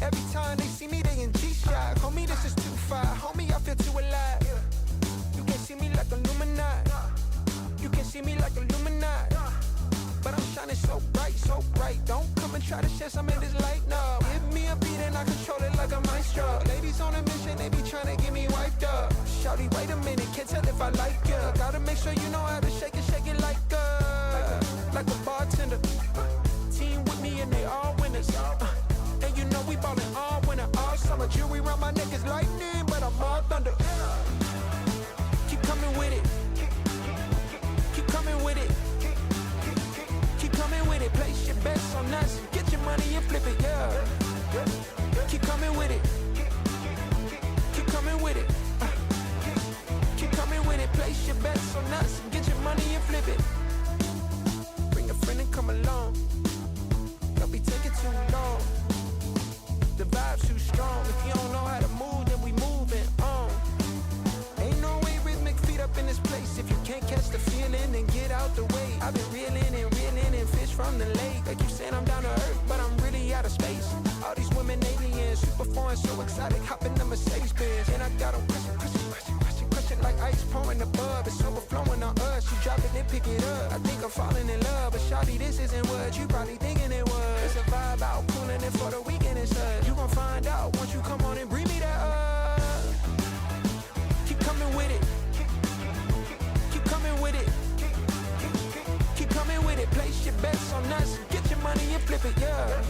Every time they see me, they in G-Shock. Homie, this is too far. Homie, I feel too alive. You can see me like Illuminati. You can see me like Illuminati. But I'm shining so bright, so bright. Don't come and try to shed some of this light, no. Give me a beat and I control it like a maestro. Ladies on a mission, they be trying to get me wiped up. Shawty, wait a minute, can't tell if I like ya. Gotta make sure you know how to shake it like a bartender. Team with me and they all winners. And you know we ballin' all winter, all summer. Jewelry around my neck is lightning, but I'm all thunder. Keep coming with it. Keep coming with it. Keep coming with it. Place your bets on us. Get your money and flip it, yeah. Keep coming with it. Keep coming with it. Keep coming with it. Place your bets on us. Get your money and flip it. Bring a friend and come along. Don't be taking too long. The vibe's too strong. If you don't know how to move, then we moving on. Ain't no way rhythmic feet up in this place. If you can't catch the feeling, then get out the way. I've been reeling and fish from the lake. Like you saying I'm down to earth, but I'm really out of space. All these women aliens, super foreign, so exotic. Hop in the Mercedes Benz, and I got them question like ice pouring above. It's overflowing on us. You drop it, then pick it up. I think I'm falling in love, but shawty, this isn't what you probably thinking it was. It's a vibe out, cooling it for the weekend and such. You gon' find out once you come on and bring me that up. Keep coming with it. Keep coming with it. Keep coming with it. Place your bets on us. Get your money and flip it, yeah.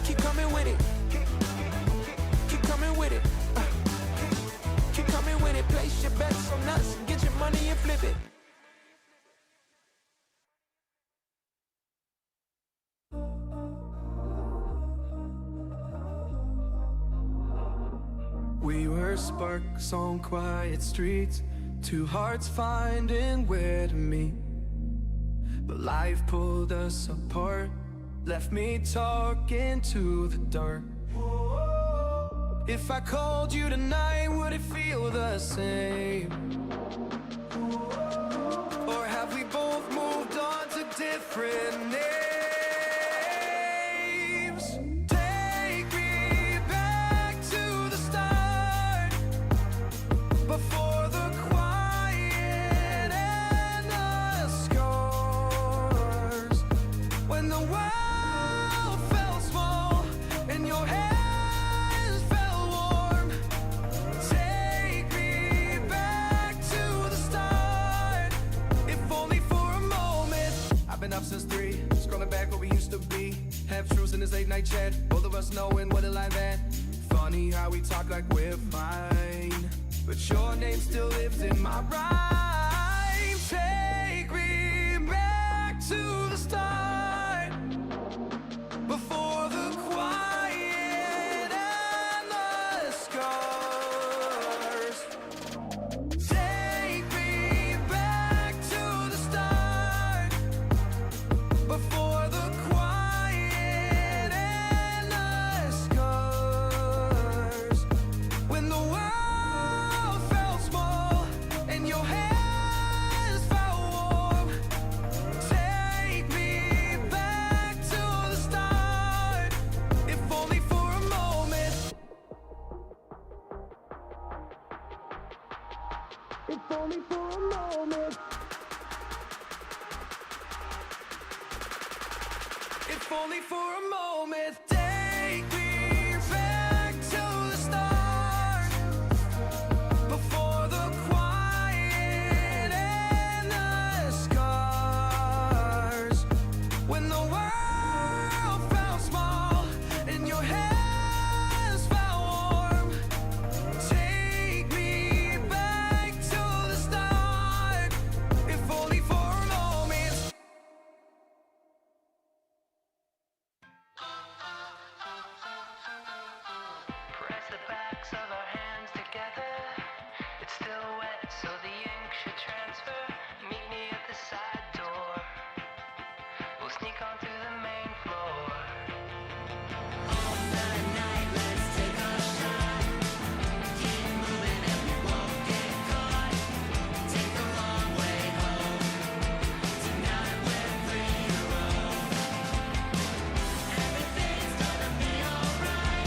Keep coming with it. Keep coming with it. Keep coming with it. Place your bets on us. Get your money and flip it. We were sparks on quiet streets, two hearts finding where to meet. But life pulled us apart, left me talking to the dark. If I called you tonight, would it feel the same? Or have we both moved on to different names? Take me back to the start, before the quiet and the scars. When the world felt small and your hands felt warm. Take me back to the start, if only for a moment. I've been up since 3, scrolling back where we used to be. Half truths in this late night chat, both of us knowing what it like that. Funny how we talk like we're fine, but your name still lives in my rhyme. Take me back to the start, before the quiet and the scars. Take me back to the start, before the quiet and the scars. When the world felt small and your hands felt warm. Take me back to the start, if only for a moment. If only for a moment. If only for a moment. Take me back to the start, before the quiet and the scars. When the world felt small and your hands felt warm. Take me back to the start, if only for a moment. Press the backs of our hands together. It's still wet, so the ink should transfer. Meet me at the side door. We'll sneak onto the main floor. All night, let's take a shot. Keep moving and we won't get caught. Take the long way home. Tonight we're free to roam. Everything's gonna be alright.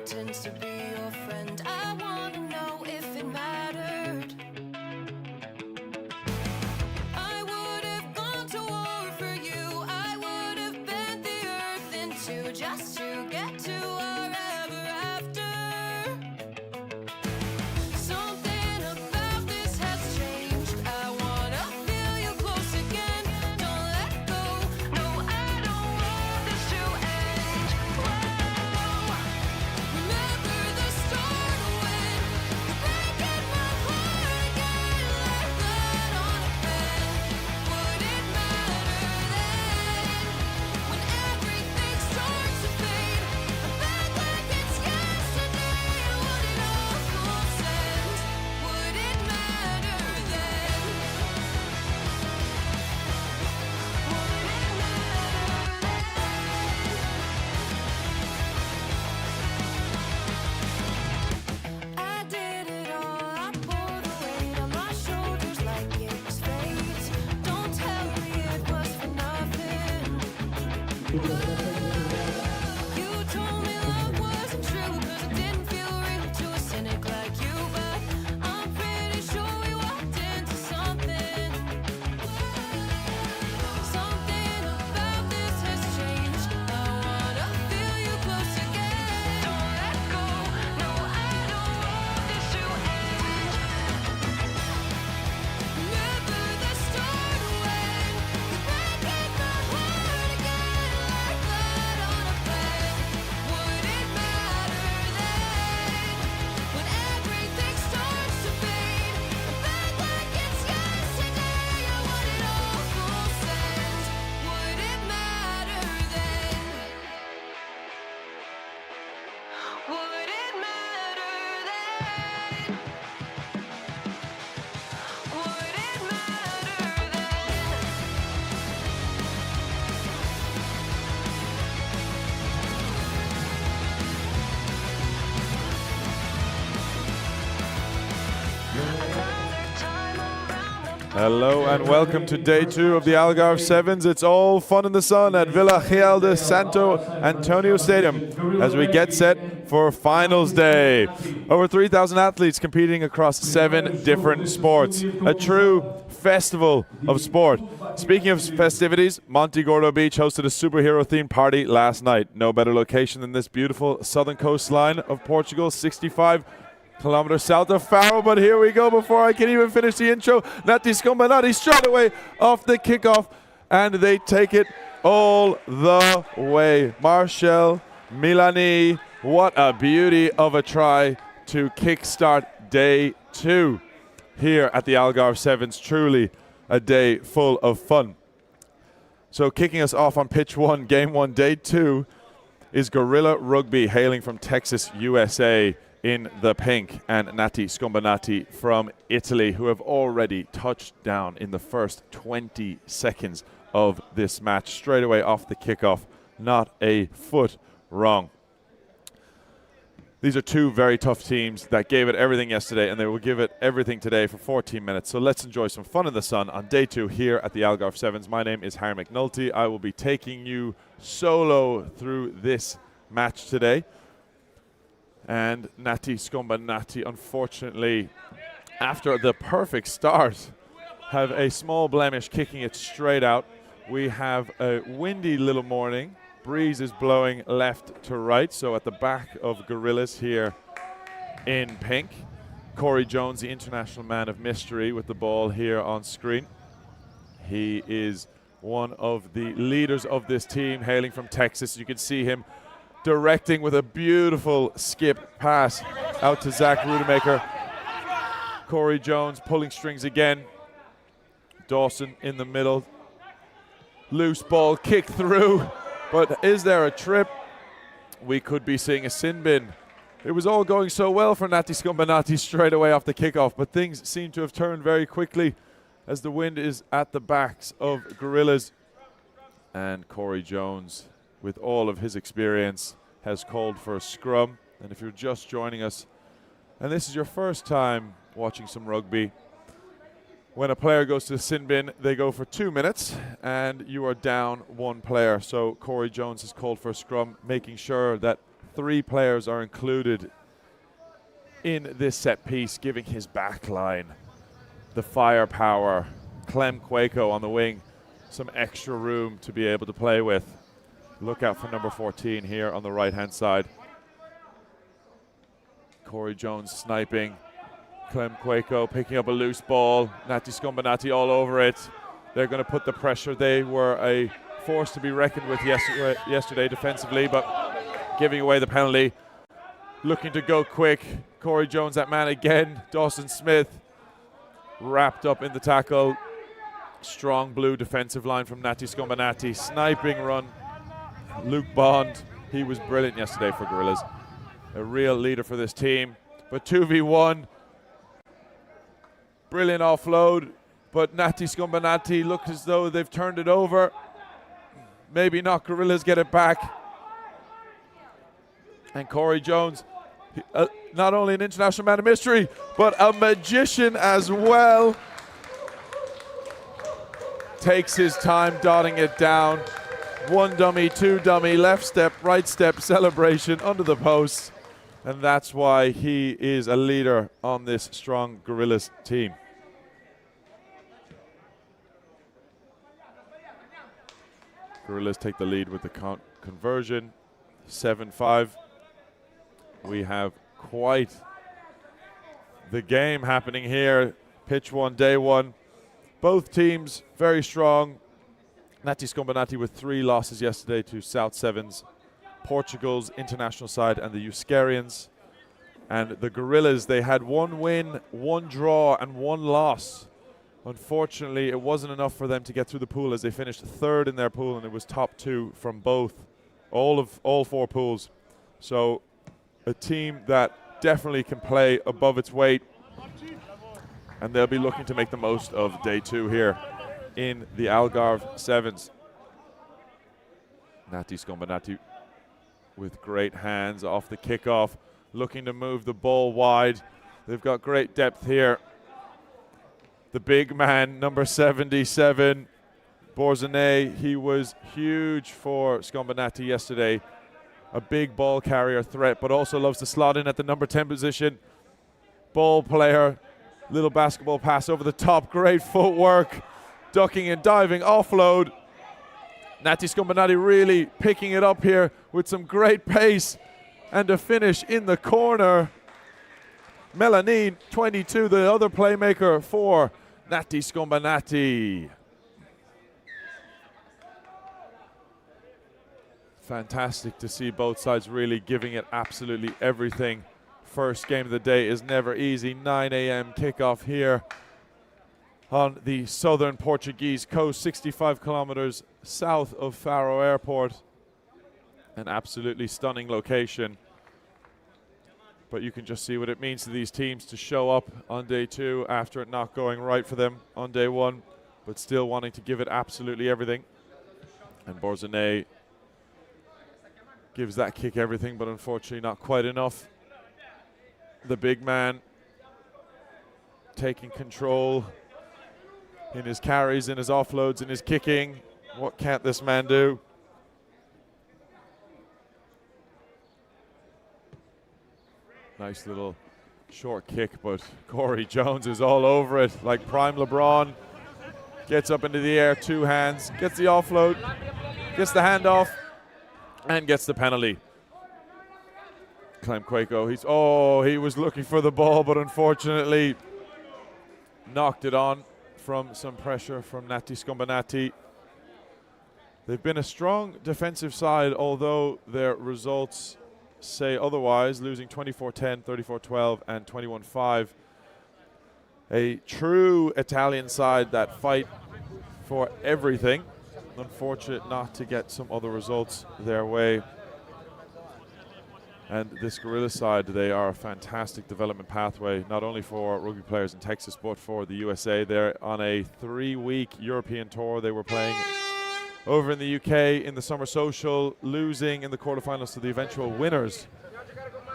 pretends to be your friend. I wanna know if it mattered. I would have gone to war for you. I would have bent the earth in two just to get to our ever after. Something about this has changed. I wanna feel you close again. Don't let go. No, I don't want this to end. Whoa. Remember the start when you're breaking my heart again like blood on a pen. Would it matter then when everything starts to fade? I'm back like it's yesterday. Would it all full sense? Would it matter then? Would it matter then? I did it all. I pulled the weight on my shoulders like it was fate. Don't tell me it was for nothing. You told me love wasn't true 'cause it didn't feel real to a cynic like you. But I'm pretty sure we walked into something. Something about this has changed. I wanna feel you close again. Don't let go. No, I don't want this to end. Remember the start when you're breaking my heart again like blood on a pen. Would it matter then when everything starts to fade? I'm back like it's yesterday. I want it all full sense. Would it matter then? Would it matter then? Would it matter then? Hello and welcome to day 2 of the Algarve Sevens. It's all fun in the sun at Villa Real de Santo Antonio Stadium as we get set for finals day. Over 3,000 athletes competing across 7 different sports. A true festival of sport. Speaking of festivities, Monte Gordo Beach hosted a superhero-themed party last night. No better location than this beautiful southern coastline of Portugal, 65 kilometers south of Faro. But here we go. Before I can even finish the intro, Nati Scombinati straight away off the kickoff, and they take it all the way. Marcel Milani, what a beauty of a try to kickstart day 2 here at the Algarve Sevens. Truly a day full of fun. So kicking us off on pitch 1, game 1, day 2, is Gorilla Rugby, hailing from Texas, USA, in the pink, and Nati Scombinati from Italy, who have already touched down in the first 20 seconds of this match. Straight away off the kickoff, not a foot wrong. These are two very tough teams that gave it everything yesterday, and they will give it everything today for 14 minutes. So let's enjoy some fun in the sun on day 2 here at the Algarve Sevens. My name is Harry McNulty. I will be taking you solo through this match today. And Nati Scombinati, unfortunately, after the perfect start, have a small blemish, kicking it straight out. We have a windy little morning. Breeze is blowing left to right. So at the back of Gorillas here in pink, Corey Jones, the international man of mystery, with the ball here on screen. He is one of the leaders of this team, hailing from Texas. You can see him directing with a beautiful skip pass out to Zach Rudemaker. Corey Jones pulling strings again. Dawson in the middle. Loose ball, kick through. But is there a trip? We could be seeing a sin bin. It was all going so well for Nati Scombinati straight away off the kickoff, but things seem to have turned very quickly as the wind is at the backs of Gorillas. And Corey Jones, with all of his experience, has called for a scrum. And if you're just joining us, and this is your first time watching some rugby, when a player goes to the sin bin, they go for 2 minutes, and you are down 1 player. So Corey Jones has called for a scrum, making sure that 3 players are included in this set piece, giving his back line the firepower. Clem Quaco on the wing, some extra room to be able to play with. Look out for number 14 here on the right-hand side. Corey Jones sniping. Clem Quaco picking up a loose ball. Nati Skombanati all over it. They're going to put the pressure. They were a force to be reckoned with yesterday defensively, but giving away the penalty. Looking to go quick. Corey Jones, that man again. Dawson Smith wrapped up in the tackle. Strong blue defensive line from Nati Skombanati. Sniping run. Luke Bond, he was brilliant yesterday for Gorillas. A real leader for this team. But 2v1. Brilliant offload. But Nati Skombanati look as though they've turned it over. Maybe not. Gorillas get it back. And Corey Jones, not only an international man of mystery, but a magician as well. Takes his time dotting it down. 1 dummy, 2 dummy, left step, right step celebration under the post. And that's why he is a leader on this strong Gorillas team. Gorillas take the lead with the conversion, 7-5. We have quite the game happening here. Pitch 1, day 1. Both teams very strong. Nati Skombanati with 3 losses yesterday to South Sevens, Portugal's international side, and the Euskarians. And the Gorillas, they had 1 win, 1 draw, and 1 loss. Unfortunately, it wasn't enough for them to get through the pool, as they finished 3rd in their pool, and it was top 2 from all 4 pools. So a team that definitely can play above its weight, and they'll be looking to make the most of day 2 here in the Algarve Sevens. Nati Skombanati with great hands off the kickoff, looking to move the ball wide. They've got great depth here. The big man, number 77, Borzane, he was huge for Skombanati yesterday. A big ball carrier threat, but also loves to slot in at the number 10 position. Ball player, little basketball pass over the top, great footwork. Ducking and diving, offload. Nati Skombanati really picking it up here with some great pace. And a finish in the corner. Melanine, 22, the other playmaker for Nati Skombanati. Fantastic to see both sides really giving it absolutely everything. First game of the day is never easy. 9 a.m. kickoff here on the southern Portuguese coast, 65 kilometers south of Faro Airport. An absolutely stunning location. But you can just see what it means to these teams to show up on day 2 after it not going right for them on day 1, but still wanting to give it absolutely everything. And Borzane gives that kick everything, but unfortunately not quite enough. The big man taking control in his carries, in his offloads, in his kicking. What can't this man do? Nice little short kick, but Corey Jones is all over it like prime LeBron. Gets up into the air, 2 hands, gets the offload, gets the handoff, and gets the penalty. Clem Quaco, he was looking for the ball, but unfortunately knocked it on from some pressure from Nati Skombanati. They've been a strong defensive side, although their results say otherwise, losing 24-10, 34-12, and 21-5. A true Italian side that fight for everything. Unfortunate not to get some other results their way. And this Gorilla side, they are a fantastic development pathway, not only for rugby players in Texas, but for the USA. They're on a 3-week European tour. They were playing over in the UK in the Summer Social, losing in the quarterfinals to the eventual winners.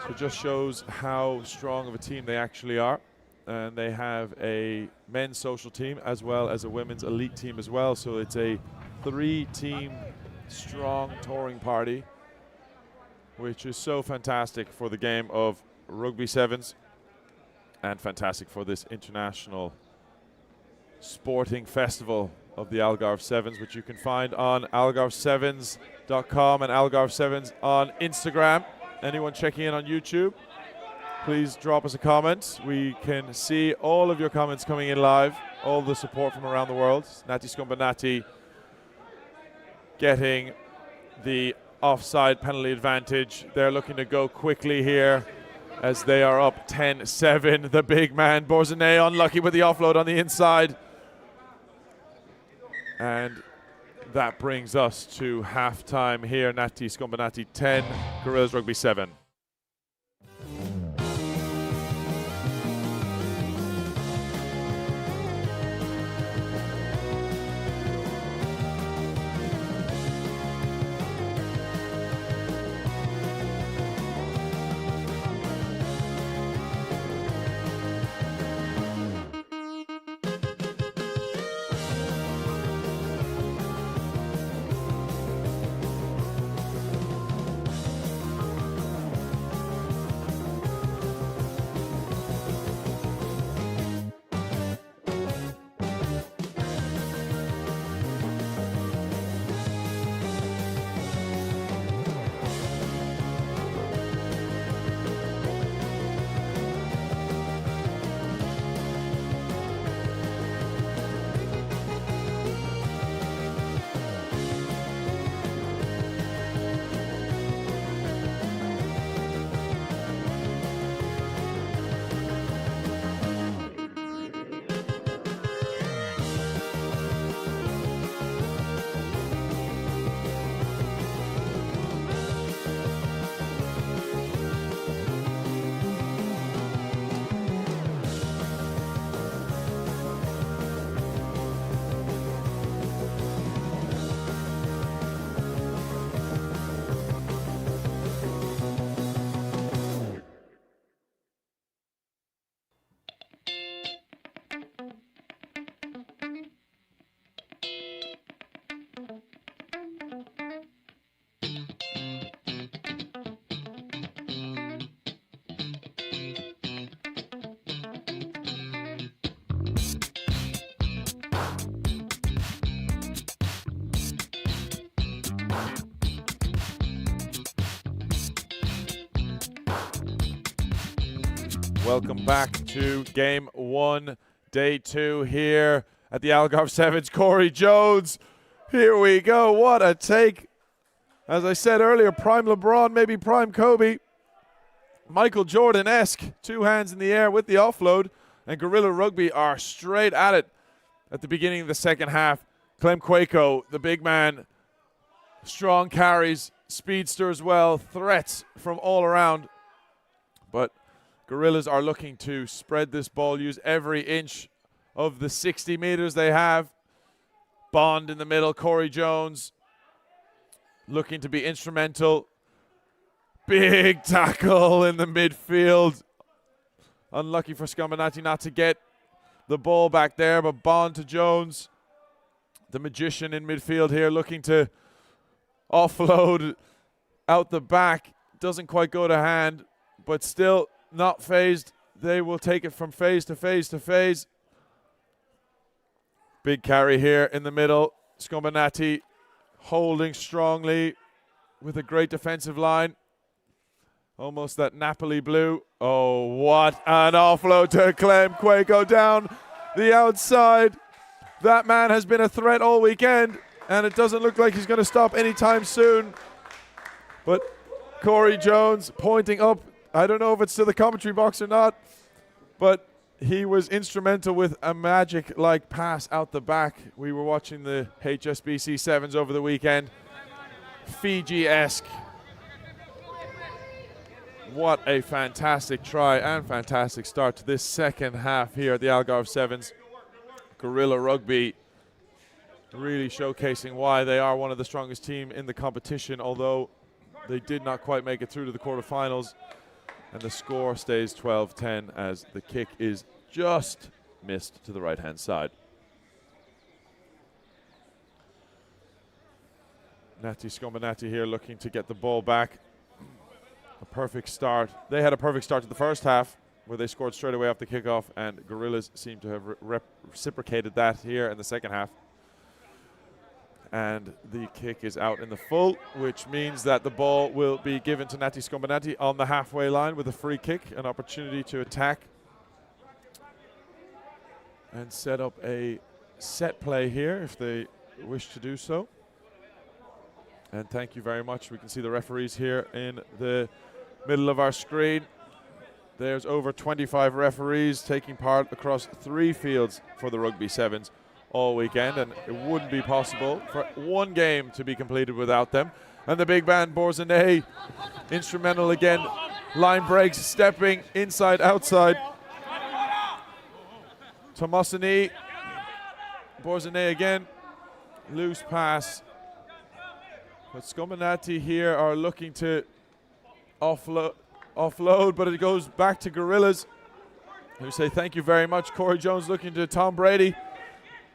So it just shows how strong of a team they actually are. And they have a men's social team as well as a women's elite team as well. So it's a 3-team strong touring party. which is so fantastic for the game of rugby sevens and fantastic for this international sporting festival of the Algarve Sevens, which you can find on algarve7s.com and Algarve Sevens on Instagram. Anyone checking in on YouTube, please drop us a comment. We can see all of your comments coming in live, all the support from around the world. Nati Scumbanati getting the offside penalty advantage. They're looking to go quickly here as they are up 10-7. The big man, Borzanet, unlucky with the offload on the inside. And that brings us to halftime here. Nati Scumbanati 10, Gorillas Rugby 7. Welcome back to game one, day two here at the Algarve Sevens. Corey Jones, here we go. What a take. As I said earlier, prime LeBron, maybe prime Kobe. Michael Jordan-esque, two hands in the air with the offload. And Gorilla Rugby are straight at it at the beginning of the second half. Clem Quaco, the big man, strong carries, speedster as well, threats from all around. But Gorillas are looking to spread this ball, use every inch of the 60 meters they have. Bond in the middle, Corey Jones looking to be instrumental. Big tackle in the midfield. Unlucky for Scumbanati not to get the ball back there, but Bond to Jones. The magician in midfield here looking to offload out the back. Doesn't quite go to hand, but still not phased. They will take it from phase to phase to phase. Big carry here in the middle. Scumbanati holding strongly with a great defensive line. Almost that Napoli blue. Oh, what an offload to Clem Quaco down the outside. That man has been a threat all weekend, and it doesn't look like he's going to stop anytime soon. But Corey Jones pointing up. I don't know if it's to the commentary box or not, but he was instrumental with a magic-like pass out the back. We were watching the HSBC Sevens over the weekend. Fiji-esque. What a fantastic try and fantastic start to this second half here at the Algarve Sevens. Gorilla Rugby really showcasing why they are one of the strongest teams in the competition, although they did not quite make it through to the quarterfinals. And the score stays 12-10 as the kick is just missed to the right-hand side. Nati Scumbanati here looking to get the ball back. a perfect start. They had a perfect start to the first half, where they scored straight away off the kickoff, and Gorillas seem to have reciprocated that here in the second half. And the kick is out in the full, which means that the ball will be given to Nati Skombanati on the halfway line with a free kick, an opportunity to attack and set up a set play here if they wish to do so. And thank you very much. We can see the referees here in the middle of our screen. There's over 25 referees taking part across 3 fields for the Rugby Sevens all weekend, and it wouldn't be possible for one game to be completed without them. And the big man, Borzaneh, instrumental again. Line breaks, stepping inside, outside. Tomasini, Borzaneh again, loose pass. But Skombanati here are looking to offload, but it goes back to Gorillas, who say thank you very much. Corey Jones looking to Tom Brady.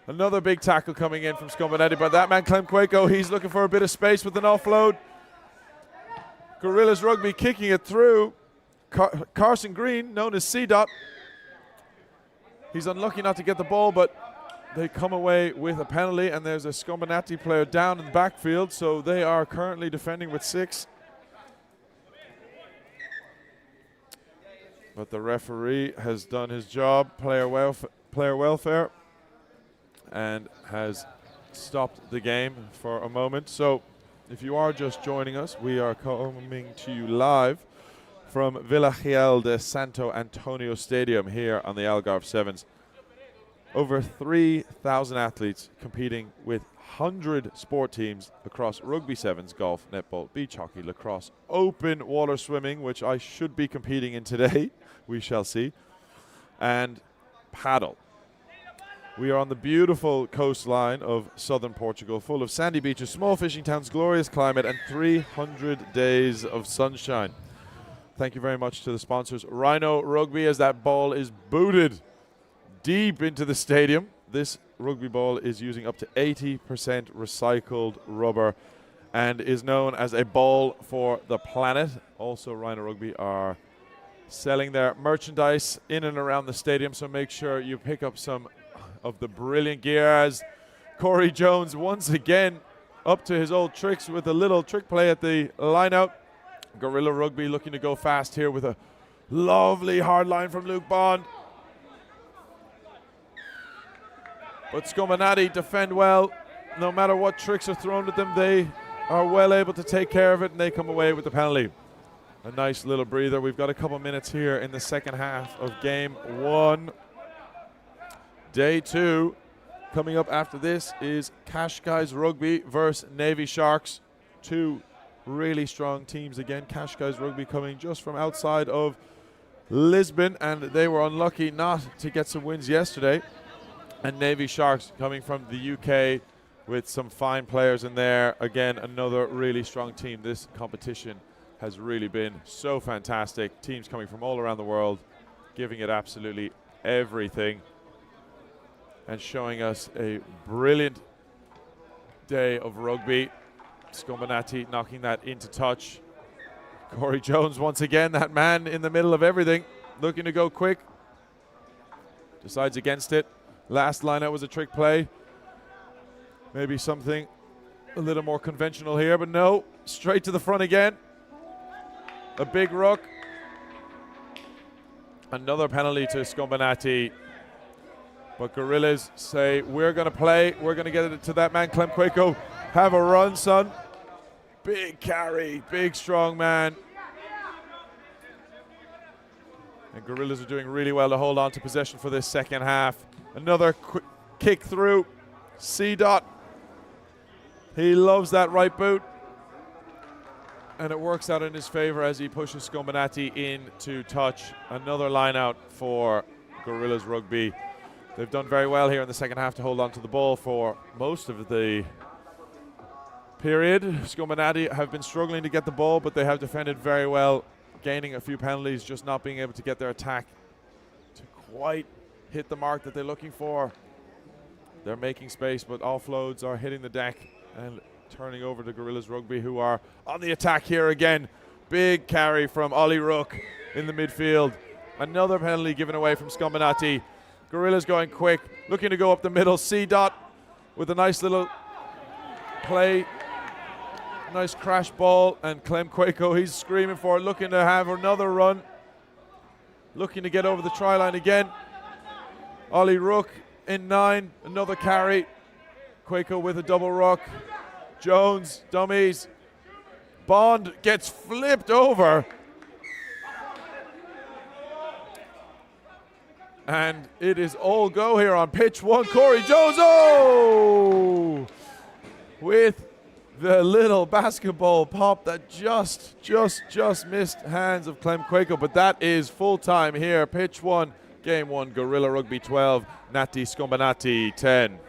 Another big tackle coming in from Skombanati, but that man Clem Quaco, he's looking for a bit of space with an offload. Gorillas Rugby kicking it through. Carson Green, known as C-Dot. He's unlucky not to get the ball, but they come away with a penalty, and there's a Skombanati player down in the backfield, so they are currently defending with 6. But the referee has done his job, player welfare, and has stopped the game for a moment. So if you are just joining us, we are coming to you live from Villa Real de Santo Antonio Stadium here on the Algarve Sevens. Over 3,000 athletes competing with 100 sport teams across rugby sevens, golf, netball, beach hockey, lacrosse, open water swimming, which I should be competing in today, we shall see, and paddle. We are on the beautiful coastline of southern Portugal, full of sandy beaches, small fishing towns, glorious climate, and 300 days of sunshine. Thank you very much to the sponsors, Rhino Rugby, as that ball is booted deep into the stadium. This rugby ball is using up to 80% recycled rubber and is known as a ball for the planet. Also, Rhino Rugby are selling their merchandise in and around the stadium, so make sure you pick up some of the brilliant gear, as Corey Jones once again up to his old tricks with a little trick play at the line out. Gorilla Rugby looking to go fast here with a lovely hard line from Luke Bond. But Skombanati defend well. No matter what tricks are thrown at them, they are well able to take care of it, and they come away with the penalty. A nice little breather. We've got a couple minutes here in the second half of game 1. Day 2. Coming up after this is Cascais Rugby versus Navy Sharks. 2 really strong teams again. Cascais Rugby coming just from outside of Lisbon, and they were unlucky not to get some wins yesterday. And Navy Sharks coming from the UK with some fine players in there. Again, another really strong team. This competition has really been so fantastic. Teams coming from all around the world, giving it absolutely everything and showing us a brilliant day of rugby. Skombanati knocking that into touch. Corey Jones once again, that man in the middle of everything, looking to go quick. Decides against it. Last line out was a trick play. Maybe something a little more conventional here, but no. Straight to the front again. A big ruck. Another penalty to Skombanati. But Gorillas say, we're going to play. We're going to get it to that man, Clem Quaco. Have a run, son. Big carry. Big, strong man. And Gorillas are doing really well to hold on to possession for this second half. Another quick kick through. C-Dot. He loves that right boot. And it works out in his favor as he pushes Skombanati into touch. Another line out for Gorillas Rugby. They've done very well here in the second half to hold on to the ball for most of the period. Skombanati have been struggling to get the ball, but they have defended very well, gaining a few penalties, just not being able to get their attack to quite hit the mark that they're looking for. They're making space, but offloads are hitting the deck and turning over to Gorillas Rugby, who are on the attack here again. Big carry from Ollie Rook in the midfield. Another penalty given away from Scombinati. Gorillas going quick, looking to go up the middle. C-Dot with a nice little play. Nice crash ball, and Clem Quaco, he's screaming for it, looking to have another run. Looking to get over the try line again. Ollie Rook in 9, another carry. Quaco with a double ruck. Jones, dummies. Bond gets flipped over. And it is all go here on pitch 1. Corey Jones, oh! With the little basketball pop that just missed hands of Clem Quaco, but that is full time here. Pitch 1, game 1, Gorilla Rugby 12, Nati Scombinati 10.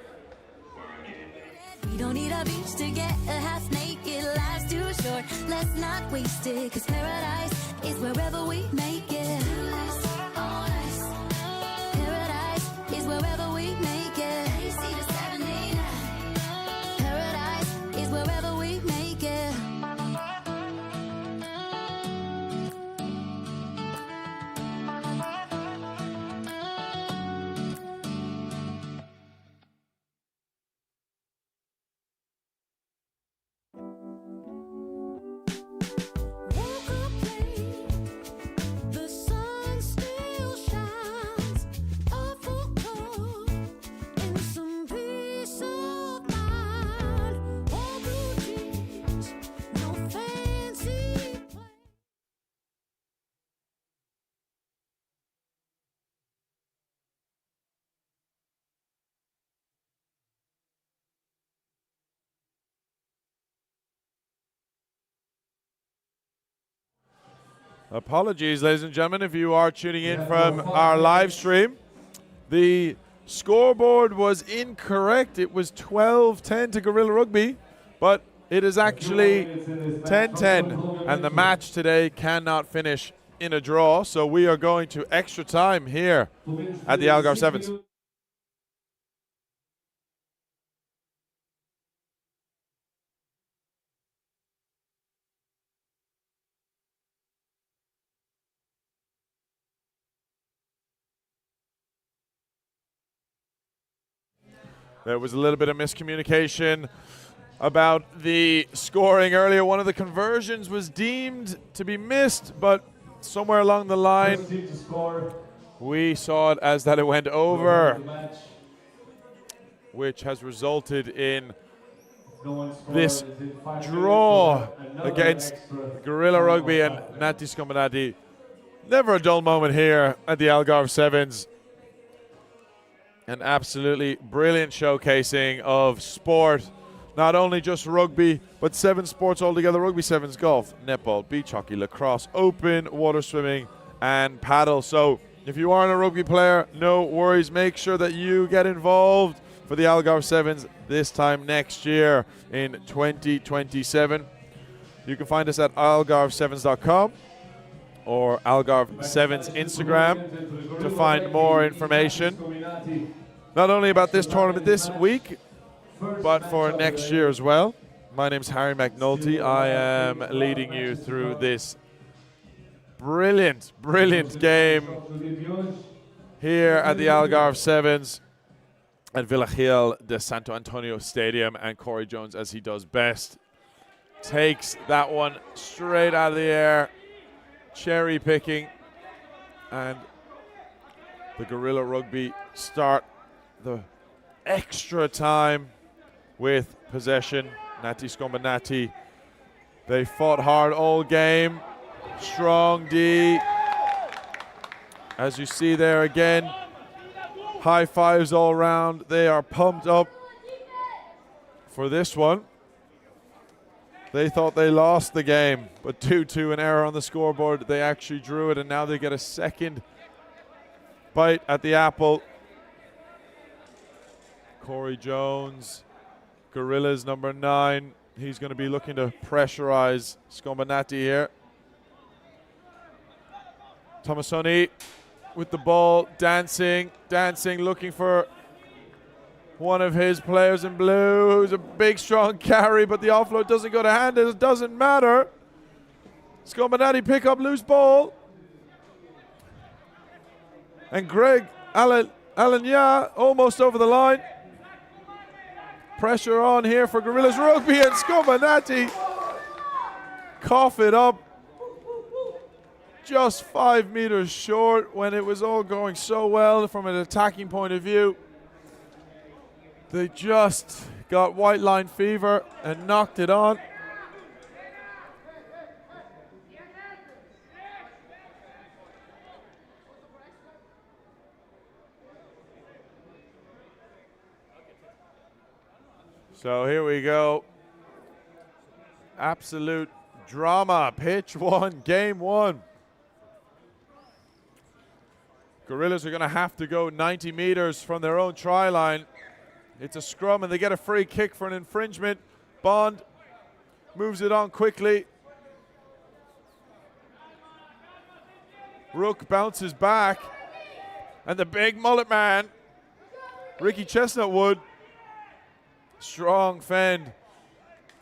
We don't need a beach to get a half naked. Life's too short, let's not waste it. Cause paradise is wherever we make it. Paradise is wherever we make it. Paradise is wherever we make it. Woke up late, the sun still shines. Awful cold, and some peace of mind. All blue jeans, no fancy play. Apologies, ladies and gentlemen, if you are tuning in from our live stream. The scoreboard was incorrect. It was 12-10 to Gorilla Rugby, but it is actually 10-10, and the match today cannot finish in a draw, so we are going to extra time here at the Algarve Sevens. There was a little bit of miscommunication about the scoring earlier. One of the conversions was deemed to be missed, but somewhere along the line, we saw it as that it went over, which has resulted in this draw against Gorilla Rugby and Nati Scombinati. Never a dull moment here at the Algarve Sevens. An absolutely brilliant showcasing of sport, not only just rugby, but 7 sports altogether: rugby sevens, golf, netball, beach hockey, lacrosse, open water swimming, and paddle. So if you aren't a rugby player, no worries. Make sure that you get involved for the Algarve Sevens this time next year in 2027. You can find us at algarve7s.com or Algarve Sevens Instagram to find more information, not only about this tournament this week, but for next year as well. My name's Harry McNulty. I am leading you through this brilliant game here at the Algarve Sevens at Villagil de Santo Antonio Stadium, and Corey Jones, as he does best, takes that one straight out of the air, cherry picking, and the Gorilla Rugby start the extra time with possession. Nati Scombinati, they fought hard all game. Strong D, as you see there again. High fives all around. They are pumped up for this one. They thought they lost the game, but 2-2, an error on the scoreboard. They actually drew it, and now they get a second bite at the apple. Corey Jones, Gorillas number 9. He's going to be looking to pressurize Scombinati here. Tomasoni with the ball, dancing, looking for one of his players in blue, who's a big, strong carry, but the offload doesn't go to hand. It doesn't matter. Scominati pick up loose ball. And Greg Alagna almost over the line. Pressure on here for Gorillas Rugby, and Scominati cough it up. Just 5 meters short when it was all going so well from an attacking point of view. They just got white line fever and knocked it on. So here we go. Absolute drama. Pitch 1, game 1. Gorillas are going to have to go 90 meters from their own try line. It's a scrum and they get a free kick for an infringement. Bond moves it on quickly. Rook bounces back. And the big mullet man, Ricky Chestnutwood, strong fend,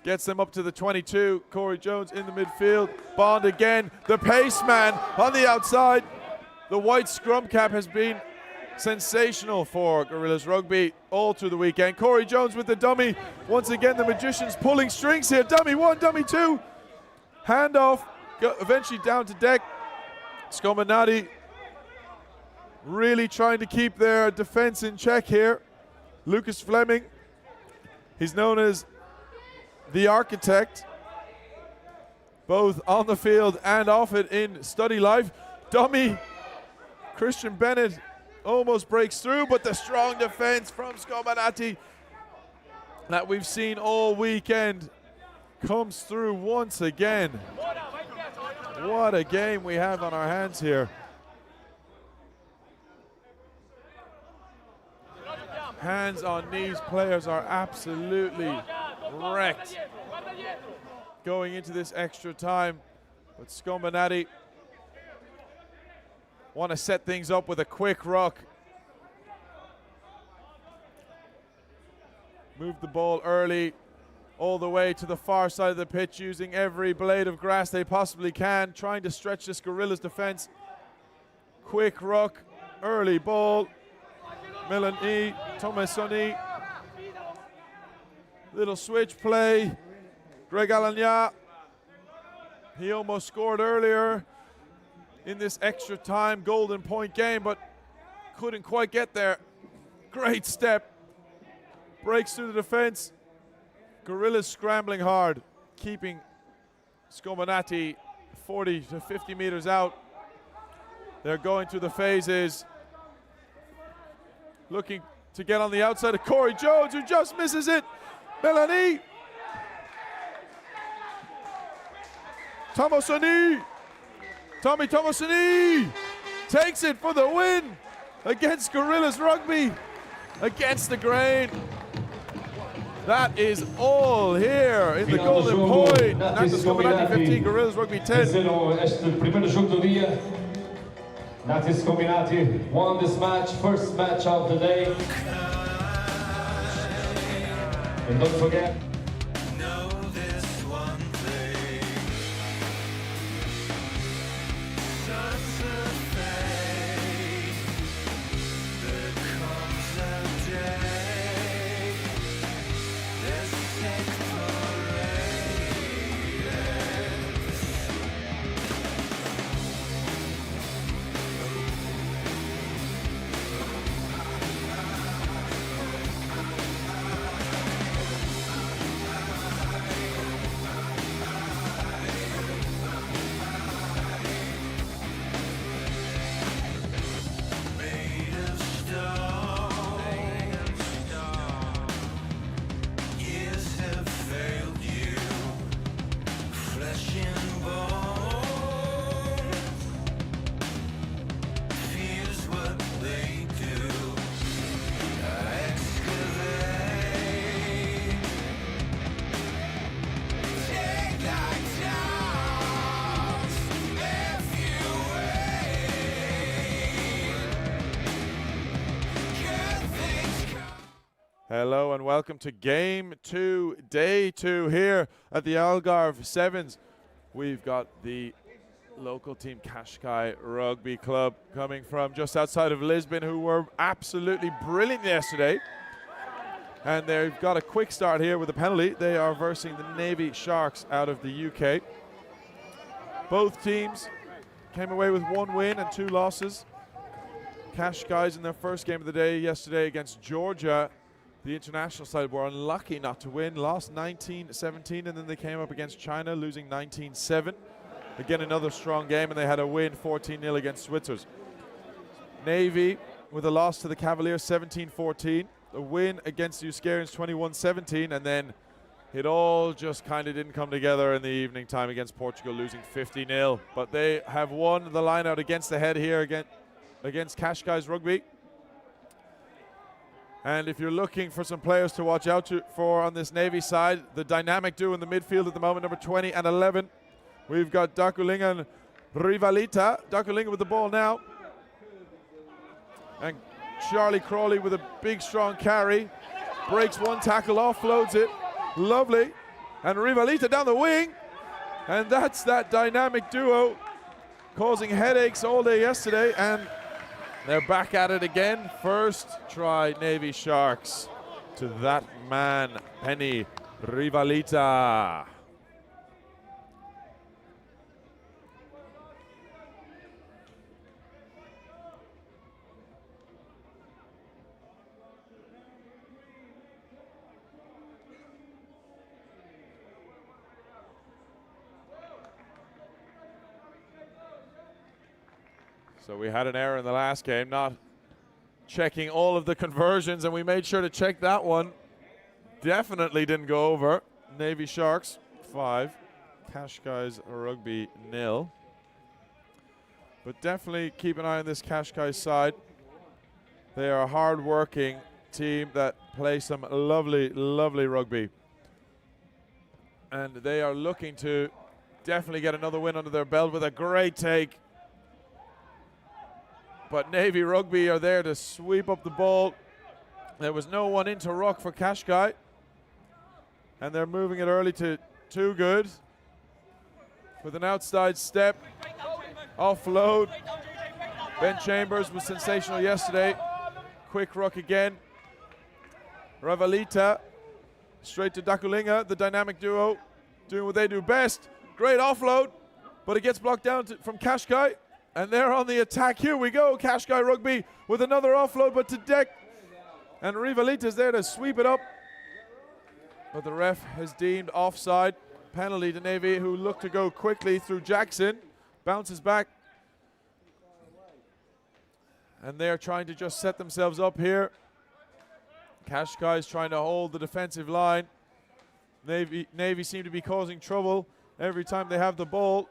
gets them up to the 22. Corey Jones in the midfield. Bond again, the pace man on the outside. The white scrum cap has been sensational for Gorillas Rugby all through the weekend. Corey Jones with the dummy. Once again, the magician's pulling strings here. Dummy 1, dummy 2. Handoff, eventually down to deck. Scominati really trying to keep their defense in check here. Lucas Fleming, he's known as the architect, both on the field and off it in study life. Dummy Christian Bennett almost breaks through, but the strong defense from Scominati that we've seen all weekend comes through once again. What a game we have on our hands here. Hands on knees players are absolutely wrecked going into this extra time. But Scominati want to set things up with a quick ruck. Move the ball early all the way to the far side of the pitch, using every blade of grass they possibly can, trying to stretch this Gorillas defense. Quick ruck, early ball. Melanie, Thomasoni. Little switch play. Greg Alagna. He almost scored earlier in this extra time golden point game, but couldn't quite get there. Great step. Breaks through the defense. Gorillas scrambling hard, keeping Scominati 40 to 50 meters out. They're going through the phases. Looking to get on the outside of Corey Jones, who just misses it. Melanie. Tommy Thomasoni takes it for the win against Gorillas Rugby, against the grain. That is all here in the golden point. Nata Scominati 15, Gorillas Rugby 10. Este primeiro jogo do dia. Nata Scominati won this match, first match of the day. And don't forget. Hello and welcome to Game 2, Day 2 here at the Algarve Sevens. we've got the local team Qashqai Rugby Club coming from just outside of Lisbon, who were absolutely brilliant yesterday. And they've got a quick start here with a penalty. They are versing the Navy Sharks out of the UK. Both teams came away with 1 win and 2 losses. Qashqai's in their first game of the day yesterday against Georgia. The international side were unlucky not to win, lost 19-17, and then they came up against China, losing 19-7. Again, another strong game, and they had a win 14-0 against Switzers. Navy with a loss to the Cavaliers 17-14, a win against the Euskarians 21-17, and then it all just kind of didn't come together in the evening time against Portugal, losing 50-0. But they have won the line out against the head here against Qashqai's Rugby. And if you're looking for some players to watch out for on this Navy side, the dynamic duo in the midfield at the moment, number 20 and 11. We've got Dakulinga and Rivalita. Dakulinga with the ball now. And Charlie Crawley with a big, strong carry. Breaks one tackle, offloads it. Lovely. And Rivalita down the wing. And that's that dynamic duo causing headaches all day yesterday. And they're back at it again. First try, Navy Sharks, to that man, Penny Rivalita. So we had an error in the last game, not checking all of the conversions, and we made sure to check that one. Definitely didn't go over. Navy Sharks 5, Qashqai's Rugby 0. But definitely keep an eye on this Qashqai side. They are a hard-working team that play some lovely, lovely rugby. And they are looking to definitely get another win under their belt with a great take. But Navy Rugby are there to sweep up the ball. There was no one into ruck for Qashqai. And they're moving it early to Too Good. With an outside step. Offload. Ben Chambers was sensational yesterday. Quick ruck again. Ravalita. Straight to Dakulinga, the dynamic duo. Doing what they do best. Great offload. But it gets blocked down from Qashqai. And they're on the attack. Here we go. Qashqai Rugby with another offload, but to deck. And Rivalita's there to sweep it up. But the ref has deemed offside. Penalty to Navy, who look to go quickly through Jackson. Bounces back. And they're trying to just set themselves up here. Qashqai's trying to hold the defensive line. Navy seem to be causing trouble every time they have the ball.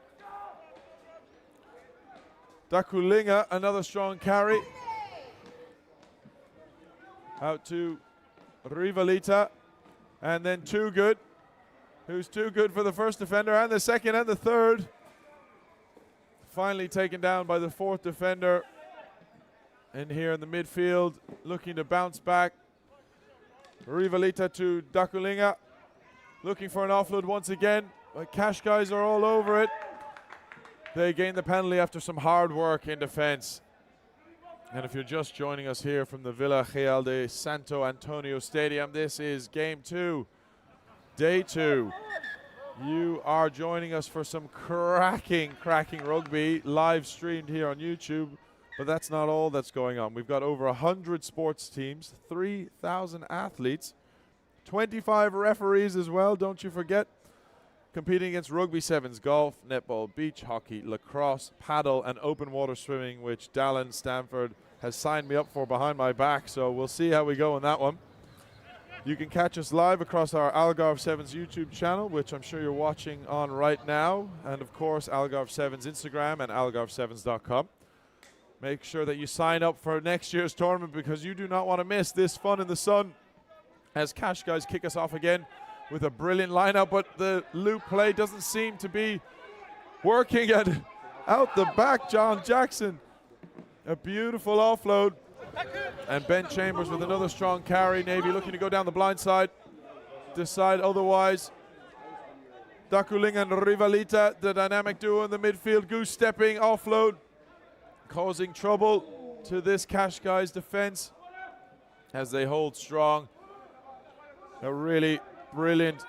Dakulinga, another strong carry. Out to Rivalita. And then Too Good, who's too good for the first defender and the second and the third. Finally taken down by the fourth defender. And here in the midfield, looking to bounce back. Rivalita to Dakulinga. Looking for an offload once again. But Qashqai's are all over it. They gain the penalty after some hard work in defense. And if you're just joining us here from the Villa Real de Santo Antonio Stadium, this is game 2, day 2. You are joining us for some cracking rugby live streamed here on YouTube. But that's not all that's going on. We've got over 100 sports teams, 3,000 athletes, 25 referees as well, don't you forget. Competing against rugby sevens, golf, netball, beach hockey, lacrosse, paddle, and open water swimming, which Dallin Stanford has signed me up for behind my back. So we'll see how we go on that one. You can catch us live across our Algarve Sevens YouTube channel, which I'm sure you're watching on right now. And of course, Algarve Sevens Instagram and algarve7s.com. Make sure that you sign up for next year's tournament because you do not want to miss this fun in the sun as Qashqai's kick us off again with a brilliant lineup, but the loop play doesn't seem to be working. And out the back, John Jackson, a beautiful offload. And Ben Chambers with another strong carry. Navy looking to go down the blind side, decide otherwise. Dakuling and Rivalita, the dynamic duo in the midfield, goose stepping, offload, causing trouble to this Qashqai's defense as they hold strong. A really brilliant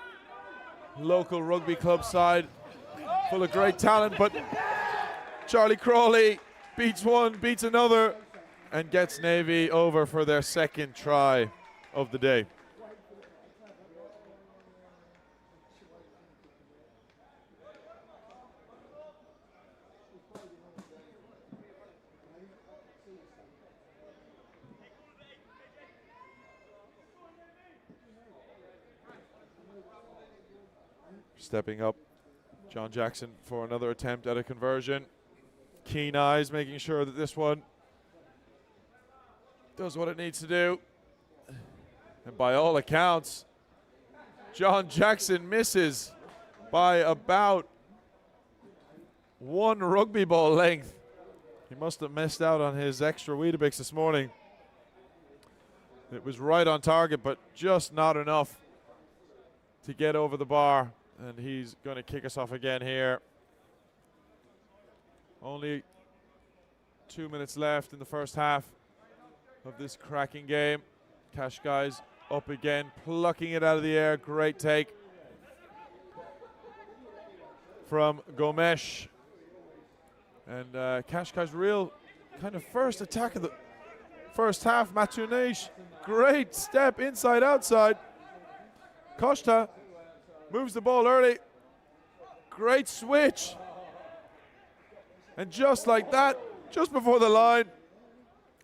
local rugby club side, full of great talent, but Charlie Crawley beats one, beats another, and gets Navy over for their second try of the day. Stepping up, John Jackson for another attempt at a conversion. Keen eyes, making sure that this one does what it needs to do. And by all accounts, John Jackson misses by about 1 rugby ball length. He must have missed out on his extra Weetabix this morning. It was right on target, but just not enough to get over the bar. And he's going to kick us off again here. Only 2 minutes left in the first half of this cracking game. Qashqai's up again, plucking it out of the air. Great take from Gomesh. And Qashqai's real kind of first attack of the first half. Matunesh, great step inside outside. Costa moves the ball early. Great switch. And just like that, just before the line,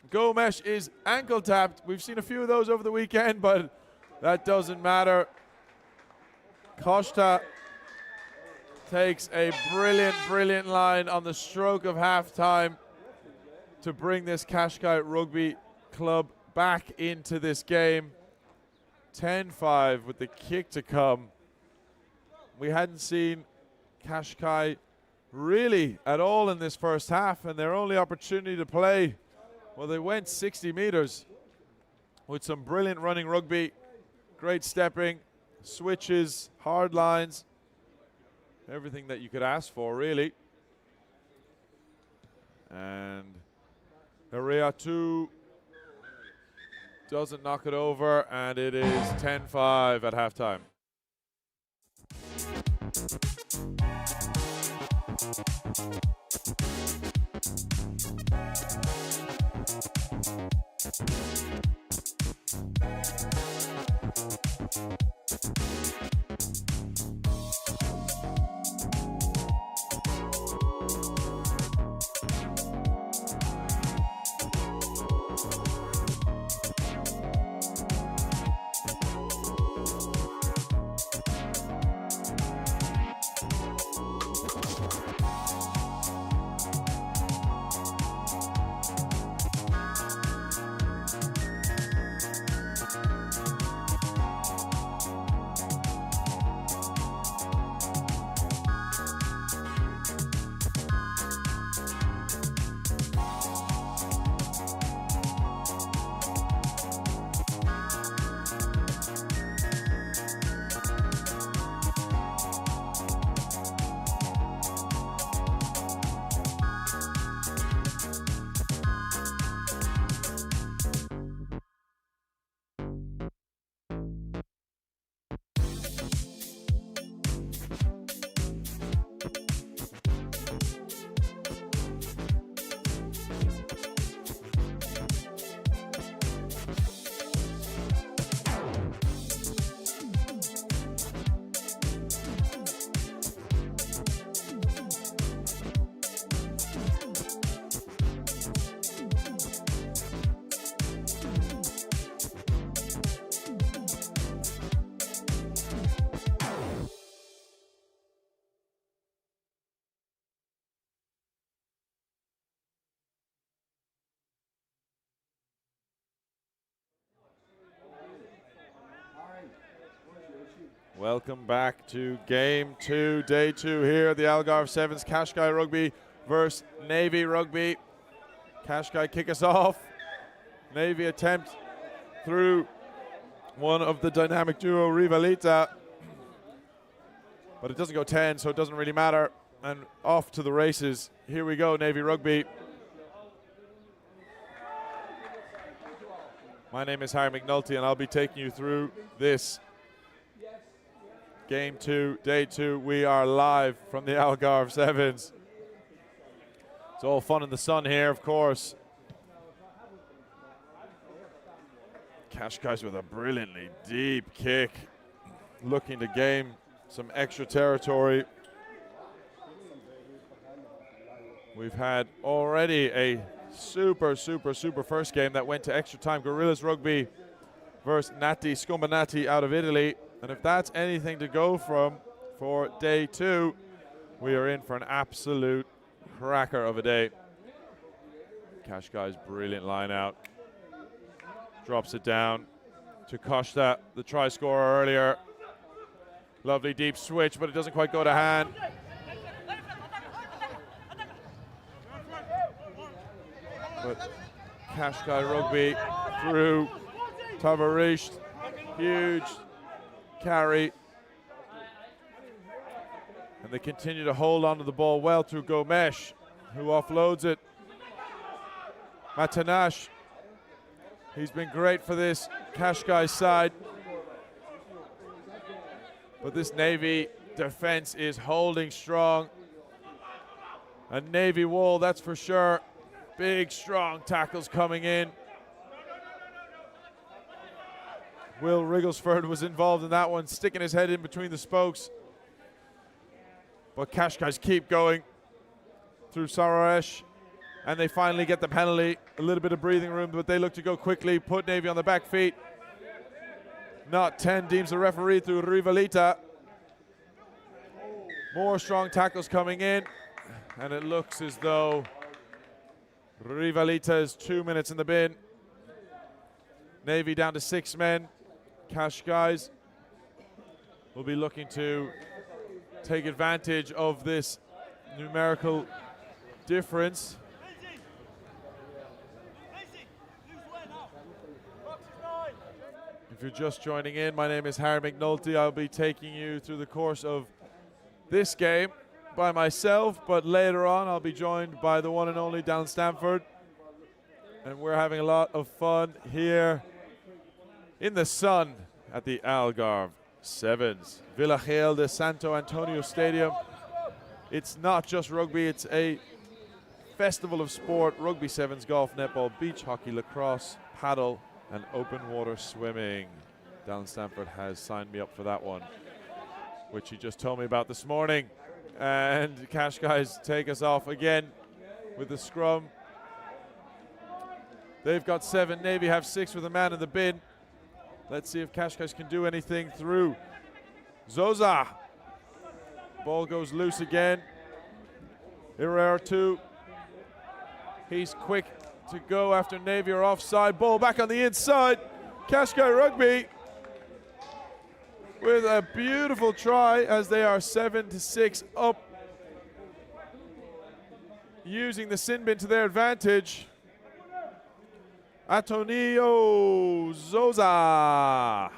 Gomesh is ankle tapped. We've seen a few of those over the weekend, but that doesn't matter. Costa takes a brilliant, brilliant line on the stroke of halftime to bring this Qashqai Rugby Club back into this game. 10-5 with the kick to come. We hadn't seen Qashqai really at all in this first half, and their only opportunity to play, well, they went 60 meters with some brilliant running rugby, great stepping, switches, hard lines, everything that you could ask for, really. And Area 2 doesn't knock it over, and it is 10-5 at halftime. Welcome back to Game 2, Day 2 here at the Algarve Sevens. Qashqai Rugby versus Navy Rugby. Qashqai kick us off. Navy attempt through one of the dynamic duo, Rivalita. But it doesn't go 10, so it doesn't really matter. And off to the races. Here we go, Navy Rugby. My name is Harry McNulty, and I'll be taking you through this Game 2, Day 2. We are live from the Algarve Sevens. It's all fun in the sun here, of course. Cascais with a brilliantly deep kick, looking to gain some extra territory. We've had already a super first game that went to extra time. Gorillas Rugby versus Nati Scumbanati out of Italy. And if that's anything to go from for Day 2, we are in for an absolute cracker of a day. Cascais' brilliant line out. Drops it down to Costa, the try scorer earlier. Lovely deep switch, but it doesn't quite go to hand. But Cascais Rugby through Tavarish. Huge carry. And they continue to hold on to the ball well through Gomesh, who offloads it. Matanash. He's been great for this Cascais side. But this Navy defense is holding strong. A Navy wall, that's for sure. Big, strong tackles coming in. Will Rigglesford was involved in that one, sticking his head in between the spokes. But Cascais keep going through Sararesh. And they finally get the penalty. A little bit of breathing room, but they look to go quickly, put Navy on the back feet. Not 10 deems the referee through Rivalita. More strong tackles coming in. And it looks as though Rivalita is 2 minutes in the bin. Navy down to 6 men. Cascais will be looking to take advantage of this numerical difference. If you're just joining in, my name is Harry McNulty. I'll be taking you through the course of this game by myself, but later on I'll be joined by the one and only Dan Stamford. And we're having a lot of fun here in the sun at the Algarve Sevens. Villagel de Santo Antonio Stadium. It's not just rugby, it's a festival of sport. Rugby, sevens, golf, netball, beach hockey, lacrosse, paddle, and open water swimming. Dan Stamford has signed me up for that one, which he just told me about this morning. And Cascais take us off again with the scrum. They've got 7, Navy have 6 with a man in the bin. Let's see if Cascais can do anything through Zoza. Ball goes loose again. Irertu. He's quick to go after Navy are offside. Ball back on the inside. Cascais Rugby with a beautiful try as they are 7-6 up, using the sin bin to their advantage. Antonio Zoza.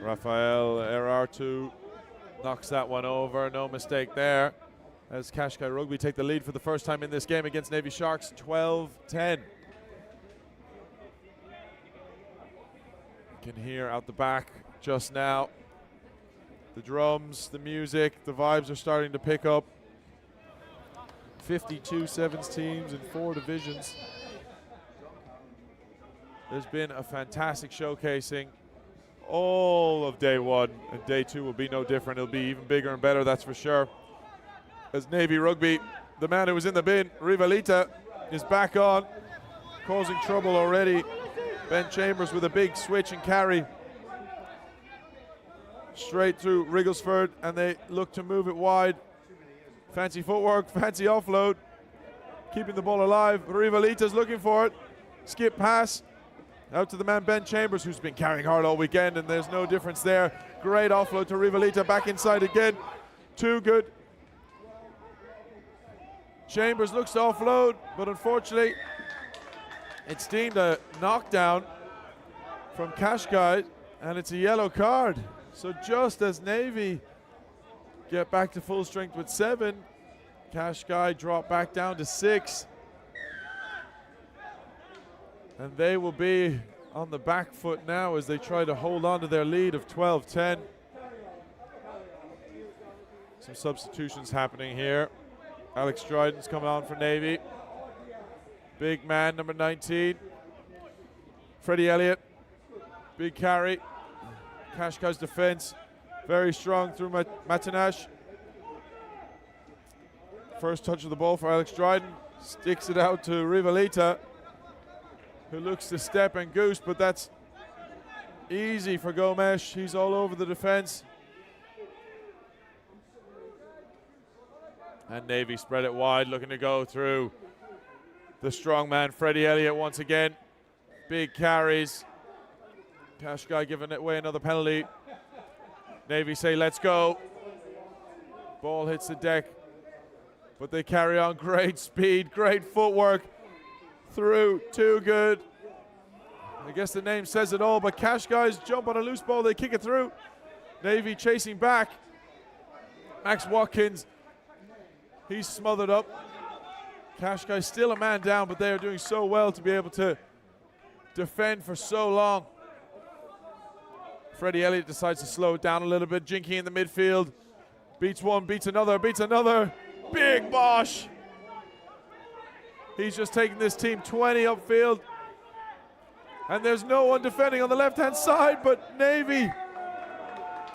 Rafael Erartu knocks that one over, no mistake there, as Cascais Rugby take the lead for the first time in this game against Navy Sharks, 12-10. You can hear out the back just now the drums, the music, the vibes are starting to pick up. 52 sevens teams in 4 divisions. There's been a fantastic showcasing all of day 1, and day 2 will be no different. It'll be even bigger and better, that's for sure. As Navy Rugby, the man who was in the bin, Rivalita, is back on, causing trouble already. Ben Chambers with a big switch and carry straight through Rigglesford, and they look to move it wide. Fancy footwork, fancy offload, keeping the ball alive. Rivalita's looking for it. Skip pass out to the man Ben Chambers, who's been carrying hard all weekend, and there's no difference there. Great offload to Rivalita, back inside again. Too good. Chambers looks to offload, but unfortunately it's deemed a knockdown from Kashkai, and it's a yellow card. So just as Navy get back to full strength with 7, Kashkai drop back down to 6. And they will be on the back foot now as they try to hold on to their lead of 12-10. Some substitutions happening here. Alex Dryden's coming on for Navy. Big man, number 19. Freddie Elliott, big carry. Kashkai's defense, very strong through Matinash. First touch of the ball for Alex Dryden. Sticks it out to Rivalita, who looks to step and goose, but that's easy for Gomes. He's all over the defense. And Navy spread it wide, looking to go through the strong man, Freddie Elliott, once again. Big carries. Kashkai giving it away another penalty. Navy say, let's go. Ball hits the deck, but they carry on. Great speed, great footwork. Through, too good. I guess the name says it all, but Kashkai's jump on a loose ball, they kick it through. Navy chasing back. Max Watkins, he's smothered up. Kashkai still a man down, but they are doing so well to be able to defend for so long. Freddie Elliott decides to slow it down a little bit. Jinky in the midfield. Beats one, beats another, beats another. Big Bosch. He's just taking this team 20 upfield. And there's no one defending on the left-hand side, but Navy.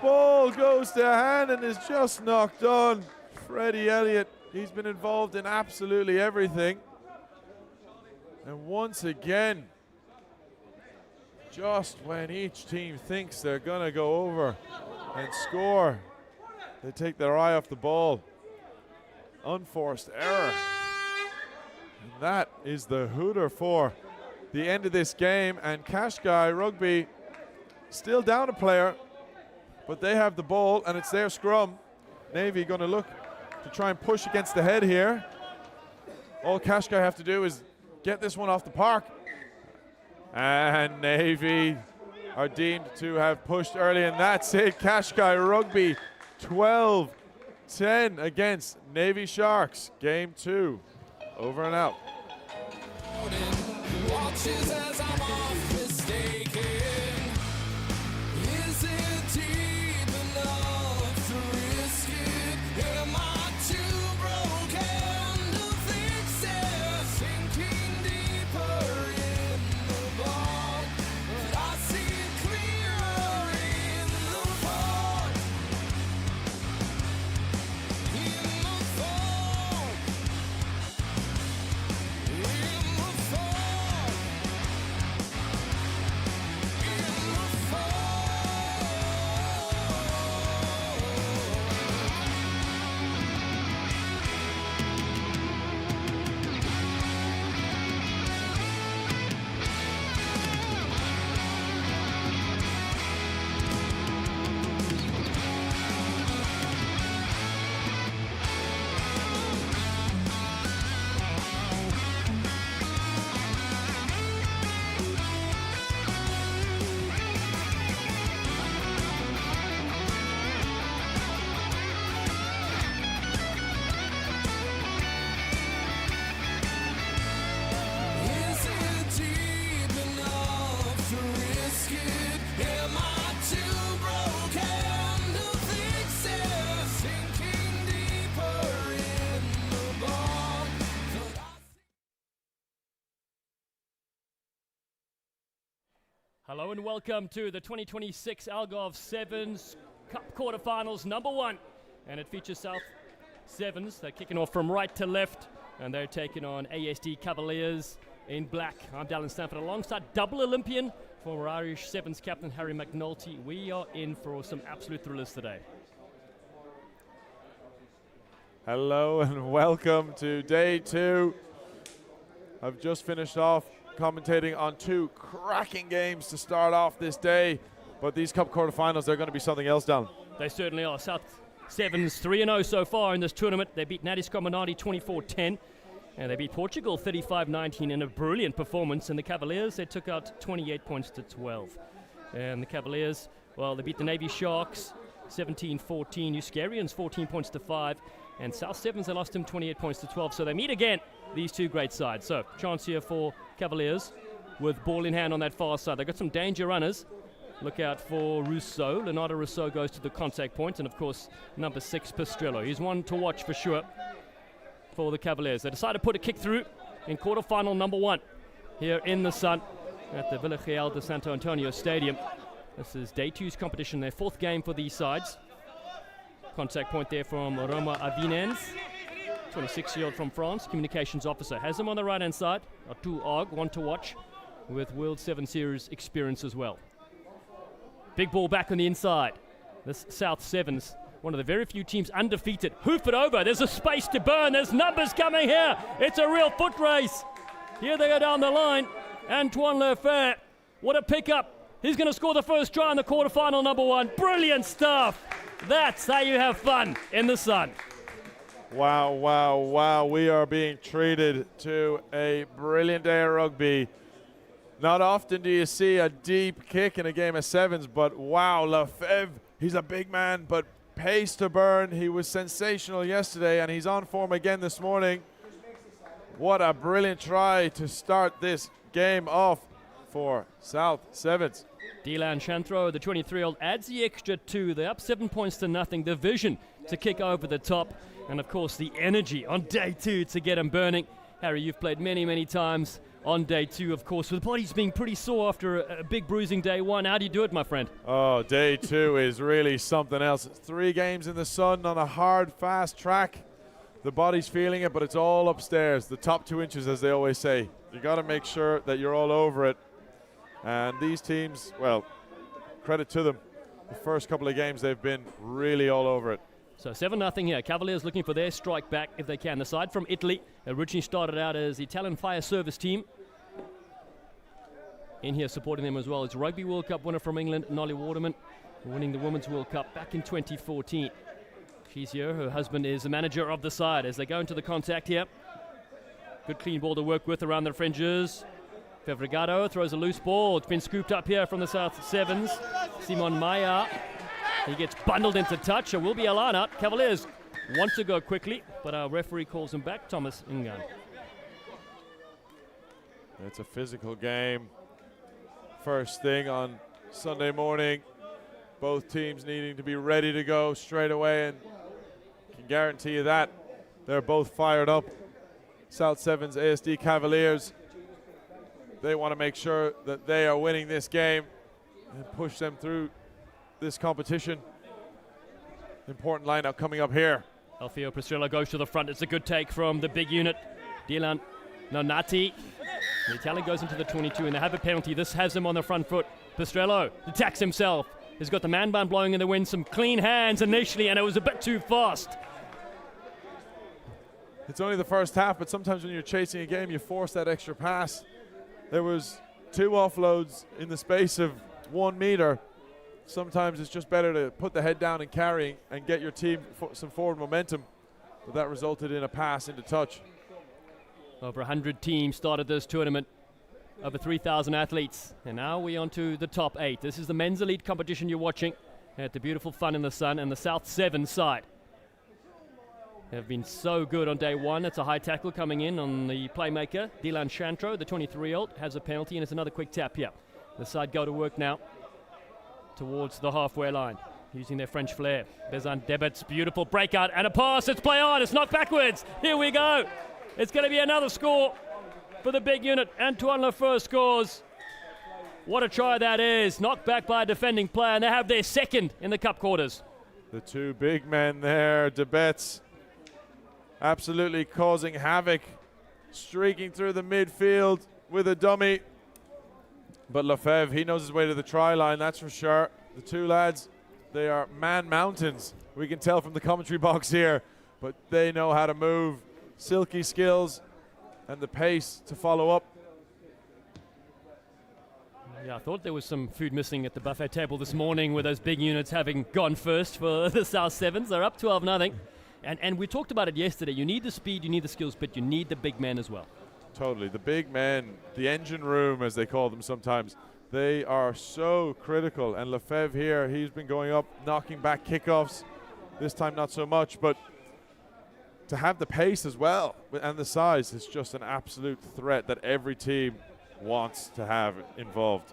Ball goes to hand and is just knocked on. Freddie Elliott, he's been involved in absolutely everything. And once again, just when each team thinks they're going to go over and score, they take their eye off the ball. Unforced error. And that is the hooter for the end of this game. And Kashkai Rugby still down a player, but they have the ball and it's their scrum. Navy going to look to try and push against the head here. All Kashkai have to do is get this one off the park. And Navy are deemed to have pushed early, and that's it. Kashkai Rugby 12-10 against Navy Sharks. Game 2 over and out. Watches as I'm off mistaken. Is it deep enough to risk it? Am I too broken to fix it? Sinking deeper in the bog, but I see it clearer in the fog. In the fog. In the fog. Is it deep enough to risk it? Am I too broken to fix it? Sinking deeper in the bog. Hello and welcome to the 2026 Algarve Sevens Cup quarterfinals number 1. And it features South Sevens. They're kicking off from right to left and they're taking on ASD Cavaliers in black. I'm Dallin Stanford alongside double Olympian, former Irish Sevens captain Harry McNulty. We are in for some absolute thrillers today. Hello and welcome to day 2. I've just finished off commentating on 2 cracking games to start off this day, but these cup quarterfinals, they're going to be something else, Down. They certainly are. South Sevens 3-0 so far in this tournament. They beat Nadis Comunati 24-10. And they beat Portugal 35-19 in a brilliant performance. And the Cavaliers, they took out 28 points to 12. And the Cavaliers, well, they beat the Navy Sharks 17-14. Euskarians 14 points to 5. And South Sevens, they lost them 28 points to 12. So they meet again, these two great sides. So chance here for Cavaliers with ball in hand on that far side. They've got some danger runners. Look out for Rousseau. Leonardo Rousseau goes to the contact point. And, of course, number 6, Pastrello. He's one to watch for sure for the Cavaliers. They decide to put a kick through in quarterfinal number 1 here in the sun at the Villa Real de Santo Antonio Stadium. This is day 2's competition, their 4th game for these sides. Contact point there from Roma Avinens, 26-year-old from France, communications officer. Has him on the right-hand side. Atu Og, one to watch, with World 7 Series experience as well. Big ball back on the inside. This South Sevens, one of the very few teams undefeated. Hoof it over. There's a space to burn. There's numbers coming here. It's a real foot race. Here they go down the line. Antoine Lefer, what a pickup. He's going to score the first try in the quarterfinal number 1. Brilliant stuff. That's how you have fun in the sun. Wow, wow, wow. We are being treated to a brilliant day of rugby. Not often do you see a deep kick in a game of sevens, but wow, Lefebvre, he's a big man, but pace to burn. He was sensational yesterday, and he's on form again this morning. What a brilliant try to start this game off for South Sevens. Dylan Chantro, the 23-year-old, adds the extra 2. They're up 7 points to nothing. The vision to kick over the top, and of course the energy on day 2 to get him burning. Harry, you've played many, many times on day 2, of course, with bodies being pretty sore after a big bruising day 1. How do you do it, my friend? Oh, day 2 is really something else. It's 3 games in the sun on a hard, fast track. The body's feeling it, but it's all upstairs. The top 2 inches, as they always say. You got to make sure that you're all over it. And these teams, well, credit to them. The first couple of games, they've been really all over it. So 7-0 here. Cavaliers looking for their strike back if they can. The side from Italy originally started out as the Italian Fire Service team. In here supporting them as well is Rugby World Cup winner from England, Nolly Waterman, winning the Women's World Cup back in 2014. She's here. Her husband is the manager of the side as they go into the contact here. Good clean ball to work with around the fringes. Fevregado throws a loose ball. It's been scooped up here from the South Sevens. Simon Maya. He gets bundled into touch. It will be a line out. Cavaliers want to go quickly, but our referee calls him back, Thomas Ingan. It's a physical game. First thing on Sunday morning. Both teams needing to be ready to go straight away, and I can guarantee you that. They're both fired up. South Sevens ASD Cavaliers. They want to make sure that they are winning this game and push them through this competition. Important lineup coming up here. Alfio Pastrello goes to the front. It's a good take from the big unit. Dylan Nonati. The Italian goes into the 22 and they have a penalty. This has him on the front foot. Pastrello attacks himself. He's got the man bun blowing in the wind. Some clean hands initially, and it was a bit too fast. It's only the first half, but sometimes when you're chasing a game, you force that extra pass. There was 2 offloads in the space of 1 meter. Sometimes it's just better to put the head down and carry and get your team some forward momentum. But that resulted in a pass into touch. Over 100 teams started this tournament. Over 3,000 athletes. And now we're on to the top 8. This is the men's elite competition you're watching at the beautiful Fun in the Sun and the South Sevens side. They've been so good on day 1. It's a high tackle coming in on the playmaker. Dylan Chantro, the 23-year-old, has a penalty, and it's another quick tap here. The side go to work now towards the halfway line, using their French flair. Bezan Debets, beautiful breakout, and a pass. It's play on. It's knocked backwards. Here we go. It's going to be another score for the big unit. Antoine Lefer scores. What a try that is. Knocked back by a defending player, and they have their second in the cup quarters. The 2 big men there, Debets, absolutely causing havoc, streaking through the midfield with a dummy. But Lefebvre, he knows his way to the try line, that's for sure. The 2 lads, they are man mountains. We can tell from the commentary box here, but they know how to move. Silky skills and the pace to follow up. Yeah, I thought there was some food missing at the buffet table this morning with those big units having gone first for the South Sevens. They're up 12-0. And we talked about it yesterday. You need the speed, you need the skills, but you need the big men as well. Totally. The big men, the engine room, as they call them sometimes, they are so critical. And Lefebvre here, he's been going up, knocking back kickoffs. This time not so much, but to have the pace as well and the size is just an absolute threat that every team wants to have involved.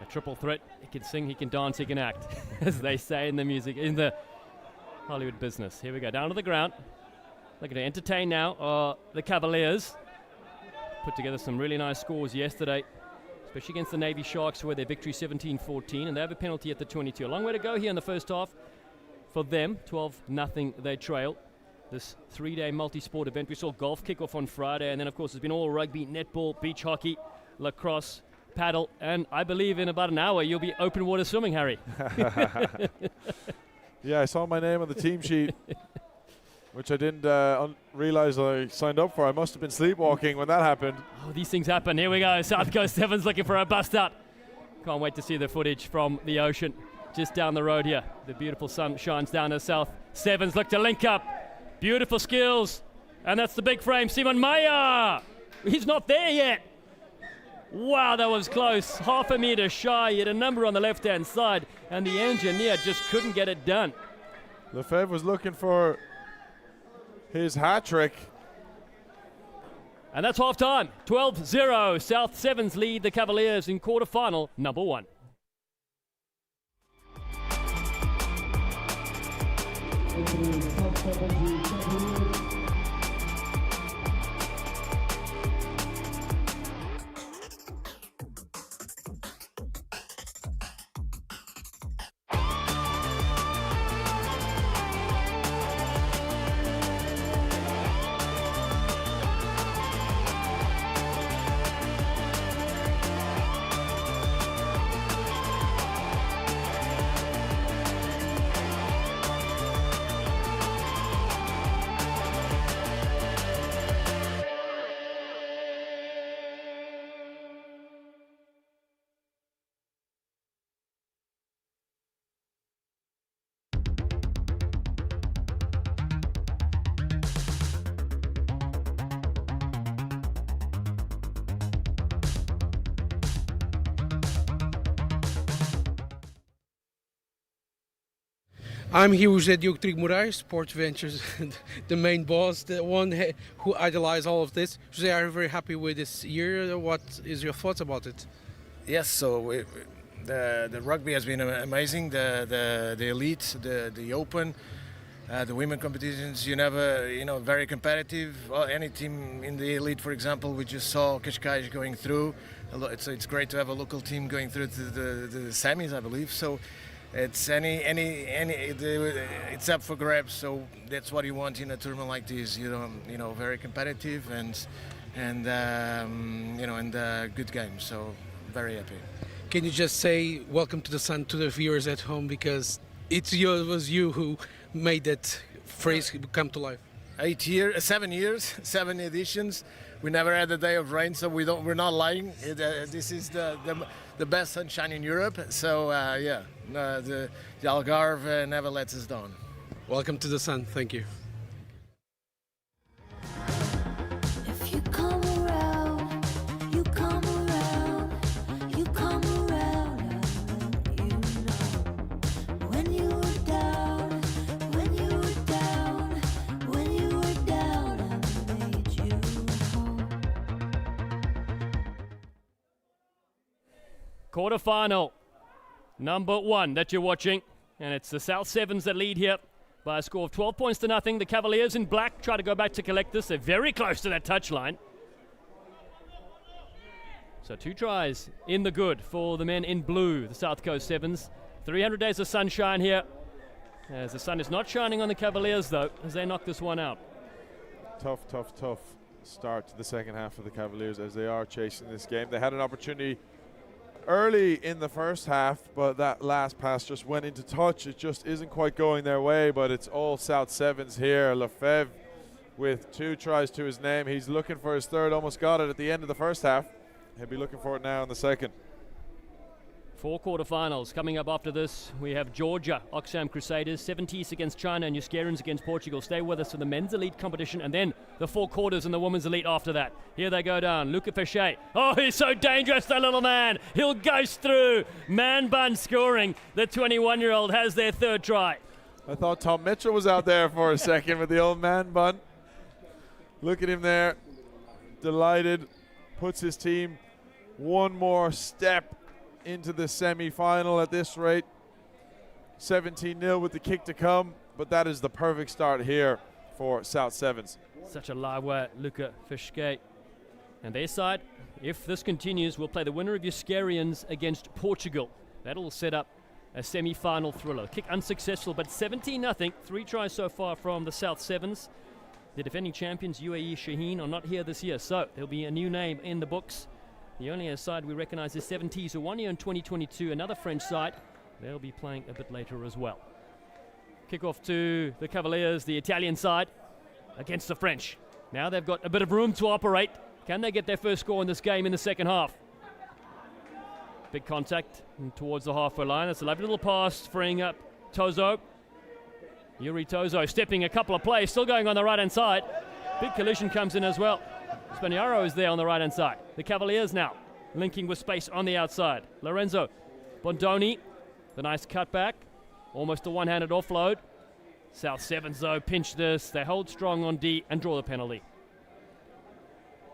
A triple threat. He can sing, he can dance, he can act, as they say in the music, in the Hollywood business. Here we go, down to the ground. Looking to entertain now are the Cavaliers. Put together some really nice scores yesterday, especially against the Navy Sharks, where their victory 17-14, and they have a penalty at the 22. A long way to go here in the first half for them. 12-0 they trail. This 3-day multi-sport event. We saw golf kick off on Friday, and then of course there's been all rugby, netball, beach hockey, lacrosse, paddle, and I believe in about an hour you'll be open water swimming, Harry. Yeah, I saw my name on the team sheet, which I didn't realize I signed up for. I must have been sleepwalking when that happened. Oh, these things happen. Here we go. South Coast Sevens looking for a bust out. Can't wait to see the footage from the ocean just down the road here. The beautiful sun shines down to South Sevens. Look to link up. Beautiful skills. And that's the big frame, Simon Meyer. He's not there yet. Wow, that was close. Half a meter shy. He had a number on the left-hand side, and the engineer just couldn't get it done. Lefebvre was looking for his hat trick. And that's half time. 12-0. South Sevens lead the Cavaliers in quarterfinal number 1. I'm here with Diogo Moraes, Sport Ventures, the main boss, the one who idolizes all of this. Jose, are you very happy with this year? What is your thoughts about it? Yes, so the rugby has been amazing. The elite, the open, the women competitions. Very competitive. Any team in the elite, for example, we just saw Cascais going through. It's great to have a local team going through to the semis, I believe. So. It's it's up for grabs, so that's what you want in a tournament like this. Very competitive and good games. So very happy. Can you just say welcome to the sun to the viewers at home, because it was you who made that phrase come to life? 7 years, 7 editions. We never had a day of rain, so we're not lying. This is the best sunshine in Europe. So the Algarve never lets us down. Welcome to the sun. Thank you. If you come around, you come around, you come around, you know. When you were down, when you were down, when you were down, I made you home. Quarterfinal number 1 that you're watching, and it's the South Sevens that lead here by a score of 12 points to nothing. The Cavaliers in black try to go back to collect this. They're very close to that touchline. So 2 tries in the good for the men in blue, the South Coast Sevens. 300 days of sunshine here, as the sun is not shining on the Cavaliers though, as they knock this one out. Tough start to the second half of the Cavaliers as they are chasing this game. They had an opportunity early in the first half, but that last pass just went into touch. It just isn't quite going their way, but it's all South Sevens here. Lefebvre with 2 tries to his name. He's looking for his third, almost got it at the end of the first half. He'll be looking for it now in the second. 4 quarterfinals coming up after this. We have Georgia, Oxfam Crusaders, 70s against China, and Euskerians against Portugal. Stay with us for the men's elite competition, and then the 4 quarters and the women's elite after that. Here they go down. Luca Fichet. Oh, he's so dangerous, that little man. He'll ghost through. Man bun scoring. The 21-year-old has their 3rd try. I thought Tom Mitchell was out there for a second with the old man bun. Look at him there. Delighted. Puts his team one more step into the semi-final at this rate. 17-0 with the kick to come, but that is the perfect start here for South Sevens. Such a live wire, Luca Fichet. And their side, if this continues, will play the winner of Euskerians against Portugal. That'll set up a semi-final thriller. Kick unsuccessful, but 17-0. 3 tries so far from the South Sevens. The defending champions, UAE Shaheen, are not here this year, so there'll be a new name in the books. The only side we recognise is 70s, who won here in 2022, another French side. They'll be playing a bit later as well. Kick-off to the Cavaliers, the Italian side, against the French. Now they've got a bit of room to operate. Can they get their first score in this game in the second half? Big contact towards the halfway line. That's a lovely little pass, freeing up Tozo. Yuri Tozo stepping a couple of plays, still going on the right-hand side. Big collision comes in as well. Spaniaro is there on the right-hand side. The Cavaliers now linking with space on the outside. Lorenzo Bondoni, the nice cutback. Almost a one-handed offload. South Sevens, though, pinch this. They hold strong on D and draw the penalty.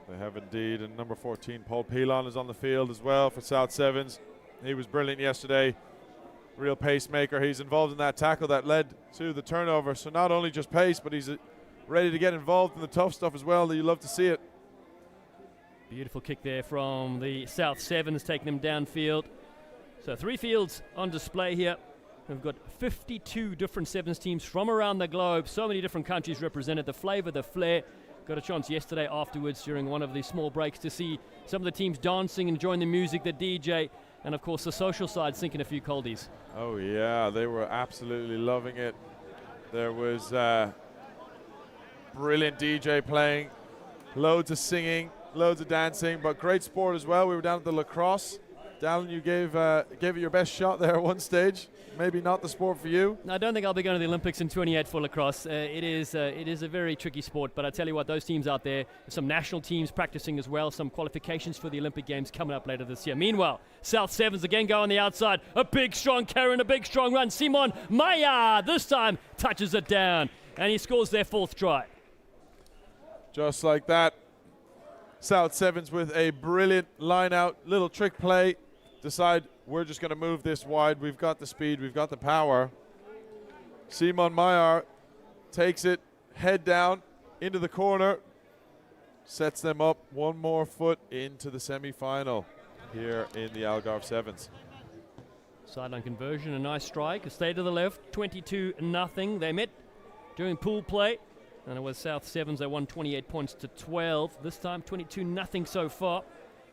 They have indeed, and number 14, Paul Pilon, is on the field as well for South Sevens. He was brilliant yesterday. Real pacemaker. He's involved in that tackle that led to the turnover. So not only just pace, but he's ready to get involved in the tough stuff as well. You love to see it. Beautiful kick there from the South Sevens, taking them downfield. So 3 fields on display here. We've got 52 different Sevens teams from around the globe. So many different countries represented. The flavour, the flair. Got a chance yesterday afterwards during one of the small breaks to see some of the teams dancing, enjoying the music, the DJ, and of course the social side sinking a few coldies. Oh yeah, they were absolutely loving it. There was brilliant DJ playing, loads of singing, loads of dancing, but great sport as well. We were down at the lacrosse. Dallin, you gave it your best shot there at one stage. Maybe not the sport for you. No, I don't think I'll be going to the Olympics in 28 for lacrosse. It is a very tricky sport, but I tell you what, those teams out there, some national teams practicing as well, some qualifications for the Olympic Games coming up later this year. Meanwhile, South Sevens again go on the outside. A big, strong Karen, a big, strong run. Simon Maya this time touches it down, and he scores their 4th try. Just like that. South Sevens with a brilliant line-out, little trick play. Decide we're just going to move this wide. We've got the speed, we've got the power. Simon Mayer takes it, head down, into the corner, sets them up one more foot into the semi-final here in the Algarve Sevens. Sideline conversion, a nice strike. Stay to the left, 22-0. They met during pool play, and it was South Sevens. They won 28 points to 12. This time, 22-0 so far.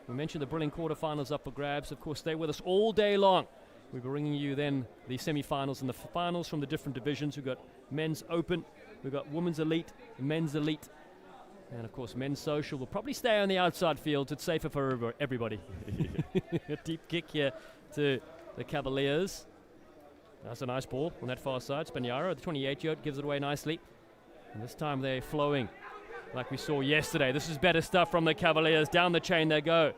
We mentioned the brilliant quarterfinals up for grabs. Of course, stay with us all day long. We're bringing you then the semi-finals and the finals from the different divisions. We've got men's open, we've got women's elite, men's elite, and of course men's social. We'll probably stay on the outside fields. It's safer for everybody. A deep kick here to the Cavaliers. That's a nice ball on that far side. Spaniaro, the 28-year-old, gives it away nicely. And this time they're flowing like we saw yesterday. This is better stuff from the Cavaliers. Down the chain they go.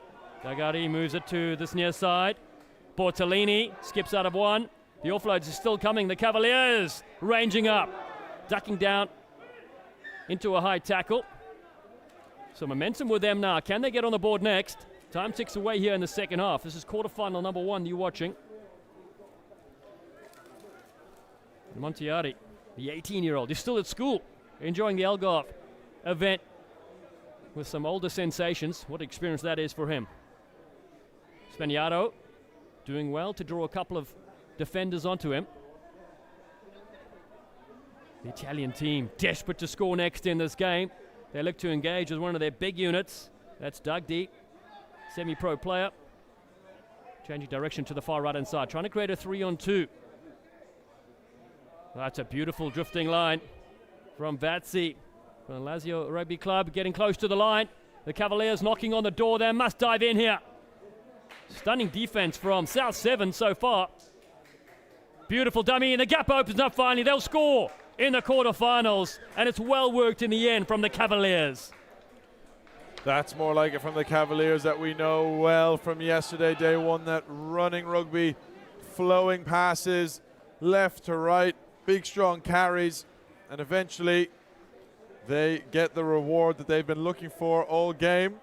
Gagari moves it to this near side. Bortolini skips out of one. The offloads are still coming. The Cavaliers ranging up, ducking down into a high tackle. So momentum with them now. Can they get on the board next? Time ticks away here in the second half. This is quarterfinal number 1 you're watching. Montiari, the 18-year-old, is still at school, enjoying the Algarve event with some older sensations. What experience that is for him. Spaniaro doing well to draw a couple of defenders onto him. The Italian team desperate to score next in this game. They look to engage with one of their big units. That's Doug D, semi-pro player. Changing direction to the far right-hand side, trying to create a 3-on-2. That's a beautiful drifting line from Vatsi. From Lazio Rugby Club getting close to the line. The Cavaliers knocking on the door there, must dive in here. Stunning defense from South 7 so far. Beautiful dummy, and the gap opens up finally. They'll score in the quarterfinals, and it's well worked in the end from the Cavaliers. That's more like it from the Cavaliers that we know well from yesterday, day one. That running rugby, flowing passes, left to right, big strong carries, and eventually they get the reward that they've been looking for all game.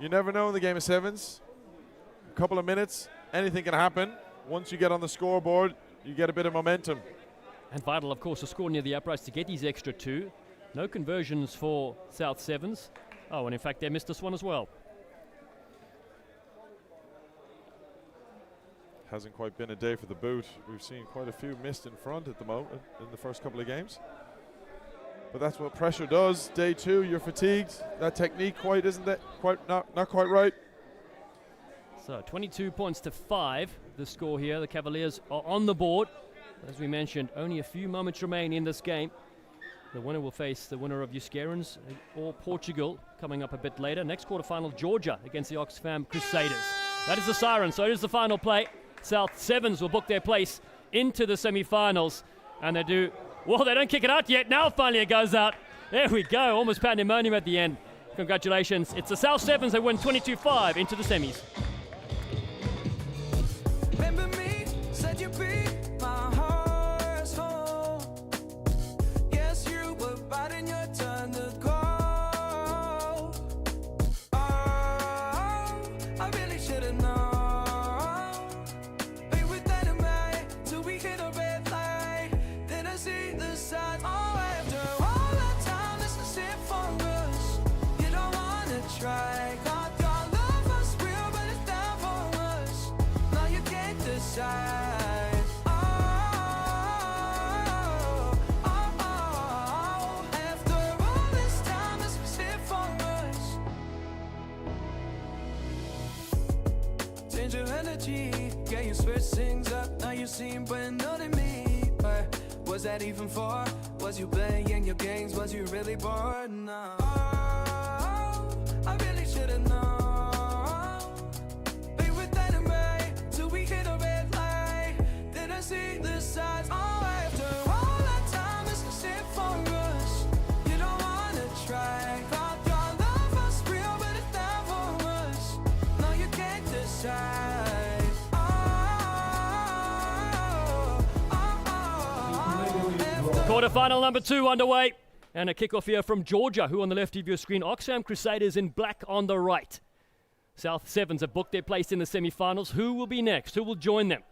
You never know in the game of sevens. A couple of minutes, anything can happen. Once you get on the scoreboard, you get a bit of momentum. And vital, of course, to score near the uprights to get these extra 2. No conversions for South Sevens. Oh, and in fact, they missed this one as well. Hasn't quite been a day for the boot. We've seen quite a few missed in front at the moment in the first couple of games. But that's what pressure does. Day 2, you're fatigued. That technique not quite right. So 22 points to 5, the score here. The Cavaliers are on the board. As we mentioned, only a few moments remain in this game. The winner will face the winner of Euskarans or Portugal coming up a bit later. Next quarterfinal, Georgia against the Oxfam Crusaders. That is the siren, so it is the final play. South Sevens will book their place into the semi-finals. And they do, well, they don't kick it out yet. Now finally it goes out. There we go, almost pandemonium at the end. Congratulations. It's the South Sevens that win 22-5 into the semis. Remember me, said you beat my heart's home. Yes, you were biting your turn to go. Oh, I really should've known. Be with that in mind till we hit a red light. Then I see the sign. Oh, after all that time, this is it for us. You don't wanna try. God, your love was real, but it's down for us. Now you can't decide. After all this time, this was it for us. Change your energy, yeah, you switch things up. Now you seem brand new to me. But was that even for? Was you playing your games? Was you really bored? No. I really should've known. Be with that in mind till we hit a red light. Then I see the signs. Oh, after all that time, this is it for us. You don't wanna try. Thought your love was real, but it's down for us. No, you can't decide. Quarterfinal number 2 underway. And a kickoff here from Georgia, who on the left of your screen, Oxfam Crusaders in black on the right. South Sevens have booked their place in the semi-finals. Who will be next? Who will join them?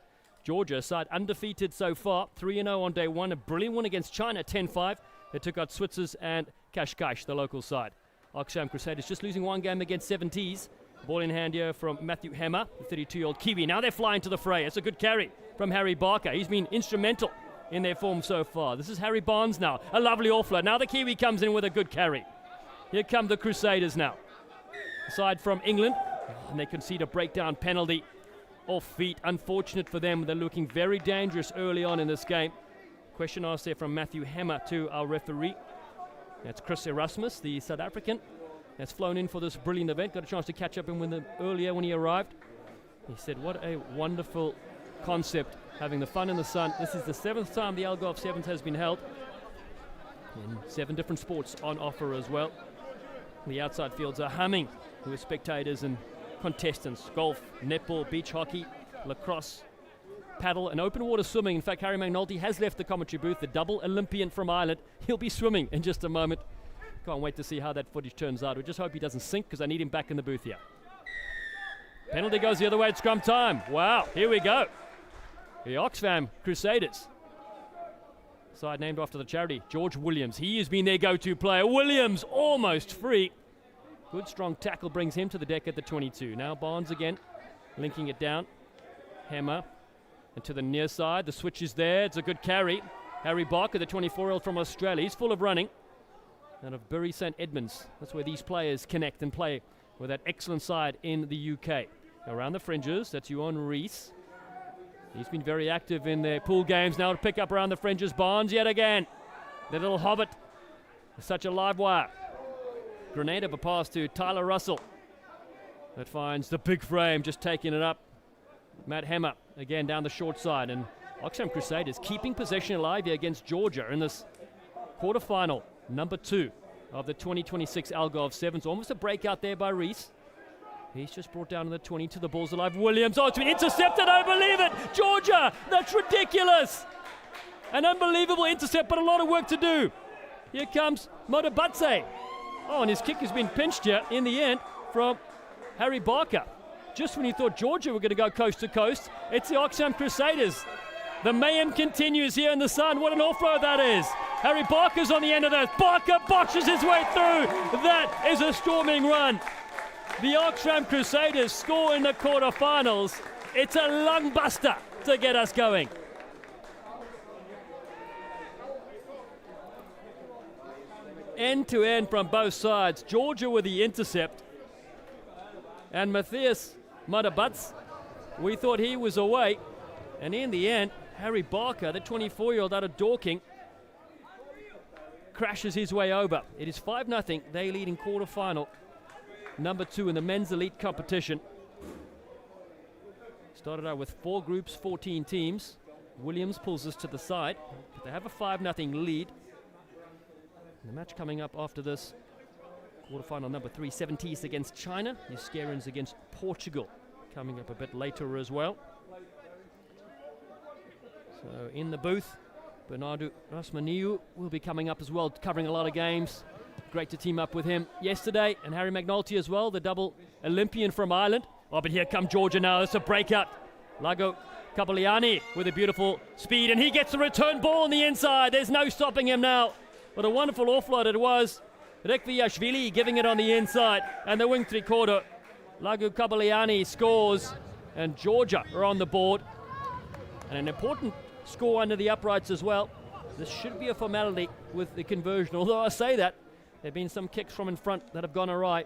Georgia, side undefeated so far, 3-0 on day 1. A brilliant win against China, 10-5. They took out Switzers and Kashkash, the local side. Oxfam Crusaders just losing one game against 70s. Ball in hand here from Matthew Hammer, the 32-year-old Kiwi. Now they're flying to the fray. It's a good carry from Harry Barker. He's been instrumental in their form so far. This is Harry Barnes now. A lovely offload. Now the Kiwi comes in with a good carry. Here come the Crusaders now. Aside from England, and they concede a breakdown penalty. Off feet. Unfortunate for them. They're looking very dangerous early on in this game. Question asked there from Matthew Hammer to our referee. That's Chris Erasmus, the South African, that's flown in for this brilliant event. Got a chance to catch up with him earlier when he arrived. He said, what a wonderful concept, having the fun in the sun. This is the 7th time the Algarve Sevens has been held, and 7 different sports on offer as well. The outside fields are humming with spectators and contestants. Golf, netball, beach hockey, lacrosse, paddle and open water swimming. In fact, Harry McNulty has left the commentary booth, the double Olympian from Ireland. He'll be swimming in just a moment. Can't wait to see how that footage turns out. We just hope he doesn't sink, because I need him back in the booth here. Penalty goes the other way at scrum time. Wow, here we go. The Oxfam Crusaders. Side named after the charity, George Williams. He has been their go-to player. Williams almost free. Good strong tackle brings him to the deck at the 22. Now Barnes again, linking it down. Hammer. And to the near side, the switch is there. It's a good carry. Harry Barker, the 24-year-old from Australia. He's full of running. Out of Bury St Edmunds. That's where these players connect and play with that excellent side in the UK. Around the fringes, that's Ewan Rees. He's been very active in their pool games. Now to pick up around the fringes, Barnes yet again. The little hobbit is such a live wire. Grenade of a pass to Tyler Russell. that finds the big frame, just taking it up. Matt Hammer again down the short side, and Oxfam Crusaders keeping possession alive here against Georgia in this quarterfinal, number 2 of the 2026 Algarve Sevens. Almost a breakout there by Reese. He's just brought down to the 20 to the balls alive. Williams, oh, it's been intercepted, I believe it! Georgia, that's ridiculous! An unbelievable intercept, but a lot of work to do. Here comes Modabatse. Oh, and his kick has been pinched here in the end from Harry Barker. Just when you thought Georgia were going to go coast to coast, it's the Oxfam Crusaders. The mayhem continues here in the sun. What an offload that is. Harry Barker's on the end of that. Barker botches his way through. That is a storming run. The Oxfam Crusaders score in the quarterfinals. It's a lung buster to get us going. End to end from both sides. Georgia with the intercept. And Matthias Madabatz, we thought he was away. And in the end, Harry Barker, the 24-year-old out of Dorking, crashes his way over. It is 5-0. They lead in quarterfinal, number 2 in the men's elite competition. Started out with 4 groups, 14 teams. Williams pulls us to the side, but they have a 5-0 lead. The match coming up after this, quarterfinal number 3, 70s against China. The Iscarians against Portugal, coming up a bit later as well. So in the booth, Bernardo Rasmaniu will be coming up as well, covering a lot of games. Great to team up with him yesterday, and Harry McNulty as well, the double Olympian from Ireland. Oh, but here come Georgia now. It's a breakout. Lago Kabaliani with a beautiful speed, and he gets the return ball on the inside. There's no stopping him now. What a wonderful offload it was. Rekviashvili giving it on the inside, and the wing three-quarter. Lago Kabaliani scores, and Georgia are on the board. And an important score under the uprights as well. This should be a formality with the conversion, although I say that, there have been some kicks from in front that have gone awry.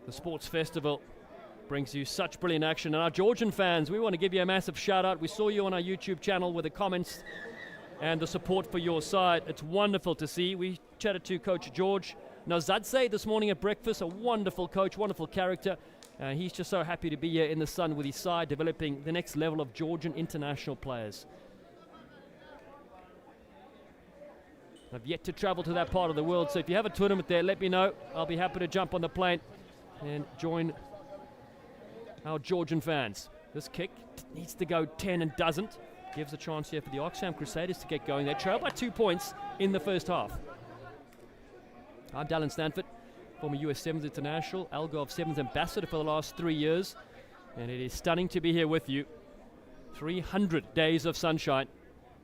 The Sports Festival brings you such brilliant action, and our Georgian fans, we want to give you a massive shout out. We saw you on our YouTube channel with the comments and the support for your side. It's wonderful to see. We chatted to Coach George Nozadze this morning at breakfast, a wonderful coach, wonderful character. He's just so happy to be here in the sun with his side, developing the next level of Georgian international players. I've yet to travel to that part of the world, so if you have a tournament there, let me know. I'll be happy to jump on the plane and join our Georgian fans. This kick needs to go 10 and doesn't. Gives a chance here for the Oxfam Crusaders to get going. They trail by 2 points in the first half. I'm Dallin Stanford, former US Sevens international, Algarve Sevens ambassador for the last 3 years. And it is stunning to be here with you. 300 days of sunshine.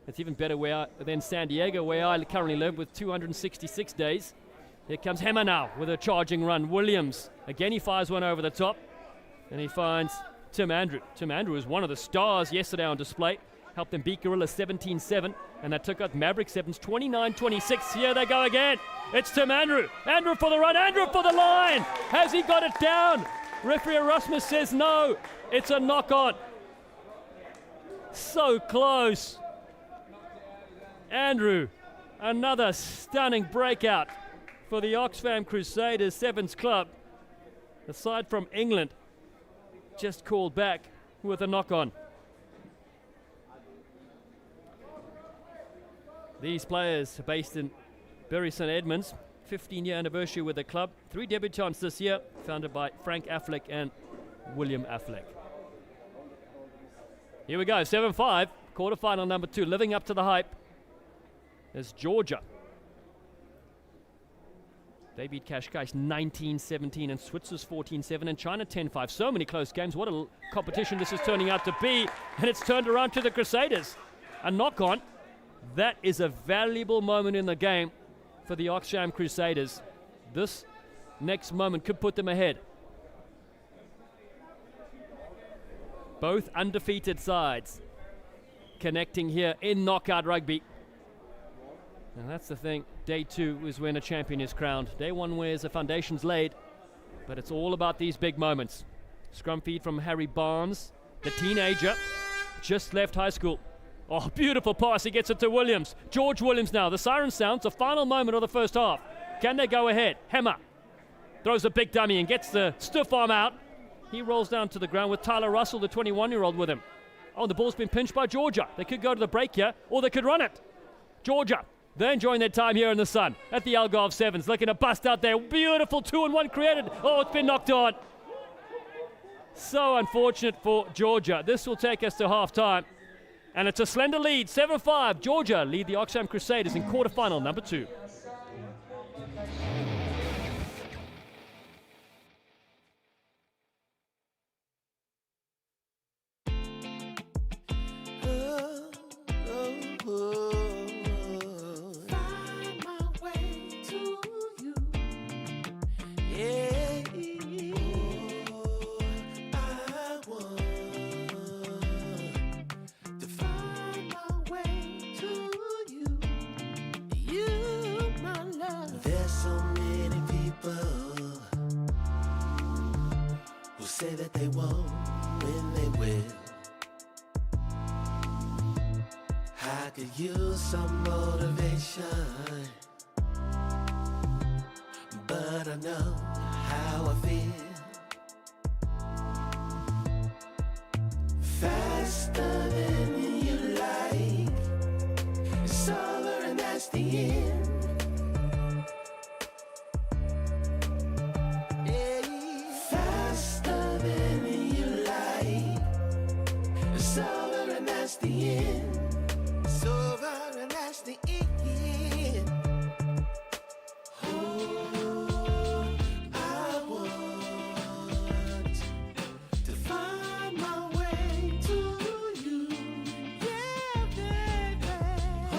It's even better than San Diego, where I currently live, with 266 days. Here comes Hammer now with a charging run. Williams, again he fires one over the top. And he finds Tim Andrew. Tim Andrew is one of the stars yesterday on display. Helped them beat Gorilla 17-7. And that took out Maverick Sevens 29-26. Here they go again. It's Tim Andrew. Andrew for the run. Andrew for the line. Has he got it down? Referee Erasmus says no. It's a knock-on. So close. Andrew, another stunning breakout for the Oxfam Crusaders Sevens club. Aside from England, just called back with a knock-on. These players are based in Bury St Edmunds, 15-year anniversary with the club. 3 debutants this year, founded by Frank Affleck and William Affleck. Here we go, 7-5, quarterfinal number 2, living up to the hype. There's Georgia. They beat Kashkash 19-17 and Switzer's 14-7 and China 10-5. So many close games. What a competition this is turning out to be. And it's turned around to the Crusaders. A knock-on. That is a valuable moment in the game for the Oxfam Crusaders. This next moment could put them ahead. Both undefeated sides connecting here in knockout rugby. And that's the thing. Day 2 is when a champion is crowned. Day 1 where's the foundation's laid. But it's all about these big moments. Scrum feed from Harry Barnes, the teenager, just left high school. Oh, beautiful pass. He gets it to Williams. George Williams now. The siren sounds. The final moment of the first half. Can they go ahead? Hammer throws a big dummy and gets the stiff arm out. He rolls down to the ground with Tyler Russell, the 21-year-old, with him. Oh, the ball's been pinched by Georgia. They could go to the break here, or they could run it. Georgia, they're enjoying their time here in the sun at the Algarve Sevens. Looking to bust out there. Beautiful 2-and-1 created. Oh, it's been knocked on. So unfortunate for Georgia. This will take us to half-time. And it's a slender lead, 7-5. Georgia lead the Oxfam Crusaders in quarterfinal number 2. Find my way to you. Yeah. I want to find my way to you. You, my love. There's so many people who say that they won't when they will. I could use some motivation, but I know how I feel. Faster than you like, it's over and that's the end. Faster than you like, it's over and that's the end. It's over and that's the end. Oh, I want to find my way to you. Yeah, baby. Oh,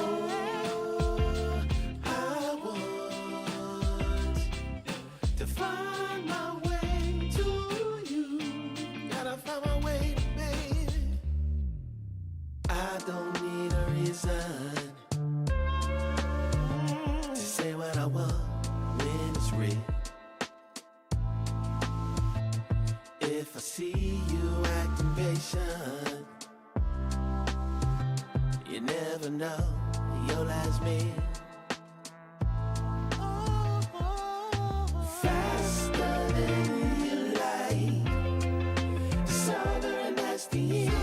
I want to find my way to you. Gotta find my way, baby. I don't need a reason to say what I want when it's real. If I see you acting patient, you never know your last meal. Faster than you like, it's over and that's the end.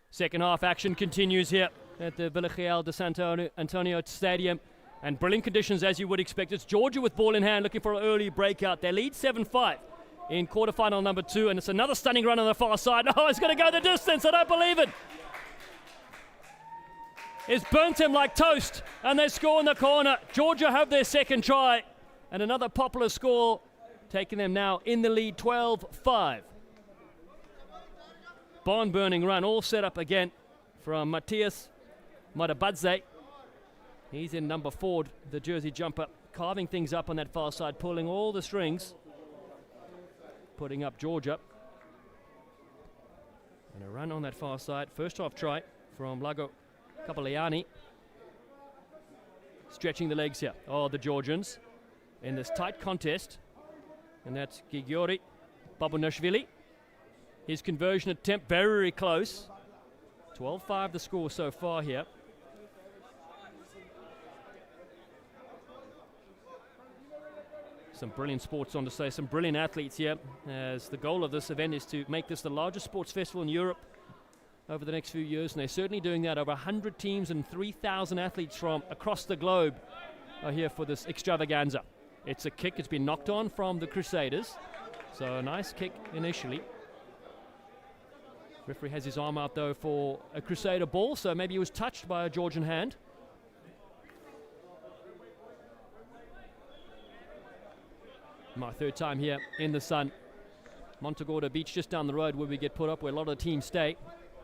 Second half action continues here at the Villarreal de Santo Antonio Stadium. And brilliant conditions as you would expect. It's Georgia with ball in hand looking for an early breakout. They lead 7-5 in quarterfinal number 2. And it's another stunning run on the far side. Oh, it's going to go the distance. I don't believe it. It's burnt him like toast. And they score in the corner. Georgia have their second try. And another popular score, taking them now in the lead 12-5. Barn-burning run, all set up again from Matthias Madabadze. He's in number 4, the jersey jumper, carving things up on that far side, pulling all the strings, putting up Georgia. And a run on that far side. First half try from Lago Capelliani. Stretching the legs here. Oh, the Georgians in this tight contest. And that's Gigiori Babunashvili. His conversion attempt very close. 12-5 the score so far here. Some brilliant sports on display, some brilliant athletes here, as the goal of this event is to make this the largest sports festival in Europe over the next few years, and they're certainly doing that. Over 100 teams and 3,000 athletes from across the globe are here for this extravaganza. It's a kick, it's been knocked on from the Crusaders, so a nice kick initially. Referee has his arm out though for a Crusader ball, so maybe he was touched by a Georgian hand. My third time here in the sun. Montagorda Beach just down the road where we get put up, where a lot of the teams stay.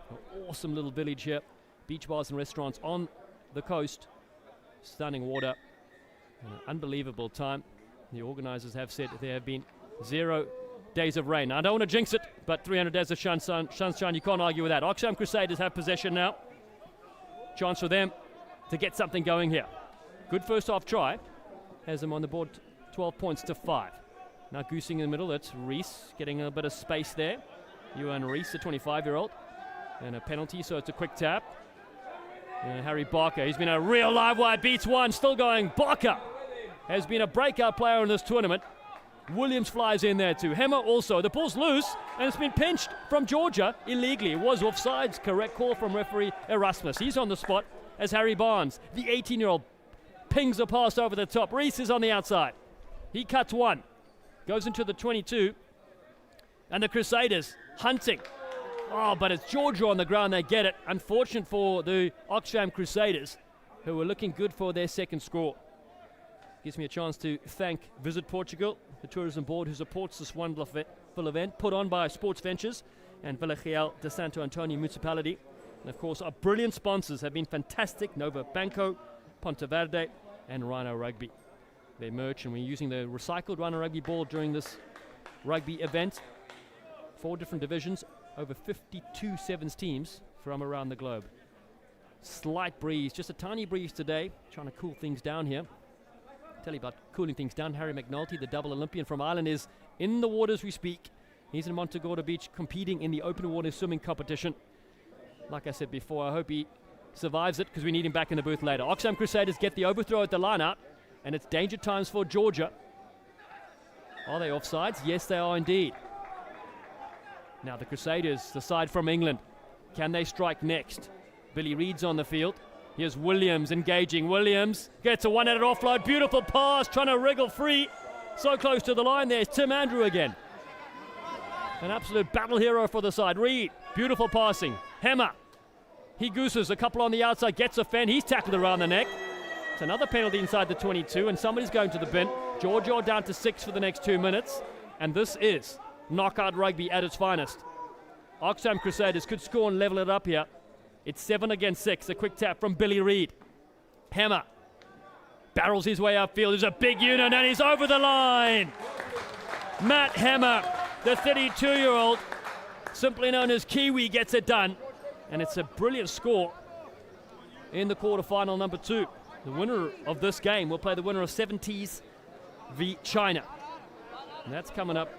An awesome little village here. Beach bars and restaurants on the coast. Stunning water. And an unbelievable time. The organisers have said there have been 0 days of rain. I don't want to jinx it, but 300 days of sunshine, you can't argue with that. Oxfam Crusaders have possession now. Chance for them to get something going here. Good first half try. Has them on the board 12 points to 5. Now goosing in the middle, that's Reese getting a bit of space there. Johan Reese, the 25-year-old. And a penalty, so it's a quick tap. And Harry Barker, he's been a real live wire, beats one, still going. Barker has been a breakout player in this tournament. Williams flies in there too. Hemmer also. The ball's loose, and it's been pinched from Georgia illegally. It was offsides. Correct call from referee Erasmus. He's on the spot as Harry Barnes, the 18-year-old, pings a pass over the top. Reese is on the outside. He cuts one. Goes into the 22. And the Crusaders hunting. Oh, but it's Georgia on the ground. They get it. Unfortunate for the Oxfam Crusaders, who were looking good for their second score. Gives me a chance to thank Visit Portugal, the tourism board who supports this wonderful event put on by Sports Ventures and Vila Real de Santo Antonio Municipality. And of course, our brilliant sponsors have been fantastic: Nova Banco, Ponte Verde, and Rhino Rugby. Their merch, and we're using the recycled Rhino Rugby ball during this rugby event. 4 different divisions, over 52 sevens teams from around the globe. Slight breeze, just a tiny breeze today, trying to cool things down here. Tell you about cooling things down. Harry McNulty, the double Olympian from Ireland, is in the water as we speak. He's in Montagorda Beach competing in the open water swimming competition. Like I said before, I hope he survives it because we need him back in the booth later. Oxfam Crusaders get the overthrow at the line-out, and it's danger times for Georgia. Are they offsides? Yes, they are indeed. Now the Crusaders, the side from England. Can they strike next? Billy Reid's on the field. Here's Williams engaging. Williams gets a one-handed offload. Beautiful pass, trying to wriggle free. So close to the line. There's Tim Andrew again. An absolute battle hero for the side. Reid, beautiful passing. Hemmer. He gooses a couple on the outside, gets a fend. He's tackled around the neck. It's another penalty inside the 22, and somebody's going to the bin. Georgia are down to 6 for the next 2 minutes. And this is knockout rugby at its finest. Oxfam Crusaders could score and level it up here. It's 7 against 6. A quick tap from Billy Reid. Hemmer barrels his way upfield. There's a big unit, and he's over the line. Matt Hemmer, the 32-year-old, simply known as Kiwi, gets it done. And it's a brilliant score in the quarterfinal number 2. The winner of this game will play the winner of 70s v China. And that's coming up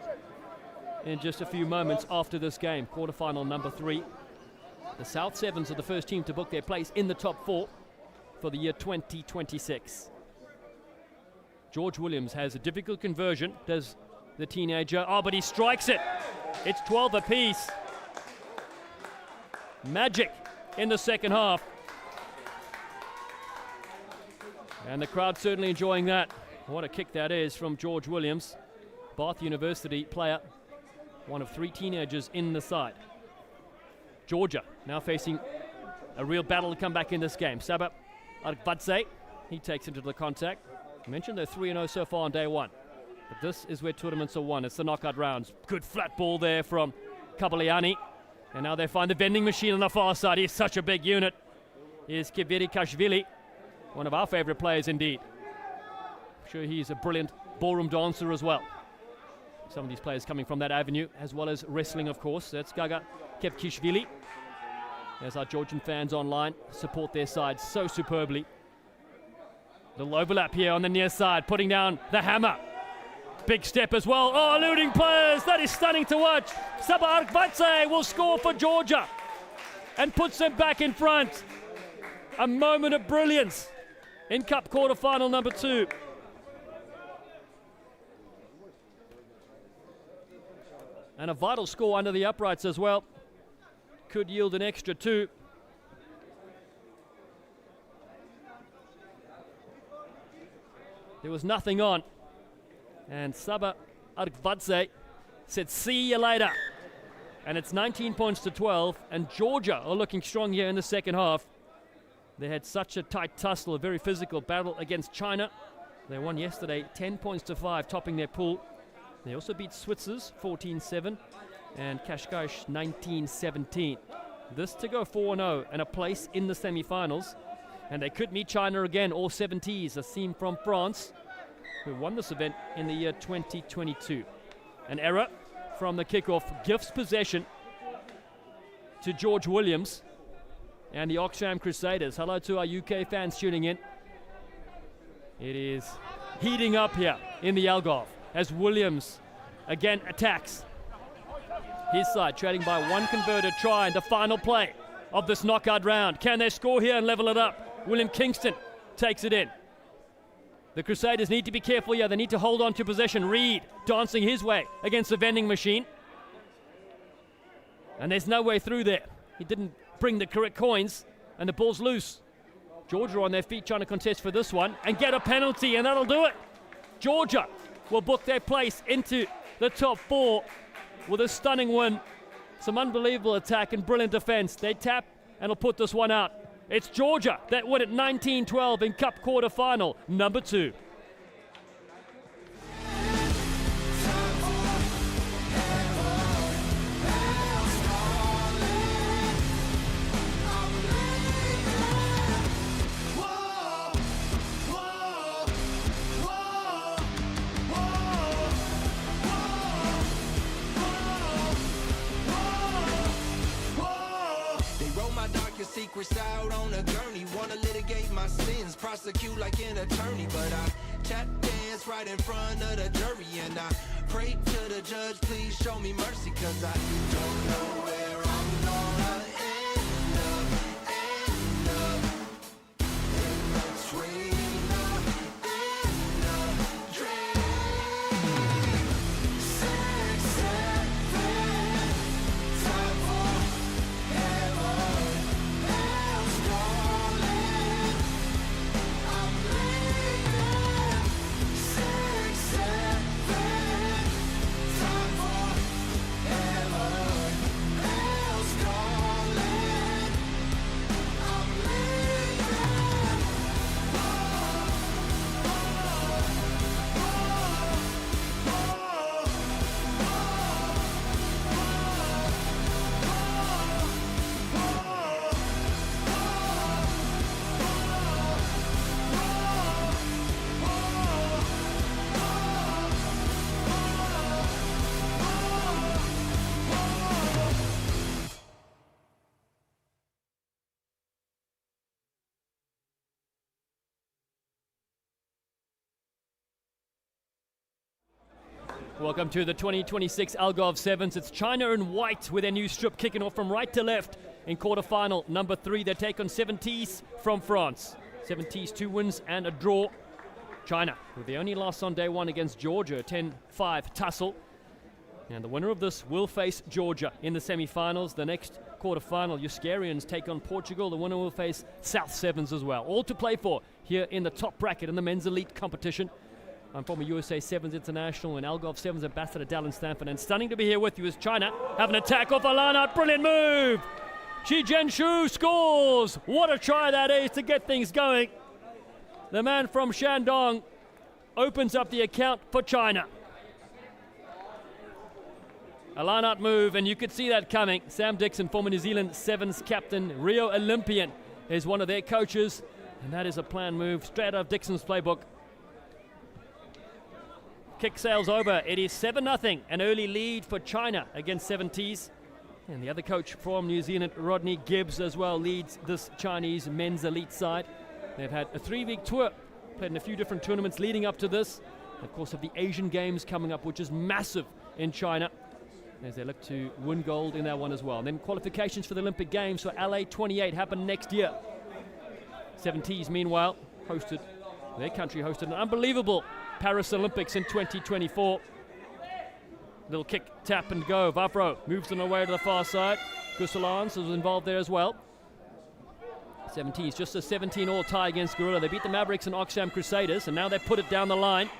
in just a few moments after this game. Quarterfinal number 3. The South Sevens are the first team to book their place in the top 4 for the year 2026. George Williams has a difficult conversion, does the teenager. Oh, but he strikes it. It's 12 apiece. Magic in the second half. And the crowd certainly enjoying that. What a kick that is from George Williams, Bath University player, one of 3 teenagers in the side. Georgia now facing a real battle to come back in this game. Saba Arkvadze, he takes him to the contact. I mentioned they're 3-0 so far on day 1. But this is where tournaments are won. It's the knockout rounds. Good flat ball there from Kabaliani. And now they find the vending machine on the far side. He's such a big unit. Here's Kiviri Kashvili, one of our favorite players indeed. I'm sure he's a brilliant ballroom dancer as well. Some of these players coming from that avenue, as well as wrestling, of course. That's Gaga Kevkishvili. As our Georgian fans online support their side so superbly. Little overlap here on the near side, putting down the hammer. Big step as well. Oh, eluding players. That is stunning to watch. Saba Arkvadze will score for Georgia and puts them back in front. A moment of brilliance in Cup quarterfinal number 2. And a vital score under the uprights as well. Could yield an extra 2. There was nothing on. And Saba Arkvadze said, see you later. And it's 19 points to 12. And Georgia are looking strong here in the second half. They had such a tight tussle, a very physical battle against China. They won yesterday 10 points to 5, topping their pool. They also beat Switzers 14-7 and Kashkash 19-17. This to go 4-0 and a place in the semi-finals. And they could meet China again, or 70s, a team from France who won this event in the year 2022. An error from the kickoff gives possession to George Williams and the Oxfam Crusaders. Hello to our UK fans tuning in. It is heating up here in the Algarve as Williams again attacks. His side trailing by one converted try in the final play of this knockout round. Can they score here and level it up? William Kingston takes it in. The Crusaders need to be careful here. They need to hold on to possession. Reed dancing his way against the vending machine. And there's no way through there. He didn't bring the correct coins, and the ball's loose. Georgia on their feet trying to contest for this one and get a penalty, and that'll do it. Georgia will book their place into the top 4 with a stunning win. Some unbelievable attack and brilliant defense. They tap and will put this one out. It's Georgia that win at 19-12 in Cup quarterfinal number 2. Secrets out on a gurney, wanna litigate my sins, prosecute like an attorney, but I tap dance right in front of the jury, and I pray to the judge, please show me mercy, cause I don't know where I'm gonna end up in between the end of dream. 6, 7, time for heaven. Welcome to the 2026 Algarve Sevens. It's China in white with their new strip kicking off from right to left in quarterfinal number 3. They take on 70s from France. 70s 2 wins and a draw. China with the only loss on day 1 against Georgia, 10-5 tussle. And the winner of this will face Georgia in the semi-finals. The next quarterfinal, Euskarians take on Portugal. The winner will face South Sevens as well. All to play for here in the top bracket in the men's elite competition. I'm former USA Sevens international and Algarve Sevens ambassador Dallin Stanford, and stunning to be here with you is China. Have an attack off a line-out, brilliant move! Shi Jianshu scores! What a try that is to get things going. The man from Shandong opens up the account for China. A line-out move, and you could see that coming. Sam Dixon, former New Zealand Sevens captain, Rio Olympian, is one of their coaches, and that is a planned move straight out of Dixon's playbook. Kick sails over. It is 7-0, an early lead for China against 70s. And the other coach from New Zealand, Rodney Gibbs, as well, leads this Chinese men's elite side. They've had a 3-week tour, played in a few different tournaments leading up to this. Of course, have the Asian Games coming up, which is massive in China, as they look to win gold in that one as well. And then qualifications for the Olympic Games for LA 28 happen next year. 70s, meanwhile, their country hosted an unbelievable Paris Olympics in 2024. Little kick, tap and go. Vavro moves them away to the far side. Gusalans was involved there as well. 70s, just a 17-all tie against Gorilla. They beat the Mavericks and Oxfam Crusaders, and now they put it down the line.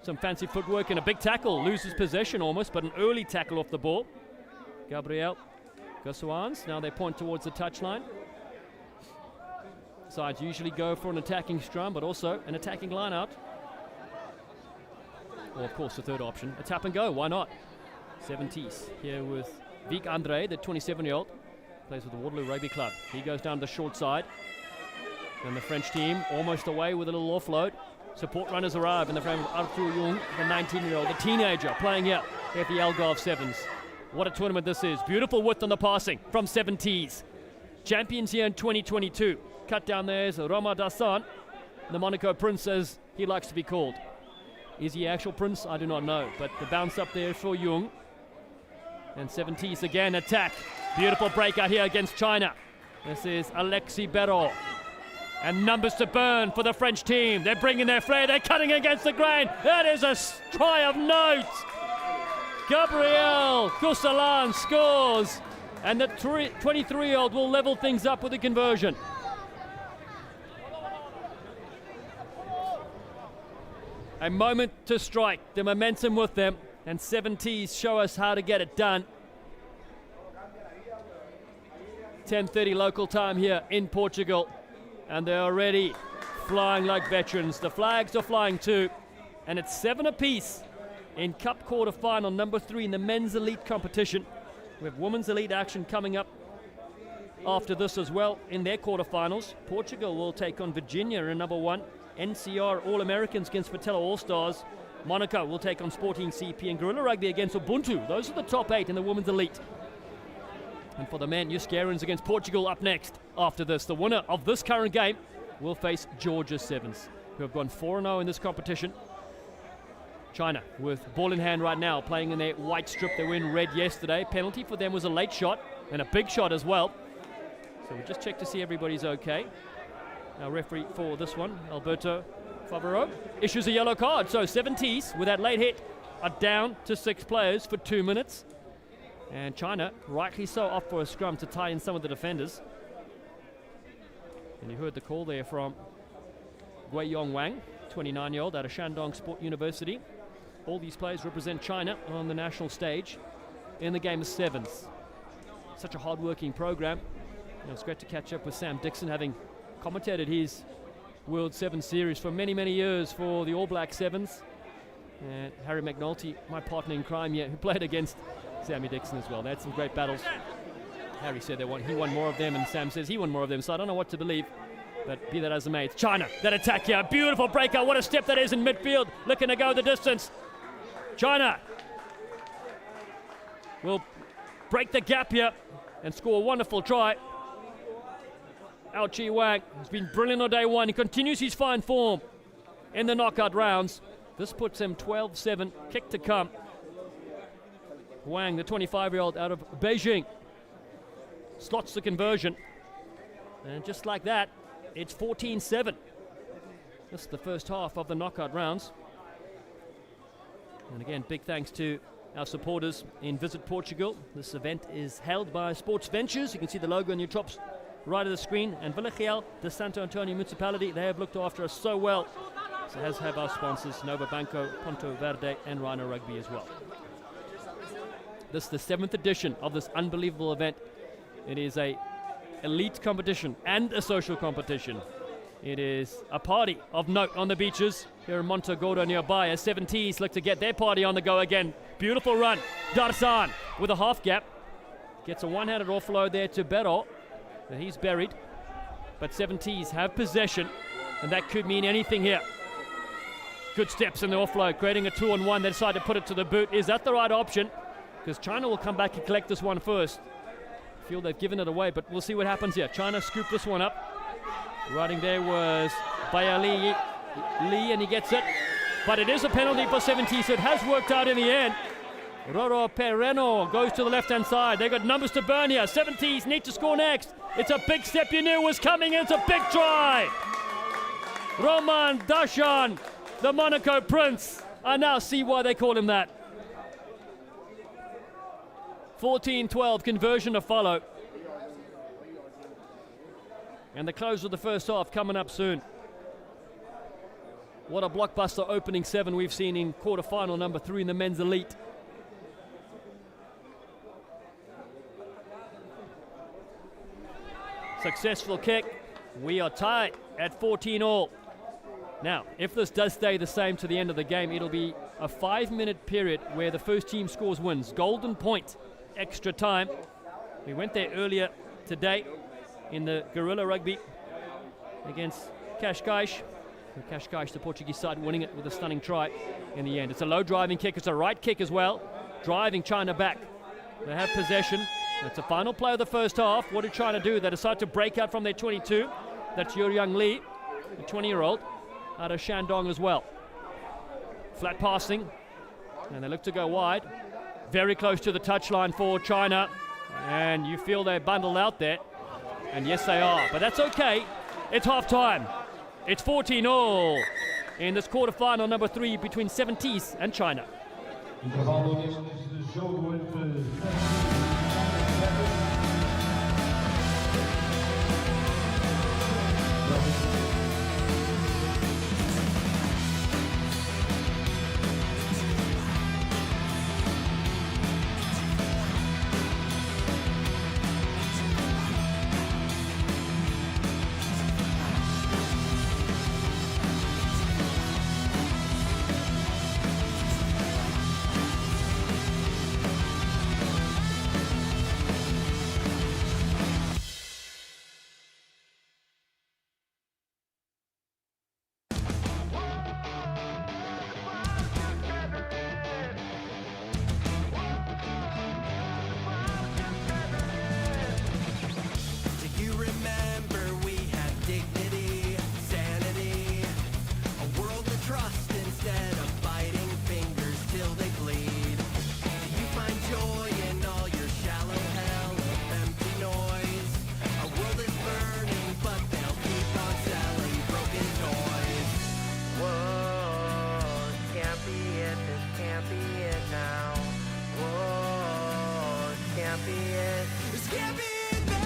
Some fancy footwork and a big tackle. Loses possession almost, but an early tackle off the ball. Gabriel Gusalans, now they point towards the touchline. Sides usually go for an attacking scrum, but also an attacking line-out. Or, of course, the third option, a tap and go. Why not? 70s here with Vic Andre, the 27-year-old. Plays with the Waterloo Rugby Club. He goes down the short side. And the French team almost away with a little offload. Support runners arrive in the frame of Arthur Jung, the 19-year-old, the teenager, playing here at the Algarve Sevens. What a tournament this is. Beautiful width on the passing from 70s. Champions here in 2022. Cut down there is Roma Dassan, the Monaco Prince, as he likes to be called. Is he actual prince? I do not know. But the bounce up there for Jung. And 70s again attack. Beautiful breakout here against China. This is Alexis Berraud. And numbers to burn for the French team. They're bringing their flair. They're cutting against the grain. That is a try of note. Gabriel Cousselan scores. And the 23-year-old will level things up with a conversion. A moment to strike. The momentum with them. And 70s show us how to get it done. 10:30 local time here in Portugal. And they're already flying like veterans. The flags are flying too. And it's 7 apiece in Cup quarter-final number 3 in the men's elite competition. We have women's elite action coming up after this as well in their quarterfinals. Portugal will take on Virginia in number 1. NCR All-Americans against Patella All-Stars. Monaco will take on Sporting CP, and Guerrilla Rugby against Ubuntu. Those are the top 8 in the women's elite. And for the men, Juscarans against Portugal up next. After this, the winner of this current game will face Georgia Sevens, who have gone 4-0 in this competition. China with ball in hand right now, playing in their white strip. They were in red yesterday. Penalty for them was a late shot and a big shot as well. So we'll just check to see everybody's okay. Our referee for this one, Alberto Favreau, issues a yellow card. So 70s with that late hit are down to 6 players for 2 minutes. And China, rightly so, off for a scrum to tie in some of the defenders. And you heard the call there from Guiyong Wang, 29-year-old out of Shandong Sport University. All these players represent China on the national stage in the game of sevens. Such a hard-working program. It's great to catch up with Sam Dixon, having commentated his World Sevens series for many, many years for the All Black Sevens. And Harry McNulty, my partner in crime here, who played against Sammy Dixon as well. They had some great battles. Harry said he won more of them, and Sam says he won more of them, so I don't know what to believe. But be that as it may, it's China. That attack here, beautiful breakout. What a step that is in midfield, looking to go the distance. China will break the gap here and score a wonderful try. Ao Chi Wang has been brilliant on day one. He continues his fine form in the knockout rounds. This puts him 12-7, kick to come. Wang, the 25-year-old out of Beijing, slots the conversion. And just like that, it's 14-7. This is the first half of the knockout rounds. And again, big thanks to our supporters in Visit Portugal. This event is held by Sports Ventures. You can see the logo on your tops right of the screen. And Vila Real de Santo Antonio Municipality, they have looked after us so well. So as have our sponsors, Nova Banco, Ponto Verde, and Rhino Rugby as well. This is the 7th edition of this unbelievable event. It is a elite competition and a social competition. It is a party of note on the beaches here in Monte Gordo nearby as 70s look to get their party on the go again. Beautiful run. Darsan with a half gap. Gets a one-handed offload there to Berraud. He's buried. But 70s have possession, and that could mean anything here. Good steps in the offload, creating a 2-on-1. They decide to put it to the boot. Is that the right option? Because China will come back and collect this one first. I feel they've given it away, but we'll see what happens here. China scooped this one up. Riding there was Bayali Lee, and he gets it. But it is a penalty for 70, so it has worked out in the end. Roro Pereno goes to the left-hand side. They've got numbers to burn here. 70s need to score next. It's a big step you knew was coming. It's a big try. Roman Dashan, the Monaco Prince. I now see why they call him that. 14-12, conversion to follow. And the close of the first half coming up soon. What a blockbuster opening 7 we've seen in quarterfinal number 3 in the men's elite. Successful kick. We are tied at 14-all. Now, if this does stay the same to the end of the game, it'll be a 5-minute period where the first team scores wins. Golden point, extra time. We went there earlier today in the Guerrilla Rugby against Cascais. Cascais, the Portuguese side, winning it with a stunning try in the end. It's a low driving kick. It's a right kick as well. Driving China back. They have possession. It's a final play of the first half. What are China do? They decide to break out from their 22. That's Young Lee, the 20-year-old, out of Shandong as well. Flat passing, and they look to go wide. Very close to the touchline for China, and you feel they're bundled out there, and yes they are, but that's okay. It's half time. It's 14-all in this quarterfinal number 3 between 70s and China. Intervalo neste jogo entre Do you remember we had dignity, sanity, a world to trust instead of biting fingers till they bleed? Do you find joy in all your shallow hell of empty noise? Our world is burning, but they'll keep on selling broken toys. Whoa, this can't be it, this can't be it now. Whoa, this can't be it. This can't be it now!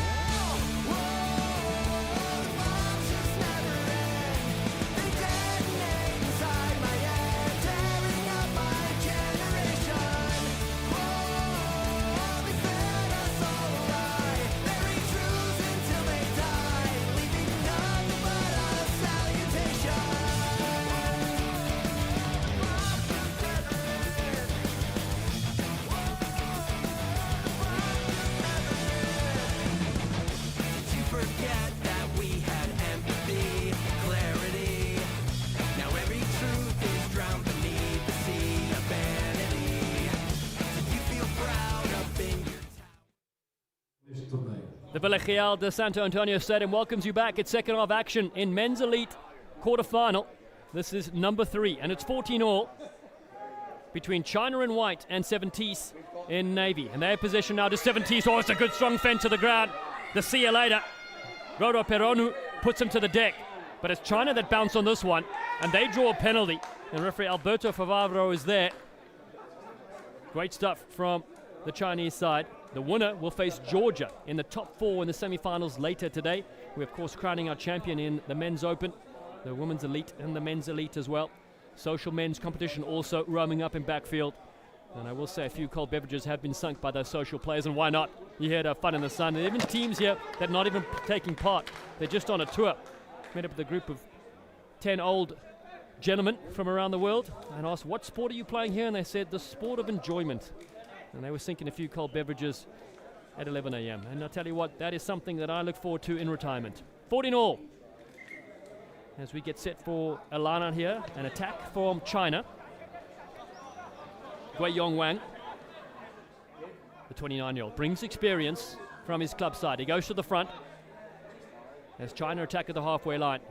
Forget that we had empathy, clarity. Now every truth is drowned beneath the sea of vanity. Do you feel proud of being your neste torneio. The Villarreal de Santo Antonio Stadium welcomes you back at second half action in men's elite quarterfinal. This is number 3, and it's 14-all between China in white and 70s in navy. And their position now to 70s. Oh, it's a good strong fend to the ground. The see you later. Rodo Peronu puts him to the deck. But it's China that bounced on this one, and they draw a penalty. And referee Alberto Favaro is there. Great stuff from the Chinese side. The winner will face Georgia in the top 4 in the semi-finals later today. We're, of course, crowning our champion in the men's open, the women's elite, and the men's elite as well. Social men's competition also roaming up in backfield. And I will say a few cold beverages have been sunk by those social players, and why not? You had fun in the sun. And even teams here that are not even taking part. They're just on a tour. Met up with a group of 10 old gentlemen from around the world and asked, what sport are you playing here? And they said, the sport of enjoyment. And they were sinking a few cold beverages at 11 a.m. And I'll tell you what, that is something that I look forward to in retirement. 14-all. As we get set for Alana here, an attack from China. Gui Yongwang, the 29-year-old, brings experience from his club side. He goes to the front as China attack at the halfway line.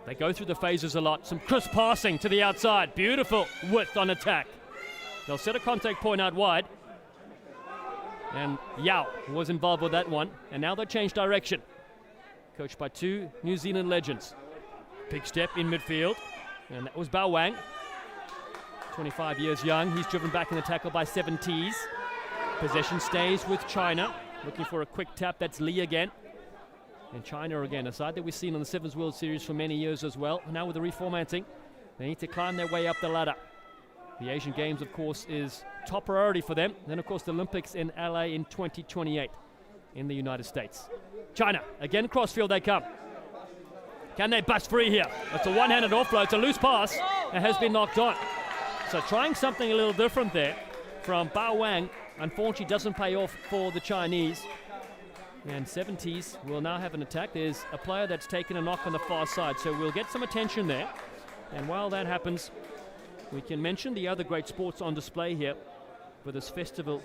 They go through the phases a lot. Some crisp passing to the outside. Beautiful width on attack. They'll set a contact point out wide. And Yao was involved with that one. And now they change direction. Coached by 2 New Zealand legends. Big step in midfield. And that was Bao Wang. 25 years young. He's driven back in the tackle by 70s. Possession stays with China. Looking for a quick tap. That's Li again. And China again, a side that we've seen on the Sevens World Series for many years as well. Now with the reformatting, they need to climb their way up the ladder. The Asian Games, of course, is top priority for them. Then, of course, the Olympics in LA in 2028 in the United States. China, again, crossfield they come. Can they bust free here? It's a one-handed offload. It's a loose pass. It has been knocked on. So trying something a little different there from Bao Wang. Unfortunately, doesn't pay off for the Chinese. And 70s will now have an attack. There's a player that's taken a knock on the far side, so we'll get some attention there. And while that happens, we can mention the other great sports on display here for this festival.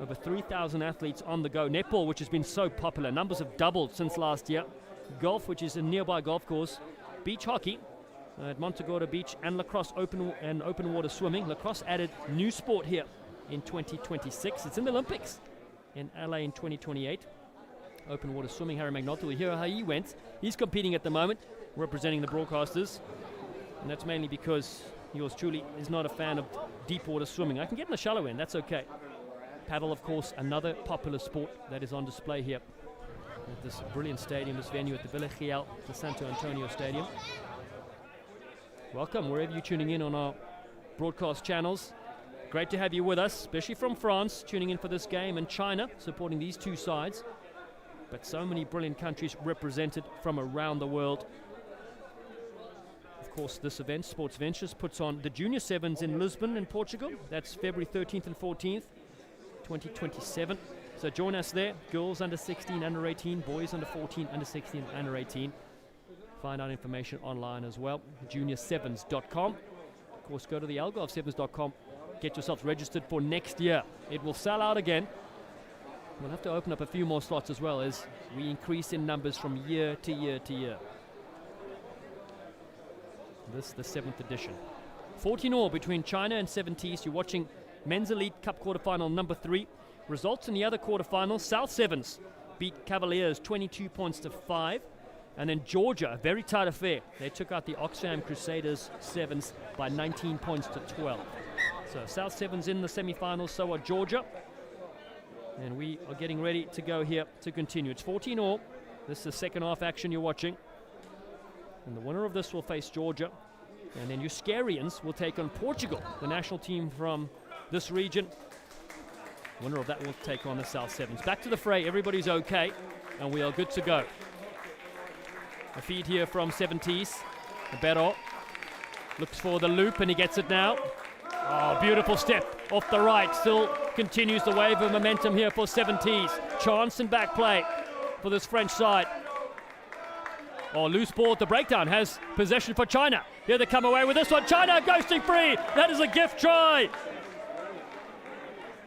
Over 3,000 athletes on the go. Netball, which has been so popular. Numbers have doubled since last year. Golf, which is a nearby golf course. Beach hockey. at Montagorda Beach and lacrosse open water swimming. Lacrosse added new sport here in 2026. It's in the Olympics in LA in 2028. Open water swimming, Harry McNulty, we'll hear how he went. He's competing at the moment, representing the broadcasters. And that's mainly because yours truly is not a fan of deep water swimming. I can get in the shallow end, that's okay. Paddle, of course, another popular sport that is on display here at this brilliant stadium, this venue at the Villa Real de Santo Antonio Stadium. Welcome wherever you're tuning in on our broadcast channels. Great to have you with us, especially from France, tuning in for this game, and China supporting these two sides. But so many brilliant countries represented from around the world. Of course, this event, Sports Ventures, puts on the Junior Sevens in Lisbon in Portugal. That's February 13th and 14th, 2027. So join us there. Girls under 16, under 18, boys under 14, under 16, under 18. Find out information online as well, juniorsevens.com. Of course, go to the algarve7s.com. Get yourselves registered for next year. It will sell out again. We'll have to open up a few more slots as well as we increase in numbers from year to year to year. This is the 7th edition. 14-all between China and 70s. You're watching Men's Elite Cup quarterfinal number 3. Results in the other quarterfinals. South Sevens beat Cavaliers 22 points to 5. And then Georgia, a very tight affair. They took out the Oxfam Crusaders Sevens by 19 points to 12. So South Sevens in the semifinals, so are Georgia. And we are getting ready to go here to continue. It's 14-all. This is the second half action you're watching. And the winner of this will face Georgia. And then Euskarians will take on Portugal, the national team from this region. Winner of that will take on the South Sevens. Back to the fray. Everybody's okay. And we are good to go. A feed here from 70s. Bero looks for the loop and he gets it now. Oh, beautiful step off the right. Still continues the wave of momentum here for 70s. Chance and back play for this French side. Oh, loose ball at the breakdown has possession for China. Here they come away with this one. China ghosting free. That is a gift try.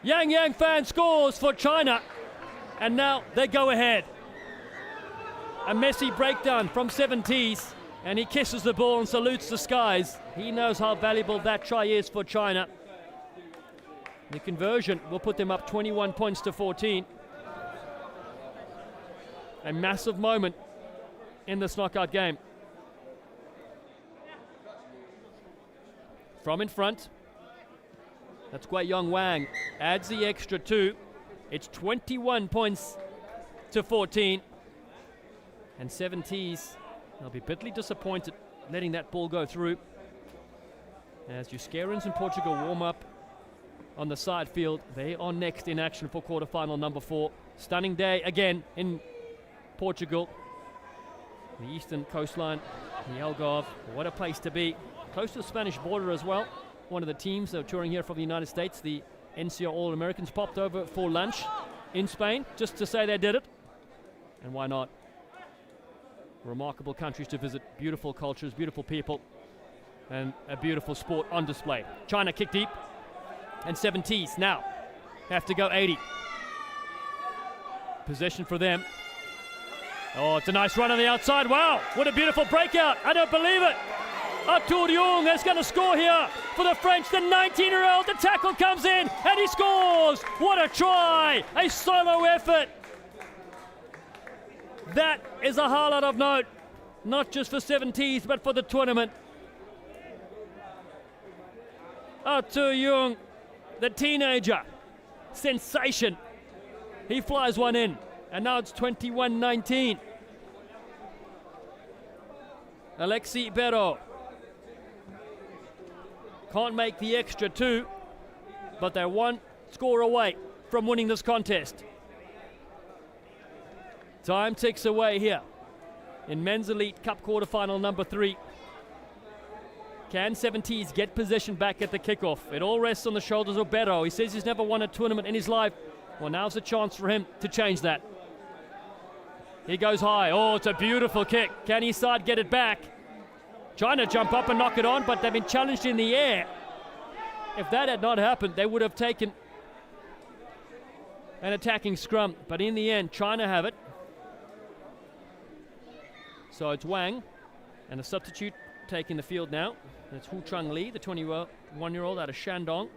Yang Fan scores for China. And now they go ahead. A messy breakdown from 70s. And he kisses the ball and salutes the skies. He knows how valuable that try is for China. The conversion will put them up 21 points to 14. A massive moment in this knockout game. From in front, that's Guiyong Wang. Adds the extra 2. It's 21 points to 14. And 70s, they'll be bitterly disappointed letting that ball go through. As Euskarians and Portugal warm up on the side field, they are next in action for quarterfinal number 4. Stunning day again in Portugal. The eastern coastline, the Algarve, what a place to be. Close to the Spanish border as well. One of the teams that are touring here from the United States, the NCR All-Americans, popped over for lunch in Spain just to say they did it. And why not? Remarkable countries to visit, beautiful cultures, beautiful people, and a beautiful sport on display. China kick deep, and 70s now have to go 80. Possession for them. Oh, it's a nice run on the outside. Wow, what a beautiful breakout. I don't believe it. Arthur Young is going to score here for the French. The 19-year-old, the tackle comes in, and he scores. What a try. A solo effort. That is a highlight of note, not just for 70s, but for the tournament. Arthur Young, the teenager, sensation. He flies one in, and now it's 21-19. Alexi Bero can't make the extra 2, but they're one score away from winning this contest. Time ticks away here in Men's Elite Cup quarterfinal number 3. Can 70s get possession back at the kickoff? It all rests on the shoulders of Bero. He says he's never won a tournament in his life. Well, now's a chance for him to change that. He goes high. Oh, it's a beautiful kick. Can his side get it back? Trying to jump up and knock it on, but they've been challenged in the air. If that had not happened, they would have taken an attacking scrum. But in the end, China have it. So it's Wang, and a substitute taking the field now. It's Hu Chung Lee, the 21-year-old out of Shandong,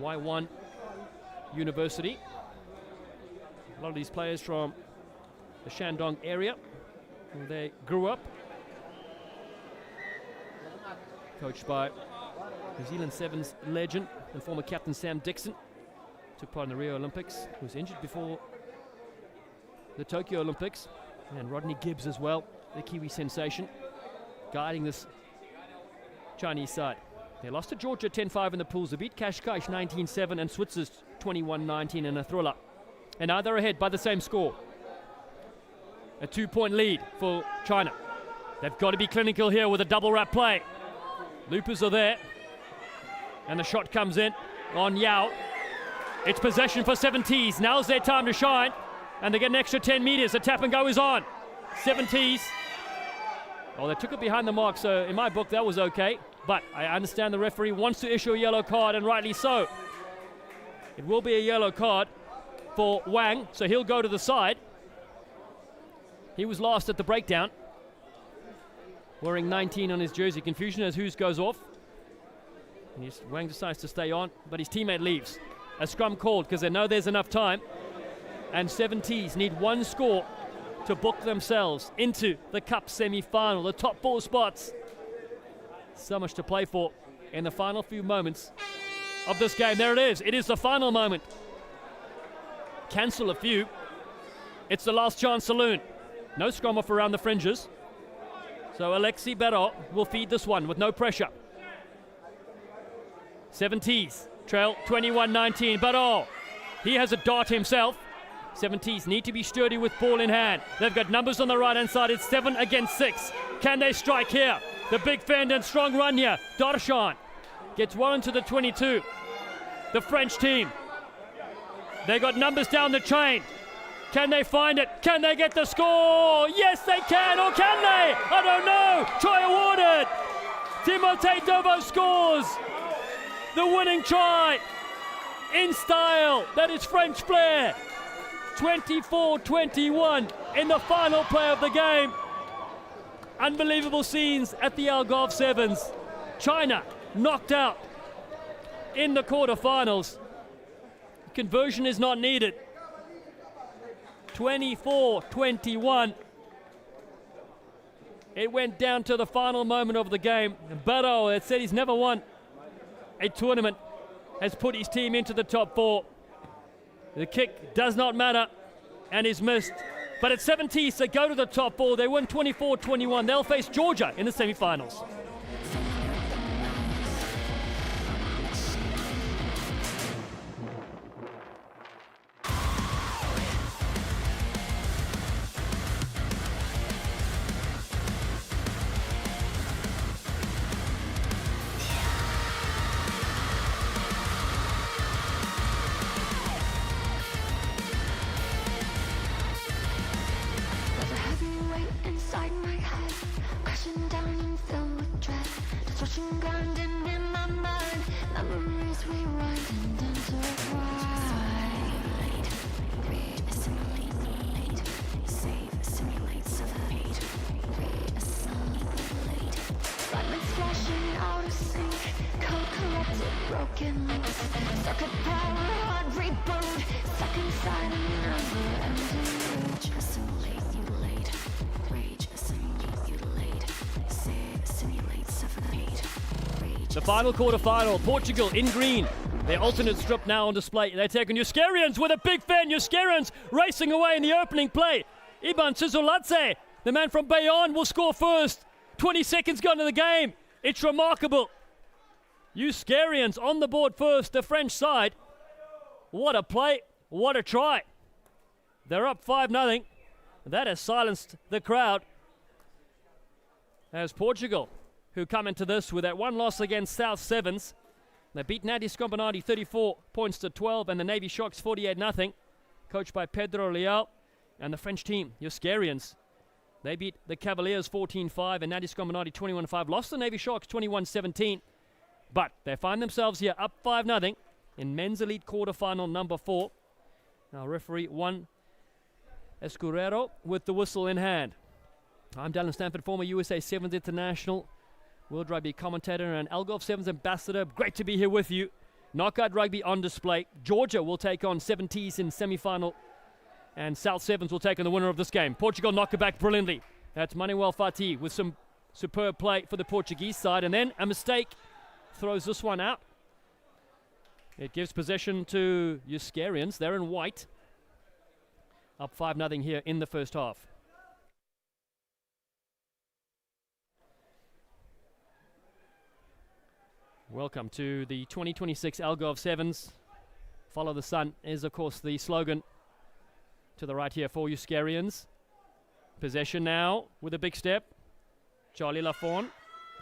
Y1 University. A lot of these players from the Shandong area, where they grew up. Coached by New Zealand Sevens legend and former captain Sam Dixon. Took part in the Rio Olympics, was injured before the Tokyo Olympics. And Rodney Gibbs as well, the Kiwi sensation, guiding this Chinese side. They lost to Georgia 10-5 in the pools. They beat Kashkash 19-7 and Switzer's 21-19 in a thriller. And now they're ahead by the same score. A 2-point lead for China. They've got to be clinical here with a double wrap play. Loopers are there. And the shot comes in on Yao. It's possession for 70s. Now's their time to shine. And they get an extra 10 meters. The tap and go is on. 70s. Oh, they took it behind the mark, so in my book that was okay. But I understand the referee wants to issue a yellow card, and rightly so. It will be a yellow card for Wang, so he'll go to the side. He was last at the breakdown, wearing 19 on his jersey. Confusion as Hughes goes off. And Wang decides to stay on, but his teammate leaves. A scrum called because they know there's enough time. And 70s need one score to book themselves into the Cup semi-final, the top 4 spots. So much to play for in the final few moments of this game. There it is. It is the final moment. Cancel a few. It's the last chance saloon. No scrum off around the fringes. So Alexi Barrault will feed this one with no pressure. 70s trail 21-19. Barrault, he has a dart himself. 70s need to be sturdy with ball in hand. They've got numbers on the right-hand side. It's 7 against 6. Can they strike here? The big fend and strong run here. Darshan gets one into the 22. The French team. They got numbers down the chain. Can they find it? Can they get the score? Yes, they can. Or can they? I don't know. Try awarded. Timothée Dovo scores the winning try in style. That is French flair. 24-21 in the final play of the game. Unbelievable scenes at the Algarve Sevens. China knocked out in the quarterfinals. Conversion is not needed. 24-21. It went down to the final moment of the game. Barrault, that said he's never won a tournament, has put his team into the top 4. The kick does not matter and is missed. But at 70s, they go to the top 4. They win 24-21. They'll face Georgia in the semi-finals. There's a heavy weight inside my head, crashing down and filled with dread. Destruction grinding in my mind, memories rewind and intertwine. Re-assimilate, save, assimilate, suffocate. Re-assimilate. Fragments flashing out of sync, code corrupted, broken links. Circuit power, hard reboot, stuck inside a never-ending loop. Assimilate, mutilate, rage, assimilate, mutilate, save, assimilate, suffocate. Rage. The final quarter-final, Portugal in green. Their alternate strip now on display. They're taking Euskarians with a big fan. Euskarians racing away in the opening play. Iban Tsizoladze, the man from Bayonne, will score first. 20 seconds gone to the game. It's remarkable. Euskarians on the board first, the French side. What a play, what a try. They're up 5-0. That has silenced the crowd. As Portugal, who come into this with that one loss against South Sevens. They beat Nadi Scompinati 34 points to 12 and the Navy Sharks 48-0. Coached by Pedro Leal. And the French team, Euskarians, they beat the Cavaliers 14-5 and Nadi Scompinati 21-5. Lost the Navy Sharks 21-17. But they find themselves here up 5-0 in men's elite quarterfinal number 4. Now referee Juan Escurero with the whistle in hand. I'm Dallin Stanford, former USA Sevens international, World Rugby commentator and Algarve Sevens ambassador. Great to be here with you. Knockout rugby on display. Georgia will take on 70s in semi-final, and South Sevens will take on the winner of this game. Portugal knock it back brilliantly. That's Manuel Fati with some superb play for the Portuguese side, and then a mistake throws this one out. It gives possession to Euskarians. They're in white. Up 5-0 here in the first half. Welcome to the 2026 Algarve Sevens. Follow the sun is, of course, the slogan to the right here for Euskarians. Possession now with a big step. Charlie Lafont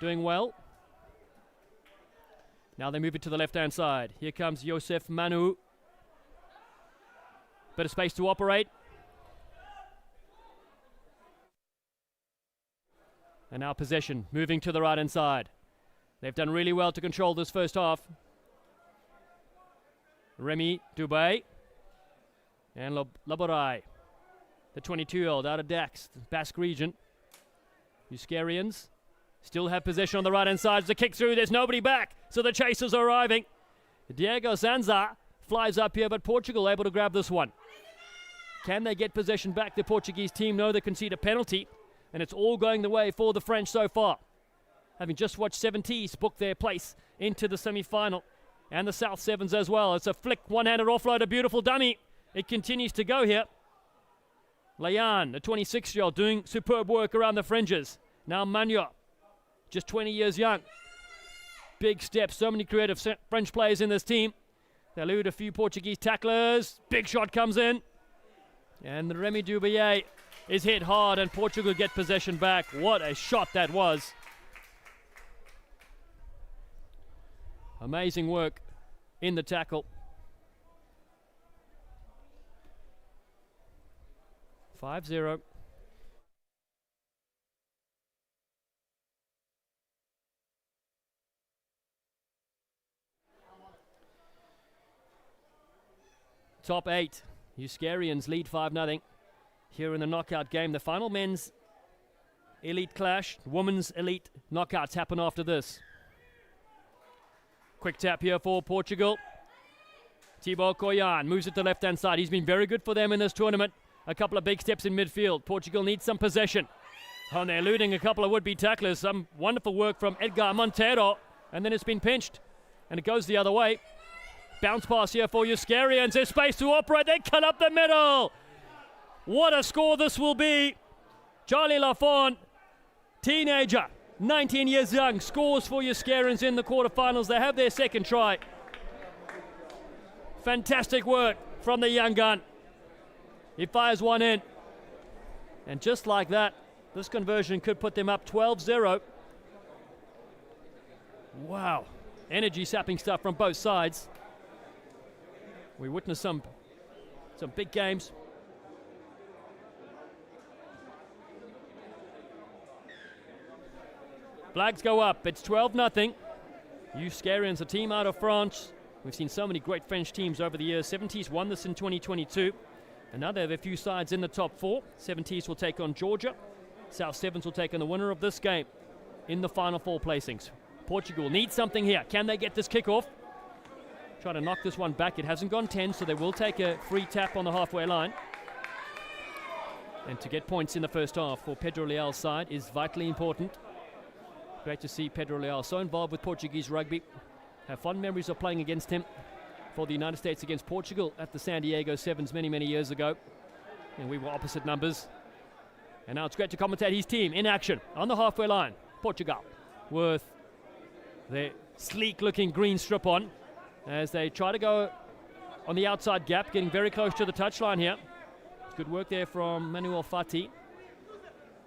doing well. Now they move it to the left-hand side. Here comes Josef Manu. Bit of space to operate. And now possession, moving to the right-hand side. They've done really well to control this first half. Remy Dubé and Laborai, the 22-year-old out of Dax, the Basque region. Euskarians still have possession on the right-hand side. It's a kick through. There's nobody back, so the chasers are arriving. Diego Sanza flies up here, but Portugal able to grab this one. Can they get possession back? The Portuguese team know they concede a penalty, and it's all going the way for the French so far. Having just watched 70s book their place into the semi-final, and the South Sevens as well. It's a flick, one-handed offload, a beautiful dummy. It continues to go here. Layan, the 26-year-old, doing superb work around the fringes. Now Manyo, just 20 years young. Big steps, so many creative French players in this team. They elude a few Portuguese tacklers. Big shot comes in. And the Remy Dubier is hit hard, and Portugal get possession back. What a shot that was. Amazing work in the tackle. 5-0. Top 8. Euskarians lead 5-0 here in the knockout game. The final men's elite clash, women's elite knockouts happen after this. Quick tap here for Portugal. Thibaut Koyan moves it to the left-hand side. He's been very good for them in this tournament. A couple of big steps in midfield. Portugal needs some possession. Oh, and they're eluding a couple of would-be tacklers. Some wonderful work from Edgar Montero. And then it's been pinched. And it goes the other way. Bounce pass here for Euskarians. There's space to operate. They cut up the middle. What a score this will be. Charlie Lafont, teenager, 19 years young, scores for Euskarians in the quarterfinals. They have their second try. Fantastic work from the young gun. He fires one in. And just like that, this conversion could put them up 12-0. Wow. Energy sapping stuff from both sides. We witnessed some big games. Flags go up. It's 12-0. Euskarians, a team out of France. We've seen so many great French teams over the years. 70s won this in 2022. And now they have a few sides in the top 4. 70s will take on Georgia. South Sevens will take on the winner of this game in the final 4 placings. Portugal needs something here. Can they get this kickoff? Try to knock this one back. It hasn't gone 10, so they will take a free tap on the halfway line. And to get points in the first half for Pedro Leal's side is vitally important. Great to see Pedro Leal so involved with Portuguese rugby. Have fond memories of playing against him for the United States against Portugal at the San Diego Sevens many, many years ago. And we were opposite numbers. And now it's great to commentate his team in action on the halfway line. Portugal with their sleek-looking green strip on as they try to go on the outside gap, getting very close to the touchline here. Good work there from Manuel Fati.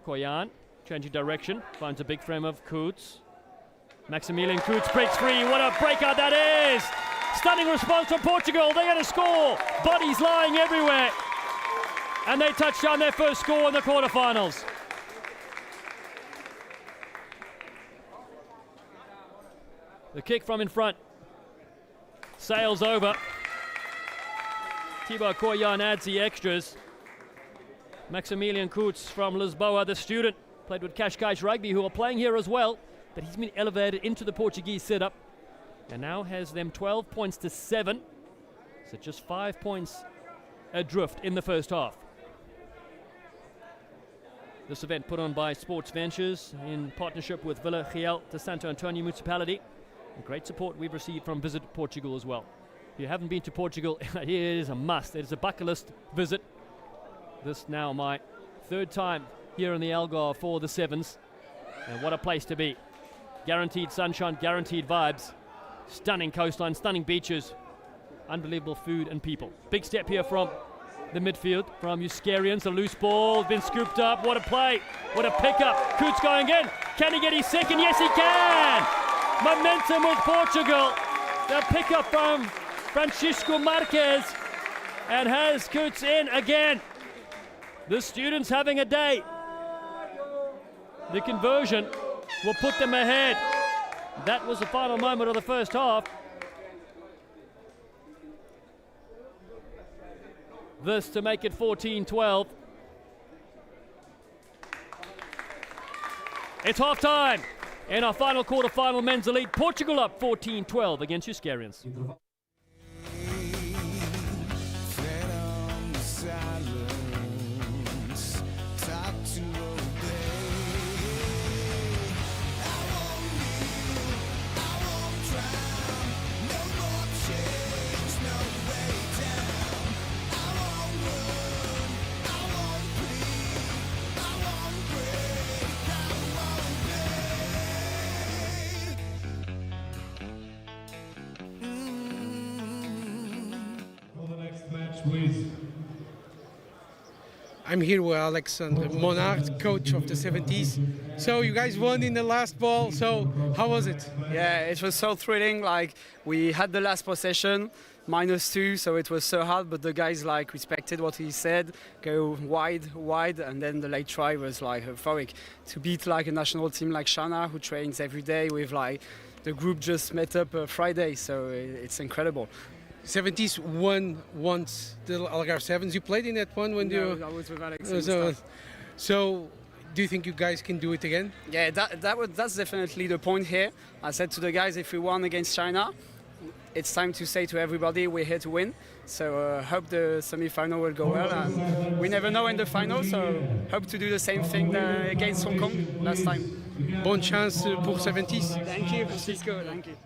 Koyan changing direction, finds a big frame of Koets. Maximilian Koets breaks free. What a breakout that is! Stunning response from Portugal. They're going to score. Bodies lying everywhere. And they touch down their first score in the quarterfinals. The kick from in front sails over. Thibaut Koyan adds the extras. Maximilian Koets from Lisboa, the student, played with Cascais Rugby, who are playing here as well. but he's been elevated into the Portuguese setup and now has them 12 points to 7. So just 5 points adrift in the first half. This event put on by Sports Ventures in partnership with Vila Real de Santo Antonio Municipality. And great support we've received from Visit Portugal as well. If you haven't been to Portugal, it is a must. It is a bucket list visit. This now my 3rd time here in the Algarve for the Sevens. And what a place to be. Guaranteed sunshine, guaranteed vibes. Stunning coastline, stunning beaches. Unbelievable food and people. Big step here from the midfield from Euskarians. A loose ball, been scooped up. What a play. What a pickup. Coots going in. Can he get his second? Yes, he can. Momentum with Portugal. The pickup from Francisco Marquez. And has Coots in again. The students having a day. The conversion will put them ahead. That was the final moment of the first half. This to make it 14-12. It's half time in our final quarter-final men's elite. Portugal up 14-12 against Euskarians. Fed on the silence, taught to obey. I won't kneel, I won't drown. No more change, no way down. I won't run, I won't bleed, I won't break, I won't bend. For the next match with I'm here with Alexander Monard, coach of the 70s. So you guys won in the last ball. So how was it? Yeah, it was so thrilling. Like, we had the last possession, -2, so it was so hard, but the guys respected what he said, go wide, and then the late try was euphoric. To beat a national team like Shana, who trains every day with the group just met up Friday, so it's incredible. 70s won once the Algarve Sevens. You played in that one when you. I was with Alex. So, do you think you guys can do it again? Yeah, that's definitely the point here. I said to the guys, if we won against China, it's time to say to everybody we're here to win. So hope the semi-final will go well. And we never know in the final, so hope to do the same thing against Hong Kong last time. Bonne chance pour 70s. Thank you, Francisco. Thank you.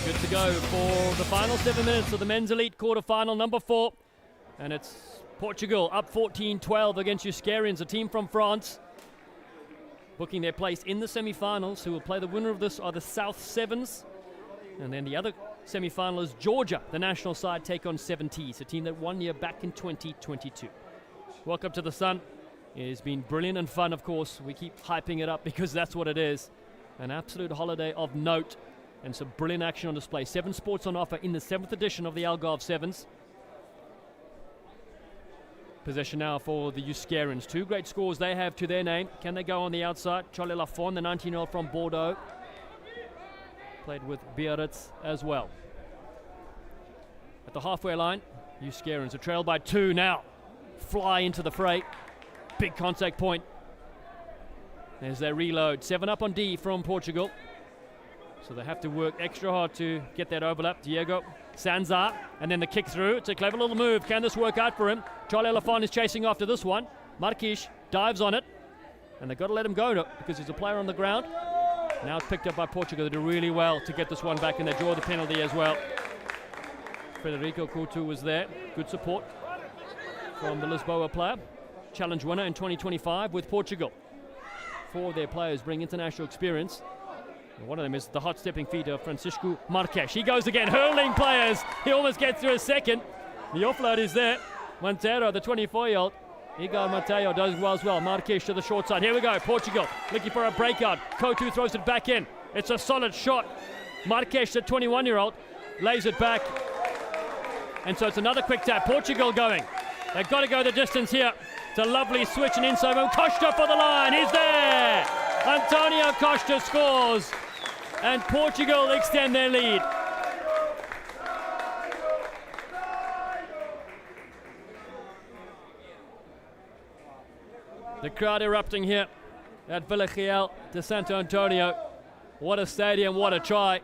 Good to go for the final 7 minutes of the men's elite quarter-final number 4. And it's Portugal up 14-12 against Euskarians, a team from France, booking their place in the semi-finals. Who will play the winner of this are the South Sevens. And then the other semi-final is Georgia, the national side, take on 70s, a team that won here back in 2022. Welcome to the Sun. It has been brilliant and fun, of course. We keep hyping it up because that's what it is. An absolute holiday of note. And some brilliant action on display. 7 sports on offer in the 7th edition of the Algarve Sevens. Possession now for the Euskarians. 2 great scores they have to their name. Can they go on the outside? Charlie Lafon, the 19-year-old from Bordeaux. Played with Biarritz as well. At the halfway line, Euskarians are trailed by 2 now. Fly into the fray. Big contact point. As they reload. 7 up on D from Portugal. So they have to work extra hard to get that overlap. Diego Sanzar, and then the kick through. It's a clever little move. Can this work out for him? Charlie Lafon is chasing after this one. Marquis dives on it, and they've got to let him go because he's a player on the ground. Now it's picked up by Portugal. They do really well to get this one back, and they draw the penalty as well. Federico Couto was there. Good support from the Lisboa player. Challenge winner in 2025 with Portugal. 4 of their players bring international experience. One of them is the hot stepping feet of Francisco Marques. He goes again, hurling players. He almost gets through a second. The offload is there. Montero, the 24-year-old. Igor Mateo does well as well. Marques to the short side. Here we go. Portugal looking for a breakout. Couto throws it back in. It's a solid shot. Marques, the 21-year-old, lays it back. And so it's another quick tap. Portugal going. They've got to go the distance here a lovely switch and inside move. Costa for the line. He's there. Antonio Costa scores. And Portugal extend their lead. The crowd erupting here at Villarreal de Santo Antonio. What a stadium, what a try.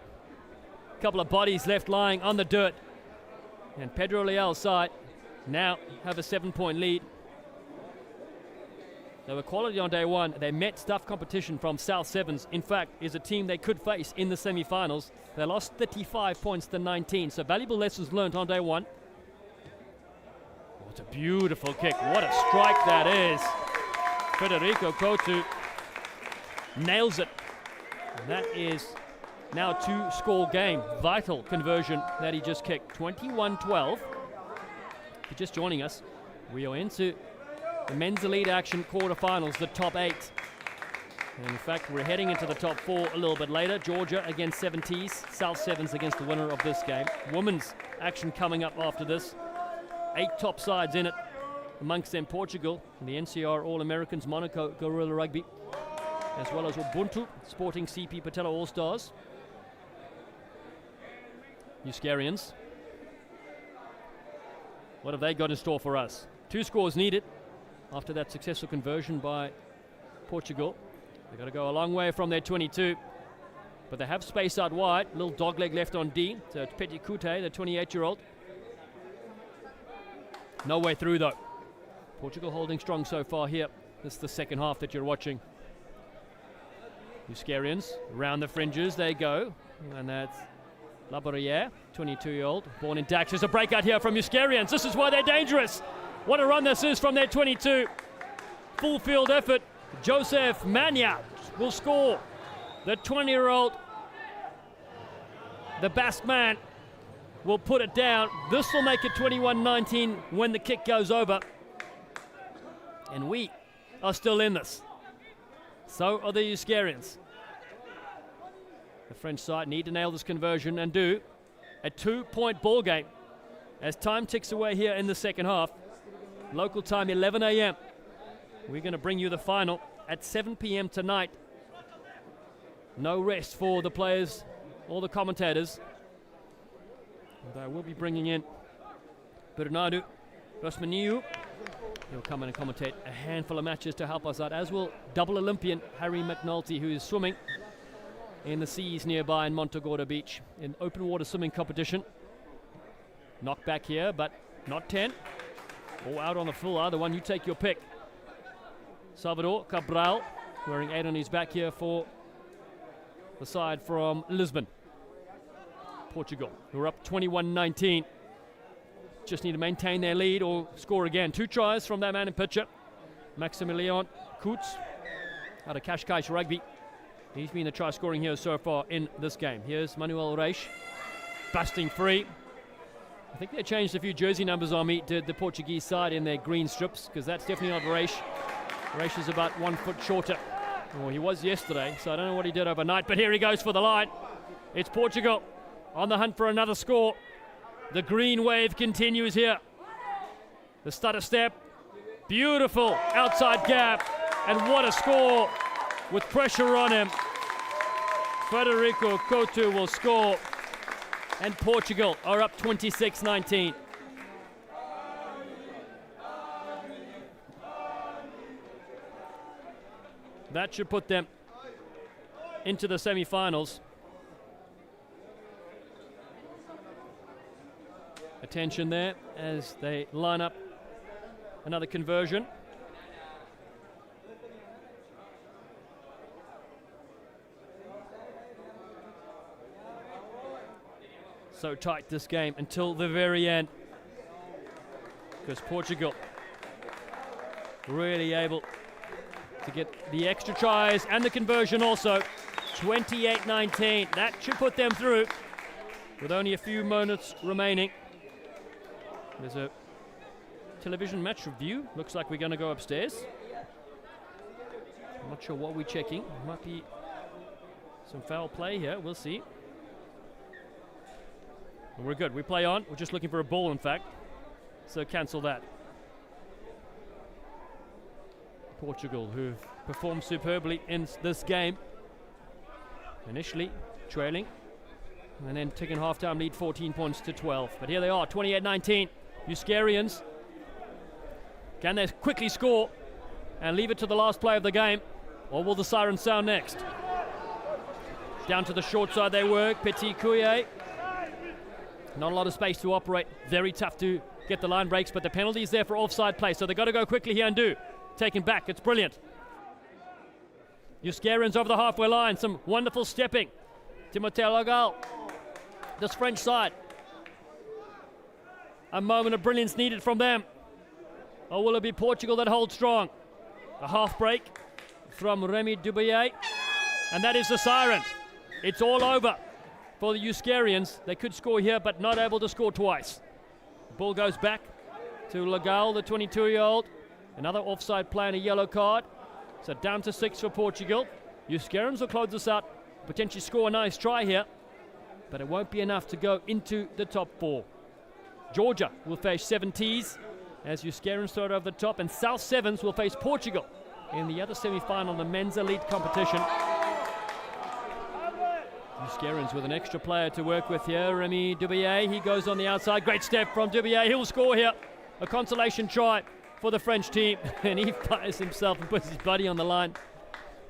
Couple of bodies left lying on the dirt. And Pedro Leal's side now have a 7-point lead. They were quality on day one. They met tough competition from South Sevens. In fact, is a team they could face in the semi-finals. They lost 35 points to 19. So valuable lessons learned on day one. What a beautiful kick. What a strike that is. Federico Couto nails it. And that is now a 2-score game. Vital conversion that he just kicked. 21-12. If you're just joining us, we are into the men's elite action quarterfinals, the top 8. And in fact, we're heading into the top 4 a little bit later. Georgia against 70s, South Sevens against the winner of this game. Women's action coming up after this. 8 top sides in it. Amongst them Portugal, the NCR All-Americans, Monaco Gorilla Rugby, as well as Ubuntu, Sporting CP Patella All-Stars. Euskarians. What have they got in store for us? 2 scores needed after that successful conversion by Portugal. They've got to go a long way from their 22, but they have space out wide. Little dogleg left on D to Petit Coute, the 28-year-old. No way through though. Portugal holding strong so far here. This is the second half that you're watching. Euskarians around the fringes they go, and that's Labarriere, 22-year-old, born in Dax. There's a breakout here from Euskarians. This is why they're dangerous. What a run this is from their 22. Full field effort. Joseph Mania will score. The 20-year-old, the Basque man, will put it down. This will make it 21-19 when the kick goes over. And we are still in this. So are the Euskarians. The French side need to nail this conversion and do a 2-point ball game as time ticks away here in the second half. Local time 11 a.m. We're going to bring you the final at 7 p.m. tonight. No rest for the players or the commentators. And I will be bringing in Bernardo Rosmaniu. He'll come in and commentate a handful of matches to help us out, as will double Olympian Harry McNulty, who is swimming in the seas nearby in Montagorda Beach in open water swimming competition. Knock back here, but not 10. Or out on the full, either one, you take your pick. Salvador Cabral wearing 8 on his back here for the side from Lisbon. Portugal, who are up 21-19. Just need to maintain their lead or score again. 2 tries from that man in picture. Maximilian Kutz out of Cascais Rugby. He's been the try scoring here so far in this game. Here's Manuel Reis, busting free. I think they changed a few jersey numbers on me, did the Portuguese side in their green strips, because that's definitely not Reis. Reis is about 1 foot shorter. Well, he was yesterday, so I don't know what he did overnight, but here he goes for the line. It's Portugal on the hunt for another score. The green wave continues here. The stutter step, beautiful outside gap, and what a score with pressure on him. Federico Couto will score, and Portugal are up 26-19. That should put them into the semi-finals. Attention there as they line up another conversion. So tight this game until the very end, because Portugal really able to get the extra tries and the conversion also. 28-19. That should put them through with only a few moments remaining. There's a television match review. Looks like we're going to go upstairs. I'm not sure what we're checking. Might be some foul play here. We'll see. We're good. We play on. We're just looking for a ball, in fact. So cancel that. Portugal, who've performed superbly in this game. Initially trailing, and then taking half-time lead 14 points to 12. But here they are, 28-19. Euskarians, can they quickly score and leave it to the last play of the game, or will the siren sound next? Down to the short side they work. Petit Couillet. Not a lot of space to operate. Very tough to get the line breaks, but the penalty is there for offside play, so they've got to go quickly here and do. Taken back, it's brilliant. Euskarians over the halfway line, some wonderful stepping. Timothée Lagal, this French side. A moment of brilliance needed from them. Or will it be Portugal that holds strong? A half break from Remy Dubier, and that is the siren. It's all over for the Euskarians. They could score here, but not able to score twice. The ball goes back to Lagal, the 22-year-old. Another offside play and a yellow card. So down to 6 for Portugal. Euskarians will close this out, potentially score a nice try here, but it won't be enough to go into the top 4. Georgia will face 70s as Euskarians start over the top, and South Sevens will face Portugal in the other semi-final, the men's elite competition. Euskarians with an extra player to work with here, Remy Dubier. He goes on the outside. Great step from Dubier. He'll score here. A consolation try for the French team, and he fires himself and puts his buddy on the line.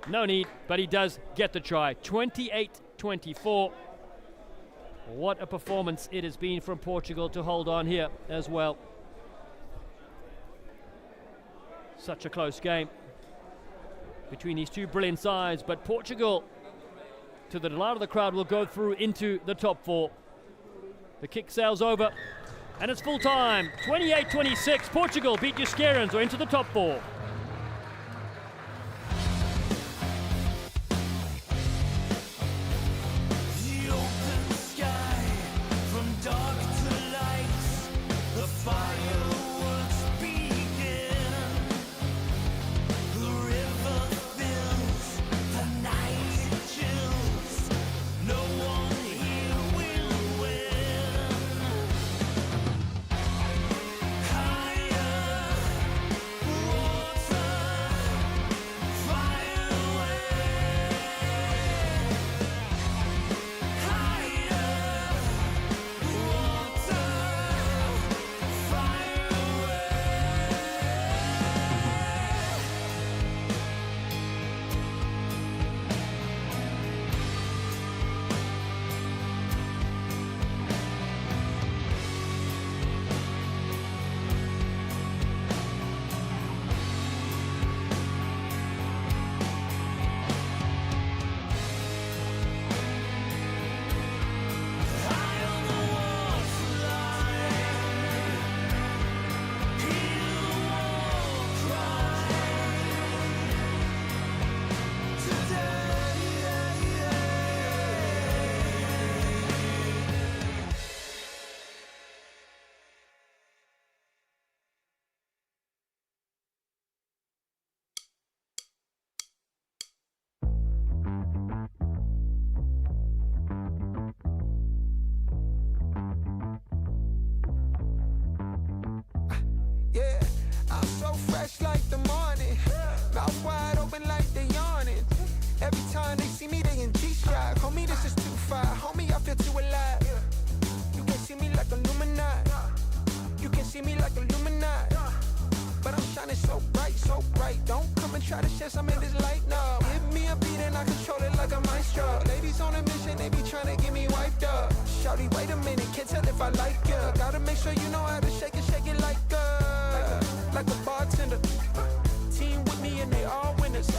No need, but he does get the try. 28-24. What a performance it has been from Portugal to hold on here as well. Such a close game between these two brilliant sides, but Portugal, to the delight of the crowd, will go through into the top 4. The kick sails over, and it's full time. 28-26, Portugal beat Euskarians, or into the top 4. The open sky, from dark to light, the fireworks begin. The river fills, the night chills. No one here will win. Higher, water, fire away. Higher, water, fire away. High on the waterline, hear the war cry. Yeah, I'm so fresh like the morning. Mouth wide open like they yawning. Every time they see me, they in G-Shock. Homie, this is too far. Homie, I feel too alive. You can see me like Illuminati. You can see me like Illuminati. But I'm shining so bright, so bright. Don't come and try to share some of this light, no. Give me a beat and I control it like a maestro. Ladies on a mission, they be trying to get me wiped up. Shawty, wait a minute, can't tell if I like ya. Gotta make sure you know how to shake it like a bartender. Team with me and they all winners.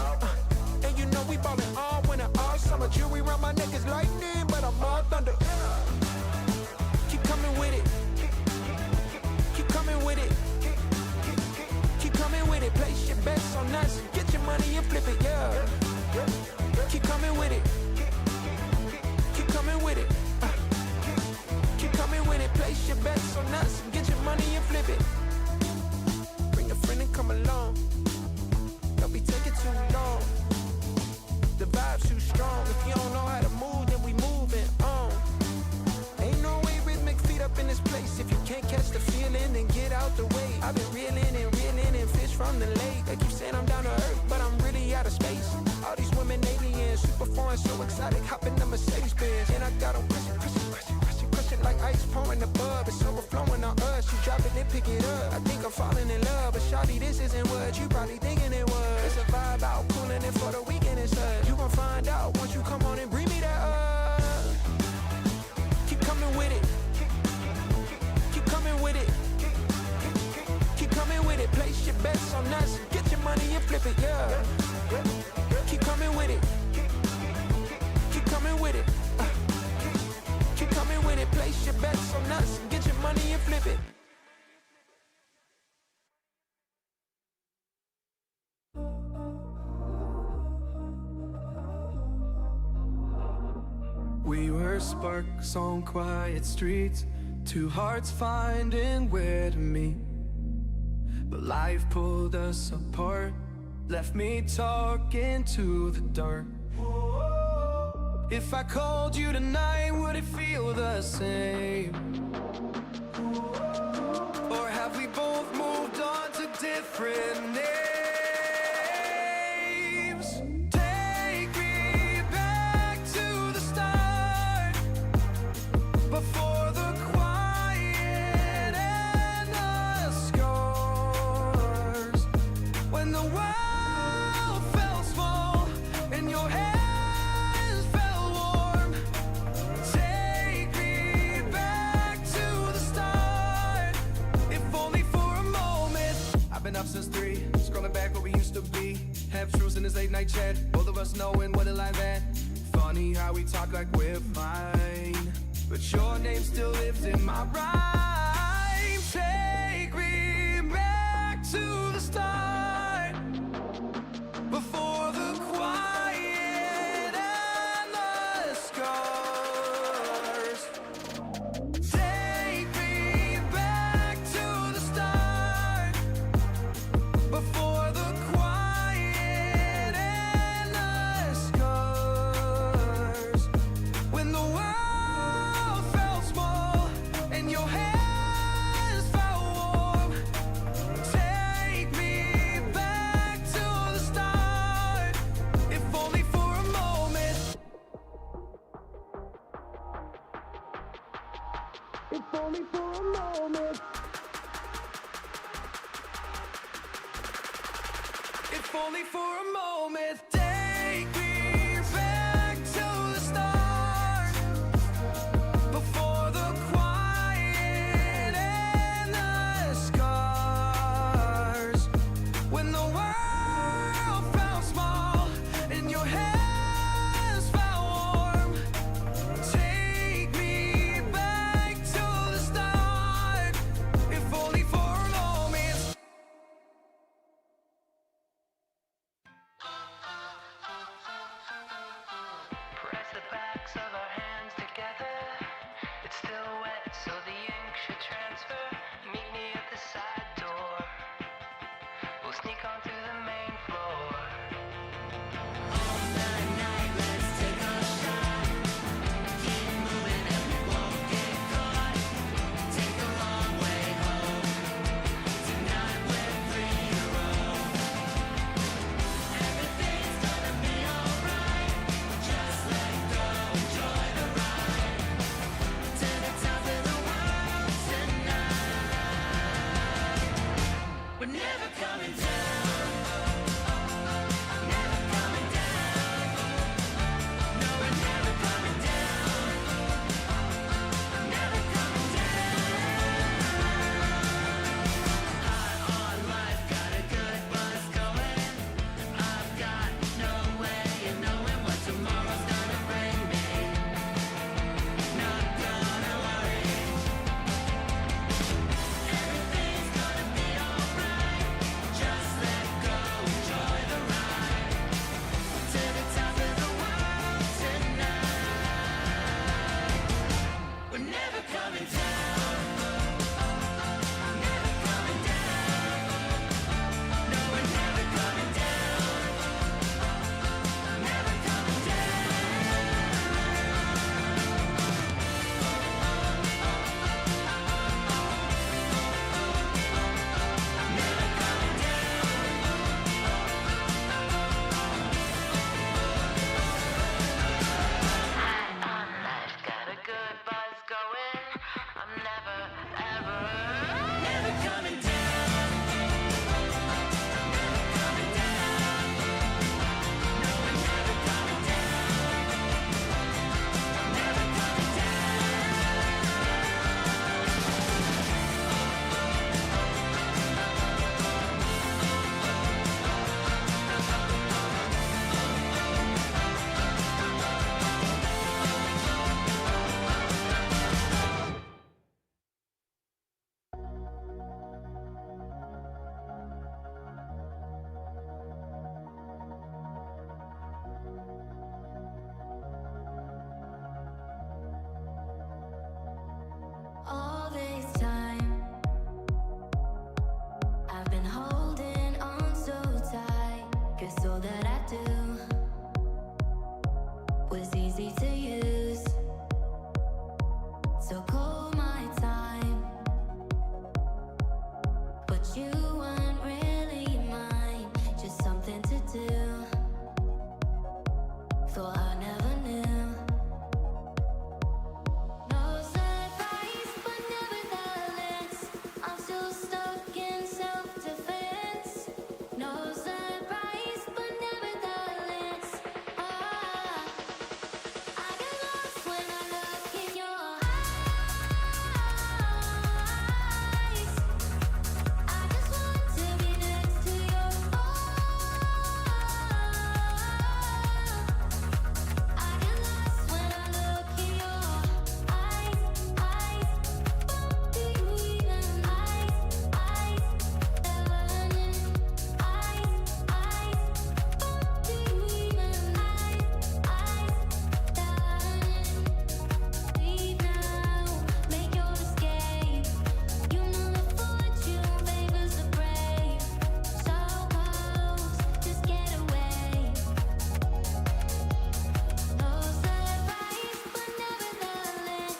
And you know we ballin' all winter, all summer. Jewelry around my neck is lightning, but I'm all thunder. Keep coming with it. Keep coming with it. Keep coming with it. Place your bets on us. Get your money and flip it, yeah. Keep coming with it. Keep coming with it. Keep coming with it. Place your bets on us. Get your money and flip it. Bring a friend and come along. Don't be taking too long. The vibe's too strong. If you don't know how to move, then we moving on. Ain't no way rhythmic feet up in this place. If you can't catch the feeling, then get out the way. I've been reeling and fish from the lake. They keep saying I'm down to earth. going so exotic, hop in the Mercedes Benz. And I got them crushing like ice pouring the bub. It's overflowing on us. You drop it and pick it up. I think I'm falling in love, but shawty, this isn't what you probably thinking it was. It's a vibe out, cooling it for the weekend and such. You gon' find out once you come on and bring me that Keep coming with it. Keep coming with it. Keep coming with it. Place your bets on us. Get your money and flip it, yeah. Keep coming with it. Keep coming with it. Keep coming with it. Place your bets on us. Get your money and flip it. We were sparks on quiet streets, two hearts finding where to meet. But life pulled us apart, left me talking to the dark. If I called you tonight, would it feel the same? Or have we both moved on to different names? Take me back to the start, before the quiet and the scars. When the world felt small and your hands felt warm. Take me back to the start, if only for a moment. I've been up since 3, scrolling back what we used to be. Half truths in this late night chat, both of us knowing what a lie that. Funny how we talk like we're fine, but your name still lives in my rhyme. Take me back to the start, before the quiet and the scars. Take me back to the start, before the quiet and the scars. When the world felt small and your hands felt warm. Take me back to the start, if only for a moment. If only for a moment. If only for a moment. Take me back to the start, before the quiet and the scars. When the world felt small and your hands felt warm. Take me back to the start, if only for a moment. that I do was easy to use. So call my time, but you weren't really mine, just something to do. Thought I never knew. No surprise, but nevertheless, I'm still stuck in self-defense. No surprise, but nevertheless, I get lost when I look in your eyes. I just want to be next to your I get lost when I look in your eyes. Do you even leave now, make your escape. You know the fortune favors the brave. So close, just get away. No surprise, but nevertheless,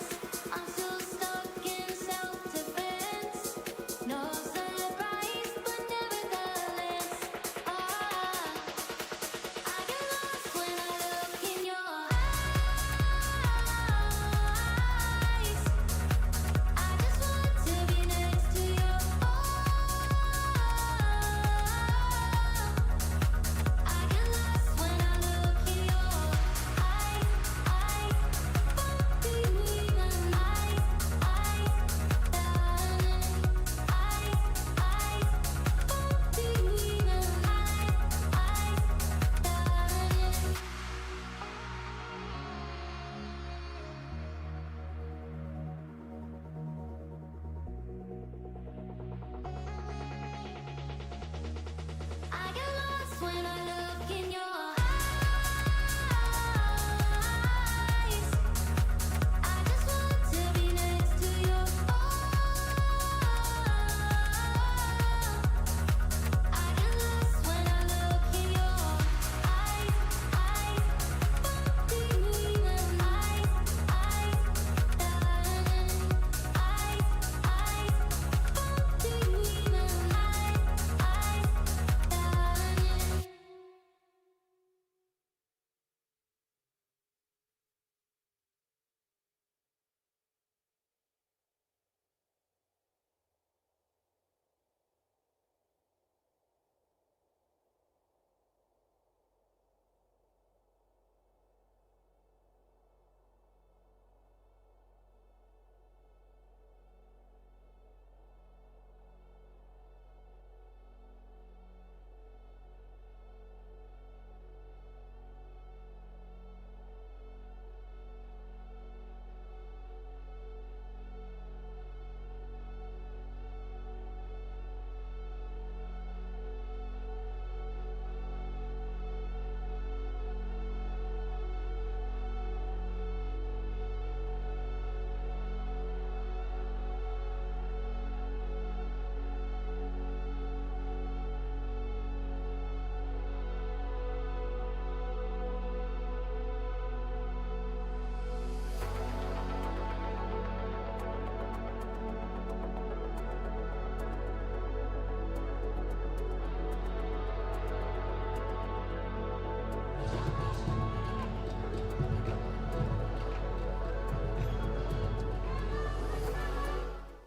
I'm still stuck in self-defense. No surprise, but nevertheless, I get lost when I look in your eyes. I just want to be next to your I get lost when I look in your eyes. Do you even do you even I get lost when I look in your eyes. I just want to be next to your I get lost when I look in your eyes. Do you even do you even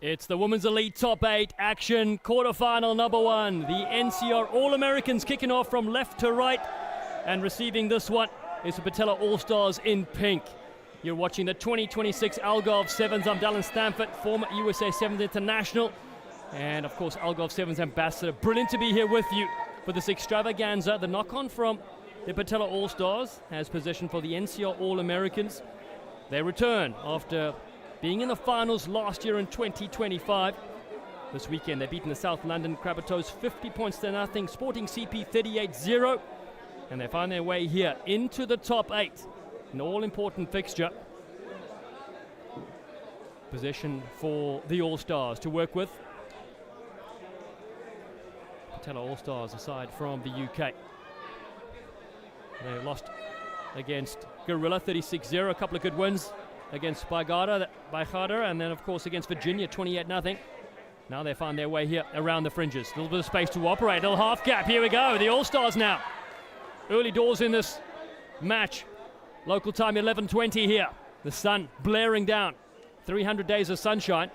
It's the Women's Elite Top 8 action, quarterfinal number 1. The NCR All-Americans kicking off from left to right, and receiving this one is the Patella All-Stars in pink. You're watching the 2026 Algarve Sevens. I'm Dallin Stanford, former USA Sevens international, and of course Algarve Sevens ambassador. Brilliant to be here with you for this extravaganza. The knock-on from the Patella All-Stars has positioned for the NCR All-Americans. They return after being in the finals last year in 2025. This weekend they've beaten the South London Crabbitoes 50 points to nothing, Sporting CP 38-0, and they find their way here into the top 8. An all-important fixture. Position for the All-Stars to work with. Patella All-Stars aside from the UK. They lost against Gorilla 36-0, a couple of good wins against Baigada, and then of course against Virginia 28-0. Now they find their way here around the fringes. A little bit of space to operate, a little half gap. Here we go, the All-Stars now. Early doors in this match. Local time 11:20 here. The sun blaring down. 300 days of sunshine.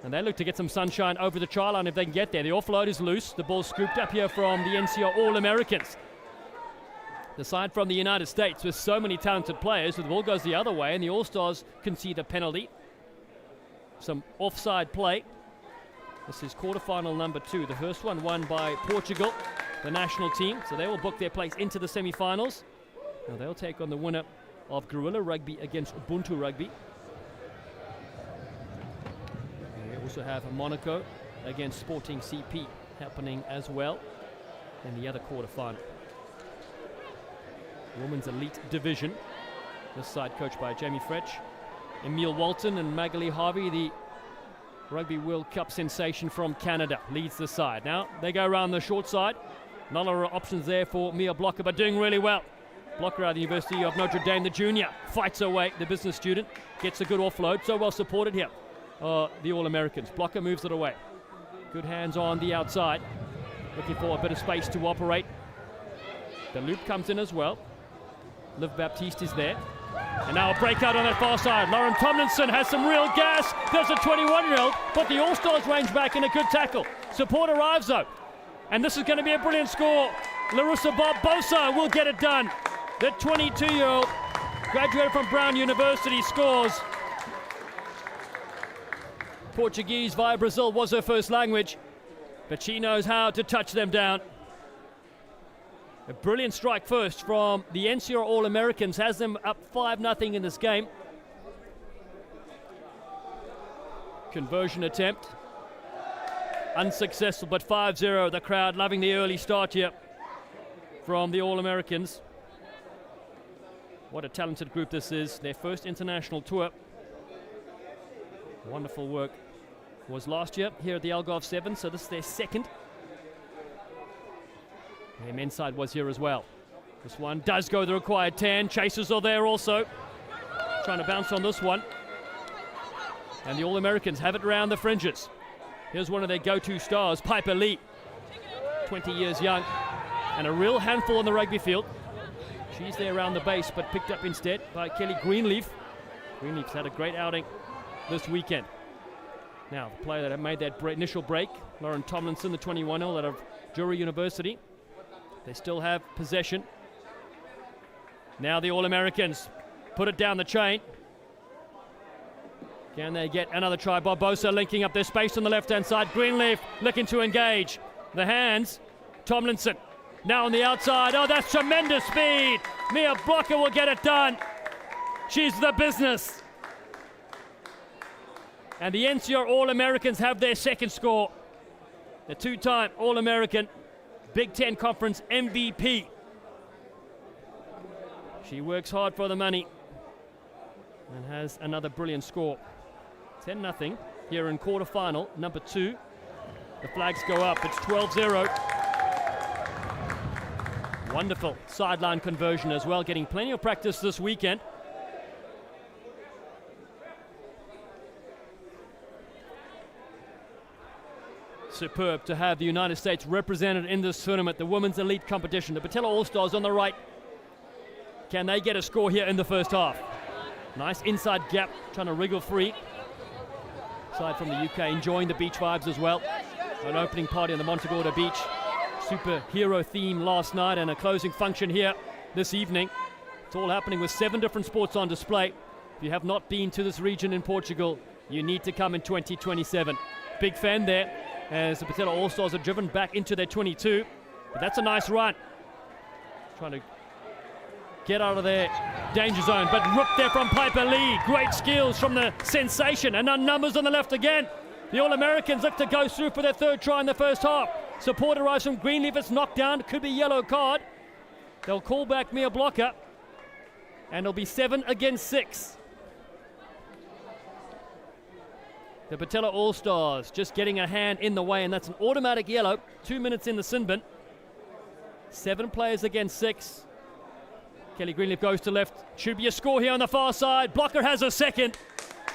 And they look to get some sunshine over the try line if they can get there. The offload is loose. The ball scooped up here from the NCR All-Americans. The side from the United States with so many talented players. The ball goes the other way and the All-Stars concede a penalty. Some offside play. This is quarterfinal number 2. The first one won by Portugal, the national team. So they will book their place into the semi-finals. Now they'll take on the winner of Guerrilla Rugby against Ubuntu Rugby. We also have Monaco against Sporting CP happening as well in the other quarterfinal. Women's Elite Division. This side coached by Jamie Fretch, Emile Walton and Magali Harvey, the Rugby World Cup sensation from Canada, leads the side. Now they go around the short side. Not a lot of options there for Mia Blocker, but doing really well. Blocker out of the University of Notre Dame, the junior, fights away, the business student, gets a good offload, so well supported here. The All-Americans. Blocker moves it away. Good hands on the outside. Looking for a bit of space to operate. The loop comes in as well. Liv Baptiste is there. And now a breakout on that far side. Lauren Tomlinson has some real gas. There's a 21-year-old, but the All-Stars range back in a good tackle. Support arrives though. And this is going to be a brilliant score. Larissa Barbosa will get it done. The 22-year-old, graduated from Brown University, scores. Portuguese via Brazil was her first language, but she knows how to touch them down. A brilliant strike first from the NCR All-Americans has them up 5-0 in this game. Conversion attempt. Unsuccessful, but 5-0. The crowd loving the early start here from the All-Americans. What a talented group this is. Their first international tour. Wonderful work. Was last year here at the Algarve 7, so this is their second. Their men's side was here as well. This one does go the required 10. Chasers are there also. Trying to bounce on this one. And the All-Americans have it around the fringes. Here's one of their go-to stars, Piper Lee. 20 years young and a real handful on the rugby field. She's there around the base, but picked up instead by Kelly Greenleaf. Greenleaf's had a great outing this weekend. Now, the player that made that initial break, Lauren Tomlinson, the 21-year-old out of Drury University. They still have possession. Now the All-Americans put it down the chain. Can they get another try? Barbosa linking up their space on the left-hand side. Greenleaf looking to engage. The hands. Tomlinson now on the outside. Oh, that's tremendous speed. Mia Blocker will get it done. She's the business. And the NCR All-Americans have their second score. The two-time All-American Big Ten Conference MVP. She works hard for the money and has another brilliant score. 10-0 here in quarterfinal number 2. The flags go up. It's 12-0. Wonderful sideline conversion as well, getting plenty of practice this weekend. Superb to have the United States represented in this tournament, the women's elite competition. The Patella All-Stars on the right. Can they get a score here in the first half? Nice inside gap, trying to wriggle free. Side from the UK, enjoying the beach vibes as well. An opening party on the Montagorda beach. Superhero theme last night and a closing function here this evening. It's all happening with 7 different sports on display. If you have not been to this region in Portugal, you need to come in 2027. Big fan there, as the Patella All-Stars are driven back into their 22. But that's a nice run. Trying to get out of their danger zone, but ripped there from Piper Lee. Great skills from the sensation, and numbers on the left again. The All-Americans look to go through for their third try in the first half. Support arrives from Greenleaf. It's knocked down. It could be yellow card. They'll call back Mia Blocker, and it'll be 7 against 6. The Patella All-Stars just getting a hand in the way, and that's an automatic yellow. 2 minutes in the sin bin. 7 players against 6. Kelly Greenleaf goes to left. Should be a score here on the far side. Blocker has a second.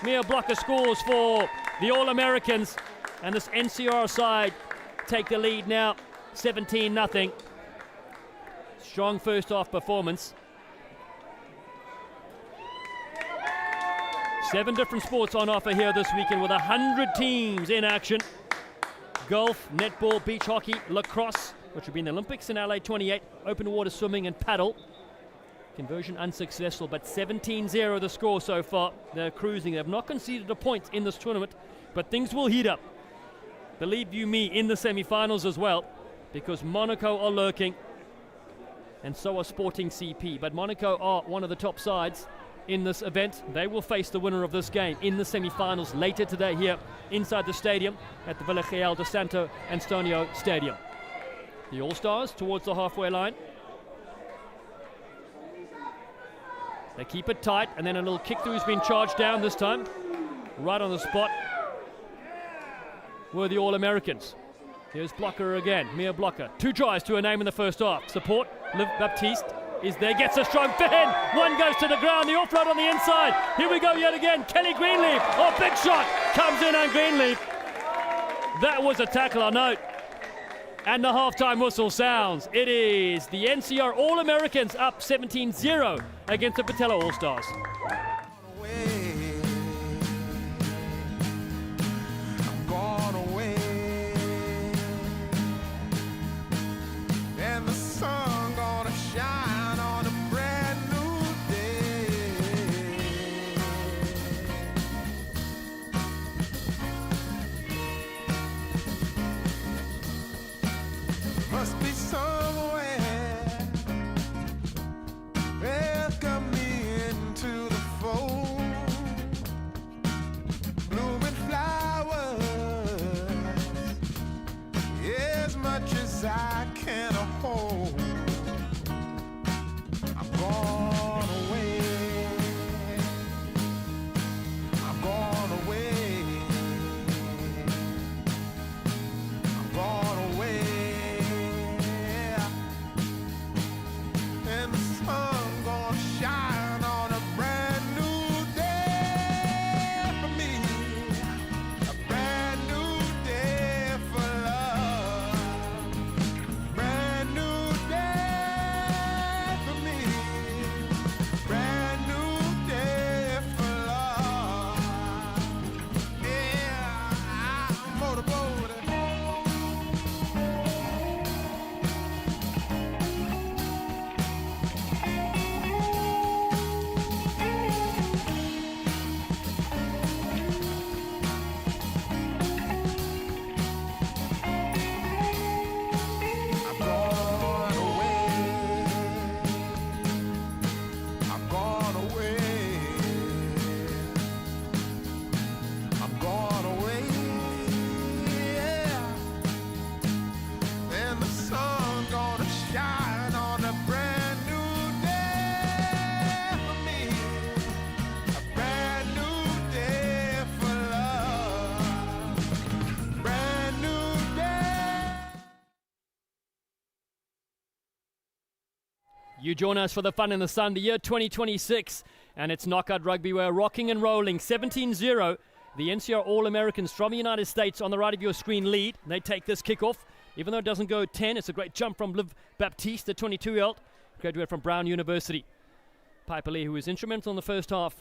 Mia Blocker scores for the All-Americans. And this NCR side take the lead now, 17-0. Strong first half performance. 7 different sports on offer here this weekend with 100 teams in action. Golf, netball, beach hockey, lacrosse, which will be in the Olympics in LA 28, open water swimming and paddle. Conversion unsuccessful, but 17-0 the score so far. They're cruising. They have not conceded a point in this tournament, but things will heat up. Believe you me, in the semi-finals as well, because Monaco are lurking, and so are Sporting CP. But Monaco are one of the top sides in this event. They will face the winner of this game in the semi-finals later today here inside the stadium at the Villa Real de Santo Antonio Stadium. The All-Stars towards the halfway line. They keep it tight, and then a little kick through has been charged down this time. Right on the spot were the All-Americans. Here's Blocker again, Mia Blocker. 2 tries to her name in the first half. Support, Liv Baptiste is there, gets a strong fin. One goes to the ground, the offload on the inside. Here we go yet again, Kelly Greenleaf. Oh, big shot, comes in on Greenleaf. That was a tackle, I note. And the halftime whistle sounds. It is the NCR All-Americans up 17-0 against the Patella All-Stars. And the sun gonna shine on a brand new day. Must be somewhere welcome me into the fold. Blooming flowers, as much as I can hold. I'm gone away. I'm gone away. I'm gone away. And the sun gonna shine on a brand new day for me. A brand new day for love. Brand new day for me. Brand new day for love. Yeah, I'm motorboating. I'm gone away. I'm gone away. I'm gone away. Yeah. And the sun gonna shine on a brand new day for me. A brand new day for love. Brand new day. You join us for the fun in the sun, the year 2026, and it's knockout rugby. We're rocking and rolling, 17-0. The NCR All-Americans from the United States on the right of your screen lead. They take this kickoff. Even though it doesn't go 10, it's a great jump from Liv Baptiste, the 22-year-old, graduate from Brown University. Piper Lee, who was instrumental in the first half,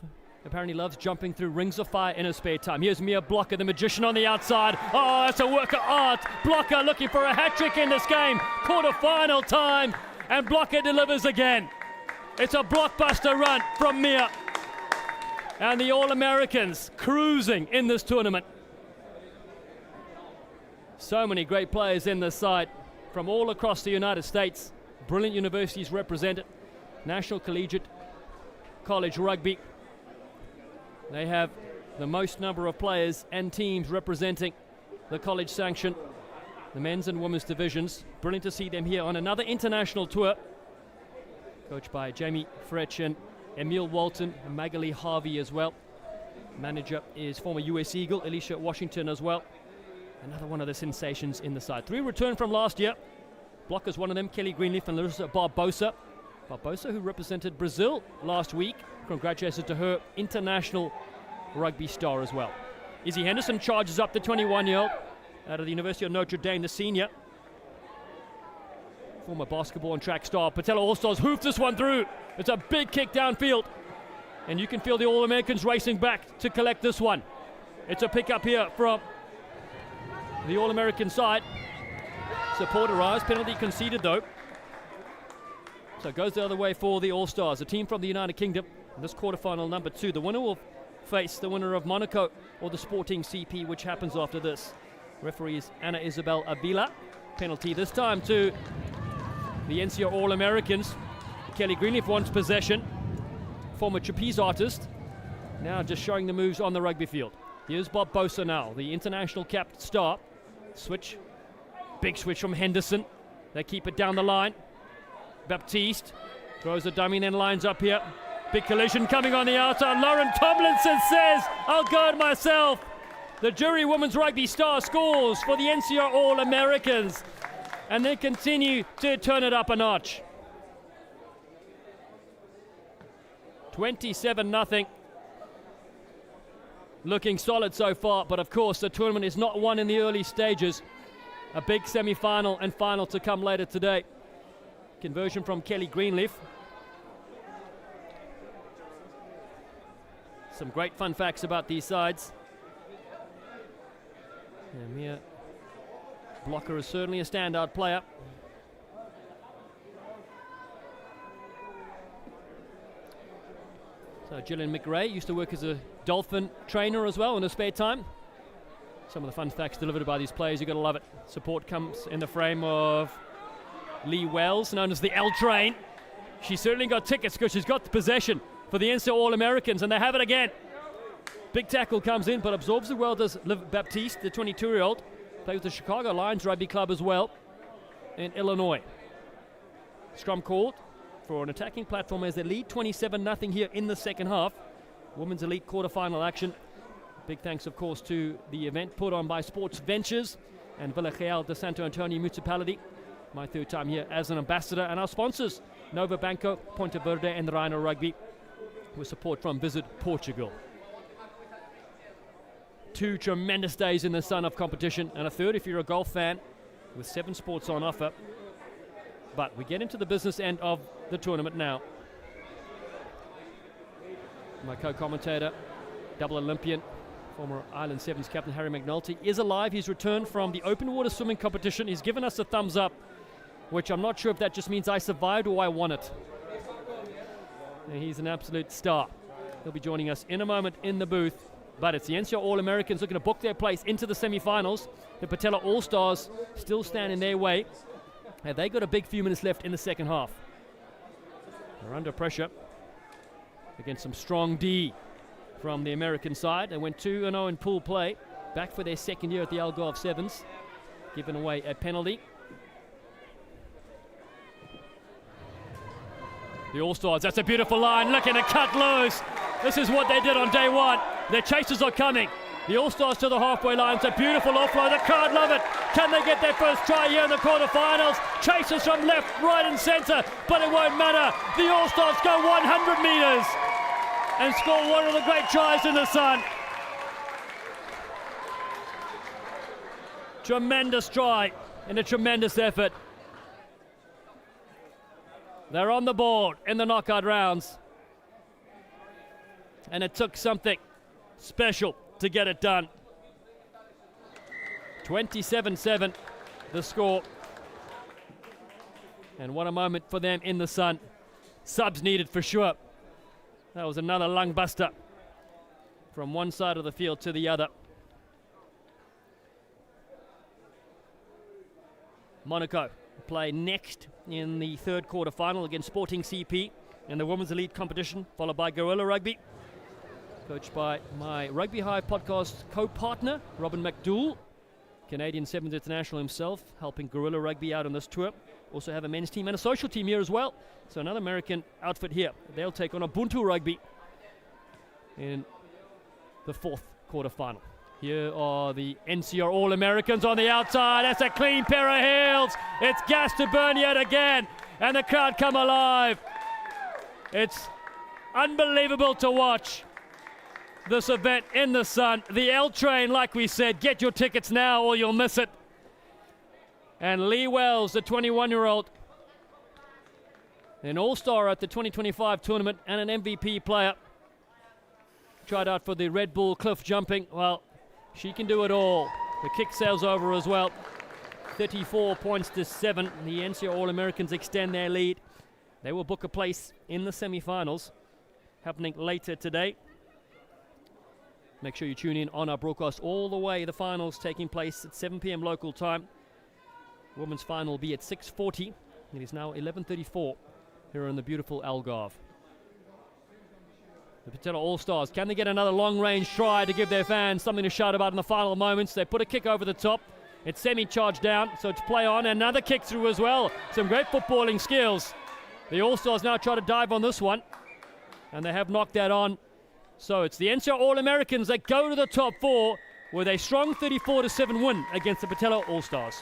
apparently loves jumping through rings of fire in her spare time. Here's Mia Blocker, the magician on the outside. Oh, it's a work of art. Blocker looking for a hat-trick in this game. Quarter-final time. And Blocker delivers again. It's a blockbuster run from Mia. And the All-Americans cruising in this tournament. So many great players in this side from all across the United States. Brilliant universities represented. National Collegiate College Rugby. They have the most number of players and teams representing the college sanction, the men's and women's divisions. Brilliant to see them here on another international tour, coached by Jamie Fretch and Emil Walton and Magali Harvey as well. Manager is former US Eagle Alicia Washington as well. Another one of the sensations in the side. 3 returned from last year. Blockers, one of them, Kelly Greenleaf and Larissa Barbosa. Barbosa, who represented Brazil last week. Congratulations to her international rugby star as well. Izzy Henderson charges up the 21-year-old out of the University of Notre Dame, the senior. Former basketball and track star. Patella All-Stars hoofed this one through. It's a big kick downfield. And you can feel the All-Americans racing back to collect this one. It's a pick up here from the All-American side. Support arrives. Penalty conceded though. So it goes the other way for the All-Stars. A team from the United Kingdom. In this quarterfinal number 2. The winner will face the winner of Monaco or the Sporting CP, which happens after this. Referee is Anna Isabel Avila. Penalty this time to the NCR All-Americans. Kelly Greenleaf wants possession. Former trapeze artist. Now just showing the moves on the rugby field. Here's Bob Bosa now, the international capped star. Switch. Big switch from Henderson. They keep it down the line. Baptiste throws a dummy and then lines up here. Big collision coming on the outside. Lauren Tomlinson says, I'll go it myself. The Jury Women's Rugby star scores for the NCR All-Americans. And they continue to turn it up a notch. 27-0. Looking solid so far, but of course the tournament is not won in the early stages. A big semi-final and final to come later today. Conversion from Kelly Greenleaf. Some great fun facts about these sides. And here, Blocker is certainly a standout player. So Gillian McRae used to work as a dolphin trainer as well in her spare time. Some of the fun facts delivered by these players, you've got to love it. Support comes in the frame of Lee Wells, known as the L Train. She's certainly got tickets because she's got the possession for the NCR All-Americans, and they have it again. Big tackle comes in, but absorbs it well does Liv Baptiste, the 22-year-old. Plays with the Chicago Lions Rugby Club as well in Illinois. Scrum called for an attacking platform as they lead 27-0 here in the second half. Women's Elite quarterfinal action. Big thanks, of course, to the event put on by Sports Ventures and Villa Real de Santo Antonio Municipality. My third time here as an ambassador. And our sponsors, Nova Banco, Ponte Verde and Rhino Rugby, with support from Visit Portugal. 2 tremendous days in the sun of competition, and a third if you're a golf fan, with 7 sports on offer. But we get into the business end of the tournament now. My co-commentator, double Olympian, former Island Sevens captain Harry McNulty, is alive. He's returned from the open water swimming competition. He's given us a thumbs up, which I'm not sure if that just means I survived or I won it. And he's an absolute star. He'll be joining us in a moment in the booth. But it's the NCR All-Americans looking to book their place into the semi-finals. The Patella All-Stars still stand in their way. And they got a big few minutes left in the second half. They're under pressure against some strong D from the American side. They went 2-0 in pool play. Back for their second year at the Algarve Sevens. Giving away a penalty. The All-Stars, that's a beautiful line, looking to cut loose. This is what they did on day one. Their chasers are coming. The All-Stars to the halfway line. It's a beautiful offload. The crowd love it. Can they get their first try here in the quarterfinals? Chasers from left, right and centre, but it won't matter. The All-Stars go 100 metres and score one of the great tries in the sun. Tremendous try and a tremendous effort. They're on the board in the knockout rounds. And it took something special to get it done. 27-7, the score. And what a moment for them in the sun. Subs needed for sure. That was another lung buster from one side of the field to the other. Monaco play next in the third quarter final against Sporting CP in the Women's Elite competition, followed by Guerrilla Rugby, coached by my Rugby Hive podcast co-partner, Robin McDougall, Canadian Sevens International himself, helping Guerrilla Rugby out on this tour. Also have a men's team and a social team here as well. So another American outfit here. They'll take on Ubuntu Rugby in the fourth quarter final. Here are the NCR All-Americans on the outside. That's a clean pair of heels. It's gas to burn yet again. And the crowd come alive. It's unbelievable to watch this event in the sun. The L train, like we said, get your tickets now or you'll miss it. And Lee Wells, the 21-year-old, an all-star at the 2025 tournament and an MVP player. Tried out for the Red Bull cliff jumping. Well, she can do it all. The kick sails over as well. 34 points to 7. The NCR All-Americans extend their lead. They will book a place in the semi-finals, happening later today. Make sure you tune in on our broadcast all the way. The finals taking place at 7 p.m. local time. Women's final will be at 6:40. It is now 11:34 here in the beautiful Algarve. The Patella All-Stars, can they get another long-range try to give their fans something to shout about in the final moments? They put a kick over the top. It's semi-charged down, so it's play on. Another kick through as well. Some great footballing skills. The All-Stars now try to dive on this one, and they have knocked that on. So it's the NCR All-Americans that go to the top 4 with a strong 34-7 win against the Patella All-Stars.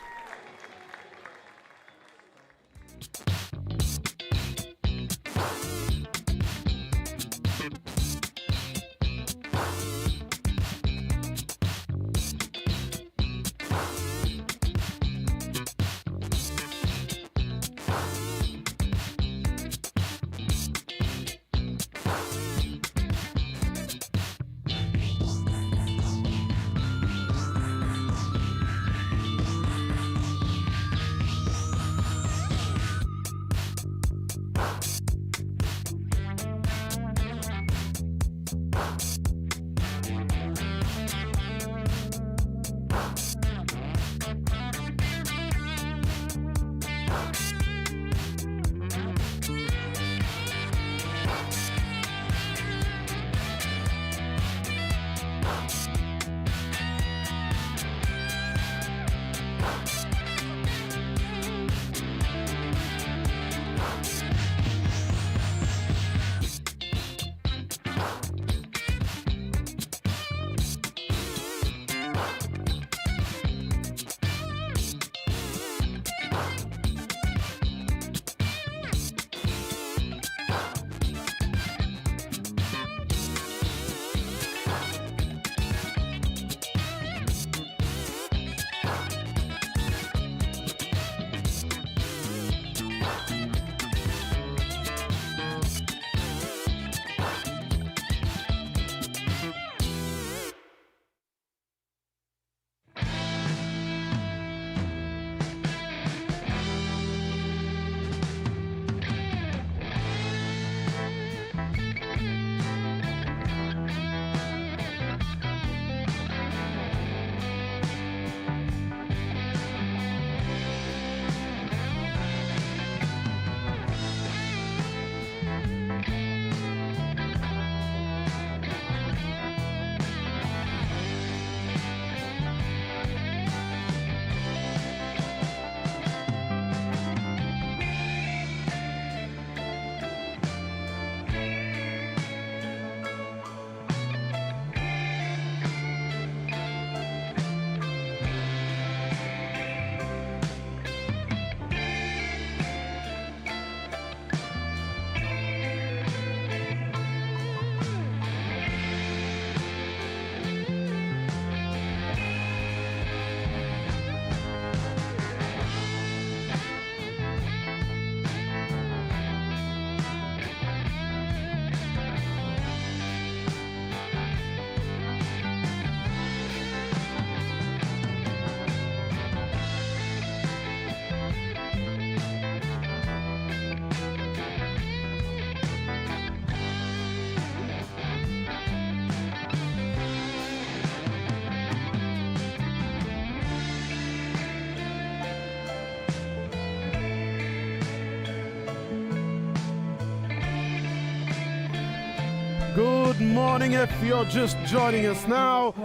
Good morning if you're just joining us now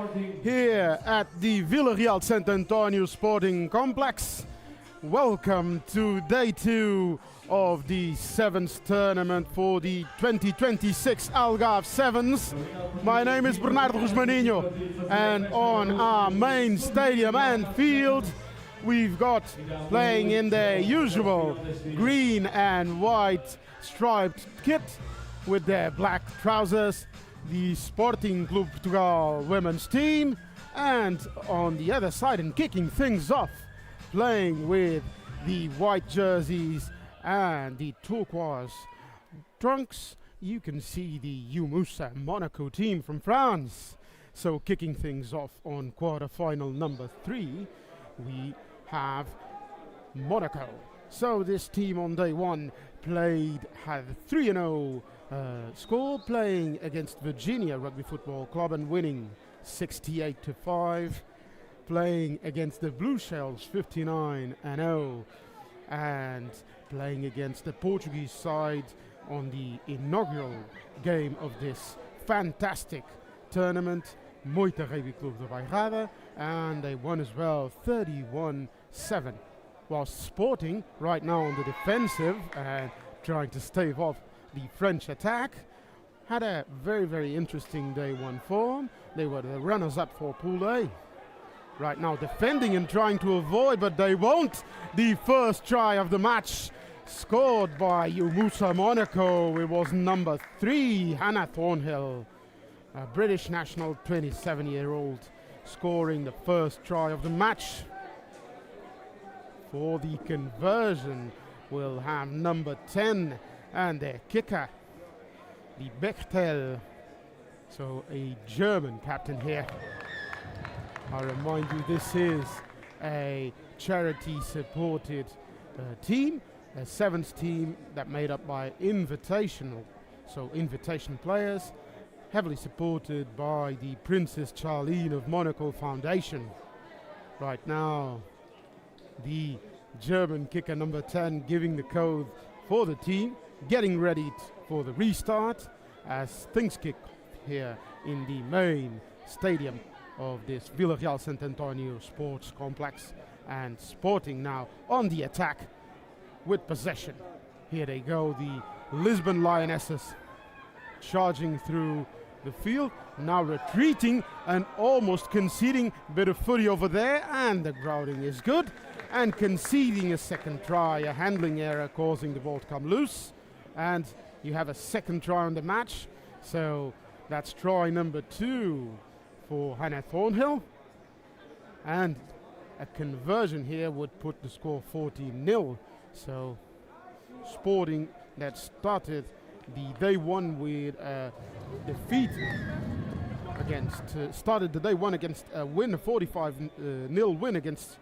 here at the Villarreal Sant Antonio Sporting Complex. Welcome to day 2 of the Sevens tournament for the 2026 Algarve Sevens. My name is Bernardo Guzmaninho, and on our main stadium and field, we've got playing in their usual green and white striped kit with their black trousers, the Sporting Clube Portugal women's team, and on the other side and kicking things off, playing with the white jerseys and the turquoise trunks, you can see the Umusa Monaco team from France. So kicking things off on quarter-final number 3, we have Monaco. So this team on day 1 had 3-0 score, playing against Virginia Rugby Football Club and winning 68-5, playing against the Blue Shells 59-0, and playing against the Portuguese side on the inaugural game of this fantastic tournament, Moita Rugby Club de Bairrada, and they won as well 31-7. While Sporting, right now on the defensive and trying to stave off the French attack, had a very, very interesting day 1 form. They were the runners-up for Pool A. Right now defending and trying to avoid, but they won't. The first try of the match scored by Umusa Monaco. It was number 3, Hannah Thornhill, a British national 27-year-old, scoring the first try of the match. For the conversion, we'll have number 10 and their kicker, the Bechtel. So a German captain here. I remind you, this is a charity-supported team, a Sevens team that made up by invitation players, heavily supported by the Princess Charlene of Monaco Foundation. Right now, the German kicker number 10 giving the code for the team, getting ready for the restart as things kick here in the main stadium of this Villarreal Sant Antonio Sports Complex, and Sporting now on the attack with possession. Here they go, the Lisbon Lionesses charging through the field, now retreating and almost conceding a bit of footy over there, and the grounding is good, and conceding a second try, a handling error causing the ball to come loose, and you have a second try on the match. So that's try number 2 for Hannah Thornhill, and a conversion here would put the score 14-0. So Sporting, that started the day 1 with a defeat started the day 1 against a win, a 45-0 win against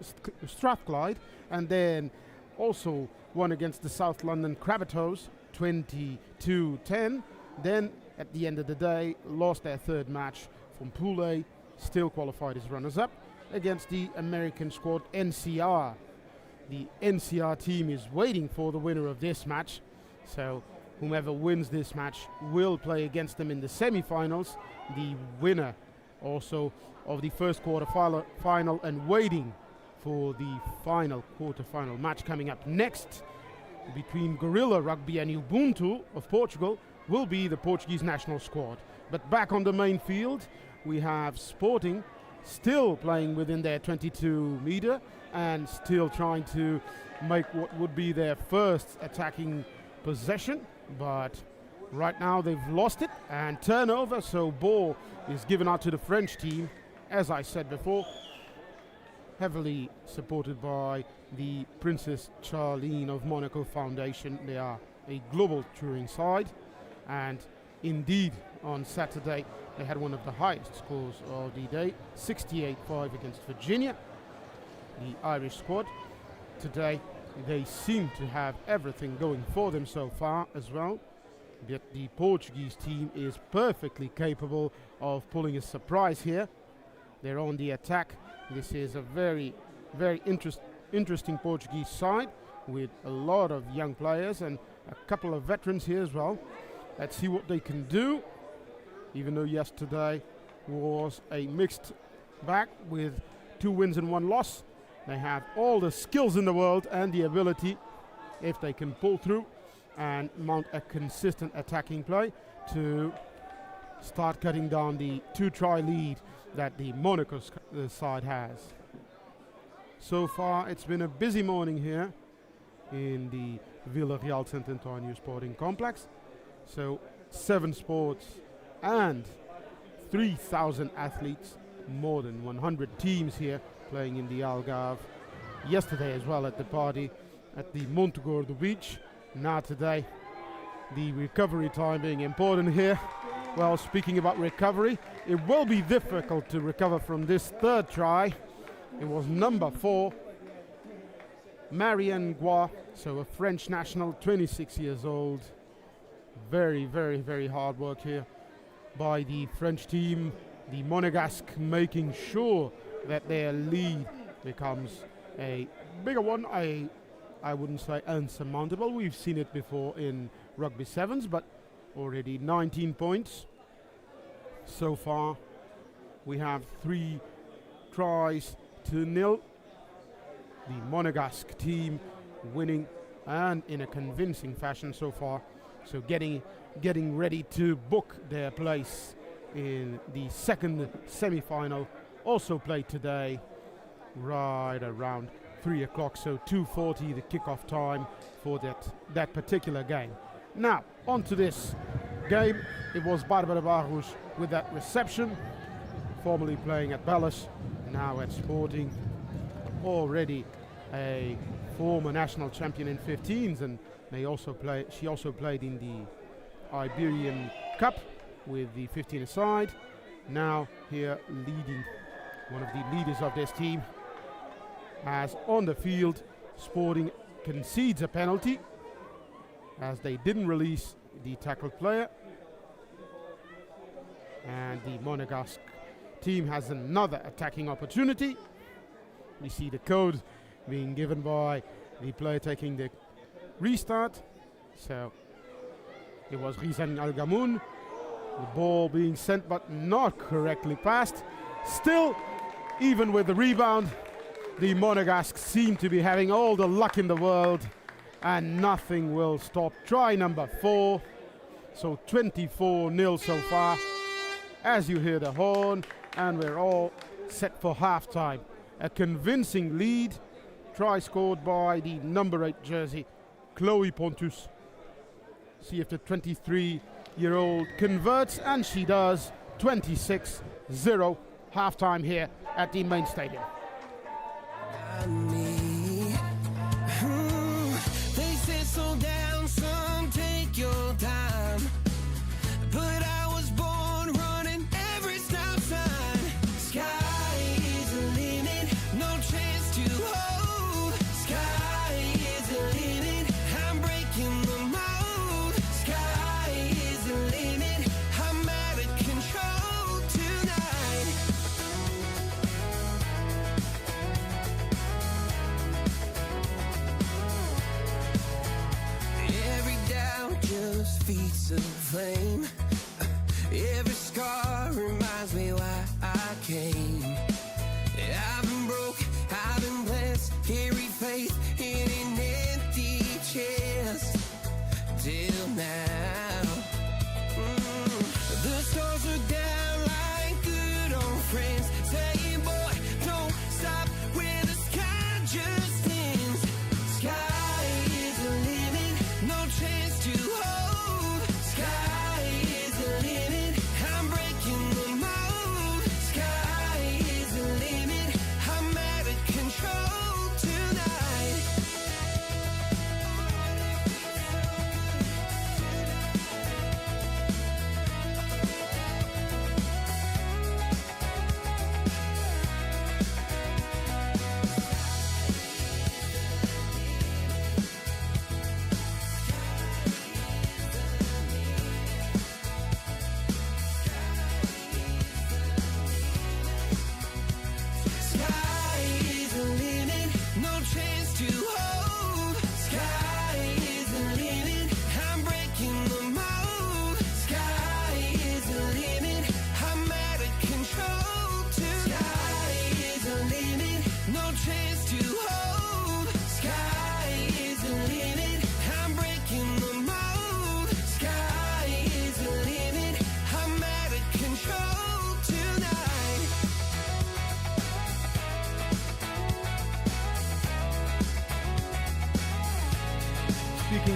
Strathclyde, and then also won against the South London Crabbitoes 22-10. Then at the end of the day lost their third match from Pool A, still qualified as runners-up against the American squad NCR. The NCR team is waiting for the winner of this match, so whomever wins this match will play against them in the semi-finals. The winner also of the first quarter-final and waiting for the final quarter-final match coming up next between Gorilla Rugby and Ubuntu of Portugal will be the Portuguese national squad. But back on the main field, we have Sporting still playing within their 22-meter and still trying to make what would be their first attacking possession. But right now they've lost it and turnover, so ball is given out to the French team, as I said before, heavily supported by the Princess Charlene of Monaco Foundation. They are a global touring side, and indeed on Saturday they had one of the highest scores of the day, 68-5 against Virginia, the Irish squad. Today they seem to have everything going for them so far as well, yet the Portuguese team is perfectly capable of pulling a surprise here. They're on the attack. This is a very, very interesting Portuguese side with a lot of young players and a couple of veterans here as well. Let's see what they can do, even though yesterday was a mixed bag with 2 wins and 1 loss. They have all the skills in the world and the ability if they can pull through and mount a consistent attacking play to start cutting down the 2-try lead that the Monaco side has. So far, it's been a busy morning here in the Villarreal Sant Antonio Sporting Complex. So 7 sports and 3,000 athletes, more than 100 teams here playing in the Algarve. Yesterday as well at the party at the Montegordo beach. Now today, the recovery time being important here. Well, speaking about recovery, it will be difficult to recover from this 3rd try. It was number 4, Marianne Goua, so a French national, 26 years old. Very, very, very hard work here by the French team, the Monegasque, making sure that their lead becomes a bigger one. I wouldn't say unsurmountable. We've seen it before in rugby sevens, but already 19 points. So far, we have 3 tries to 0. The Monegasque team winning, and in a convincing fashion so far. So getting ready to book their place in the 2nd semi-final, also played today right around 3 o'clock, so 2:40 the kickoff time for that particular game. Now on to this game. It was Barbara Barros with that reception, formerly playing at Bellis, now at Sporting, already a former national champion in 15s, and she also played in the Iberian Cup with the 15 side. Now here leading, one of the leaders of this team, as on the field Sporting concedes a penalty as they didn't release the tackled player, and the Monegasque team has another attacking opportunity. We see the code being given by the player taking the restart. So it was Rizan Algamoun. The ball being sent but not correctly passed. Still, even with the rebound, the Monegasque seem to be having all the luck in the world, and nothing will stop try number 4. So 24-0 so far, as you hear the horn, and we're all set for halftime. A convincing lead. Try scored by the number 8 jersey, Chloe Pontus. See if the 23-year-old converts, and she does. 26-0 halftime here at the main stadium. They said slow down, son, take your time. But I was born running every stop sign. Sky is the limit, no chance to hold. Sky is the limit, I'm breaking the mold. Sky is the limit, I'm out of control tonight. Every doubt just feeds the flame. Every scar reminds me why I came. I've been broke, I've been blessed, carry faith in an empty chest till now. The stars are down like good old friends, saying, boy, don't stop when the sky just ends. Sky is the limit, no chance to hold. Sky is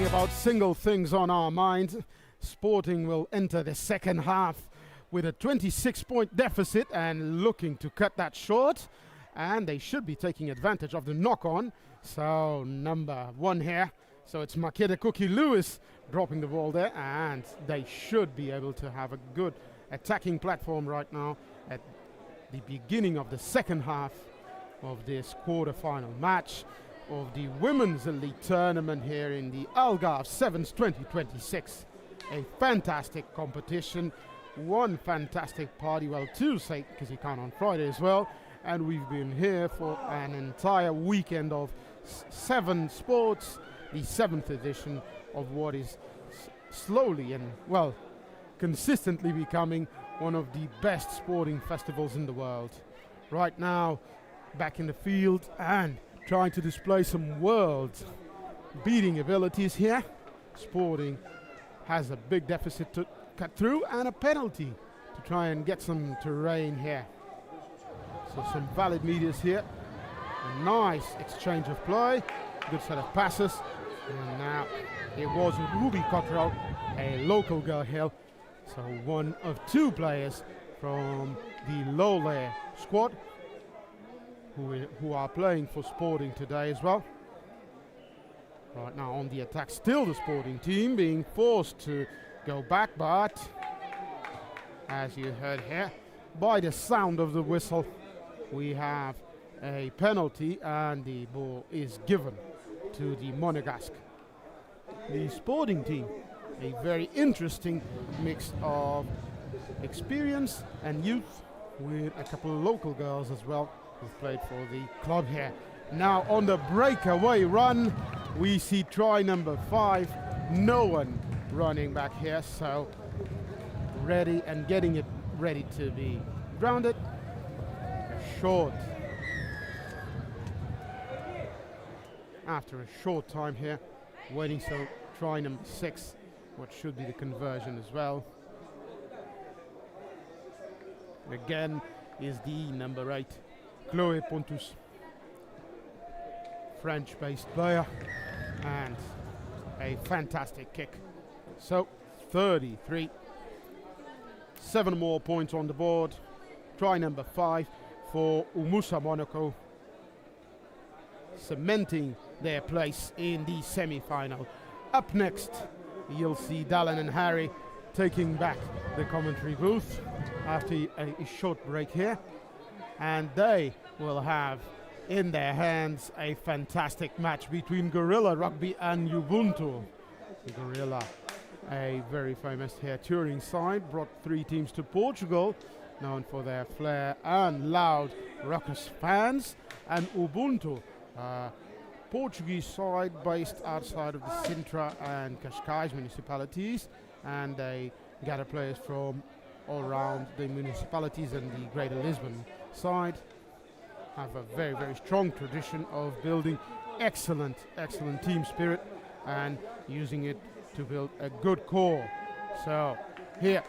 Talking about single things on our mind, Sporting will enter the second half with a 26-point deficit and looking to cut that short. And they should be taking advantage of the knock-on. So number 1 here. So it's Makeda Cookie Lewis dropping the ball there, and they should be able to have a good attacking platform right now at the beginning of the second half of this quarter-final match of the Women's Elite Tournament here in the Algarve Sevens 2026. A fantastic competition, one fantastic party, well, two say, because you count on Friday as well, and we've been here for an entire weekend of 7 sports, the 7th edition of what is slowly and, well, consistently becoming one of the best sporting festivals in the world. Right now, back in the field and trying to display some world-beating abilities here. Sporting has a big deficit to cut through and a penalty to try and get some terrain here. So some valid meters here. A nice exchange of play, good set of passes. And now it was Ruby Cottrell, a local girl here. So one of 2 players from the low-layer squad who are playing for Sporting today as well. Right now on the attack, still the Sporting team being forced to go back, but as you heard here, by the sound of the whistle, we have a penalty and the ball is given to the Monegasque. The Sporting team, a very interesting mix of experience and youth with a couple of local girls as well who've played for the club here. Now on the breakaway run, we see try number 5. No one running back here, so ready and getting it ready to be grounded. Short. After a short time here, waiting, so try number 6, what should be the conversion as well. Again is the number 8, Chloé Pontus, French-based player, and a fantastic kick. So 33, 7 more points on the board. Try number 5 for Umusa Monaco, cementing their place in the semi-final. Up next, you'll see Dallin and Harry taking back the commentary booth after a short break here, and they will have in their hands a fantastic match between Gorilla Rugby and Ubuntu. Gorilla, a very famous here touring side, brought 3 teams to Portugal, known for their flair and loud raucous fans, and Ubuntu, Portuguese side based outside of the Sintra and Cascais municipalities, and they gather players from all around the municipalities and the Greater Lisbon side. Have a very, very strong tradition of building excellent team spirit and using it to build a good core. So here,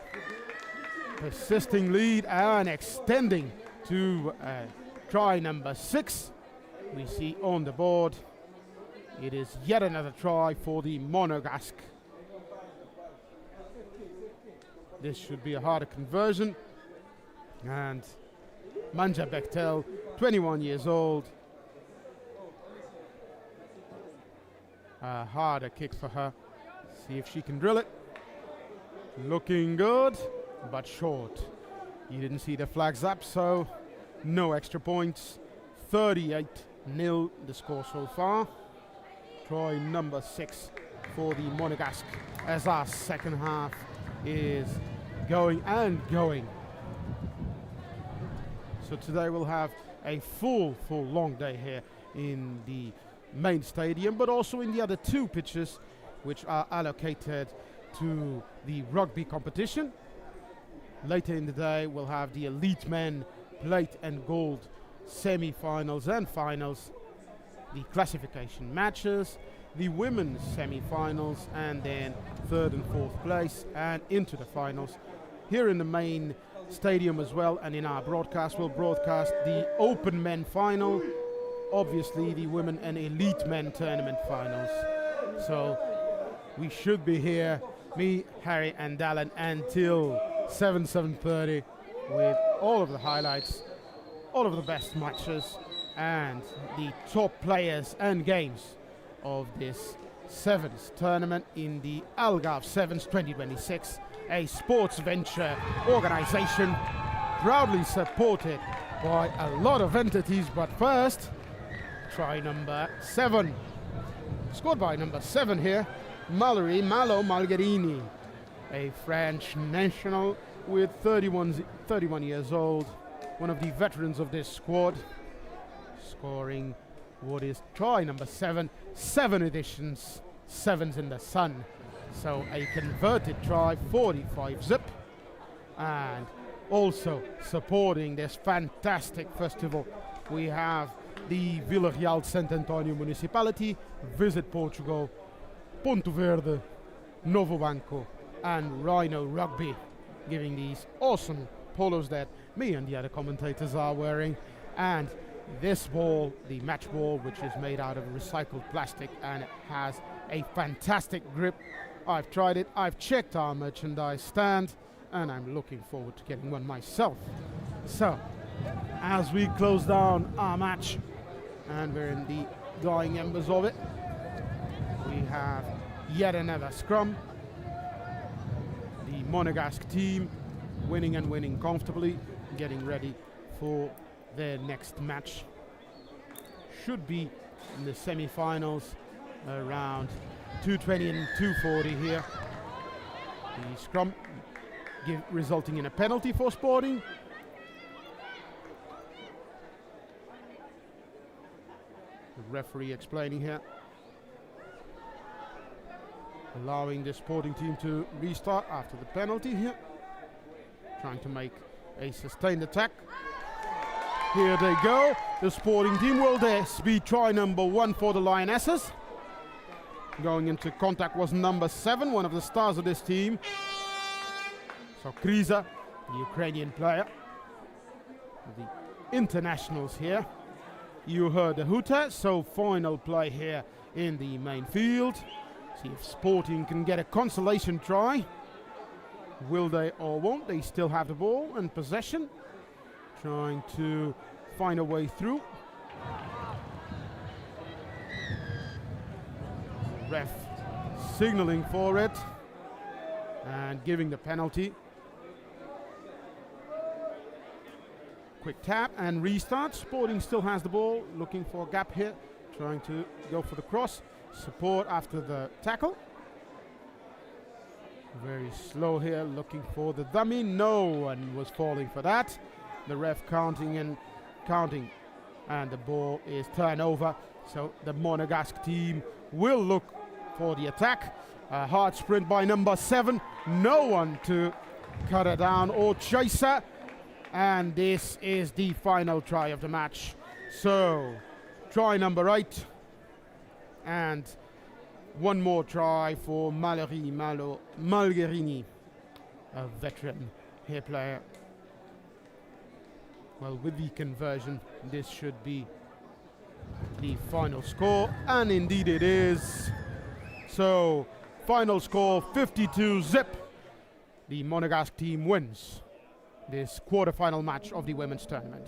persisting lead and extending to try number 6. We see on the board, it is yet another try for the Monegasque. This should be a harder conversion, and Manja Bechtel, 21 years old. A harder kick for her. See if she can drill it. Looking good, but short. You didn't see the flags up, so no extra points. 38-0 the score so far. Try number 6 for the Monegasque as our second half is going and going. So today we'll have a full long day here in the main stadium, but also in the other 2 pitches which are allocated to the rugby competition. Later in the day we'll have the elite men plate and gold semi-finals and finals, the classification matches, the women's semi-finals, and then 3rd and 4th place and into the finals. Here in the main stadium as well, and in our broadcast we'll broadcast the open men final, obviously the women and elite men tournament finals. So we should be here, me, Harry and Dallin, until 7:30 with all of the highlights, all of the best matches and the top players and games of this Sevens tournament in the Algarve Sevens 2026, a sports venture organization proudly supported by a lot of entities. But first, try number 7, scored by number 7 here, Malo Malgherini, a French national with 31 years old, one of the veterans of this squad, scoring what is try number 7, 7 editions, 7s in the sun. So a converted try, 45 zip, and also supporting this fantastic festival, we have the Vila Real de Santo António municipality, Visit Portugal, Ponto Verde, Novo Banco, and Rhino Rugby, giving these awesome polos that me and the other commentators are wearing. And this ball, the match ball, which is made out of recycled plastic and it has a fantastic grip. I've tried it, I've checked our merchandise stand, and I'm looking forward to getting one myself. So, as we close down our match, and we're in the dying embers of it, we have yet another scrum. The Monegasque team winning and winning comfortably, getting ready for their next match. Should be in the semi-finals around 220 and 240 here. The scrum resulting in a penalty for Sporting. The referee explaining here, allowing the Sporting team to restart after the penalty here, trying to make a sustained attack. Here they go, the Sporting team. Will this be try number 1 for the Lionesses? Going into contact was number 7, one of the stars of this team. So Kriza, the Ukrainian player. The internationals here. You heard the hooter, so final play here in the main field. See if Sporting can get a consolation try. Will they or won't they still have the ball and possession? Trying to find a way through. Ref signaling for it and giving the penalty. Quick tap and restart. Sporting still has the ball, looking for a gap here, trying to go for the cross. Support after the tackle. Very slow here, looking for the dummy. No one was falling for that. The ref counting, and the ball is turned over. So the Monegasque team will look for the attack. A hard sprint by number 7. No one to cut her down or chase her. And this is the final try of the match. So, try number 8. And one more try for Malgherini, a veteran here player. Well, with the conversion, this should be the final score, and indeed it is. So, final score 52 zip. The Monegasque team wins this quarterfinal match of the women's tournament.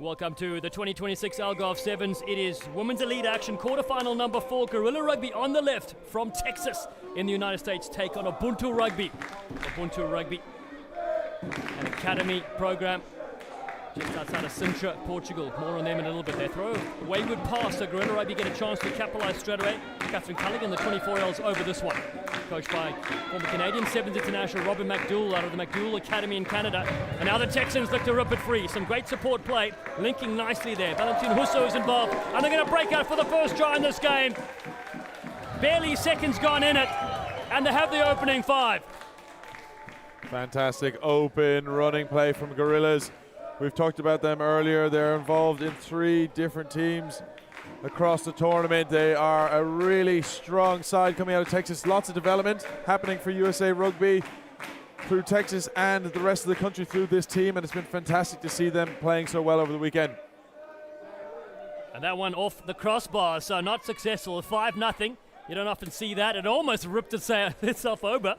Welcome to the 2026 Algarve Sevens. It is Women's Elite Action quarterfinal number 4. Gorilla Rugby on the left from Texas in the United States take on Ubuntu Rugby. Ubuntu Rugby, an academy program just outside of Sintra, Portugal. More on them in a little bit. They throw a wayward pass, so Gorilla Rugby get a chance to capitalise straight away. Catherine Culligan, the 24-year-olds, over this one. Coached by former Canadian Sevens international Robin McDougall out of the McDougall Academy in Canada. And now the Texans look to rip it free. Some great support play, linking nicely there. Valentin Husso is involved, and they're going to break out for the first try in this game. Barely seconds gone in it, and they have the opening 5. Fantastic open running play from Gorillas. We've talked about them earlier. They're involved in 3 different teams across the tournament. They are a really strong side coming out of Texas. Lots of development happening for USA Rugby through Texas and the rest of the country through this team, and it's been fantastic to see them playing so well over the weekend. And that one off the crossbar, so not successful. 5-0. You don't often see that. It almost ripped itself over.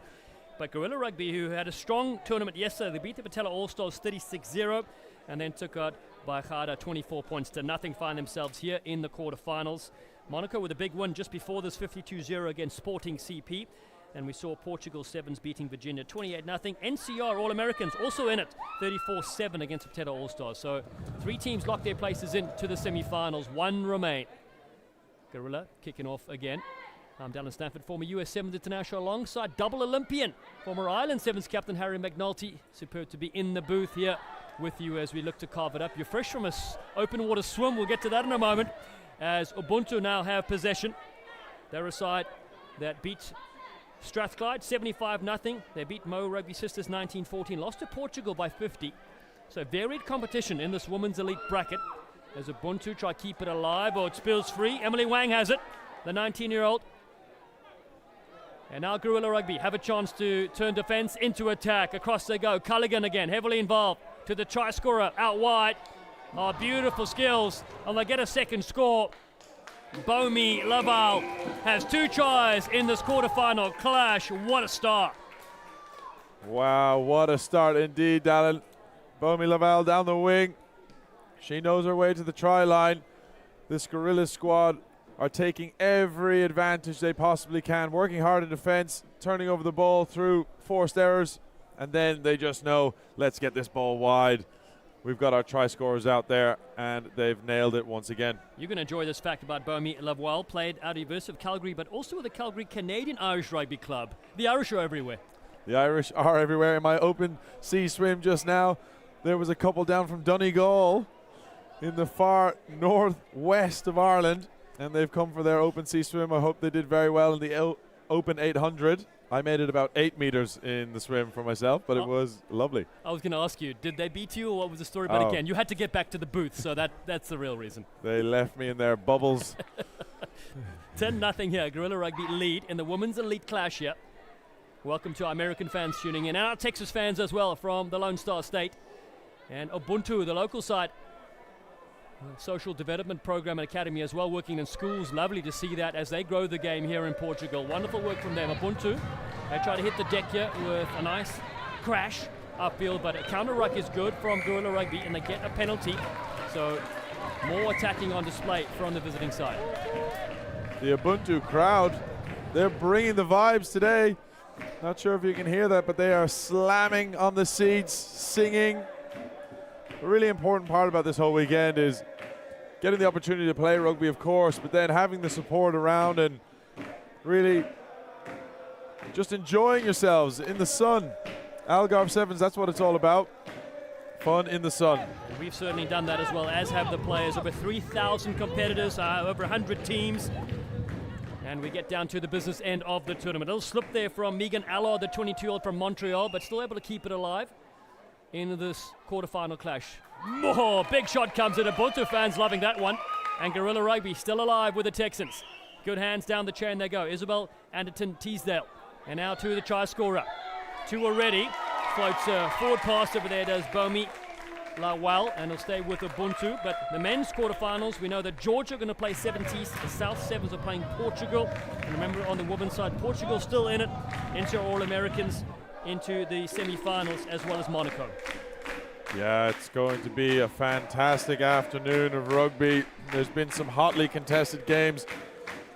But Gorilla Rugby, who had a strong tournament yesterday, they beat the Patella All-Stars 36-0 and then took out Baixada 24 points to nothing, find themselves here in the quarterfinals. Monaco with a big win just before this 52-0 against Sporting CP. And we saw Portugal Sevens beating Virginia 28-0. NCR All-Americans also in it, 34-7 against Patella All-Stars. So 3 teams locked their places into the semi-finals. 1 remain. Gorilla kicking off again. I'm Dallin Stanford, former US Sevens international, alongside double Olympian, former Ireland Sevens captain Harry McNulty. Superb to be in the booth here with you as we look to carve it up. You're fresh from a open water swim. We'll get to that in a moment. As Ubuntu now have possession. They're a side that beat Strathclyde 75-0. They beat Mo Rugby Sisters 19-14. Lost to Portugal by 50. So varied competition in this women's elite bracket. As Ubuntu try to keep it alive, or it spills free. Emily Wang has it, the 19-year-old. And now Gorilla Rugby have a chance to turn defence into attack. Across they go. Culligan again, heavily involved. To the try scorer, out wide. Oh, beautiful skills. And they get a second score. Bomi Laval has 2 tries in this quarterfinal clash. What a start. Wow, what a start indeed, Dallin. Bomi Laval down the wing. She knows her way to the try line. This Gorilla squad are taking every advantage they possibly can, working hard in defense, turning over the ball through forced errors, and then they just know, let's get this ball wide. We've got our try scorers out there, and they've nailed it once again. You're going to enjoy this fact about Bomi Laval. Played out of the University of Calgary, but also with the Calgary Canadian Irish Rugby Club. The Irish are everywhere. The Irish are everywhere. In my open sea swim just now, there was a couple down from Donegal in the far northwest of Ireland, and they've come for their open sea swim. I hope they did very well in the open 800. I made it about 8 meters in the swim for myself, but it was lovely. I was going to ask you, did they beat you, or what was the story? But again, you had to get back to the booth, so that's the real reason. They left me in their bubbles. 10-0 here. Gorilla Rugby lead in the women's elite clash here. Welcome to our American fans tuning in, and our Texas fans as well from the Lone Star State. And Ubuntu, the local side, social development program and academy as well, working in schools. Lovely to see that as they grow the game here in Portugal. Wonderful work from them. Ubuntu, they try to hit the deck here with a nice crash upfield, but a counter ruck is good from Gorilla Rugby, and they get a penalty. So more attacking on display from the visiting side. The Ubuntu crowd, they're bringing the vibes today. Not sure if you can hear that, but they are slamming on the seats, singing. A really important part about this whole weekend is getting the opportunity to play rugby, of course, but then having the support around and really just enjoying yourselves in the sun. Algarve Sevens, that's what it's all about. Fun in the sun. And we've certainly done that as well, as have the players. Over 3,000 competitors, over 100 teams. And we get down to the business end of the tournament. A little slip there from Megan Allard, the 22-year-old from Montreal, but still able to keep it alive in this quarterfinal clash. Oh, big shot comes in. Ubuntu fans loving that one. And Gorilla Rugby still alive with the Texans. Good hands down the chain they go. Isabel Anderton Teasdale. And now to the try scorer. 2 already. Floats a forward pass over there, does Bomi Lawal, and he'll stay with Ubuntu. But the men's quarterfinals, we know that Georgia are going to play 70s. The South Sevens are playing Portugal. And remember, on the women's side, Portugal still in it. Into All-Americans into the semi-finals, as well as Monaco. Yeah, it's going to be a fantastic afternoon of rugby. There's been some hotly contested games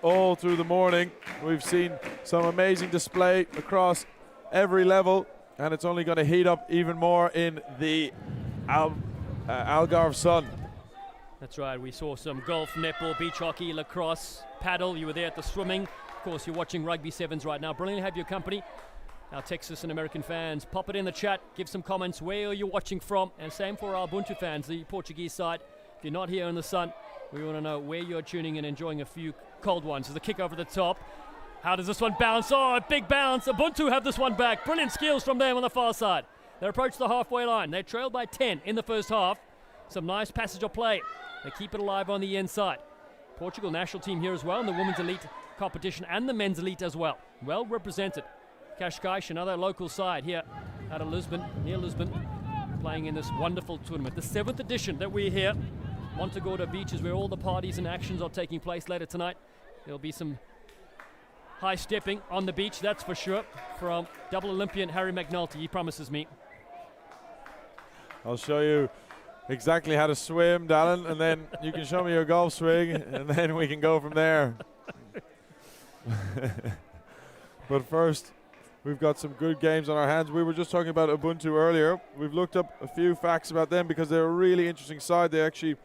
all through the morning. We've seen some amazing display across every level, and it's only going to heat up even more in the Algarve sun. That's right, we saw some golf, netball, beach hockey, lacrosse, paddle. You were there at the swimming. Of course, you're watching Rugby Sevens right now. Brilliant to have your company. Our Texas and American fans, pop it in the chat, give some comments where you're watching from, and same for our Ubuntu fans, the Portuguese side. If you're not here in the sun, we want to know where you're tuning in, enjoying a few cold ones. There's a kick over the top. How does this one bounce? Oh, a big bounce. Ubuntu have this one back. Brilliant skills from them on the far side. They approach the halfway line. They trailed by 10 in the first half. Some nice passage of play. They keep it alive on the inside. Portugal national team here as well in the women's elite competition and the men's elite as well. Well represented. Cascais, another local side here out of Lisbon, near Lisbon, playing in this wonderful tournament. The 7th edition that we're here. Montagorda Beach is where all the parties and actions are taking place later tonight. There'll be some high stepping on the beach, that's for sure, from double Olympian Harry McNulty, he promises me. I'll show you exactly how to swim, Dallin, and then you can show me your golf swing, and then we can go from there. But first, we've got some good games on our hands. We were just talking about Ubuntu earlier. We've looked up a few facts about them because they're a really interesting side. They actually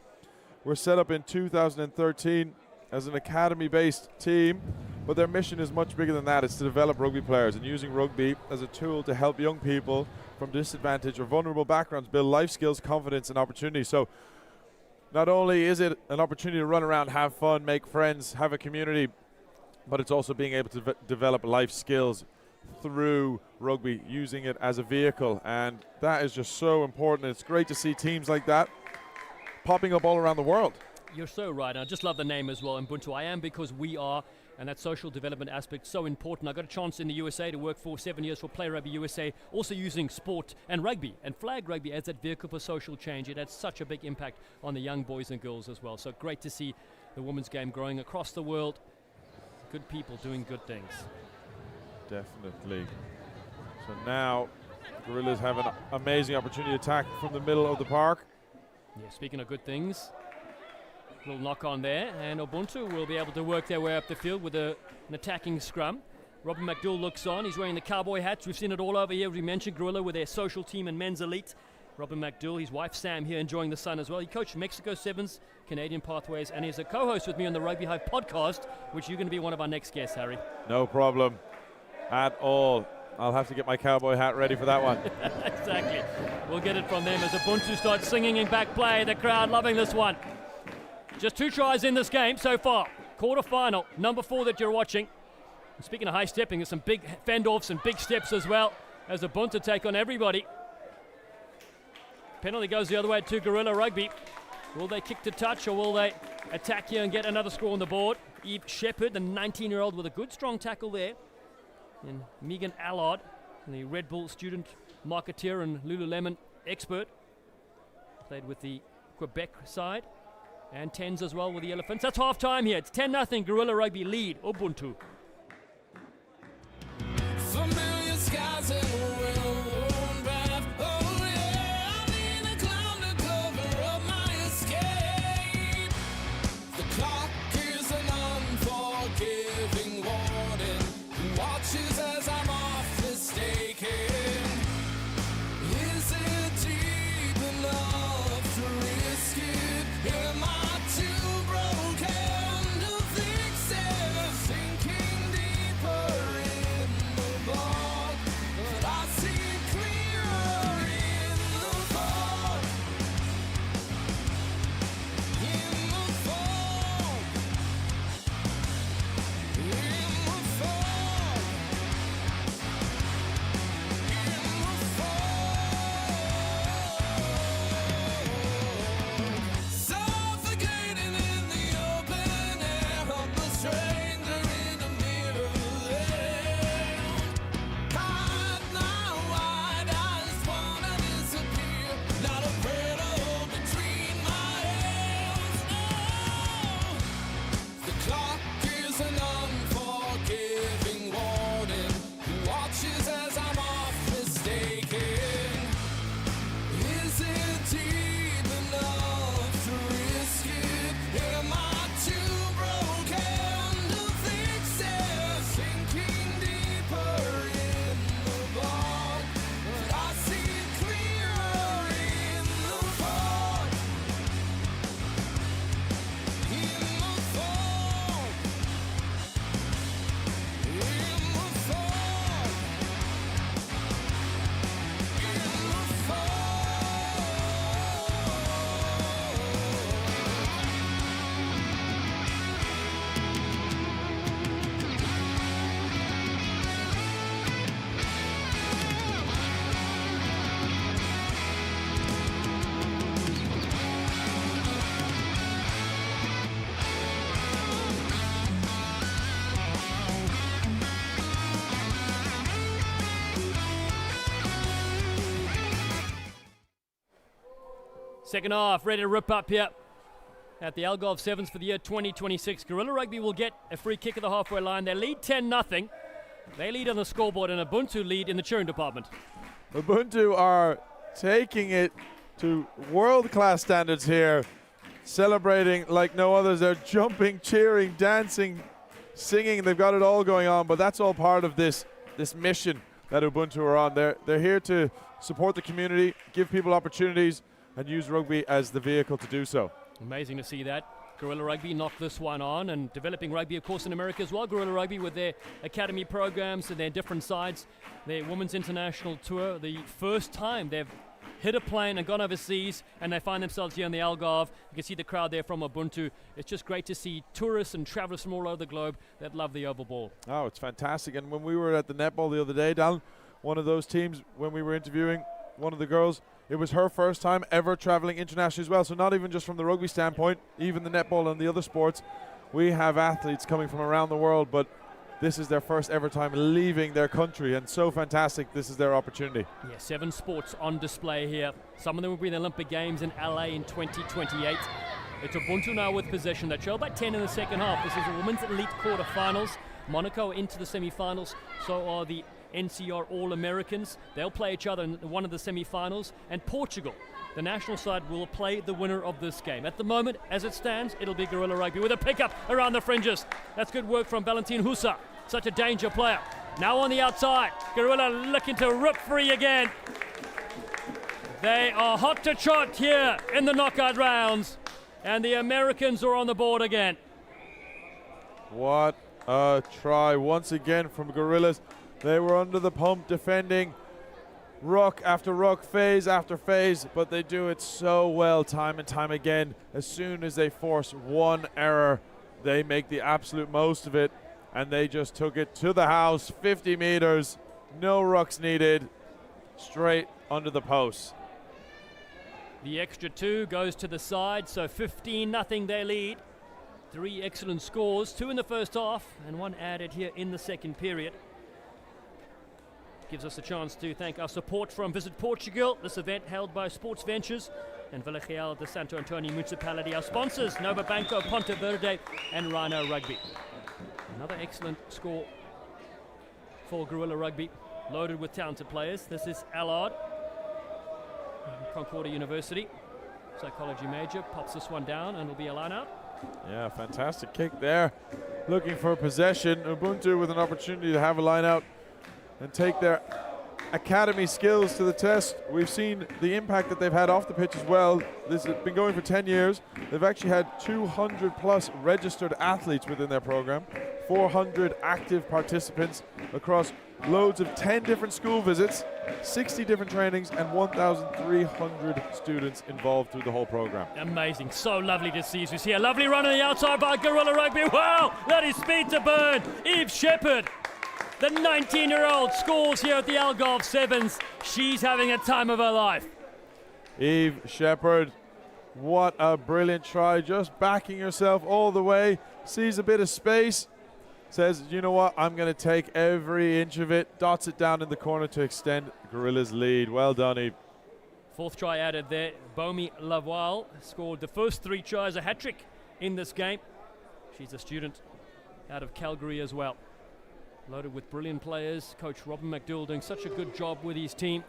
were set up in 2013 as an academy-based team, but their mission is much bigger than that. It's to develop rugby players and using rugby as a tool to help young people from disadvantaged or vulnerable backgrounds build life skills, confidence, and opportunity. So not only is it an opportunity to run around, have fun, make friends, have a community, but it's also being able to develop life skills through rugby, using it as a vehicle, and that is just so important. It's great to see teams like that popping up all around the world. You're so right. I just love the name as well, Ubuntu. I am because we are, and that social development aspect so important. I got a chance in the USA to work for 7 years for Play Rugby USA, also using sport and rugby and flag rugby as that vehicle for social change. It had such a big impact on the young boys and girls as well. So great to see the women's game growing across the world. Good people doing good things. Definitely. So now Gorillas have an amazing opportunity to attack from the middle of the park. Yeah, speaking of good things, little knock on there, and Ubuntu will be able to work their way up the field with an attacking scrum. Robin McDougall looks on. He's wearing the cowboy hats. We've seen it all over here. We mentioned Gorilla with their social team and men's elite. Robin McDougall, his wife Sam here enjoying the sun as well. He coached Mexico Sevens, Canadian Pathways, and he's a co-host with me on the Rugby Hive podcast, which you're going to be one of our next guests, Harry. No problem at all. I'll have to get my cowboy hat ready for that one. Exactly. We'll get it from them as Ubuntu starts singing in back play. The crowd loving this one. Just 2 tries in this game so far. Quarter-final, number 4 that you're watching. And speaking of high stepping, there's some big fend-offs and big steps as well as Ubuntu take on everybody. Penalty goes the other way to Gorilla Rugby. Will they kick to touch or will they attack here and get another score on the board? Eve Shepherd, the 19-year-old, with a good strong tackle there. And Megan Allard, the Red Bull student marketeer and Lululemon expert. Played with the Quebec side. And 10s as well with the Elephants. That's half time here. It's 10-0. Gorilla Rugby lead Ubuntu. Familiar skies and a well-worn path. Oh yeah, I need a clown to cover up my escape. The clock is an unforgiving warning. Who watches as I'm off mistaken? Is it deep enough to risk it? Am I too broken to fix it? Thinking Second half, ready to rip up here at the Algarve Sevens for the year 2026. Gorilla Rugby will get a free kick at the halfway line. They lead 10-0. They lead on the scoreboard, and Ubuntu lead in the cheering department. Ubuntu are taking it to world-class standards here, celebrating like no others. They're jumping, cheering, dancing, singing. They've got it all going on, but that's all part of this mission that Ubuntu are on. They're here to support the community, give people opportunities, and use rugby as the vehicle to do so. Amazing to see that. Gorilla Rugby knocked this one on, and developing rugby, of course, in America as well. Gorilla Rugby with their academy programs and their different sides. Their Women's International Tour, the first time they've hit a plane and gone overseas, and they find themselves here in the Algarve. You can see the crowd there from Ubuntu. It's just great to see tourists and travelers from all over the globe that love the oval ball. Oh, it's fantastic. And when we were at the netball the other day, Dallin, one of those teams, when we were interviewing one of the girls, it was her first time ever traveling internationally as well. So not even just from the rugby standpoint, even the netball and the other sports, we have athletes coming from around the world, but this is their first ever time leaving their country, and so fantastic. This is their opportunity. Yeah, 7 sports on display here. Some of them will be in the Olympic Games in LA in 2028. It's Ubuntu now with possession. They trail by 10 in the second half. This is the Women's Elite quarterfinals. Monaco into the semi-finals. So are the NCR All-Americans. They'll play each other in one of the semi-finals. And Portugal, the national side, will play the winner of this game. At the moment, as it stands, it'll be Gorilla Rugby with a pickup around the fringes. That's good work from Valentin Husa. Such a danger player. Now on the outside, Gorilla looking to rip free again. They are hot to trot here in the knockout rounds, and the Americans are on the board again. What a try once again from Gorillas. They were under the pump defending ruck after ruck, phase after phase, but they do it so well time and time again. As soon as they force one error, they make the absolute most of it, and they just took it to the house, 50 meters, no rucks needed, straight under the post. The extra 2 goes to the side, so 15-0 they lead. 3 excellent scores, 2 in the first half and 1 added here in the second period. Gives us a chance to thank our support from Visit Portugal, this event held by Sports Ventures and Vila Real de Santo Antonio Municipality. Our sponsors, Nova Banco, Ponte Verde and Rhino Rugby. Another excellent score for Gorilla Rugby, loaded with talented players. This is Allard, Concordia University, psychology major, pops this one down and will be a line out. Yeah, fantastic kick there. Looking for possession. Ubuntu with an opportunity to have a line out and take their academy skills to the test. We've seen the impact that they've had off the pitch as well. This has been going for 10 years. They've actually had 200 plus registered athletes within their program, 400 active participants across loads of 10 different school visits, 60 different trainings, and 1,300 students involved through the whole program. Amazing, so lovely to see. As we see a lovely run on the outside by Gorilla Rugby. Wow, that is speed to burn. Eve Shepherd, the 19-year-old, scores here at the Algarve Sevens. She's having a time of her life. Eve Shepherd, what a brilliant try, just backing herself all the way, sees a bit of space, says, you know what, I'm going to take every inch of it, dots it down in the corner to extend Gorilla's lead. Well done, Eve. 4th try added there. Bomi Lavoie scored the first 3 tries, a hat-trick in this game. She's a student out of Calgary as well. Loaded with brilliant players. Coach Robin McDowell doing such a good job with his team.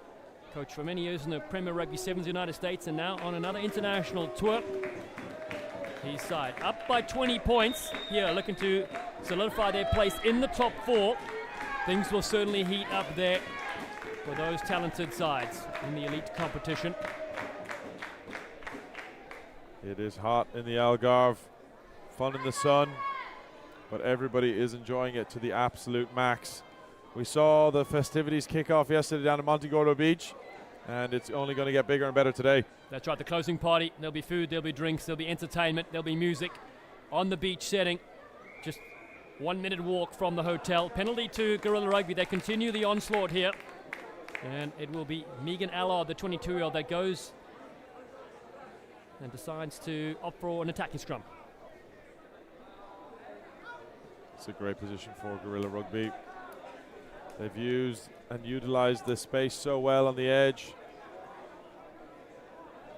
Coach for many years in the Premier Rugby Sevens United States and now on another international tour. His side up by 20 points here, looking to solidify their place in the top 4. Things will certainly heat up there for those talented sides in the elite competition. It is hot in the Algarve, fun in the sun, but everybody is enjoying it to the absolute max. We saw the festivities kick off yesterday down at Montegordo Beach, and it's only going to get bigger and better today. That's right, the closing party. There'll be food, there'll be drinks, there'll be entertainment, there'll be music on the beach setting. Just 1 minute walk from the hotel. Penalty to Gorilla Rugby. They continue the onslaught here. And it will be Megan Allard, the 22-year-old, that goes and decides to opt for an attacking scrum. It's a great position for Gorilla Rugby. They've used and utilized the space so well on the edge.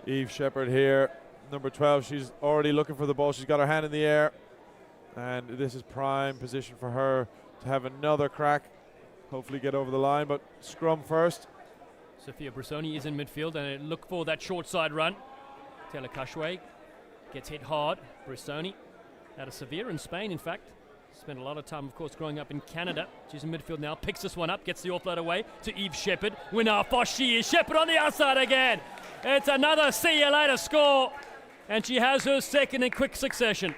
Eve Shepherd here, number 12. She's already looking for the ball. She's got her hand in the air. And this is prime position for her to have another crack. Hopefully get over the line, but scrum first. Sophia Brissoni is in midfield and look for that short side run. Taylor Kashwe gets hit hard. Brissoni out of Sevilla in Spain, in fact. Spent a lot of time, of course, growing up in Canada. She's in midfield now, picks this one up, gets the offload away to Eve Shepherd. Winner for she is Shepherd on the outside again. It's another see you later score. And she has her second in quick succession.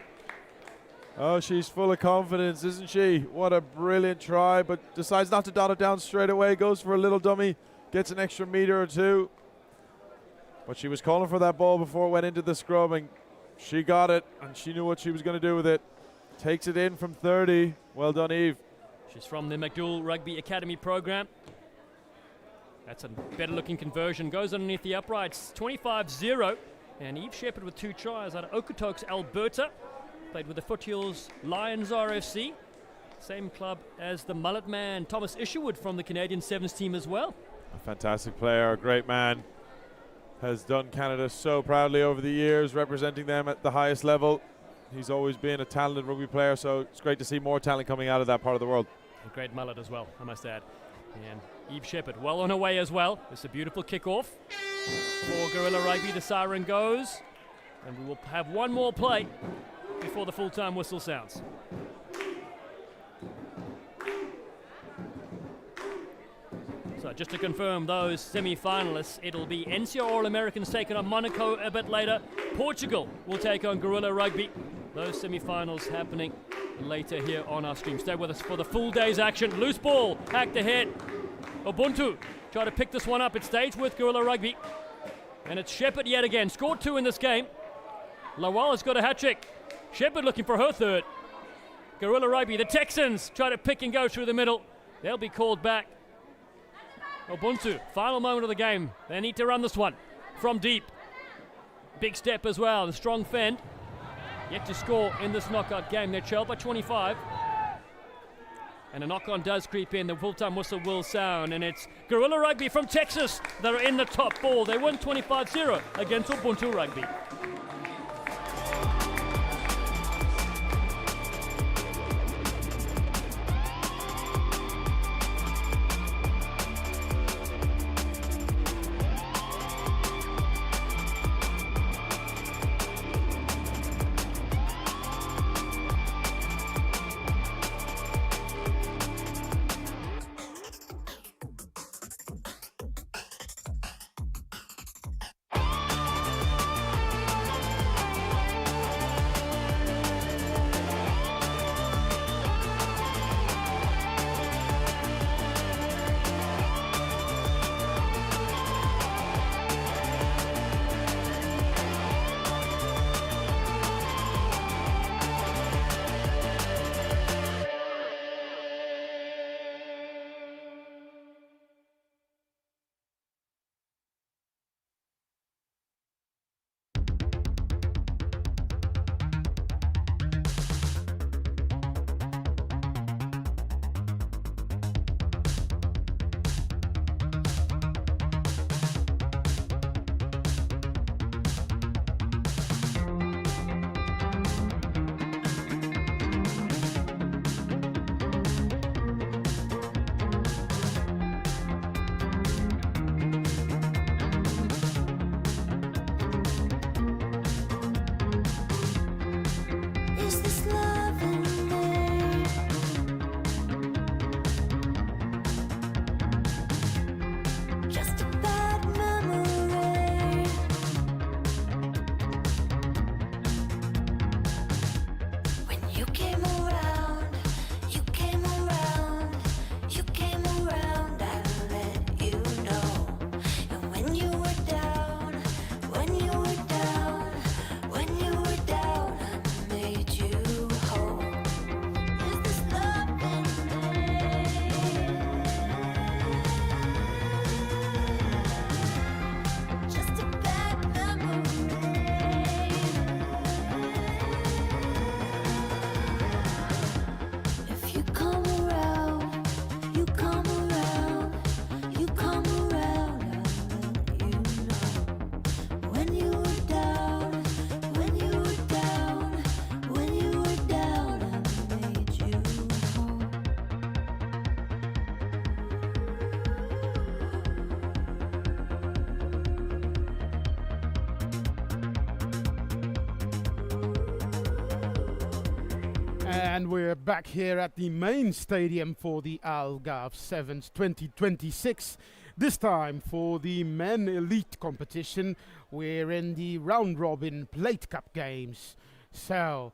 Oh, she's full of confidence, isn't she? What a brilliant try, but decides not to dot it down straight away. Goes for a little dummy, gets an extra meter or two. But she was calling for that ball before it went into the scrum, and she got it, and she knew what she was going to do with it. Takes it in from 30. Well done, Eve. She's from the McDougall Rugby Academy program. That's a better-looking conversion. Goes underneath the uprights, 25-0. And Eve Shepherd with 2 tries out of Okotoks, Alberta. Played with the Foothills Lions RFC. Same club as the mullet man, Thomas Isherwood from the Canadian Sevens team as well. A fantastic player, a great man. Has done Canada so proudly over the years, representing them at the highest level. He's always been a talented rugby player, so it's great to see more talent coming out of that part of the world. A great mullet as well, I must add. And Eve Shepherd well on her way as well. It's a beautiful kickoff for Gorilla Rugby. The siren goes, and we will have one more play before the full-time whistle sounds. So just to confirm those semi-finalists, it'll be NCR All-Americans taking on Monaco a bit later. Portugal will take on Gorilla Rugby. Those semi-finals happening later here on our stream. Stay with us for the full day's action. Loose ball, hacked ahead. Ubuntu try to pick this one up. It stays with Gorilla Rugby. And it's Shepherd yet again. Scored 2 in this game. Lawal has got a hat-trick. Shepherd looking for her third. Gorilla Rugby, the Texans try to pick and go through the middle. They'll be called back. Ubuntu, final moment of the game. They need to run this one from deep. Big step as well, the strong fend. Yet to score in this knockout game. They're trailed by 25. And a knock-on does creep in. The full-time whistle will sound. And it's Gorilla Rugby from Texas that are in the top ball. They won 25-0 against Ubuntu Rugby. And we're back here at the main stadium for the Algarve Sevens 2026. This time for the men elite competition. We're in the round robin plate cup games. So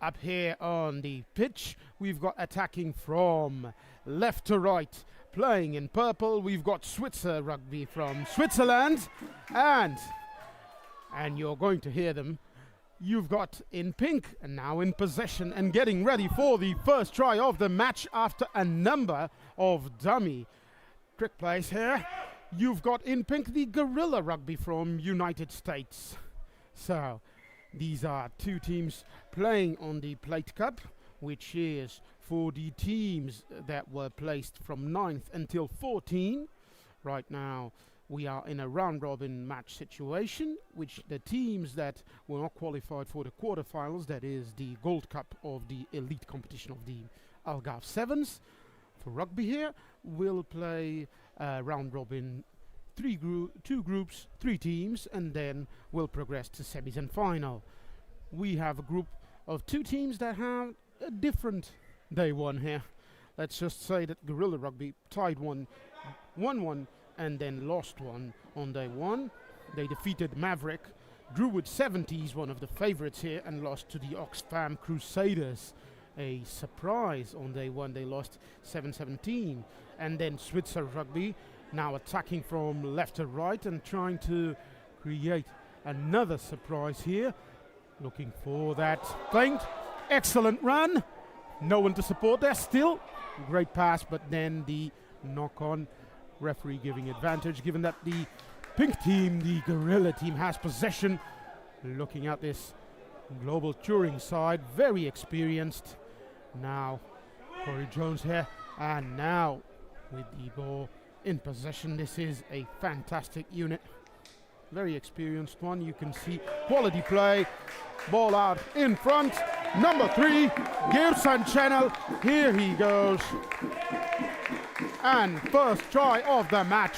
up here on the pitch, we've got attacking from left to right. Playing in purple, we've got Switzer Rugby from Switzerland. And you're going to hear them. You've got in pink and now in possession and getting ready for the first try of the match after a number of dummy trick plays here. You've got in pink the Gorilla Rugby from United States. So these are two teams playing on the Plate Cup, which is for the teams that were placed from 9th until 14. Right now we are in a round-robin match situation, which the teams that were not qualified for the quarterfinals, that is the Gold Cup of the elite competition of the Algarve Sevens, for rugby here, will play round-robin, two groups, 3 teams, and then will progress to semis and final. We have a group of 2 teams that have a different day one here. Let's just say that Gorilla Rugby tied 1-1, and then lost one on day one. They defeated Maverick. Druid 70s, one of the favorites here, and lost to the Oxfam Crusaders. A surprise on day one, they lost 7-17. And then Switzer Rugby, now attacking from left to right and trying to create another surprise here. Looking for that feint. Excellent run. No one to support there still. Great pass, but then the knock-on. Referee giving advantage, given that the pink team, the Gorilla team, has possession. Looking at this global touring side, very experienced. Now Corey Jones here, and now with the ball in possession. This is a fantastic unit, very experienced one. You can see quality play. Ball out in front. Number 3, Gerson Channel. Here he goes. And first try of the match.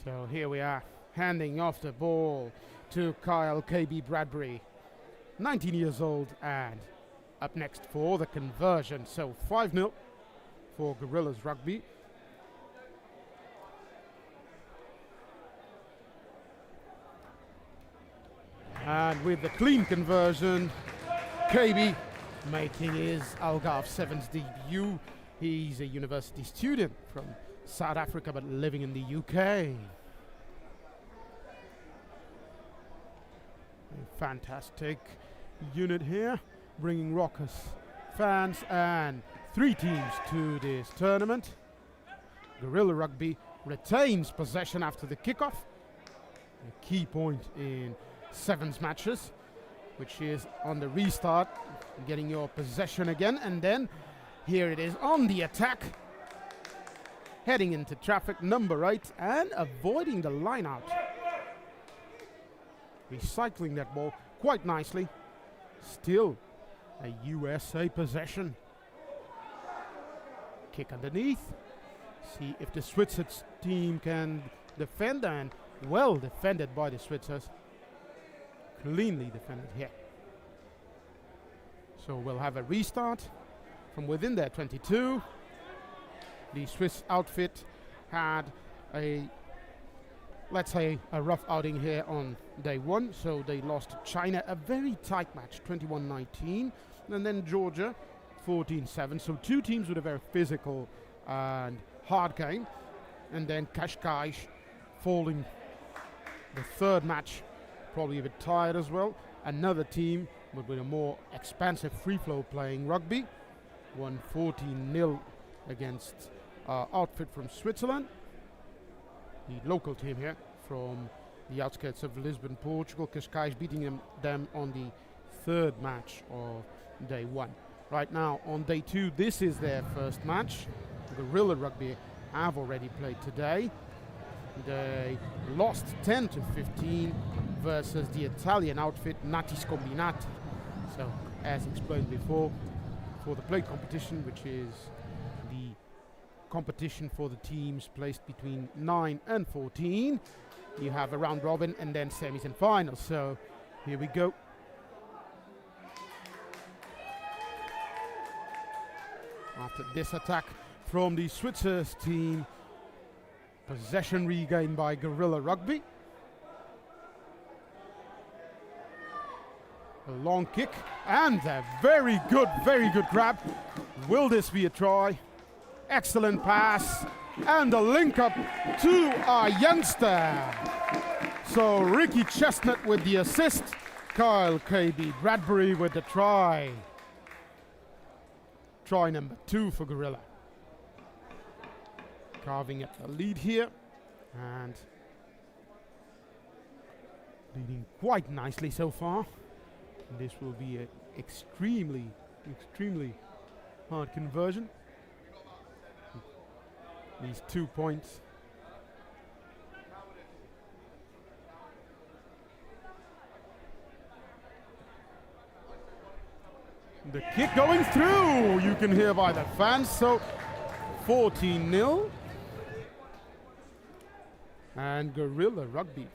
So here we are, handing off the ball to Kyle KB Bradbury, 19 years old, and up next for the conversion. So 5-0 for Gorillas Rugby. And with the clean conversion, KB making his Algarve Sevens debut. He's a university student from South Africa but living in the UK. A fantastic unit here, bringing raucous fans and 3 teams to this tournament. Gorilla Rugby retains possession after the kickoff. A key point in Sevens matches, which is on the restart, getting your possession again, and then here it is on the attack, heading into traffic, number 8, and avoiding the line out. Recycling that ball quite nicely. Still a USA possession. Kick underneath. See if the Switzers team can defend, and well defended by the Switzers. Cleanly defended here. So we'll have a restart from within their 22. The Swiss outfit had let's say a rough outing here on day one. So they lost to China, a very tight match, 21-19, and then Georgia 14-7. So 2 teams with a very physical and hard game, and then Cascais falling the 3rd match, probably a bit tired as well. Another team but with a more expansive free flow playing rugby, won 14-0 against outfit from Switzerland. The local team here from the outskirts of Lisbon, Portugal. Cascais beating them on the 3rd match of day 1. Right now on day 2, this is their first match. Gorilla Rugby have already played today. They lost 10-15 versus the Italian outfit Nati Scombinati. So, as explained before, for the plate competition, which is the competition for the teams placed between 9 and 14. You have a round robin and then semis and finals. So here we go. After this attack from the Switzers team, possession regained by Gorilla Rugby. A long kick and a very good grab. Will this be a try? Excellent pass and a link up to our youngster. So Ricky Chestnut with the assist, Kyle KB Bradbury with the try. Try number 2 for Gorilla. Carving up the lead here and leading quite nicely so far. This will be an extremely hard conversion. These 2 points. The kick going through, you can hear by the fans, so 14-0. And Gorilla Rugby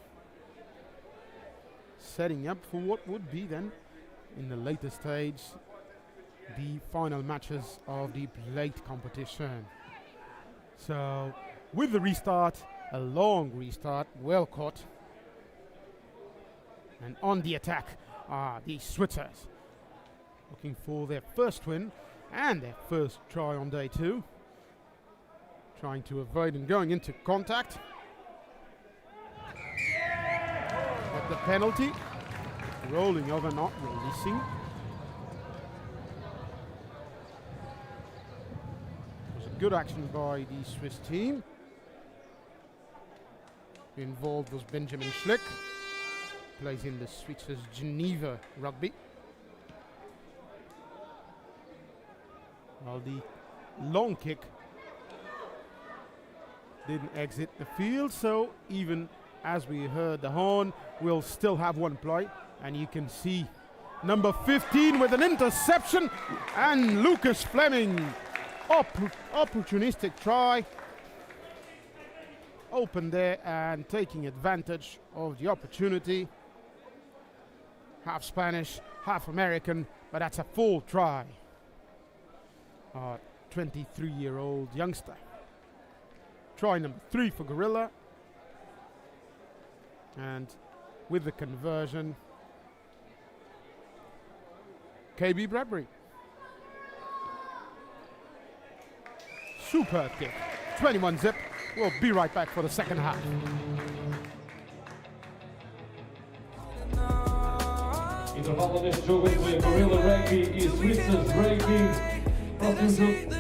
setting up for what would be then, in the later stage, the final matches of the plate competition. So, with the restart, a long restart, well caught. And on the attack are the Switzers, looking for their first win and their first try on day 2. Trying to avoid and going into contact. At the penalty, rolling over, not releasing. It was a good action by the Swiss team. Involved was Benjamin Schlick, plays in the Switzer's Geneva Rugby. While the long kick didn't exit the field, so even as we heard the horn, we'll still have one play. And you can see number 15 with an interception, and Lucas Fleming, opportunistic try. Open there and taking advantage of the opportunity. Half Spanish, half American, but that's a full try. 23-year-old youngster. Try number 3 for Gorilla. And with the conversion, KB Bradbury. Superb kick. 21 zip. We'll be right back for the second half. Intervalo neste jogo entre Gorilla Rugby e Switzer's Rugby. Próximo jogo.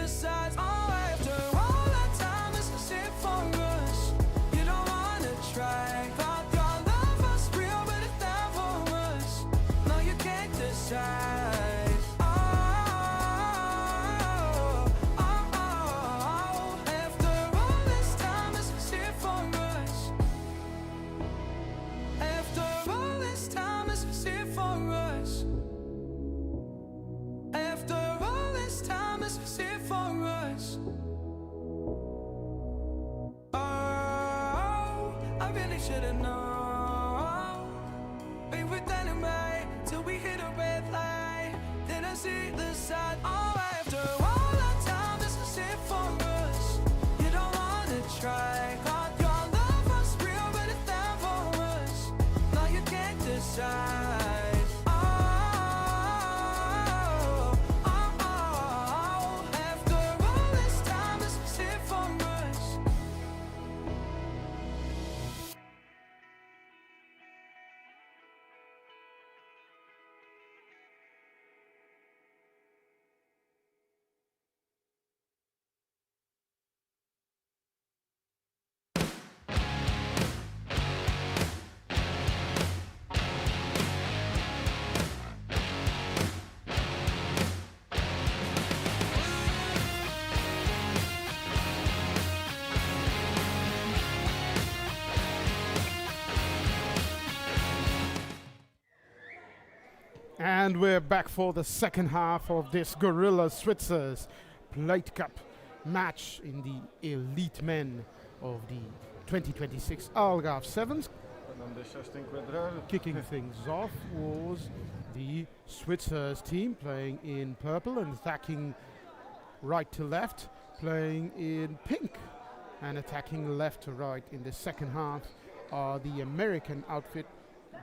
Should've known. We were dynamite till we hit a red light. Then I see the side. Oh, after all that time, this is it for us. You don't wanna try. Thought your love was real, but it's not for us. Now you can't decide. After all this time, this is it for us. And we're back for the second half of this Gorilla Switzers Plate Cup match in the elite men of the 2026 Algarve Sevens. Kicking things off was the Switzers team, playing in purple and attacking right to left, playing in pink and attacking left to right. In the second half are the American outfit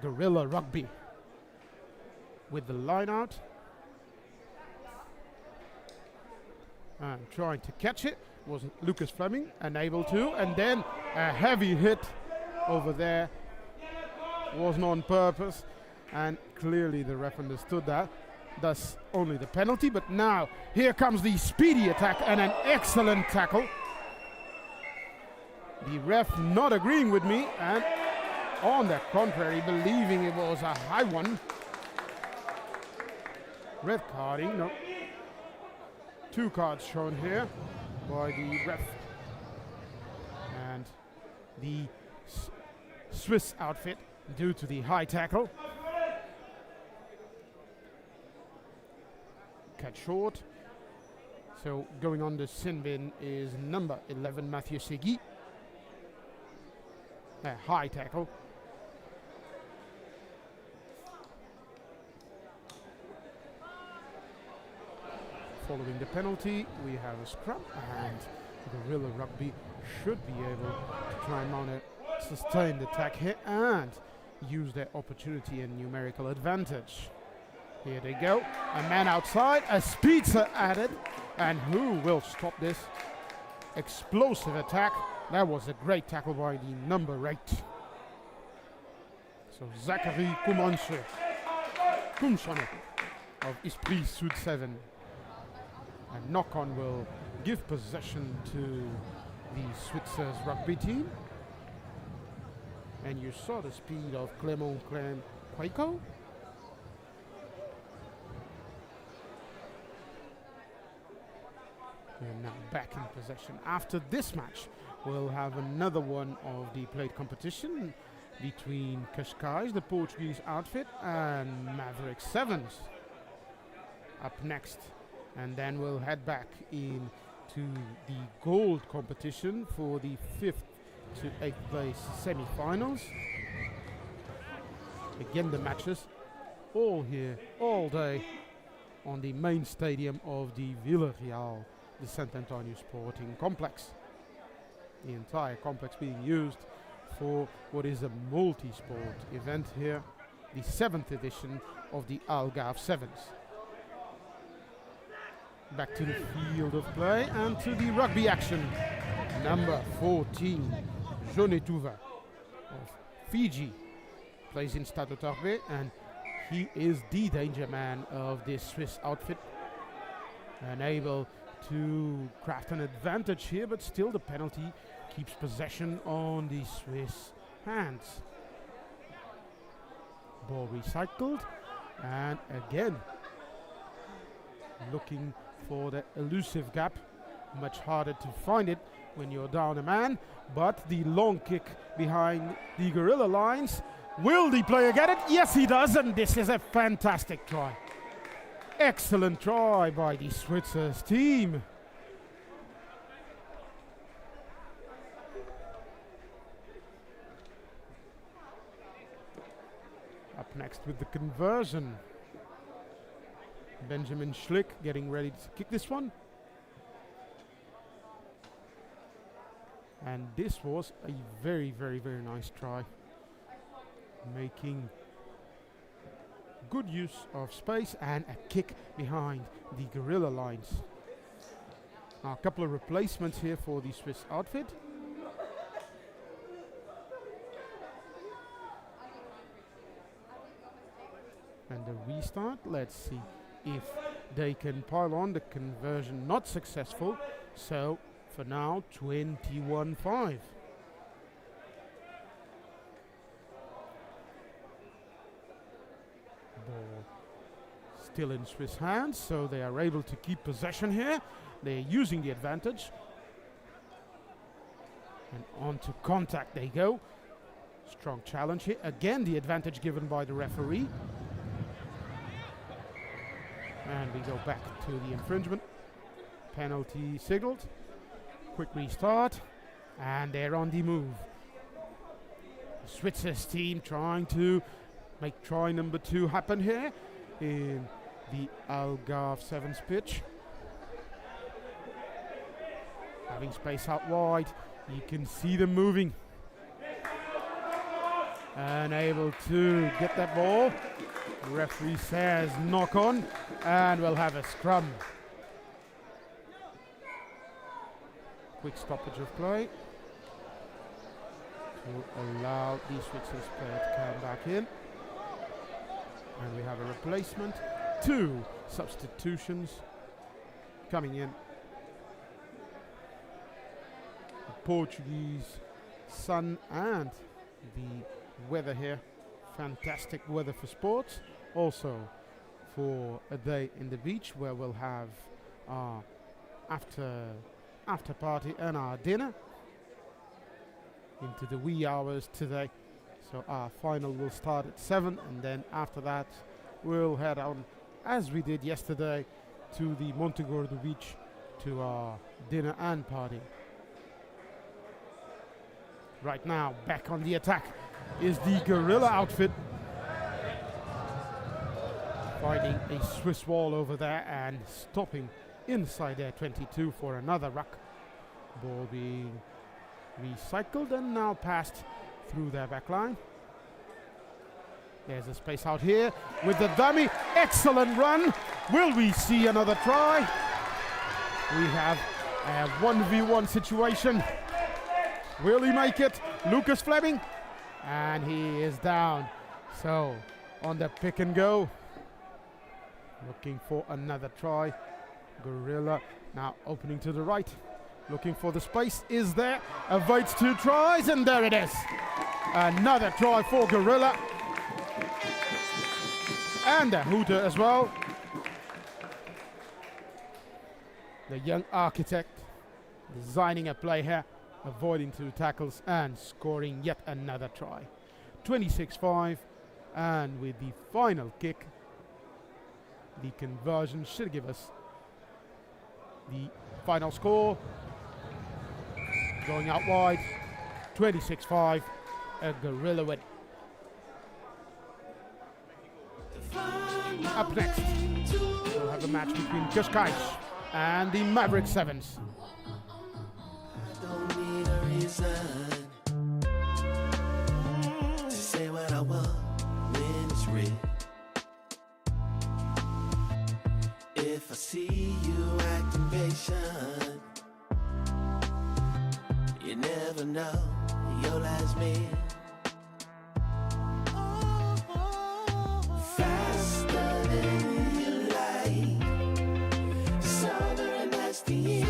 Guerrilla Rugby. With the line out and trying to catch it was Lucas Fleming, unable to, and then a heavy hit over there. Wasn't on purpose, and clearly the ref understood that, thus only the penalty. But now here comes the speedy attack and an excellent tackle. The ref not agreeing with me, and on the contrary believing it was a high one. Red carding, no. 2 cards shown here by the ref. And the Swiss outfit, due to the high tackle. Cut short. So going on the sin bin is number 11, Mathieu Segui. A high tackle. Following the penalty, we have a scrum, and Guerrilla Rugby should be able to try and mount a sustained attack here and use their opportunity and numerical advantage. Here they go, a man outside, a speedster added, and who will stop this explosive attack? That was a great tackle by the number 8. So Zachary Kumsone of Esprit Sud 7. A knock-on will give possession to the Switzer's rugby team. And you saw the speed of Clément Quaiko. And now back in possession. After this match, we'll have another one of the plate competition between Cascais, the Portuguese outfit, and Maverick Sevens up next. And then we'll head back into the gold competition for the 5th to 8th place semi-finals. Again, the matches all here, all day on the main stadium of the Villarreal, the Sant Antonio Sporting Complex. The entire complex being used for what is a multi-sport event here, the 7th edition of the Algarve Sevens. Back to the field of play and to the rugby action. Number 14, Jonetuva of Fiji, plays in Stade Autarbe, and he is the danger man of this Swiss outfit. Unable to craft an advantage here, but still the penalty keeps possession on the Swiss hands. Ball recycled, and again looking for the elusive gap. Much harder to find it when you're down a man, but the long kick behind the Guerrilla lines. Will the player get it? Yes, he does, and this is a fantastic try. Excellent try by the Switzer's team. Up next with the conversion, Benjamin Schlick getting ready to kick this one. And this was a very, very, very nice try, making good use of space and a kick behind the Guerrilla lines. Now, a couple of replacements here for the Swiss outfit. And the restart, let's see if they can pile on. The conversion not successful, so for now 21-5. Ball still in Swiss hands, so they are able to keep possession here. They're using the advantage, and on to contact they go. Strong challenge here, again the advantage given by the referee. And we go back to the infringement. Penalty signaled. Quick restart, and they're on the move. The Switzer's team trying to make try number 2 happen here in the Algarve 7's pitch. Having space out wide, you can see them moving. Unable to get that ball. The referee says knock on, and we'll have a scrum. Quick stoppage of play to allow the Switzer's player to come back in. And we have a replacement. 2 substitutions coming in. The Portuguese sun and the weather here. Fantastic weather for sports. Also for a day in the beach where we'll have our after party and our dinner into the wee hours today. So our final will start at 7, and then after that we'll head on, as we did yesterday, to the Montegordo beach to our dinner and party. Right now, back on the attack is the Gorilla outfit. Finding a Swiss wall over there and stopping inside their 22 for another ruck. Ball being recycled and now passed through their back line. There's a space out here with the dummy. Excellent run. Will we see another try? We have a 1v1 situation. Will he make it? Lucas Fleming. And he is down. So on the pick and go. Looking for another try. Gorilla now opening to the right. Looking for the space. Is there? Awaits 2 tries, and there it is. Another try for Gorilla. And a hooter as well. The young architect designing a play here, avoiding 2 tackles and scoring yet another try. 26-5, and with the final kick, the conversion should give us the final score. Going out wide, 26-5, a Gorilla win. Up next, we'll have a match between Cascais and the Maverick Sevens. Don't need a reason to say what I want when it's real. If I see you acting patient, you never know your last meal. Faster than you like, sober and that's the end.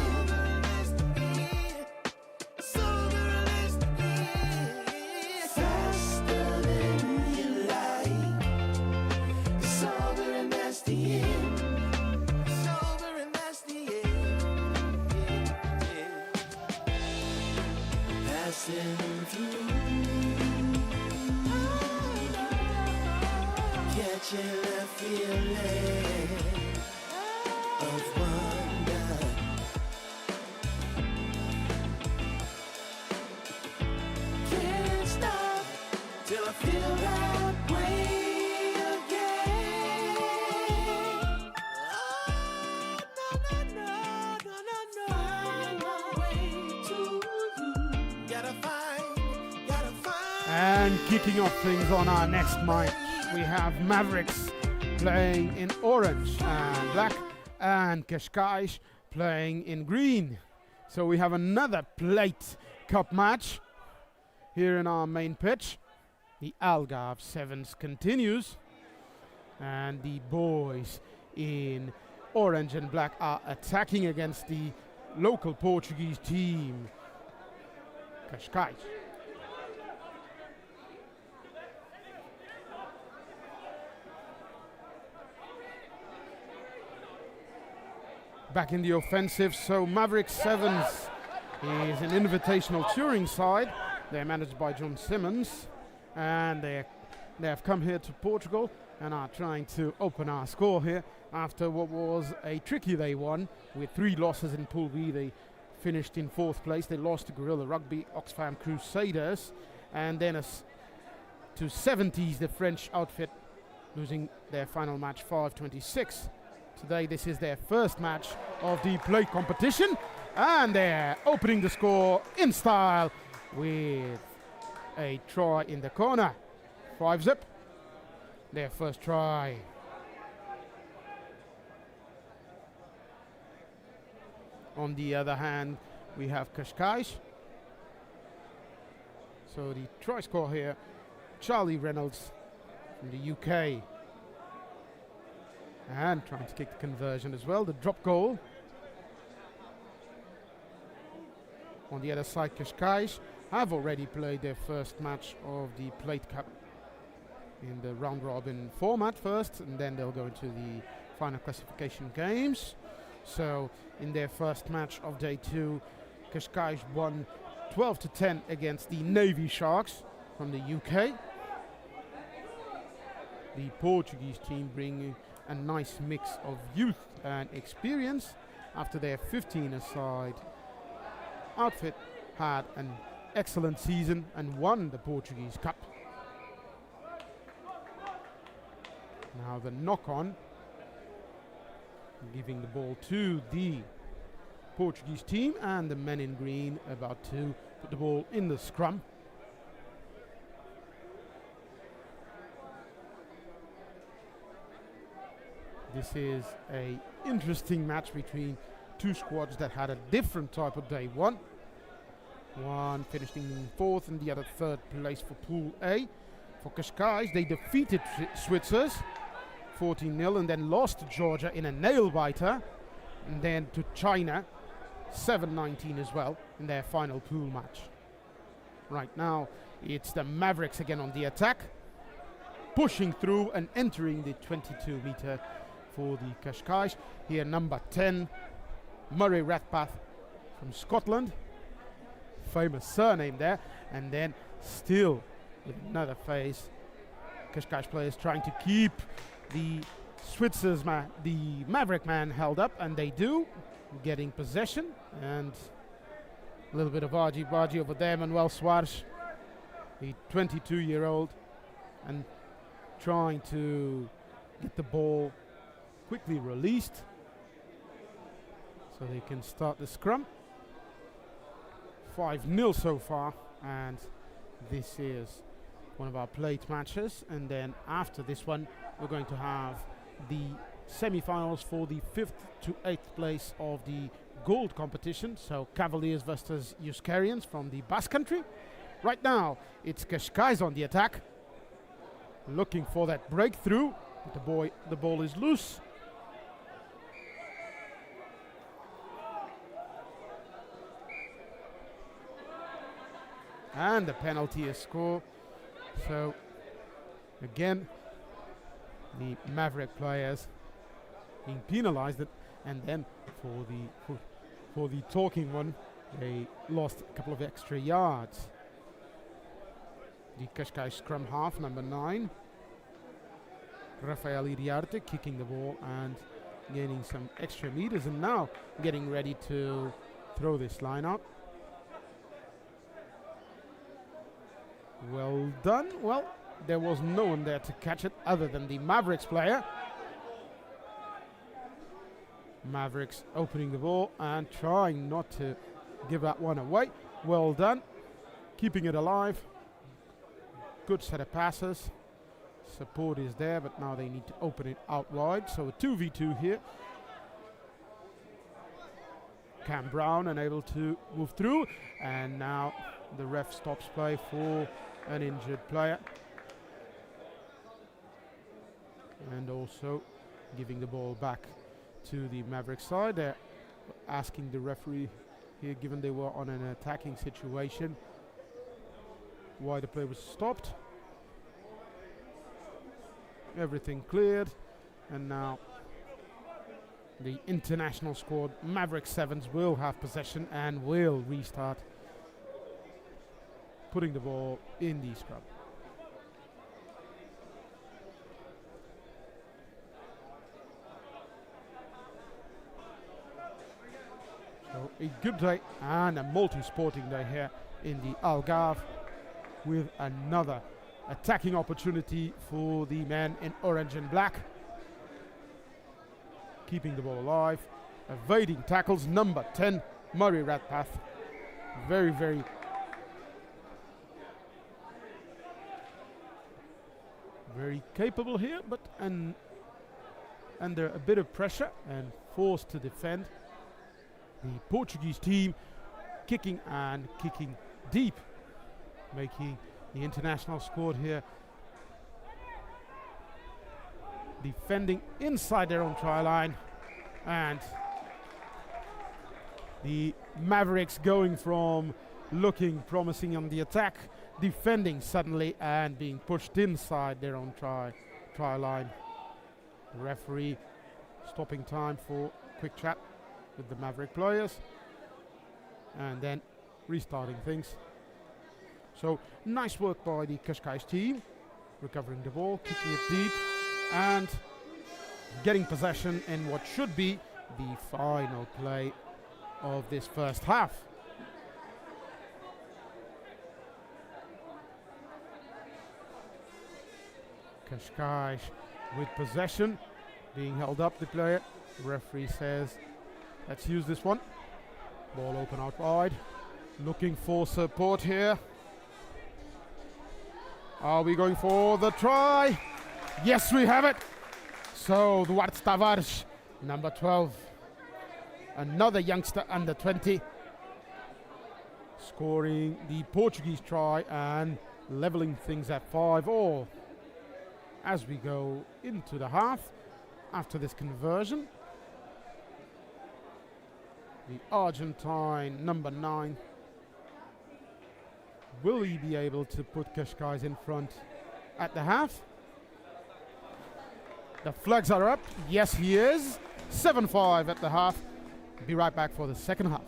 Catching a feeling of wonder. Can't stop till I feel that way again. Oh, no. Find my way to you. Gotta find. And kicking off things on our next match, we have Mavericks playing in orange and black, and Cascais playing in green. So we have another plate cup match here in our main pitch. The Algarve Sevens continues, and the boys in orange and black are attacking against the local Portuguese team, Cascais. Back in the offensive, so Maverick Sevens is an invitational touring side. They're managed by John Simmons, and they have come here to Portugal and are trying to open our score here after what was a tricky day one with 3 losses in Pool B. They finished in 4th place. They lost to Gorilla Rugby, Oxfam Crusaders, and then to 70s, the French outfit, losing their final match 5-26. Today, this is their first match of the plate competition, and they're opening the score in style with a try in the corner. 5-zip, their first try. On the other hand, we have Cascais. So the try score here, Charlie Reynolds from the UK. And trying to kick the conversion as well, the drop goal. On the other side, Cascais have already played their first match of the Plate Cup in the round robin format first, and then they'll go into the final classification games. So in their first match of day 2, Cascais won 12-10 against the Navy Sharks from the UK. The Portuguese team bringing a nice mix of youth and experience after their 15-a-side outfit had an excellent season and won the Portuguese Cup. Now the knock-on, giving the ball to the Portuguese team, and the men in green about to put the ball in the scrum. This is a interesting match between two squads that had a different type of day one. One finishing in 4th and the other 3rd place for Pool A. For Cascais, they defeated Switzers 14-0 and then lost to Georgia in a nail-biter, and then to China 7-19 as well in their final pool match. Right now it's the Mavericks again on the attack, pushing through and entering the 22-meter for the Cascais. Here number 10, Murray Rathpath from Scotland, famous surname there, and then still with another phase, Cascais players trying to keep the Switzers, the Maverick man held up, and they do, getting possession, and a little bit of argy-bargy over there. Manuel Soares, the 22-year-old, and trying to get the ball quickly released so they can start the scrum. 5-0 so far, and this is one of our plate matches, and then after this one we're going to have the semi-finals for the 5th to 8th place of the gold competition, so Cavaliers versus Euskarians from the Basque Country. Right now it's Cascais on the attack, looking for that breakthrough, but the ball is loose. And the penalty is scored. So again, the Maverick players being penalized, and then for the talking one, they lost a couple of extra yards. The Cascais scrum half, number 9, Rafael Iriarte, kicking the ball and gaining some extra meters, and now getting ready to throw this line out. Well done. Well, there was no one there to catch it other than the Mavericks player. Mavericks opening the ball and trying not to give that one away. Well done. Keeping it alive. Good set of passes. Support is there, but now they need to open it out wide. So a 2v2 here. Cam Brown unable to move through, and now the ref stops play for an injured player, and also giving the ball back to the Maverick side. They're asking the referee here, given they were on an attacking situation, why the play was stopped. Everything cleared, and now the international squad, Maverick Sevens, will have possession and will restart putting the ball in the scrum. So a good day and a multi-sporting day here in the Algarve, with another attacking opportunity for the men in orange and black. Keeping the ball alive, evading tackles, number 10, Murray Radpath. Very, very capable here, but under a bit of pressure and forced to defend. The Portuguese team kicking deep, making the international squad here defending inside their own try line, and the Mavericks going from looking promising on the attack, defending suddenly and being pushed inside their own try line. The referee stopping time for quick chat with the Maverick players and then restarting things. So nice work by the Cascais team, recovering the ball, kicking it deep and getting possession in what should be the final play of this first half. Cascais with possession, being held up, the player. The referee says, let's use this one. Ball open out wide, looking for support here. Are we going for the try? Yes, we have it. So Duarte Tavares, number 12, another youngster under 20, scoring the Portuguese try and leveling things at 5-all. As we go into the half, after this conversion, the Argentine number 9, will he be able to put Cascais in front at the half? The flags are up. Yes, he is. 7-5 at the half. Be right back for the second half.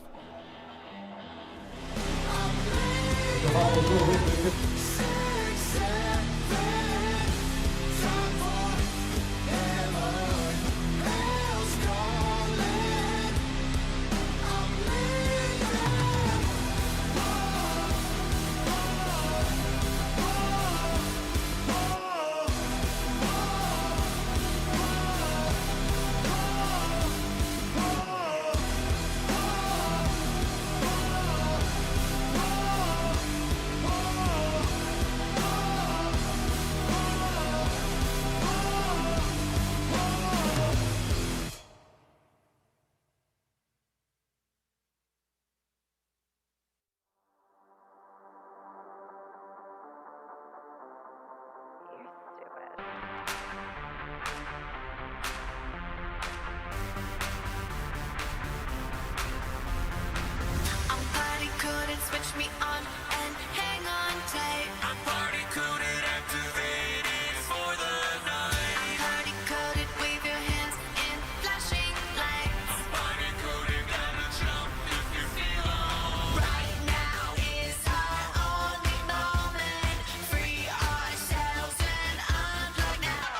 Switch me on and hang on tight. I'm party coded, activated for the night. I'm party coded, wave your hands in flashing lights. I'm party coded, gotta jump if you feel alright. Right now is our only moment. Free ourselves and unplug now.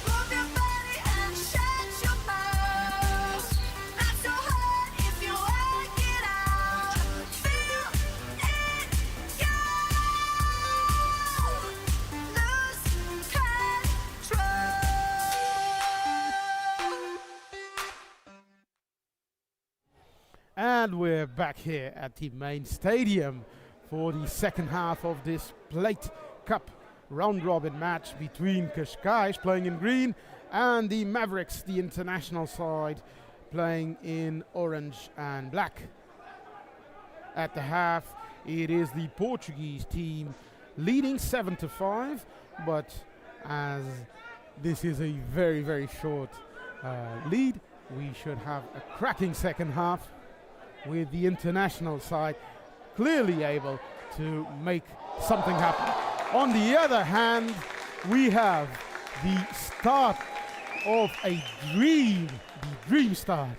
Move your body and shut your mouth. Not so hard if you work it out. And we're back here at the main stadium for the second half of this Plate Cup round-robin match between Cascais, playing in green, and the Mavericks, the international side, playing in orange and black. At the half, it is the Portuguese team leading 7-5, but as this is a very, very short lead, we should have a cracking second half, with the international side clearly able to make something happen. On the other hand, we have the start of a dream, the dream start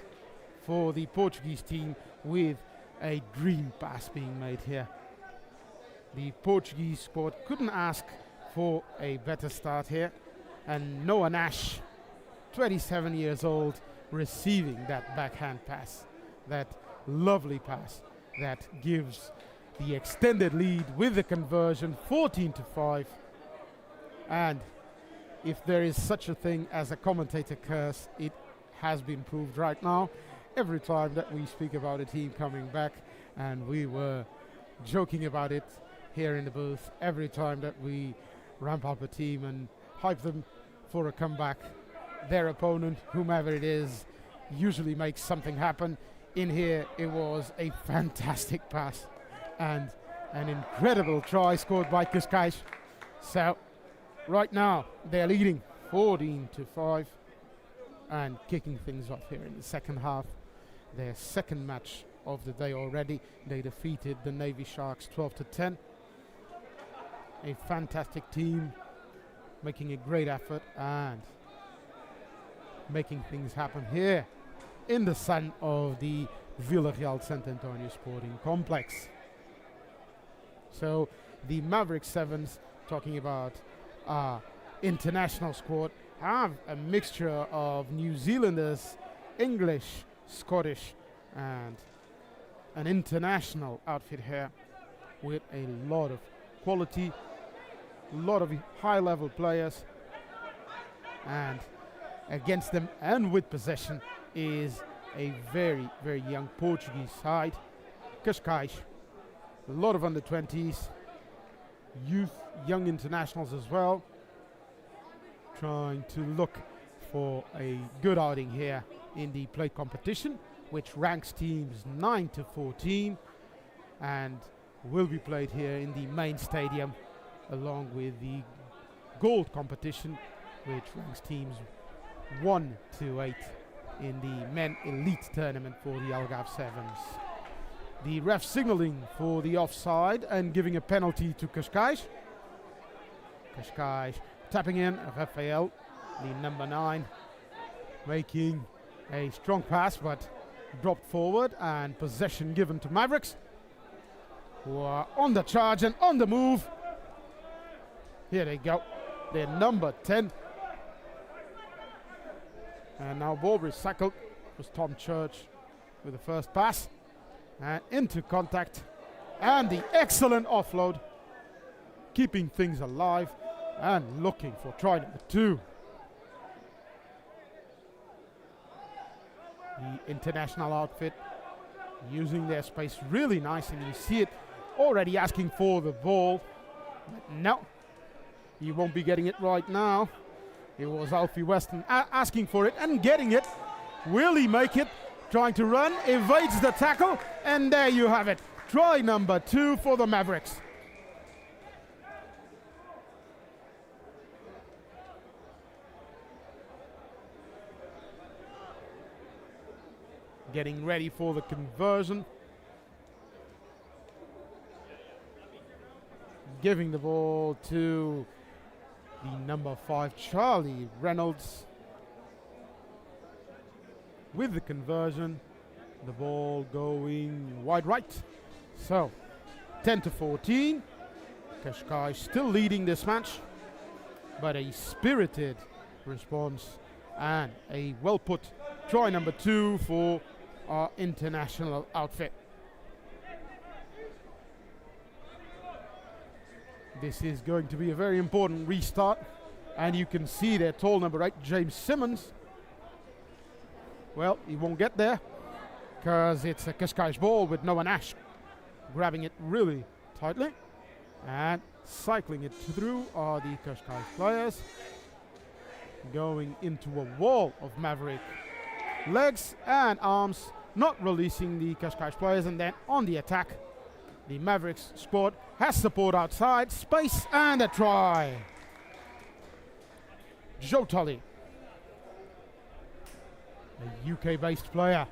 for the Portuguese team, with a dream pass being made here. The Portuguese squad couldn't ask for a better start here, and Noah Nash, 27 years old, receiving that backhand pass. that lovely pass that gives the extended lead with the conversion, 14-5. And if there is such a thing as a commentator curse, it has been proved right now. Every time that we speak about a team coming back, and we were joking about it here in the booth, every time that we ramp up a team and hype them for a comeback, their opponent, whomever it is, usually makes something happen. In here, it was a fantastic pass and an incredible try scored by Cascais. So right now they're leading 14-5 and kicking things off here in the second half. Their second match of the day already. They defeated the Navy Sharks 12-10. A fantastic team making a great effort and making things happen here in the sun of the Villarreal Sant Antonio Sporting Complex. So the Maverick Sevens, talking about international squad, have a mixture of New Zealanders, English, Scottish, and an international outfit here with a lot of quality, a lot of high-level players, and against them and with possession is a very, very young Portuguese side. Cascais, a lot of under-20s, youth, young internationals as well, trying to look for a good outing here in the plate competition, which ranks teams 9-14 and will be played here in the main stadium along with the gold competition, which ranks teams 1-8 in the men elite tournament for the Algarve Sevens. The ref signaling for the offside and giving a penalty to Cascais. Cascais tapping in Rafael, the number 9, making a strong pass but dropped forward, and possession given to Mavericks, who are on the charge and on the move. Here they go, their number 10. And now ball recycled. It was Tom Church with the first pass. And into contact. And the excellent offload. Keeping things alive and looking for try number 2. The international outfit using their space really nice, and you see it already asking for the ball. But no, he won't be getting it right now. It was Alfie Weston asking for it and getting it. Will he make it? Trying to run, evades the tackle, and there you have it. Try number 2 for the Mavericks. Getting ready for the conversion. Giving the ball to the number 5, Charlie Reynolds. With the conversion, the ball going wide right. So, 10-14. Cascais still leading this match, but a spirited response and a well put try number 2 for our international outfit. This is going to be a very important restart, and you can see their tall number 8, James Simmons. Well, he won't get there because it's a Cascais ball with Noah Nash grabbing it really tightly, and cycling it through are the Cascais players, going into a wall of Maverick legs and arms, not releasing the Cascais players, and then on the attack the Mavericks squad has support outside, space, and a try. Joe Tully, a UK-based player,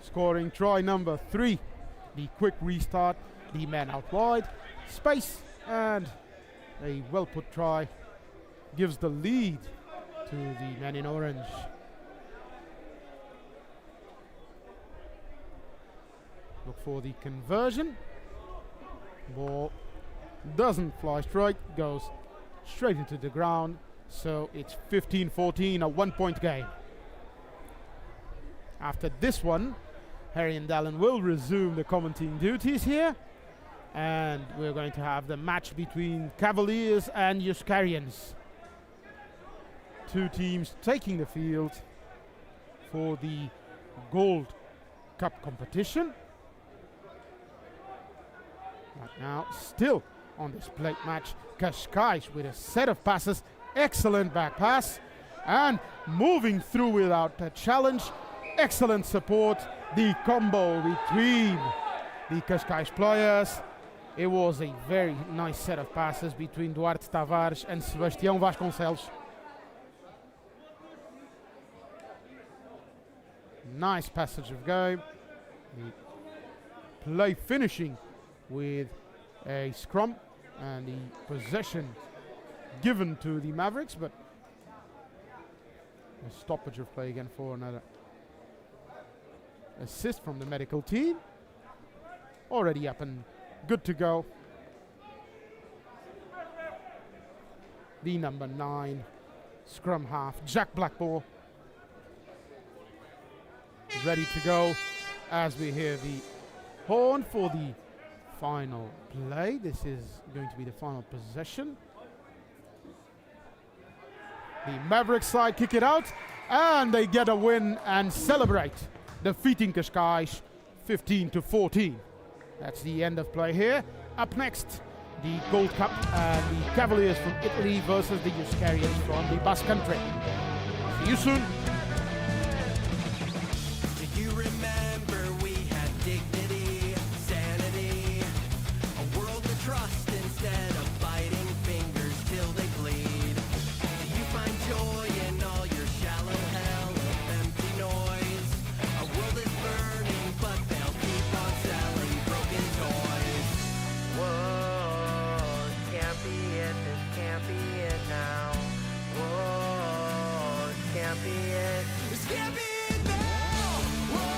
scoring try number 3. The quick restart, the man out wide, space, and a well-put try gives the lead to the man in orange. Look for the conversion. Ball doesn't fly straight, goes straight into the ground. So it's 15-14, a 1-point game. After this one, Harry and Dallin will resume the commenting duties here. And we're going to have the match between Cavaliers and Euskarians. Two teams taking the field for the Gold Cup competition. Right now, still on this plate match, Cascais with a set of passes, excellent back pass, and moving through without a challenge, excellent support, the combo between the Cascais players. It was a very nice set of passes between Duarte Tavares and Sebastião Vasconcelos. Nice passage of game. The play finishing with a scrum and the possession given to the Mavericks, but a stoppage of play again for another assist from the medical team. Already up and good to go. The number 9 scrum half, Jack Blackmore, ready to go as we hear the horn for the final play. This is going to be the final possession. The Mavericks side kick it out and they get a win and celebrate, defeating Cascais 15-14. That's the end of play here. Up next, the Gold Cup and the Cavaliers from Italy versus the Euskarians from the Basque Country. See you soon. Do you remember we had dignity, sanity, a world to trust instead of biting fingers till they bleed? Do you find joy in all your shallow hell of empty noise? Our world is burning, but they'll keep on selling broken toys. Whoa, can't be it, this can't be it now. Whoa, can't be it. This can't be it now. Whoa,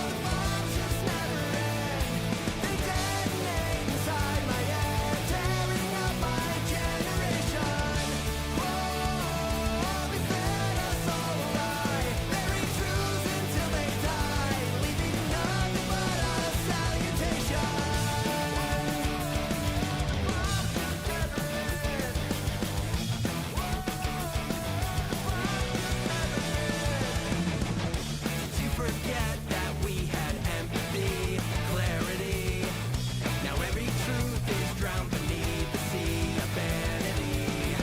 the bombs just never end. They detonate inside my head, tearing up my generation. Whoa, they fed us all a lie, buried truths until they die, leaving nothing but a salutation. Did you forget that we had empathy, clarity? Now every truth is drowned beneath the sea of vanity.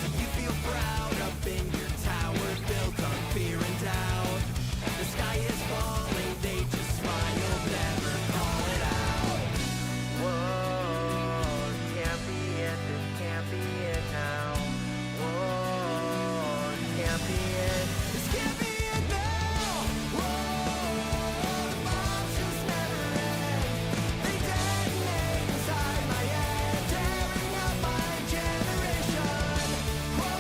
Do you feel proud up in your tower built on fear and doubt? The sky is falling, they just smile, never call it out. Whoa, can't be it, this can't be it now. Whoa, can't be it, this can't be it now. Whoa, the bombs just never end. They detonate inside my head, tearing up my generation. Whoa,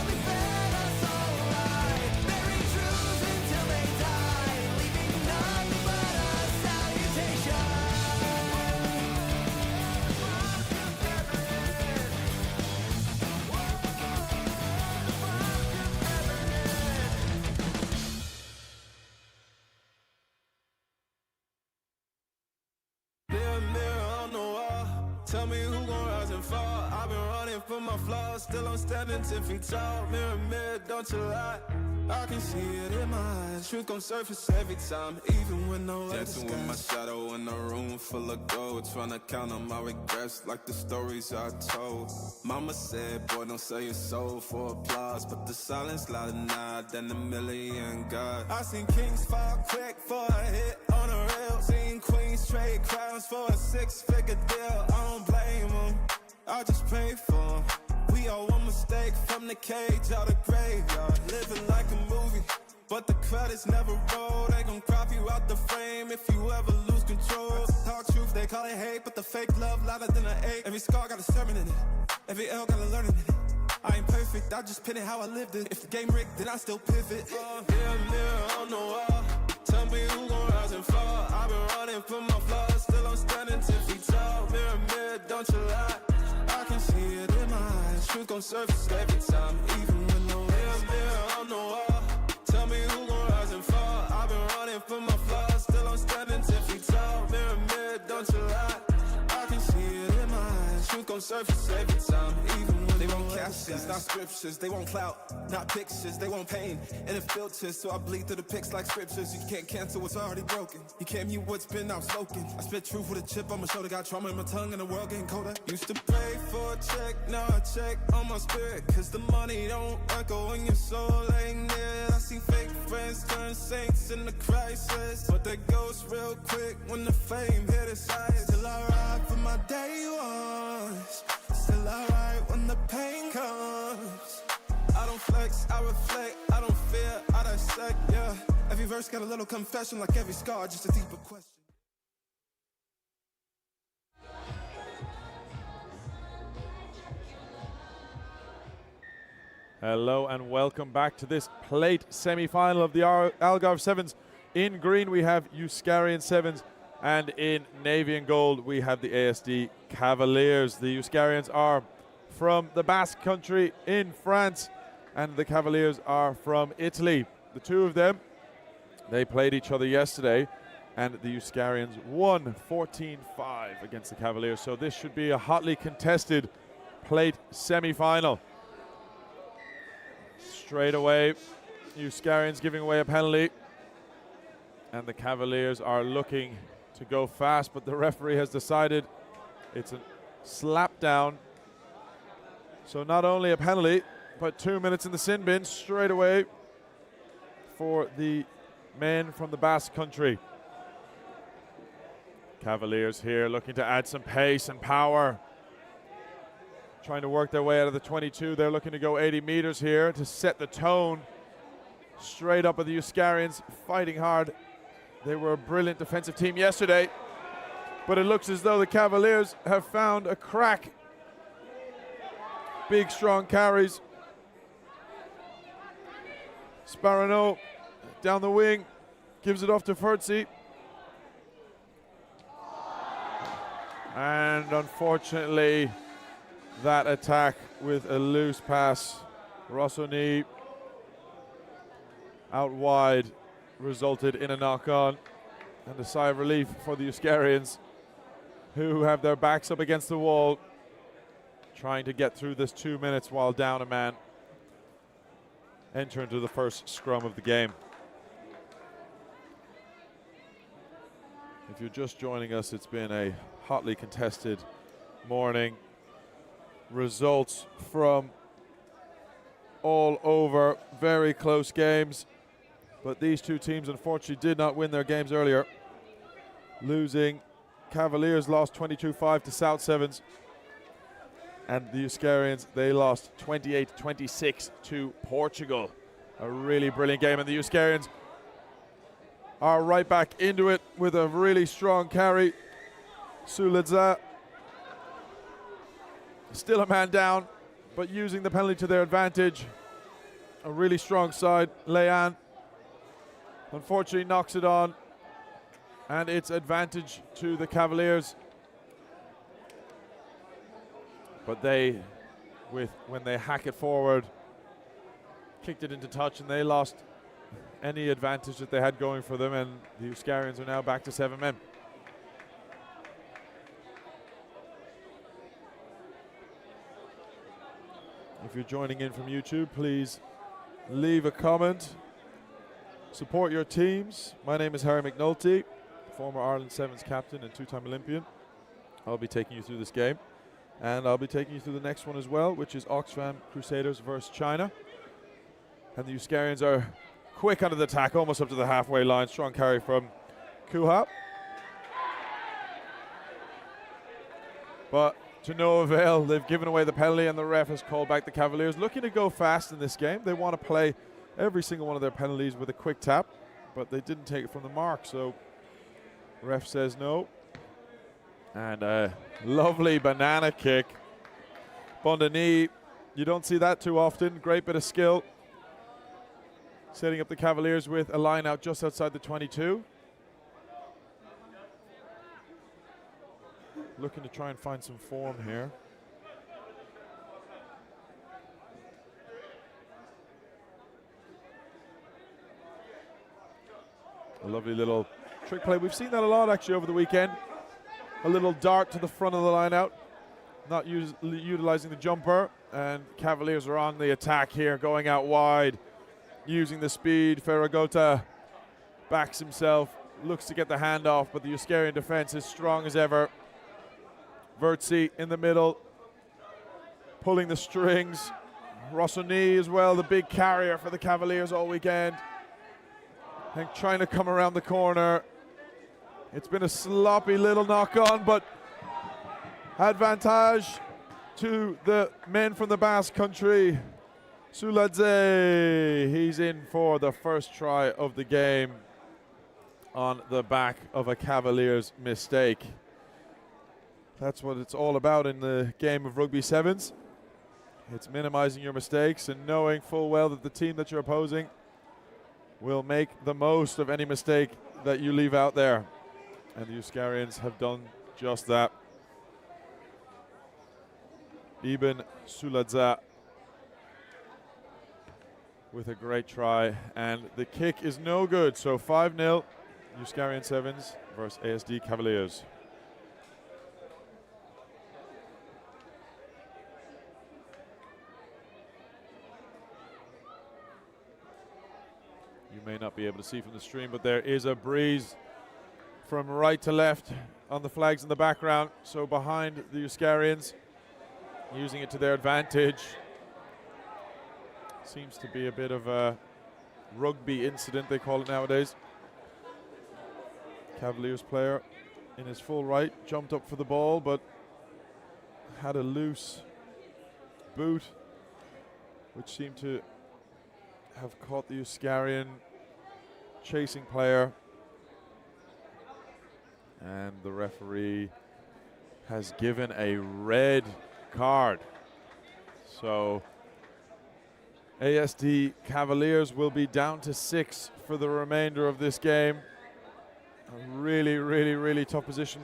they fed us all a lie, buried truths until they die, leaving nothing but a salutation. Mirror, mirror on the wall, tell me who gon' rise and fall. I've been running from my flaws, still I'm standing 10 feet tall. Mirror, mirror, don't you lie, I can see it in my eyes. Truth gon' surface every time, even when no other Dancing with my shadow in a room full of gold, trying to count on my regrets like the stories I told. Mama said, boy, don't sell your soul for applause, but the silence louder now than a million God. I seen kings fall quick for a hit on a rail. Seen queens trade crowns for a 6-figure deal. I don't blame them, I just pray for them. We all one mistake from the cage out of graveyard. Living like a movie, but the credits never roll. They gon' crop you out the frame if you ever lose control. Talk truth, they call it hate, but the fake love louder than an 8. Every scar got a sermon in it, every L got a learning in it. I ain't perfect, I just pin it how I lived it. If the game rigged, then I still pivot. Mirror, mirror on the wall, tell me who gon' rise and fall. I've been running from my flaws, still I'm standing 10 feet tall. Mirror, mirror, don't you lie, I can see it in my eyes. Truth gon' surface every time, even when no mirror, mirror on the wall, tell me who gon' rise and fall. I've been running gon' surface every time. Even when they want captions, not scriptures. They want clout, not pictures. They want pain and it filters. So I bleed through the pics like scriptures. You can't cancel what's already broken. You can't mute what's been outspoken. I spit truth with a chip on my shoulder. Got trauma in my tongue and the world getting colder. Used to pray for a check, now I check on my spirit. Cause the money don't echo when your soul ain't near. I see fake friends turn saints in the crisis. But they ghost real quick when the fame hit its eyes. Still I ride for my day ones. Still I ride when the pain comes. I don't flex, I reflect, I don't fear, I dissect, yeah. Every verse got a little confession, like every scar, just a deeper question. Hello and welcome back to this plate semi-final of the Algarve Sevens. In green we have Euskarian Sevens, and in navy and gold we have the ASD Cavaliers. The Euskarians are from the Basque Country in France, and the Cavaliers are from Italy. The two of them, they played each other yesterday, and the Euskarians won 14-5 against the Cavaliers. So this should be a hotly contested plate semi-final. Straight away, Euskarians giving away a penalty, and the Cavaliers are looking to go fast, but the referee has decided it's a slap down. So not only a penalty, but 2 minutes in the sin bin straight away for the men from the Basque Country. Cavaliers here looking to add some pace and power, trying to work their way out of the 22. They're looking to go 80 meters here to set the tone. Straight up with the Euskarians fighting hard. They were a brilliant defensive team yesterday, but it looks as though the Cavaliers have found a crack. Big, strong carries. Sparano down the wing, gives it off to Furtzi. And unfortunately, that attack with a loose pass, Rossoni out wide, resulted in a knock-on and a sigh of relief for the Euskarians, who have their backs up against the wall, trying to get through this 2 minutes while down a man. Enter into the first scrum of the game. If you're just joining us, it's been a hotly contested morning. Results from all over, very close games, but these two teams unfortunately did not win their games earlier. Losing, Cavaliers lost 22-5 to South Sevens, and the Euskarians, they lost 28-26 to Portugal. A really brilliant game, and the Euskarians are right back into it with a really strong carry. Suledza, still a man down, but using the penalty to their advantage. A really strong side. Leanne unfortunately knocks it on, and it's advantage to the Cavaliers. But they, when they hack it forward, kicked it into touch, and they lost any advantage that they had going for them, and the Euskarians are now back to 7 men. If you're joining in from YouTube, please leave a comment. Support your teams. My name is Harry McNulty, former Ireland Sevens captain and 2-time Olympian. I'll be taking you through this game, and I'll be taking you through the next one as well, which is Oxfam Crusaders versus China. And the Euskarians are quick under the attack, almost up to the halfway line. Strong carry from Kuha. But to no avail. They've given away the penalty, and the ref has called back the Cavaliers. Looking to go fast in this game. They want to play every single one of their penalties with a quick tap, but they didn't take it from the mark, so ref says no. And a lovely banana kick. Bondani, you don't see that too often. Great bit of skill. Setting up the Cavaliers with a line out just outside the 22. Looking to try and find some form here. A lovely little trick play. We've seen that a lot actually over the weekend. A little dart to the front of the line out. not utilizing the jumper, and Cavaliers are on the attack here, going out wide, using the speed. Ferragota backs himself, looks to get the handoff, but the Euskarian defense is strong as ever. Vertzi in the middle, pulling the strings. Rossoni as well, the big carrier for the Cavaliers all weekend. And trying to come around the corner. It's been a sloppy little knock on, but advantage to the men from the Basque Country. Suladze, he's in for the first try of the game on the back of a Cavaliers mistake. That's what it's all about in the game of rugby sevens. It's minimizing your mistakes and knowing full well that the team that you're opposing will make the most of any mistake that you leave out there. And the Euskarians have done just that. Ibn Suladza with a great try, and the kick is no good. So 5-0 Euskarian Sevens versus ASD Cavaliers. You may not be able to see from the stream, but there is a breeze from right to left on the flags in the background. So behind the Euskarians, using it to their advantage. Seems to be a bit of a rugby incident, they call it nowadays. Cavaliers player in his full right jumped up for the ball, but had a loose boot, which seemed to have caught the Euskarian chasing player. And the referee has given a red card. So ASD Cavaliers will be down to 6 for the remainder of this game. A really, really, really tough position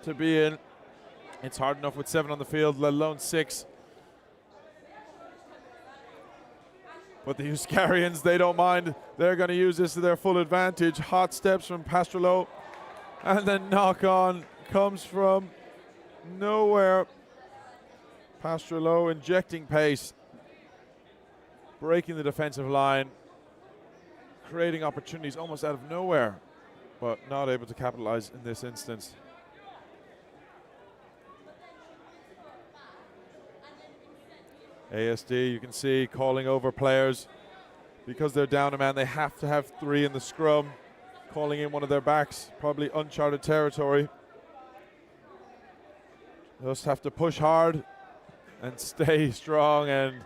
to be in. It's hard enough with 7 on the field, let alone 6. But the Euskarians, they don't mind. They're going to use this to their full advantage. Hot steps from Pastrello. And then knock on comes from nowhere. Pastrello injecting pace, breaking the defensive line, creating opportunities almost out of nowhere, but not able to capitalize in this instance. ASD, you can see, calling over players. Because they're down a man, they have to have 3 in the scrum. Calling in one of their backs, probably uncharted territory. Just have to push hard and stay strong, and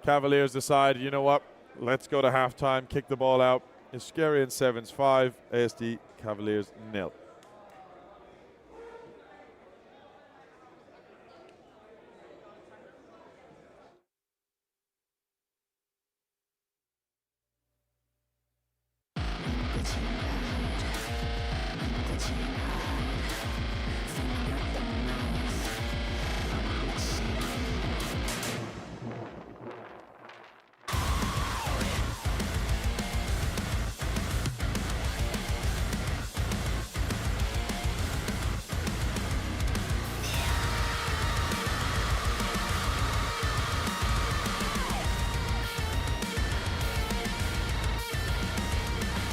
Cavaliers decide, you know what, let's go to halftime, kick the ball out. Euskarian Sevens 5, ASD Cavaliers 0.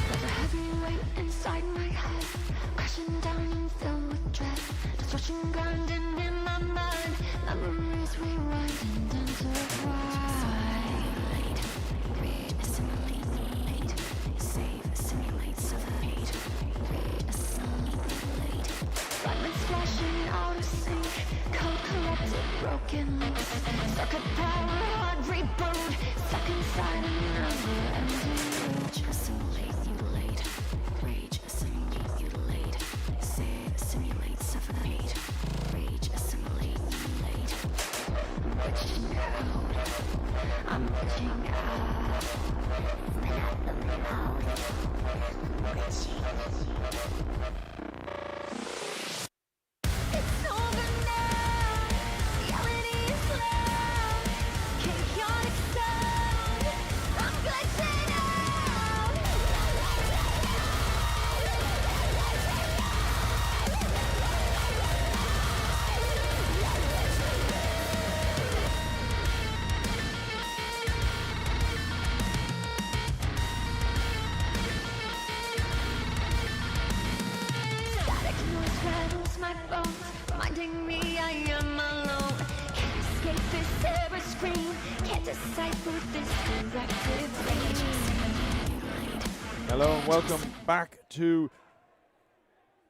There's a heavy weight inside my head, crashing down and filled with dread. Destruction grinding in my mind, memories rewind and intertwine. Re-assimilate, save, assimilate, suffocate. Re-assimilate. Fragments flashing out of sync, code corrupted, broken links. Circuit power, hard reboot, stuck inside another ending. Assimilate, mutilate, rage, assimilate, mutilate, save, assimilate, suffocate, rage, assimilate, mutilate. Glitching out, I'm glitching out, moving out the mouth, glitching. It's over now, reality is loud, chaotic sound, I'm glitching out. decipher this directive. Hello and welcome back to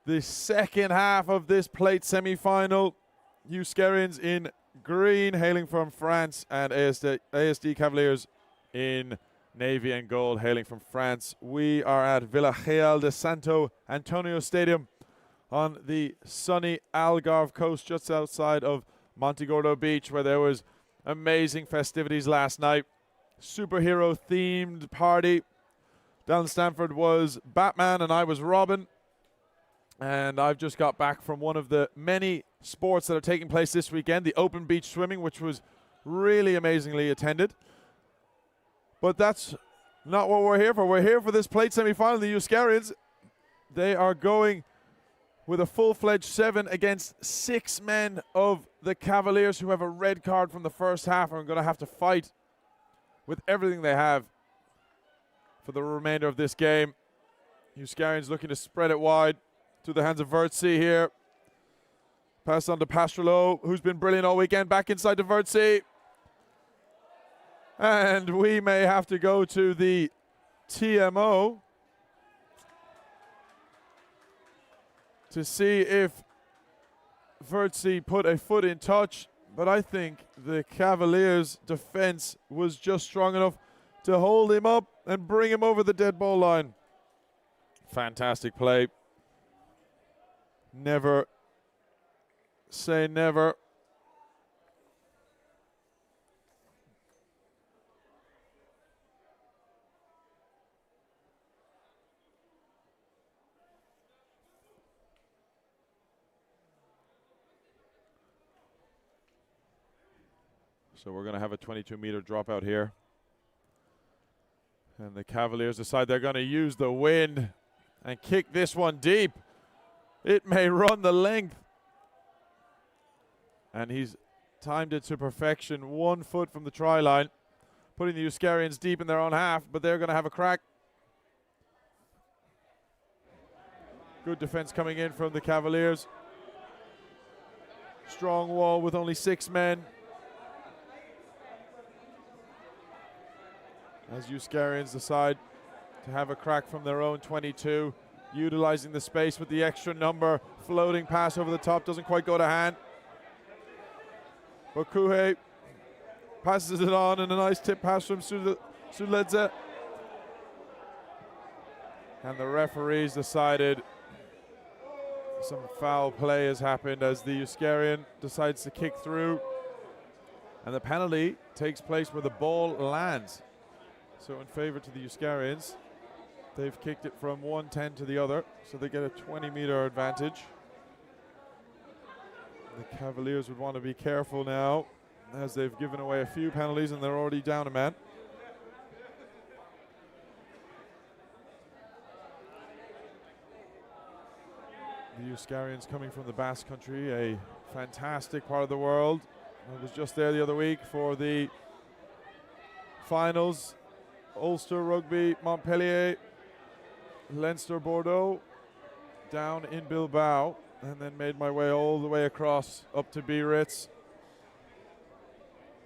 the second half of this plate semi-final. Euskerians in green, hailing from France, and ASD Cavaliers in navy and gold, hailing from France. We are at Villarreal de Santo Antonio Stadium on the sunny Algarve coast, just outside of Montegordo Beach, where there was amazing festivities last night. Superhero-themed party. Down in Stanford was Batman and I was Robin. And I've just got back from one of the many sports that are taking place this weekend, the open beach swimming, which was really amazingly attended. But that's not what we're here for. We're here for this plate semi-final. The Euskerians, they are going with a full-fledged 7 against 6 men of the Cavaliers, who have a red card from the first half and are going to have to fight with everything they have for the remainder of this game. Euskerians looking to spread it wide to the hands of Vertzi here. Pass on to Pastrolo, who's been brilliant all weekend. Back inside to Vertzi. And we may have to go to the TMO to see if Vertzi put a foot in touch. But I think the Cavaliers' defense was just strong enough to hold him up and bring him over the dead ball line. Fantastic play. Never say never. So we're going to have a 22-meter dropout here. And the Cavaliers decide they're going to use the wind and kick this one deep. It may run the length. And he's timed it to perfection. 1 foot from the try line, putting the Euskerians deep in their own half, but they're going to have a crack. Good defense coming in from the Cavaliers. Strong wall with only 6 men. As Euskerians decide to have a crack from their own 22, utilizing the space with the extra number. Floating pass over the top, doesn't quite go to hand. But Kuhe passes it on, and a nice tip pass from Suledze. And the referees decided some foul play has happened as the Euskerian decides to kick through. And the penalty takes place where the ball lands. So in favor to the Euskerians. They've kicked it from 110 to the other, so they get a 20-meter advantage. The Cavaliers would want to be careful now, as they've given away a few penalties and they're already down a man. The Euskerians coming from the Basque Country, a fantastic part of the world. I was just there the other week for the finals. Ulster Rugby, Montpellier, Leinster Bordeaux, down in Bilbao, and then made my way all the way across up to Biarritz,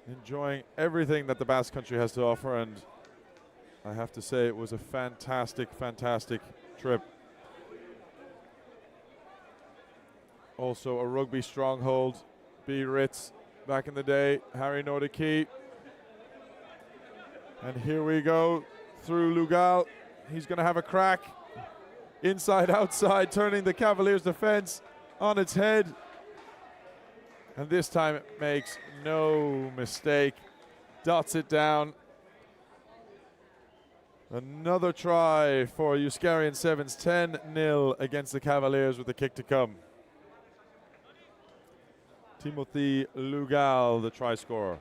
enjoying everything that the Basque Country has to offer, and I have to say it was a fantastic, fantastic trip. Also a rugby stronghold, Biarritz, back in the day, Harry Nordicki. And here we go through Lugal. He's going to have a crack. Inside, outside, turning the Cavaliers' defense on its head. And this time it makes no mistake. Dots it down. Another try for Euskerian Sevens, 10-0 against the Cavaliers with the kick to come. Timothy Lugal, the try scorer.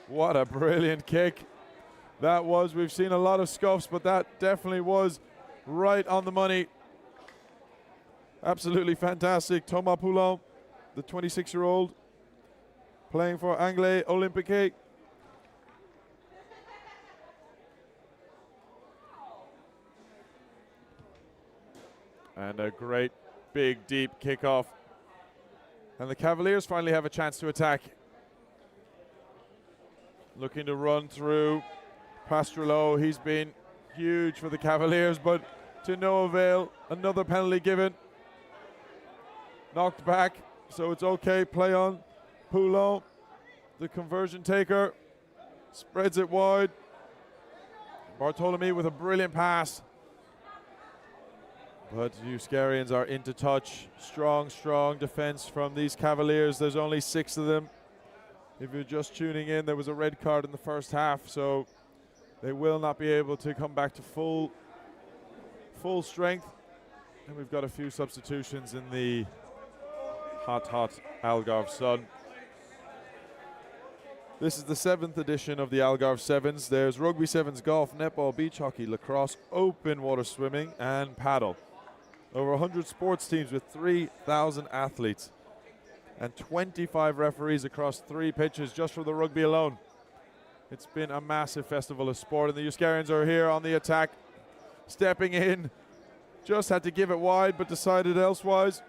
What a brilliant kick that was. We've seen a lot of scuffs, but that definitely was right on the money. Absolutely fantastic. Thomas Poulon, the 26-year-old, playing for Anglais Olympique. And a great, big, deep kickoff. And the Cavaliers finally have a chance to attack. Looking to run through Pastrello. He's been huge for the Cavaliers, but to no avail. Another penalty given. Knocked back, so it's okay. Play on. Poulon, the conversion taker, spreads it wide. Bartolome with a brilliant pass. But Euskarians are into touch. Strong, strong defense from these Cavaliers. There's only 6 of them. If you're just tuning in, there was a red card in the first half, so they will not be able to come back to full strength. And we've got a few substitutions in the hot Algarve sun. This is the 7th edition of the Algarve Sevens. There's rugby sevens, golf, netball, beach hockey, lacrosse, open water swimming, and paddle. Over 100 sports teams with 3,000 athletes and 25 referees across 3 pitches just for the rugby alone. It's been a massive festival of sport, and the Euskarians are here on the attack, stepping in. Just had to give it wide, but decided elsewise.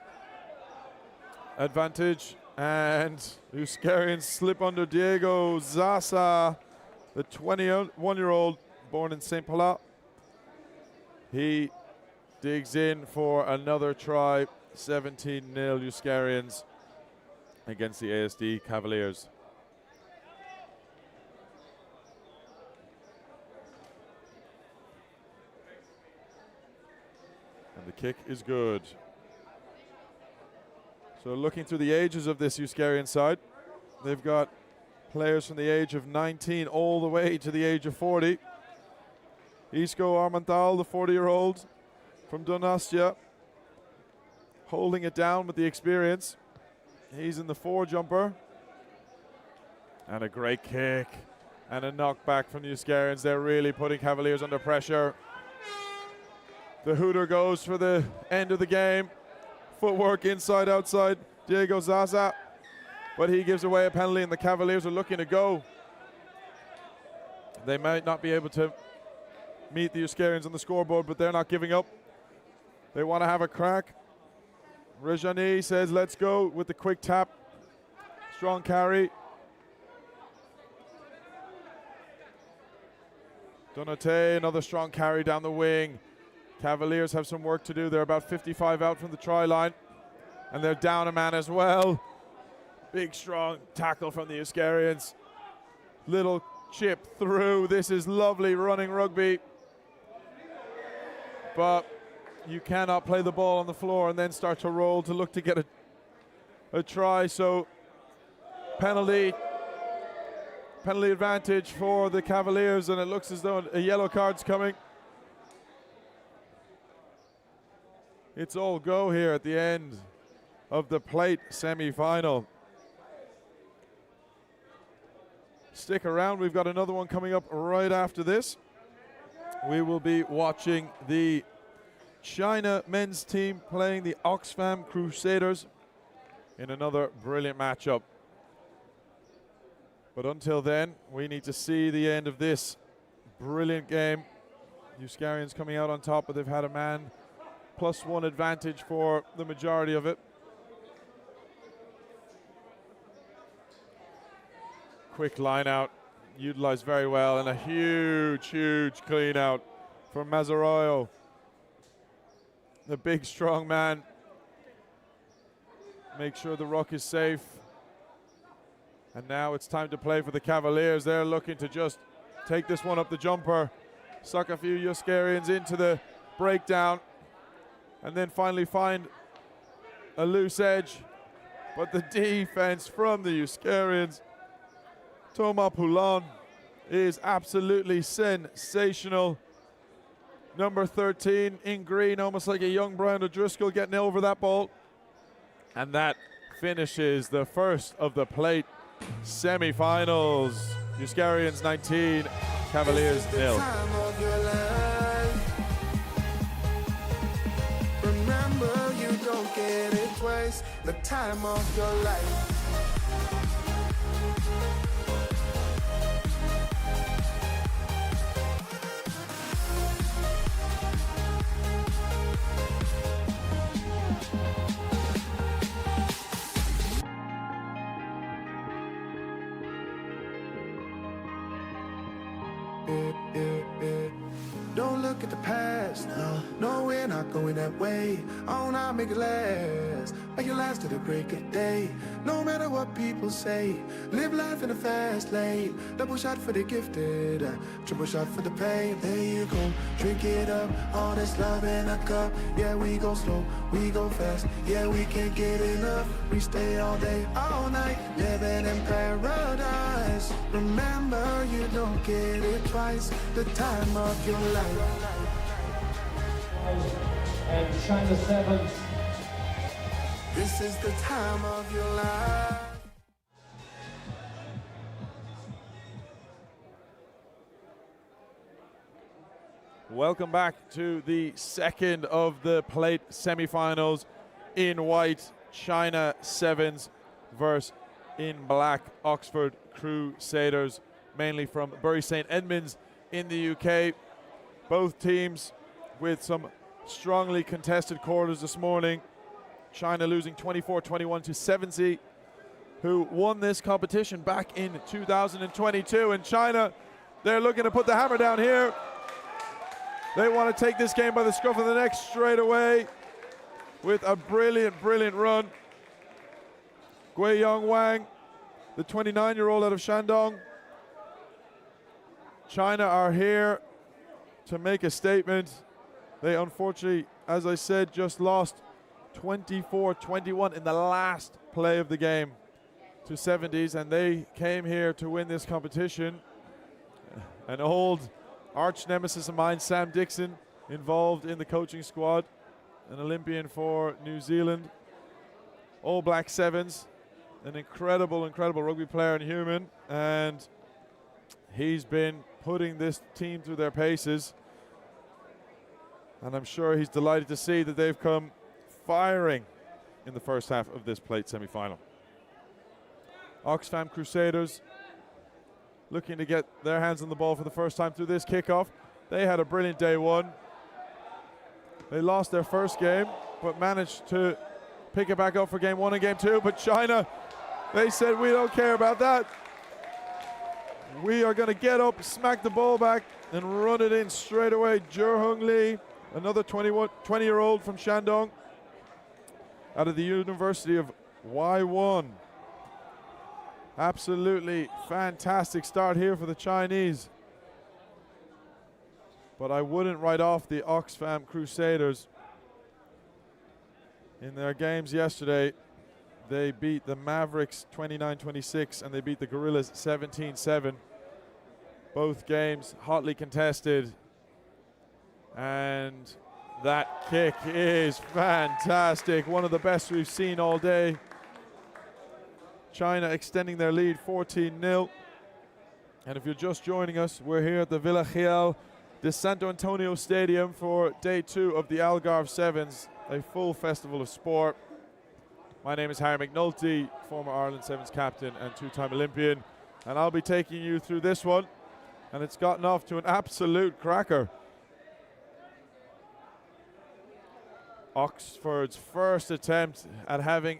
Advantage, and Euskarians slip under Diego Zasa, the 21-year-old born in St. Paul. He digs in for another try. 17-0 Euskarians against the ASD Cavaliers. And the kick is good. So looking through the ages of this Euskarian side, they've got players from the age of 19 all the way to the age of 40. Isco Armental, the 40-year-old from Donastia, holding it down with the experience. He's in the 4 jumper. And a great kick and a knockback from the Euskarians. They're really putting Cavaliers under pressure. The hooter goes for the end of the game. Footwork inside, outside, Diego Zaza. But he gives away a penalty, and the Cavaliers are looking to go. They might not be able to meet the Euskarians on the scoreboard, but they're not giving up. They want to have a crack. Rejani says, let's go, with the quick tap. Strong carry. Donate, another strong carry down the wing. Cavaliers have some work to do. They're about 55 out from the try line. And they're down a man as well. Big, strong tackle from the Euskarians. Little chip through. This is lovely running rugby. But you cannot play the ball on the floor and then start to roll to look to get a try. So penalty advantage for the Cavaliers, and it looks as though a yellow card's coming. It's all go here at the end of the plate semi-final. Stick around, we've got another one coming up right after this. We will be watching the China men's team playing the Oxfam Crusaders in another brilliant matchup. But until then, we need to see the end of this brilliant game. Euskarians coming out on top, but they've had a man +1 advantage for the majority of it. Quick line out, utilized very well, and a huge, huge clean out from Mazzaroyo. The big, strong man. Make sure the ruck is safe. And now it's time to play for the Cavaliers. They're looking to just take this one up the jumper, suck a few Euskarians into the breakdown, and then finally find a loose edge. But the defense from the Euskarians, Thomas Poulon, is absolutely sensational. Number 13 in green, almost like a young Brian O'Driscoll getting over that ball. And that finishes the first of the plate semi-finals. Euskarians 19, Cavaliers 0. Remember, you don't get it twice. The time of your life. look at the past. No, no, we're not going that way. Oh, now make it last. Make it last to the break of day. No matter what people say, live life in a fast lane. Double shot for the gifted, triple shot for the pain. There you go, drink it up. All this love in a cup. Yeah, we go slow, we go fast. Yeah, we can't get enough. We stay all day, all night, living in paradise. Remember, you don't get it twice. The time of your life. And China 7. This is the time of your life. Welcome back to the second of the plate semi-finals in white. China Sevens versus in black Oxford Crusaders, mainly from Bury St Edmunds in the UK. Both teams with some strongly contested quarters this morning. China losing 24-21 to Sevensey, who won this competition back in 2022. And China, they're looking to put the hammer down here. They want to take this game by the scruff of the neck straight away with a brilliant, brilliant run. Guiyang Wang, the 29-year-old out of Shandong. China are here to make a statement. They unfortunately, as I said, just lost 24-21 in the last play of the game to 70s, and they came here to win this competition. An old arch nemesis of mine, Sam Dixon, involved in the coaching squad, an Olympian for New Zealand. All Black Sevens, an incredible, incredible rugby player and human, and he's been putting this team through their paces, and I'm sure he's delighted to see that they've come firing in the first half of this plate semi-final. Oxfam Crusaders looking to get their hands on the ball for the first time through this kickoff. They had a brilliant day one. They lost their first game, but managed to pick it back up for game one and game two. But China, they said, we don't care about that. We are going to get up, smack the ball back, and run it in straight away. Zhehong Li, another 20-year-old from Shandong, out of the University of Y1. Absolutely fantastic start here for the Chinese. But I wouldn't write off the Oxfam Crusaders. In their games yesterday, they beat the Mavericks 29-26 and they beat the Gorillas 17-7. Both games hotly contested. And that kick is fantastic. One of the best we've seen all day. China extending their lead 14-0. And if you're just joining us, we're here at the Villa Real de Santo Antonio Stadium for day two of the Algarve Sevens, a full festival of sport. My name is Harry McNulty, former Ireland Sevens captain and two-time Olympian, and I'll be taking you through this one, and it's gotten off to an absolute cracker. Oxford's first attempt at having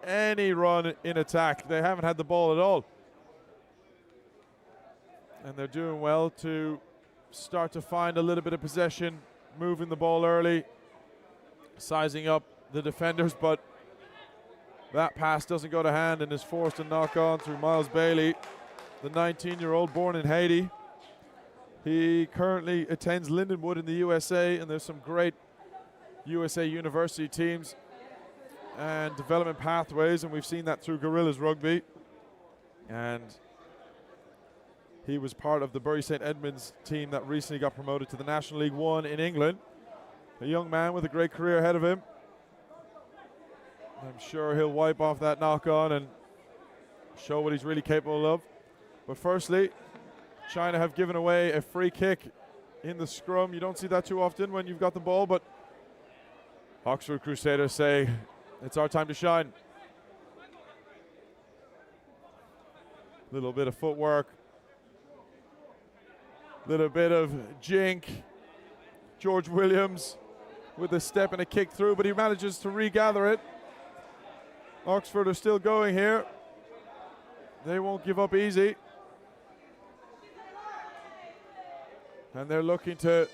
any run in attack. They haven't had the ball at all. And they're doing well to start to find a little bit of possession, moving the ball early, sizing up the defenders, but that pass doesn't go to hand and is forced to knock on through Miles Bailey, the 19-year-old born in Haiti. He currently attends Lindenwood in the USA, and there's some great USA university teams and development pathways, and we've seen that through Gorillas Rugby. And he was part of the Bury St Edmunds team that recently got promoted to the National League One in England. A young man with a great career ahead of him. I'm sure he'll wipe off that knock-on and show what he's really capable of. But firstly, China have given away a free kick in the scrum. You don't see that too often when you've got the ball, but Oxford Crusaders say, it's our time to shine. Little bit of footwork. Little bit of jink. George Williams with a step and a kick through, but he manages to regather it. Oxford are still going here. They won't give up easy. And they're looking to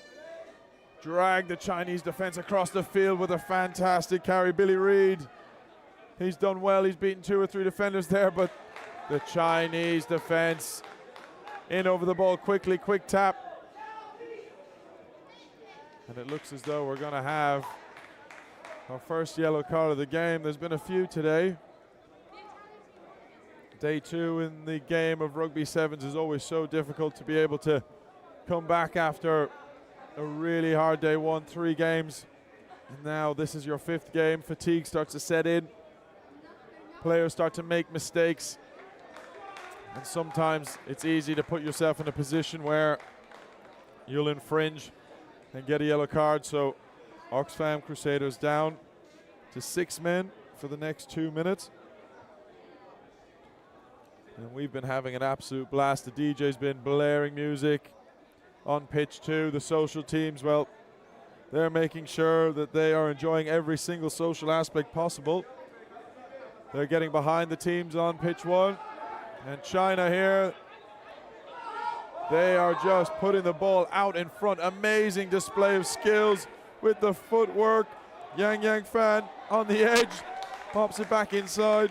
drag the Chinese defense across the field with a fantastic carry. Billy Reid, he's done well. He's beaten 2 or 3 defenders there, but the Chinese defense in over the ball quickly, quick tap. And it looks as though we're going to have our first yellow card of the game. There's been a few today. Day 2 in the game of rugby sevens is always so difficult to be able to come back after a really hard day 1, 3 games. And now this is your 5th game. Fatigue starts to set in. Players start to make mistakes. And sometimes it's easy to put yourself in a position where you'll infringe and get a yellow card. So Oxfam Crusaders down to 6 men for the next 2 minutes. And we've been having an absolute blast. The DJ's been blaring music on pitch too. The social teams, well, they're making sure that they are enjoying every single social aspect possible. They're getting behind the teams on pitch 1. And China here, they are just putting the ball out in front. Amazing display of skills with the footwork. Yang Fan on the edge, pops it back inside.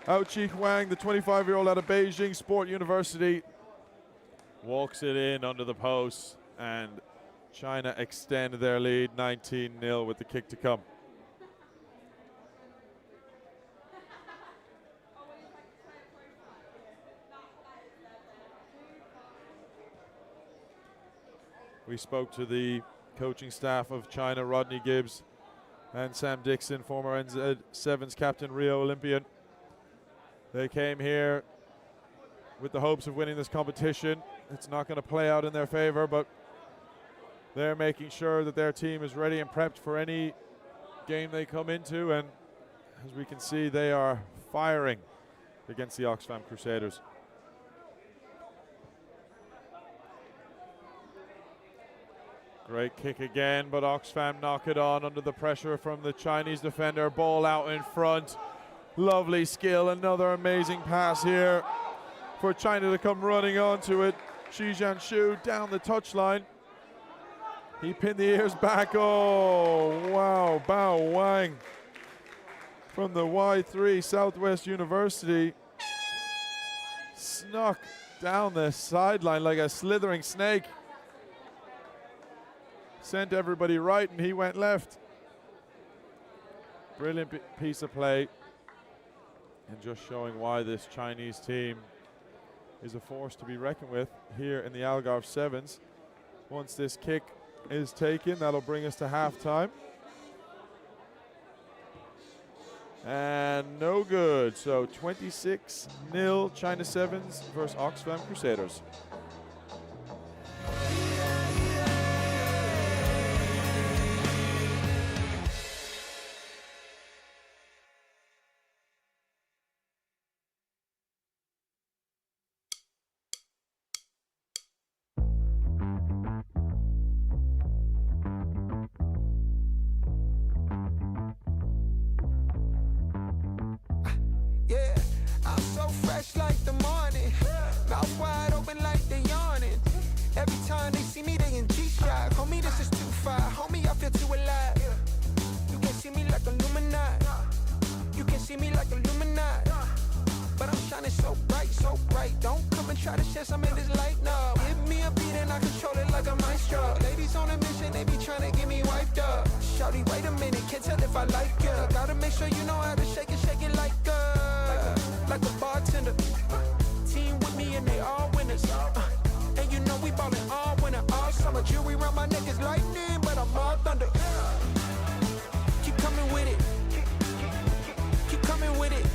Ao Chi Huang, the 25-year-old out of Beijing Sport University, walks it in under the post, and China extend their lead 19-0 with the kick to come. We spoke to the coaching staff of China, Rodney Gibbs and Sam Dixon, former NZ Sevens captain, Rio Olympian. They came here with the hopes of winning this competition. It's not going to play out in their favor, but they're making sure that their team is ready and prepped for any game they come into. And as we can see, they are firing against the Oxfam Crusaders. Great kick again, but Oxfam knock it on under the pressure from the Chinese defender. Ball out in front. Lovely skill. Another amazing pass here for China to come running onto it. Xi Jianshu down the touchline. He pinned the ears back. Oh, wow. Bao Wang from the Y3 Southwest University snuck down the sideline like a slithering snake. Sent everybody right and he went left. Brilliant piece of play. And just showing why this Chinese team is a force to be reckoned with here in the Algarve Sevens. Once this kick is taken, that'll bring us to halftime. And no good. So 26-0 China Sevens versus Oxfam Crusaders. Yeah, I'm so fresh like the morning. Mouth wide open like they yawning. Every time they see me, they in G-Shock. Homie, this is too far. Homie, I feel too alive. You can see me like Illuminati. You can see me like Illuminati. But I'm shining so bright, so bright. Don't come and try to share some of this light, no. Give me a beat and I control it like a maestro. Ladies on a mission, they be trying to get me wiped up. Shawty, wait a minute, can't tell if I like you. Gotta make sure you know how to shake it like a bartender. Team with me and they all winners. And you know we ballin' all winter, all summer. Jewelry around my neck is lightning, but I'm all thunder. Keep coming with it. Keep coming with it.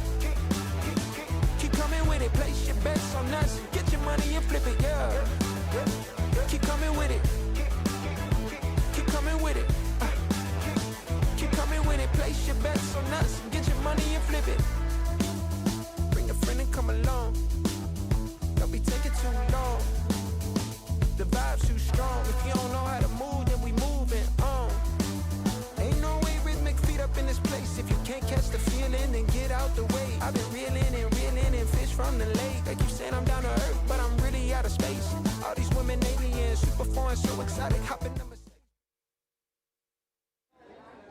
Keep coming with it. Place your bets on us. Get your money and flip it, yeah. Keep coming with it. Keep coming with it. Keep coming with it. Place your bets on us. Get your money and flip it. Bring a friend and come along. Don't be taking too long. The vibe's too strong. If you don't know how to move, then we moving on. Ain't no way rhythmic feet up in this place. If you can't catch the feeling, then get out the way. I've been reeling and fish from the lake. They keep saying I'm down to earth, but I'm really out of space. All these women aliens, super foreign, so exotic, hopping them.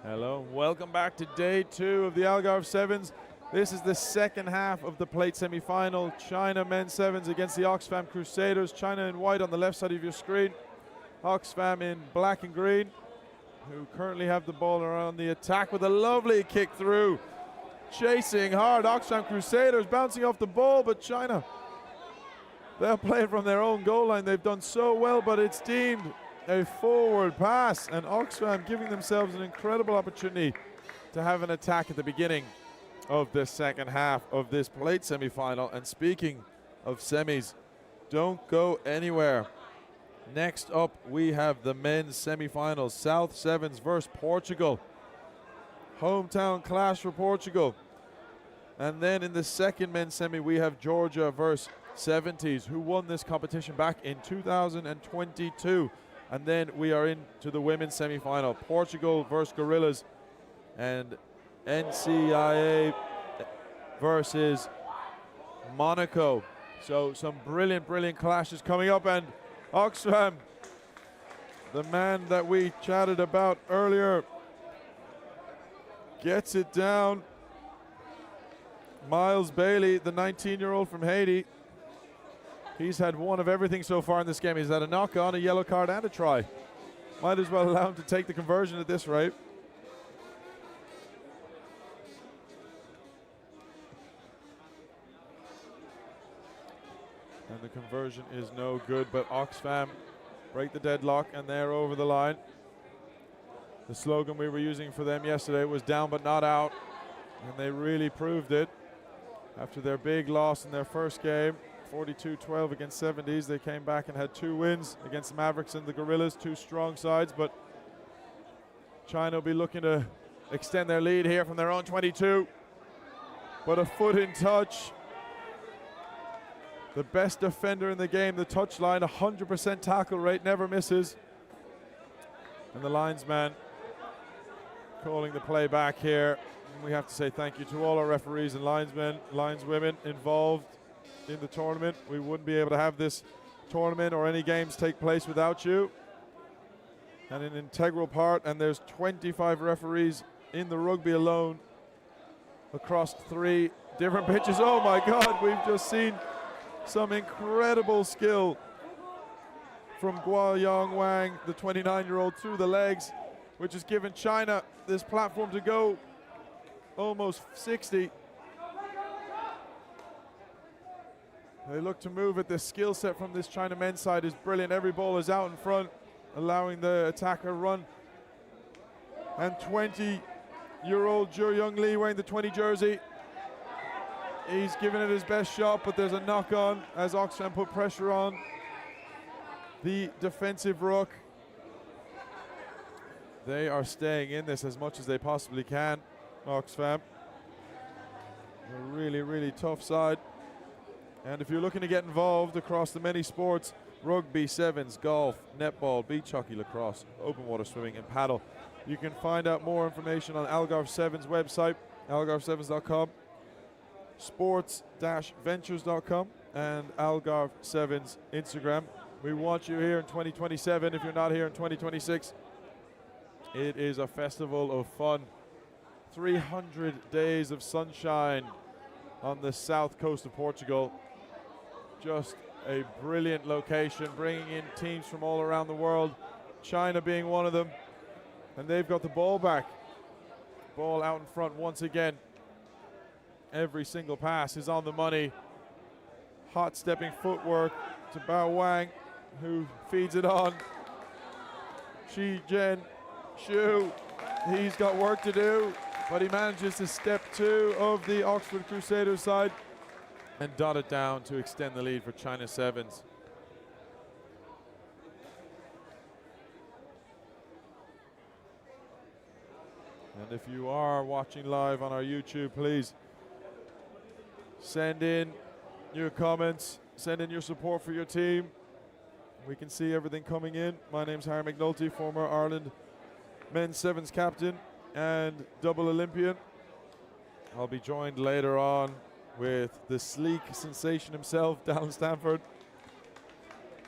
Hello, welcome back to day 2 of the Algarve Sevens. This is the second half of the plate semi-final. China men's sevens against the Oxfam Crusaders. China in white on the left side of your screen. Oxfam in black and green, who currently have the ball around the attack with a lovely kick through. Chasing hard, Oxfam Crusaders bouncing off the ball, but China, they'll play it from their own goal line. They've done so well, but it's deemed a forward pass, and Oxfam giving themselves an incredible opportunity to have an attack at the beginning of the second half of this plate semi-final. And speaking of semis, don't go anywhere. Next up, we have the men's semi-finals. South Sevens versus Portugal. Hometown clash for Portugal. And then in the second men's semi, we have Georgia versus 70s, who won this competition back in 2022. And then we are into the women's semi-final. Portugal versus Gorillas, and NCIA versus Monaco. So some brilliant, brilliant clashes coming up. And Oxfam, the man that we chatted about earlier, gets it down. Miles Bailey, the 19-year-old from Haiti. He's had one of everything so far in this game. He's had a knock-on, a yellow card, and a try. Might as well allow him to take the conversion at this rate. And the conversion is no good, but Oxfam break the deadlock, and they're over the line. The slogan we were using for them yesterday was down but not out, and they really proved it. After their big loss in their first game, 42-12 against 70s, they came back and had 2 wins against the Mavericks and the Gorillas, 2 strong sides, but China will be looking to extend their lead here from their own 22. But a foot in touch. The best defender in the game, the touchline, 100% tackle rate, never misses. And the linesman calling the play back here. And we have to say thank you to all our referees and linesmen, lineswomen involved in the tournament. We wouldn't be able to have this tournament or any games take place without you. And an integral part, and there's 25 referees in the rugby alone across 3 different pitches. Oh my God, we've just seen some incredible skill from Guoyang Wang, the 29-year-old, through the legs, which has given China this platform to go almost 60. They look to move it. The skill set from this China men's side is brilliant. Every ball is out in front, allowing the attacker run. And 20-year-old Zhu Young Lee wearing the 20 jersey. He's given it his best shot, but there's a knock-on as Oxfam put pressure on the defensive ruck. They are staying in this as much as they possibly can, Oxfam. A really, really tough side. And if you're looking to get involved across the many sports, rugby, sevens, golf, netball, beach hockey, lacrosse, open water swimming, and paddle, you can find out more information on Algarve Sevens website, algarve7s.com, sports-ventures.com, and Algarve Sevens Instagram. We want you here in 2027 if you're not here in 2026. It is a festival of fun. 300 days of sunshine on the south coast of Portugal. Just a brilliant location, bringing in teams from all around the world, China being one of them. And they've got the ball back. Ball out in front once again. Every single pass is on the money. Hot stepping footwork to Bao Wang, who feeds it on. Shi Jian Shu, he's got work to do, but he manages to step 2 of the Oxford Crusaders side and dot it down to extend the lead for China Sevens. And if you are watching live on our YouTube, please send in your comments, send in your support for your team. We can see everything coming in. My name's Harry McNulty, former Ireland men's sevens captain and double Olympian. I'll be joined later on with the sleek sensation himself, Dallin Stanford,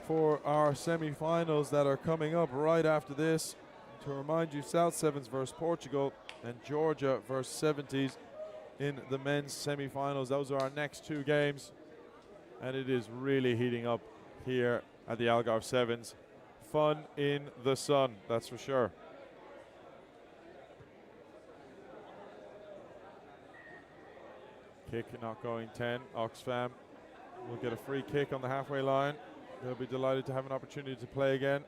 for our semi-finals that are coming up right after this. To remind you, South Sevens versus Portugal and Georgia versus 70s in the men's semi-finals. Those are our next two games, and it is really heating up here at the Algarve Sevens. Fun in the sun, that's for sure. Kick not going 10. Oxfam will get a free kick on the halfway line. They'll be delighted to have an opportunity to play again.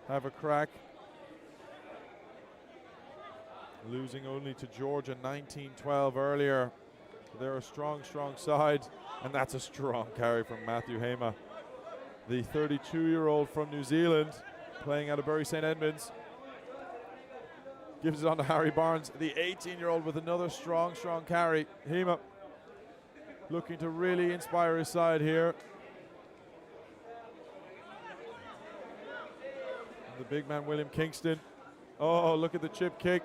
Have a crack. Losing only to Georgia 19-12 earlier. They're a strong, strong side, and that's a strong carry from Matthew Hema. The 32-year-old from New Zealand, playing out of Bury St. Edmunds. Gives it on to Harry Barnes, the 18-year-old, with another strong, strong carry. Hema looking to really inspire his side here. And the big man, William Kingston. Oh, look at the chip kick.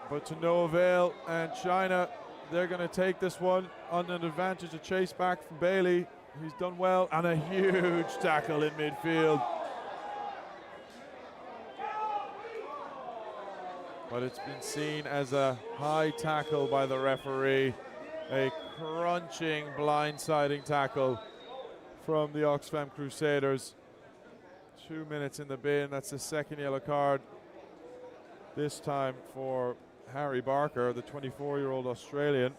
But to no avail, and China, they're going to take this one on an advantage, a chase back from Bailey. He's done well, and a huge tackle in midfield. But it's been seen as a high tackle by the referee. A crunching, blindsiding tackle from the Oxfam Crusaders. 2 minutes in the bin, that's the second yellow card. This time for Harry Barker, the 24-year-old Australian,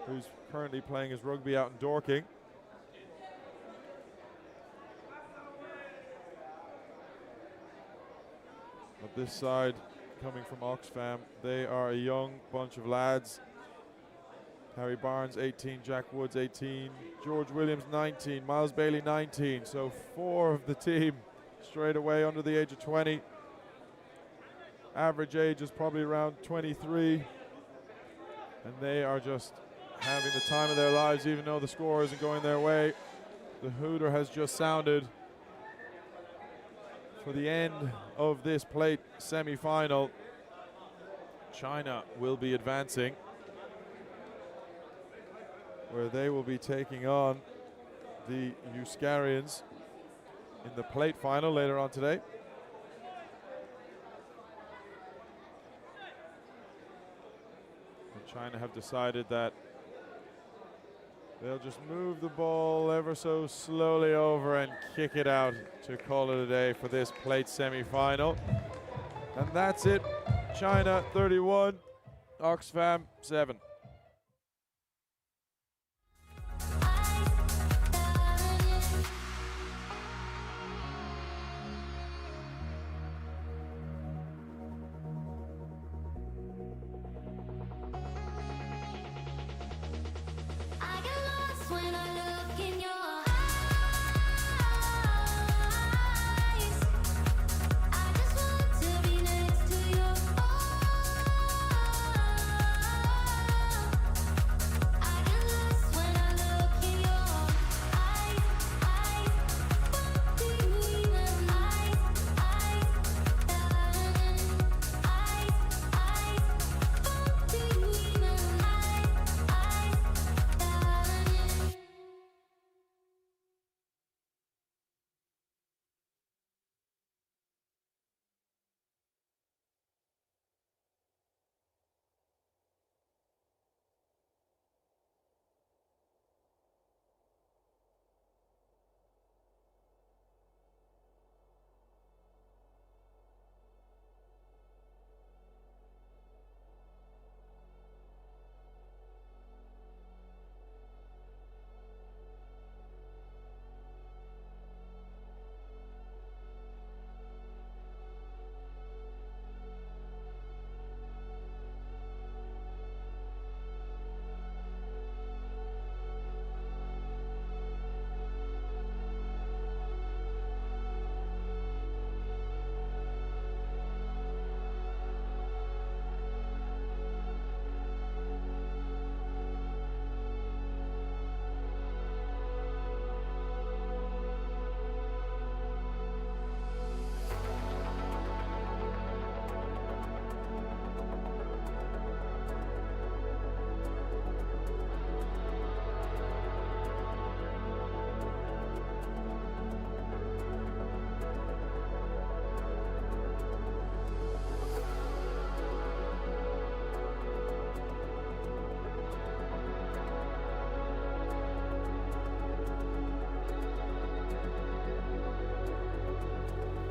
who's currently playing his rugby out in Dorking. But this side, coming from Oxfam, they are a young bunch of lads. Harry Barnes, 18, Jack Woods, 18, George Williams, 19, Miles Bailey, 19. So 4 of the team straight away under the age of 20. Average age is probably around 23. And they are just having the time of their lives, even though the score isn't going their way. The hooter has just sounded for the end of this plate semi-final. China will be advancing, where they will be taking on the Euskarians in the plate final later on today. And China have decided that they'll just move the ball ever so slowly over and kick it out to call it a day for this plate semi-final. And that's it. China 31, Oxfam 7. I get lost when I look in your eyes. I just want to be next to your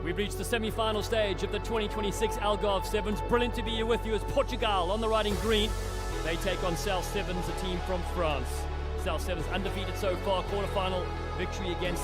We've reached the semi-final stage of the 2026 Algarve Sevens. Brilliant to be here with you as Portugal on the riding green. They take on South Sevens, a team from France. South Sevens undefeated so far, quarter-final victory against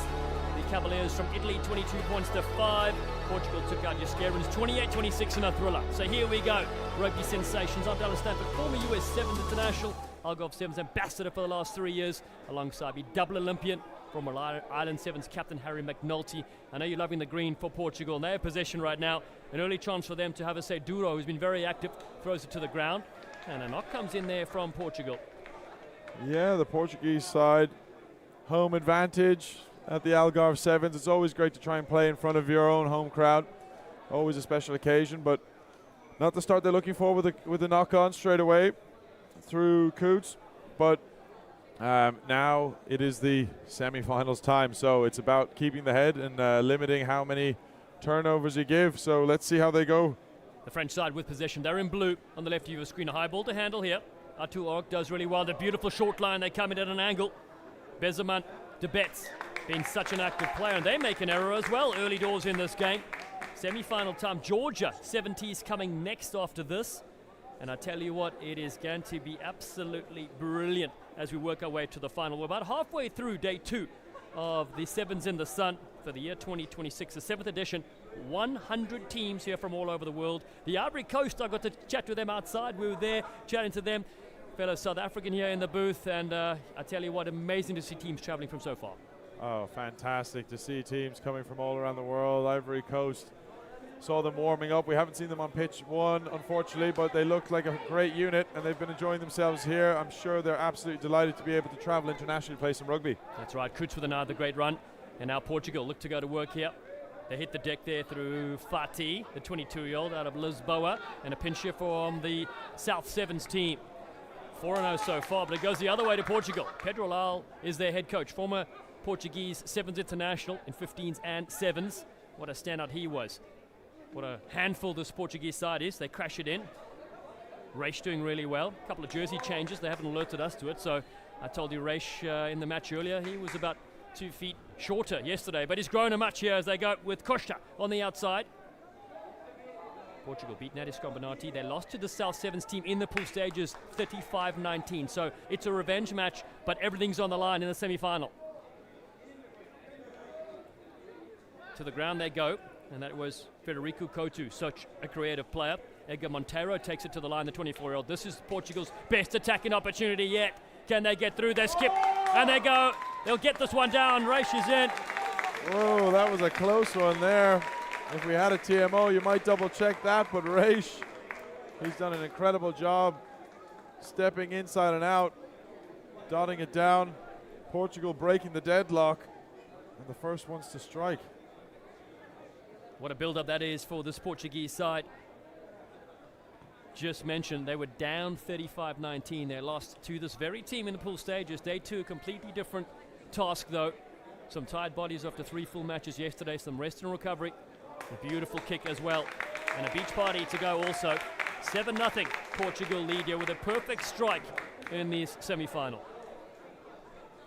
the Cavaliers from Italy, 22 points to 5. Portugal took out Jaskerins 28-26 in a thriller. So here we go. Rugby sensations. I'm Dallas Stanford, former US Sevens international, Algarve Sevens ambassador for the last 3 years, alongside me, double Olympian, former Ireland Sevens captain Harry McNulty. I know you're loving the green for Portugal. And they have possession right now. An early chance for them to have a say Duro, who's been very active, throws it to the ground. And a knock comes in there from Portugal. Yeah, the Portuguese side, home advantage at the Algarve Sevens. It's always great to try and play in front of your own home crowd. Always a special occasion, but not the start they're looking for with a knock-on straight away through Coots. But now it is the semi-finals time, so it's about keeping the head and limiting how many turnovers you give. So let's see how they go. The French side with possession. They're in blue. On the left of your screen, a high ball to handle here. Artur Org does really well. The beautiful short line. They come in at an angle. Bezeman, De Betz, being such an active player, and they make an error as well early doors in this game. Semi-final time. Georgia, 70s coming next after this. And I tell you what, it is going to be absolutely brilliant as we work our way to the final. We're about halfway through day 2 of the Sevens in the Sun for the year 2026, the 7th edition. 100 teams here from all over the world. The Ivory Coast, I got to chat with them outside. We were there chatting to them. Fellow South African here in the booth, and I tell you what, amazing to see teams traveling from so far. Oh, fantastic to see teams coming from all around the world. Ivory Coast, saw them warming up. We haven't seen them on pitch 1, unfortunately, but they look like a great unit, and they've been enjoying themselves here. I'm sure they're absolutely delighted to be able to travel internationally to play some rugby. That's right, Coots with another great run, and now Portugal look to go to work here. They hit the deck there through Fati, the 22-year-old out of Lisboa, and a pinch here from the South Sevens team. 4-0 so far, but it goes the other way to Portugal. Pedro Lal is their head coach, former Portuguese Sevens international in 15s and 7s. What a standout he was. What a handful this Portuguese side is. They crash it in. Reish doing really well. A couple of jersey changes. They haven't alerted us to it, so I told you Reish in the match earlier, he was about 2 feet shorter yesterday, but he's grown a much here as they go with Costa on the outside. Portugal beat Natis Combinati. They lost to the South Sevens team in the pool stages 35-19, so it's a revenge match, but everything's on the line in the semi-final. To the ground they go, and that was Federico Couto, such a creative player. Edgar Monteiro takes it to the line, the 24-year-old. This is Portugal's best attacking opportunity yet. Can they get through? They skip, and they go. They'll get this one down. Reish is in. Whoa, that was a close one there. If we had a TMO, you might double check that, but Reish, he's done an incredible job stepping inside and out, dotting it down. Portugal breaking the deadlock, and the first ones to strike. What a build-up that is for this Portuguese side. Just mentioned they were down 35-19. They lost to this very team in the pool stages. Day 2, a completely different task though. Some tired bodies after 3 full matches yesterday, some rest and recovery. A beautiful kick as well, and a beach party to go also. 7-0 Portugal lead here with a perfect strike in this semi-final.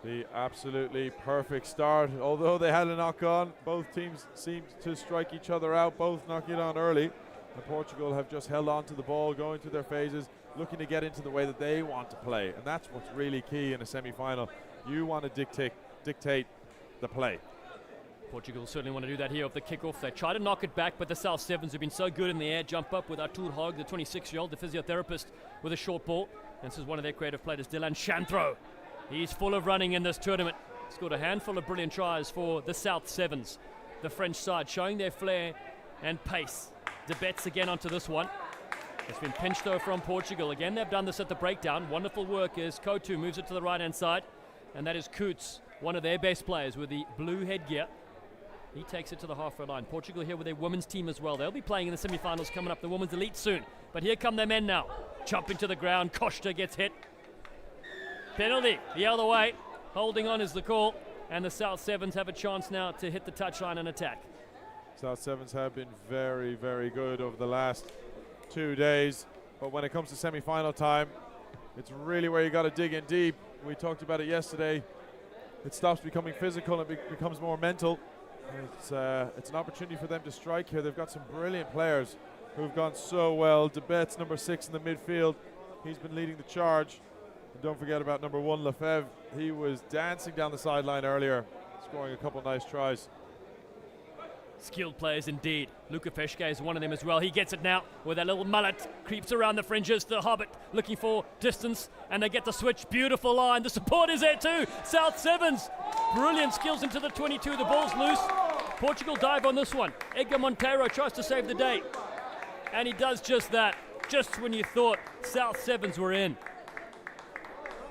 The absolutely perfect start. Although they had a knock on, both teams seemed to strike each other out, both knocking it on early. And Portugal have just held on to the ball, going through their phases, looking to get into the way that they want to play. And that's what's really key in a semi-final. You want to dictate the play. Portugal certainly want to do that here off the kickoff. They try to knock it back, but the South Sevens have been so good in the air. Jump up with Artur Hogg, the 26-year-old, the physiotherapist, with a short ball. And this is one of their creative players, Dylan Chanthro. He's full of running in this tournament. Scored a handful of brilliant tries for the South Sevens. The French side showing their flair and pace. De Betz again onto this one. It's been pinched though from Portugal. Again, they've done this at the breakdown. Wonderful work as Couto moves it to the right-hand side. And that is Coots, one of their best players with the blue headgear. He takes it to the halfway line. Portugal here with their women's team as well. They'll be playing in the semi-finals coming up, the women's elite soon. But here come their men now. Jumping to the ground. Costa gets hit. Penalty the other way. Holding on is the call. And the South Sevens have a chance now to hit the touchline and attack. South Sevens have been very, very good over the last 2 days. But when it comes to semi-final time, it's really where you got to dig in deep. We talked about it yesterday. It stops becoming physical and becomes more mental. It's an opportunity for them to strike here. They've got some brilliant players who've gone so well. DeBet's number 6 in the midfield. He's been leading the charge. And don't forget about number 1, Lefebvre. He was dancing down the sideline earlier, scoring a couple nice tries. Skilled players indeed. Luka Feshke is one of them as well. He gets it now with that little mullet. Creeps around the fringes. The Hobbit looking for distance. And they get the switch. Beautiful line. The support is there too. South Sevens. Brilliant skills into the 22. The ball's loose. Portugal dive on this one. Edgar Monteiro tries to save the day. And he does just that. Just when you thought South Sevens were in.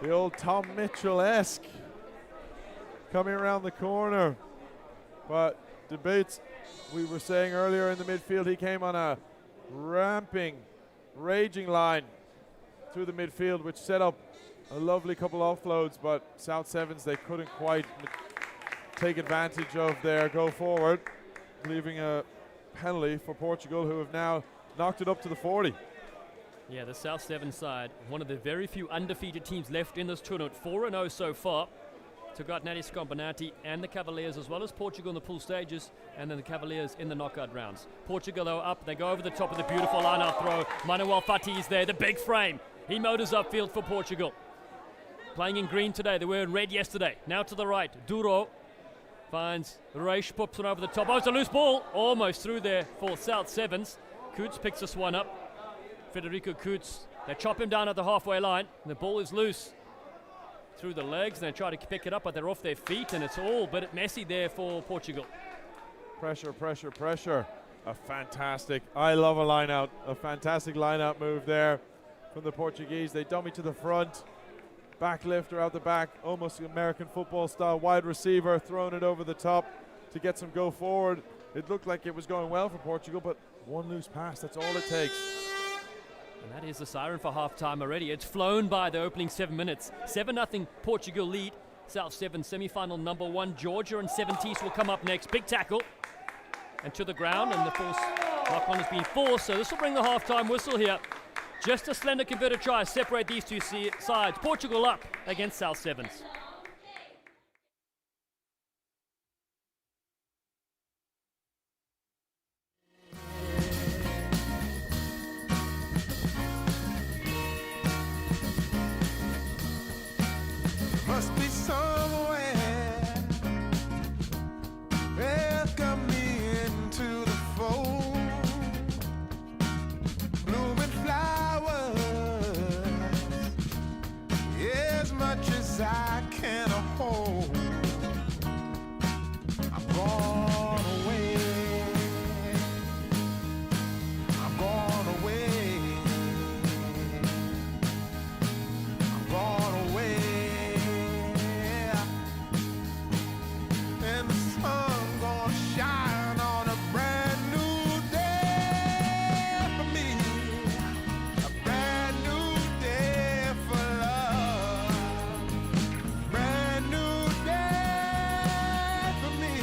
The old Tom Mitchell-esque coming around the corner. But debates, we were saying earlier in the midfield, he came on a ramping, raging line through the midfield, which set up a lovely couple offloads, but South Sevens, they couldn't quite take advantage of their go forward, leaving a penalty for Portugal, who have now knocked it up to the 40. Yeah, the South Sevens side, one of the very few undefeated teams left in this tournament, 4-0 so far. Took out Nati Scombinati and the Cavaliers, as well as Portugal in the pool stages, and then the Cavaliers in the knockout rounds. Portugal, though, up. They go over the top of the beautiful line-out throw. Manuel Fati is there, the big frame. He motors upfield for Portugal. Playing in green today. They were in red yesterday. Now to the right. Duro finds Reish, pops one over the top. Oh, it's a loose ball. Almost through there for South Sevens. Coots picks this one up. Federico Coots. They chop him down at the halfway line. And the ball is loose through the legs, and they try to pick it up, but they're off their feet, and it's all but messy there for Portugal. Pressure, pressure, pressure. I love a line out. A fantastic line out move there from the Portuguese. They dummy to the front. Back lifter out the back, almost American football style. Wide receiver, throwing it over the top to get some go forward. It looked like it was going well for Portugal, but one loose pass, that's all it takes. And that is the siren for half-time already. It's flown by the opening 7 minutes. 7-0 Portugal lead. South Sevens semi-final number 1. Georgia and 70s will come up next. Big tackle. And to the ground, and the force knock-on has been forced, so this will bring the half-time whistle here. Just a slender converted try separate these two sides. Portugal up against South Sevens. Must be somewhere. Welcome me into the fold. Blooming flowers, as much as I can hold. I'm gone away. I'm gone away. I'm gone away. And the sun gonna shine on a brand new day for me. A brand new day for love. Brand new day for me.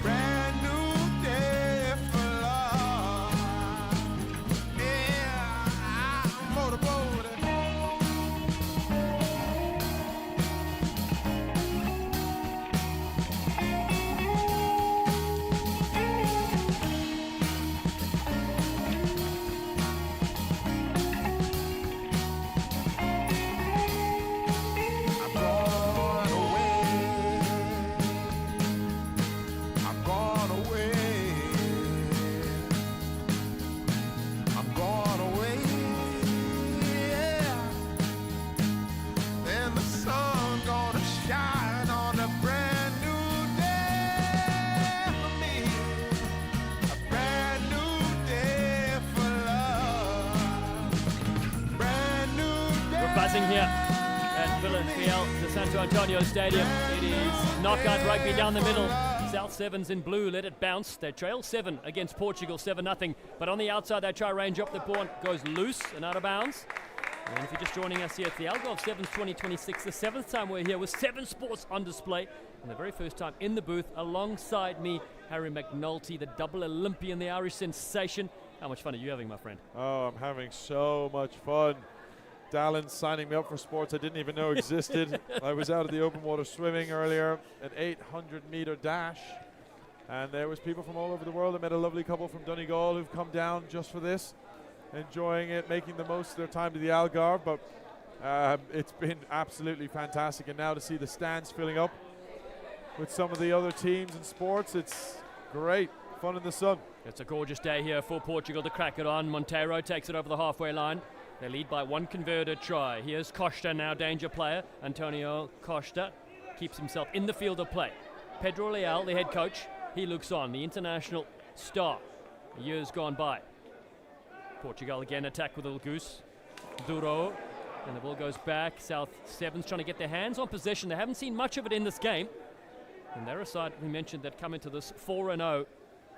Brand new day for love. Yeah, I'm motorboated. I'm gone away. I'm gone away. I'm gone away. Yeah. And the sun gonna shine on a brand new day for me. A brand new day for love. Brand new day. We're buzzing here at Villarreal, the Santo Antonio Stadium. It is knockout rugby down the middle. South Sevens in blue, let it bounce. They trail 7 against Portugal, 7-0. But on the outside, they try range up. The ball goes loose and out of bounds. And if you're just joining us here, it's the Algarve Sevens 2026, the 7th time we're here with 7 sports on display. And the very first time in the booth, alongside me, Harry McNulty, the double Olympian, the Irish sensation. How much fun are you having, my friend? Oh, I'm having so much fun. Dallin signing me up for sports I didn't even know existed. I was out of the open water swimming earlier, an 800-meter dash. And there was people from all over the world. I met a lovely couple from Donegal who've come down just for this, enjoying it, making the most of their time to the Algarve. But it's been absolutely fantastic. And now to see the stands filling up with some of the other teams and sports, it's great. Fun in the sun. It's a gorgeous day here for Portugal to crack it on. Monteiro takes it over the halfway line. They lead by one converted try. Here's Costa, now danger player. Antonio Costa keeps himself in the field of play. Pedro Leal, the head coach, he looks on, the international star. Years gone by. Portugal again attack with Goose. Duro, and the ball goes back. South Sevens trying to get their hands on possession. They haven't seen much of it in this game. And they're a side we mentioned that come into this 4-0,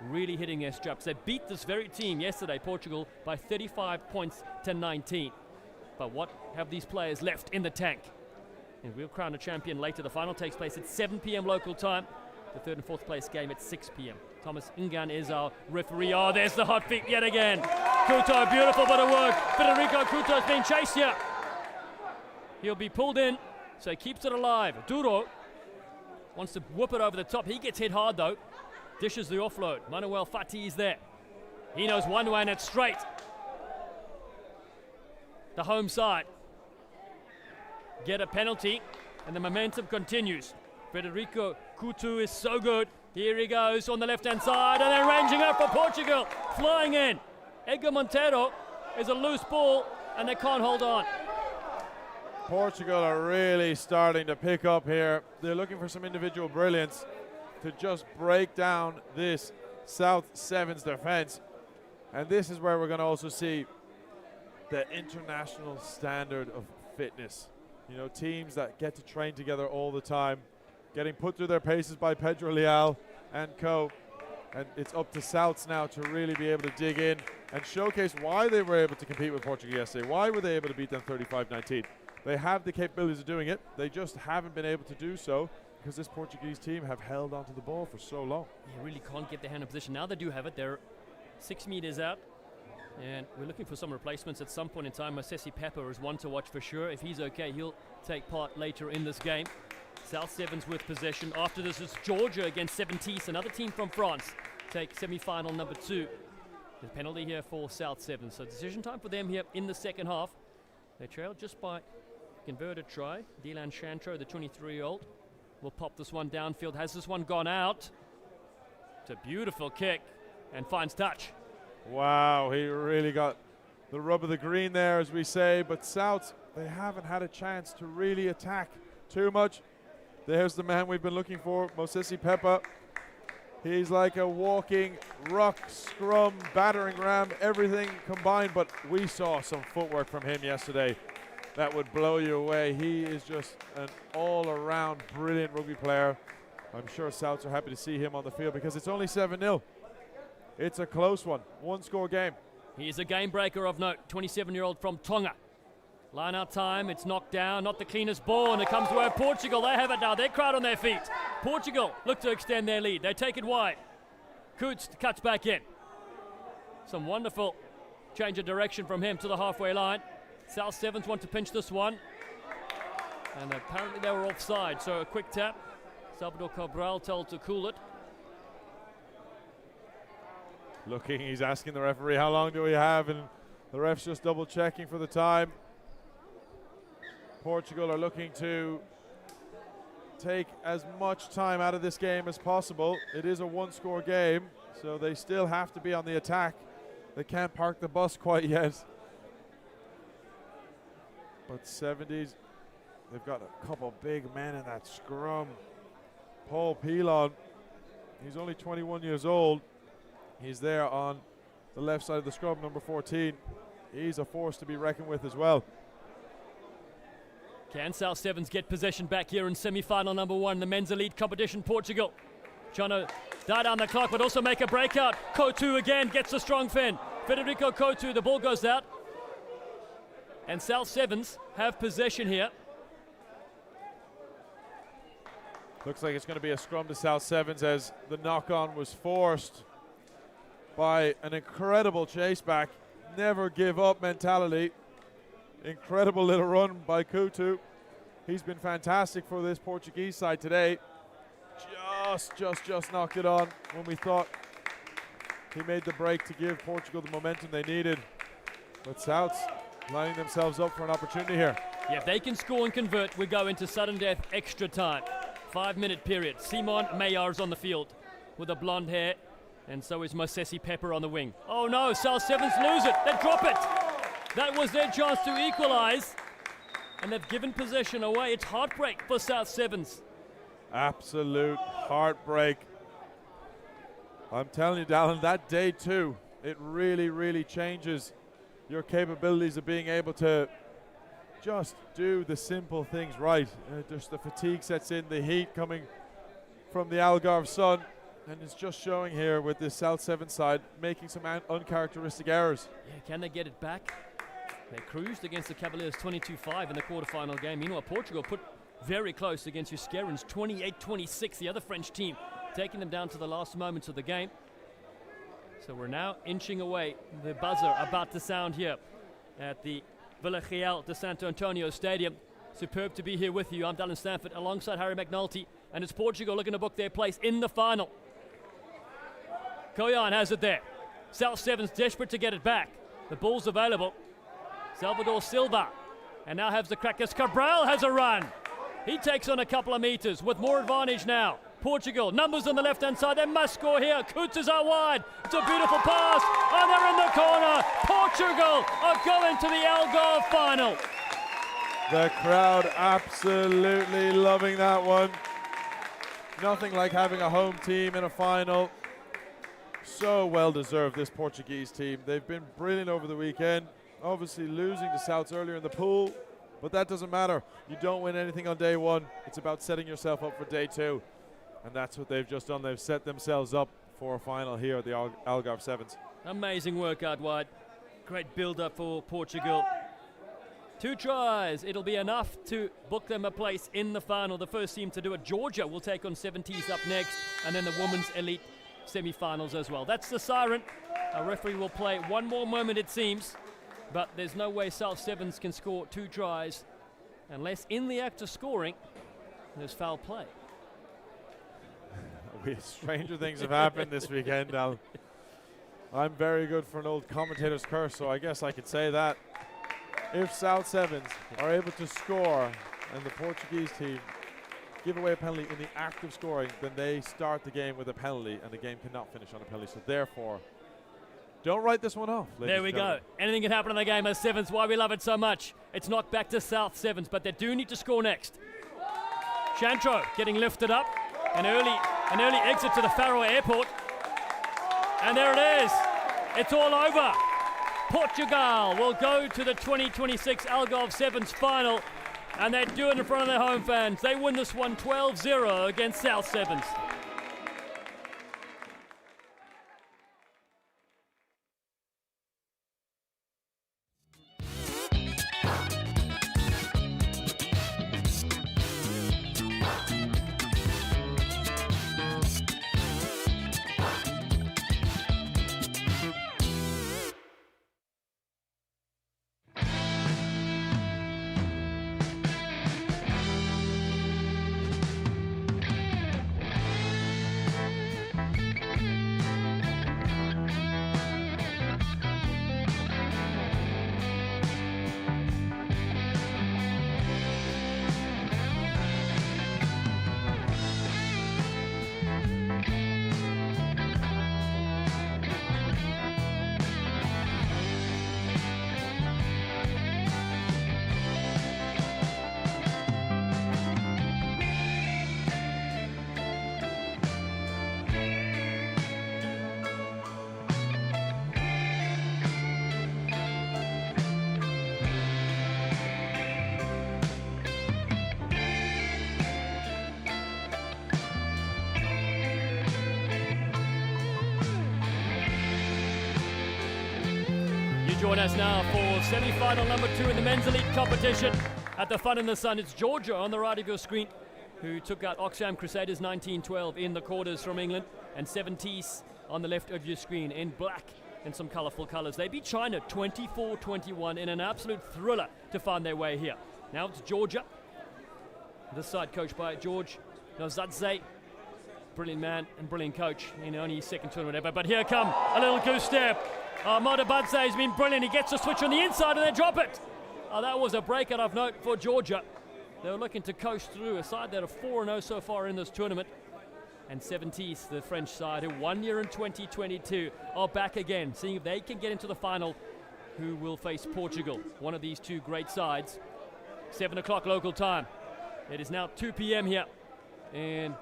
really hitting their straps. They beat this very team yesterday, Portugal, by 35 points to 19. But what have these players left in the tank? And we'll crown a champion later. The final takes place at 7 p.m. local time. The third and fourth place game at 6 p.m. Thomas Ingan is our referee. Oh, there's the hot feet yet again. Couto, beautiful bit of work. Federico Couto's being chased here. He'll be pulled in, so he keeps it alive. Duro wants to whoop it over the top. He gets hit hard though. Dishes the offload. Manuel Fati is there. He knows one way and it's straight. The home side get a penalty and the momentum continues. Federico Couto is so good. Here he goes on the left-hand side and they're ranging up for Portugal. Flying in. Edgar Monteiro is a loose ball and they can't hold on. Portugal are really starting to pick up here. They're looking for some individual brilliance to just break down this South Sevens defense. And this is where we're going to also see the international standard of fitness. You know, teams that get to train together all the time, getting put through their paces by Pedro Leal and co. And it's up to Souths now to really be able to dig in and showcase why they were able to compete with Portugal yesterday. Why were they able to beat them 35-19? They have the capabilities of doing it. They just haven't been able to do so because this Portuguese team have held onto the ball for so long. You really can't get their hand in position. Now they do have it. They're 6 meters out. And we're looking for some replacements at some point in time. Mosesi Pepper is one to watch for sure. If he's okay, he'll take part later in this game. South Sevens with possession. After this is Georgia against Seventis, another team from France. Take semi-final number 2. The penalty here for South Sevens. So decision time for them here in the second half. They trail just by converted try. Dylan Chantro, the 23-year-old, will pop this one downfield. Has this one gone out? It's a beautiful kick and finds touch. Wow, he really got the rub of the green there, as we say. But South, they haven't had a chance to really attack too much. There's the man we've been looking for, Mosesi Peppa. He's like a walking ruck, scrum, battering ram, everything combined. But we saw some footwork from him yesterday that would blow you away. He is just an all-around brilliant rugby player. I'm sure Souths are happy to see him on the field because it's only 7-0. It's a close one score game. He's a game breaker of note, 27-year-old from Tonga. Line out time, it's knocked down, not the cleanest ball, and it comes to where Portugal, they have it now, they're crowd on their feet. Portugal look to extend their lead, they take it wide. Coots cuts back in. Some wonderful change of direction from him to the halfway line. South Sevens want to pinch this one. And apparently they were offside, so a quick tap. Salvador Cabral told to cool it. Looking, he's asking the referee, how long do we have? And the ref's just double checking for the time. Portugal are looking to take as much time out of this game as possible. It is a one-score game, so they still have to be on the attack. They can't park the bus quite yet. But 70s, they've got a couple big men in that scrum. Paul Pilon, he's only 21 years old. He's there on the left side of the scrum, number 14. He's a force to be reckoned with as well. Can South Sevens get possession back here in semi-final number 1, the men's elite competition, Portugal? Trying to die down the clock, but also make a breakout. Couto again gets a strong fin. Federico Couto, the ball goes out. And South Sevens have possession here. Looks like it's going to be a scrum to South Sevens as the knock-on was forced by an incredible chase back. Never give up mentality. Incredible little run by Couto. He's been fantastic for this Portuguese side today. just knocked it on when we thought he made the break to give Portugal the momentum they needed. But Souths lining themselves up for an opportunity here. Yeah, if they can score and convert, we go into sudden death extra time. 5-minute period. Simon Mayar's on the field with the blonde hair, and so is Mosesi Pepper on the wing. Oh no, South Sevens lose it. They drop it. That was their chance to equalize, and they've given possession away. It's heartbreak for South Sevens. Absolute heartbreak. I'm telling you, Dallin, that day two, it really, really changes your capabilities of being able to just do the simple things right. Just the fatigue sets in, the heat coming from the Algarve sun, and it's just showing here with this South 7 side making some uncharacteristic errors. Yeah, can they get it back? They cruised against the Cavaliers 22-5 in the quarterfinal game. Meanwhile, Portugal put very close against Euskarins 28-26, the other French team, taking them down to the last moments of the game. So we're now inching away. The buzzer about to sound here at the Villa Real de Santo Antonio Stadium. Superb to be here with you. I'm Dallin Stanford alongside Harry McNulty, and it's Portugal looking to book their place in the final. Koyan has it there. South Sevens desperate to get it back. The ball's available. Salvador Silva, and now has the crack as Cabral has a run. He takes on a couple of meters with more advantage now. Portugal, numbers on the left-hand side, they must score here. Coots is out wide. It's a beautiful pass, and they're in the corner. Portugal are going to the Algarve final. The crowd absolutely loving that one. Nothing like having a home team in a final. So well deserved, this Portuguese team. They've been brilliant over the weekend. Obviously losing to Souths earlier in the pool, but that doesn't matter. You don't win anything on day one. It's about setting yourself up for day two. And that's what they've just done. They've set themselves up for a final here at the Algarve Sevens. Amazing work out wide. Great build-up for Portugal. 2 tries. It'll be enough to book them a place in the final. The first team to do it, Georgia, will take on 70s up next, and then the women's elite semi-finals as well. That's the siren. A referee will play one more moment, it seems, but there's no way South Sevens can score 2 tries unless in the act of scoring there's foul play. Stranger things have happened this weekend, Al. I'm very good for an old commentator's curse, so I guess I could say that. If South Sevens are able to score and the Portuguese team give away a penalty in the act of scoring, then they start the game with a penalty, and the game cannot finish on a penalty. So therefore, don't write this one off. There we go. Anything can happen in the game as Sevens. Why we love it so much. It's knocked back to South Sevens, but they do need to score next. Chantro getting lifted up. An early exit to the Faro Airport. And there it is. It's all over. Portugal will go to the 2026 Algarve Sevens final, and they do it in front of their home fans. They win this one 12-0 against South Sevens. Join us now for semi-final number 2 in the men's elite competition. At the Fun in the Sun, it's Georgia on the right of your screen, who took out Oxfam Crusaders 19-12 in the quarters from England, and 70s on the left of your screen in black and some colourful colours. They beat China 24-21 in an absolute thriller to find their way here. Now it's Georgia. This side coached by George Nozadze. brilliant man and brilliant coach in only his second tournament ever. But here come a little goose step. Modabadze has been brilliant. He gets the switch on the inside and they drop it. That was a breakout of note for Georgia. They were looking to coast through a side that are 4-0 so far in this tournament. And 70s, the French side, who won here in 2022, are back again, seeing if they can get into the final, who will face Portugal, one of these two great sides. 7 o'clock local time. It is now 2 p.m. here in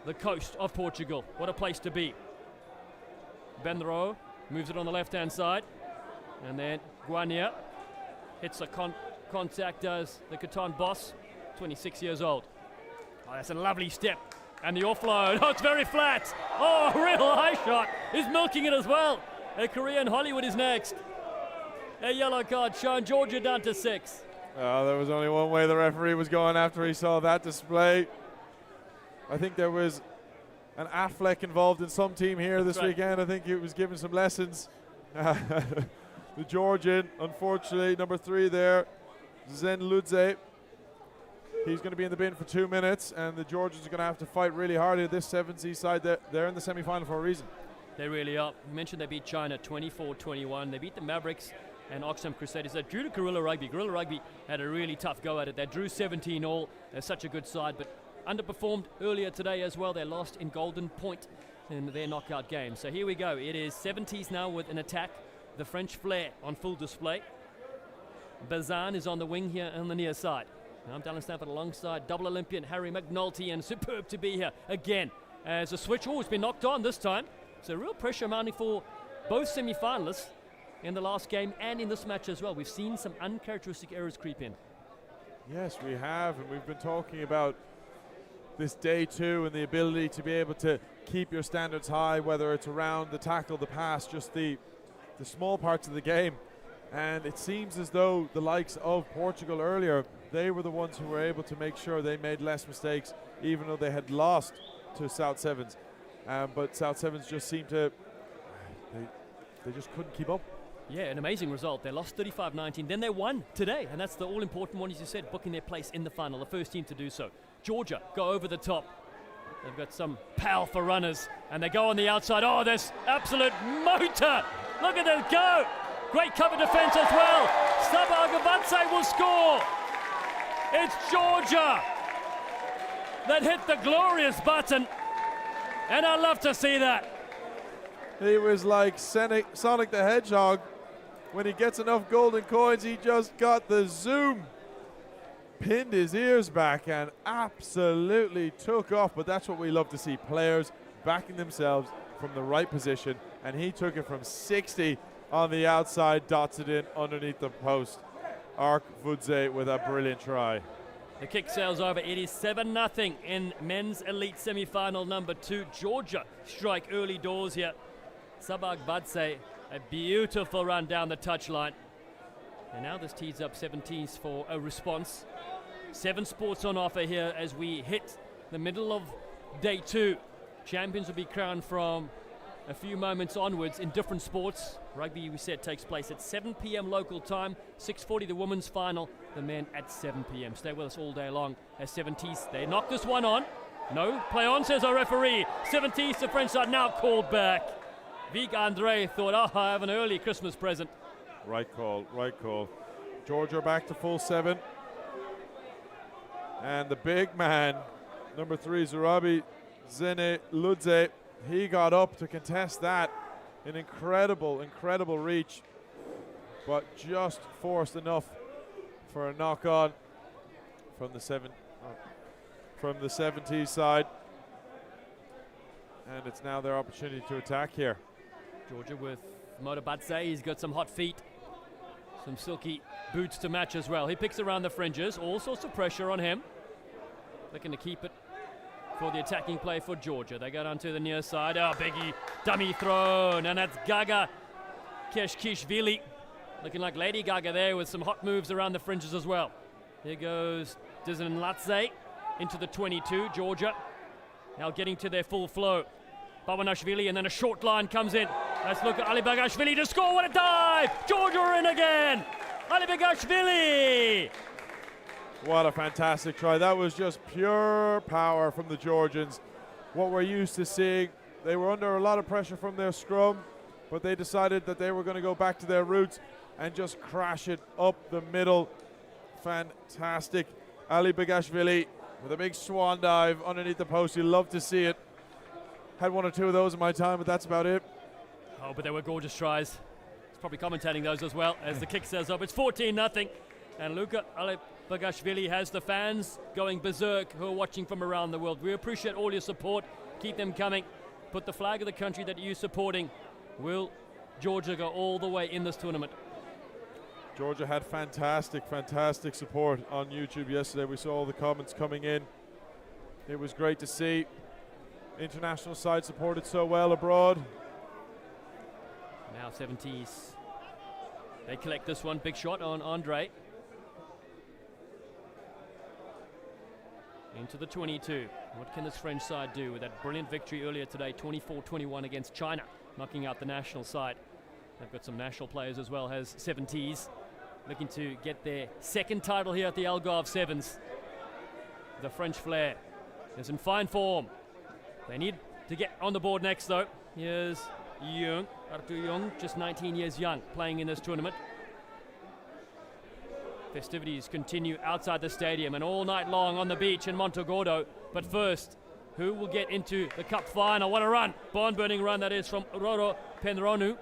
the coast of Portugal. What a place to be. Benro moves it on the left-hand side. And then Guania hits a contact, does the Catan boss, 26 years old. Oh, that's a lovely step. And the offload, oh, it's very flat. Oh, a real high shot. He's milking it as well. A Korean Hollywood is next. A yellow card shown, Georgia down to 6. There was only one way the referee was going after he saw that display. I think there was an Affleck involved in some team here this weekend. I think he was giving some lessons. The Georgian, unfortunately, number 3 there, Zen Ludze. He's going to be in the bin for 2 minutes, and the Georgians are going to have to fight really hard at this 7C side. They're in the semi-final for a reason. They really are. You mentioned they beat China 24-21. They beat the Mavericks and Oxfam Crusaders. They drew to Gorilla Rugby. Gorilla Rugby had a really tough go at it. They drew 17 all. They're such a good side, but underperformed earlier today as well. They lost in Golden Point in their knockout game. So here we go. It is 70s now with an attack. The French flair on full display. Bazan is on the wing here on the near side. Now I'm Dallin Stafford alongside double Olympian Harry McNulty, and superb to be here again as a switch. Oh, it's been knocked on this time. So real pressure mounting for both semi-finalists in the last game and in this match as well. We've seen some uncharacteristic errors creep in. Yes, we have, and we've been talking about this day 2 and the ability to be able to keep your standards high, whether it's around the tackle, the pass, just the small parts of the game. And it seems as though the likes of Portugal earlier, they were the ones who were able to make sure they made less mistakes, even though they had lost to South Sevens. But South Sevens just seemed to, they just couldn't keep up. Yeah, an amazing result. They lost 35-19, then they won today, and that's the all-important one, as you said, booking their place in the final, the first team to do so. Georgia go over the top. They've got some powerful runners, and they go on the outside. Oh, there's absolute motor. Look at them go. Great cover defense as well. Sabah will score. It's Georgia that hit the glorious button, and I love to see that. He was like Sonic the Hedgehog. When he gets enough golden coins, he just got the zoom. Pinned his ears back and absolutely took off. But that's what we love to see, players backing themselves from the right position. And he took it from 60 on the outside, dots it in underneath the post. Ark Vudze with a brilliant try. The kick sails over. It is 7-0 in men's elite semi-final number 2. Georgia strike early doors here. Sabah Badse, a beautiful run down the touchline. And now this tees up 17s for a response. 7 sports on offer here as we hit the middle of day 2. Champions will be crowned from a few moments onwards in different sports. Rugby, we said, takes place at 7 p.m. local time. 6:40 the women's final, the men at 7 p.m. Stay with us all day long as 70s. They knock this one on. No, play on, says our referee. 70s, the French side now called back. Vic Andre thought, oh, I have an early Christmas present. Right call, right call. Georgia back to full 7. And the big man, number 3, Zurabi Zene Ludze, he got up to contest that. An incredible, incredible reach, but just forced enough for a knock on from the 70s side. And it's now their opportunity to attack here. Georgia with Modabadze, he's got some hot feet, some silky boots to match as well. He picks around the fringes, all sorts of pressure on him. Looking to keep it for the attacking play for Georgia. They go down to the near side. Oh, biggie dummy thrown, and that's Gaga Keshkishvili. Looking like Lady Gaga there with some hot moves around the fringes as well. Here goes Dizenlatze into the 22, Georgia. Now getting to their full flow. Babanashvili, and then a short line comes in. Let's look at Ali Bagashvili to score. What a dive! Georgia are in again! Ali Bagashvili! What a fantastic try. That was just pure power from the Georgians. what we're used to seeing. They were under a lot of pressure from their scrum, but they decided that they were going to go back to their roots and just crash it up the middle. Fantastic. Ali Bagashvili with a big swan dive underneath the post. You love to see it. Had one or two of those in my time, but that's about it. Oh, but they were gorgeous tries. He's probably commentating those as well as the kick says up. It's 14-0, and Luka Bagashvili has the fans going berserk who are watching from around the world. We appreciate all your support. Keep them coming. Put the flag of the country that you're supporting. Will Georgia go all the way in this tournament? Georgia had fantastic support on YouTube yesterday. We saw all the comments coming in. It was great to see. International side supported so well abroad. Now 70s. They collect this one. Big shot on Andre. Into the 22. What can this French side do with that brilliant victory earlier today, 24-21 against China, knocking out the national side? They've got some national players as well, has 70s, looking to get their second title here at the Algarve Sevens. The French flair is in fine form. They need to get on the board next though. Here's Young, Arthur Young, just 19 years young, playing in this tournament. Festivities continue outside the stadium and all night long on the beach in Montegordo. But first, who will get into the cup final? What a run! Barn-burning run that is from Roro Penronu.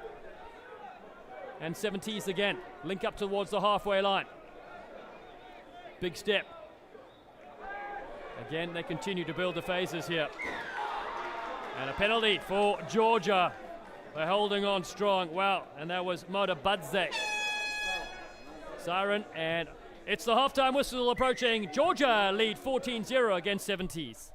And 70s again, link up towards the halfway line. Big step. Again, they continue to build the phases here. And a penalty for Georgia. They're holding on strong. Wow, and that was Modabadze. Siren, and it's the halftime whistle approaching. Georgia lead 14-0 against 70s.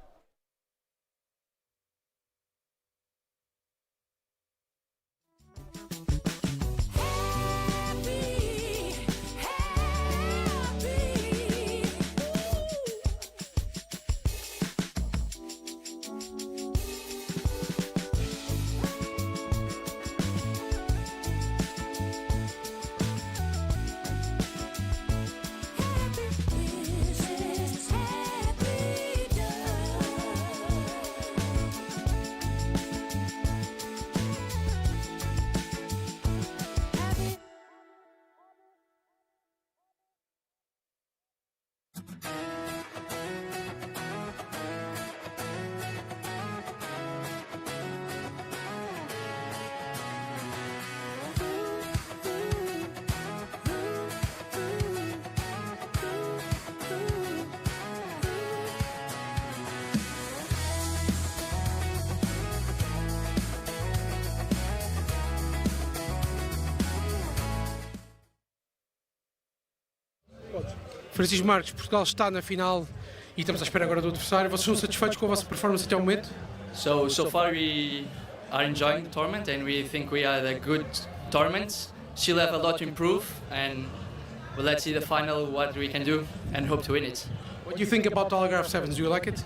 Francisco Marques, Portugal está na final e estamos à espera agora do adversário. Vocês são satisfeitos com a vossa performance até o momento? So far we are enjoying the tournament and we think we had a good tournament. Still have a lot to improve and well, let's see the final what we can do and hope to win it. What do you think about the Algarve Sevens? Do you like it?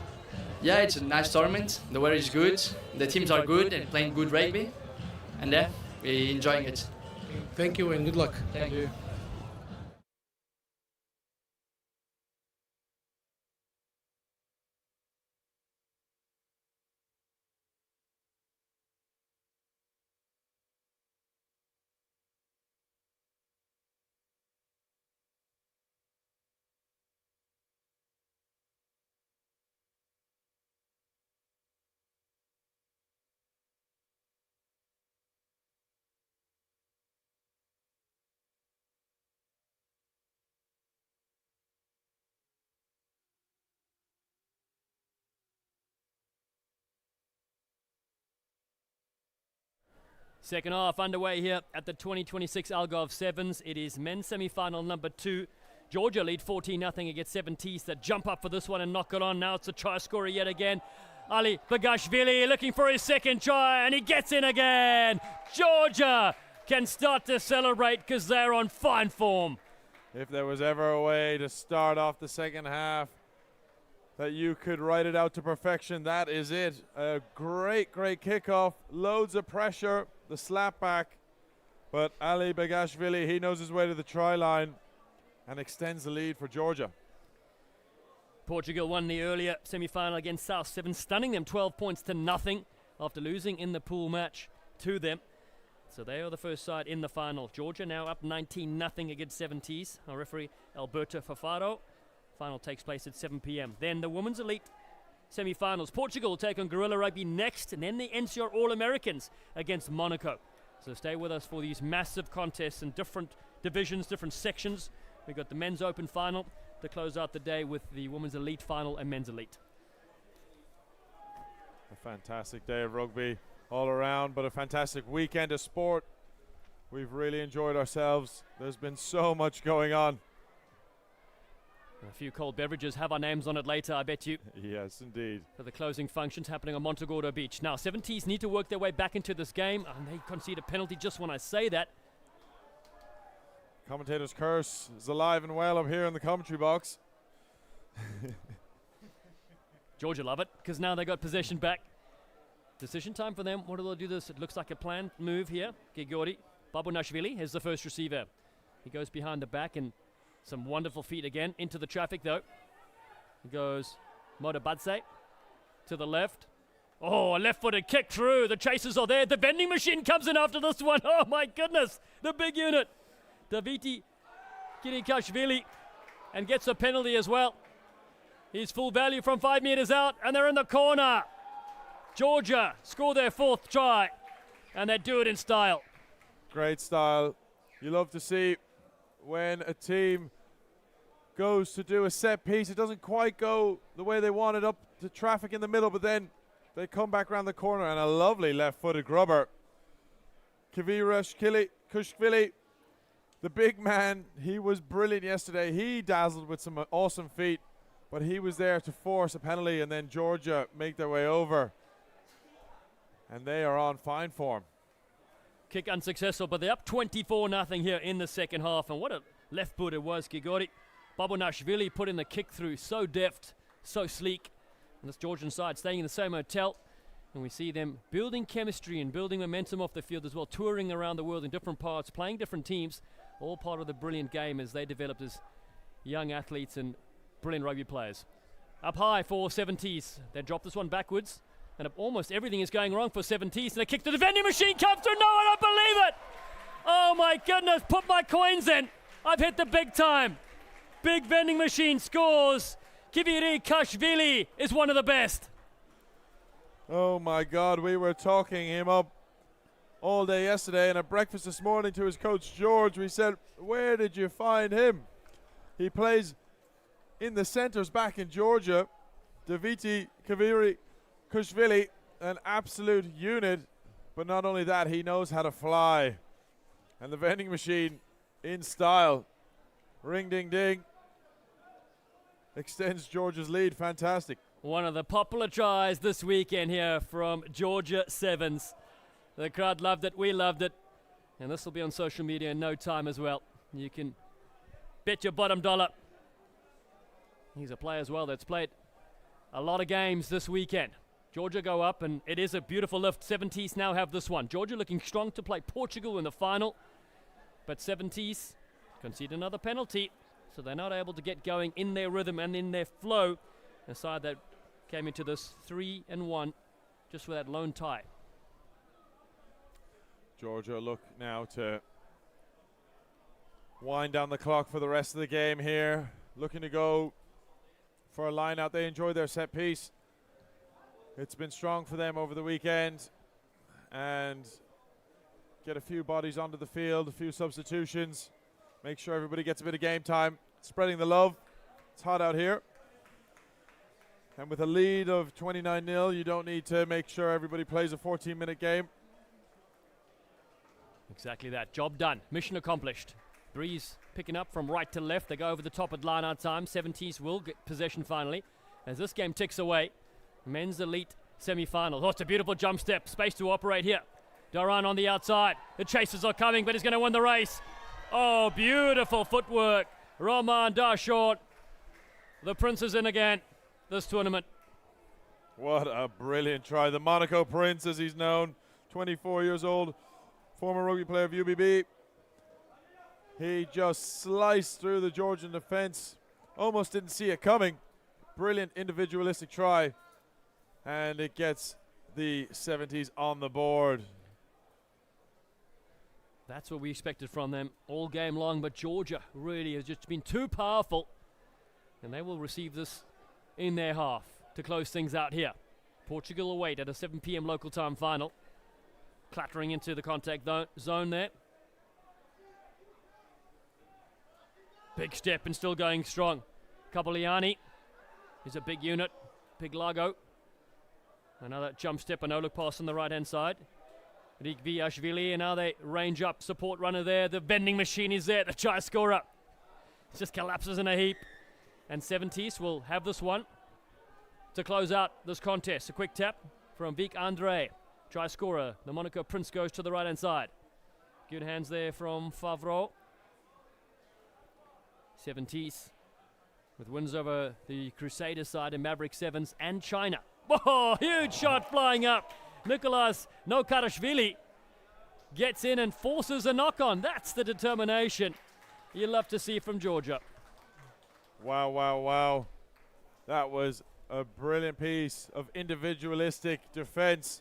Yeah, it's a nice tournament. The weather is good. The teams are good and playing good rugby. And yeah, we're enjoying it. Thank you and good luck. Thank you. Second half underway here at the 2026 Algarve Sevens. It is men's semi-final number 2. Georgia lead 14-0 against 70s that jump up for this one and knock it on. Now it's a try scorer yet again. Ali Bagashvili looking for his second try and he gets in again. Georgia can start to celebrate because they're on fine form. If there was ever a way to start off the second half that you could write it out to perfection, that is it. A great kickoff, loads of pressure, the slap back, but Ali Bagashvili, he knows his way to the try line and extends the lead for Georgia. Portugal won the earlier semi-final against South 7, stunning them 12 points to nothing after losing in the pool match to them. So they are the first side in the final. Georgia now up 19-0 against 70s. Our referee, Alberto Fafaro. Final takes place at 7 p.m. Then the Women's Elite semi-finals. Portugal will take on Guerrilla Rugby next, and then the NCR All-Americans against Monaco. So stay with us for these massive contests in different divisions, different sections. We've got the Men's Open final to close out the day with the Women's Elite final and Men's Elite. A fantastic day of rugby all around, but a fantastic weekend of sport. We've really enjoyed ourselves. There's been so much going on. A few cold beverages have our names on it later, I bet you. Yes, indeed. For the closing functions happening on Montagordo Beach. Now, 70s need to work their way back into this game, and they concede a penalty just when I say that. Commentator's curse is alive and well up here in the commentary box. Georgia love it, because now they got possession back. Decision time for them. What do they do this? It looks like a planned move here. Gigori Babunashvili is the first receiver. He goes behind the back and some wonderful feet again. Into the traffic though. He goes Modabadze to the left. Oh, a left-footed kick through. The chasers are there. The vending machine comes in after this one. Oh my goodness. The big unit. Daviti Kirikashvili, and gets a penalty as well. He's full value from 5 meters out, and they're in the corner. Georgia score their 4th try, and they do it in style. Great style. You love to see when a team goes to do a set piece. It doesn't quite go the way they want it, up to traffic in the middle, but then they come back around the corner, and a lovely left-footed grubber. Kivira Kushvili, the big man, he was brilliant yesterday. He dazzled with some awesome feet, but he was there to force a penalty, and then Georgia make their way over. And they are on fine form. Kick unsuccessful, but they're up 24-0 here in the second half. And what a left boot it was, Gigori. Babunashvili put in the kick through, so deft, so sleek. And this Georgian side staying in the same hotel. And we see them building chemistry and building momentum off the field as well, touring around the world in different parts, playing different teams, all part of the brilliant game as they developed as young athletes and brilliant rugby players. Up high for 70s. They drop this one backwards. And almost everything is going wrong for 70s. And a kick to the vending machine comes through. No, I don't believe it. Oh my goodness, put my coins in. I've hit the big time. Big vending machine scores. Kiviri Kashvili is one of the best. Oh my God, we were talking him up all day yesterday, and at breakfast this morning to his coach George, we said, where did you find him? He plays in the centres back in Georgia. Daviti Kaviri Kushvili, an absolute unit, but not only that, he knows how to fly. And the vending machine in style. Ring ding ding. Extends Georgia's lead. Fantastic. One of the popular tries this weekend here from Georgia Sevens. The crowd loved it, we loved it, and this will be on social media in no time as well. You can bet your bottom dollar. He's a player as well that's played a lot of games this weekend. Georgia go up, and it is a beautiful lift. 70s now have this one. Georgia looking strong to play Portugal in the final, but 70s concede another penalty, so they're not able to get going in their rhythm and in their flow. A side that came into this 3-1 just for that lone tie. Georgia look now to wind down the clock for the rest of the game here. Looking to go for a line out. They enjoyed their set piece. It's been strong for them over the weekend, and get a few bodies onto the field, a few substitutions, make sure everybody gets a bit of game time, spreading the love. It's hot out here. And with a lead of 29-0, you don't need to make sure everybody plays a 14-minute game. Exactly that. Job done. Mission accomplished. Breeze picking up from right to left. They go over the top at line-out time. 70s will get possession finally as this game ticks away. Men's Elite semi-final. Oh, it's a beautiful jump step. Space to operate here. Duran on the outside. The chasers are coming, but he's going to win the race. Oh, beautiful footwork. Roman Darshort. The Prince is in again this tournament. What a brilliant try. The Monaco Prince, as he's known. 24 years old. Former rugby player of UBB. He just sliced through the Georgian defense. Almost didn't see it coming. brilliant individualistic try, and it gets the 70s on the board. That's what we expected from them all game long, but Georgia really has just been too powerful, and they will receive this in their half to close things out here. Portugal await at a 7 p.m. local time final. Clattering into the contact zone there. Big step and still going strong. Kapoliani is a big unit. Big Lago. Another jump step, a no-look pass on the right-hand side. Rikviashvili, and now they range up. Support runner there. The vending machine is there. The try scorer just collapses in a heap. And 70s will have this one to close out this contest. A quick tap from Vic Andre. Try scorer. The Monaco Prince goes to the right-hand side. Good hands there from Favreau. 70s with wins over the Crusader side in Maverick Sevens and China. Whoa, huge shot flying up. Nicolas Nokarashvili gets in and forces a knock-on. That's the determination you love to see from Georgia. Wow, wow, wow. That was a brilliant piece of individualistic defense.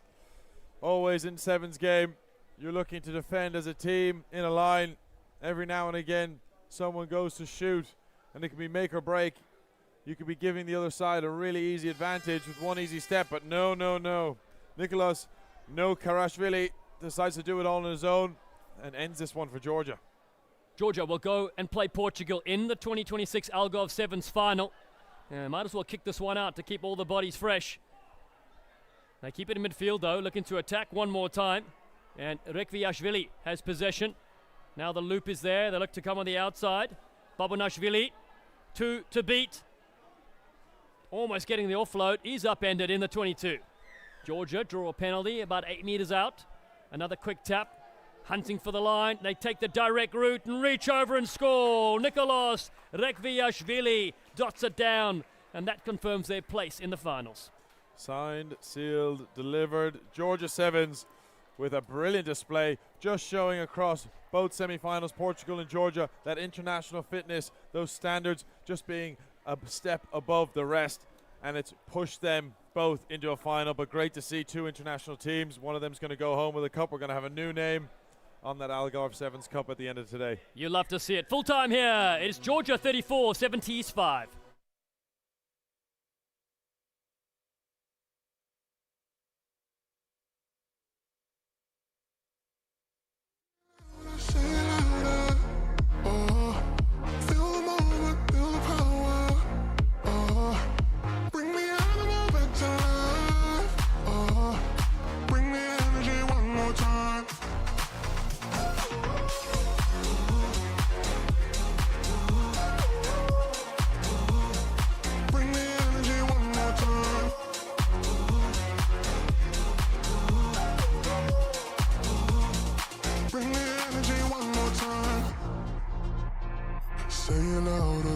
Always in sevens game, you're looking to defend as a team in a line. Every now and again, someone goes to shoot, and it can be make or break. You could be giving the other side a really easy advantage with one easy step, but no, no, no. Nicolas Nokarashvili decides to do it all on his own and ends this one for Georgia. Georgia will go and play Portugal in the 2026 Algarve Sevens final. Might as well kick this one out to keep all the bodies fresh. They keep it in midfield though, looking to attack one more time. And Rekviashvili has possession. Now the loop is there. They look to come on the outside. Babunashvili, 2 to beat. Almost getting the offload. He's upended in the 22. Georgia draw a penalty about 8 meters out. Another quick tap. Hunting for the line. They take the direct route and reach over and score. Nicolas Rekviashvili dots it down. And that confirms their place in the finals. Signed, sealed, delivered. Georgia Sevens with a brilliant display, just showing across both semi-finals, Portugal and Georgia, that international fitness, those standards just being a step above the rest, and it's pushed them both into a final. But great to see two international teams. One of them's going to go home with a cup. We're going to have a new name on that Algarve Sevens Cup at the end of today. You love to see it. Full time here. It's Georgia 34, 70s 5.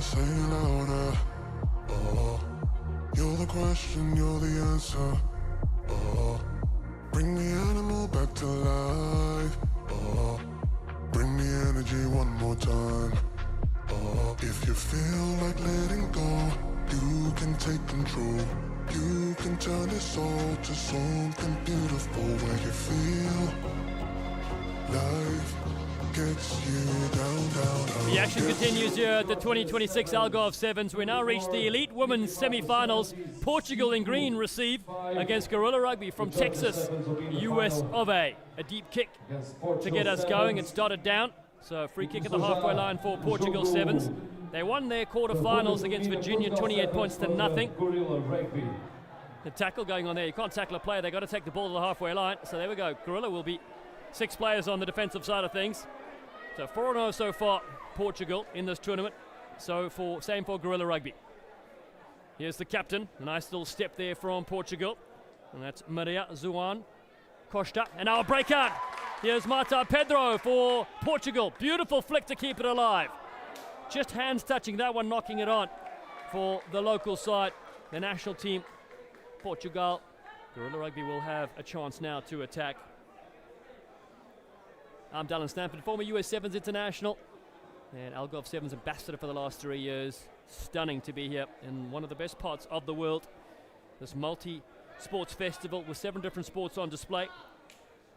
Say it louder. You're the question, you're the answer. Bring the animal back to life. Bring the energy one more time. If you feel like letting go, you can take control. You can turn this all to something beautiful where you feel life gets you down, down, down. The action continues here at the 2026 Algarve Sevens. We now reach the elite women's semi-finals. Portugal in green receive against Gorilla Rugby from Texas, US of A. A deep kick to get us going. It's dotted down. So a free kick at the halfway line for Portugal Sevens. They won their quarterfinals against Virginia 28 points to nothing. The tackle going on there. You can't tackle a player. They've got to take the ball to the halfway line. So there we go. Gorilla will be 6 players on the defensive side of things. So 4-0 so far, Portugal in this tournament. So same for Gorilla Rugby. Here's the captain. A nice little step there from Portugal. And that's Maria Zuan Costa. And now a breakout. Here's Marta Pedro for Portugal. Beautiful flick to keep it alive. Just hands touching that one, knocking it on for the local side. The national team, Portugal. Gorilla Rugby will have a chance now to attack. I'm Dallin Stampford, former US Sevens international. And Algarve 7's ambassador for the last 3 years. Stunning to be here in one of the best parts of the world. This multi-sports festival with 7 different sports on display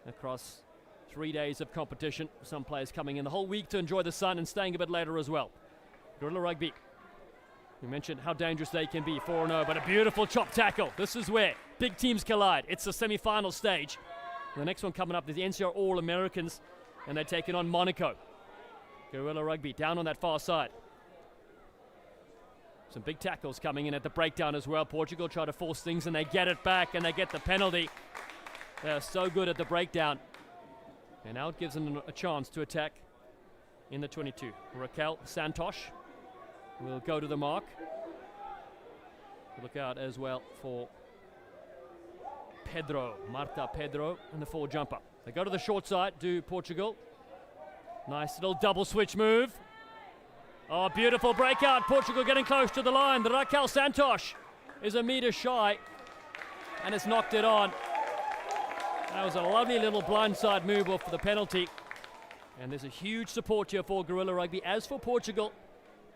across 3 days of competition. Some players coming in the whole week to enjoy the sun and staying a bit later as well. Gorilla Rugby. We mentioned how dangerous they can be, 4-0, but a beautiful chop tackle. This is where big teams collide. It's the semi-final stage. The next one coming up is the NCR All-Americans, and they're taking on Monaco. Gorilla Rugby down on that far side. Some big tackles coming in at the breakdown as well. Portugal try to force things, and they get it back, and they get the penalty. They're so good at the breakdown. And now it gives them a chance to attack in the 22. Raquel Santos will go to the mark. Look out as well for Marta Pedro, and the forward jumper. They go to the short side, do Portugal. Nice little double switch move. Oh, beautiful breakout. Portugal getting close to the line. The Raquel Santos is a metre shy, and it's knocked it on. That was a lovely little blindside move off for the penalty. And there's a huge support here for Gorilla Rugby. As for Portugal,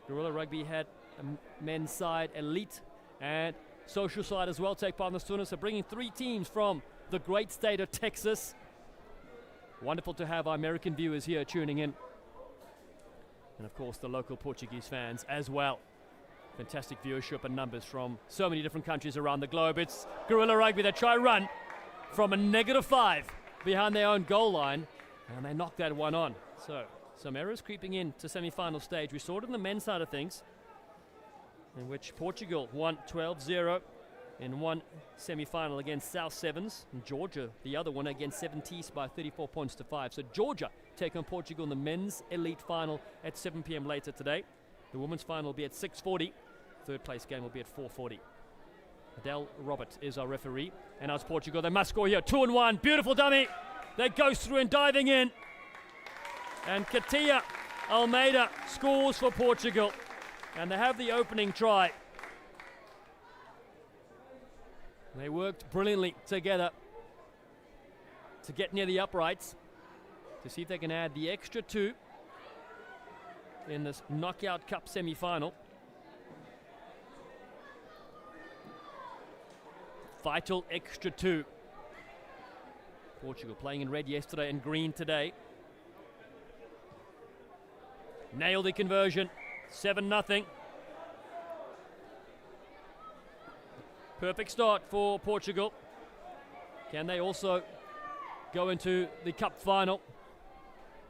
Gorilla Rugby had a men's side, elite and social side as well take part in this tournament. So bringing 3 teams from the great state of Texas. Wonderful to have our American viewers here tuning in. And of course the local Portuguese fans as well. Fantastic viewership and numbers from so many different countries around the globe. It's Gorilla Rugby. They try run from a -5 behind their own goal line, and they knock that one on. So some errors creeping in to semi-final stage. We saw it in the men's side of things, in which Portugal won 12-0 in one semi-final against South Sevens, and Georgia, the other one, against 7 by 34 points to 5. So Georgia take on Portugal in the men's elite final at 7 p.m. later today. The women's final will be at 6:40. Third place game will be at 4:40. Adele Roberts is our referee. And now it's Portugal. They must score here. 2-1. Beautiful dummy. That goes through and diving in. And Katia Almeida scores for Portugal. And they have the opening try. They worked brilliantly together to get near the uprights to see if they can add the extra 2 in this Knockout Cup semi-final. Vital extra 2. Portugal playing in red yesterday and green today. Nailed the conversion. 7-0. Perfect start for Portugal. Can they also go into the cup final?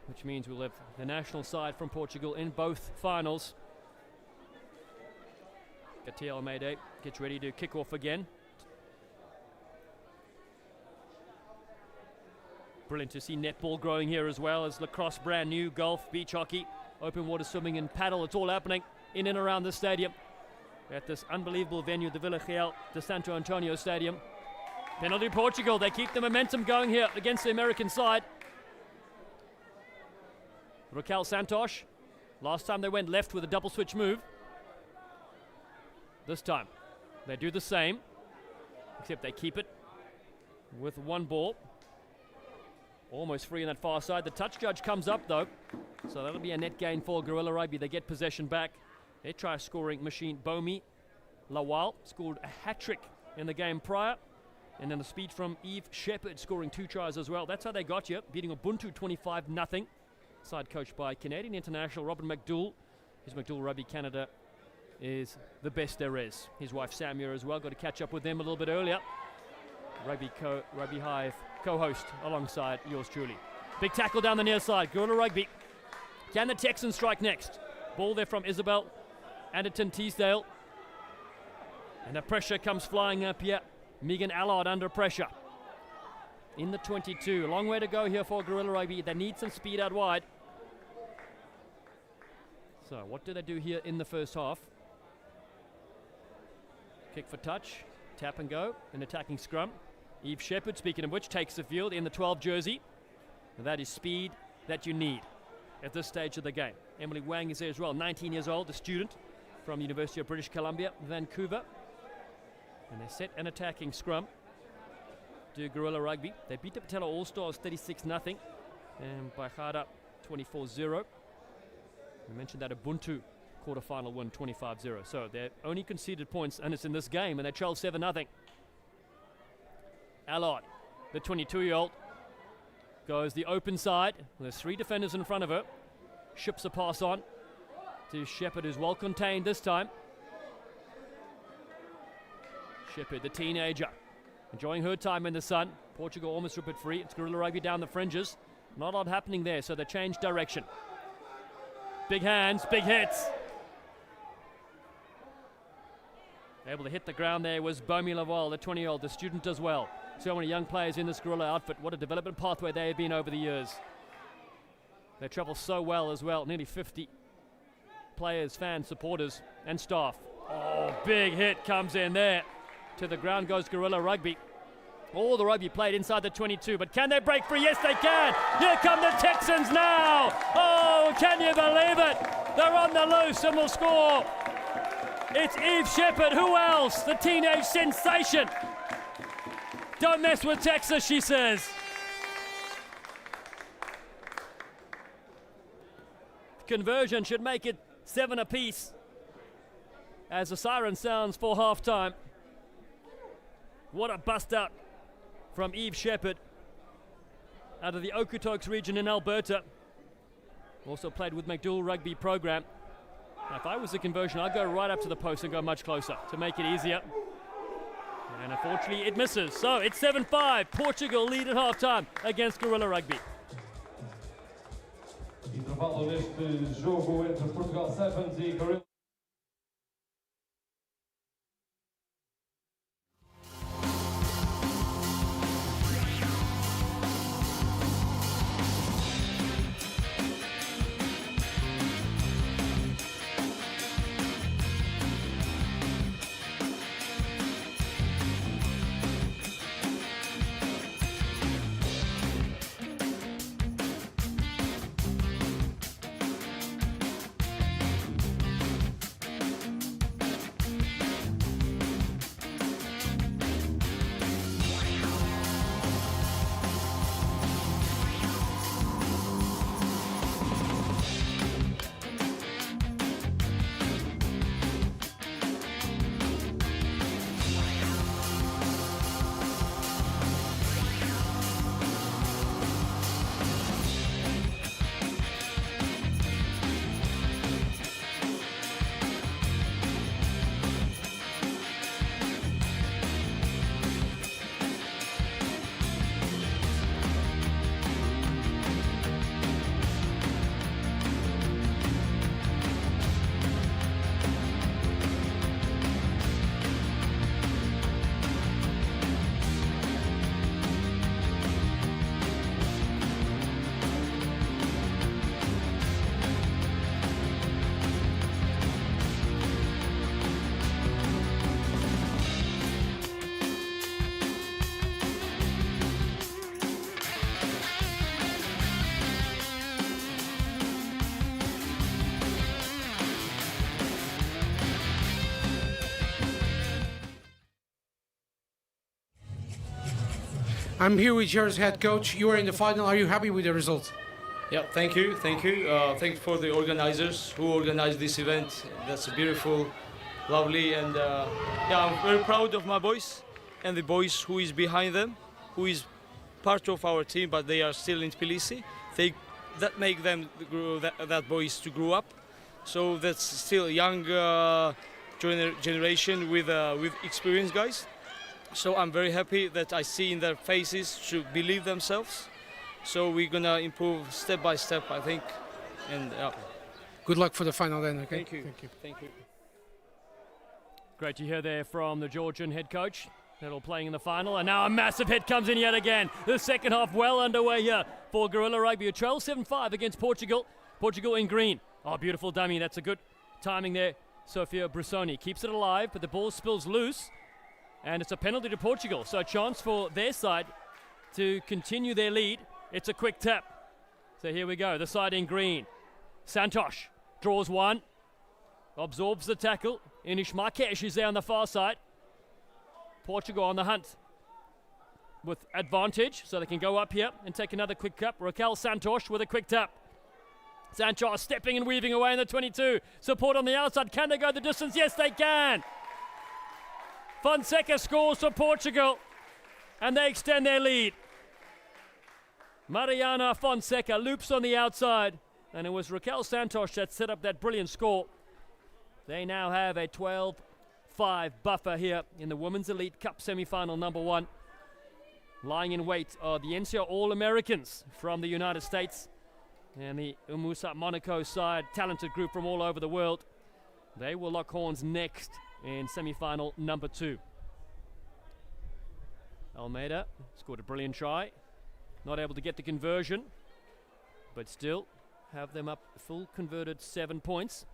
Which means we'll have the national side from Portugal in both finals. Katia Almeida gets ready to kick off again. Brilliant to see netball growing here as well as lacrosse, brand new, golf, beach hockey, open water swimming and paddle. It's all happening in and around the stadium at this unbelievable venue, the Vila Real de Santo Antonio Stadium. Penalty Portugal. They keep the momentum going here against the American side. Raquel Santos. Last time they went left with a double switch move. This time they do the same, except they keep it with one ball. Almost free on that far side. The touch judge comes up though, so that'll be a net gain for Gorilla Rugby. They get possession back. They try scoring machine. Bomi Lawal scored a hat-trick in the game prior. And then the speed from Eve Shepherd scoring 2 tries as well. That's how they got you, beating Ubuntu 25-0. Side coached by Canadian international Robin McDougall. His McDougall Rugby Canada is the best there is. His wife Samia as well. Got to catch up with them a little bit earlier. Rugby Hive co-host alongside yours truly. Big tackle down the near side. Gorilla Rugby. Can the Texans strike next? Ball there from Isabel Anderton Teasdale. And the pressure comes flying up here. Megan Allard under pressure. In the 22. A long way to go here for Gorilla Rugby. They need some speed out wide. So what do they do here in the first half? Kick for touch. Tap and go. An attacking scrum. Eve Shepherd, speaking of which, takes the field in the 12 jersey. And that is speed that you need at this stage of the game. Emily Wang is there as well, 19 years old, a student from the University of British Columbia, Vancouver. And they set an attacking scrum to Gorilla Rugby. They beat the Patella All-Stars 36-0 and Baihara 24-0. I mentioned that Ubuntu quarterfinal win 25-0. So they're only conceded points, and it's in this game, and they trail 7-0. Allard, the 22-year-old, goes the open side. There's 3 defenders in front of her. Ships a pass on to Shepherd, who's well contained this time. Shepherd, the teenager, enjoying her time in the sun. Portugal almost rip it free. It's guerrilla rugby down the fringes. Not a lot happening there, so they change direction. Big hands, big hits. Able to hit the ground there was Bomi Laval, the 20-year-old, the student as well. So many young players in this guerrilla outfit. What a development pathway they have been over the years. They travel so well as well. Nearly 50 players, fans, supporters, and staff. Oh, big hit comes in there. To the ground goes guerrilla rugby. All the rugby played inside the 22, but can they break free? Yes, they can. Here come the Texans now. Oh, can you believe it? They're on the loose and will score. It's Eve Shepherd. Who else? The teenage sensation. Don't mess with Texas, she says. Conversion should make it 7 apiece as the siren sounds for half-time. What a bust out from Eve Shepherd out of the Okotoks region in Alberta. Also played with McDougall Rugby program. Now, if I was the conversion, I'd go right up to the post and go much closer to make it easier. And unfortunately, it misses. So it's 7-5. Portugal lead at halftime against Guerrilla Rugby. Intervalo neste jogo entre Portugal Sevens e Guerrilla. I'm here with yours head coach. You are in the final. Are you happy with the result? Yeah, thank you. Thank you for the organizers who organized this event. That's beautiful, lovely, and yeah, I'm very proud of my boys and the boys who is behind them, who is part of our team, but they are still in Tbilisi. That make them that boys to grow up. So that's still young generation with experienced guys. So I'm very happy that I see in their faces to believe themselves. So we're gonna improve step by step, I think. And good luck for the final then. Okay. Thank you. Thank you. Thank you. Great to hear there from the Georgian head coach. They're all playing in the final, and now a massive hit comes in yet again. The second half well underway here for Guerrilla Rugby. A trail 7-5 against Portugal. Portugal in green. Oh, beautiful dummy. That's a good timing there. Sofia Brissoni keeps it alive, but the ball spills loose, and it's a penalty to Portugal. So a chance for their side to continue their lead. It's a quick tap. So here we go. The side in green. Santosh draws one, absorbs the tackle. Inish Marques is there on the far side. Portugal on the hunt with advantage, so they can go up here and take another quick tap. Raquel Santosh with a quick tap. Santos stepping and weaving away in the 22. Support on the outside. Can they go the distance? Yes, they can. Fonseca scores for Portugal, and they extend their lead. Mariana Fonseca loops on the outside, and it was Raquel Santos that set up that brilliant score. They now have a 12-5 buffer here in the Women's Elite Cup semi-final number 1. Lying in wait are the NCR All-Americans from the United States and the Umusa Monaco side, talented group from all over the world. They will lock horns next in semi-final number 2. Almeida scored a brilliant try. Not able to get the conversion, but still have them up full converted 7 points.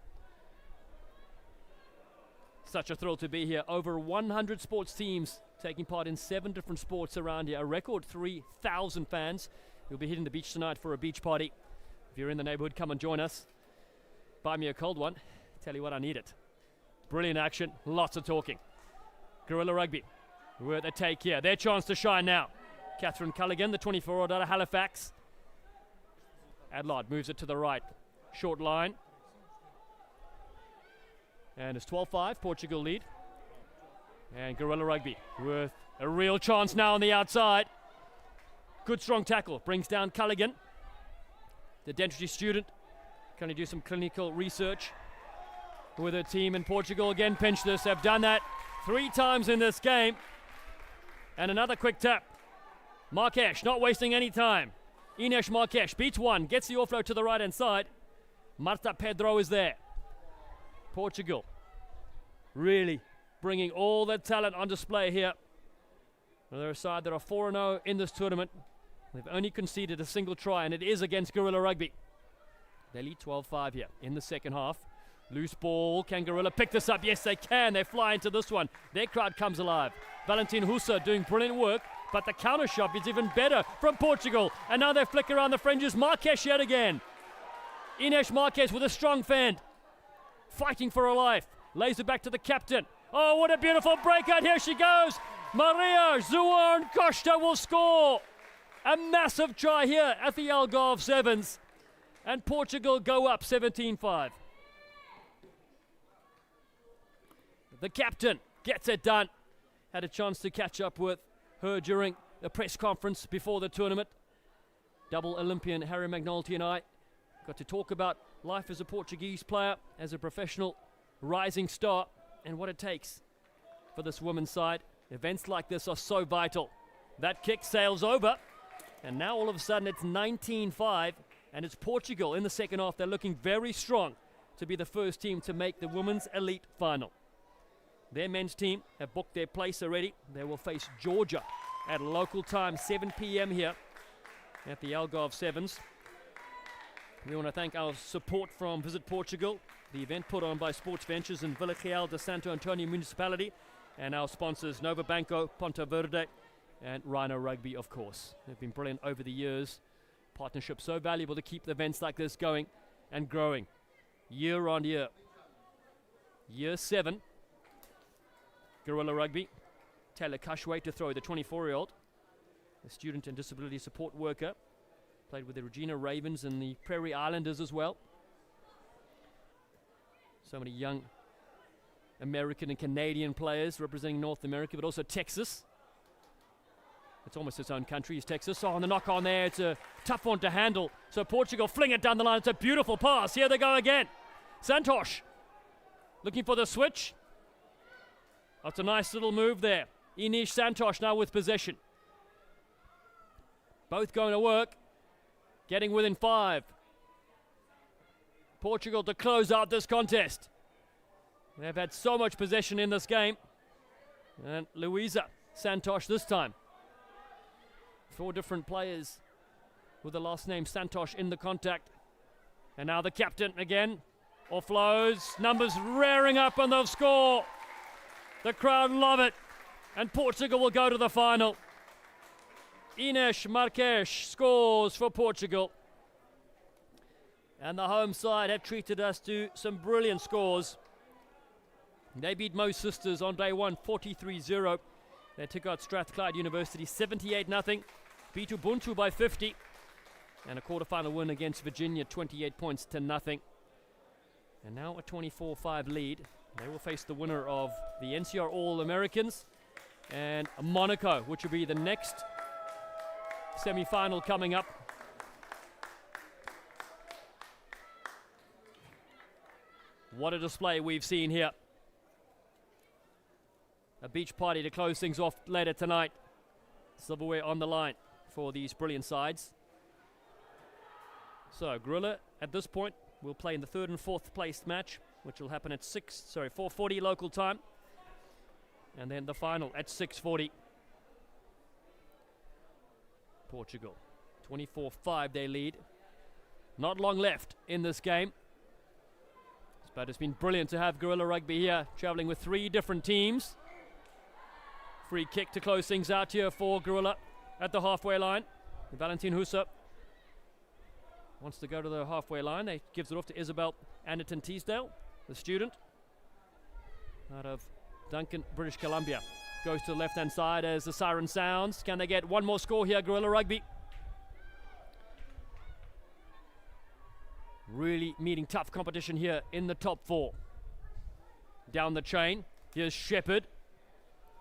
Such a thrill to be here. Over 100 sports teams taking part in 7 different sports around here. A record 3,000 fans. You'll be hitting the beach tonight for a beach party. If you're in the neighborhood, come and join us. Buy me a cold one. Tell you what, I need it. Brilliant action. Lots of talking. Guerrilla Rugby with a take here. Their chance to shine now. Catherine Culligan, the 24-year-old out of Halifax. Adlard moves it to the right. Short line. And it's 12-5, Portugal lead. And Guerrilla Rugby with a real chance now on the outside. Good strong tackle, brings down Culligan. The dentistry student can do some clinical research with her team in Portugal. Again, pinch this, have done that 3 times in this game. And another quick tap. Marques not wasting any time. Ines Marques beats one, gets the offload to the right hand side. Marta Pedro is there. Portugal really bringing all their talent on display here. They're a side that are 4-0 in this tournament. They've only conceded a single try, and it is against Guerrilla Rugby. They lead 12-5 here in the second half. Loose ball. Can Guerrilla pick this up? Yes, they can. They fly into this one. Their crowd comes alive. Valentin Husa doing brilliant work, but the counter shot is even better from Portugal. And now they flick around the fringes. Marques yet again. Ines Marques with a strong fend. Fighting for her life. Lays it back to the captain. Oh, what a beautiful breakout. Here she goes. Maria Zuan Costa will score. A massive try here at the Algarve Sevens. And Portugal go up 17-5. The captain gets it done. Had a chance to catch up with her during the press conference before the tournament. Double Olympian Harry McNulty and I got to talk about life as a Portuguese player, as a professional rising star, and what it takes for this women's side. Events like this are so vital. That kick sails over, and now all of a sudden it's 19-5, and it's Portugal in the second half. They're looking very strong to be the first team to make the Women's Elite Final. Their men's team have booked their place already. They will face Georgia at local time, 7 p.m. here at the Algarve Sevens. We want to thank our support from Visit Portugal, the event put on by Sports Ventures in Vila Real de Santo Antonio Municipality, and our sponsors Nova Banco, Ponta Verde, and Rhino Rugby, of course. They've been brilliant over the years. Partnership so valuable to keep the events like this going and growing year on year. Year 7. Guerrilla Rugby. Taylor Cushway to throw, the 24-year-old. A student and disability support worker. Played with the Regina Ravens and the Prairie Islanders as well. So many young American and Canadian players representing North America, but also Texas. It's almost its own country, is Texas. Oh, and the knock on there, it's a tough one to handle. So Portugal fling it down the line. It's a beautiful pass. Here they go again. Santos looking for the switch. That's a nice little move there. Ines Santos now with possession. Both going to work. Getting within 5. Portugal to close out this contest. They've had so much possession in this game. And Luisa Santos this time. 4 different players with the last name Santos in the contact. And now the captain again. Offloads. Numbers rearing up and they'll score. The crowd love it. And Portugal will go to the final. Ines Marques scores for Portugal. And the home side have treated us to some brilliant scores. They beat Mo Sisters on day 1, 43-0. They took out Strathclyde University 78-0. Beat Ubuntu by 50. And a quarterfinal win against Virginia, 28 points to nothing. And now a 24-5 lead. They will face the winner of the NCR All-Americans and Monaco, which will be the next semi-final coming up. What a display we've seen here. A beach party to close things off later tonight. Silverware on the line for these brilliant sides. So Gorilla at this point will play in the third and fourth place match, which will happen at 4:40 local time. And then the final at 6:40. Portugal, 24-5 they lead. Not long left in this game. But it's been brilliant to have Gorilla Rugby here, traveling with 3 different teams. Free kick to close things out here for Gorilla at the halfway line. Valentin Husa wants to go to the halfway line. He gives it off to Isabel Anderton Teasdale, the student out of Duncan, British Columbia. Goes to the left-hand side as the siren sounds. Can they get one more score here, Gorilla Rugby? Really meeting tough competition here in the top 4. Down the chain, here's Shepherd.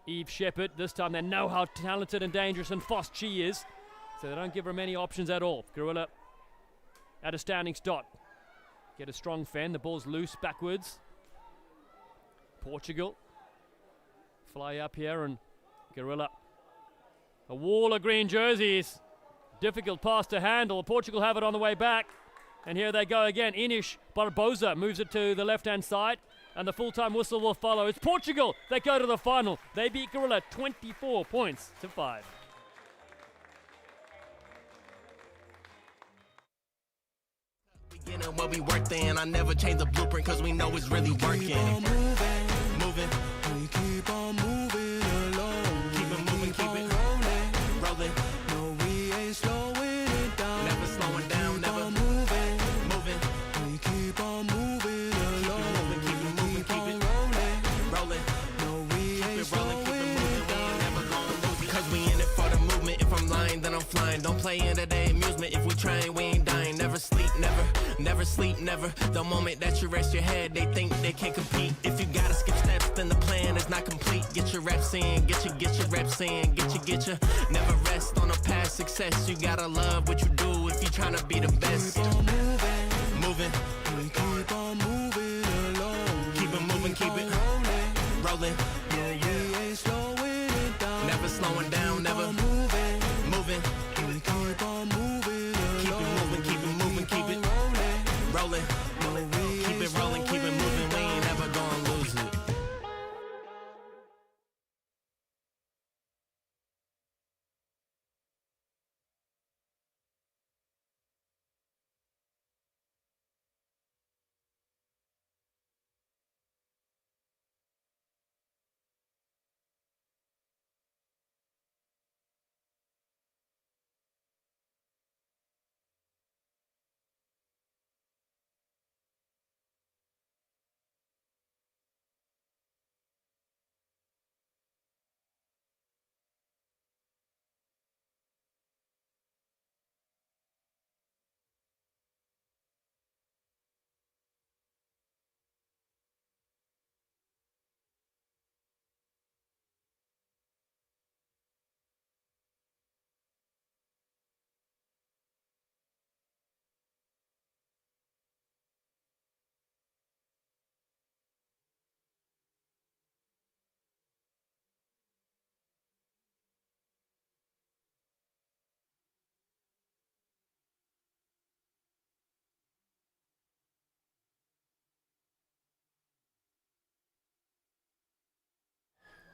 Eve Shepherd. This time they know how talented and dangerous and fast she is, so they don't give her many options at all. Gorilla at a standing start. Get a strong fend. The ball's loose backwards. Portugal fly up here and Gorilla. A wall of green jerseys. Difficult pass to handle. Portugal have it on the way back. And here they go again. Inish Barbosa moves it to the left-hand side. And the full-time whistle will follow. It's Portugal that go to the final. They beat Gorilla 24 points to 5. Beginning where we worked in, I never change the blueprint cause we know it's really working. Keep on moving. We keep on moving along. Keep it moving, keep it rolling. No, we ain't slowing it down. Never slowing down, never moving. We keep on moving along. Keep it moving, keep it rolling. No, we ain't slowing it down. Never gonna lose it. Cause we in it for the movement. If I'm lying, then I'm flying. Don't play into the amusement. If we trying, we ain't dying. Never sleep, never sleep, never. The moment that you rest your head, they think they can't compete. If you gotta skip steps, then the plan is not complete. Get your reps in, get your reps in, get your. Never rest on a past success. You gotta love what you do if you tryna be the best. Keep on moving. We keep on moving along. Keep it moving, keep it rolling. Yeah, we ain't slowing it down. Never slowing down, never moving. We keep on moving along. Keep it moving, keep it moving, keep it rolling. Keep it rolling, keep it moving. We ain't ever gonna lose it.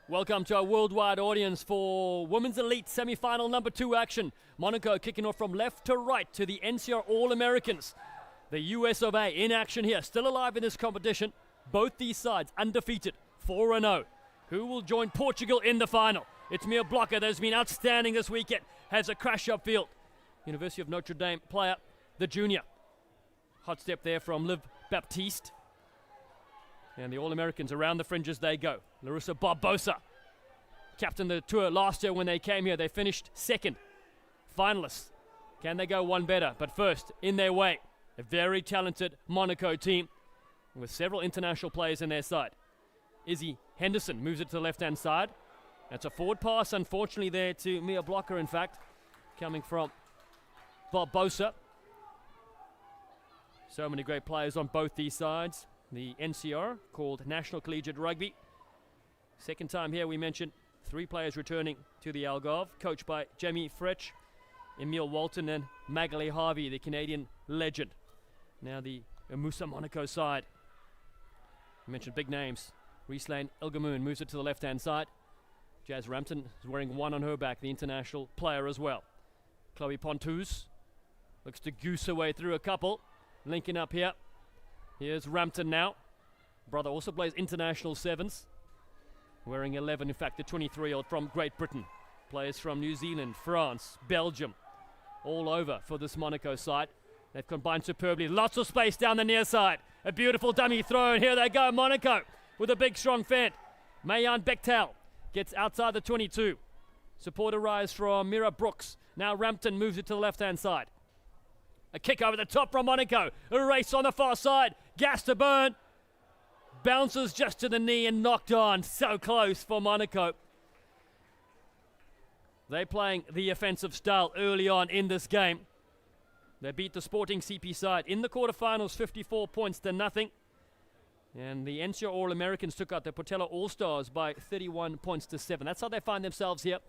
Welcome to our worldwide audience for Women's Elite semi-final number 2 action. Monaco kicking off from left to right to the NCR All-Americans. The US of A in action here, still alive in this competition. Both these sides undefeated, 4-0. Who will join Portugal in the final? It's Mia Blocker that has been outstanding this weekend. Has a crash upfield. University of Notre Dame player, the junior. Hot step there from Liv Baptiste. And the All-Americans around the fringes they go. Larissa Barbosa, captained the tour last year when they came here. They finished second. Finalists Can they go one better? But first, in their way, a very talented Monaco team with several international players in their side. Izzy Henderson moves it to the left-hand side. That's a forward pass, unfortunately, there to Mia Blocker, in fact, coming from Barbosa. So many great players on both these sides. The NCR, called National Collegiate Rugby. Second time here, we mentioned 3 players returning to the Algarve, coached by Jamie Fretch, Emile Walton, and Magali Harvey, the Canadian legend. Now the Musa Monaco side. I mentioned big names. Reese Lane Ilgamoon moves it to the left-hand side. Jazz Rampton is wearing 1 on her back, the international player as well. Chloe Pontouz looks to goose her way through a couple. Linking up here. Here's Rampton now. Brother also plays international 7s. Wearing 11, in fact, the 23-year-old from Great Britain. Players from New Zealand, France, Belgium, all over for this Monaco side. They've combined superbly. Lots of space down the near side. A beautiful dummy throw, and here they go, Monaco, with a big, strong fend. Mayan Bechtel gets outside the 22. Support arrives from Mira Brooks. Now Rampton moves it to the left-hand side. A kick over the top from Monaco. A race on the far side. Gas to burn. Bounces just to the knee and knocked on. So close for Monaco. They're playing the offensive style early on in this game. They beat the Sporting CP side in the quarterfinals, 54 points to nothing. And the NCR All-Americans took out the Portela All-Stars by 31 points to 7. That's how they find themselves here.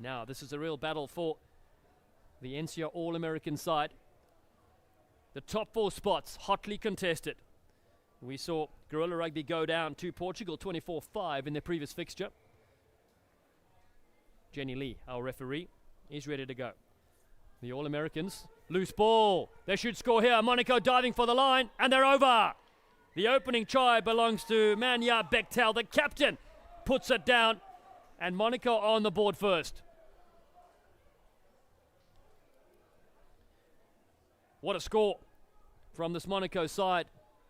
Now, this is a real battle for the NCR All-American side. The top 4 spots, hotly contested. We saw Guerrilla Rugby go down to Portugal 24-5 in their previous fixture. Jenny Lee, our referee, is ready to go. The All-Americans, loose ball. They should score here. Monaco diving for the line, and they're over. The opening try belongs to Manya Bechtel. The captain puts it down, and Monaco on the board first. What a score from this Monaco side.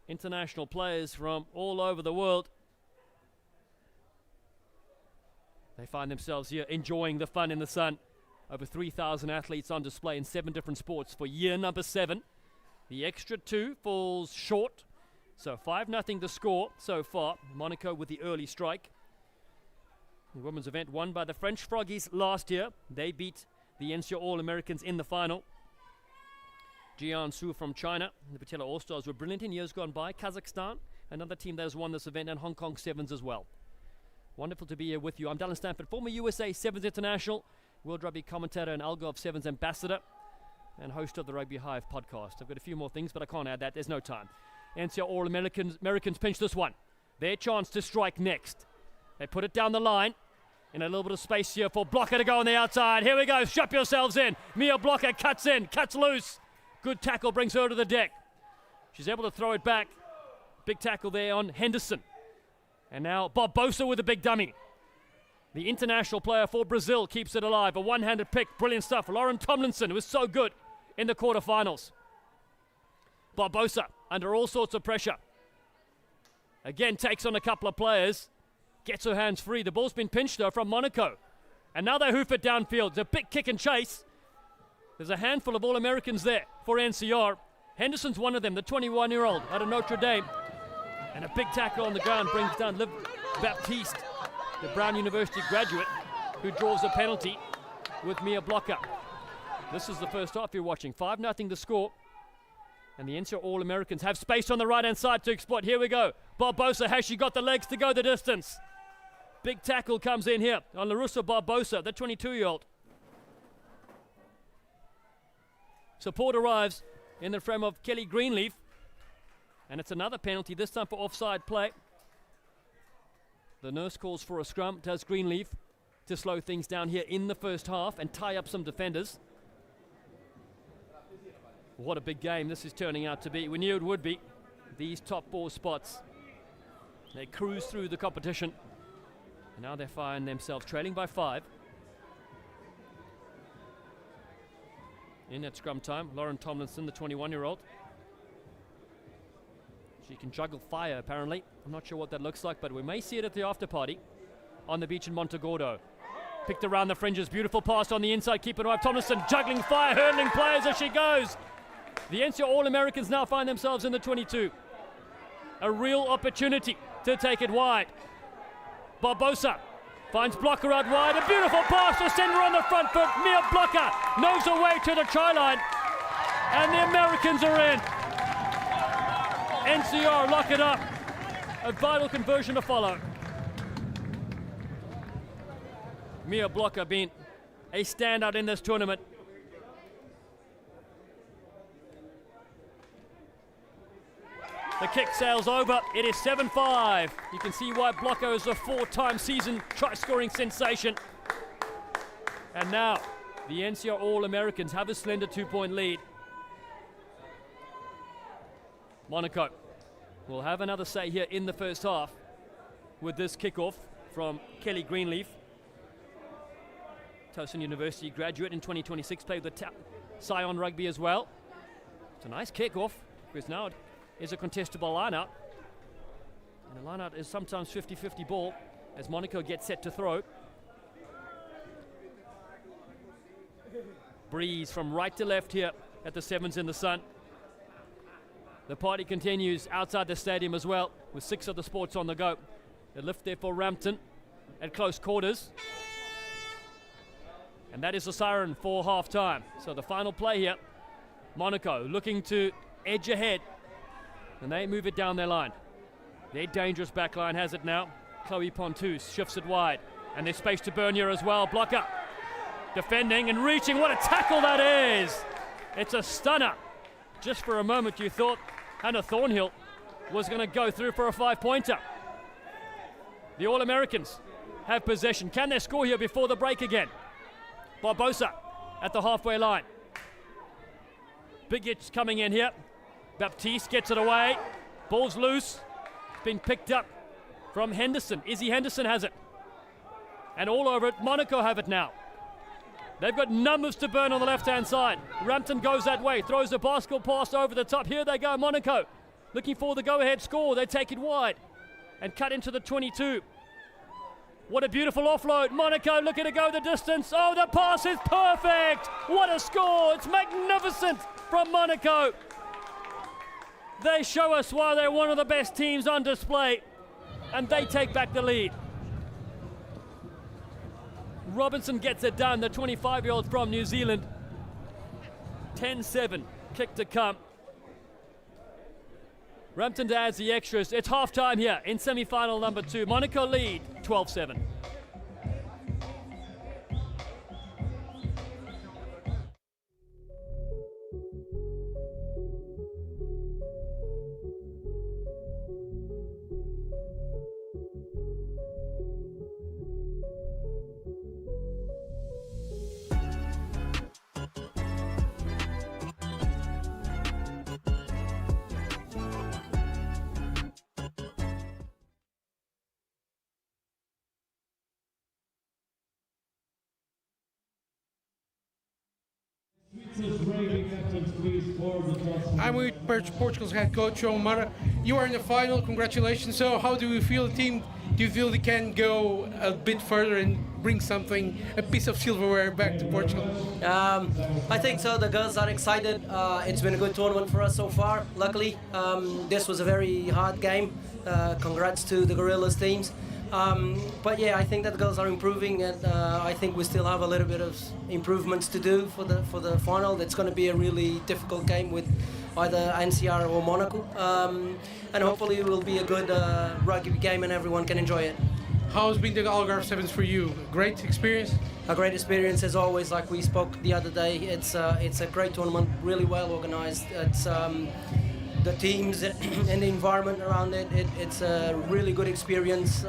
International players from all over the world. They find themselves here enjoying the fun in the sun. Over 3,000 athletes on display in 7 different sports for year number 7. The extra 2 falls short. So 5-0 the score so far. Monaco with the early strike. The women's event won by the French Froggies last year. They beat the NCR All-Americans in the final. Jiangsu from China. The Portela All-Stars were brilliant in years gone by. Kazakhstan, another team that has won this event, and Hong Kong Sevens as well. Wonderful to be here with you. I'm Dallin Stanford, former USA Sevens International, World Rugby commentator and Algarve Sevens ambassador, and host of the Rugby Hive podcast. I've got a few more things, but I can't add that. There's no time. NCR All-Americans pinch this one. Their chance to strike next. They put it down the line. In a little bit of space here for Blocker to go on the outside. Here we go. Strap yourselves in. Mia Blocker cuts in, cuts loose. Good tackle brings her to the deck. She's able to throw it back. Big tackle there on Henderson. And now Barbosa with a big dummy. The international player for Brazil keeps it alive. A one-handed pick. Brilliant stuff. Lauren Tomlinson was so good in the quarterfinals. Barbosa under all sorts of pressure. Again takes on a couple of players. Gets her hands free. The ball's been pinched though from Monaco. And now they hoof it downfield. It's a big kick and chase. There's a handful of All-Americans there for NCR. Henderson's one of them, the 21-year-old out of Notre Dame. And a big tackle on the ground brings down Liv Baptiste, the Brown University graduate, who draws a penalty with Mia Blocker. This is the first half you're watching. 5-0 the score. And the NCR All-Americans have space on the right-hand side to exploit. Here we go. Barbosa, has she got the legs to go the distance? Big tackle comes in here on Larissa Barbosa, the 22-year-old. Support arrives in the frame of Kelly Greenleaf. And it's another penalty, this time for offside play. The nurse calls for a scrum, does Greenleaf, to slow things down here in the first half and tie up some defenders. What a big game this is turning out to be. We knew it would be. These top 4 spots. They cruise through the competition. And now they find themselves trailing by 5. In at scrum time, Lauren Tomlinson, the 21-year-old. She can juggle fire, apparently. I'm not sure what that looks like, but we may see it at the after party on the beach in Montegordo. Picked around the fringes. Beautiful pass on the inside. Keep it alive. Tomlinson juggling fire, hurdling players as she goes. The NCR All-Americans now find themselves in the 22. A real opportunity to take it wide. Barbosa finds Blocker out wide. A beautiful pass to send her on the front foot. Mia Blocker knows her way to the try line. And the Americans are in. NCR lock it up. A vital conversion to follow. Mia Blocker being a standout in this tournament. The kick sails over. It is 7-5. You can see why Blocker is a 4-time season try-scoring sensation. And now, the NCR All-Americans have a slender 2-point lead. Monaco will have another say here in the first half with this kickoff from Kelly Greenleaf. Towson University graduate in 2026, played with Scion Rugby as well. It's a nice kickoff because now it is a contestable line-out. And the line-out is sometimes 50-50 ball as Monaco gets set to throw. Breeze from right to left here at the Sevens in the Sun. The party continues outside the stadium as well, with 6 other sports on the go. A lift there for Rampton at close quarters. And that is the siren for half-time. So the final play here, Monaco looking to edge ahead. And they move it down their line. Their dangerous back line has it now. Chloe Pontus shifts it wide. And there's space to Bernier as well. Blocker defending and reaching. What a tackle that is! It's a stunner. Just for a moment you thought Hannah Thornhill was going to go through for a 5-pointer. The All-Americans have possession. Can they score here before the break again? Barbosa at the halfway line. Big hits coming in here. Baptiste gets it away. Ball's loose. It's been picked up from Henderson. Izzy Henderson has it. And all over it, Monaco have it now. They've got numbers to burn on the left-hand side. Rampton goes that way, throws a basketball pass over the top. Here they go, Monaco. Looking for the go-ahead score. They take it wide and cut into the 22. What a beautiful offload. Monaco looking to go the distance. Oh, the pass is perfect. What a score. It's magnificent from Monaco. They show us why they're one of the best teams on display, and they take back the lead. Robinson gets it done, the 25-year-old from New Zealand. 10-7, kick to come. Rampton adds the extras. It's half-time here in semi-final number 2. Monaco lead, 12-7. I'm with Portugal's head coach, João Mara. You are in the final, congratulations. So how do you feel the team? Do you feel they can go a bit further and bring something, a piece of silverware back to Portugal? I think so. The girls are excited. It's been a good tournament for us so far, luckily. This was a very hard game. Congrats to the Gorillas teams. But yeah, I think that the girls are improving, and I think we still have a little bit of improvements to do for the final. It's going to be a really difficult game with either NCR or Monaco, and hopefully it will be a good rugby game and everyone can enjoy it. How's been the Algarve Sevens for you? Great experience? A great experience as always. Like we spoke the other day, it's a great tournament, really well organized. It's the teams and the environment around it. It's a really good experience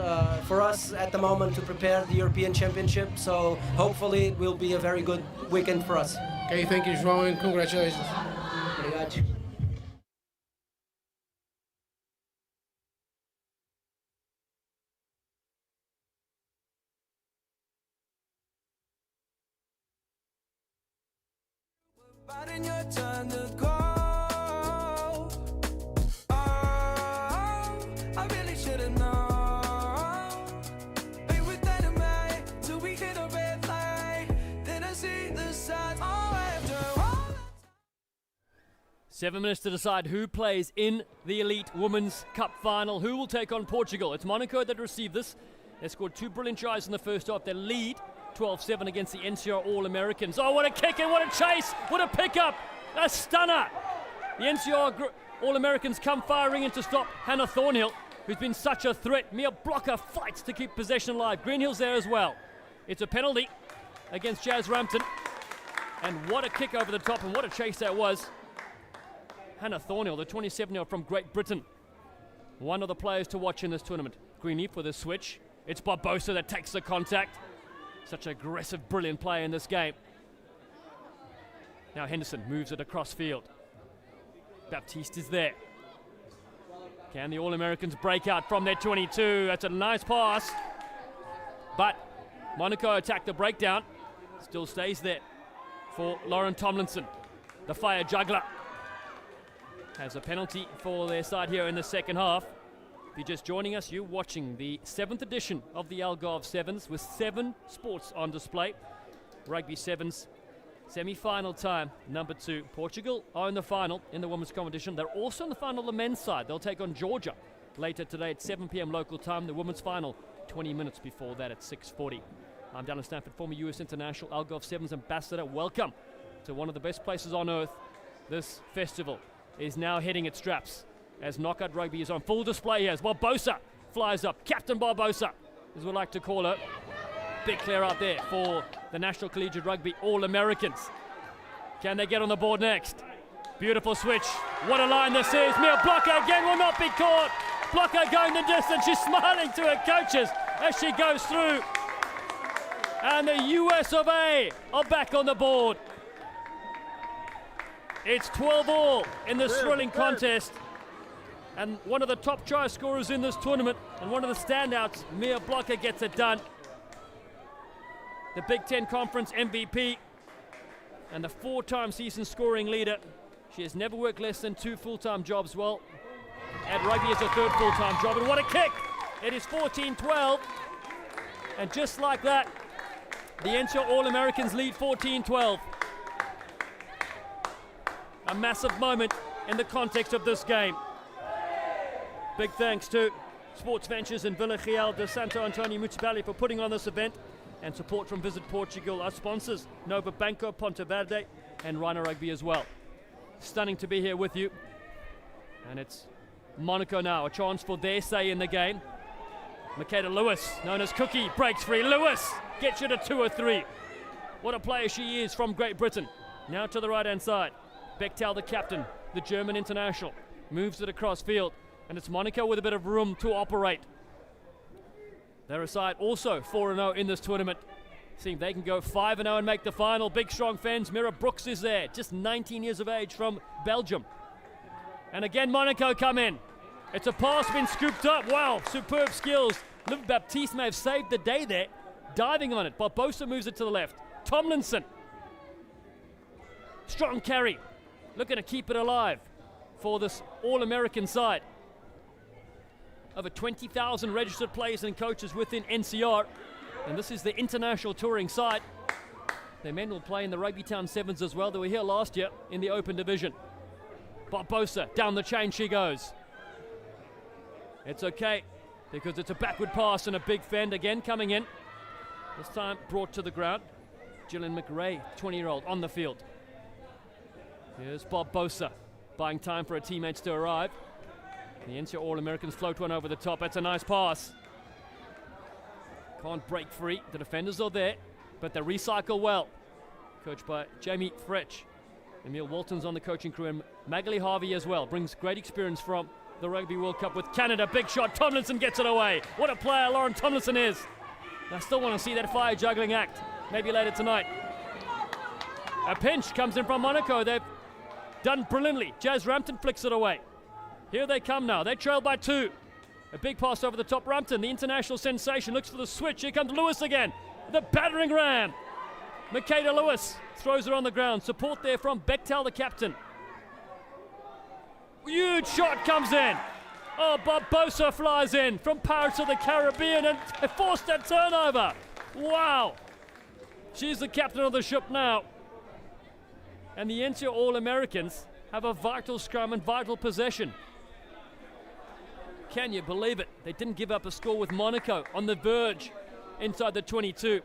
for us at the moment to prepare the European Championship. So hopefully it will be a very good weekend for us. Okay, thank you, João, and congratulations. Obrigado. Biding your turn to go. I really should've known. Play with dynamite till we hit a red 7 minutes to decide who plays in the Elite Women's Cup final. Who will take on Portugal? It's Monaco that received this. They scored 2 brilliant tries in the first half. They lead 12-7 against the NCR All-Americans. Oh, what a kick and what a chase! What a pickup! A stunner! The NCR All-Americans come firing in to stop Hannah Thornhill, who's been such a threat. Mia Blocker fights to keep possession alive. Greenhill's there as well. It's a penalty against Jazz Rampton. And what a kick over the top and what a chase that was. Hannah Thornhill, the 27-year-old from Great Britain. One of the players to watch in this tournament. Greenleaf with a switch. It's Barbosa that takes the contact. Such an aggressive, brilliant play in this game. Now Henderson moves it across field. Baptiste is there. Can the All-Americans break out from their 22? That's a nice pass. But Monaco attack the breakdown. Still stays there for Lauren Tomlinson. The fire juggler has a penalty for their side here in the second half. If you're just joining us, you're watching the 7th edition of the Algarve Sevens with 7 sports on display. Rugby Sevens semi-final time, number 2. Portugal are in the final in the women's competition. They're also in the final on the men's side. They'll take on Georgia later today at 7 p.m. local time. The women's final 20 minutes before that at 6:40. I'm Dallin Stanford, former US International Algarve Sevens ambassador. Welcome to one of the best places on earth. This festival is now hitting its straps as knockout rugby is on full display here as Barbosa flies up. Captain Barbosa, as we like to call her. Big clear out there for the National Collegiate Rugby All-Americans. Can they get on the board next? Beautiful switch. What a line this is. Mia Blocker again will not be caught. Blocker going the distance. She's smiling to her coaches as she goes through. And the US of A are back on the board. It's 12-all in this thrilling contest. And one of the top try scorers in this tournament and one of the standouts, Mia Blocker, gets it done. The Big Ten Conference MVP and the 4-time season scoring leader. She has never worked less than 2 full-time jobs. Well, at rugby is a 3rd full-time job. And what a kick! It is 14-12. And just like that, the NCR All-Americans lead 14-12. A massive moment in the context of this game. Big thanks to Sports Ventures in Vila Real de Santo Antonio Municipality for putting on this event, and support from Visit Portugal, our sponsors, Nova Banco, Ponte Verde, and Rhino Rugby as well. Stunning to be here with you. And it's Monaco now, a chance for their say in the game. Makeda Lewis, known as Cookie, breaks free. Lewis gets you to 2 or 3. What a player she is from Great Britain. Now to the right-hand side. Bechtel, the captain, the German international, moves it across field. And it's Monaco with a bit of room to operate. They're a side also 4-0 in this tournament. Seeing they can go 5-0 and make the final. Big strong fans. Mira Brooks is there, just 19 years of age from Belgium. And again, Monaco come in. It's a pass been scooped up. Wow, superb skills. Liv Baptiste may have saved the day there, diving on it. Barbosa moves it to the left. Tomlinson. Strong carry. Looking to keep it alive for this All-American side. Over 20,000 registered players and coaches within NCR. And this is the international touring side. Their men will play in the Rugby Town Sevens as well. They were here last year in the Open Division. Barbosa, down the chain she goes. It's okay, because it's a backward pass and a big fend again coming in. This time brought to the ground. Gillian McRae, 20-year-old, on the field. Here's Barbosa, buying time for her teammates to arrive. The NCR All-Americans float one over the top. That's a nice pass. Can't break free. The defenders are there, but they recycle well. Coached by Jamie Fretch. Emil Walton's on the coaching crew, and Magali Harvey as well. Brings great experience from the Rugby World Cup with Canada. Big shot. Tomlinson gets it away. What a player Lauren Tomlinson is. I still want to see that fire juggling act. Maybe later tonight. A pinch comes in from Monaco. They've done brilliantly. Jazz Rampton flicks it away. Here they come now. They trail by 2. A big pass over the top. Rampton, the international sensation, looks for the switch. Here comes Lewis again. The battering ram. Makeda Lewis throws her on the ground. Support there from Bechtel, the captain. Huge shot comes in. Oh, Barbosa flies in from Pirates of the Caribbean and forced that turnover. Wow. She's the captain of the ship now. And the NCO All-Americans have a vital scrum and vital possession. Can you believe it? They didn't give up a score with Monaco on the verge inside the 22.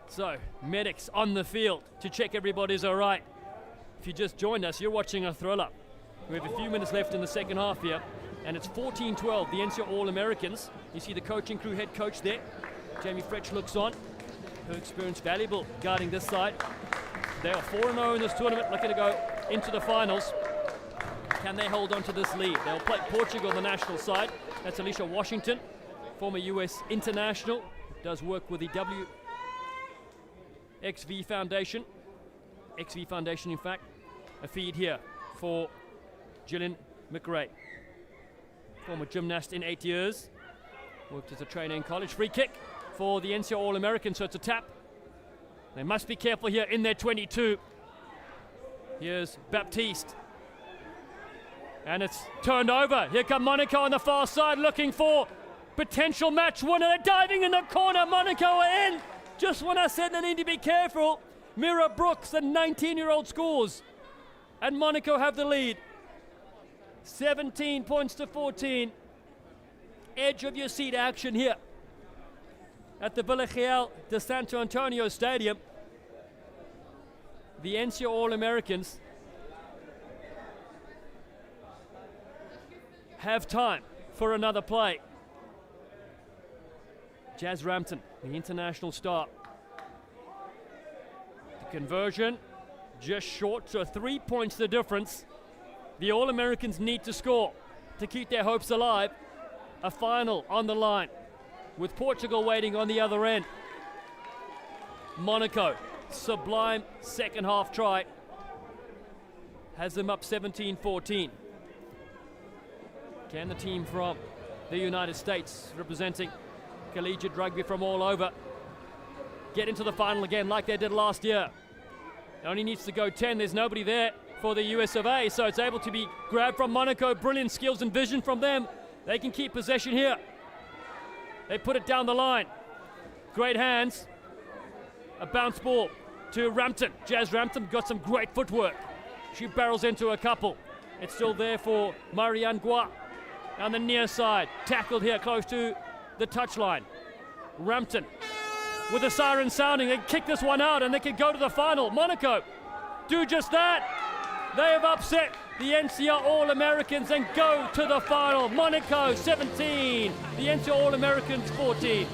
So, medics on the field to check everybody's all right. If you just joined us, you're watching a thriller. We have a few minutes left in the second half here, and it's 14-12, the NCO All-Americans. You see the coaching crew head coach there. Jamie Fretch looks on. Her experience valuable guarding this side. They are 4-0 in this tournament, looking to go into the finals. Can they hold on to this lead? They'll play Portugal on the national side. That's Alicia Washington, former US international, does work with the XV Foundation. XV Foundation, in fact. A feed here for Gillian McRae, former gymnast in 8 years. Worked as a trainer in college. Free kick for the NCO All-American, so it's a tap. They must be careful here in their 22. Here's Baptiste. And it's turned over. Here come Monaco on the far side looking for potential match winner. They're diving in the corner. Monaco are in. Just when I said they need to be careful, Mira Brooks, the 19-year-old, scores. And Monaco have the lead. 17 points to 14. Edge of your seat action here at the Villarreal de Santo Antonio Stadium. The NCO All-Americans have time for another play. Jazz Rampton, the international star. The conversion just short, so 3 points the difference. The All-Americans need to score to keep their hopes alive. A final on the line, with Portugal waiting on the other end. Monaco, sublime second half try, has them up 17-14. Can the team from the United States, representing collegiate rugby from all over, get into the final again like they did last year? It only needs to go 10. There's nobody there for the US of A, so it's able to be grabbed from Monaco. Brilliant skills and vision from them. They can keep possession here. They put it down the line. Great hands. A bounce ball to Rampton. Jazz Rampton got some great footwork. She barrels into a couple. It's still there for Marianne Gua on the near side. Tackled here close to the touchline. Rampton with the siren sounding. They kick this one out and they can go to the final. Monaco do just that. They have upset the NCR All-Americans and go to the final. Monaco 17, the NCR All-Americans 14.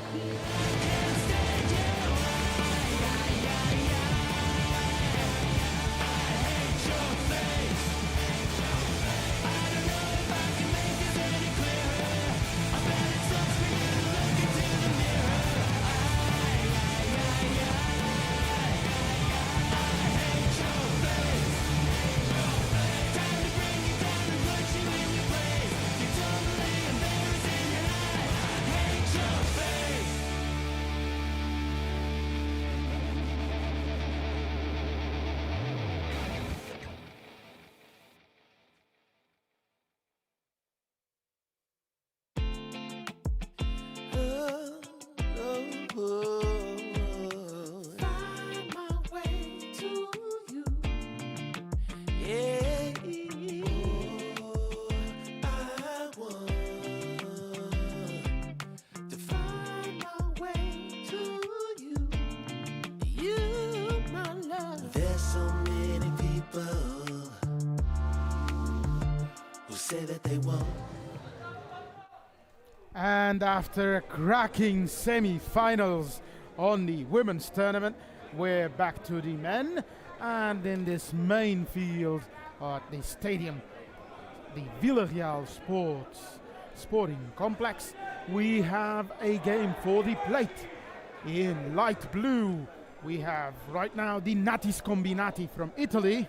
And after a cracking semi-finals on the women's tournament, we're back to the men, and in this main field at the stadium, the Villarreal Sporting Complex, we have a game for the plate. In light blue, we have right now the Natis Combinati from Italy,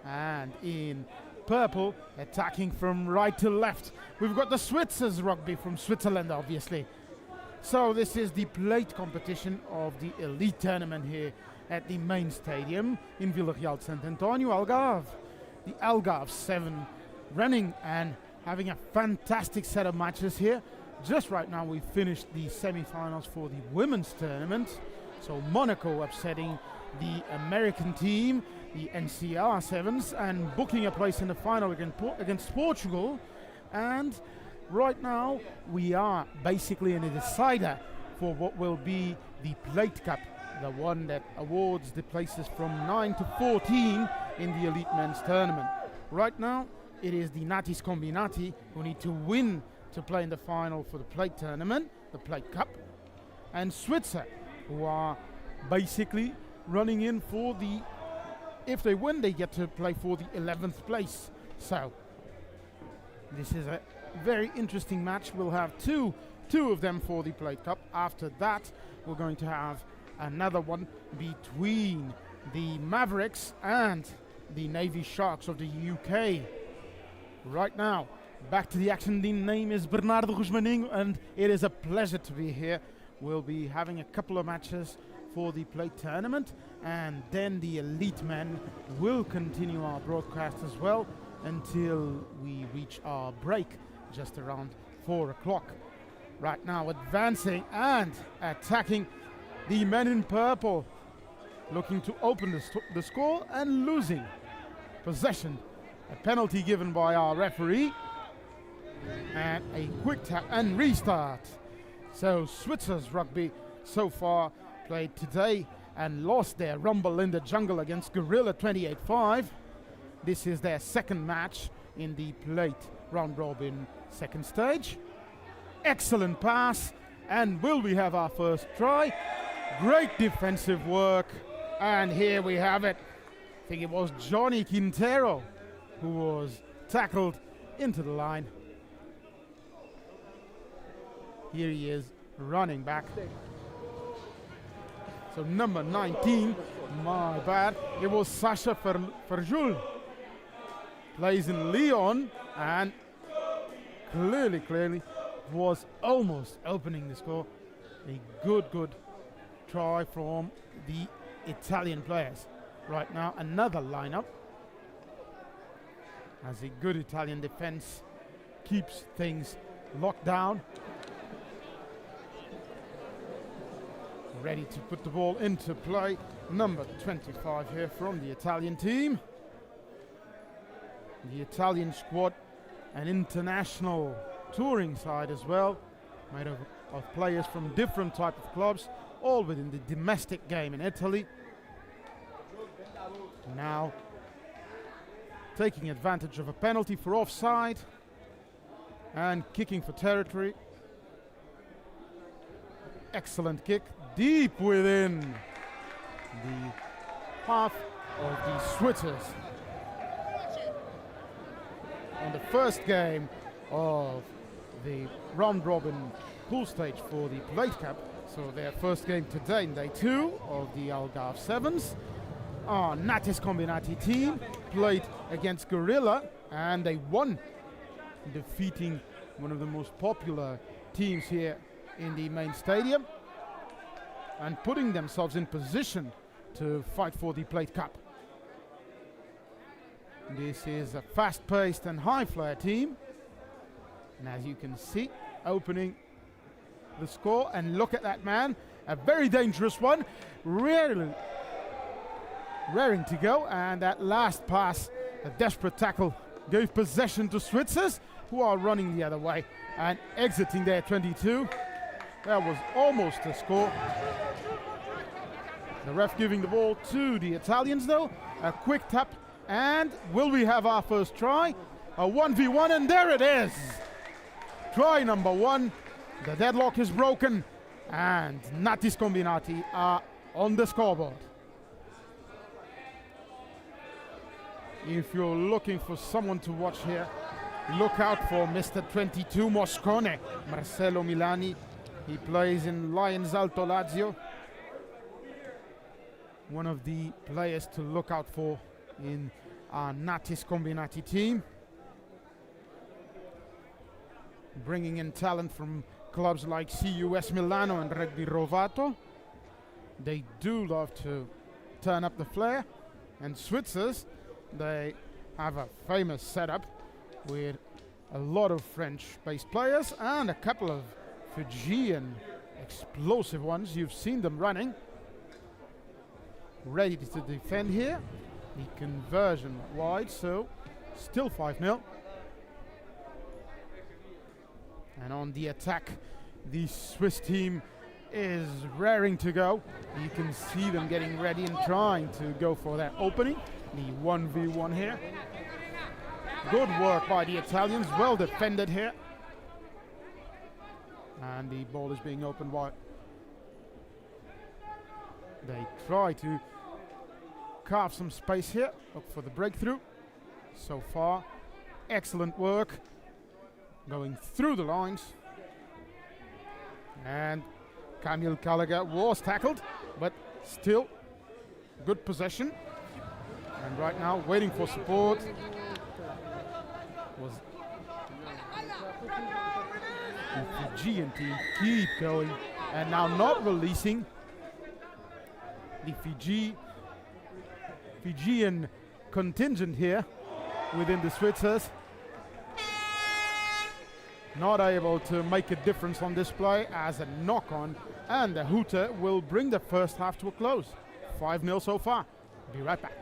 and in purple, attacking from right to left, we've got the Switzers rugby from Switzerland, obviously. So this is the plate competition of the elite tournament here at the main stadium in Villarreal Sant Antonio, Algarve. The Algarve 7 running and having a fantastic set of matches here. just right now we finished the semi-finals for the women's tournament. So Monaco upsetting the American team, the NCR Sevens, and booking a place in the final against Portugal. And right now we are basically in a decider for what will be the Plate Cup, the one that awards the places from 9 to 14 in the Elite Men's Tournament. Right now it is the Natis Combinati who need to win to play in the final for the Plate Tournament, the Plate Cup, and Switzer, who are basically running in for the, if they win, they get to play for the 11th place. So this is a very interesting match. We'll have two of them for the Plate Cup. After that, we're going to have another one between the Mavericks and the Navy Sharks of the UK. Right now, back to the action. The name is Bernardo Guzmaninho, and it is a pleasure to be here. We'll be having a couple of matches for the Plate Tournament, and then the Elite Men will continue our broadcast as well until we reach our break just around 4 o'clock. Right now advancing and attacking the men in purple, looking to open the score and losing possession. A penalty given by our referee, and a quick tap and restart. So Switzer's rugby so far played today and lost their rumble in the jungle against Gorilla 28-5. This is their second match in the Plate round robin second stage. Excellent pass, and will we have our first try? Great defensive work, and here we have it. I think it was Johnny Quintero who was tackled into the line. Here he is running back. So number 19, my bad, it was Sasha Ferjul. Plays in Lyon and clearly was almost opening the score. A good try from the Italian players. Right now another lineup as a good Italian defense keeps things locked down. Ready to put the ball into play. Number 25 here from the Italian team. The Italian squad, an international touring side as well, made of players from different type of clubs, all within the domestic game in Italy. Now taking advantage of a penalty for offside and kicking for territory. Excellent kick, deep within the half of the Switzers. On the first game of the round robin pool stage for the Plate Cup, so their first game today in day 2 of the Algarve Sevens, our Natis Combinati team played against Gorilla and they won, defeating one of the most popular teams here in the main stadium and putting themselves in position to fight for the Plate Cup. This is a fast-paced and high-flyer team, and as you can see, opening the score, and look at that man, a very dangerous one, raring to go, and that last pass, a desperate tackle, gave possession to Switzers, who are running the other way and exiting their 22. That was almost a score. The ref giving the ball to the Italians though. A quick tap, and will we have our first try? A 1v1, and there it is. Try number 1. The deadlock is broken, and Natis Combinati are on the scoreboard. If you're looking for someone to watch here, look out for Mr. 22 Moscone, Marcelo Milani. He plays in Lions Alto Lazio. One of the players to look out for in our Natis Combinati team. Bringing in talent from clubs like CUS Milano and Rugby Rovato. They do love to turn up the flair. And Switzers, they have a famous setup with a lot of French-based players and a couple of Fijian explosive ones. You've seen them running. Ready to defend here. The conversion wide, so still 5-0. And on the attack, the Swiss team is raring to go. You can see them getting ready and trying to go for that opening. The 1v1 here. Good work by the Italians, well defended here. And the ball is being opened wide. They try to carve some space here, look for the breakthrough. So far, excellent work. Going through the lines. And Camille Gallagher was tackled, but still good possession. And right now, waiting for support. Was the Fijian team keep going, and now not releasing the Fijian contingent here within the Switzers. Not able to make a difference on this play as a knock-on, and the hooter will bring the first half to a close. 5-0 so far. Be right back.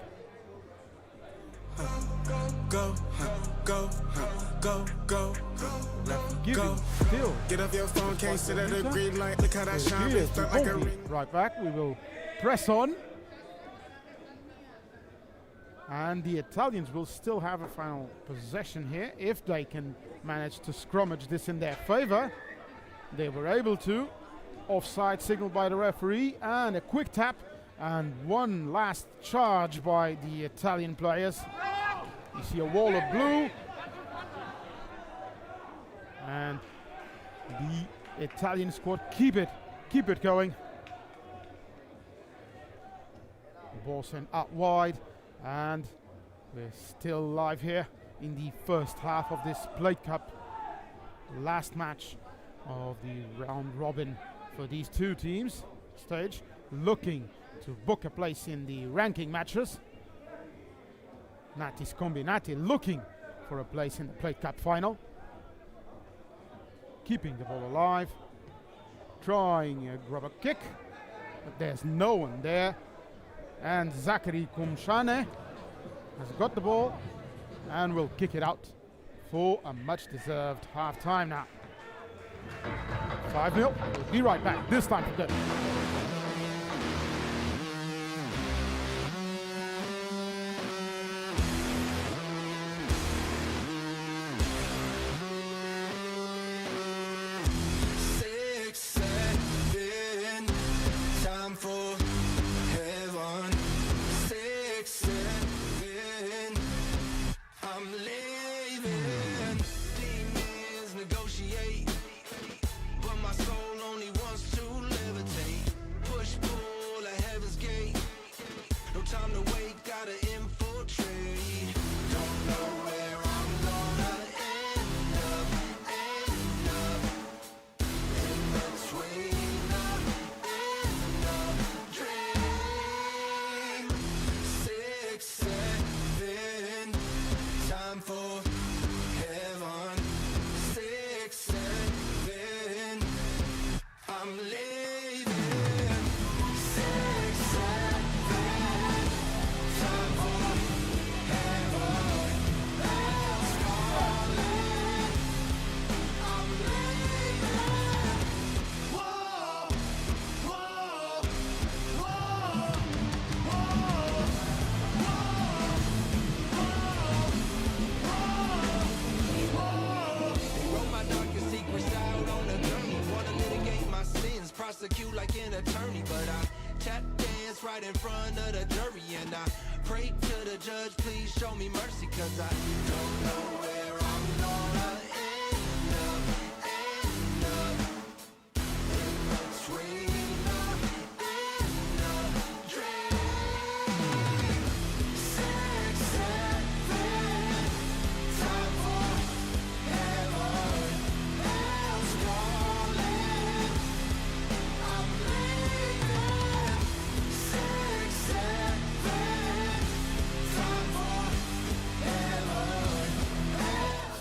Go, go, go, go. Giving still. Get off your phone, can't sit at the green light. Look how that shine Here's felt like a Bogey. ring. Right back, we will press on. And the Italians will still have a final possession here if they can manage to scrummage this in their favor. They were able to. Offside signal by the referee and a quick tap and one last charge by the Italian players. You see a wall of blue. And the Italian squad keep it going. Ball sent out wide. And we're still live here in the first half of this Plate Cup. Last match of the round robin for these two teams. Stage looking to book a place in the ranking matches. Natis Combinati looking for a place in the Plate Cup final. Keeping the ball alive. Trying a grubber kick. But there's no one there. And Zachary Kumshane has got the ball and will kick it out for a much-deserved half-time now. 5-0. We'll be right back, this time for good. Prosecute like an attorney, but I tap dance right in front of the jury, and I pray to the judge, please show me mercy, cause I don't know where I'm gonna end up in between the end of dream. 6, 7, time for heaven, else calling.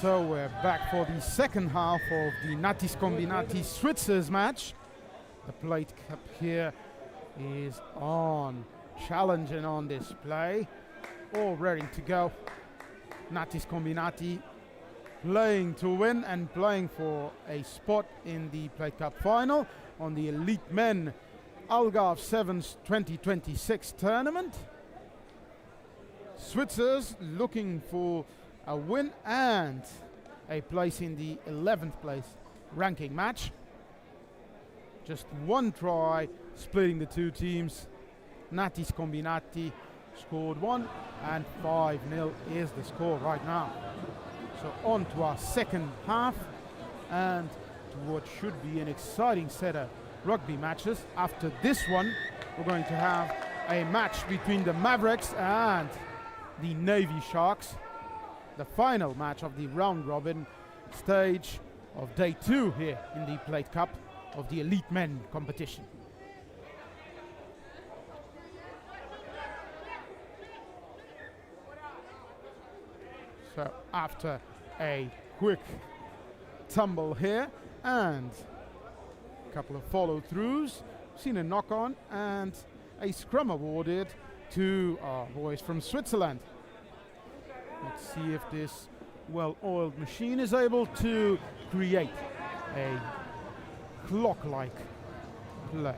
So we're back for the second half of the Natis Combinati Switzers match. The plate cup here is on, challenging on display, all ready to go. Natis Combinati playing to win and playing for a spot in the plate cup final on the Elite Men Algarve Sevens 2026 tournament. Switzers looking for a win and a place in the 11th place ranking match. Just one try splitting the two teams. Natis Combinati scored 1 and 5-0 is the score right now. So on to our second half and to what should be an exciting set of rugby matches. After this one, we're going to have a match between the Mavericks and the Navy Sharks. The final match of the round robin stage of day 2 here in the Plate Cup of the Elite Men competition. So after a quick tumble here and a couple of follow-throughs, seen a knock-on and a scrum awarded to our boys from Switzerland. Let's see if this well-oiled machine is able to create a clock-like play.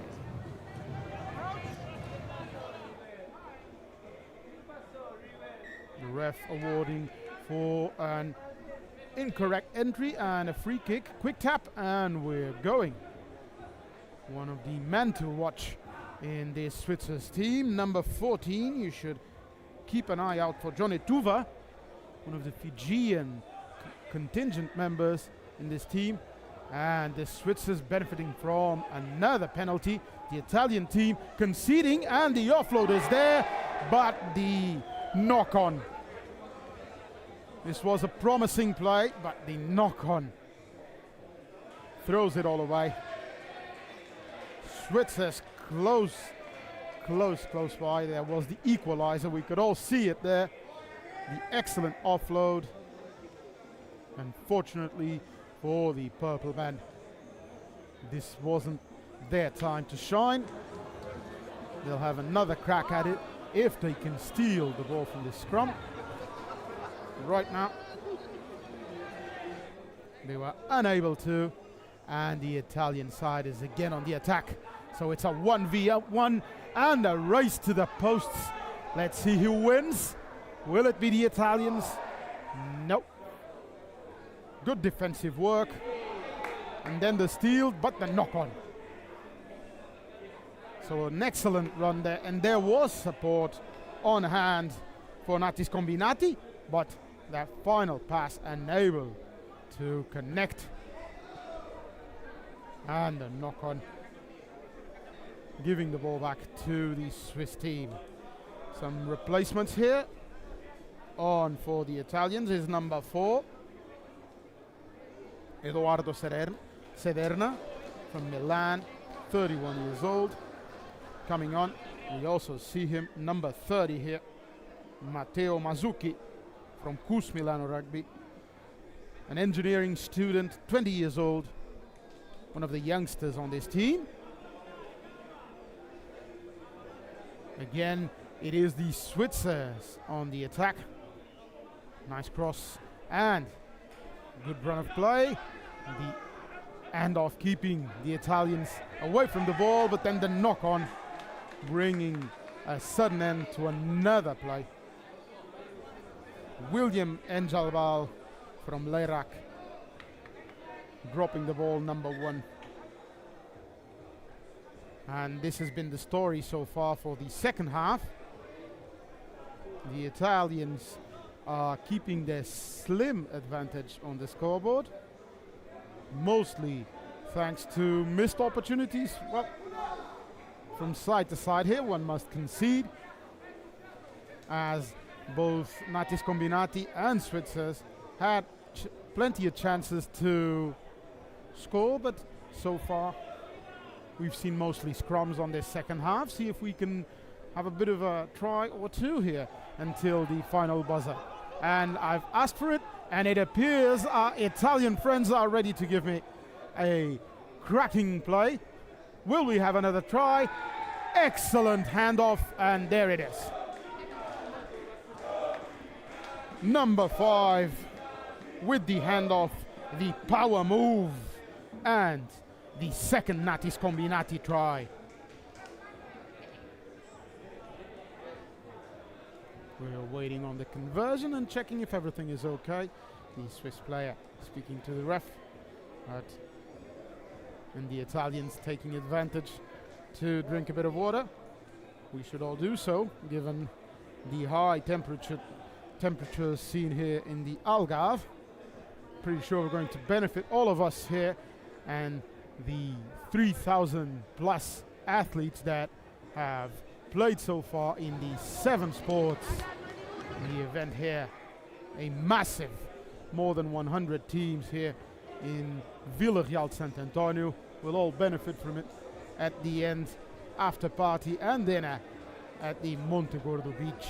The ref awarding for an incorrect entry and a free kick. Quick tap and we're going. One of the men to watch in this Switzer's team, number 14. You should keep an eye out for Johnny Tuva, one of the Fijian contingent members in this team. And the Switzers benefiting from another penalty. The Italian team conceding and the offload is there, but the knock-on. This was a promising play, but the knock-on throws it all away. Switzers close by. There was the equalizer. We could all see it there. The excellent offload. Unfortunately for the purple men, this wasn't their time to shine. They'll have another crack at it if they can steal the ball from the scrum. Right now, they were unable to, and the Italian side is again on the attack. So it's a 1v1 and a race to the posts. Let's see who wins. Will it be the Italians? Nope. Good defensive work. And then the steal, but the knock-on. So an excellent run there, and there was support on hand for Natis Combinati, but that final pass unable to connect. And a knock-on, giving the ball back to the Swiss team. Some replacements here. On for the Italians is number 4, Edoardo Sederna from Milan, 31 years old. Coming on, we also see him, number 30 here, Matteo Mazzucchi from Cus Milano Rugby, an engineering student, 20 years old, one of the youngsters on this team. Again, it is the Switzers on the attack. Nice cross and good run of play. The handoff keeping the Italians away from the ball, but then the knock-on bringing a sudden end to another play. William Enjalbal from Leirac dropping the ball, number 1. And this has been the story so far for the second half. The Italians are keeping their slim advantage on the scoreboard, mostly thanks to missed opportunities. Well, from side to side here, one must concede, as both Natis Combinati and Switzers had plenty of chances to score, but so far we've seen mostly scrums on this second half. See if we can have a bit of a try or two here until the final buzzer. and I've asked for it, and it appears our Italian friends are ready to give me a cracking play. Will we have another try? Excellent handoff, and there it is. Number 5 with the handoff, the power move, and the second Natis Combinati try. We're waiting on the conversion and checking if everything is okay. The Swiss player speaking to the ref, and the Italians taking advantage to drink a bit of water. We should all do so, given the high temperatures seen here in the Algarve. Pretty sure we're going to benefit, all of us here, and the 3,000 plus athletes that have played so far in the 7 sports in the event here. A massive, more than 100 teams here in Villarreal Sant Antonio will all benefit from it at the end, after party and dinner at the Montegordo Beach.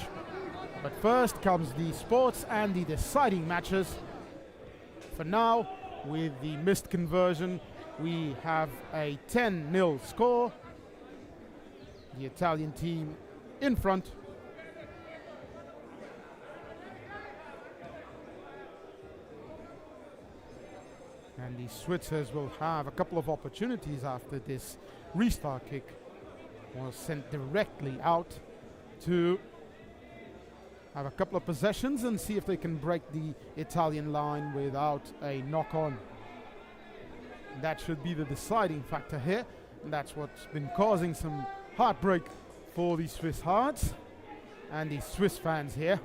But first comes the sports and the deciding matches. For now, with the missed conversion, we have a 10-0 score. The Italian team in front. And the Switzers will have a couple of opportunities after this restart kick was sent directly out to have a couple of possessions and see if they can break the Italian line without a knock-on. That should be the deciding factor here, and that's what's been causing some heartbreak for the Swiss hearts and the Swiss fans here.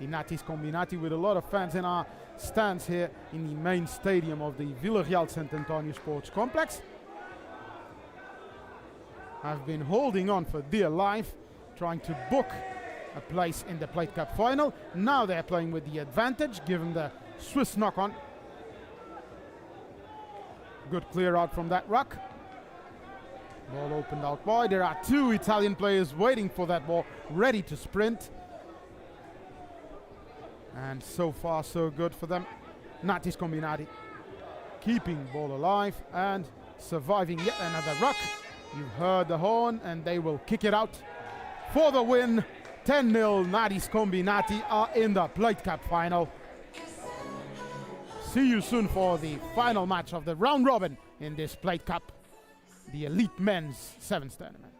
The Natis Combinati, with a lot of fans in our stands here in the main stadium of the Villarreal Sant Antonio Sports Complex, have been holding on for dear life, trying to book a place in the Plate Cup final. Now they're playing with the advantage, given the Swiss knock-on. Good clear out from that ruck. Ball opened out wide. There are 2 Italian players waiting for that ball, ready to sprint. And so far, so good for them. Natis Combinati keeping ball alive and surviving yet another ruck. You heard the horn, and they will kick it out for the win. 10-0, Natis Combinati are in the Plate Cup final. See you soon for the final match of the round robin in this Plate Cup, the Elite Men's 7s tournament.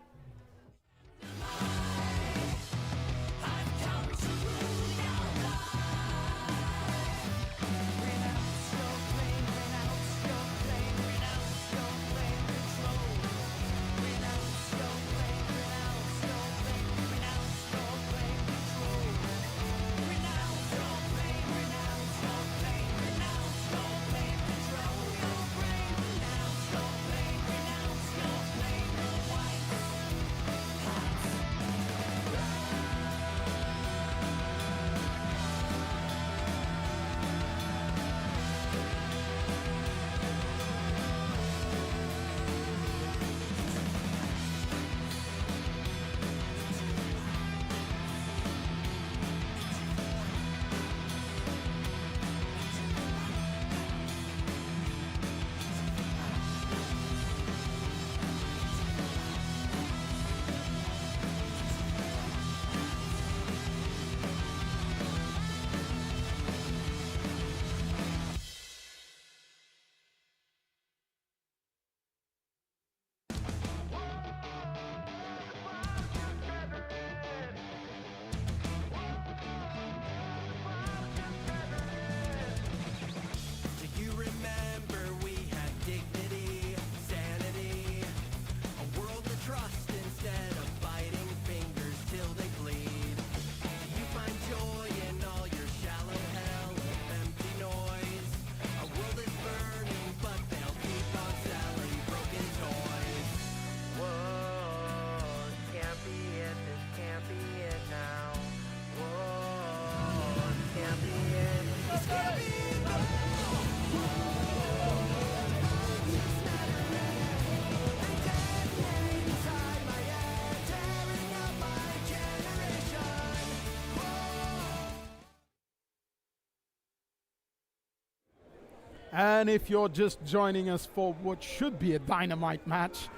And if you're just joining us for what should be a dynamite match,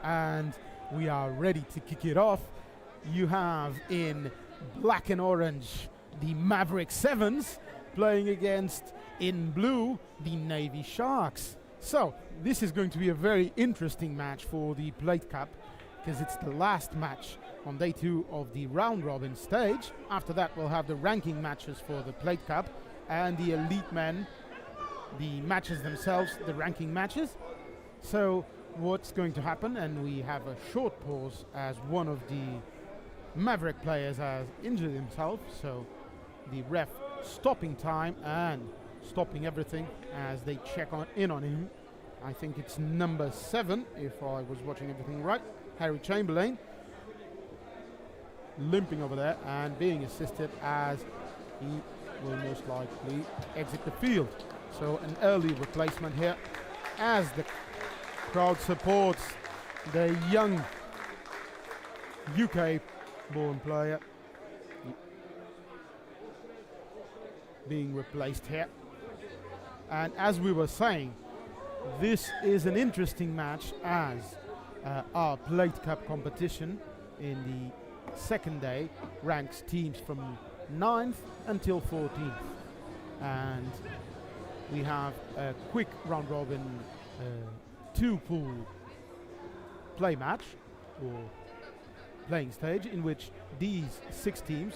and we are ready to kick it off, you have in black and orange the Maverick Sevens playing against, in blue, the Navy Sharks. So this is going to be a very interesting match for the Plate Cup, because it's the last match on day 2 of the round robin stage. After that we'll have the ranking matches for the Plate Cup, and the elite men, the matches themselves, the ranking matches. So what's going to happen, and we have a short pause as one of the Maverick players has injured himself, so the ref stopping time and stopping everything as they check in on him. I think it's number 7, if I was watching everything right, Harry Chamberlain, limping over there and being assisted as he will most likely exit the field. So an early replacement here as the crowd supports the young UK-born player being replaced here. And as we were saying, this is an interesting match as our Plate Cup competition in the second day ranks teams from 9th until 14th. And we have a quick round robin 2-pool play match or playing stage in which these 6 teams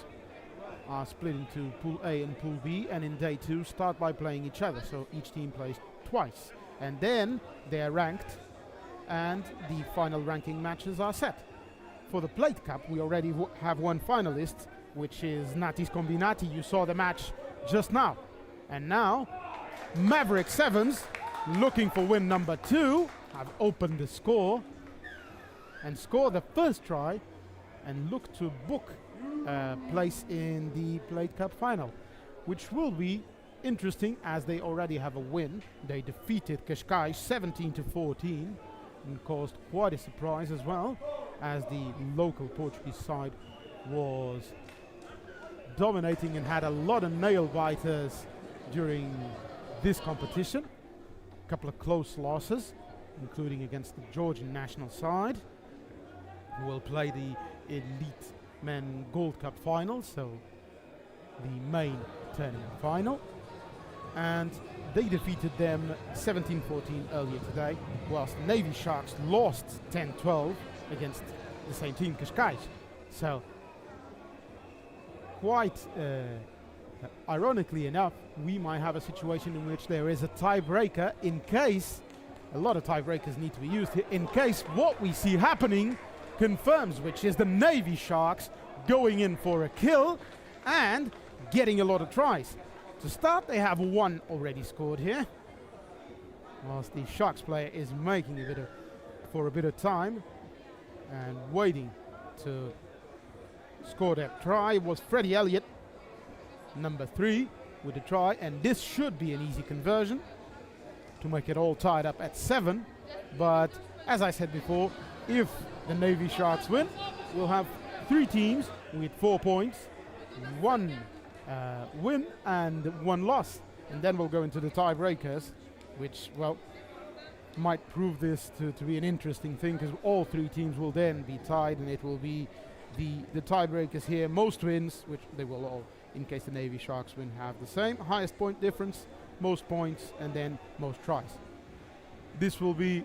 are split into Pool A and Pool B, and in day 2 start by playing each other, so each team plays twice, and then they are ranked and the final ranking matches are set. For the Plate Cup we already have one finalist, which is Natis Combinati. You saw the match just now, and now Maverick Sevens, looking for win number 2, have opened the score and score the first try and look to book place in the Plate Cup final, which will be interesting as they already have a win. They defeated Cascais 17-14 and caused quite a surprise as well, as the local Portuguese side was dominating and had a lot of nail biters during this competition. A couple of close losses, including against the Georgian national side, who will play the Elite Men Gold Cup final, so the main tournament final. And they defeated them 17-14 earlier today, whilst Navy Sharks lost 10-12 against the same team, Cascais. So quite ironically enough, we might have a situation in which there is a tiebreaker in case, a lot of tiebreakers need to be used here, in case what we see happening confirms, which is the Navy Sharks going in for a kill and getting a lot of tries. To start, they have 1 already scored here, whilst the Sharks player is making a bit of time and waiting to score that try. Was Freddie Elliott, number 3, with a try, and this should be an easy conversion to make it all tied up at 7. But as I said before, if the Navy Sharks win, we'll have 3 teams with 4 points, 1 win and 1 loss, and then we'll go into the tiebreakers, which, well, might prove this to be an interesting thing, because all 3 teams will then be tied, and it will be the tiebreakers here. Most wins, which they will all, in case the Navy Sharks win, have the same highest point difference, most points, and then most tries. This will be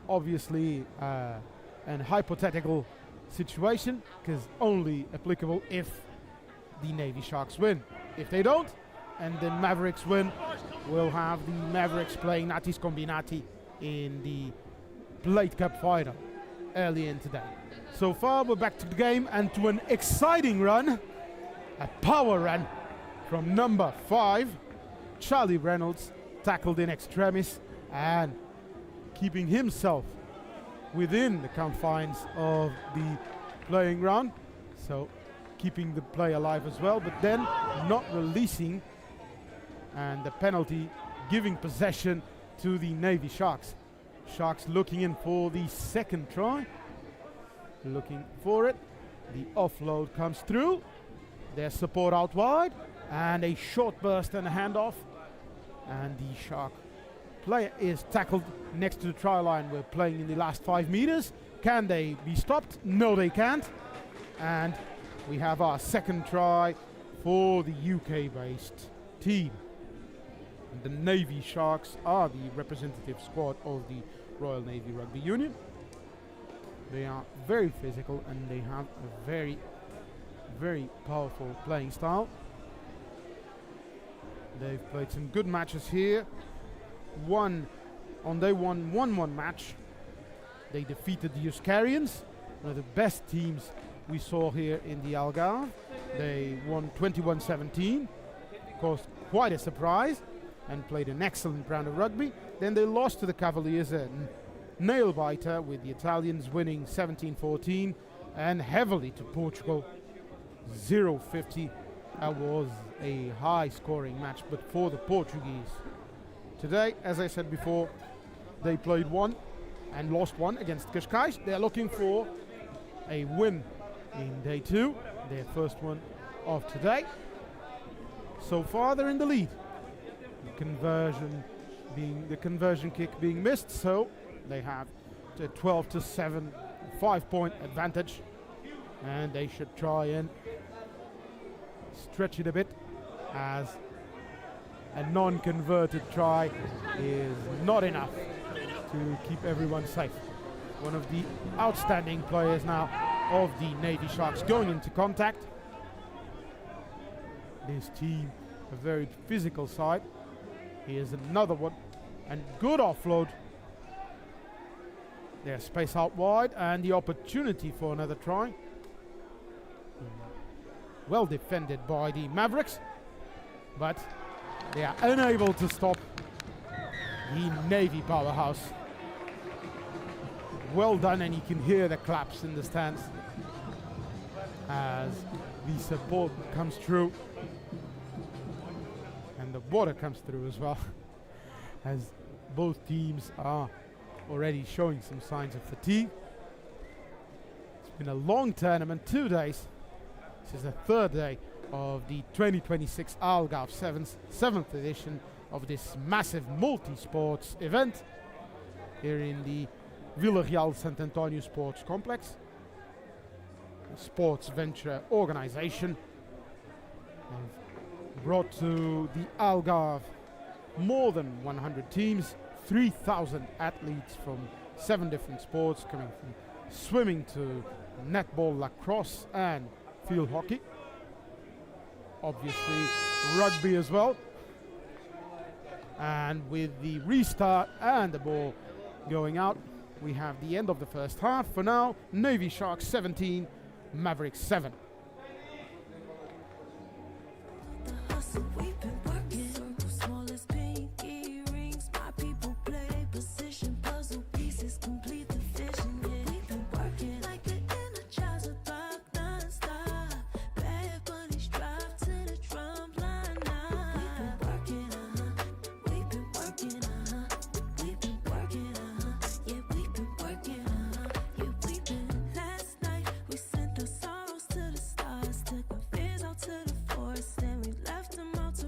obviously an hypothetical situation, because only applicable if the Navy Sharks win. If they don't and the Mavericks win, we'll have the Mavericks playing Natis Combinati in the Plate Cup final early in today. So far we're back to the game and to an exciting run, a power run from number 5, Charlie Reynolds, tackled in extremis and keeping himself within the confines of the playing ground, so keeping the play alive as well, but then not releasing, and the penalty giving possession to the Navy Sharks. Sharks looking in for the second try, looking for it. The offload comes through, their support out wide, and a short burst and a handoff, and the Shark player is tackled next to the try line. We're playing in the last 5 meters. Can they be stopped? No, they can't. And we have our second try for the UK-based team. The Navy Sharks are the representative squad of the Royal Navy Rugby Union. They are very physical and they have a very, very powerful playing style. They've played some good matches here. They won 1-1 match. They defeated the Euskarians, one of the best teams we saw here in the Algarve. They won 21-17, caused quite a surprise, and played an excellent round of rugby. Then they lost to the Cavaliers, a nail-biter, with the Italians winning 17-14, and heavily to Portugal, 0-50. That was a high-scoring match, but for the Portuguese. Today, as I said before, they played one and lost one against Cascais. They're looking for a win in day 2, their first one of today. So far, they're in the lead. The conversion kick being missed, so they have a 12-7 5-point advantage, and they should try and stretch it a bit, as a non-converted try is not enough to keep everyone safe. One of the outstanding players now of the Navy Sharks going into contact. This team, a very physical side. Here's another one, and good offload. There's space out wide and the opportunity for another try. Well defended by the Mavericks, but they are unable to stop the Navy powerhouse. Well done, and you can hear the claps in the stands as the support comes through. And the water comes through as well, as both teams are already showing some signs of fatigue. It's been a long tournament, 2 days. This is the third day of the 2026 Algarve Sevens, 7th edition of this massive multi-sports event here in the Villarreal Sant Antonio Sports Complex. A sports venture organization. They've brought to the Algarve more than 100 teams, 3,000 athletes from 7 different sports, coming from swimming to netball, lacrosse and field hockey. Obviously rugby as well. And with the restart and the ball going out, we have the end of the first half. For now, Navy Sharks 17, Mavericks 7. To the forest, and we left them all to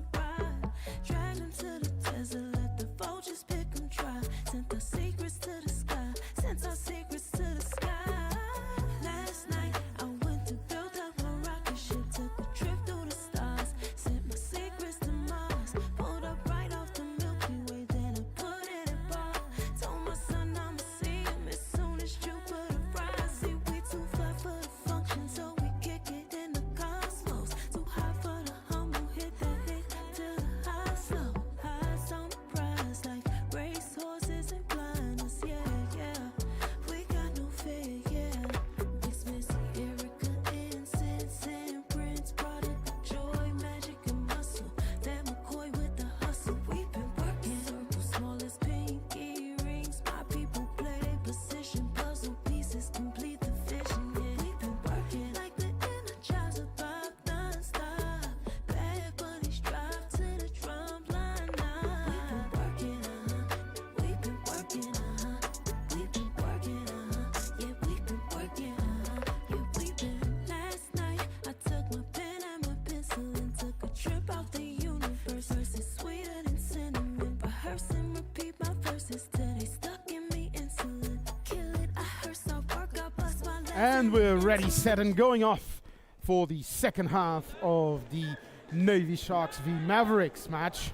And we're ready, set, and going off for the second half of the Navy Sharks v Mavericks match.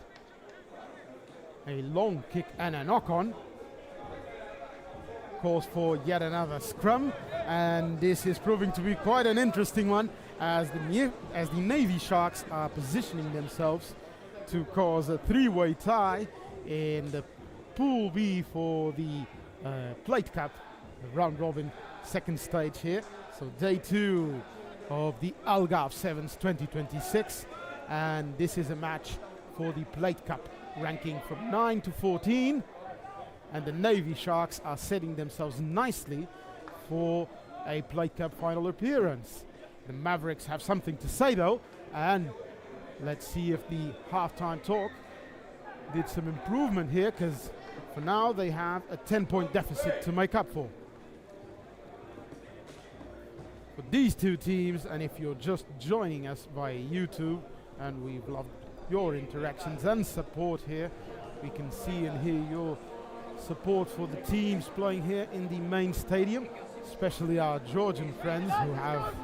A long kick and a knock-on calls for yet another scrum, and this is proving to be quite an interesting one as the Navy Sharks are positioning themselves to cause a three-way tie in the Pool B for the Plate Cup, the round robin second stage here. So day 2 of the Algarve Sevens 2026, and this is a match for the Plate Cup, ranking from 9 to 14, and the Navy Sharks are setting themselves nicely for a Plate Cup final appearance. The Mavericks have something to say though, and let's see if the halftime talk did some improvement here, because for now they have a 10-point deficit to make up for these two teams. And if you're just joining us via YouTube, and we've loved your interactions and support here, we can see and hear your support for the teams playing here in the main stadium, especially our Georgian friends who have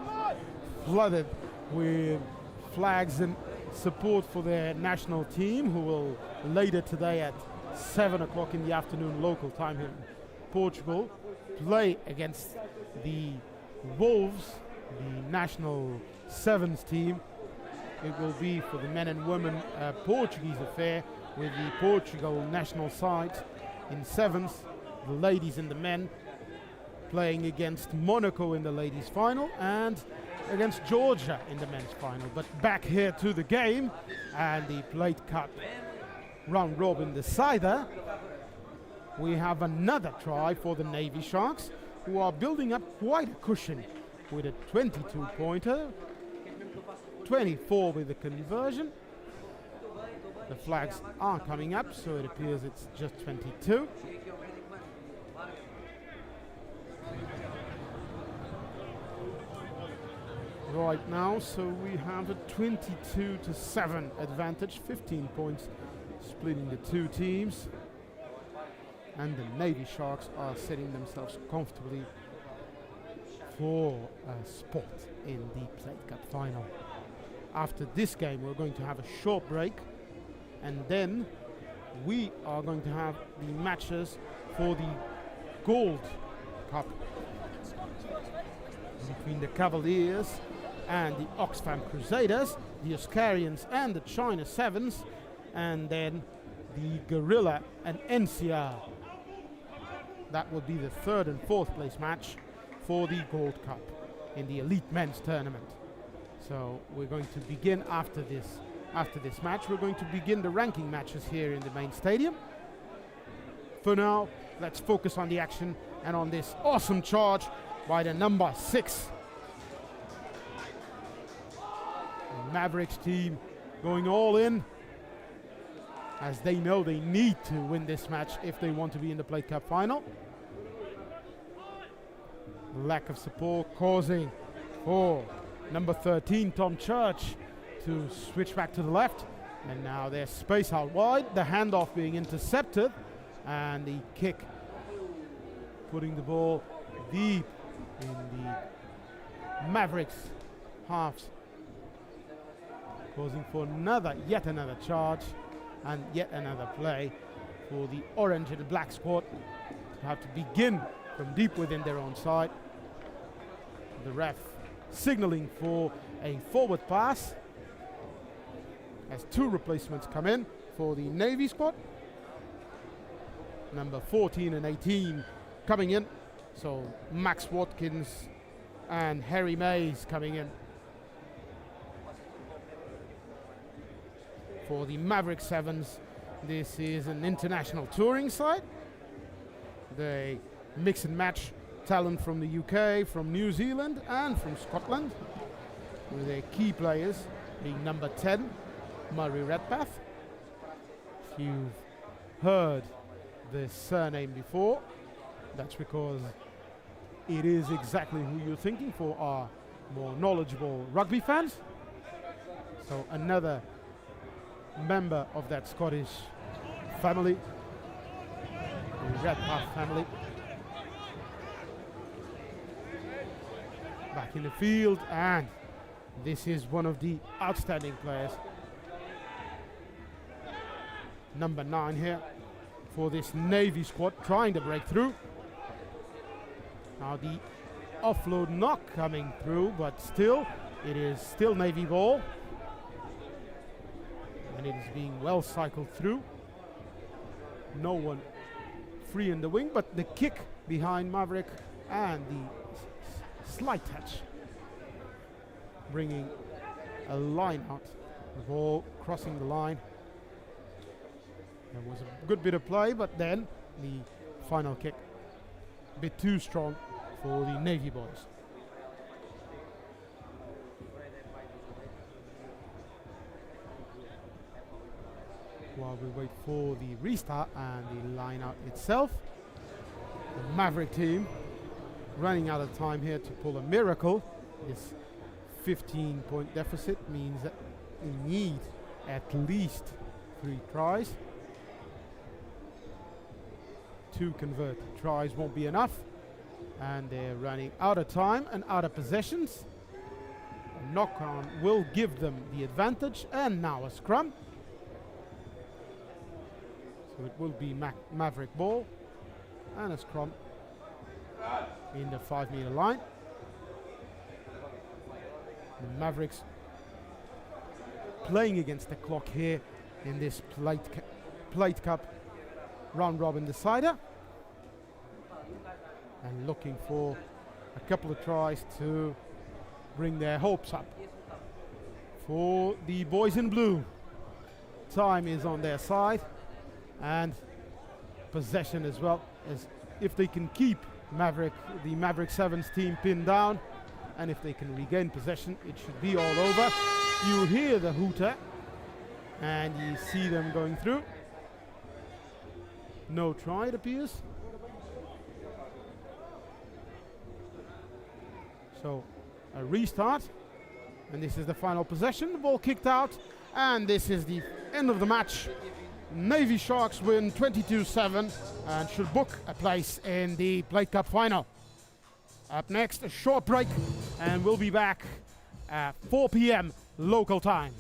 flooded with flags and support for their national team, who will later today at 7 o'clock in the afternoon local time here in Portugal play against the Wolves, the national sevens team. It will be for the men and women Portuguese affair, with the Portugal national side in sevens, the ladies and the men playing against Monaco in the ladies final and against Georgia in the men's final. But back here to the game and the Plate Cup round robin decider, we have another try for the Navy Sharks, who are building up quite a cushion with a 22-pointer, 24 with the conversion. The flags are coming up, so it appears it's just 22. Right now, so we have a 22-7 advantage, 15 points splitting the two teams. And the Navy Sharks are setting themselves comfortably for a spot in the Plate Cup final. After this game, we're going to have a short break, and then we are going to have the matches for the Gold Cup between the Cavaliers and the Oxfam Crusaders, the Oscarians and the China Sevens, and then the Gorilla and NCR. That will be the third and fourth place match for the Gold Cup in the Elite Men's Tournament. So we're going to begin after this match. We're going to begin the ranking matches here in the main stadium. For now, let's focus on the action and on this awesome charge by the number 6. The Mavericks team going all in, as they know they need to win this match if they want to be in the Plate Cup final. Lack of support causing for number 13, Tom Church, to switch back to the left. And now there's space out wide, the handoff being intercepted, and the kick putting the ball deep in the Mavericks halves, causing for yet another charge and yet another play for the orange and black squad to have to begin from deep within their own side. The ref signaling for a forward pass as 2 replacements come in for the Navy squad. Number 14 and 18 coming in, so Max Watkins and Harry Mays coming in. For the Maverick Sevens, this is an international touring side. They mix and match talent from the UK, from New Zealand and from Scotland, with their key players being number 10, Murray Redpath. If you've heard the surname before, that's because it is exactly who you're thinking for our more knowledgeable rugby fans. So another member of that Scottish family, the Redpath family. back in the field, and this is one of the outstanding players. Number 9 here for this Navy squad, trying to break through. Now the offload knock coming through, but still, it is still Navy ball. And it is being well cycled through. No one free in the wing, but the kick behind Maverick and the slight touch, bringing a line out. The ball crossing the line. There was a good bit of play, but then the final kick, a bit too strong for the Navy boys. While we wait for the restart and the line out itself, the Maverick team running out of time here to pull a miracle. This 15-point deficit means that we need at least 3 tries. 2 converted tries won't be enough, and they're running out of time and out of possessions. A knock-on will give them the advantage, and now a scrum. So it will be Maverick ball and a scrum in the 5-meter line. The Mavericks playing against the clock here in this plate cup round robin decider, and looking for a couple of tries to bring their hopes up. For the boys in blue, time is on their side, and possession as well, as if they can keep the Maverick Sevens team pinned down, and if they can regain possession, it should be all over. You hear the hooter and you see them going through. No try, it appears. So a restart, and this is the final possession. The ball kicked out, and this is the end of the match. Navy Sharks win 22-7 and should book a place in the Plate Cup final. Up next, a short break, and we'll be back at 4 p.m. local time.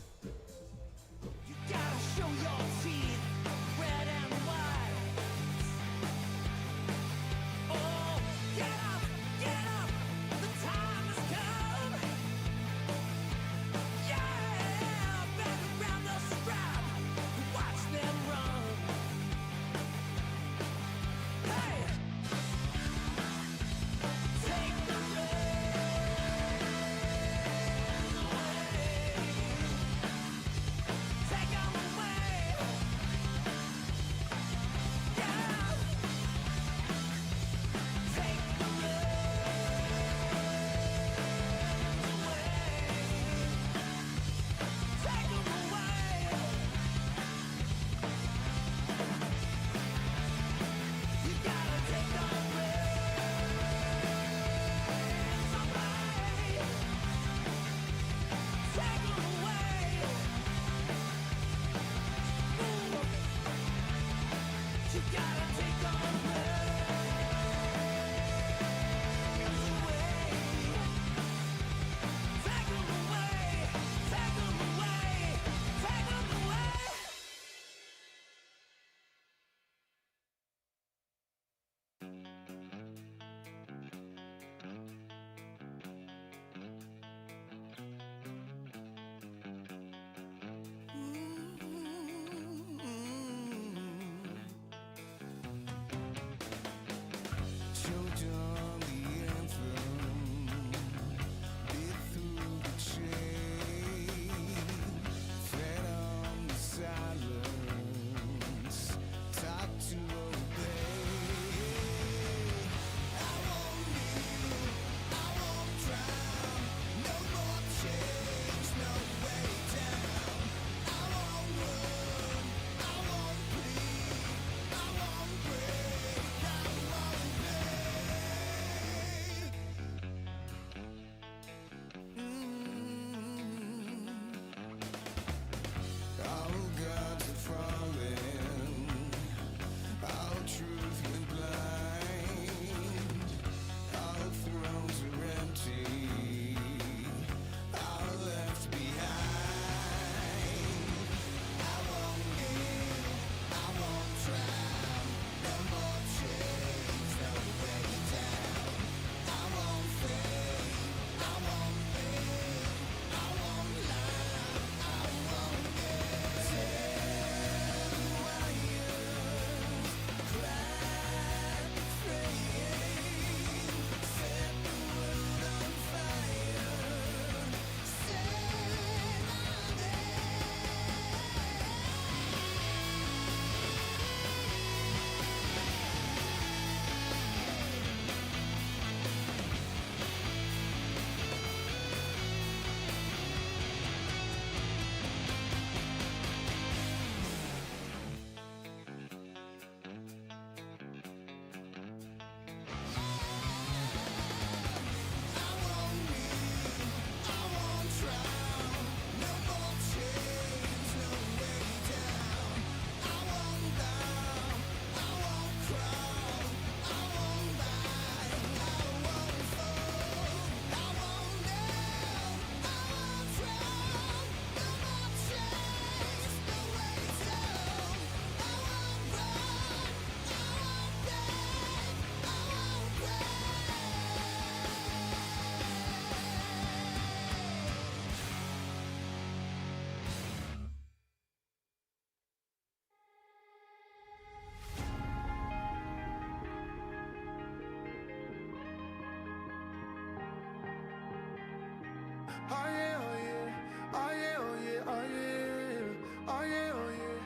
Oh yeah, oh yeah, oh yeah, oh yeah, oh yeah, oh yeah, oh yeah,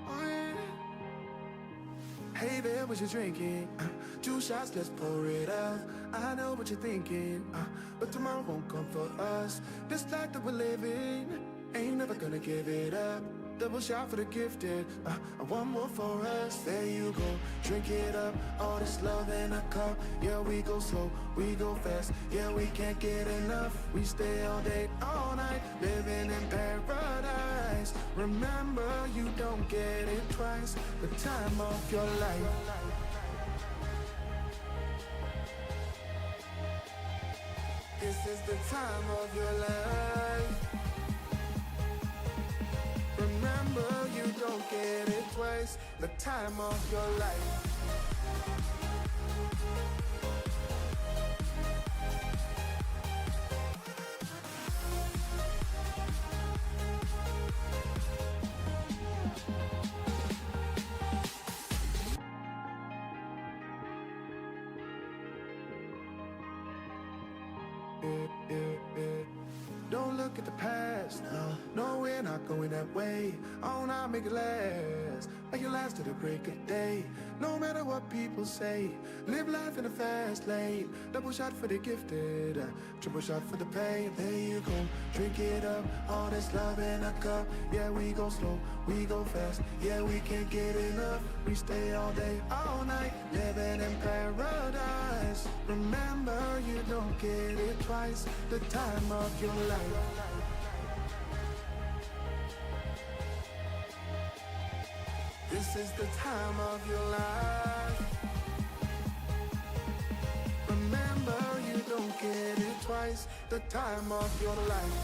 oh yeah. Hey there, what you drinking? 2 shots, let's pour it out. I know what you're thinking, but tomorrow won't come for us. This life that we're living, ain't never gonna give it up. Double shot for the gifted, and one more for us. There you go, drink it up. All this love in a cup. Yeah, we go slow, we go fast. Yeah, we can't get enough. We stay all day, all night, living in paradise. Remember, you don't get it twice. The time of your life. This is the time of your life. Remember, you don't get it twice. The time of your life. Don't look at the past, no, we're not going that way. Oh, now make it last, make it last to the break of day. No matter what people say, live life in a fast lane. Double shot for the gifted, triple shot for the pain. There you go, drink it up, all this love in a cup. Yeah, we go slow, we go fast. Yeah, we can't get enough. We stay all day, all night, living in paradise. Remember, you don't get it twice. The time of your life. This is the time of your life. Remember, you don't get it twice. The time of your life.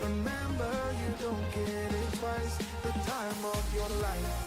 Remember, you don't get it twice. The time of your life.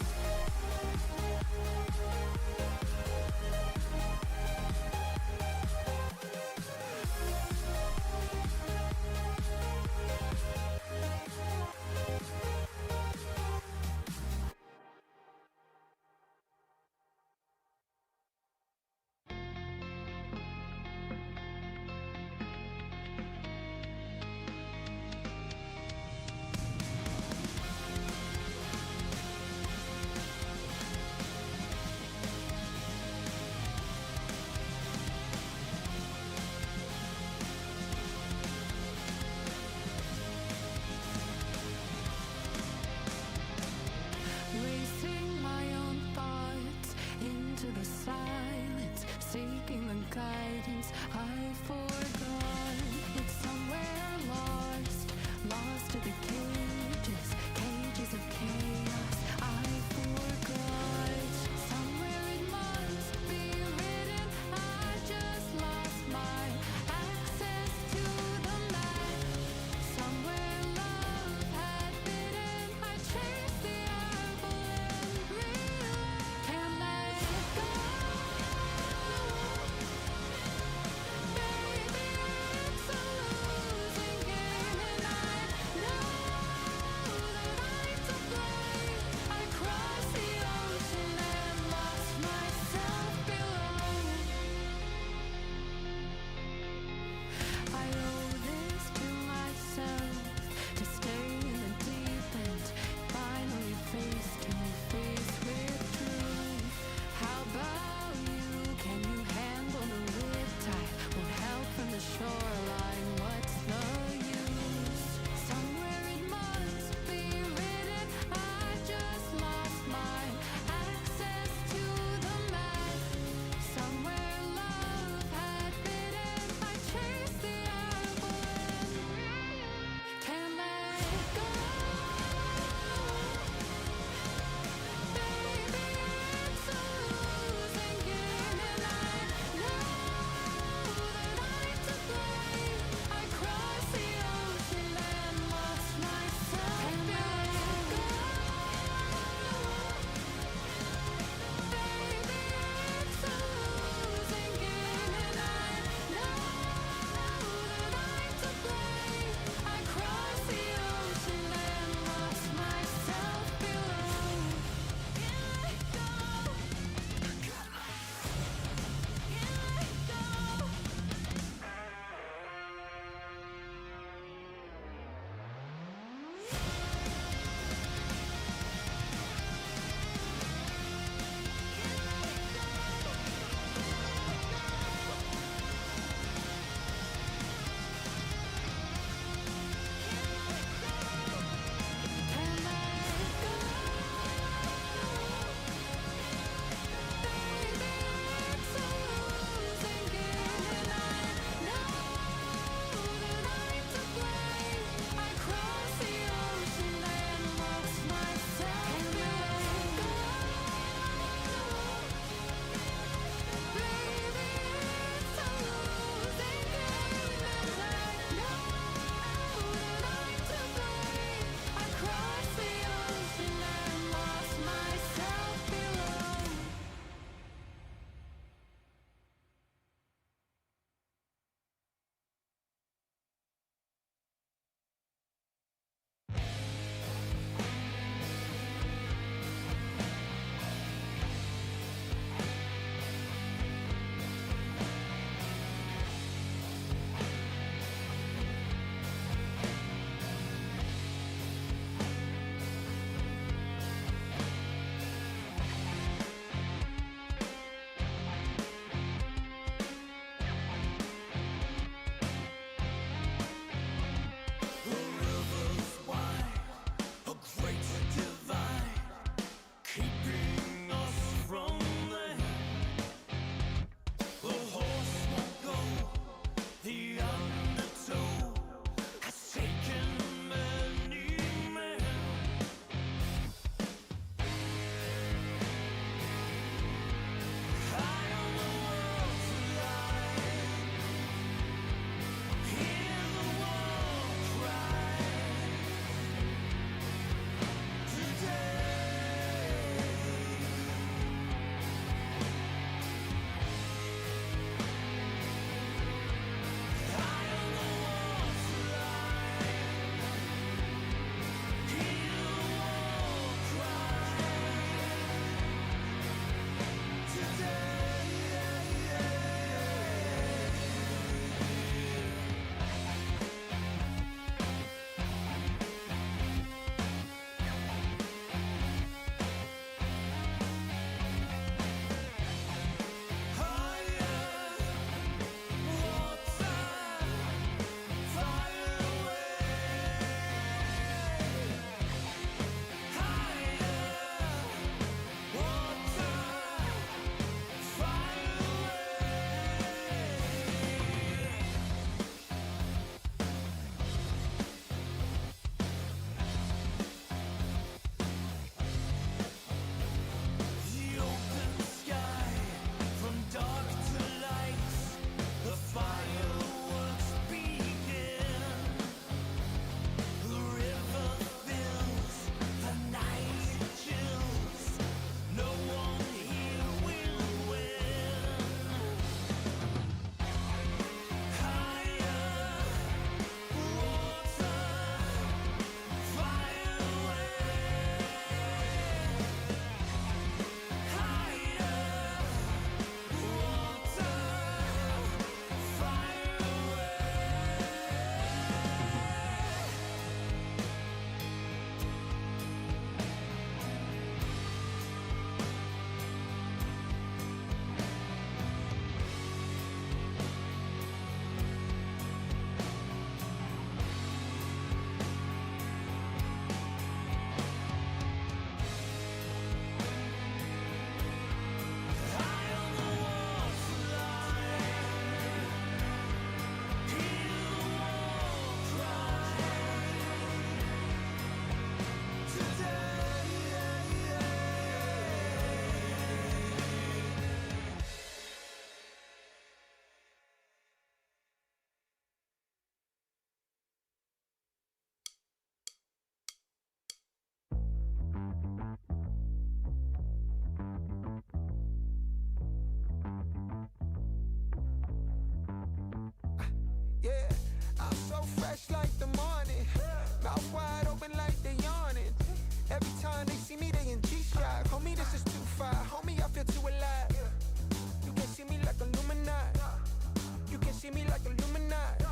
fresh like the morning. Mouth wide open like they yawning. Every time they see me, they in G-Shock. Homie, this is too far. Homie, I feel too alive. You can see me like Illuminati. You can see me like Illuminati.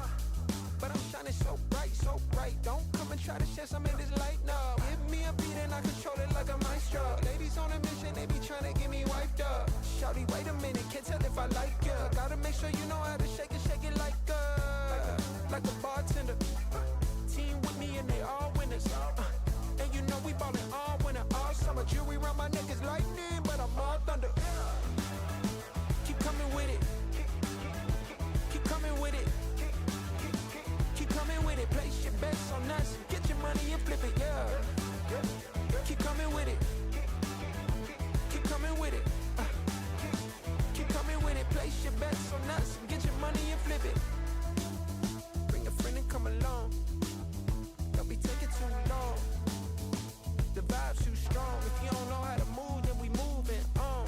But I'm shining so bright, so bright. Don't come and try to share some of this light, no. Give me a beat and I control it like a maestro. Ladies on a mission, they be trying to get me wiped up. Shawty, wait a minute, can't tell if I like ya. Gotta make sure you know how to shake it like a bartender. Team with me and they all winners. And you know we ballin' all winter, all summer. Jewelry around my neck is lightning, but I'm all thunder. Keep coming with it. Keep coming with it. Keep coming with it. Place your bets on us. Get your money and flip it, yeah. Keep coming with it. Keep coming with it. Keep coming with it. Place your bets on us. Get your money and flip it. Bring a friend and come along. Don't be taking too long. The vibe's too strong. If you don't know how to move, then we moving on.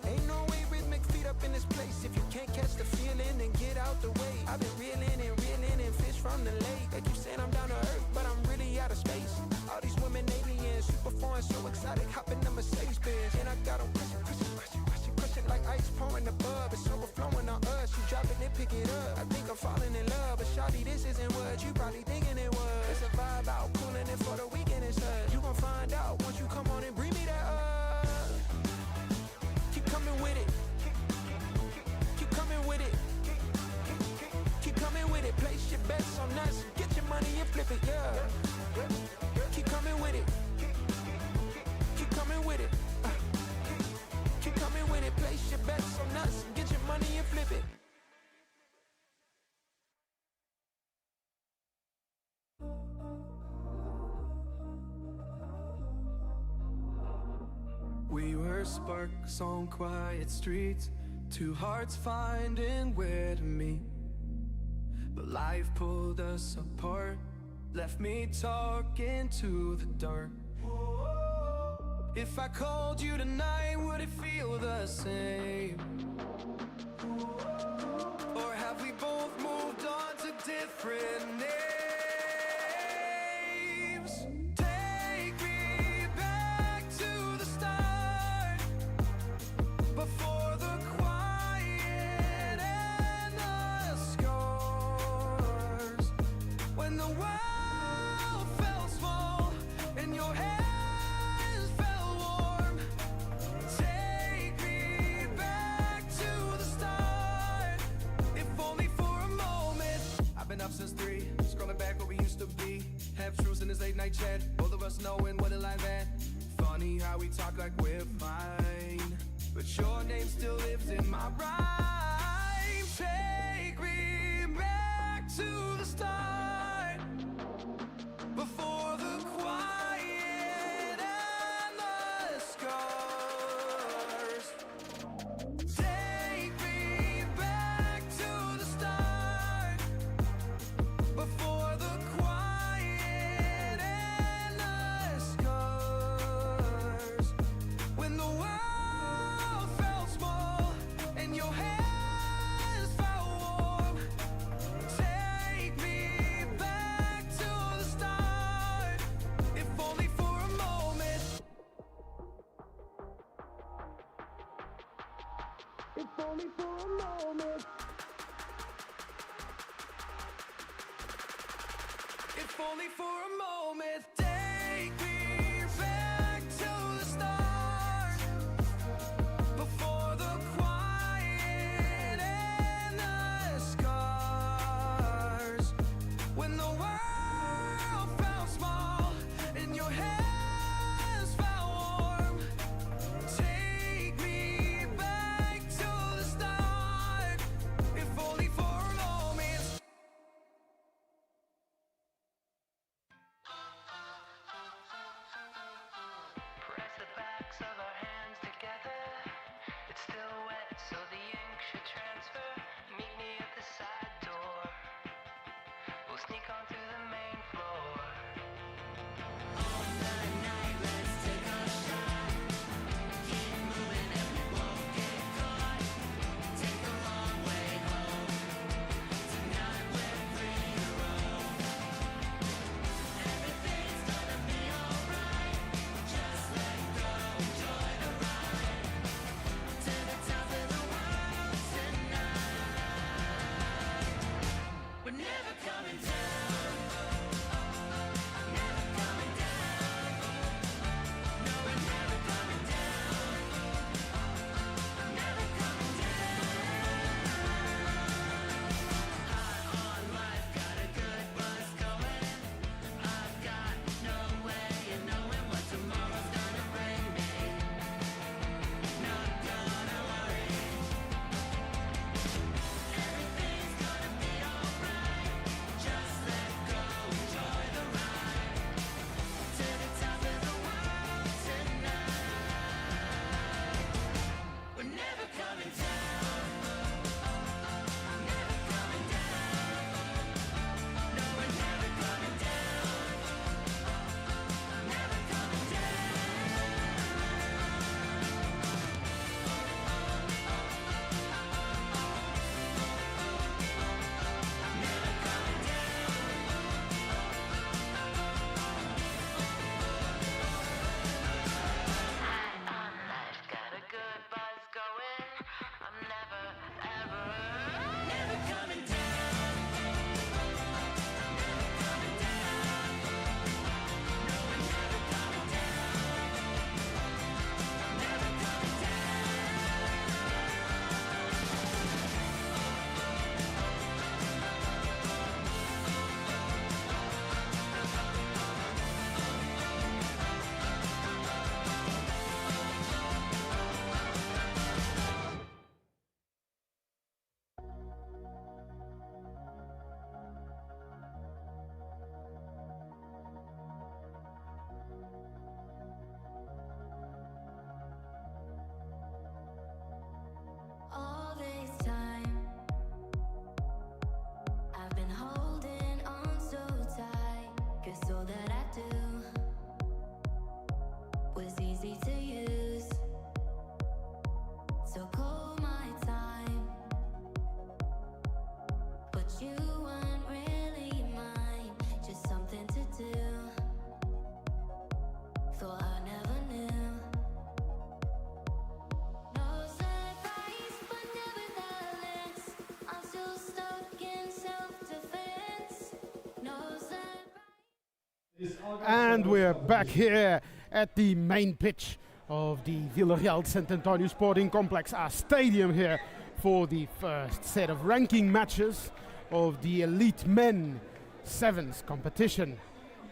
Ain't no way rhythmic feet up in this place. If you can't catch the feeling, then get out the way. I've been reeling and fish from the lake. They keep saying I'm down to earth, but I'm really out of space. All these women aliens, super foreign, so exotic. Hop in the Mercedes Benz, and I got them crushing like ice pouring above. It's overflowing on us. You drop it and pick it up. I think I'm falling in love, but shawty, this isn't what you probably thinking it was. It's a vibe out, cooling it for the weekend. It's us. You gon' find out once you come on and bring me that up. Keep coming with it. Keep coming with it. Keep coming with it. Place your bets on us. Get your money and flip it, yeah. Keep coming with it. Keep coming with it. Keep coming with it. Place your bets on us. Get your money and flip it. We were sparks on quiet streets, two hearts finding where to meet. But life pulled us apart, left me talking to the dark. If I called you tonight, would it feel the same? Or have we both moved on to different names? Take me back to the start, before the quiet and the scars. When the world felt small and your hands felt warm. Take me back to the start, if only for a moment. I've been up since 3, scrolling back where we used to be. Half truths in this late night chat, both of us knowing what a line that. Funny how we talk like we're fine, but your name still lives in my rhyme. Take me back to the start, before the quiet and the scars. Take me back to the start, before the quiet and the scars. When the world felt small and your hands felt warm. Take me back to the start, if only for a moment. If only for a moment. If only for a moment. Take me back to the start, before the quiet and the scars. When the world felt small and your hands felt warm. Take me back to the start, if only for a moment. And we're back here at the main pitch of the Villarreal Sant Antonio Sporting Complex, our stadium here, for the first set of ranking matches of the Elite Men Sevens competition.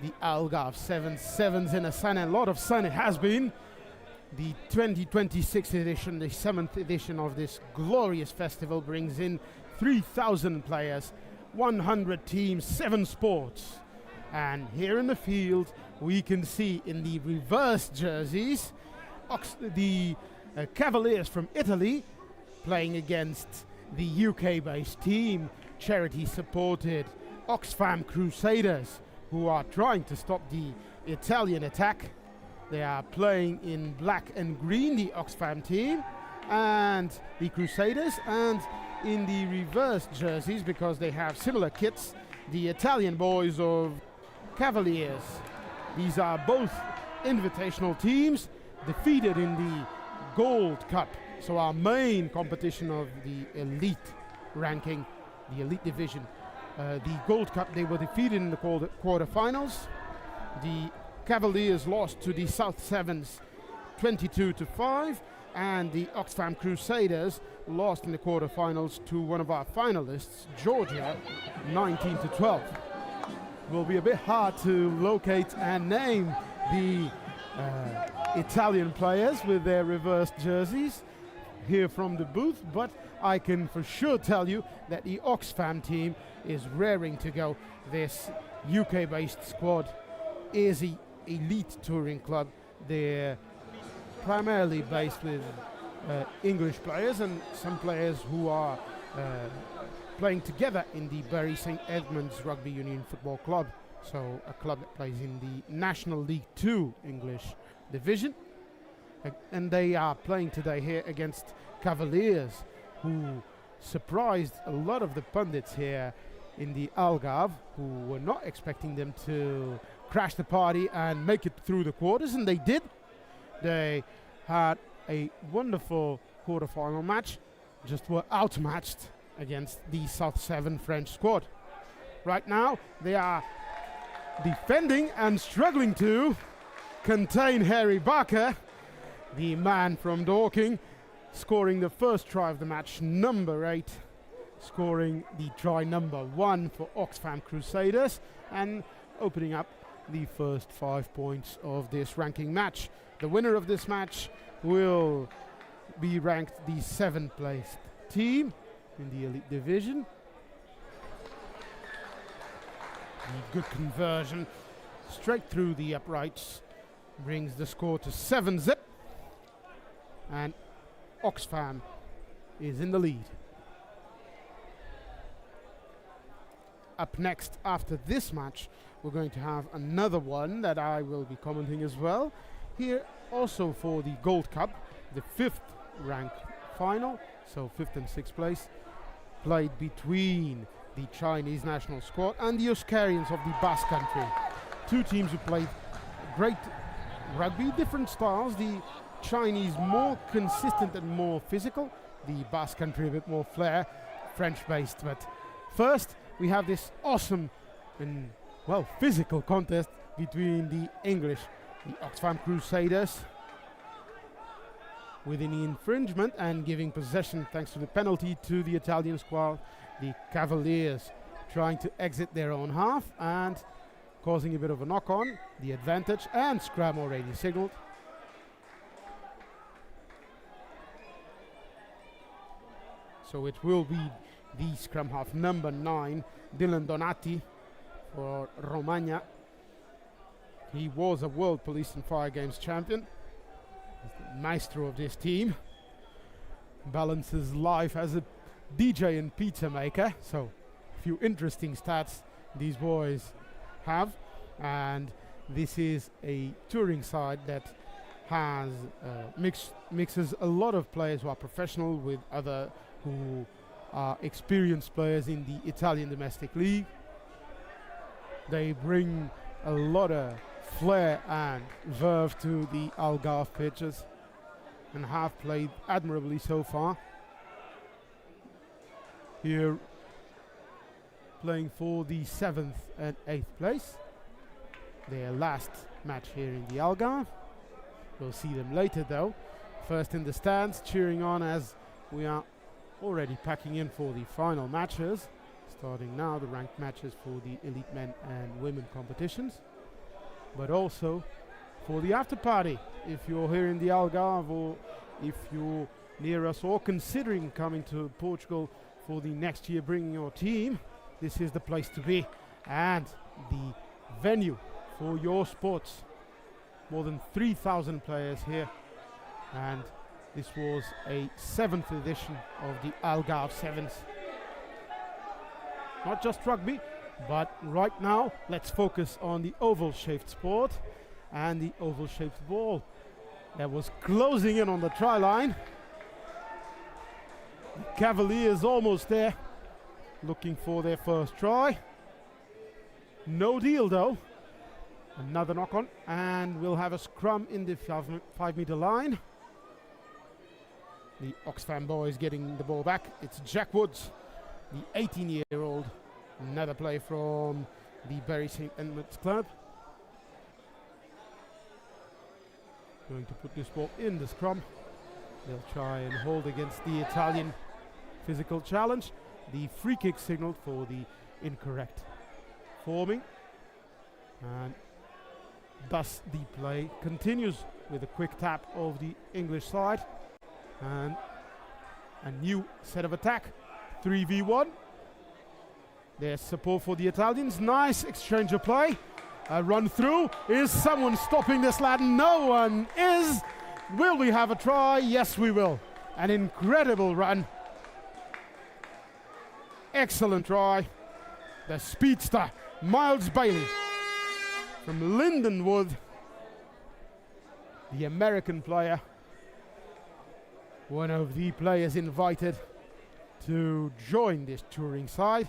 The Algarve Sevens in a sun, a lot of sun it has been. The 2026 edition, the 7th edition of this glorious festival, brings in 3,000 players, 100 teams, 7 sports. And here in the field, we can see in the reverse jerseys, the Cavaliers from Italy playing against the UK-based team, charity-supported Oxfam Crusaders, who are trying to stop the Italian attack. They are playing in black and green, the Oxfam team, and the Crusaders, and in the reverse jerseys, because they have similar kits, the Italian boys of Cavaliers. These are both invitational teams, defeated in the Gold Cup, so our main competition of the elite ranking, the elite division. The Gold Cup, they were defeated in the quarterfinals. The Cavaliers lost to the South Sevens 22-5, and the Oxfam Crusaders lost in the quarterfinals to one of our finalists, Georgia, 19-12. Will be a bit hard to locate and name the Italian players with their reversed jerseys here from the booth, but I can for sure tell you that the Oxfam team is raring to go. This UK-based squad is an elite touring club. They're primarily based with English players and some players who are playing together in the Bury St Edmunds Rugby Union Football Club, so a club that plays in the National League 2 English division. And they are playing today here against Cavaliers, who surprised a lot of the pundits here in the Algarve, who were not expecting them to crash the party and make it through the quarters, and they did. They had a wonderful quarterfinal match, just were outmatched against the South 7 French squad. Right now, they are defending and struggling to contain Harry Barker, the man from Dorking, scoring the first try of the match, number 8, scoring the try number 1 for Oxfam Crusaders, and opening up the first 5 points of this ranking match. The winner of this match will be ranked the 7th placed team in the elite division. The good conversion straight through the uprights brings the score to 7-zip, and Oxfam is in the lead. Up next after this match, we're going to have another one that I will be commenting as well. Here also for the Gold Cup, the 5th rank final, so 5th and 6th place, played between the Chinese national squad and the Oscarians of the Basque Country. Two teams who played great rugby, different styles. The Chinese more consistent and more physical, the Basque Country a bit more flair, French-based. But first, we have this awesome and, well, physical contest between the English, the Oxfam Crusaders, within the infringement and giving possession thanks to the penalty to the Italian squad. The Cavaliers trying to exit their own half and causing a bit of a knock-on, the advantage, and scrum already signaled. So it will be the scrum half number 9, Dylan Donati for Romagna. He was a World Police and Fire Games champion. He's the maestro of this team. Balances life as a DJ and pizza maker. So a few interesting stats these boys have. And this is a touring side that has mixes a lot of players who are professional with other who are experienced players in the Italian domestic league. They bring a lot of flair and verve to the Algarve pitches and have played admirably so far. Here playing for the 7th and 8th place. their last match here in the Algarve. We'll see them later though. First in the stands, cheering on as we are already packing in for the final matches. Starting now, the ranked matches for the elite men and women competitions. But also for the after party. If you're here in the Algarve or if you're near us or considering coming to Portugal for the next year, bringing your team, this is the place to be. And the venue for your sports. More than 3,000 players here. And this was a 7th edition of the Algarve Sevens. Not just rugby, but right now let's focus on the oval-shaped sport and the oval-shaped ball that was closing in on the try line. The Cavaliers almost there, looking for their first try. No deal though. Another knock on, and we'll have a scrum in the 5-meter line. The Oxfam boys getting the ball back. It's Jack Woods, the 18-year-old. Another play from the Bury St Edmunds club. Going to put this ball in the scrum. They'll try and hold against the Italian physical challenge. The free kick signaled for the incorrect forming. And thus the play continues with a quick tap of the English side. And a new set of attack. 3v1. There's support for the Italians. Nice exchange of play. A run through. Is someone stopping this lad? No one is. Will we have a try? Yes, we will. An incredible run. Excellent try. The speedster, Miles Bailey from Lindenwood. The American player. One of the players invited to join this touring side.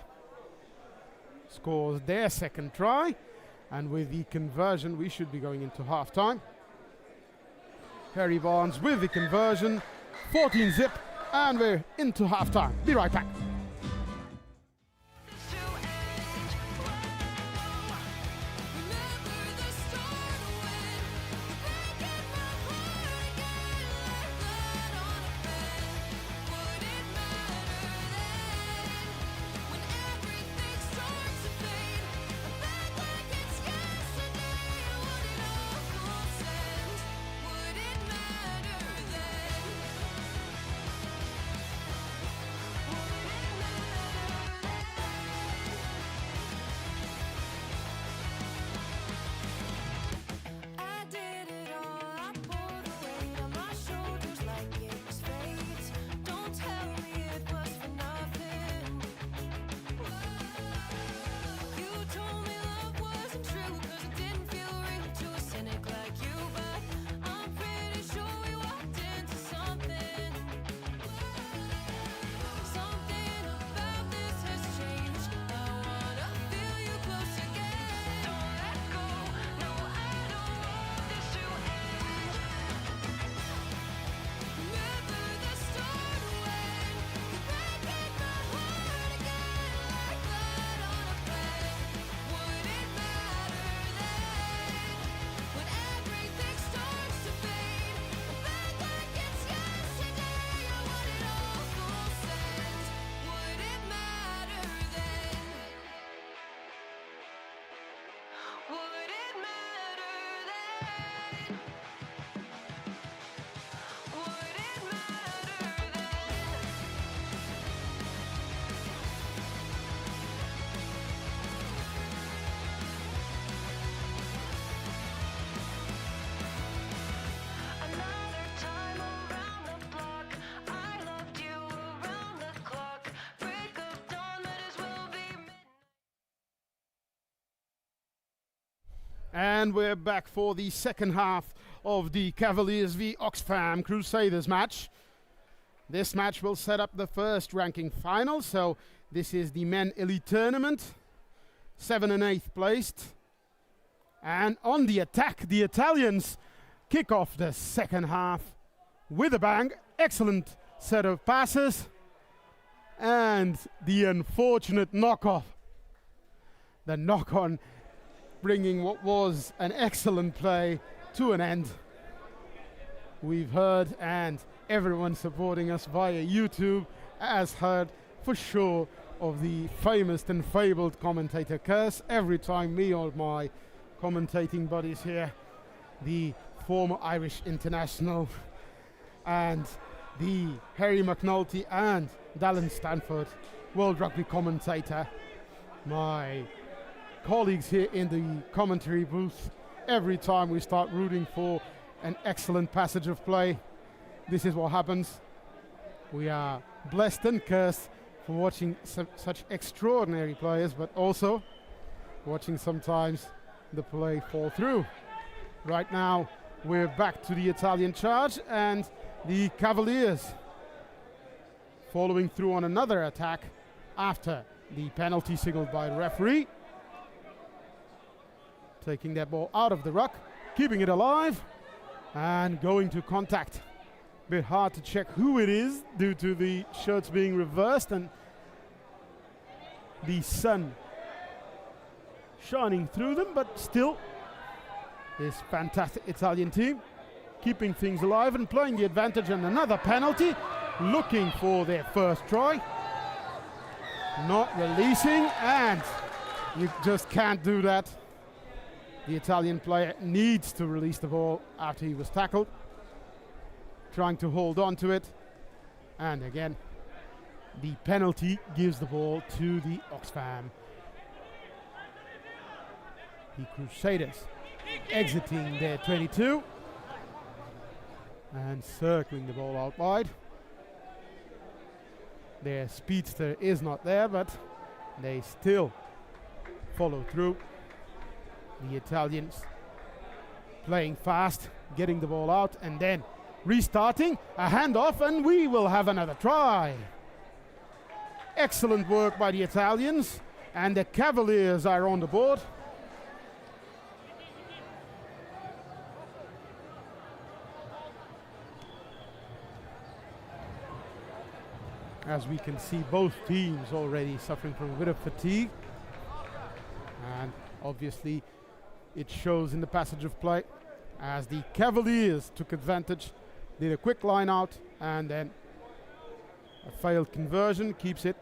Scores their second try, and with the conversion we should be going into half time. Harry Barnes with the conversion, 14 zip, and we're into half time. Be right back. And we're back for the second half of the Cavaliers v Oxfam Crusaders match. This match will set up the first ranking final, so this is the men elite tournament, 7th and 8th placed. And on the attack, the Italians kick off the second half with a bang. Excellent set of passes. And the unfortunate knock-off. The knock-on bringing what was an excellent play to an end. We've heard, and everyone supporting us via YouTube has heard for sure of the famous and fabled commentator curse every time me or my commentating buddies here, the former Irish international and the Harry McNulty and Dallin Stanford World Rugby commentator, my colleagues here in the commentary booth, every time we start rooting for an excellent passage of play, this is what happens. We are blessed and cursed for watching such extraordinary players, but also watching sometimes the play fall through. Right now, we're back to the Italian charge, and the Cavaliers following through on another attack after the penalty signaled by the referee. Taking that ball out of the ruck, keeping it alive, and going to contact. Bit hard to check who it is due to the shirts being reversed and the sun shining through them, but still this fantastic Italian team keeping things alive and playing the advantage, and another penalty, looking for their first try, not releasing, and you just can't do that. The Italian player needs to release the ball after he was tackled, trying to hold on to it, and again the penalty gives the ball to the Oxfam. The Crusaders exiting their 22 and circling the ball out wide. Their speedster is not there, but they still follow through. The Italians playing fast, getting the ball out, and then restarting, a handoff, and we will have another try. Excellent work by the Italians, and the Cavaliers are on the board. As we can see, both teams already suffering from a bit of fatigue, and obviously it shows in the passage of play as the Cavaliers took advantage, did a quick line out, and then a failed conversion keeps it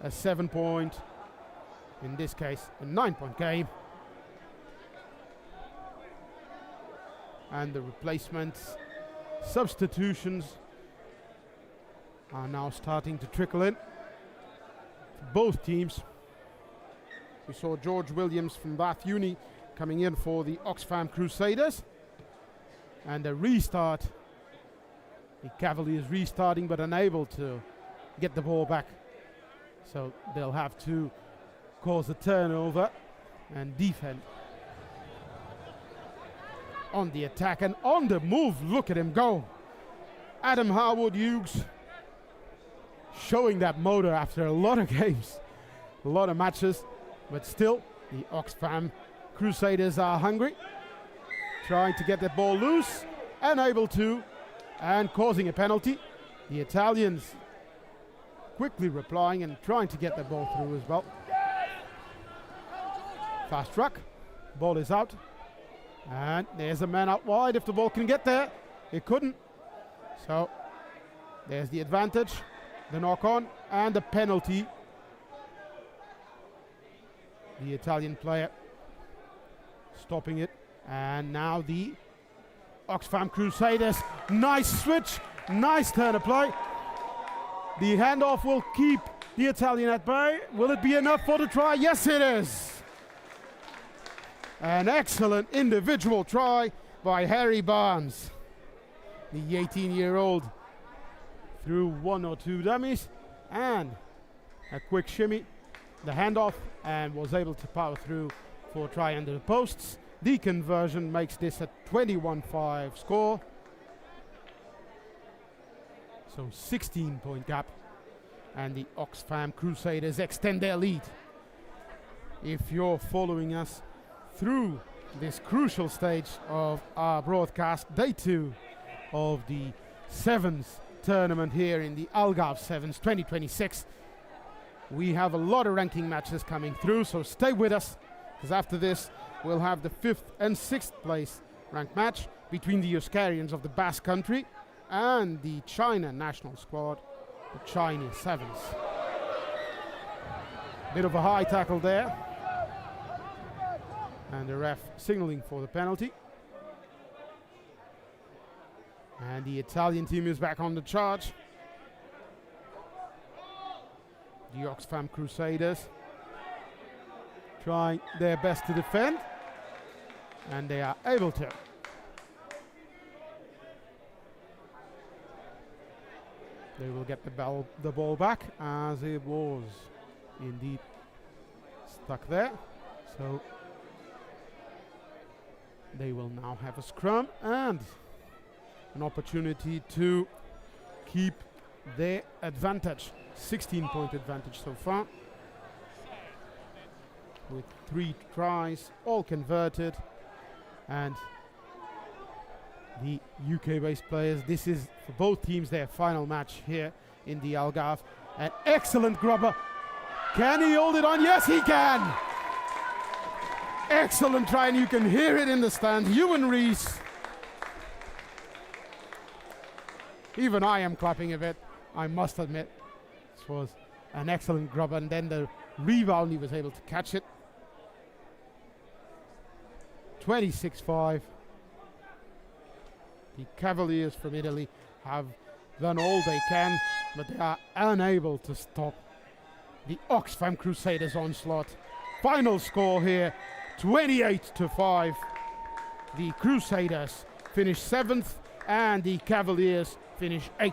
a 7-point, in this case a 9-point game. And the replacements, substitutions are now starting to trickle in for both teams. We saw George Williams from Bath Uni coming in for the Oxfam Crusaders, and a restart, the Cavaliers restarting but unable to get the ball back, so they'll have to cause a turnover and defend. On the attack and on the move, look at him go. Adam Harwood-Hughes showing that motor after a lot of games, a lot of matches, but still the Oxfam Crusaders are hungry, trying to get the ball loose, unable to, and causing a penalty. The Italians quickly replying and trying to get the ball through as well. Fast ruck, ball is out, and there's a man out wide. If the ball can get there, it couldn't. So there's the advantage, the knock on, and the penalty. The Italian player stopping it, and now the Oxfam Crusaders. Nice switch, nice turn of play. The handoff will keep the Italian at bay. Will it be enough for the try? Yes, it is. An excellent individual try by Harry Barnes, the 18-year-old, through one or two dummies and a quick shimmy, the handoff, and was able to power through for a try under the posts. The conversion makes this a 21-5 score. So 16-point gap, and the Oxfam Crusaders extend their lead. If you're following us through this crucial stage of our broadcast, day 2 of the Sevens tournament here in the Algarve Sevens 2026, we have a lot of ranking matches coming through, so stay with us, because after this we'll have the 5th and 6th place ranked match between the Euskarians of the Basque Country and the China national squad, the Chinese Sevens. Bit of a high tackle there. And the ref signaling for the penalty. And the Italian team is back on the charge. The Oxfam Crusaders trying their best to defend, and they are able to. They will get the ball back, as it was indeed stuck there. So they will now have a scrum and an opportunity to keep their advantage. 16-point advantage so far, with 3 tries, all converted. And the UK-based players, this is for both teams their final match here in the Algarve. An excellent grubber. Can he hold it on? Yes, he can. Excellent try, and you can hear it in the stand. Ewan Rees. Even I am clapping a bit, I must admit. This was an excellent grub, and then the rebound, he was able to catch it. 26-5. The Cavaliers from Italy have done all they can, but they are unable to stop the Oxfam Crusaders onslaught. Final score here, 28-5. The Crusaders finish 7th and the Cavaliers finish 8th.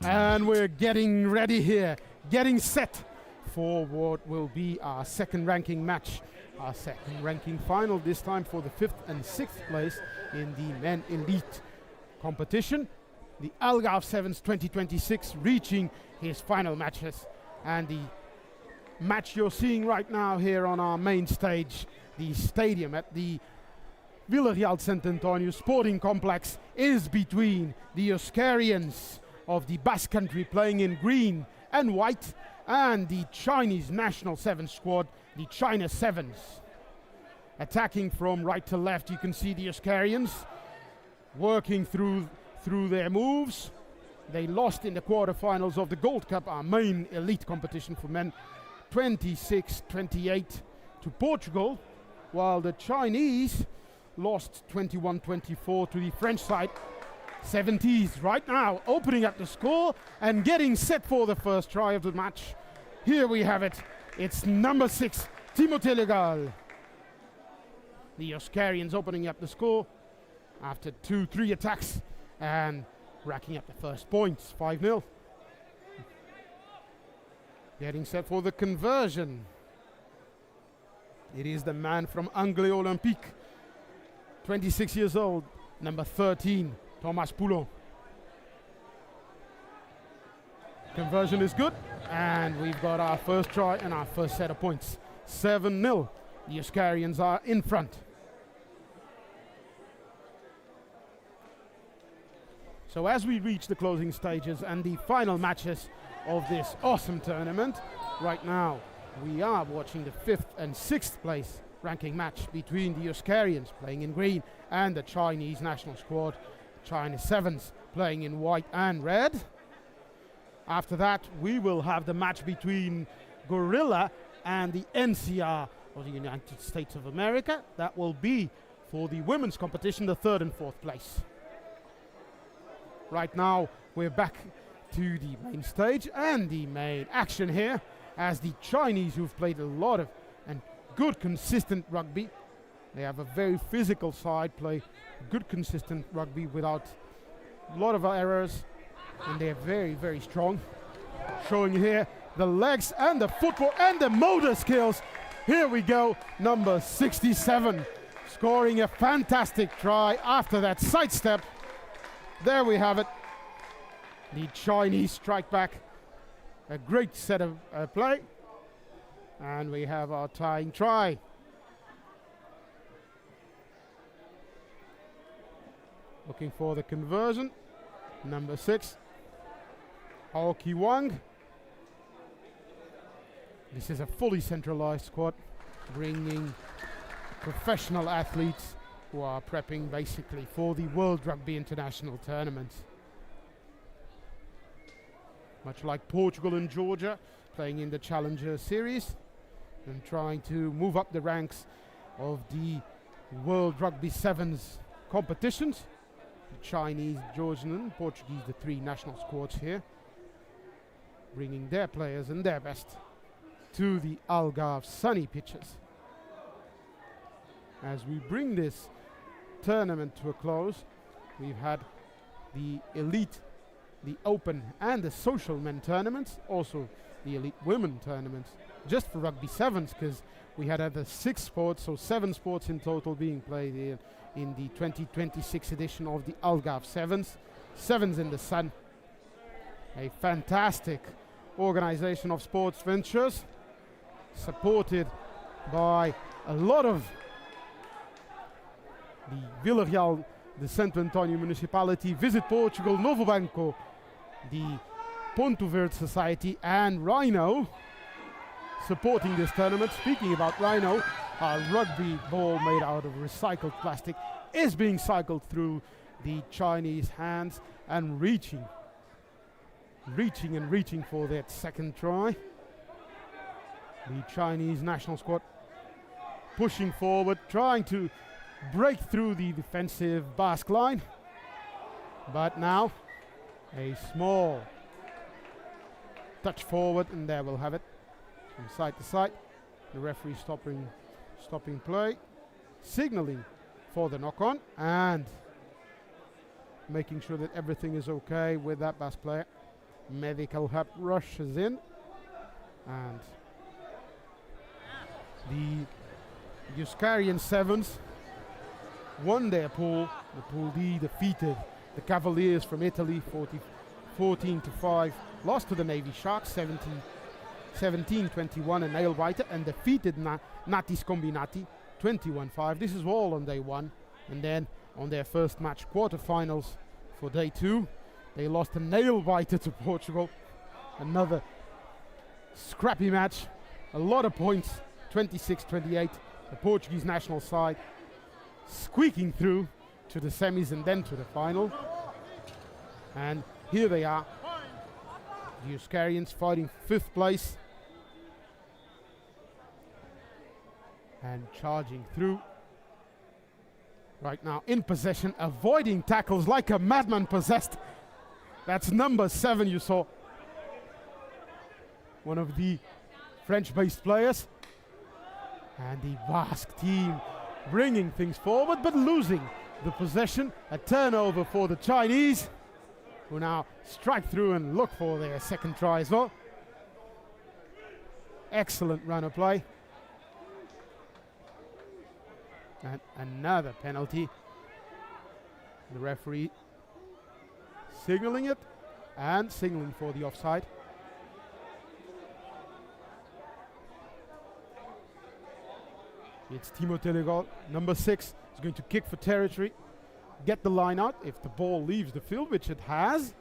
And we're getting ready here, getting set for what will be our second ranking match, our second ranking final, this time for the 5th and 6th place in the men elite competition. The Algarve Sevens 2026 reaching his final matches, and the match you're seeing right now here on our main stage, the stadium at the Villarreal Sant Antonio Sporting Complex, is between the Euskarians of the Basque Country playing in green and white and the Chinese national sevens squad, the China Sevens. Attacking from right to left, you can see the Euskarians working through their moves. They lost in the quarterfinals of the Gold Cup, our main elite competition for men, 26-28 to Portugal, while the Chinese lost 21-24 to the French side. 70s right now, opening up the score and getting set for the first try of the match. Here we have it. It's number 6, Timothée Legal. The Euskarians opening up the score after 2-3 attacks and racking up the first points, 5-0. Getting set for the conversion. It is the man from Anglais Olympique, 26 years old, number 13, Thomas Poulon. Conversion is good, and we've got our first try and our first set of points. 7-0. The Euskarians are in front. So as we reach the closing stages and the final matches of this awesome tournament, right now we are watching the 5th and 6th place ranking match between the Euskarians playing in green and the Chinese national squad, China Sevens, playing in white and red. After that, we will have the match between Gorilla and the NCR of the United States of America. That will be for the women's competition, the 3rd and 4th place. Right now, we're back to the main stage and the main action here, as the Chinese, who've played a lot of and good consistent rugby, they have a very physical side, play good consistent rugby without a lot of errors, and they're very, very strong. Showing here the legs and the football and the motor skills. Here we go, number 67, scoring a fantastic try after that sidestep. There we have it. The Chinese strike back. A great set of play. And we have our tying try. Looking for the conversion. Number 6, Aoki Wang. This is a fully centralized squad, bringing professional athletes who are prepping basically for the World Rugby International Tournament. Much like Portugal and Georgia, playing in the Challenger Series and trying to move up the ranks of the World Rugby Sevens competitions. The Chinese, Georgian and Portuguese, the 3 national squads here, bringing their players and their best to the Algarve sunny pitches. As we bring this tournament to a close, we've had the elite, the open and the social men tournaments, also the elite women tournaments, just for rugby sevens, because we had other 6 sports, so 7 sports in total being played here in the 2026 edition of the Algarve Sevens. Sevens in the sun. A fantastic organization of sports ventures, supported by a lot of the Villarreal, the Santo Antonio municipality, Visit Portugal, Novo Banco, the Ponto Verde Society and Rhino supporting this tournament. Speaking about Rhino, our rugby ball made out of recycled plastic is being cycled through the Chinese hands and reaching for that second try. The Chinese national squad pushing forward, trying to break through the defensive Basque line, but now a small touch forward, and there we'll have it from side to side. The referee stopping play, signaling for the knock-on and making sure that everything is okay with that Basque player. medical help rushes in, and the Euskarian Sevens won their pool. The Pool D defeated the Cavaliers from Italy 14-5, lost to the Navy Sharks 17-21, a nail biter, and defeated Natis Combinati 21-5. This is all on day one. And then on their first match, quarterfinals for day two, they lost a nail biter to Portugal. Another scrappy match, a lot of points, 26-28. The Portuguese national side squeaking through to the semis and then to the final. And here they are, the Euskarians fighting 5th place and charging through. Right now in possession, avoiding tackles like a madman possessed. That's number 7, you saw. One of the French-based players. And the Basque team bringing things forward, but losing the possession. A turnover for the Chinese, who now strike through and look for their second try as well. Excellent run of play. And another penalty. The referee signaling it and signaling for the offside. It's Timo Telegal, number 6, is going to kick for territory, get the line out if the ball leaves the field, which it has,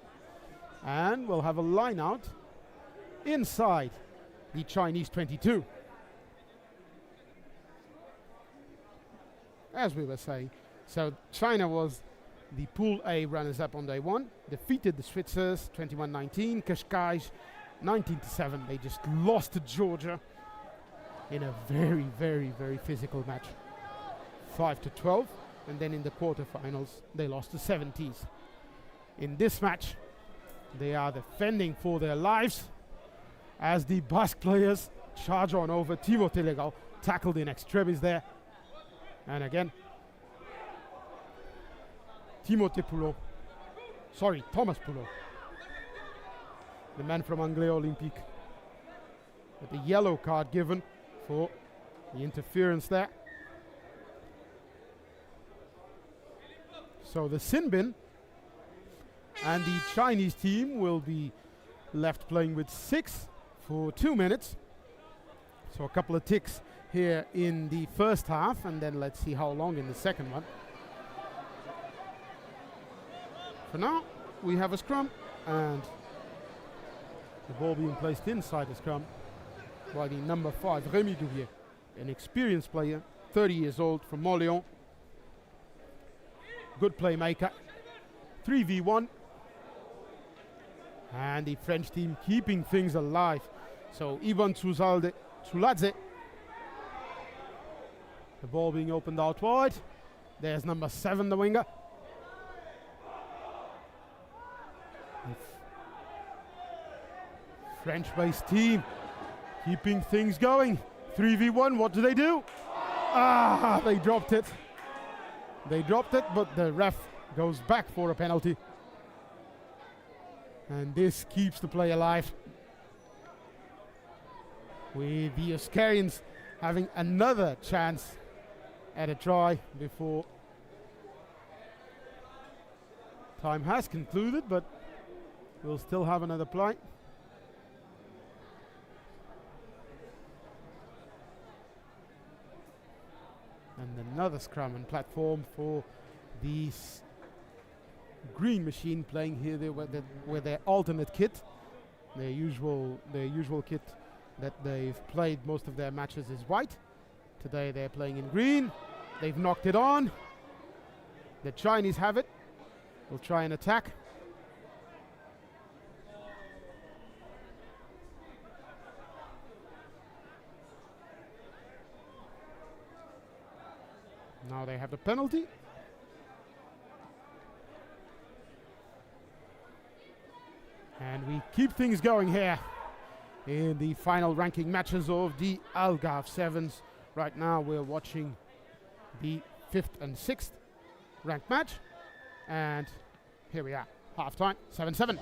and we'll have a line out inside the Chinese 22. As we were saying, so China was the Pool A runners-up on day one, defeated the Switzers 21-19, Cascais 19-7. They just lost to Georgia in a very, very, very physical match, 5-12, and then in the quarterfinals they lost to 70s. In this match, they are defending for their lives as the Basque players charge on over. Timo Telegal tackled in extremis there. And again, Thomas Poulot, the man from Anglais Olympique, with the yellow card given for the interference there. So the sin bin, and the Chinese team will be left playing with 6 for 2 minutes. So a couple of ticks here in the first half, and then let's see how long in the second one. For now, we have a scrum, and the ball being placed inside the scrum by the number 5, Rémi Douvier, an experienced player, 30 years old, from Montléon. Good playmaker. 3v1. And the French team keeping things alive. So Ivan Tsuladze, the ball being opened out wide. There's number 7, the winger. French-based team keeping things going. 3v1, what do? They dropped it. They dropped it, but the ref goes back for a penalty. And this keeps the play alive, with the Euskarians having another chance at a try before time has concluded, but we'll still have another play. And another scrum and platform for the green machine playing here with their alternate kit. Their usual kit that they've played most of their matches is white. Today they're playing in green. They've knocked it on. The Chinese have it. Will try and attack. Now they have the penalty. And we keep things going here in the final ranking matches of the Algarve Sevens. Right now we're watching the 5th and 6th ranked match. And here we are, half time, 7-7.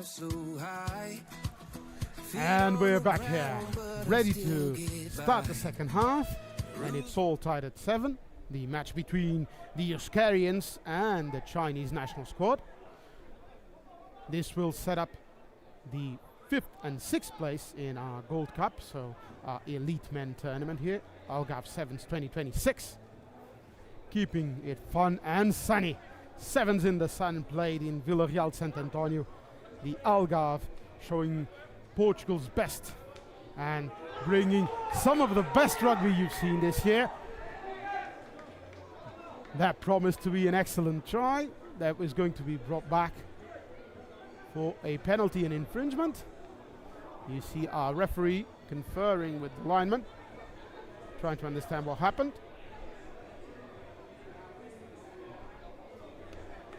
so high. And we're back here, ready to start the second half, and it's all tied at 7. The match between the Euskarians and the Chinese national squad. This will set up the 5th and 6th place in our Gold Cup, so our elite men tournament here, Algarve Sevens 2026. Keeping it fun and sunny. Sevens in the sun played in Villarreal Sant Antonio. The Algarve showing Portugal's best and bringing some of the best rugby you've seen this year. That promised to be an excellent try. That was going to be brought back for a penalty and infringement. You see our referee conferring with the lineman, trying to understand what happened.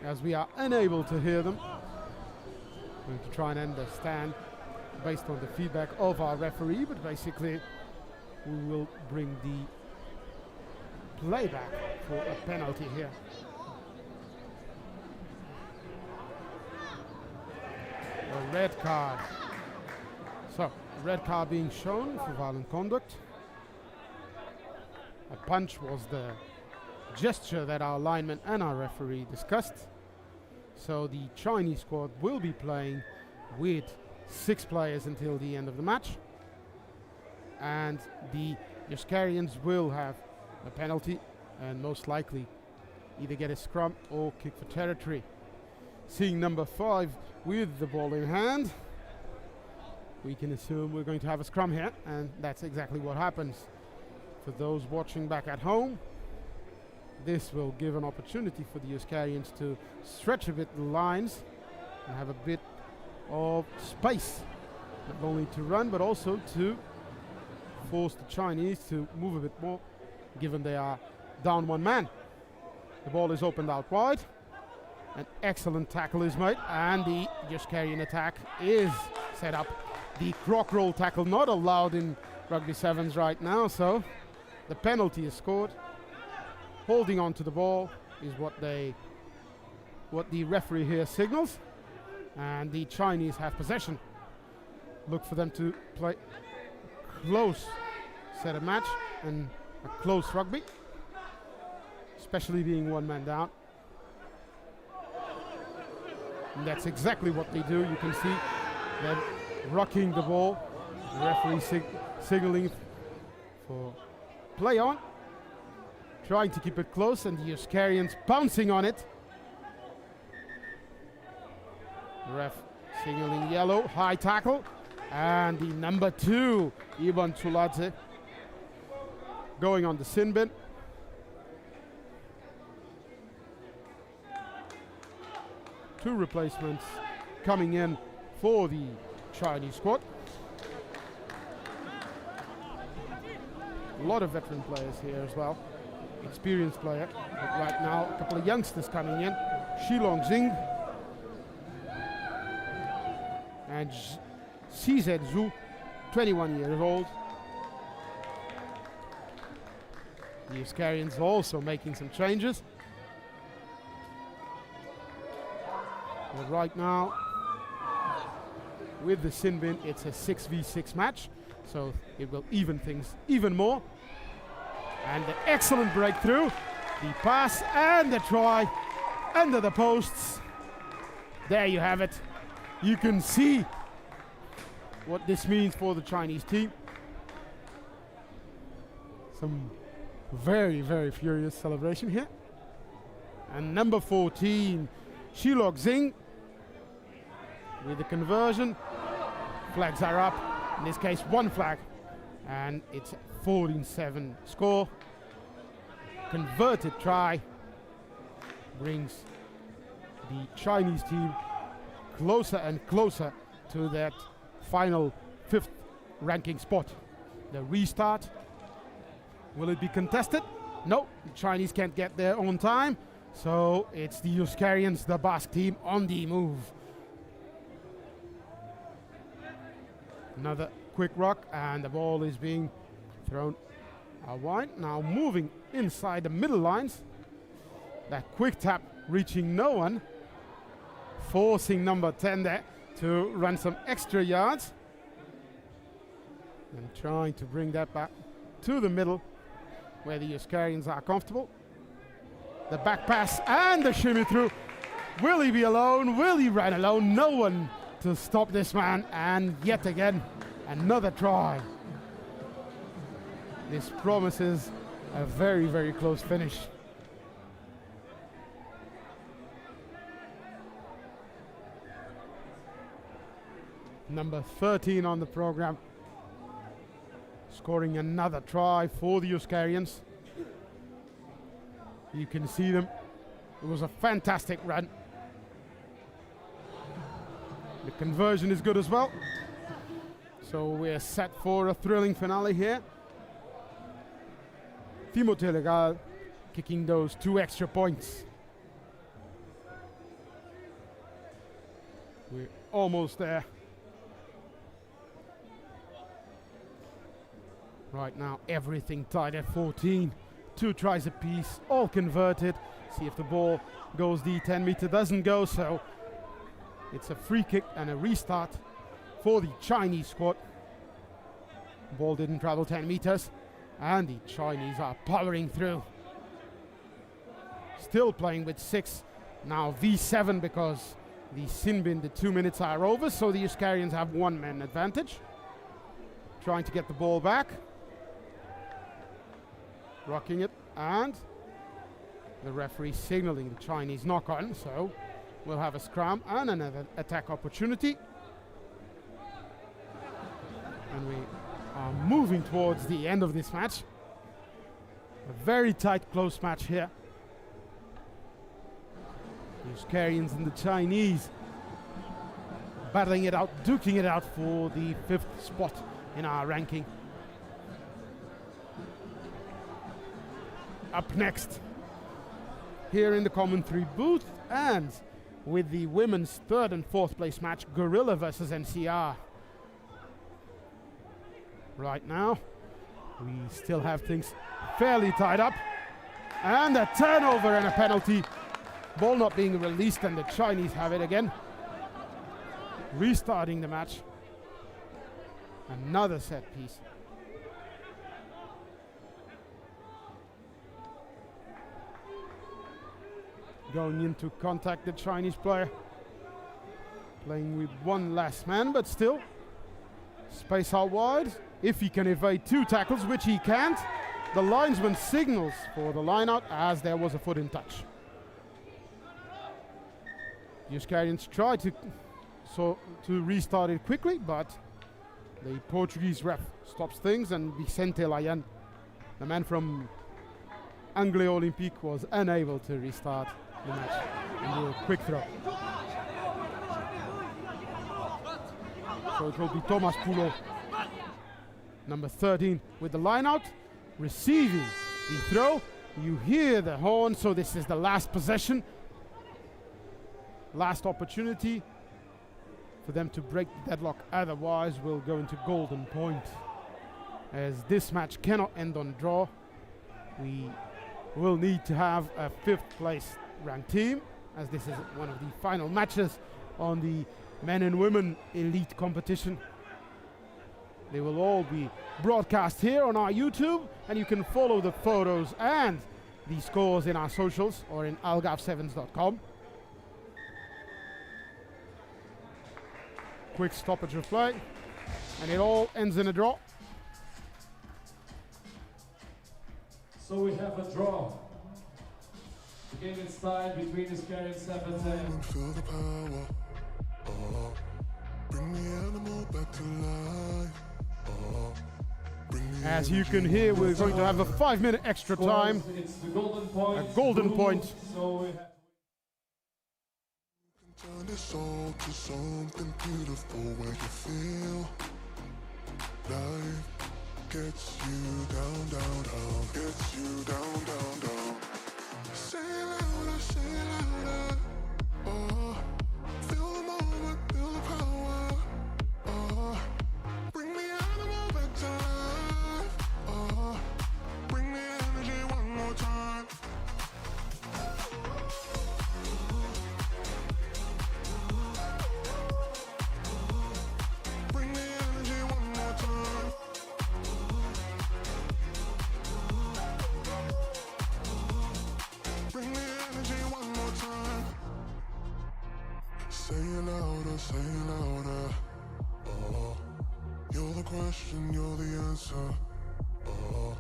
As we are unable to hear them, I'm going to try and understand based on the feedback of our referee, but basically we will bring the playback for a penalty here. A red card. So, a red card being shown for violent conduct. A punch was the gesture that our lineman and our referee discussed. So the Chinese squad will be playing with 6 players until the end of the match. And the Euskarians will have a penalty and most likely either get a scrum or kick for territory. Seeing number 5 with the ball in hand, we can assume we're going to have a scrum here, and that's exactly what happens. For those watching back at home, this will give an opportunity for the Euskarians to stretch a bit the lines and have a bit of space, not only to run but also to force the Chinese to move a bit more, given they are down 1 man. The ball is opened out wide. An excellent tackle is made, and the Euskarian attack is set up. The croc roll tackle not allowed in Rugby Sevens right now, so the penalty is scored. Holding on to the ball is what the referee here signals, and the Chinese have possession. Look for them to play close set of match and a close rugby, especially being 1 man down. And that's exactly what they do. You can see them rocking the ball. The referee signaling for play on, trying to keep it close, and the Euskarians bouncing on it. The ref signaling yellow, high tackle, and the number 2, Ivan Tsuladze, going on the sin bin. Two replacements coming in for the Chinese squad. A lot of veteran players here as well, experienced player, but right now a couple of youngsters coming in. Shilong Xing and CZ Zhu, 21 years old. The Euskarians also making some changes. But right now, with the sin bin, it's a 6v6 match, so it will even things even more. And the excellent breakthrough, the pass and the try under the posts. There you have it. You can see what this means for the Chinese team. Some very, very furious celebration here. And number 14, Shilong Xing, with the conversion. Flags are up, in this case 1 flag, and it's 14-7 score. Converted try brings the Chinese team closer and closer to that final 5th ranking spot. The restart, will it be contested? No, the Chinese can't get there on time, so it's the Euskarians, the Basque team, on the move. Another quick rock, and the ball is being thrown wide. Now moving inside the middle lines. That quick tap reaching no one, forcing number 10 there to run some extra yards and trying to bring that back to the middle where the Euskarians are comfortable. The back pass and the shimmy through. Will he be alone? Will he run alone? No one to stop this man, and yet again another try. This promises a very, very close finish. Number 13 on the program, scoring another try for the Euskarians. You can see them. It was a fantastic run. The conversion is good as well. So we're set for a thrilling finale here. Timothée Legal kicking those 2 extra points. We're almost there. Right now, everything tied at 14. 2 tries apiece, all converted. See if the ball goes the 10 meter, doesn't go, so it's a free kick and a restart for the Chinese squad. Ball didn't travel 10 meters, and the Chinese are powering through. Still playing with 6, now V7 because the Sinbin, the 2 minutes are over, so the Euskarians have 1 man advantage. Trying to get the ball back. Rocking it, and the referee signaling the Chinese knock on, so we'll have a scrum and another attack opportunity. And we are moving towards the end of this match. A very tight, close match here. The Euskarians and the Chinese battling it out, duking it out for the 5th spot in our ranking. Up next, here in the commentary booth, and with the women's 3rd and 4th place match, Gorilla versus NCR. Right now, we still have things fairly tied up, and a turnover and a penalty. Ball not being released, and the Chinese have it again. Restarting the match. Another set piece. Going into contact, the Chinese player. Playing with 1 last man, but still. Space out wide. If he can evade 2 tackles, which he can't, the linesman signals for the line out as there was a foot in touch. The Euskarians try to restart it quickly, but the Portuguese ref stops things, and Vicente Layan, the man from Anglais Olympique, was unable to restart the match and do a quick throw. So it will be Thomas Poulot, number 13, with the line out, receiving the throw. You hear the horn, so this is the last possession. Last opportunity for them to break the deadlock, otherwise we'll go into golden point. As this match cannot end on draw, we will need to have a 5th place ranked team, as this is one of the final matches on the men and women elite competition. They will all be broadcast here on our YouTube, and you can follow the photos and the scores in our socials or in algarve7s.com. Quick stoppage of play, and it all ends in a draw. So we have a draw. The game is tied between Euskarian 7 and Feel the power. Bring the animal back to life. As you can hear, we're going to have a 5-minute extra time. It's the golden point. A golden point. So we have Turn this all to something beautiful where you feel life gets you down, down, down, gets you down, down, down. Say louder, say louder. Oh, feel the moment, feel the power. Oh, bring the animal back to life. Oh, bring the energy one more time. say louder. Oh, you're the question, you're the answer. Oh,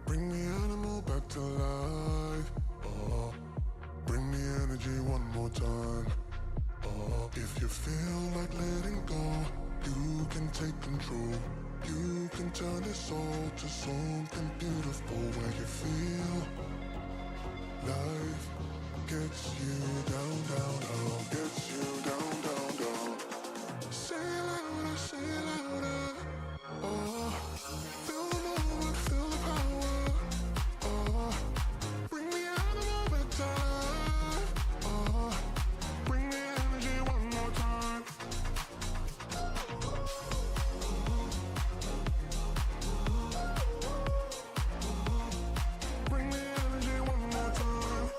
bring the animal back to life. Oh, bring the energy one more time. Oh, if you feel like letting go, you can take control. You can turn this all to something beautiful where you feel life gets you down, down, down, gets you down, down, down. Say it louder, say it louder. Oh, feel the moment, feel the power. Oh, bring the animal back to life. Oh, bring the energy one more time. Bring the energy one more time.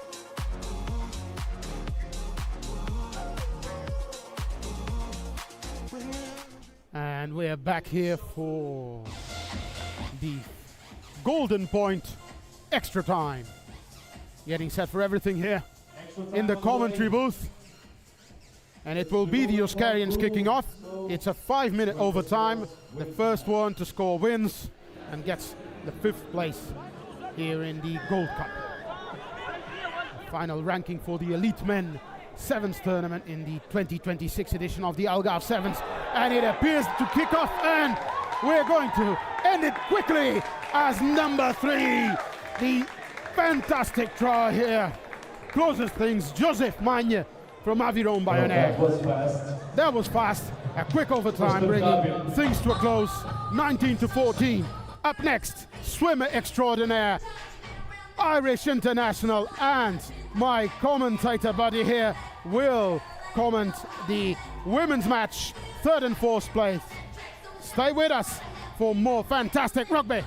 And we're back here for the Golden Point extra time. Getting set for everything here in the commentary booth. And it will be the Oscarians kicking off. It's a 5-minute overtime. The first one to score wins and gets the 5th place here in the Gold Cup. Final ranking for the Elite Men Sevens tournament in the 2026 edition of the Algarve Sevens. And it appears to kick off, and we're going to end it quickly as number 3. The fantastic try here closes things. Joseph Magne from Aviron Bayonne. That was fast. A quick overtime bringing things to a close. 19-14. Up next, swimmer extraordinaire, Irish international, and my commentator buddy here will comment the women's match, 3rd and 4th place. Stay with us for more fantastic rugby.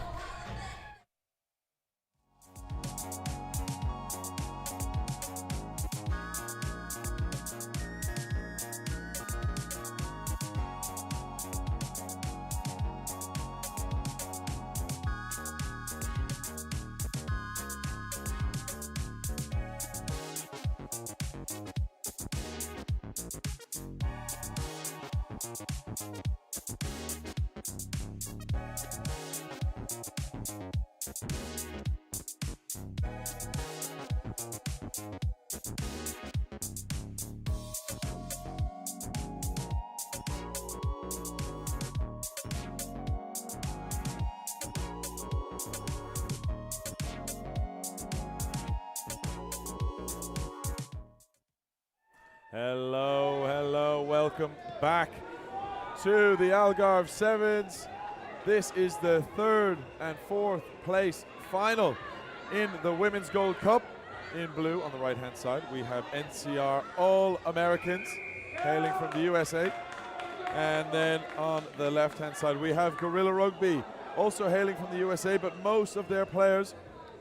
Hello, hello, welcome back to the Algarve Sevens. This is the 3rd and 4th place final in the Women's Gold Cup. In blue on the right hand side we have NCR All-Americans hailing from the USA, and then on the left hand side we have Gorilla Rugby also hailing from the USA, but most of their players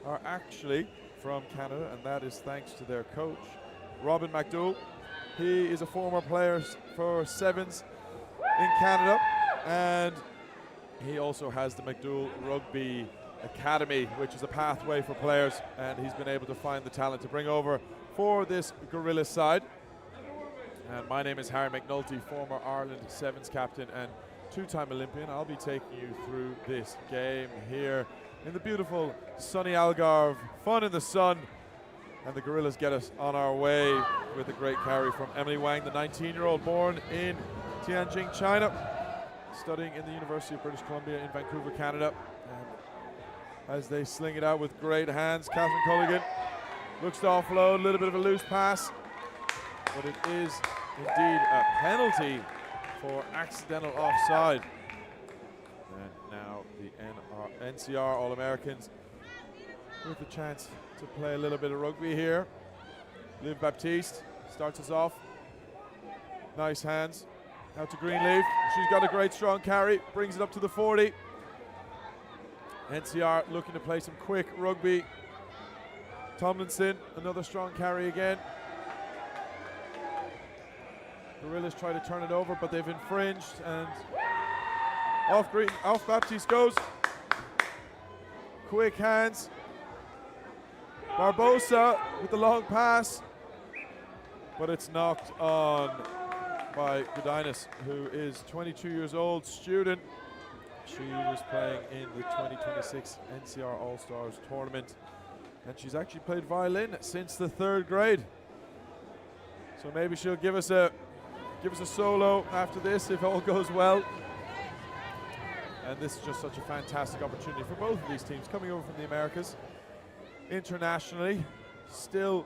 are actually from Canada, and that is thanks to their coach Robin McDougall. He is a former player for Sevens in Canada, and he also has the McDougall Rugby Academy, which is a pathway for players, and he's been able to find the talent to bring over for this Gorilla side. And my name is Harry McNulty, former Ireland Sevens captain and 2-time Olympian. I'll be taking you through this game here in the beautiful sunny Algarve. Fun in the sun. And the Gorillas get us on our way with a great carry from Emily Wang, the 19-year-old born in Tianjin, China, studying in the University of British Columbia in Vancouver, Canada. And as they sling it out with great hands, Catherine Culligan looks to offload, a little bit of a loose pass, but it is indeed a penalty for accidental offside. And now the NCR All-Americans with the chance to play a little bit of rugby here. Liv Baptiste starts us off. Nice hands. Out to Greenleaf. She's got a great strong carry. Brings it up to the 40. NCR looking to play some quick rugby. Tomlinson, another strong carry again. Gorillas try to turn it over, but they've infringed, and off Baptiste goes. Quick hands. Barbosa with the long pass, but it's knocked on by Godinez, who is 22 years old, student. She was playing in the 2026 NCR All-Stars tournament, and she's actually played violin since the 3rd grade. So maybe she'll give us a solo after this if all goes well. And this is just such a fantastic opportunity for both of these teams coming over from the Americas. Internationally, still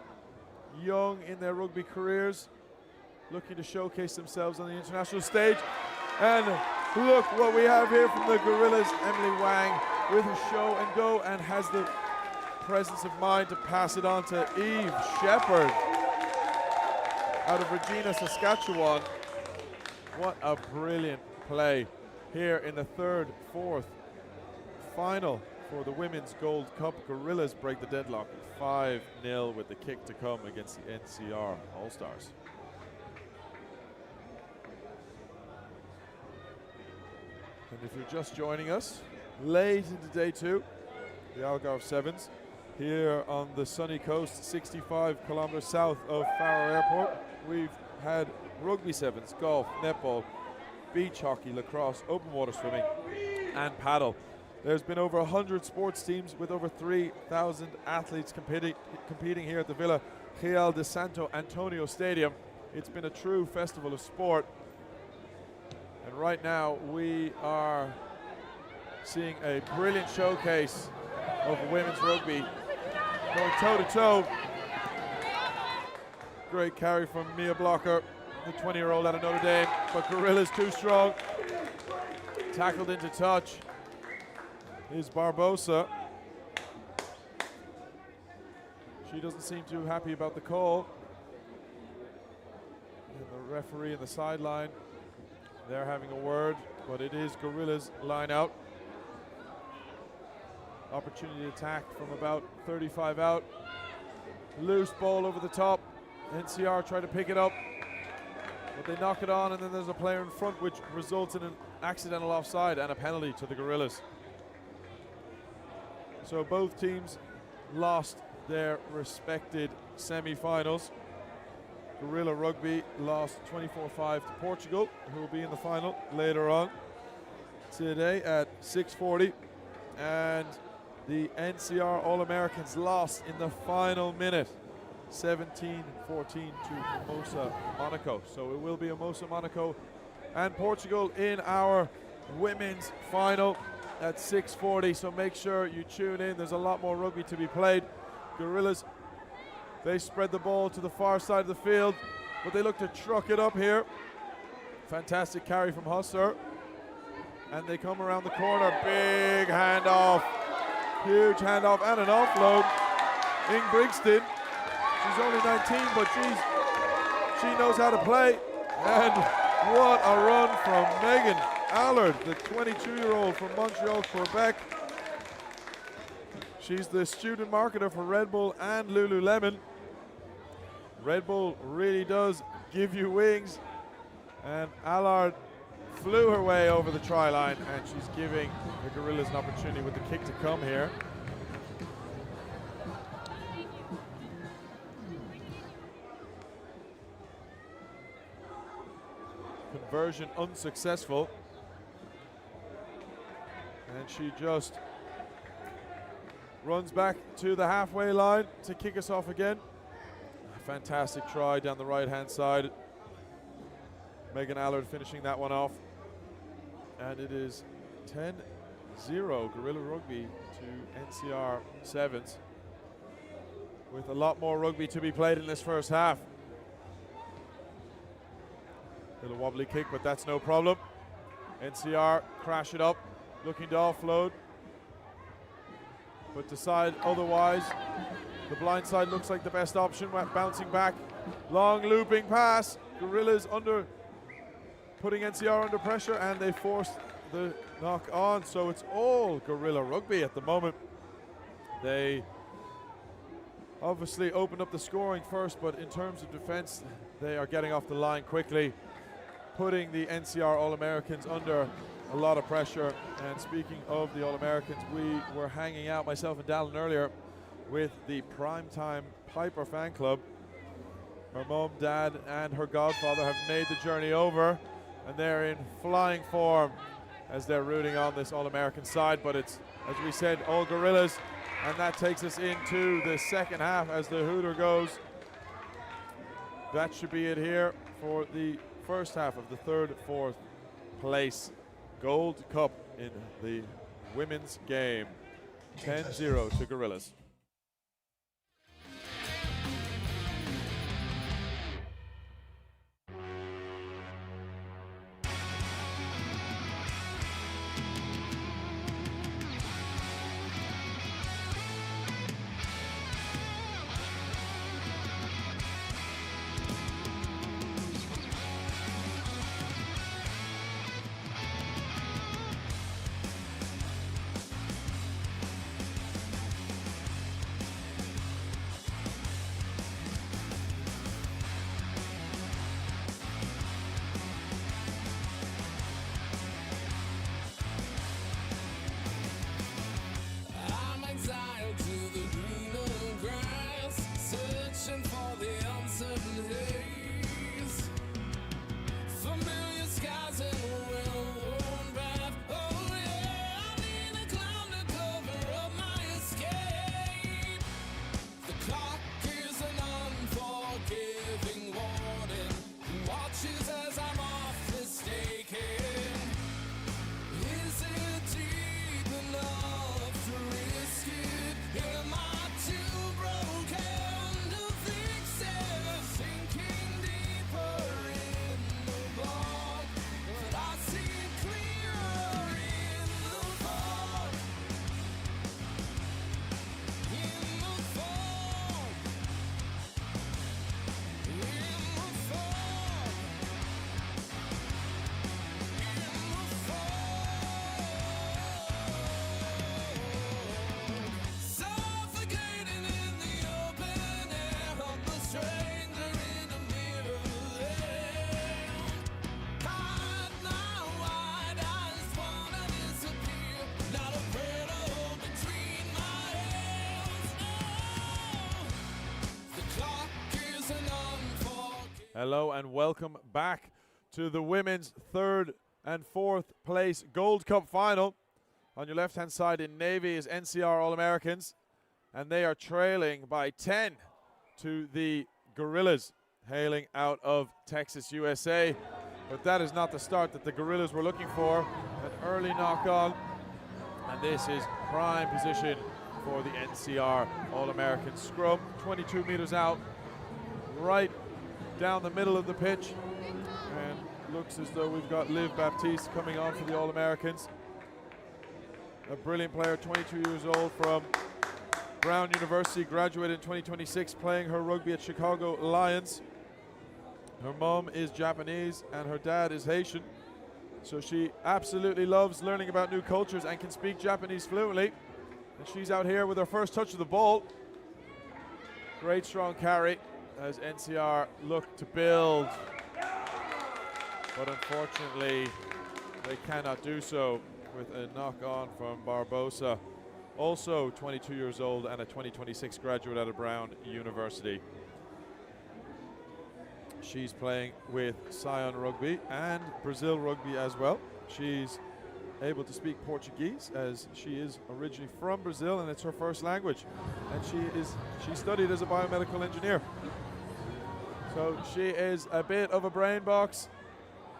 young in their rugby careers, looking to showcase themselves on the international stage. And look what we have here from the Gorillas. Emily Wang with a show and go, and has the presence of mind to pass it on to Eve Shepherd out of Regina, Saskatchewan. What a brilliant play here in the 3rd, 4th final for the Women's Gold Cup. Gorillas break the deadlock 5-0 with the kick to come against the NCR All-Stars. And if you're just joining us, late into day 2, the Algarve Sevens here on the sunny coast, 65 kilometers south of Faro Airport. We've had rugby sevens, golf, netball, beach hockey, lacrosse, open water swimming, and paddle. There's been over 100 sports teams with over 3,000 athletes competing here at the Villa Real de Santo Antonio Stadium. It's been a true festival of sport. And right now we are seeing a brilliant showcase of women's rugby going toe-to-toe. Great carry from Mia Blocker, the 20-year-old out of Notre Dame, but Gorilla's too strong. Tackled into touch is Barbosa. She doesn't seem too happy about the call. And the referee in the sideline, they're having a word, but it is Gorilla's line out. Opportunity to attack from about 35 out. Loose ball over the top. NCR try to pick it up, but they knock it on, and then there's a player in front, which results in an accidental offside and a penalty to the Gorillas. So both teams lost their respected semi-finals. Gorilla Rugby lost 24-5 to Portugal, who will be in the final later on today at 6:40. And the NCR All-Americans lost in the final minute, 17-14 to Mimosa Monaco. So it will be a Mimosa Monaco and Portugal in our women's final at 6:40. So make sure you tune in. There's a lot more rugby to be played. Gorillas, they spread the ball to the far side of the field, but they look to truck it up here. Fantastic carry from Husser. And they come around the corner. Big handoff. Huge handoff and an offload. Ing Brigsten. She's only 19, but she knows how to play. And what a run from Megan Allard, the 22-year-old from Montreal, Quebec. She's the student marketer for Red Bull and Lululemon. Red Bull really does give you wings. And Allard flew her way over the try line, and she's giving the Gorillas an opportunity with the kick to come here. Conversion unsuccessful. And she just runs back to the halfway line to kick us off again. A fantastic try down the right-hand side. Megan Allard finishing that one off. And it is 10-0 Gorilla Rugby to NCR Sevens, with a lot more rugby to be played in this first half. Little wobbly kick, but that's no problem. NCR crash it up, looking to offload, but decide otherwise. The blind side looks like the best option, bouncing back. Long looping pass. Gorillas putting NCR under pressure, and they forced the knock on. So it's all Gorilla Rugby at the moment. They obviously opened up the scoring first, but in terms of defense, they are getting off the line quickly, putting the NCR All-Americans under a lot of pressure. And speaking of the All-Americans, we were hanging out, myself and Dallin, earlier with the Primetime Piper fan club. Her mom, dad, and her godfather have made the journey over, and they're in flying form as they're rooting on this All-American side. But it's, as we said, all gorillas, and that takes us into the second half as the hooter goes. That should be it here for the first half of the third, fourth place Gold Cup in the women's game. 10-0 to Gorillas. I'm exiled to the greener grass, searching for the uncertain haze. Familiar skies and a well-worn path. Oh yeah, I need a cloud to cover up my escape. The clock is an unforgiving warden who watches as I'm off mistaken. Is it deep enough to risk it? Am I too broken to fix it? Sinking deeper in the bog, but I see clearer in the fog. In the fog. In the fog. Suffocating in the open air, I'm a stranger in a mirror land. Hide my wide eyes, wanna disappear. Not a prayer to hold between my hands. No, the clock is an unforgiving. Hello and welcome back to the women's third and fourth place Gold Cup final. On your left-hand side in navy is NCR All-Americans, and they are trailing by 10 to the Gorillas, hailing out of Texas, USA. But that is not the start that the Gorillas were looking for. An early knock-on, and this is prime position for the NCR All-American scrum. 22 meters out, right down the middle of the pitch, and looks as though we've got Liv Baptiste coming on for the All-Americans. A brilliant player, 22 years old, from Brown University, graduated in 2026, playing her rugby at Chicago Lions. Her mom is Japanese and her dad is Haitian, so she absolutely loves learning about new cultures and can speak Japanese fluently. And she's out here with her first touch of the ball. Great strong carry as NCR look to build, but unfortunately they cannot do so with a knock-on from Barbosa, also 22 years old and a 2026 graduate out of Brown University. She's playing with Scion Rugby and Brazil Rugby as well. She's able to speak Portuguese as she is originally from Brazil and it's her first language. And she studied as a biomedical engineer. So she is a bit of a brain box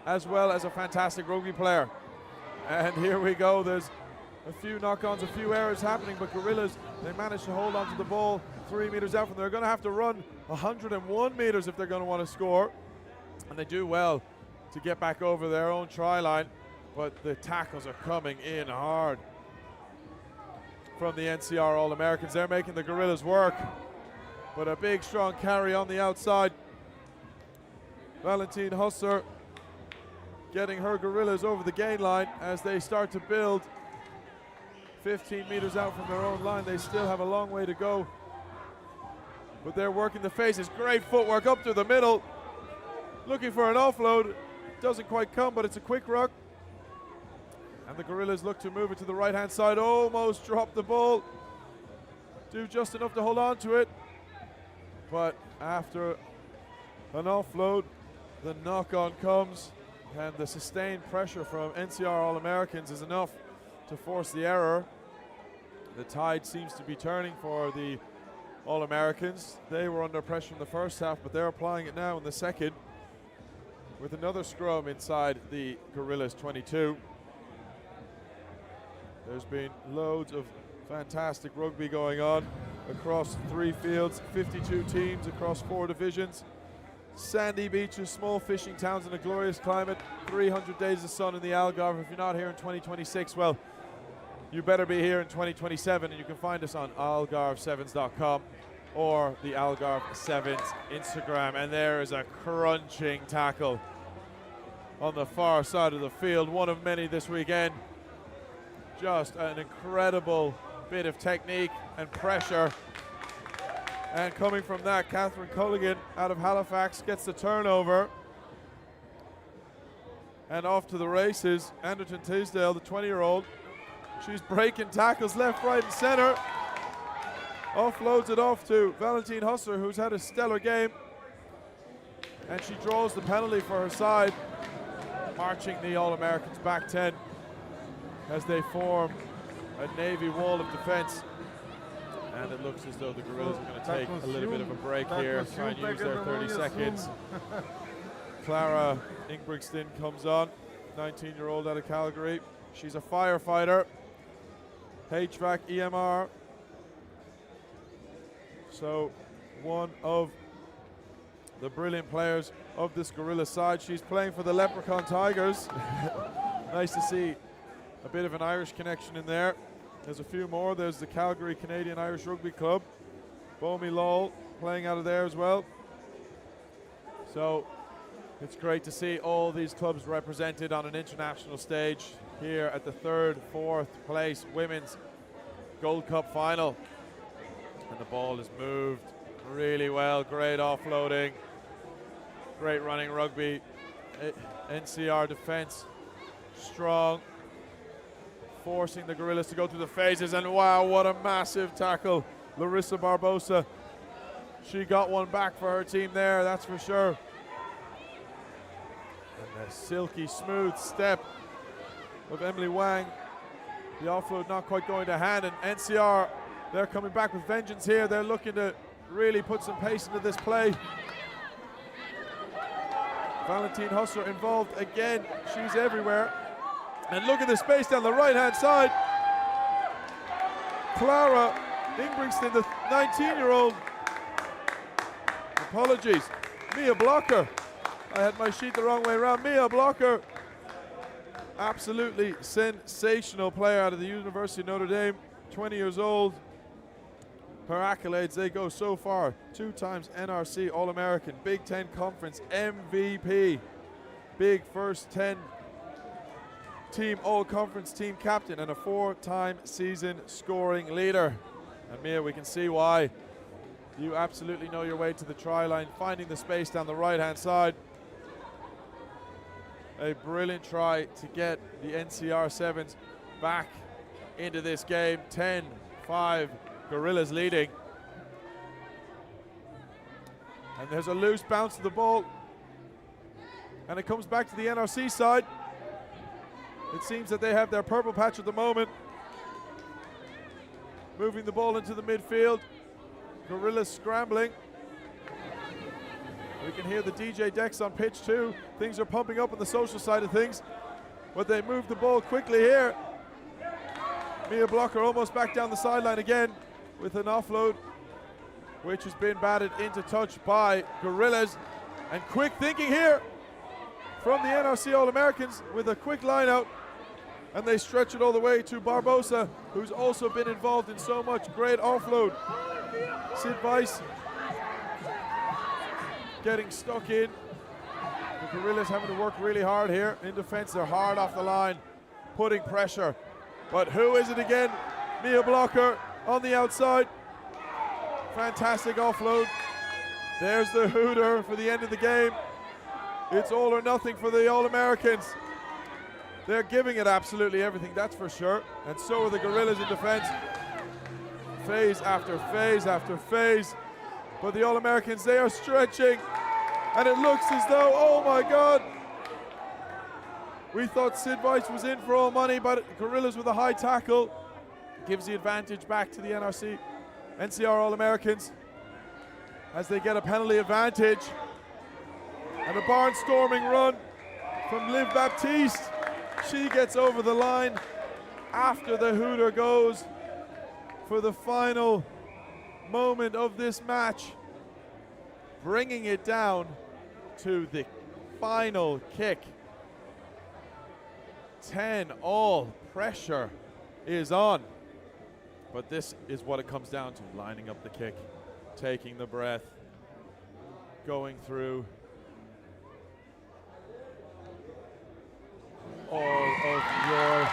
as well as a fantastic rugby player. And here we go, there's a few knock-ons, a few errors happening, but Gorillas, they managed to hold on to the ball 3 meters out from there. They're going to have to run 101 meters if they're going to want to score. And they do well to get back over their own try line, but the tackles are coming in hard from the NCR All-Americans. They're making the Gorillas work, but a big, strong carry on the outside. Valentine Husser getting her Gorillas over the gain line as they start to build 15 meters out from their own line. They still have a long way to go, but they're working the faces. Great footwork up to the middle, looking for an offload. Doesn't quite come, but it's a quick ruck. And the Gorillas look to move it to the right-hand side. Almost dropped the ball. Do just enough to hold on to it. But after An offload, the knock-on comes, and the sustained pressure from NCR All-Americans is enough to force the error. The tide seems to be turning for the All-Americans. They were under pressure in the first half, but they're applying it now in the second with another scrum inside the Gorillas 22. There's been loads of fantastic rugby going on across 3 fields, 52 teams across 4 divisions. Sandy beaches, small fishing towns in a glorious climate, 300 days of sun in the Algarve. If you're not here in 2026, well, you better be here in 2027, and you can find us on algarve7s.com or the Algarve Sevens Instagram. And there is a crunching tackle on the far side of the field, one of many this weekend. Just an incredible bit of technique and pressure. And coming from that, Catherine Culligan out of Halifax gets the turnover. And off to the races, Anderton Tisdale, the 20-year-old. She's breaking tackles left, right, and center. Offloads it off to Valentine Husser, who's had a stellar game. And she draws the penalty for her side, marching the All-Americans back 10 as they form a Navy wall of defense. And it looks as though the Gorillas are going to take a little bit of a break here, try and use their 30 seconds. Clara Ingebrigtsen comes on, 19-year-old out of Calgary. She's a firefighter, HVAC EMR. So one of the brilliant players of this Gorilla side. She's playing for the Leprechaun Tigers. Nice to see a bit of an Irish connection in there. There's a few more. There's the Calgary Canadian Irish Rugby Club. Bomi Lowell playing out of there as well. So it's great to see all these clubs represented on an international stage here at the 3rd, 4th place Women's Gold Cup final. And the ball is moved really well. Great offloading. Great running rugby. NCR defense strong, forcing the Gorillas to go through the phases, and wow, what a massive tackle. Larissa Barbosa, she got one back for her team there, that's for sure. And a silky smooth step of Emily Wang. The offload not quite going to hand, and NCR, they're coming back with vengeance here. They're looking to really put some pace into this play. Valentine Husser involved again, she's everywhere. And look at the space down the right-hand side. Clara Ingebrigtsen, the 19-year-old. Apologies. Mia Blocker. I had my sheet the wrong way around. Mia Blocker. Absolutely sensational player out of the University of Notre Dame. 20 years old. Her accolades, they go so far. 2 times NRC All-American, Big Ten Conference MVP, Big First 10 Team All-Conference team captain, and a 4-time season scoring leader. And Mia, we can see why. You absolutely know your way to the try line, finding the space down the right-hand side. A brilliant try to get the NCR Sevens back into this game. 10-5. Gorillas leading. And there's a loose bounce to the ball. And it comes back to the NRC side. It seems that they have their purple patch at the moment. Moving the ball into the midfield. Gorillas scrambling. We can hear the DJ decks on pitch too. Things are pumping up on the social side of things. But they move the ball quickly here. Mia Blocker almost back down the sideline again, with an offload which has been batted into touch by Gorillas. And quick thinking here from the NRC All-Americans with a quick line out, and they stretch it all the way to Barbosa, who's also been involved in so much. Great offload. Sid Weiss getting stuck in. The Gorillas having to work really hard here in defense. They're hard off the line, putting pressure. But who is it again? Mia Blocker on the outside. Fantastic offload. There's the hooter for the end of the game. It's all or nothing for the All-Americans. They're giving it absolutely everything, that's for sure. And so are the Gorillas in defense. Phase after phase after phase. But the All-Americans, they are stretching. And it looks as though, oh my God, we thought Sid Weiss was in for all money, but Gorillas with a high tackle gives the advantage back to the NCR All-Americans as they get a penalty advantage. And a barnstorming run from Liv Baptiste. She gets over the line after the hooter goes for the final moment of this match, bringing it down to the final kick. 10 all, pressure is on. But this is what it comes down to, lining up the kick, taking the breath, going through all of your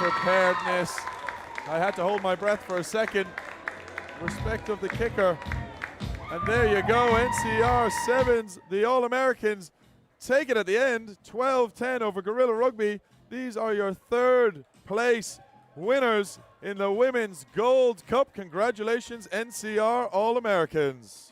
preparedness. I had to hold my breath for a second. Respect of the kicker. And there you go, NCR Sevens, the All-Americans, take it at the end, 12-10 over Gorilla Rugby. These are your third place winners in the Women's Gold Cup. Congratulations, NCR All-Americans.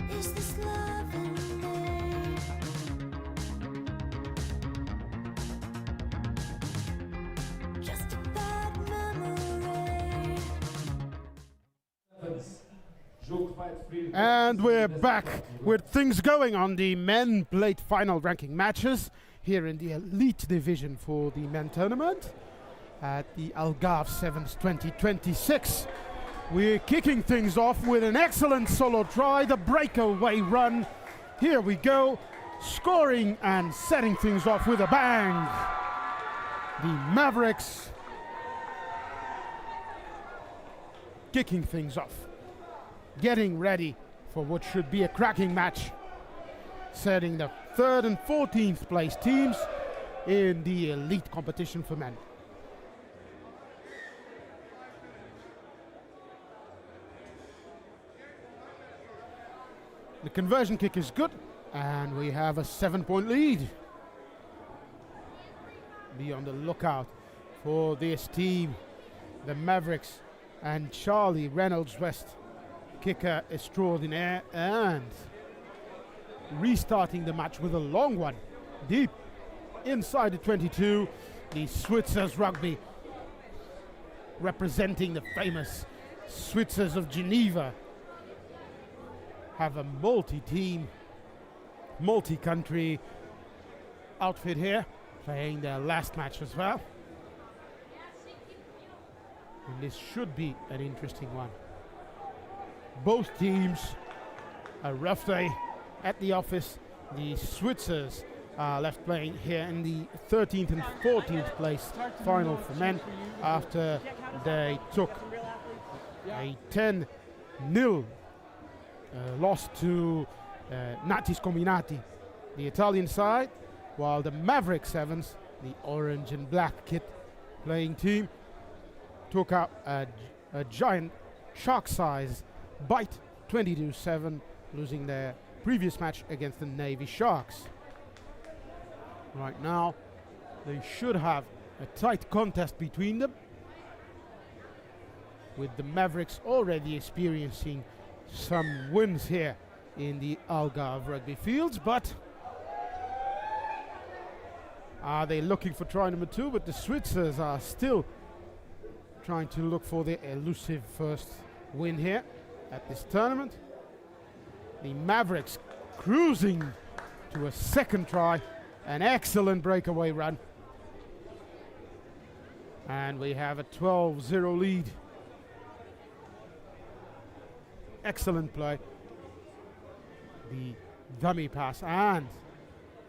Is this love in me? Just a bad memory. And we're back with things going on the men plate final ranking matches here in the elite division for the men tournament at the Algarve Sevens 2026. We're kicking things off with an excellent solo try, the breakaway run. Here we go, scoring and setting things off with a bang. The Mavericks kicking things off, getting ready for what should be a cracking match, setting the 3rd and 14th place teams in the elite competition for men. The conversion kick is good, and we have a 7-point lead. Be on the lookout for this team, the Mavericks and Charlie Reynolds West, kicker extraordinaire, and restarting the match with a long one, deep inside the 22, the Switzers Rugby, representing the famous Switzers of Geneva, have a multi-team, multi-country outfit here, playing their last match as well. And this should be an interesting one. Both teams, a rough day at the office. The Switzers are left playing here in the 13th and 14th place final for men after they took a 10-0 loss to Natis Combinati, the Italian side, while the Maverick Sevens, the orange and black kit playing team, took out a giant shark size bite, 22-7, losing their previous match against the Navy Sharks. Right now, they should have a tight contest between them, with the Mavericks already experiencing some wins here in the Algarve rugby fields, but are they looking for try number 2? But the Switzers are still trying to look for their elusive first win here at this tournament. The Mavericks cruising to a second try, an excellent breakaway run. And we have a 12-0 lead. Excellent play. The dummy pass and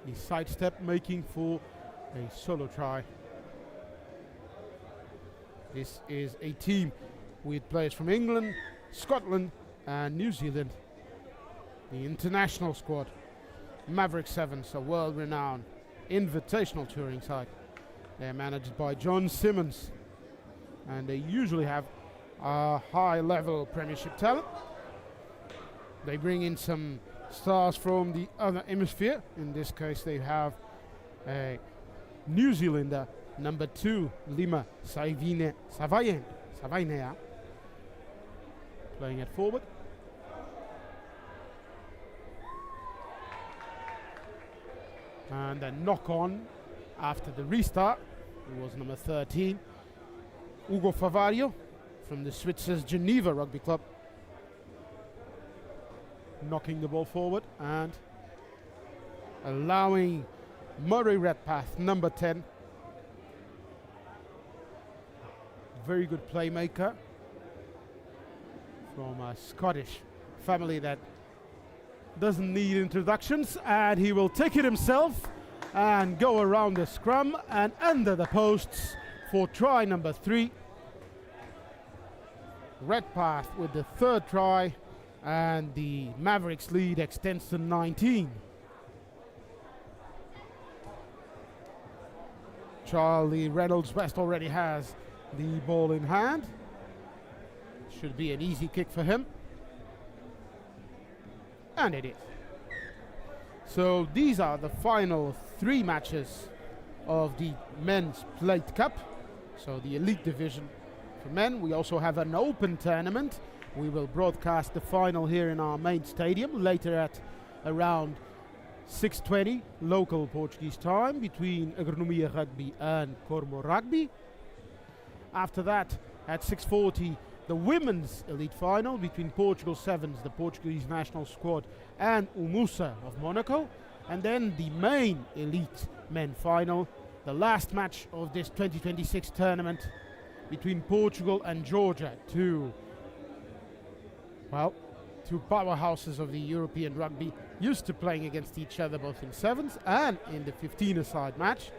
the sidestep making for a solo try. This is a team with players from England, Scotland and New Zealand. The international squad. Maverick Sevens, a world-renowned invitational touring side. They're managed by John Simmons, and they usually have a high-level Premiership talent. They bring in some stars from the other hemisphere. In this case, they have a New Zealander, number 2, Lima Savainea, playing at forward. And then knock on after the restart. It was number 13, Ugo Favario from the Switzer's Geneva Rugby Club, knocking the ball forward and allowing Murray Redpath, number 10, very good playmaker from a Scottish family that doesn't need introductions, and he will take it himself and go around the scrum and under the posts for try number 3. Redpath with the 3rd try, and the Mavericks lead extends to 19. Charlie Reynolds-West already has the ball in hand. Should be an easy kick for him. And it is. So these are the final 3 matches of the Men's Plate Cup. So the Elite Division for men. We also have an open tournament. We will broadcast the final here in our main stadium later at around 6:20 local Portuguese time between Agronomia Rugby and Cormo Rugby. After that, at 6:40, the women's elite final between Portugal Sevens, the Portuguese national squad, and Umusa of Monaco. And then the main elite men final, the last match of this 2026 tournament between Portugal and Georgia, two powerhouses of the European rugby, used to playing against each other both in sevens and in the 15-a-side match.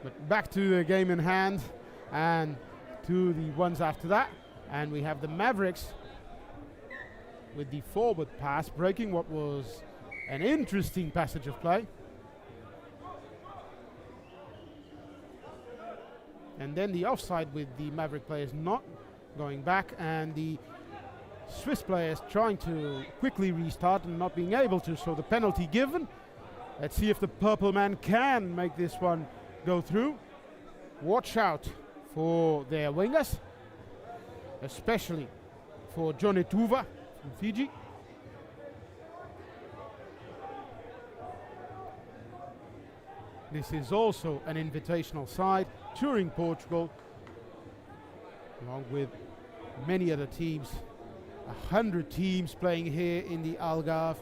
But back to the game in hand and to the ones after that. And we have the Mavericks with the forward pass, breaking what was an interesting passage of play. And then the offside with the Maverick players not going back, and the Swiss players trying to quickly restart and not being able to, so the penalty given. Let's see if the purple man can make this one go through. Watch out for their wingers, especially for Johnny Tuva from Fiji. This is also an invitational side, touring Portugal, along with many other teams. 100 teams playing here in the Algarve,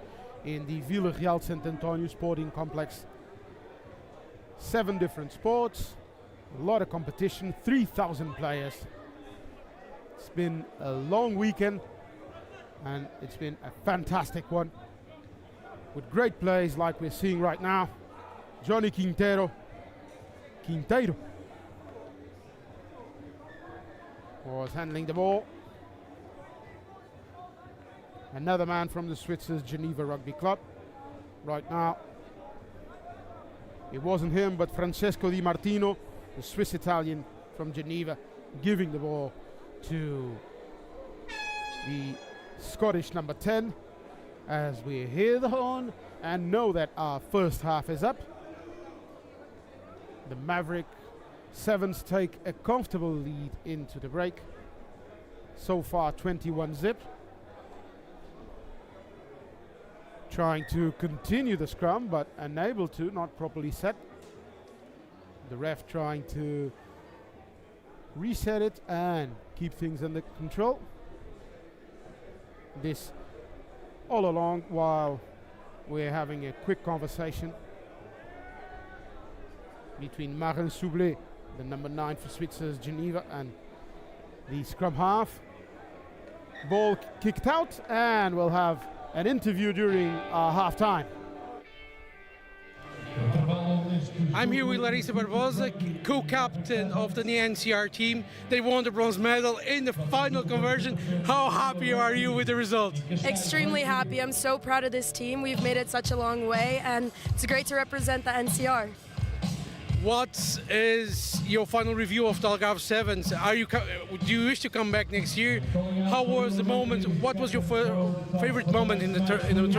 in the Vila Real Sant Antonio Sporting Complex. 7 different sports, a lot of competition, 3,000 players. It's been a long weekend, and it's been a fantastic one, with great plays like we're seeing right now. Johnny Quinteiro was handling the ball. Another man from the Switzer's Geneva Rugby Club. Right now, it wasn't him, but Francesco Di Martino, the Swiss-Italian from Geneva, giving the ball to the Scottish number 10. as we hear the horn and know that our first half is up. The Maverick Sevens take a comfortable lead into the break. So far 21 zip. Trying to continue the scrum but unable to, not properly set. The ref trying to reset it and keep things under control. This all along while we're having a quick conversation between Marin Soublé, the number 9 for Switzer's Geneva, and the scrum half. Ball kicked out, and we'll have an interview during our half time. I'm here with Larissa Barbosa, co-captain of the NCR team. They won the bronze medal in the final conversion. How happy are you with the result? Extremely happy. I'm so proud of this team. We've made it such a long way, and it's great to represent the NCR. What is your final review of the Algarve Sevens? Do you wish to come back next year? How was the moment? What was your favorite moment in the tournament?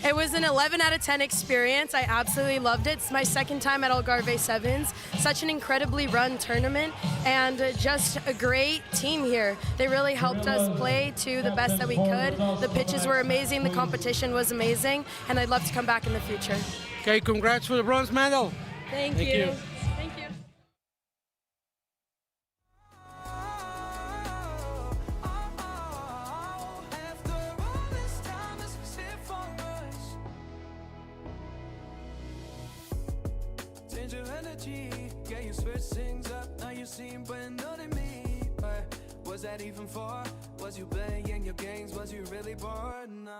It was an 11 out of 10 experience. I absolutely loved it. It's my second time at Algarve Sevens. Such an incredibly run tournament and just a great team here. They really helped us play to the best that we could. The pitches were amazing, the competition was amazing, and I'd love to come back in the future. Okay, congrats for the bronze medal. Thank you. you. Thank you. Change your energy, yeah, you switch things up. Now you seem better than me. Was that even for? Was you playing your games? Was you really bored? No.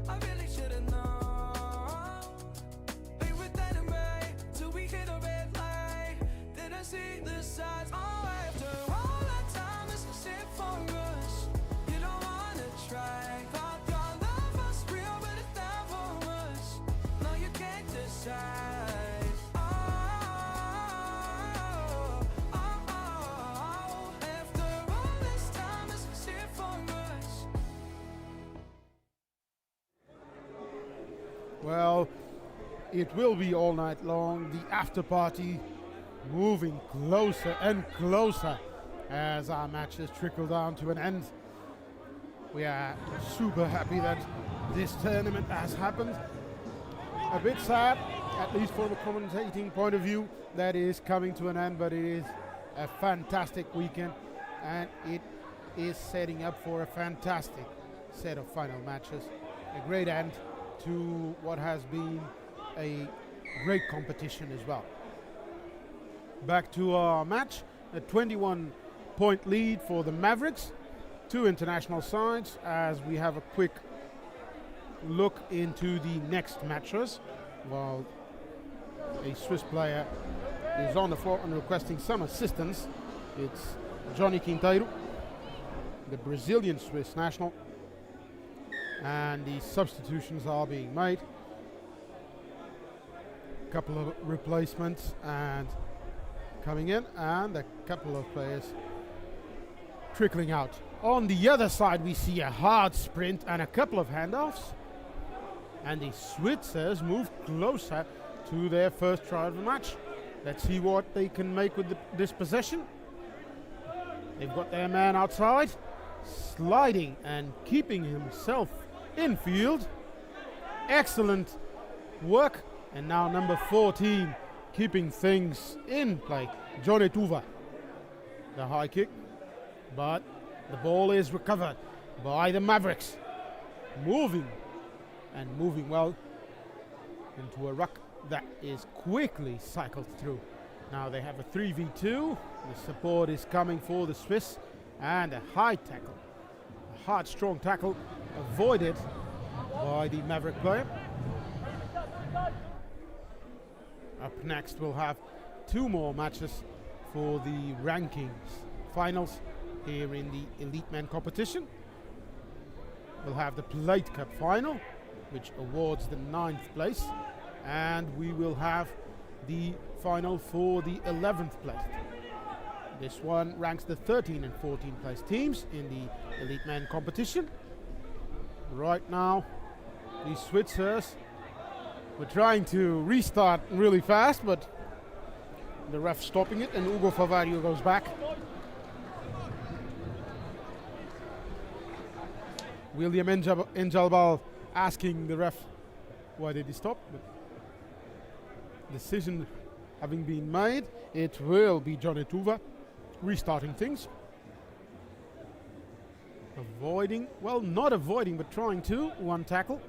I really should've known. Be with that in May till we hit a red light. Didn't see the signs. Oh, after all that time, it's a shit for us. You don't wanna try. Thought your love was real, but it's never was. No, you can't decide. Well, it will be all night long. The after party moving closer and closer as our matches trickle down to an end. We are super happy that this tournament has happened. A bit sad, at least from a commentating point of view, that is coming to an end, but it is a fantastic weekend and it is setting up for a fantastic set of final matches. A great end to what has been a great competition as well. Back to our match, a 21-point lead for the Mavericks, two international sides, as we have a quick look into the next matches, while a Swiss player is on the floor and requesting some assistance. It's Johnny Quinteiro, the Brazilian Swiss national, and the substitutions are being made. A couple of replacements and coming in, and a couple of players trickling out. On the other side, we see a hard sprint and a couple of handoffs, and the Switzers move closer to their first try of the match. Let's see what they can make with this possession. They've got their man outside, sliding and keeping himself in field. Excellent work. And now number 14 keeping things in play, Johnny Tuva. The high kick, but the ball is recovered by the Mavericks. Moving well into a ruck that is quickly cycled through. Now they have a 3v2. The support is coming for the Swiss, and a high tackle, a hard, strong tackle, avoided by the Maverick player. Up next, we'll have two more matches for the rankings finals here in the Elite Men competition. We'll have the Plate Cup final, which awards the 9th place, and we will have the final for the 11th place. This one ranks the 13 and 14 place teams in the Elite Men competition. Right now, these Switzers were trying to restart really fast, but the ref stopping it, and Ugo Favario goes back. William Enjalbal asking the ref why did he stop, but decision having been made, it will be Johnny Tuva restarting things. Avoiding, well, not avoiding, but trying to. One tackle.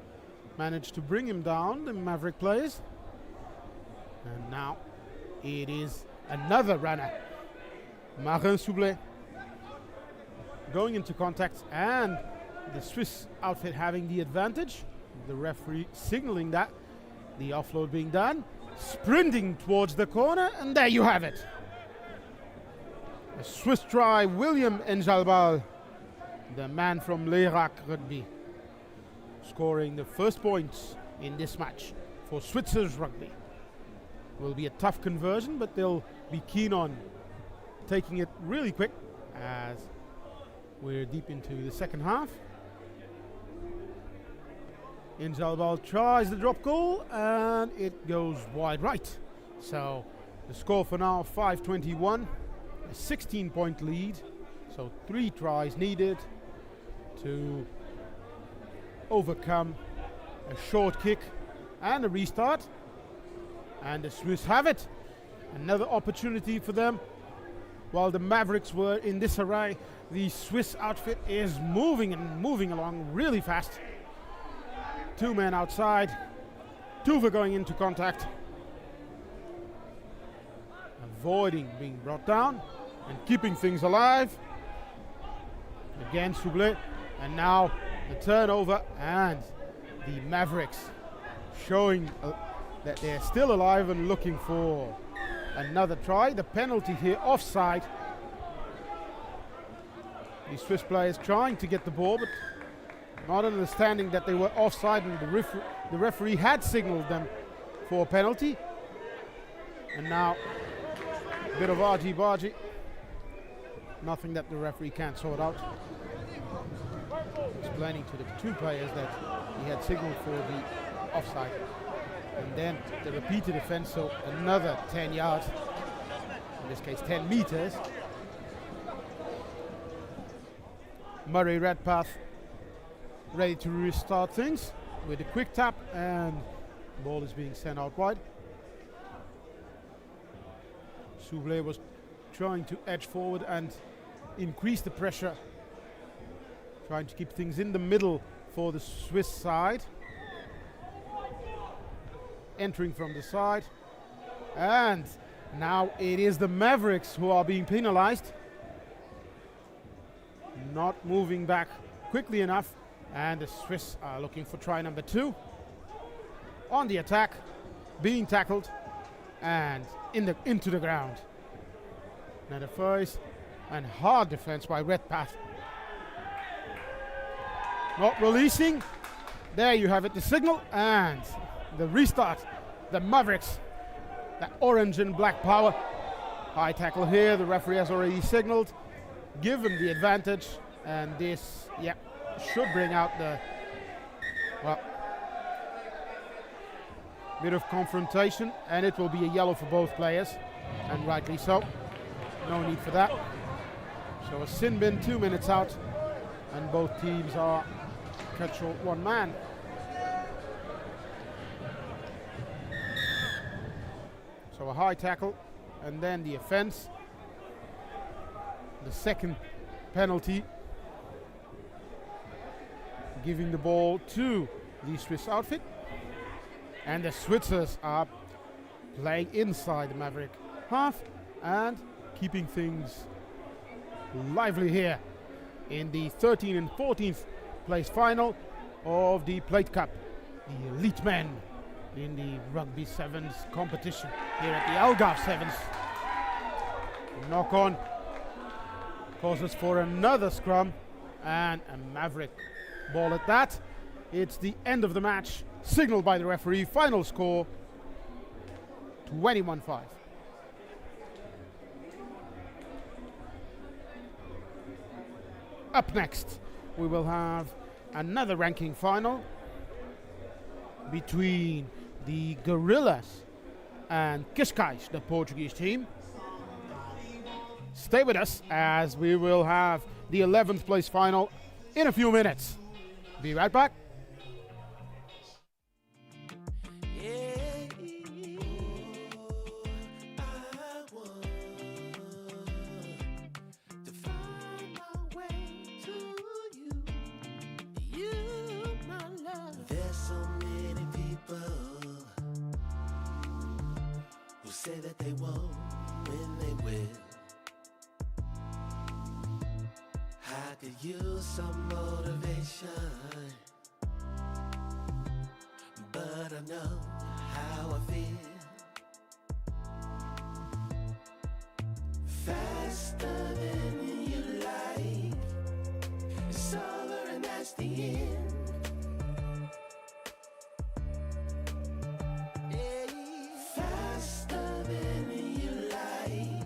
Managed to bring him down, the Maverick players. And now it is another runner. Marin Soublet going into contact, and the Swiss outfit having the advantage. The referee signaling that. The offload being done. Sprinting towards the corner, and there you have it. A Swiss try, William Enjalbal, the man from Lerac Rugby, scoring the first points in this match for Switzer's rugby. Will be a tough conversion, but they'll be keen on taking it really quick as we're deep into the second half. Enjalbal tries the drop goal, and it goes wide right. So the score for now, 5-21, a 16-point lead. So 3 tries needed to overcome a short kick and a restart. And the Swiss have it. Another opportunity for them. While the Mavericks were in disarray, the Swiss outfit is moving along really fast. 2 men outside. Tuva going into contact. Avoiding being brought down and keeping things alive. Again Soublet. And now the turnover, and the Mavericks showing that they're still alive and looking for another try. The penalty here, offside. The Swiss players trying to get the ball, but not understanding that they were offside, and the referee had signaled them for a penalty. And now a bit of argy-bargy. Nothing that the referee can't sort out. Explaining to the 2 players that he had signaled for the offside. And then the repeated offense, so another 10 yards, in this case 10 meters. Murray Redpath ready to restart things with a quick tap, and the ball is being sent out wide. Soublet was trying to edge forward and increase the pressure, trying to keep things in the middle for the Swiss side. Entering from the side, and now it is the Mavericks who are being penalized. Not moving back quickly enough, and the Swiss are looking for try number 2. On the attack, being tackled and into the ground. Another first and hard defense by Redpath. Not releasing. There you have it, the signal, and the restart. The Mavericks, that orange and black power. High tackle here, the referee has already signaled, given the advantage, and this, should bring out the, bit of confrontation, and it will be a yellow for both players, and rightly so. No need for that. So a sin bin, 2 minutes out, and both teams are cut short 1 man. So a high tackle, and then the offense. The second penalty, giving the ball to the Swiss outfit. And the Switzers are playing inside the Maverick half and keeping things lively here in the 13th and 14th place final of the Plate Cup. The elite men in the Rugby Sevens competition here at the Algarve Sevens. Knock on causes for another scrum, and a Maverick ball at that. It's the end of the match, signaled by the referee. Final score 21-5. Up next we will have another ranking final between the Gorillas and Cascais, the Portuguese team. Stay with us as we will have the 11th place final in a few minutes. Be right back. There's so many people who say that they won't when they will. I could use some motivation, but I know how I feel. Faster than you like, it's over and that's the end. Faster than you like,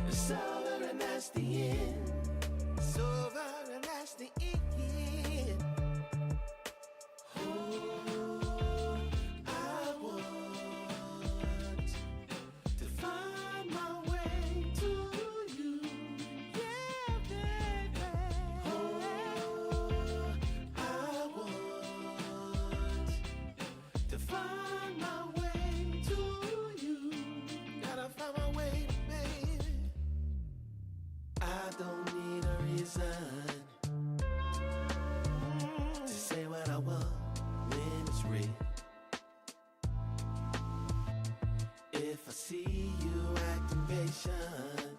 it's over and that's the end. It's over and that's the end. Oh, I want to find my way to you. Yeah, baby. Oh, I want to find my way to you. Gotta find my way, baby. I don't need a reason to say what I want when it's real. If I see you acting patient,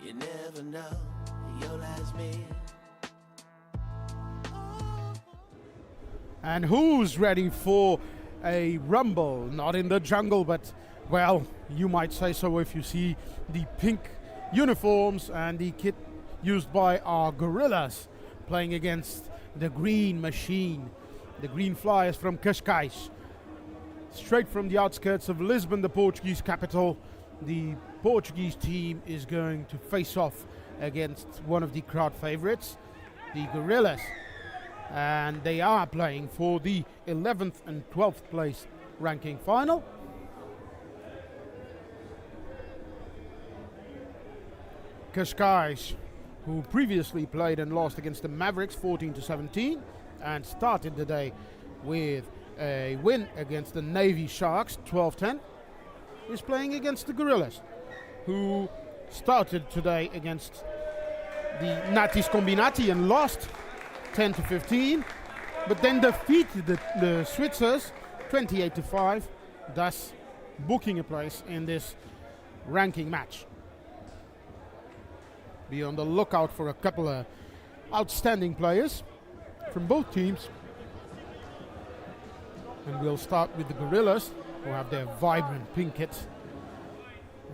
you never know your last meal. And who's ready for a rumble? Not in the jungle, but, well, you might say so if you see the pink uniforms and the kit used by our Gorillas playing against the Green Machine, the Green Flyers from Cascais. Straight from the outskirts of Lisbon, the Portuguese capital, the Portuguese team is going to face off against one of the crowd favorites, the Gorillas. And they are playing for the 11th and 12th place ranking final. Cascais, who previously played and lost against the Mavericks 14-17 and started the day with a win against the Navy Sharks 12-10, is playing against the Gorillas, who started today against the Natis Combinati and lost 10-15, but then defeated the Switzers 28-5, thus booking a place in this ranking match. Be on the lookout for a couple of outstanding players from both teams. And we'll start with the Gorillas, who have their vibrant pink kits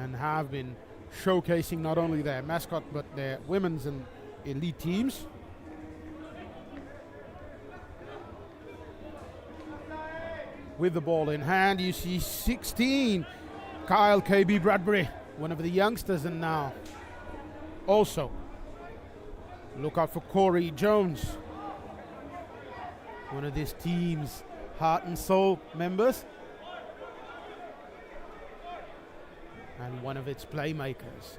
and have been showcasing not only their mascot but their women's and elite teams. With the ball in hand, you see 16, Kyle KB Bradbury, one of the youngsters, and now also look out for Corey Jones, one of this team's heart and soul members and one of its playmakers.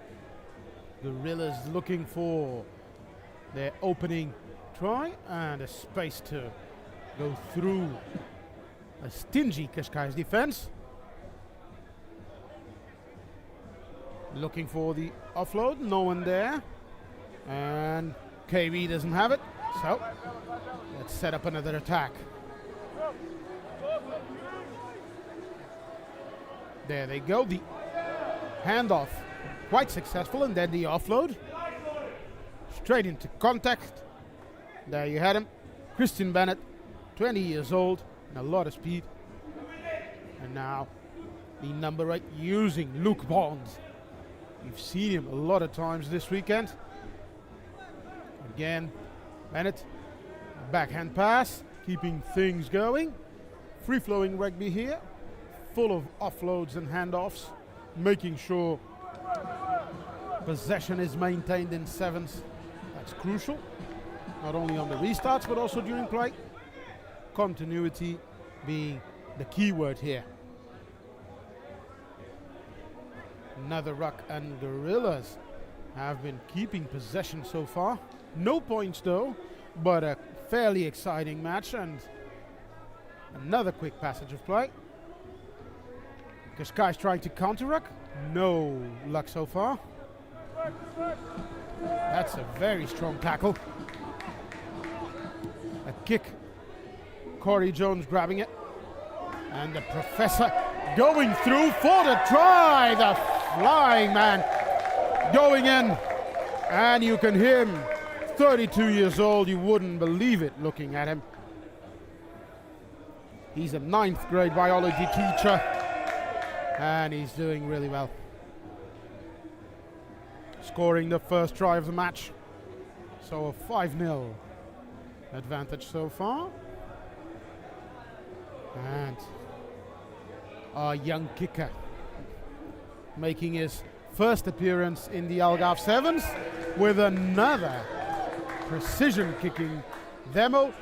Gorillas looking for their opening try and a space to go through a stingy Cascais defense. Looking for the offload, no one there. And KB doesn't have it, so let's set up another attack. There they go, the handoff quite successful, and then the offload. Straight into contact. There you had him, Christian Bennett, 20 years old, and a lot of speed. And now the number 8 using Luke Bonds. You've seen him a lot of times this weekend. Again, Bennett, backhand pass, keeping things going. Free-flowing rugby here, full of offloads and handoffs, making sure possession is maintained in sevens. That's crucial. not only on the restarts but also during play. Continuity being the key word here. Another ruck, and Gorillas have been keeping possession so far. No points though, but a fairly exciting match, and another quick passage of play. Kashkai's trying to counter ruck. No luck so far. That's a very strong tackle. A kick. Corey Jones grabbing it. And the Professor going through for the try. The flying man going in. And you can hear him. 32 years old. You wouldn't believe it looking at him. He's a 9th grade biology teacher. And he's doing really well. Scoring the first try of the match. So a 5-0 advantage so far. And our young kicker making his first appearance in the Algarve Sevens with another precision kicking demo.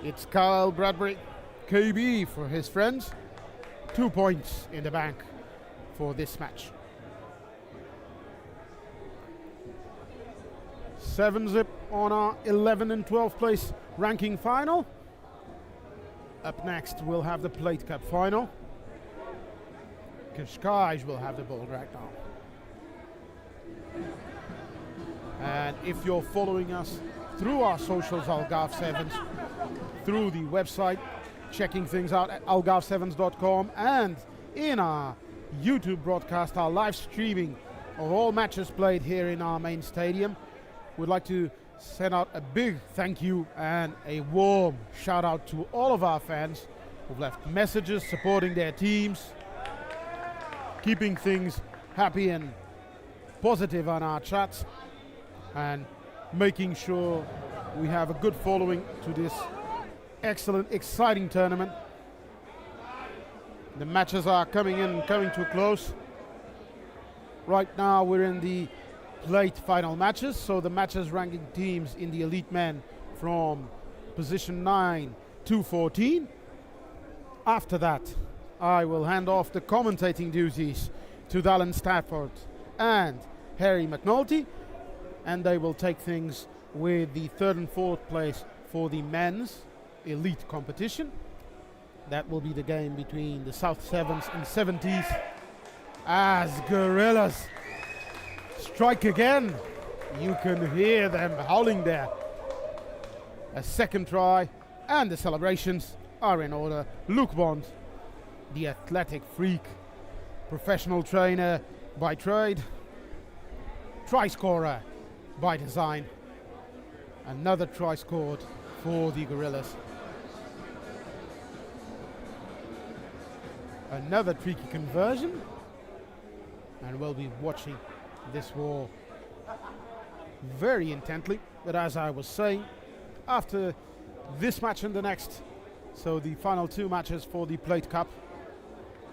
It's Kyle Bradbury, KB for his friends. 2 points in the bank for this match. 7-zip on our 11 and 12th place ranking final. Up next we'll have the Plate Cup final. Kashkai will have the ball right now. And if you're following us through our socials, Algarve Sevens, through the website, checking things out at algarve7s.com, and in our YouTube broadcast, our live streaming of all matches played here in our main stadium, we'd like to send out a big thank you and a warm shout out to all of our fans who've left messages supporting their teams, keeping things happy and positive on our chats, and making sure we have a good following to this excellent, exciting tournament. The matches are coming to a close. Right now we're in the plate final matches, so the matches ranking teams in the elite men from position 9 to 14. After that, I will hand off the commentating duties to Dallin Stafford and Harry McNulty, and they will take things with the 3rd and 4th place for the men's elite competition. That will be the game between the South Sevens and 70s as Gorillas strike again. You can hear them howling there. A second try, and the celebrations are in order. Luke Bond, the athletic freak, professional trainer by trade, try scorer by design. Another try scored for the Gorillas. Another tricky conversion, and we'll be watching this war very intently. But as I was saying, after this match and the next, so the final 2 matches for the Plate Cup,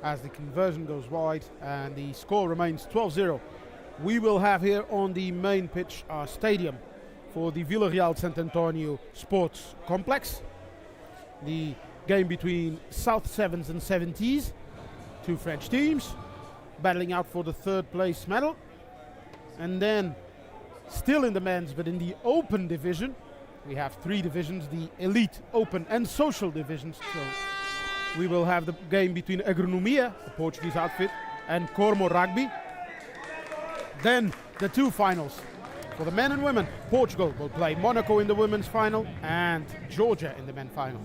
as the conversion goes wide and the score remains 12-0, we will have here on the main pitch our stadium for the Villarreal Sant Antonio Sports Complex, the game between South Sevens and 70s, 2 French teams battling out for the 3rd place medal. And then still in the men's, but in the open division, we have 3 divisions, the elite, open and social divisions. So we will have the game between Agronomia, the Portuguese outfit, and Cormo Rugby. Then the 2 finals for the men and women. Portugal will play Monaco in the women's final and Georgia in the men's final.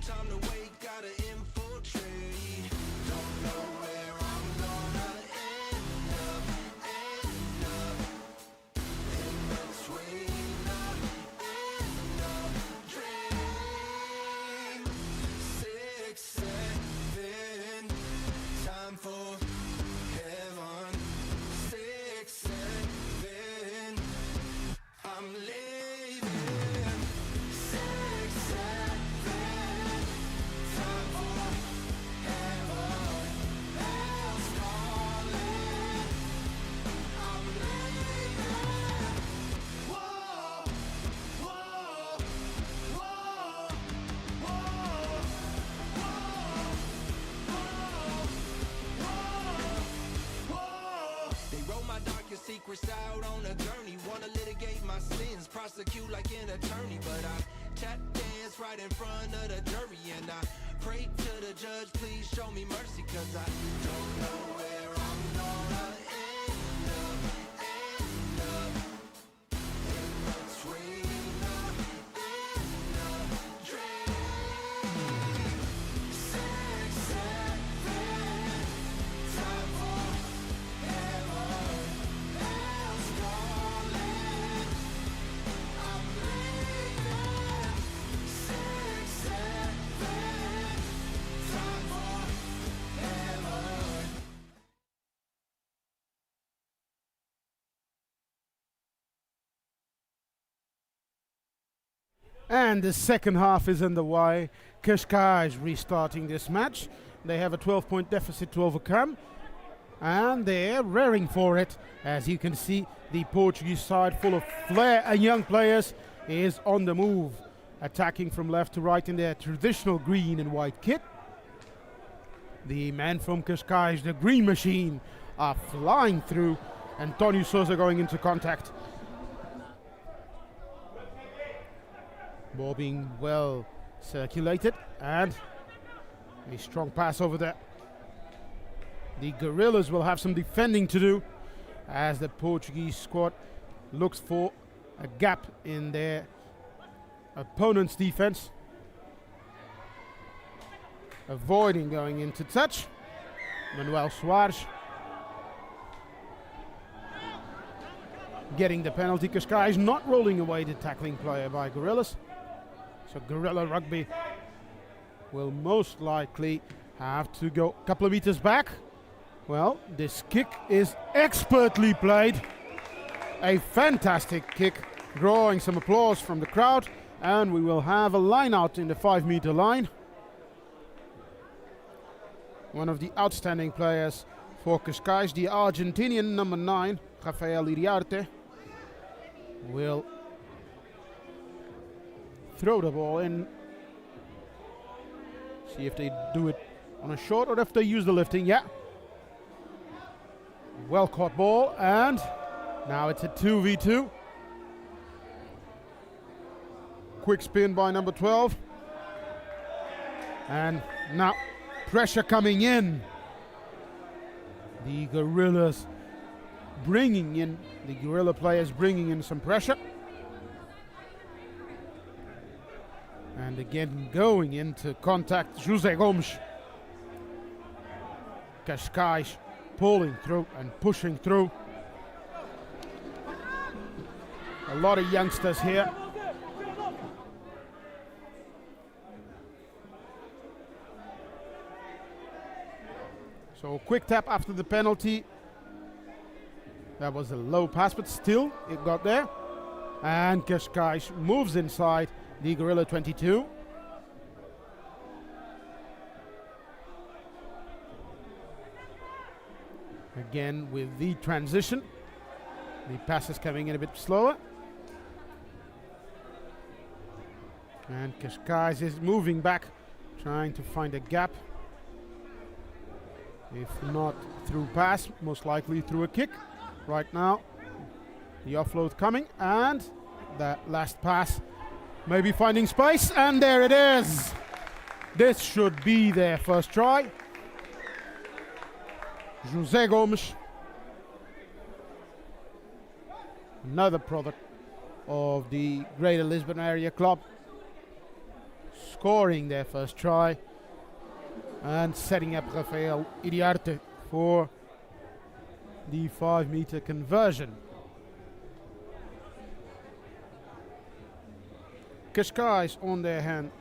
Time to wait, gotta infiltrate. secrets out on a gurney. Wanna litigate my sins, prosecute like an attorney. But I tap dance right in front of the jury. And I pray to the judge, please show me mercy. Cause I don't know where I'm gonna end up. In between the end of dream. 6, 7, time for heaven. Bells calling, I'm leaving. 6, 7, time for heaven. And the second half is underway. Cascais restarting this match. They have a 12-point deficit to overcome, and they're raring for it. As you can see, the Portuguese side, full of flair and young players, is on the move, attacking from left to right in their traditional green and white kit. The men from Cascais, the Green Machine, are flying through. Antonio Sousa going into contact. Ball being well circulated, and a strong pass over there. The Gorillas will have some defending to do as the Portuguese squad looks for a gap in their opponent's defense. Avoiding going into touch. Manuel Soares getting the penalty. Cascais not rolling away the tackling player by Gorillas. So Gorilla Rugby will most likely have to go a couple of meters back. Well, this kick is expertly played. A fantastic kick, drawing some applause from the crowd, and we will have a line out in the 5-meter line. One of the outstanding players for Cascais, the Argentinian number 9, Rafael Iriarte, will throw the ball in. See if they do it on a short or if they use the lifting. Yeah. Well caught ball, and now it's a 2v2. Quick spin by number 12. And now pressure coming in. The Gorillas bringing in, the Gorilla players bringing in some pressure. And again going into contact, José Gomes. Cascais pulling through and pushing through. A lot of youngsters here. So quick tap after the penalty. That was a low pass, but still it got there. And Cascais moves inside the Gorilla 22. Again with the transition. The pass is coming in a bit slower. And Cascais is moving back, trying to find a gap. If not through pass, most likely through a kick. Right now, the offload coming, and that last pass maybe finding space, and there it is. This should be their first try. José Gomes, another product of the Greater Lisbon Area Club, scoring their first try and setting up Rafael Iriarte for the 5-meter conversion. Cascais on their hand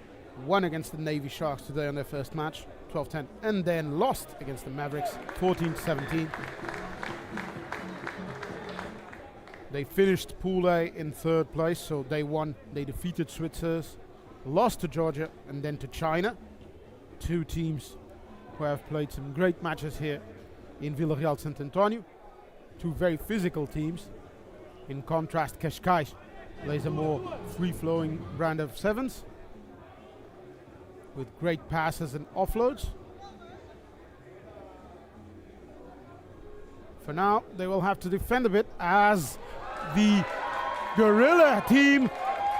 won against the Navy Sharks today on their first match, 12-10, and then lost against the Mavericks, 14-17. They finished Pool A in 3rd place, so they won. They defeated Switzers, lost to Georgia, and then to China. 2 teams who have played some great matches here in Villarreal Sant Antonio. 2 very physical teams. In contrast, Cascais plays a more free-flowing brand of 7s with great passes and offloads. For now, they will have to defend a bit as the Gorilla team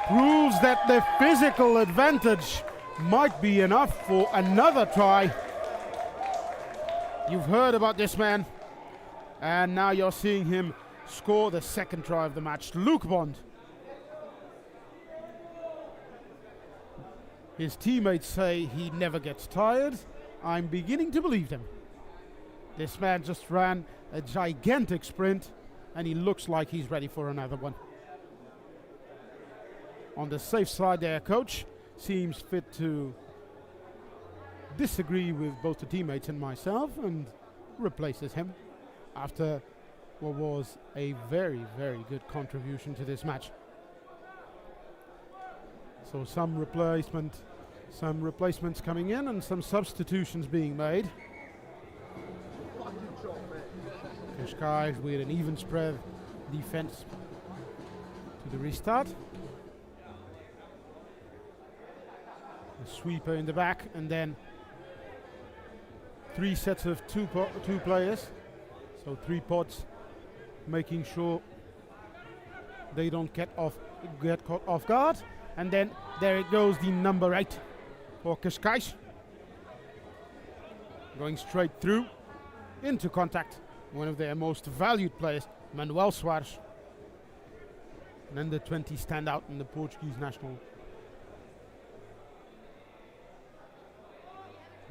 proves that the physical advantage might be enough for another try. You've heard about this man, and now you're seeing him score the second try of the match. Luke Bond. His teammates say he never gets tired. I'm beginning to believe them. This man just ran a gigantic sprint, and he looks like he's ready for another one. On the safe side there, coach seems fit to disagree with both the teammates and myself and replaces him after what was a very, very good contribution to this match. So some replacements coming in and some substitutions being made. Kashkai with an even spread defense to the restart. A sweeper in the back, and then 3 sets of two players, so 3 pods, making sure they don't get caught off guard. And then there it goes, the number 8 for Kashkai, going straight through into contact. One of their most valued players, Manuel Soares, an under 20 standout in the Portuguese national.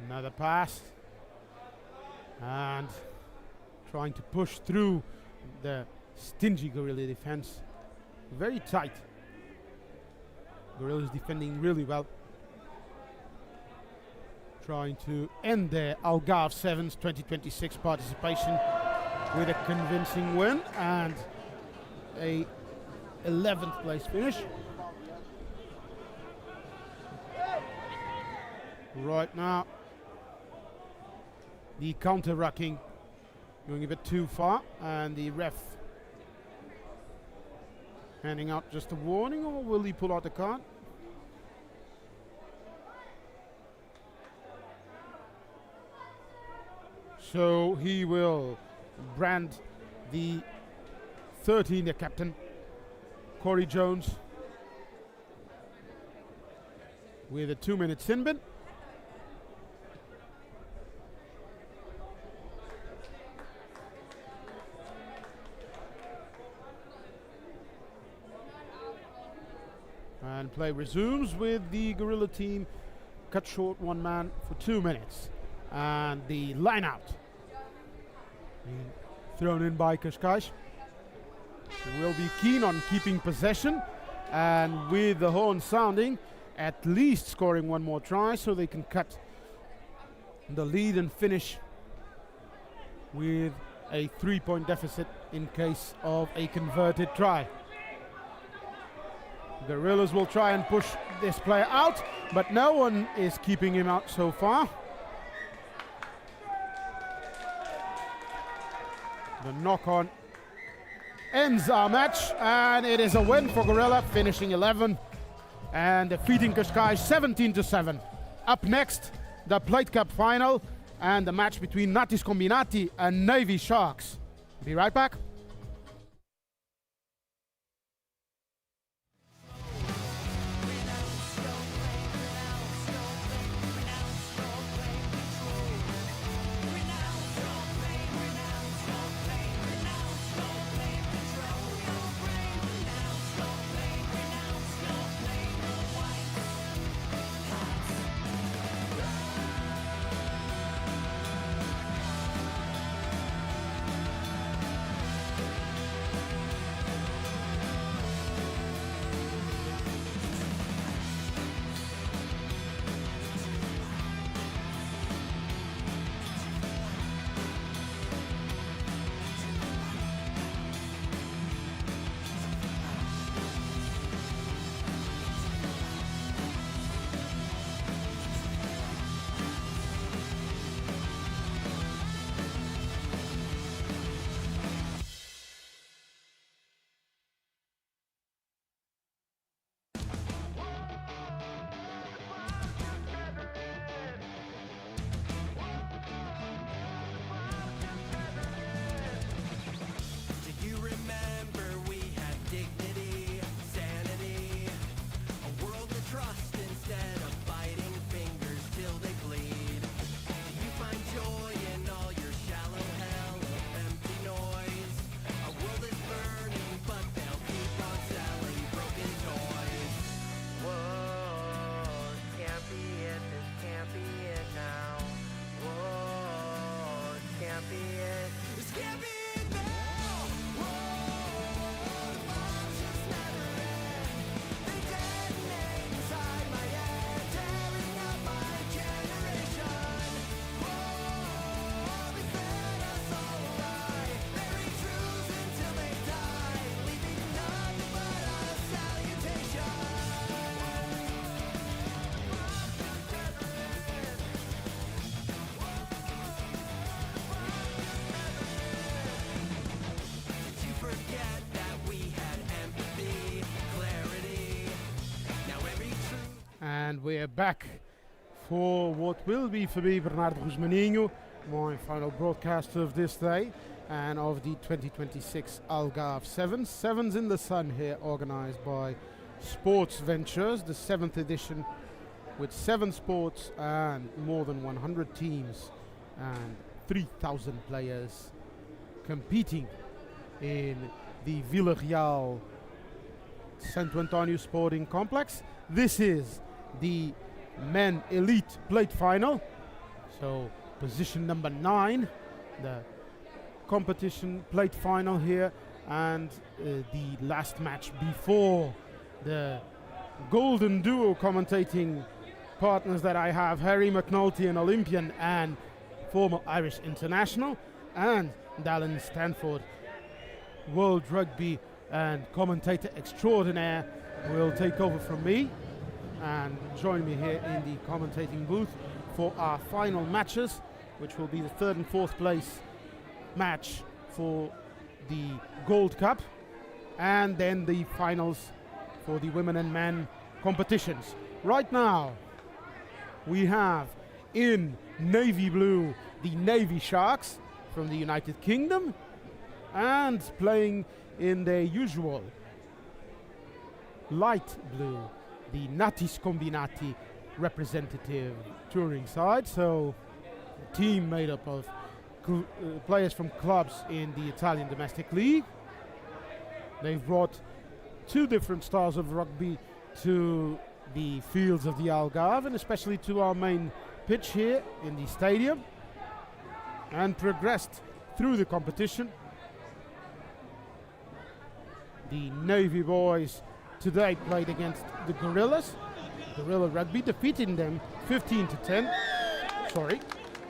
Another pass, and trying to push through the stingy Gorilla defense. Very tight. Gorilla's defending really well. Trying to end their Algarve Sevens 2026 participation with a convincing win and a 11th place finish. Right now, the counter-rucking going a bit too far, and the ref handing out just a warning, or will he pull out the card? So he will brand the 13, the captain, Corey Jones, with a 2-minute sin bin. And play resumes with the Gorilla team cut short 1 man for 2 minutes. And the line out thrown in by Kashkai. Will be keen on keeping possession, and with the horn sounding, at least scoring 1 more try so they can cut the lead and finish with a 3-point deficit in case of a converted try. Gorillas will try and push this player out, but no one is keeping him out so far. The knock-on ends our match, and it is a win for Gorilla, finishing 11 and defeating Kashkai 17-7. Up next, the Plate Cup final and the match between Natis Combinati and Navy Sharks. Be right back. we're back for what will be for me, Bernardo Guzmaninho, my final broadcast of this day and of the 2026 Algarve Sevens. Sevens in the Sun here, organized by Sports Ventures, the 7th edition, with 7 sports and more than 100 teams and 3,000 players competing in the Villarreal Santo Antonio Sporting Complex. This is the men elite plate final, so position number 9, the competition plate final here, and the last match before the golden duo commentating partners that I have, Harry McNulty, an Olympian and former Irish international, and Dallin Stanford, world rugby and commentator extraordinaire, will take over from me and join me here in the commentating booth for our final matches, which will be the 3rd and 4th place match for the Gold Cup, and then the finals for the women and men competitions. Right now, we have in navy blue the Navy Sharks from the United Kingdom, and playing in their usual light blue, the Natis Combinati representative touring side. So a team made up of players from clubs in the Italian domestic league. They've brought 2 different styles of rugby to the fields of the Algarve, and especially to our main pitch here in the stadium, and progressed through the competition. The Navy boys today played against the Gorillas, Gorilla Rugby, defeating them 15-10. Sorry,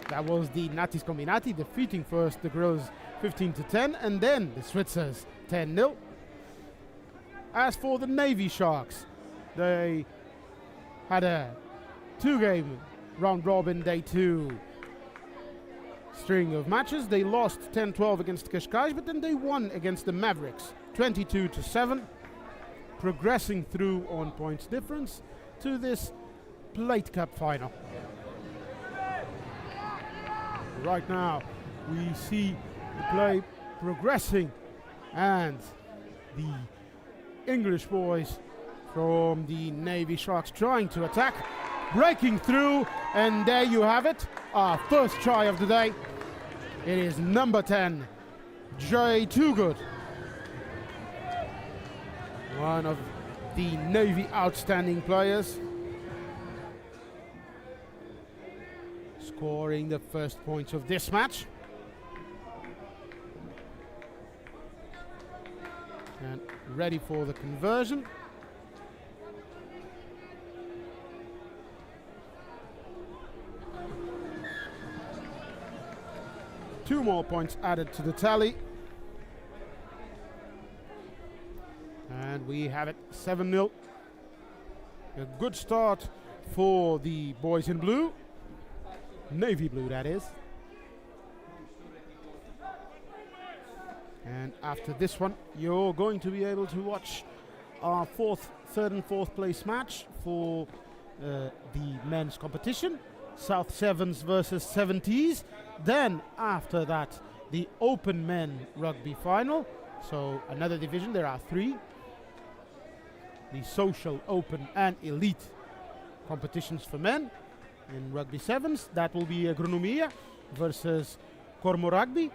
that was the Natis Combinati defeating first the Gorillas 15-10, and then the Switzers 10-0. As for the Navy Sharks, they had a 2-game round robin day 2 string of matches. They lost 10-12 against Cascais, but then they won against the Mavericks 22-7, progressing through on points difference to this Plate Cup final. Right now we see the play progressing, and the English boys from the Navy Sharks trying to attack, breaking through, and there you have it, our first try of the day. It is number 10, Jay Toogood, one of the Navy outstanding players, scoring the first points of this match. And ready for the conversion. Two more points added to the tally. And we have it 7-0. A good start for the boys in blue. Navy blue, that is. And after this one, you're going to be able to watch our 3rd and 4th place match for the men's competition. South Sevens versus 70s. Then after that, the Open Men Rugby Final. So another division, there are 3. The Social, Open and Elite competitions for men in Rugby Sevens. That will be Agronomia versus Cormo Rugby.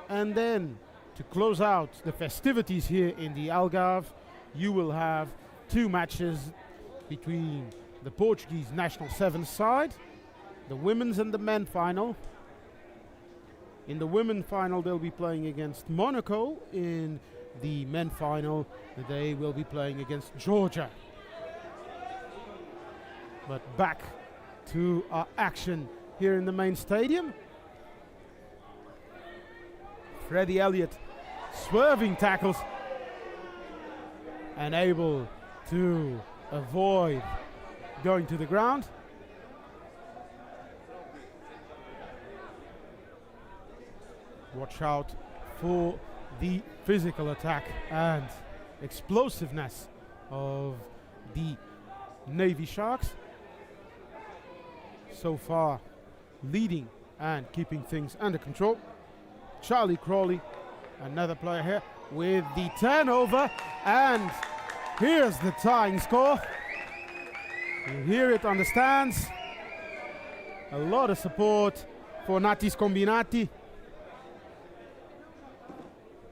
And then to close out the festivities here in the Algarve, you will have 2 matches between the Portuguese national sevens side, the women's and the men final. In the women final, they'll be playing against Monaco. In the men final, they will be playing against Georgia. But back to our action here in the main stadium. Freddie Elliott swerving tackles and able to avoid going to the ground. Watch out for the physical attack and explosiveness of the Navy Sharks. so far leading and keeping things under control. Charlie Crawley, another player here, with the turnover, and here's the tying score. You hear it on the stands. A lot of support for Natis Combinati,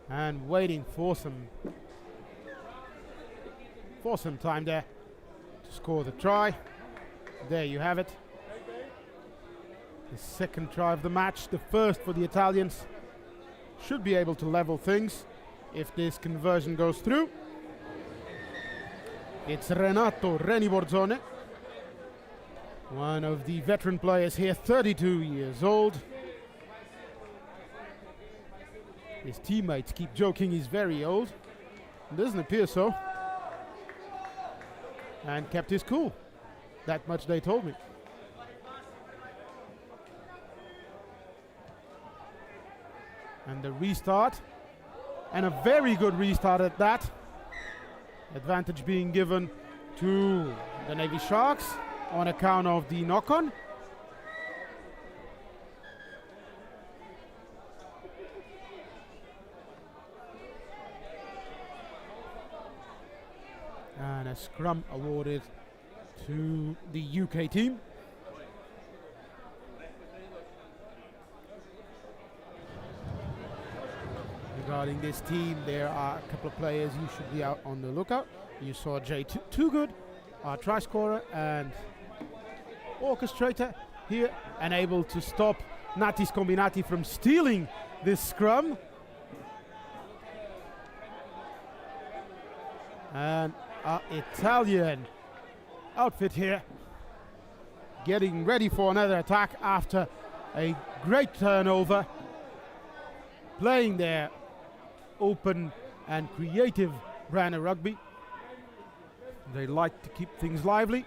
and waiting for some time there to score the try. There you have it. The second try of the match, the first for the Italians. Should be able to level things if this conversion goes through. It's Renato Reni Borzone, one of the veteran players here, 32 years old. His teammates keep joking he's very old. It doesn't appear so. And kept his cool. That much they told me. And the restart, and a very good restart at that. Advantage being given to the Navy Sharks on account of the knock-on. And a scrum awarded to the UK team. Regarding this team, there are a couple of players you should be out on the lookout. You saw Jay Toogood, our try scorer and orchestrator here, and able to stop Natis Combinati from stealing this scrum. And our Italian outfit here getting ready for another attack after a great turnover, playing their open and creative brand of rugby. They like to keep things lively,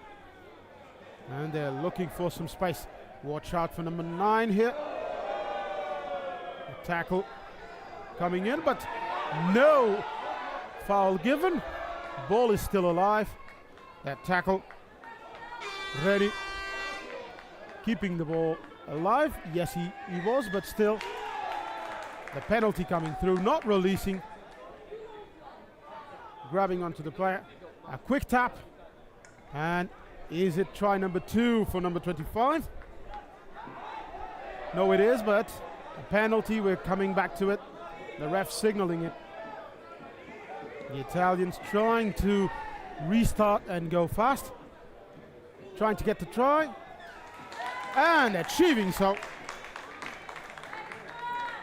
and they're looking for some space. Watch out for number 9 here. A tackle coming in, but no foul given. Ball is still alive. That tackle ready, keeping the ball alive. Yes, he was, but still the penalty coming through, not releasing, grabbing onto the player. A quick tap, and is it try number 2 for number 25? No, it is, but a penalty. We're coming back to it. The ref signaling it. The Italians trying to restart and go fast, trying to get the try, and achieving so.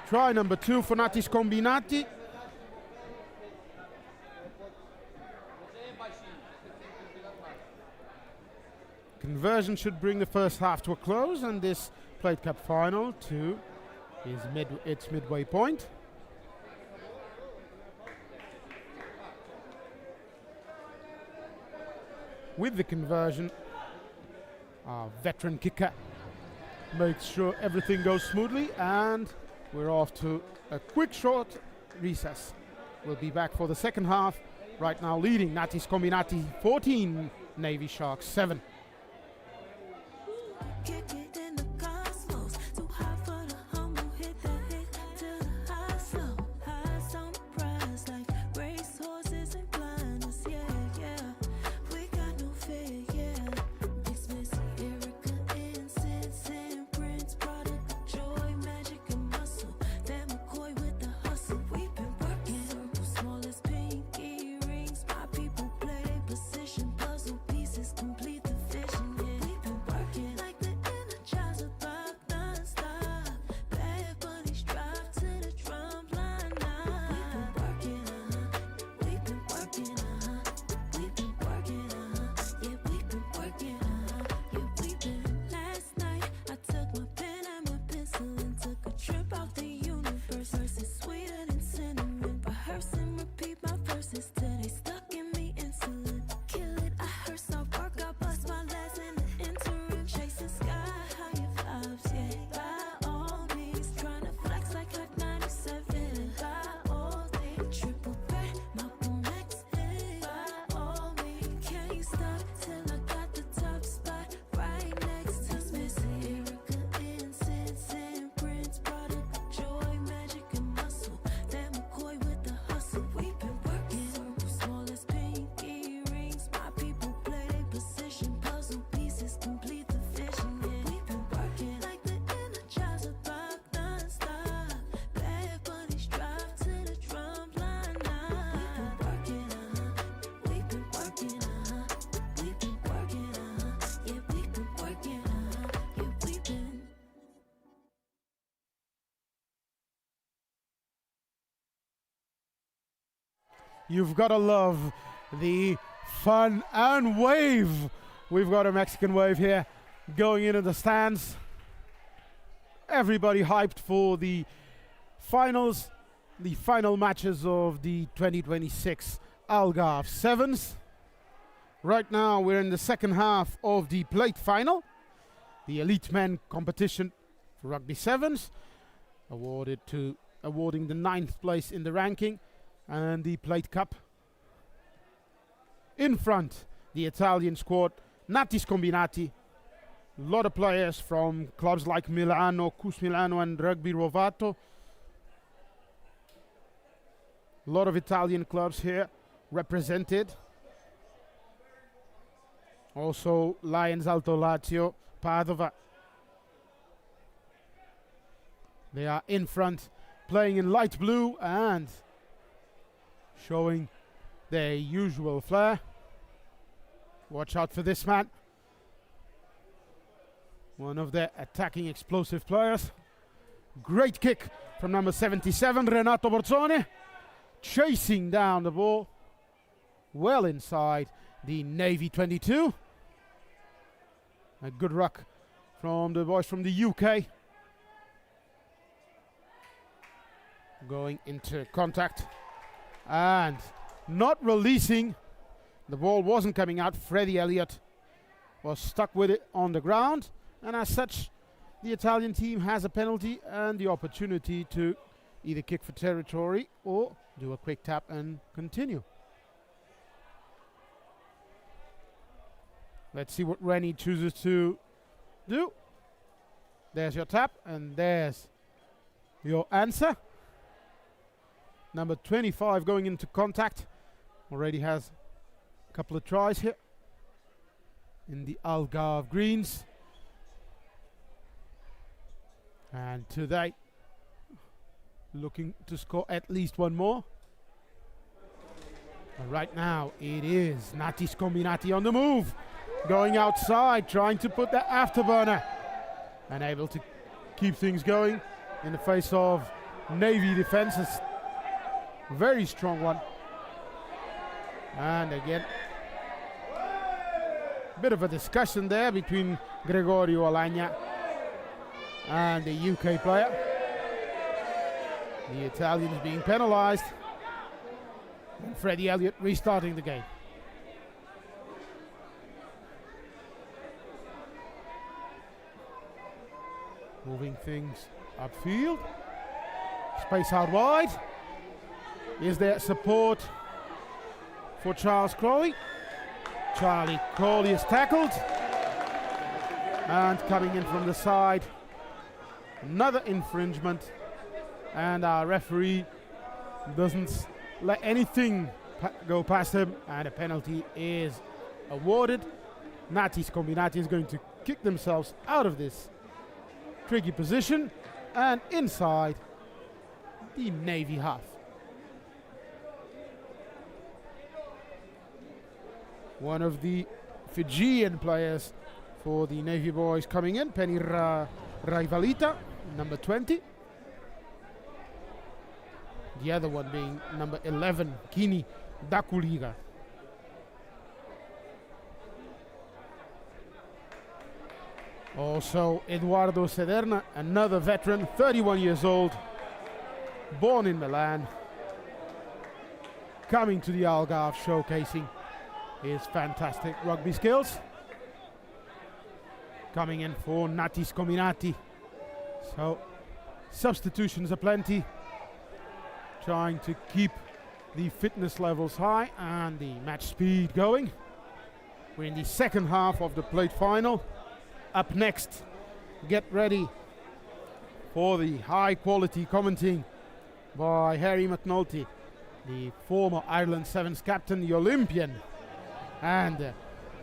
Try number 2 for Natis Combinati. Conversion should bring the first half to a close, and this Plate Cup final to its midway point. With the conversion, our veteran kicker makes sure everything goes smoothly, and we're off to a quick short recess. We'll be back for the second half. Right now leading Natis Combinati 14, Navy Sharks 7. Complete the You've got to love the fun and wave. We've got a Mexican wave here going into the stands. Everybody hyped for the finals, the final matches of the 2026 Algarve Sevens. Right now we're in the second half of the plate final, the elite men competition for rugby sevens, awarding the 9th place in the ranking, and the plate cup. In front, the Italian squad, Natis Combinati. A lot of players from clubs like Milano, Cus Milano and Rugby Rovato. A lot of Italian clubs here represented. Also Lions Alto Lazio, Padova. They are in front, playing in light blue and showing their usual flair. Watch out for this man. One of their attacking explosive players. Great kick from number 77, Renato Borzone. Chasing down the ball. Well inside the Navy 22. A good ruck from the boys from the UK. Going into contact. And not releasing. The ball wasn't coming out. Freddie Elliott was stuck with it on the ground. And as such, the Italian team has a penalty and the opportunity to either kick for territory or do a quick tap and continue. Let's see what Rennie chooses to do. There's your tap and there's your answer. Number 25 going into contact. Already has a couple of tries here in the Algarve greens. And today, looking to score at least one more. And right now, it is Natis Combinati on the move. Going outside, trying to put the afterburner. And able to keep things going in the face of Navy defenses. Very strong one. And again, bit of a discussion there between Gregorio Alagna and the UK player. The Italians being penalized. And Freddie Elliott restarting the game. Moving things upfield. Space out wide. Is there support for Charles Crawley? Charlie Crawley is tackled. And coming in from the side. Another infringement. And our referee doesn't let anything go past him. And a penalty is awarded. Natis Combinati is going to kick themselves out of this tricky position. And inside the Navy half. One of the Fijian players for the Navy boys coming in, Penny Raivalita, number 20. The other one being number 11, Kini Dakuliga. Also Eduardo Sederna, another veteran, 31 years old, born in Milan, coming to the Algarve, showcasing his fantastic rugby skills. Coming in for Natis Combinati. So substitutions aplenty. Trying to keep the fitness levels high and the match speed going. We're in the second half of the plate final. Up next, get ready for the high quality commenting by Harry McNulty, the former Ireland Sevens captain, the Olympian, and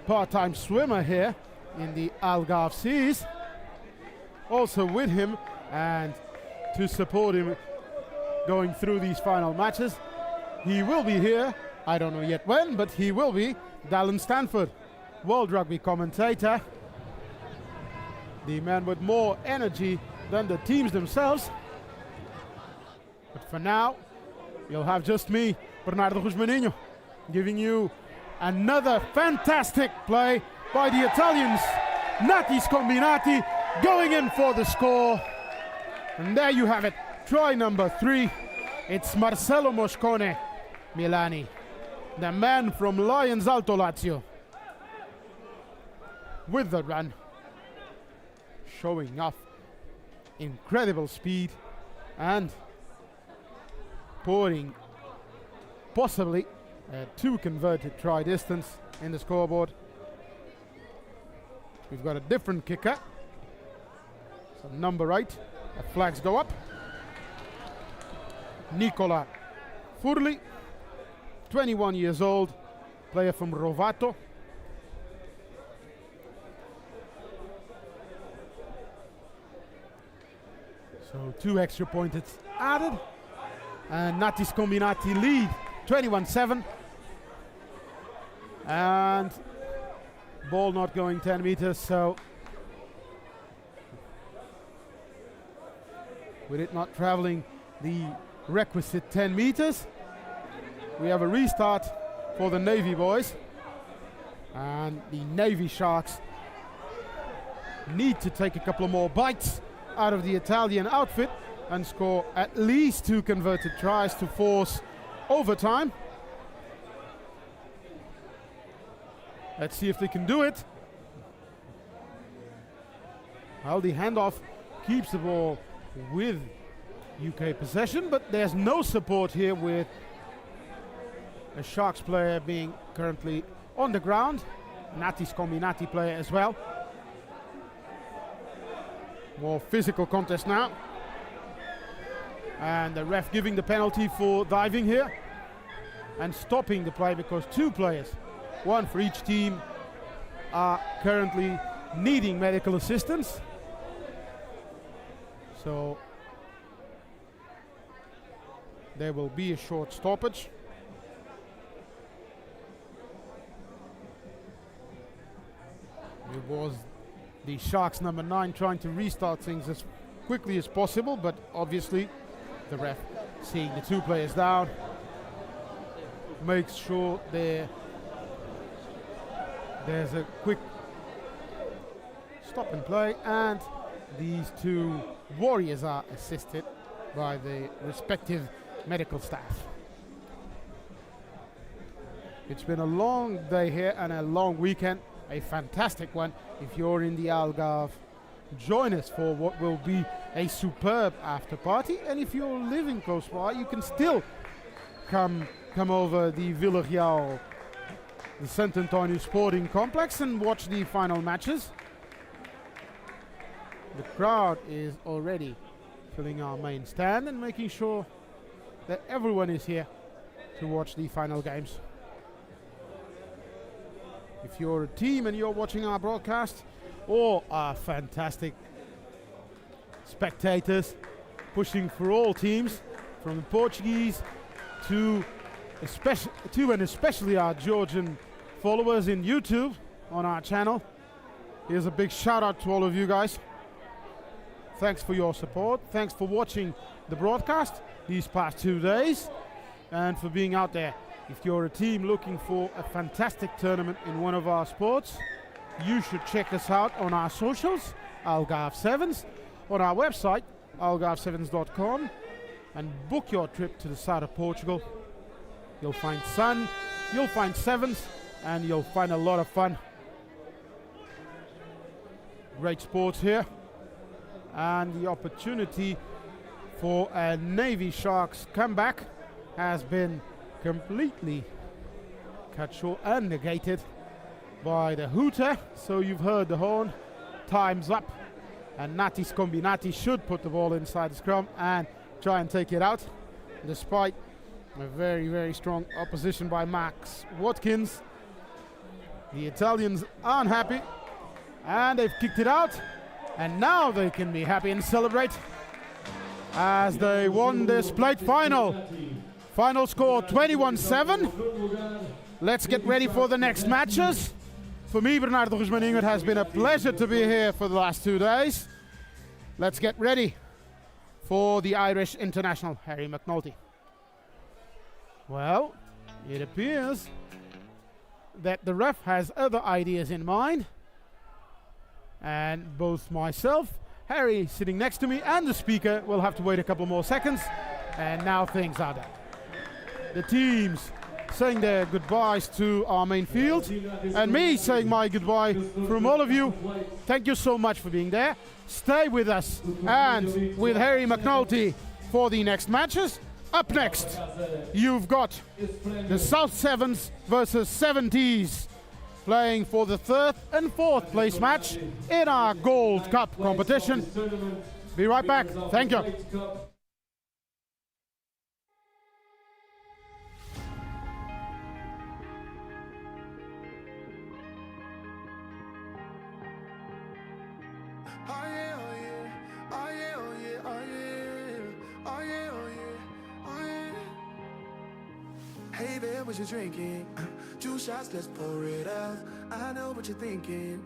part-time swimmer here in the Algarve seas. Also with him and to support him going through these final matches, he will be here, I don't know yet when, but he will be, Dallin Stanford, World Rugby commentator, the man with more energy than the teams themselves. But for now, you'll have just me Bernardo Guzmaninho giving you another fantastic play by the Italians. Nati Scombinati going in for the score. And there you have it, try number 3. It's Marcelo Moscone Milani, the man from Lions Alto Lazio, with the run, showing off incredible speed and pouring possibly a 2 converted try distance in the scoreboard. We've got a different kicker. So number 8, the flags go up. Nicola Furli, 21 years old, player from Rovato. So 2 extra points added. And Nati Scombinati lead 21-7. And ball not going 10 meters, so with it not traveling the requisite 10 meters, we have a restart for the Navy boys. And the Navy Sharks need to take a couple of more bites out of the Italian outfit and score at least 2 converted tries to force overtime. Let's see if they can do it. Well, the handoff keeps the ball with UK possession, but there's no support here with a Sharks player being currently on the ground. Nati Scombinati player as well. More physical contest now. And the ref giving the penalty for diving here and stopping the play because 2 players, 1 for each team, are currently needing medical assistance. So there will be a short stoppage. It was the Sharks number 9 trying to restart things as quickly as possible, but obviously the ref, seeing the 2 players down, makes sure there's a quick stop and play, and these 2 warriors are assisted by the respective medical staff. It's been a long day here and a long weekend, a fantastic one. If you're in the Algarve, join us for what will be a superb after party, and if you're living close by, you can still come over the Villa Real, the Sant Antonio Sporting Complex, and watch the final matches. The crowd is already filling our main stand and making sure that everyone is here to watch the final games. If you're a team and you're watching our broadcast, or are fantastic spectators pushing for all teams, from the Portuguese to especially our Georgian followers in YouTube on our channel, here's a big shout out to all of you guys. Thanks for your support, thanks for watching the broadcast these past 2 days, and for being out there. If you're a team looking for a fantastic tournament in one of our sports, you should check us out on our socials, Algarve Sevens, on our website, algarve7s.com, and book your trip to the south of Portugal. You'll find sun, you'll find sevens, and you'll find a lot of fun. Great sports here, and the opportunity for a Navy Sharks comeback has been completely cut short and negated by the hooter. So you've heard the horn, time's up, and Nati Scombinati should put the ball inside the scrum and try and take it out, despite a very, very strong opposition by Max Watkins. The Italians aren't happy, and they've kicked it out, and now they can be happy and celebrate as they won this plate final. Final score 21-7. Let's get ready for the next matches. For me, Bernardo Guzmaninho, it has been a pleasure to be here for the last 2 days. Let's get ready for the Irish international, Harry McNulty. Well, it appears that the ref has other ideas in mind. And both myself, Harry sitting next to me, and the speaker will have to wait a couple more seconds. And now things are done. The teams saying their goodbyes to our main field, and me saying my goodbye from all of you. Thank you so much for being there. Stay with us and with Harry McNulty for the next matches. Up next, you've got the South Sevens versus 70s playing for the 3rd and 4th place match in our Gold Cup competition. Be right back. Thank you. Oh yeah, oh yeah, oh yeah, oh yeah, oh yeah, oh yeah, oh yeah, oh yeah. Hey there, what you drinking? 2 shots, let's pour it out. I know what you're thinking,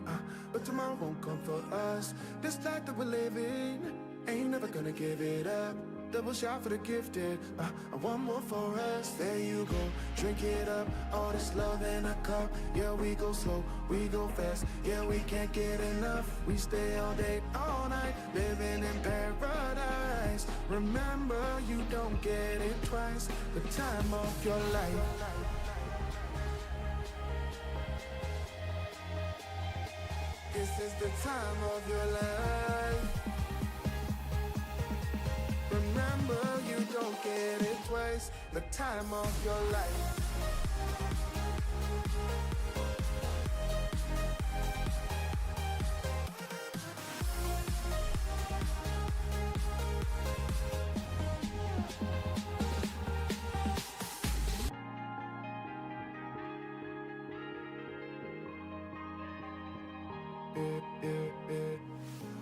but tomorrow won't come for us. This life that we're living, ain't never gonna give it up. Double shot for the gifted, one more for us. There you go, drink it up. All this love in a cup. Yeah, we go slow, we go fast. Yeah, we can't get enough. We stay all day, all night, living in paradise. Remember, you don't get it twice. The time of your life. This is the time of your life. Remember, you don't get it twice. The time of your life.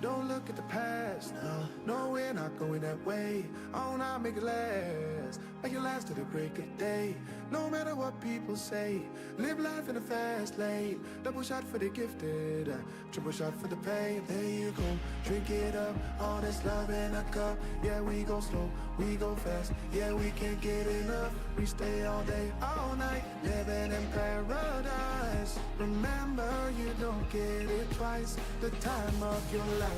Don't look at the past, no, we're not going that way. Oh, now make it last, make it last to the break of day. No matter what people say, live life in a fast lane. Double shot for the gifted, triple shot for the pain. There you go, drink it up, all this love in a cup. Yeah, we go slow, we go fast. Yeah, we can't get enough. We stay all day, all night, living in paradise. Remember, you don't get it twice. The time of your life.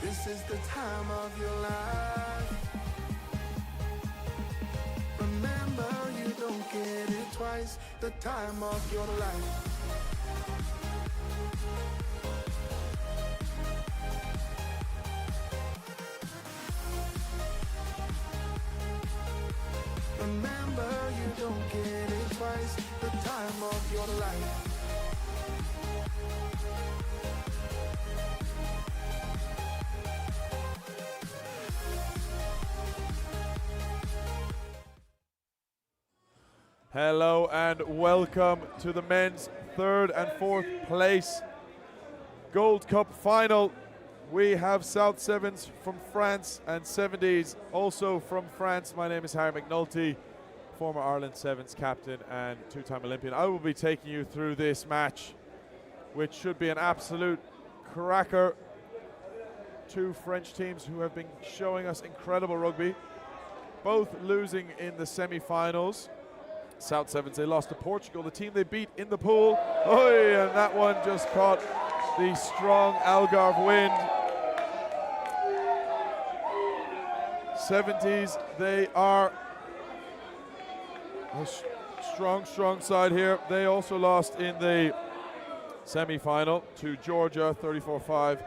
This is the time of your life. Remember, you don't get it twice. The time of your life. Remember, you don't get it twice. The time of your life. Hello and welcome to the men's 3rd and 4th place Gold Cup final. We have South Sevens from France and 70s also from France. My name is Harry McNulty, former Ireland Sevens captain and 2-time Olympian. I will be taking you through this match, which should be an absolute cracker. 2 French teams who have been showing us incredible rugby, both losing in the semi-finals. South Sevens, they lost to Portugal, the team they beat in the pool. Oh, and that one just caught the strong Algarve wind. 70s, they are a strong side here. They also lost in the semi-final to Georgia, 34-5,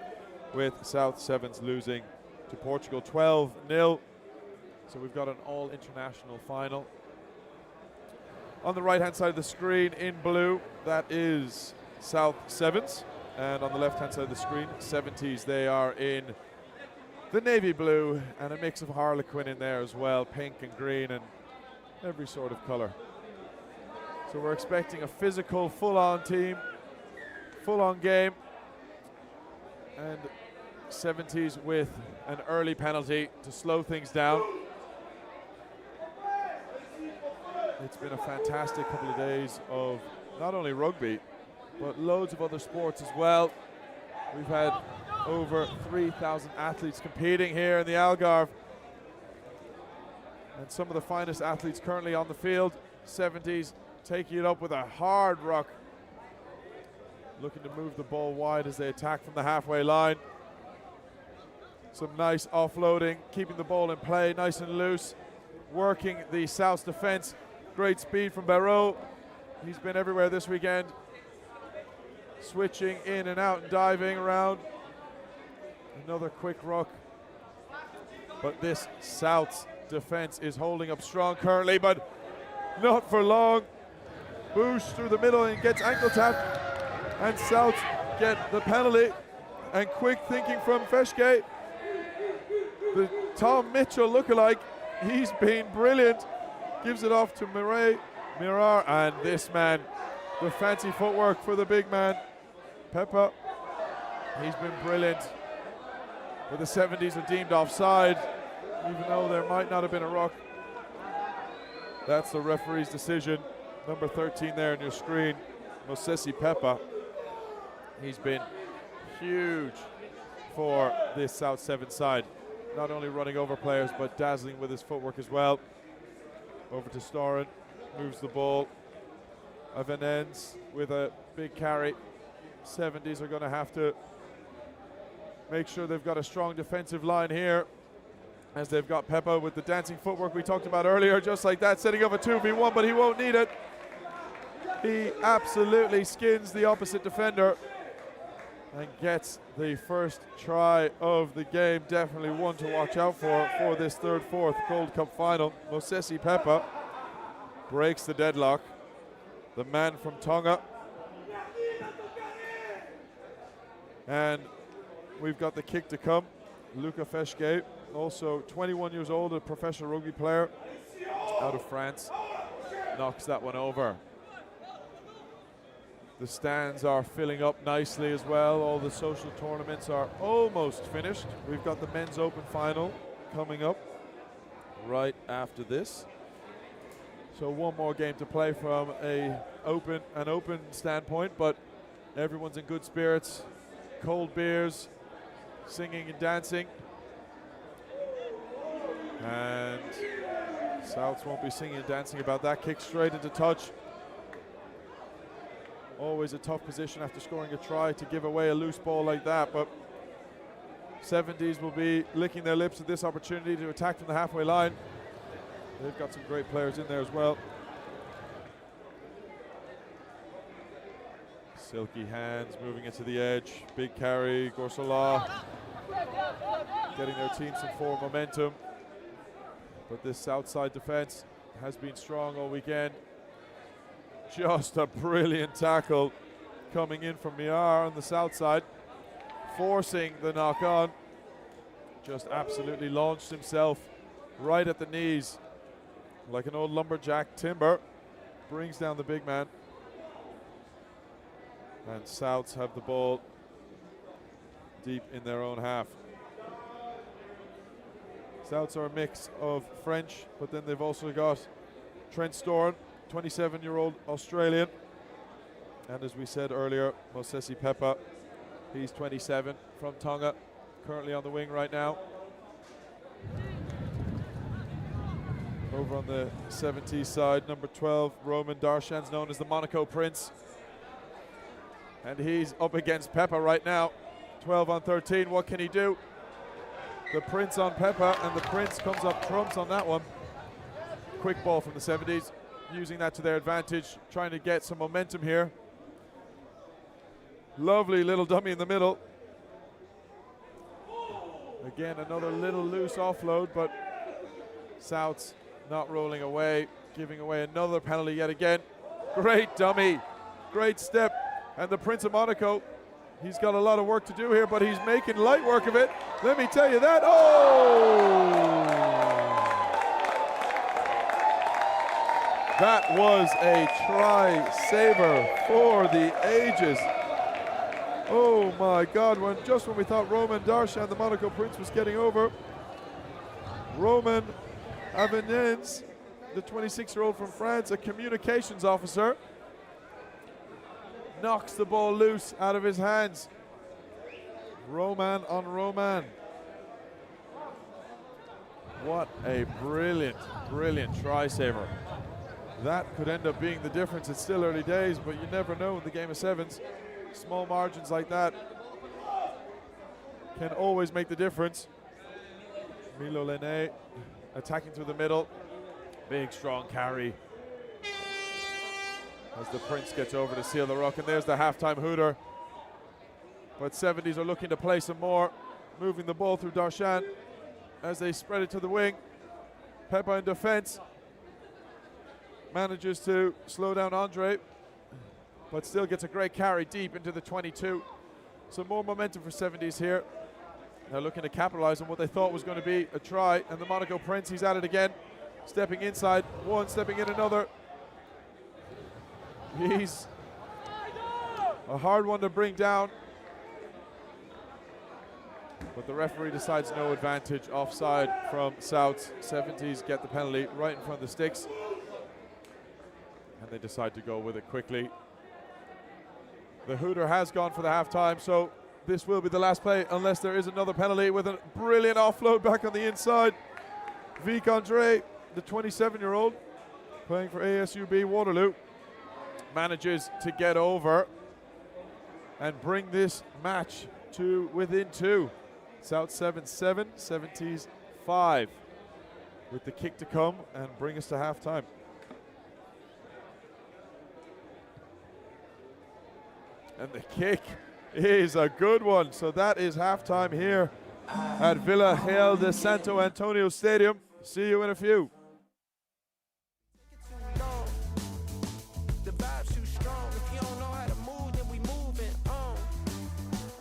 with South Sevens losing to Portugal 12-0. So we've got an all-international final. On the right-hand side of the screen in blue, that is South Sevens. And on the left-hand side of the screen, 70s, they are in the navy blue and a mix of harlequin in there as well, pink and green and every sort of color. So we're expecting a physical, full-on team, full-on game. And 70s with an early penalty to slow things down. It's been a fantastic couple of days of not only rugby, but loads of other sports as well. We've had over 3,000 athletes competing here in the Algarve. And some of the finest athletes currently on the field. 70s taking it up with a hard ruck. Looking to move the ball wide as they attack from the halfway line. Some nice offloading, keeping the ball in play nice and loose. Working the South's defense. Great speed from Barreau. He's been everywhere this weekend. Switching in and out and diving around. Another quick ruck. But this South's defense is holding up strong currently, but not for long. Boosh through the middle and gets ankle tapped. And South get the penalty. And quick thinking from Feshke. The Tom Mitchell lookalike. He's been brilliant. Gives it off to Mirar, and this man, the fancy footwork for the big man, Peppa. He's been brilliant. But the 70s are deemed offside, even though there might not have been a ruck. That's the referee's decision. Number 13 there on your screen, Mosesi Peppa. He's been huge for this South 7 side. Not only running over players, but dazzling with his footwork as well. Over to Storen, moves the ball. Avenens with a big carry. 70s are going to have to make sure they've got a strong defensive line here, as they've got Peppa with the dancing footwork we talked about earlier, just like that, setting up a 2v1, but he won't need it. He absolutely skins the opposite defender and gets the first try of the game. Definitely one to watch out for this fourth Gold Cup final. Mosesi Peppa breaks the deadlock. The man from Tonga. And we've got the kick to come. Luca Feshke, also 21 years old, a professional rugby player out of France, knocks that one over. The stands are filling up nicely as well. All the social tournaments are almost finished. We've got the men's open final coming up right after this. So one more game to play from an open standpoint, but everyone's in good spirits. Cold beers, singing and dancing. And Souths won't be singing and dancing about that. Kick straight into touch. Always a tough position after scoring a try to give away a loose ball like that, but 70s will be licking their lips at this opportunity to attack from the halfway line. They've got some great players in there as well. Silky hands moving into the edge. Big carry, Gorsola getting their team some forward momentum. But this South side defense has been strong all weekend. Just a brilliant tackle coming in from Miar on the South side, forcing the knock on. Just absolutely launched himself right at the knees like an old lumberjack timber. Brings down the big man. And Souths have the ball deep in their own half. Souths are a mix of French, but then they've also got Trent Storen, 27-year-old Australian. And as we said earlier, Mosesi Peppa, he's 27 from Tonga, currently on the wing right now. Over on the 70s side, number 12, Roman Darshan's known as the Monaco Prince. And he's up against Peppa right now. 12 on 13, what can he do? The Prince on Peppa, and the Prince comes up trumps on that one. Quick ball from the 70s, using that to their advantage, trying to get some momentum here. Lovely little dummy in the middle. Again, another little loose offload, but Souths not rolling away, giving away another penalty yet again. Great dummy, great step, and the Prince of Monaco, he's got a lot of work to do here, but he's making light work of it. Let me tell you that. Oh! That was a try saver for the ages. Oh my God, just when we thought Roman Darshan, the Monaco Prince, was getting over, Roman Avenens, the 26-year-old from France, a communications officer, knocks the ball loose out of his hands. Roman on Roman. What a brilliant, brilliant try-saver. That could end up being the difference. It's still early days, but you never know in the game of sevens. Small margins like that can always make the difference. Milo Lene attacking through the middle. Big, strong carry as the Prince gets over to seal the ruck. And there's the halftime hooter. But 70s are looking to play some more, moving the ball through Darshan as they spread it to the wing. Peppa in defense manages to slow down Andre, but still gets a great carry deep into the 22. So more momentum for 70s here. They're looking to capitalize on what they thought was going to be a try, and the Monaco Prince, he's at it again. Stepping inside, one, stepping in another. He's a hard one to bring down, but the referee decides no advantage, offside from Souths. 70s get the penalty right in front of the sticks, and they decide to go with it quickly. The hooter has gone for the halftime, so this will be the last play unless there is another penalty, with a brilliant offload back on the inside. Vic Andre, the 27-year-old, playing for ASUB Waterloo, manages to get over and bring this match to within 2. South 7-7, 70s 5, with the kick to come and bring us to halftime. And the kick is a good one. So that is halftime here at Villa Real de Santo Antonio Stadium. See you in a few. The vibe's too strong. If you don't know how to move, then we moving on.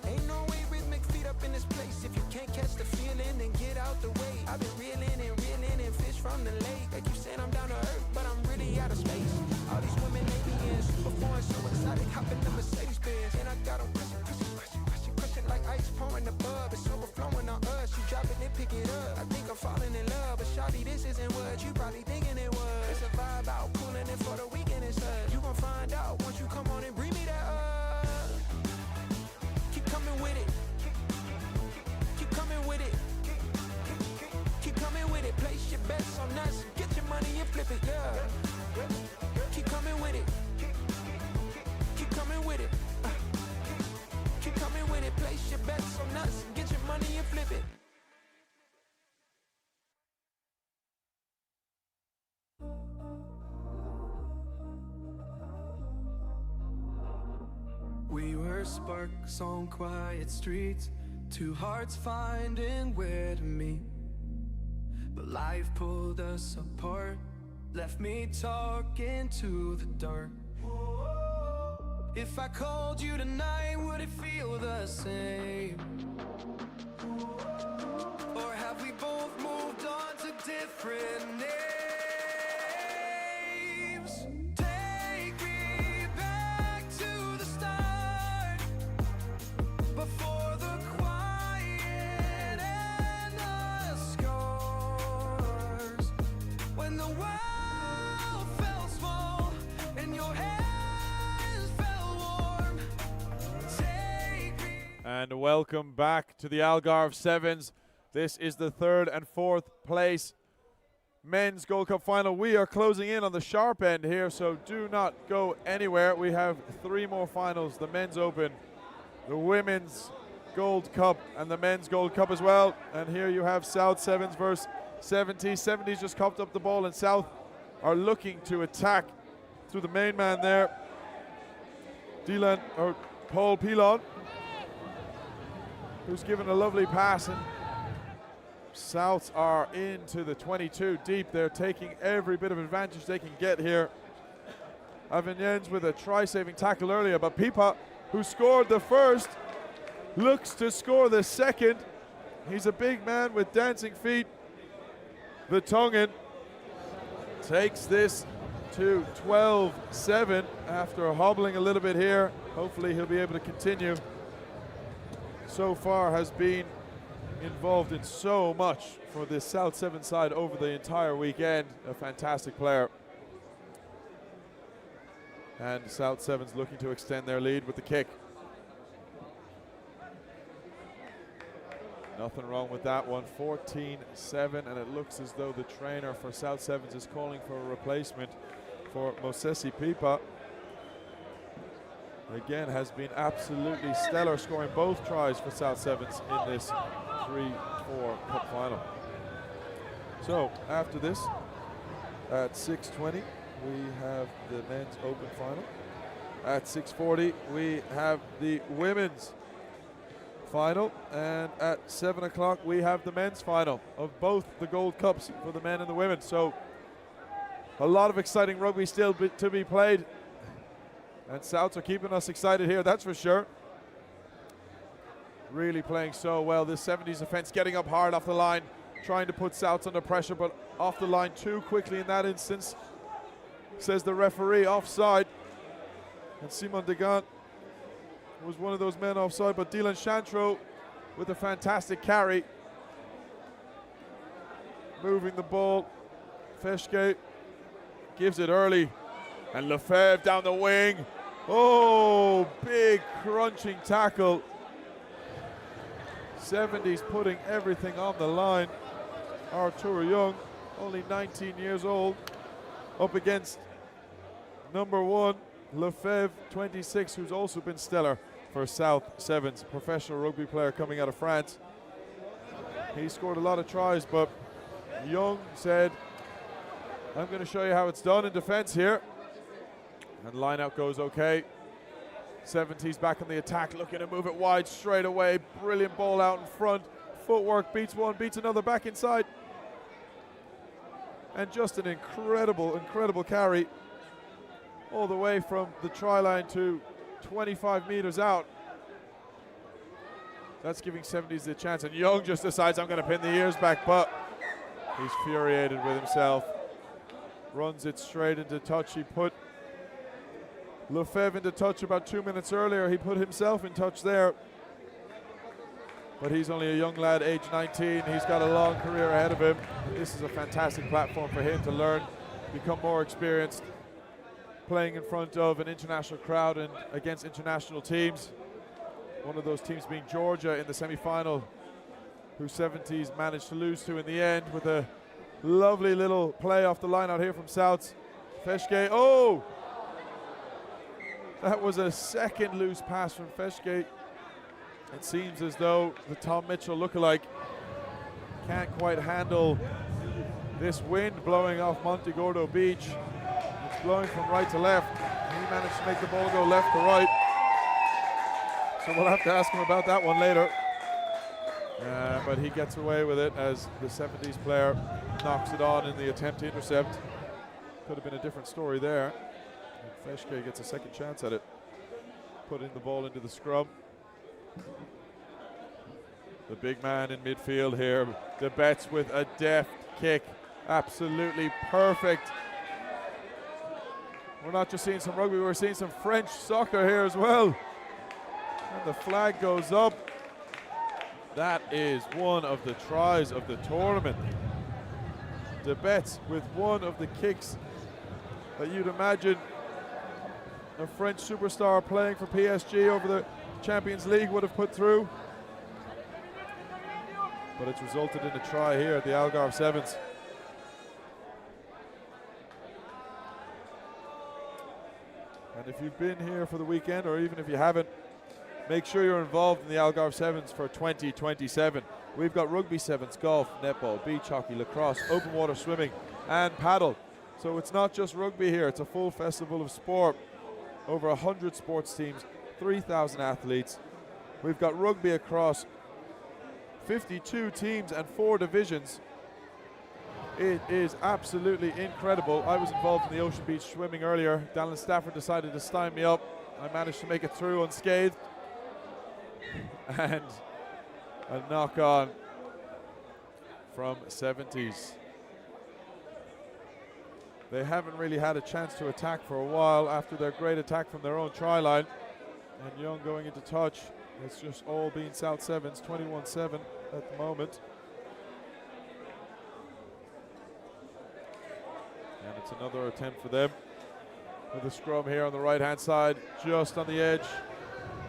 Ain't no way rhythmic feet up in this place. If you can't catch the feeling, then get out the way. I've been reeling and fish from the lake. Like you said, I'm down to earth, but I'm really out of space. All these women they be in super foreign, so exotic, hop in the Mercedes Benz, and I got them crushing like ice pouring above. It's overflowing on us. You drop it, then pick it up. I think I'm falling in love, but shawty, this isn't what you probably thinking it was. It's a vibe out, pulling it for the weekend and such. You gon' find out once you come on and bring me that up. Keep coming with it. Keep coming with it. Keep coming with it. Place your bets on us. Get your money and flip it, yeah. Keep coming with it. Keep coming with it. Keep coming with it. Place your bets on us. Get your money and flip it. We were sparks on quiet streets, two hearts finding where to meet. But life pulled us apart, left me talking to the dark. If I called you tonight, would it feel the same? Or have we both moved on to different names? Take me back to the start, before the quiet and the scars. When the world felt small and your hands felt warm. Take me. And welcome back to the Algarve Sevens. This is the 3rd and 4th place Men's Gold Cup final. We are closing in on the sharp end here, so do not go anywhere. We have 3 more finals: the Men's Open, the Women's Gold Cup, and the Men's Gold Cup as well. And here you have South Sevens versus 70s. 70s just copped up the ball, and South are looking to attack through the main man there, Dylan or Paul Pilon, who's given a lovely pass, and Souths are into the 22 deep. They're taking every bit of advantage they can get here. Avignens with a try-saving tackle earlier, but Pipa, who scored the first, looks to score the second. He's a big man with dancing feet. The Tongan takes this to 12-7 after hobbling a little bit here. Hopefully he'll be able to continue. So far has been involved in so much for this South 7 side over the entire weekend. A fantastic player. And South 7's looking to extend their lead with the kick. Nothing wrong with that one. 14-7, and it looks as though the trainer for South Sevens is calling for a replacement for Mosesi Pipa. Again, has been absolutely stellar, scoring both tries for South Sevens in this 3-4 cup final. So after this, at 6:20, we have the men's open final. At 6:40, we have the women's final, and at 7 o'clock we have the men's final of both the Gold Cups for the men and the women. So a lot of exciting rugby still to be played, and Souths are keeping us excited here, that's for sure. Really playing so well. This 70s defense getting up hard off the line, trying to put Souths under pressure, but off the line too quickly in that instance, says the referee. Offside. And Simon Degant was one of those men offside, but Dylan Chantreau with a fantastic carry, moving the ball. Feshke gives it early, and Lefebvre down the wing. Oh, big crunching tackle. 70s putting everything on the line. Arturo Young, only 19 years old, up against number 1 Lefebvre, 26, who's also been stellar for South Sevens, professional rugby player coming out of France. He scored a lot of tries, but Young said, I'm going to show you how it's done in defense here. And line out goes okay. 70s back on the attack, looking to move it wide straight away. Brilliant ball out in front. Footwork beats one, beats another back inside. And just an incredible, incredible carry all the way from the try line to 25 meters out. That's giving 70s the chance, and Young just decides, I'm going to pin the ears back, but he's furiated with himself. Runs it straight into touch. He put Lefebvre into touch about 2 minutes earlier. He put himself in touch there. But he's only a young lad, age 19. He's got a long career ahead of him. This is a fantastic platform for him to learn, become more experienced, playing in front of an international crowd and against international teams. One of those teams being Georgia in the semi-final, who 70s managed to lose to in the end, with a lovely little play off the line out here from Souths. Feshke, oh! That was a second loose pass from Feshke. It seems as though the Tom Mitchell lookalike can't quite handle this wind blowing off Montegordo Beach. It's blowing from right to left. He managed to make the ball go left to right. So we'll have to ask him about that one later. But he gets away with it as the 70s player knocks it on in the attempt to intercept. Could have been a different story there. And Feshke gets a second chance at it, putting the ball into the scrum. The big man in midfield here, De Betts with a deft kick, absolutely perfect. We're not just seeing some rugby, we're seeing some French soccer here as well. And the flag goes up. That is one of the tries of the tournament. De Betts with one of the kicks that you'd imagine a French superstar playing for PSG over the Champions League would have put through. But it's resulted in a try here at the Algarve Sevens. And if you've been here for the weekend, or even if you haven't, make sure you're involved in the Algarve Sevens for 2027. We've got rugby sevens, golf, netball, beach hockey, lacrosse, open water swimming, and paddle. So it's not just rugby here, it's a full festival of sport. Over 100 sports teams, 3,000 athletes. We've got rugby across 52 teams and 4 divisions. It is absolutely incredible. I was involved in the Ocean Beach swimming earlier. Dallin Stafford decided to stymie me up. I managed to make it through unscathed. And a knock on from 70s. They haven't really had a chance to attack for a while after their great attack from their own try line. And Young going into touch. It's just all been South Sevens, 21-7 at the moment. And it's another attempt for them with a scrum here on the right-hand side, just on the edge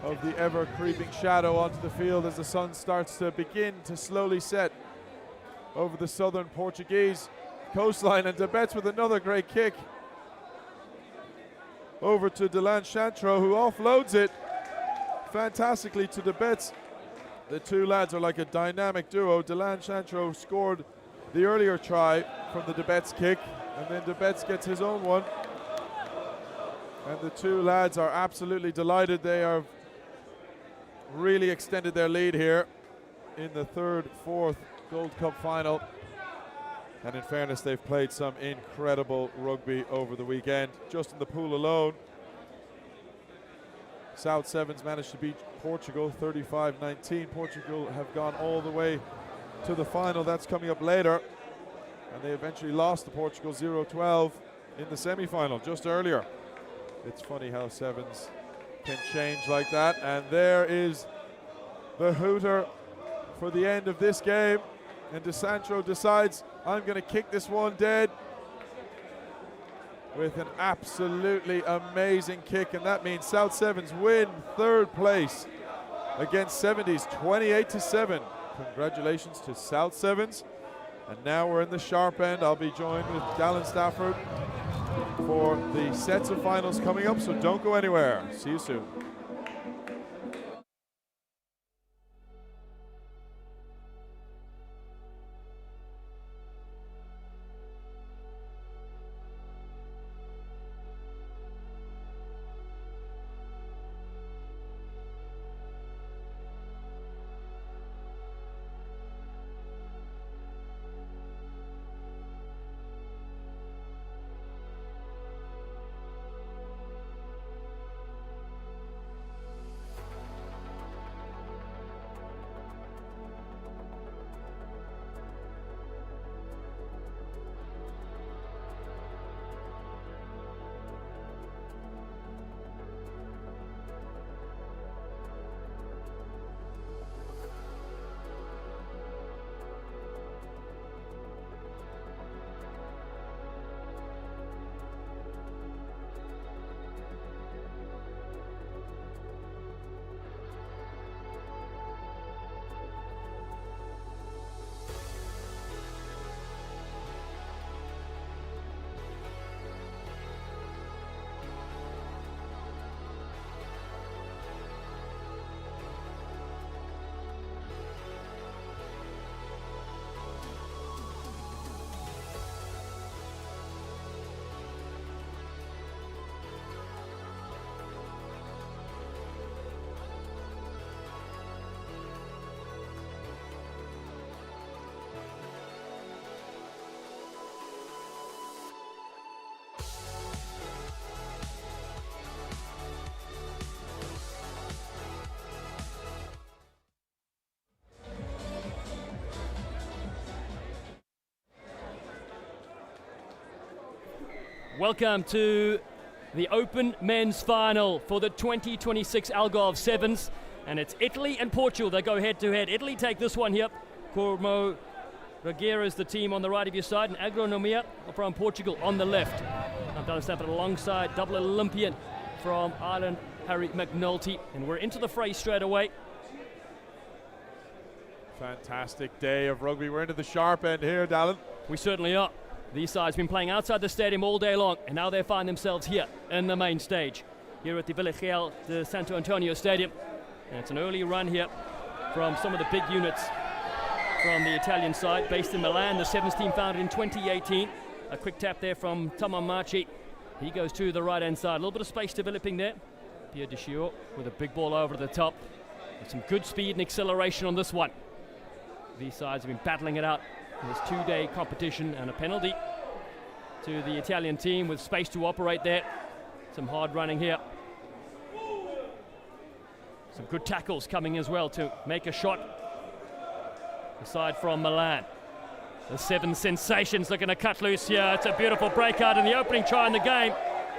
of the ever creeping shadow onto the field as the sun starts to begin to slowly set over the southern Portuguese coastline. And Debets with another great kick over to Delan Chantro, who offloads it fantastically to Debets. The two lads are like a dynamic duo. Delan Chantro scored the earlier try from the Debets kick, and then Debets gets his own one. And the two lads are absolutely delighted. They have really extended their lead here in the fourth Gold Cup final. And in fairness, they've played some incredible rugby over the weekend. Just in the pool alone, South Sevens managed to beat Portugal 35-19. Portugal have gone all the way to the final. That's coming up later. And they eventually lost to Portugal 0-12 in the semi-final just earlier. It's funny how Sevens can change like that. And there is the hooter for the end of this game. And De Santro decides, I'm going to kick this one dead with an absolutely amazing kick. And that means South Sevens win third place against 70s, 28-7. Congratulations to South Sevens. And now we're in the sharp end. I'll be joined with Dallin Stafford for the sets of finals coming up, so don't go anywhere. See you soon. Welcome to the Open Men's Final for the 2026 Algarve Sevens. And it's Italy and Portugal that go head-to-head. Italy take this one here. Cormo Reguera is the team on the right of your side, and Agronomia from Portugal on the left. I'm Dallin Stafford alongside double Olympian from Ireland, Harry McNulty. And we're into the fray straight away. Fantastic day of rugby. We're into the sharp end here, Dallin. We certainly are. These sides have been playing outside the stadium all day long, and now they find themselves here in the main stage, here at the Vila de Santo Antonio Stadium. And it's an early run here from some of the big units from the Italian side, based in Milan. The Sevens team founded in 2018. A quick tap there from Tamamachi. He goes to the right-hand side. A little bit of space developing there. Pierre de Chiot with a big ball over the top. With some good speed and acceleration on this one. These sides have been battling it out in this two-day competition, and a penalty to the Italian team with space to operate there. Some hard running here. Some good tackles coming as well to make a shot. Aside from Milan. The Seven Sensations looking to cut loose here. It's a beautiful breakout in the opening try in the game.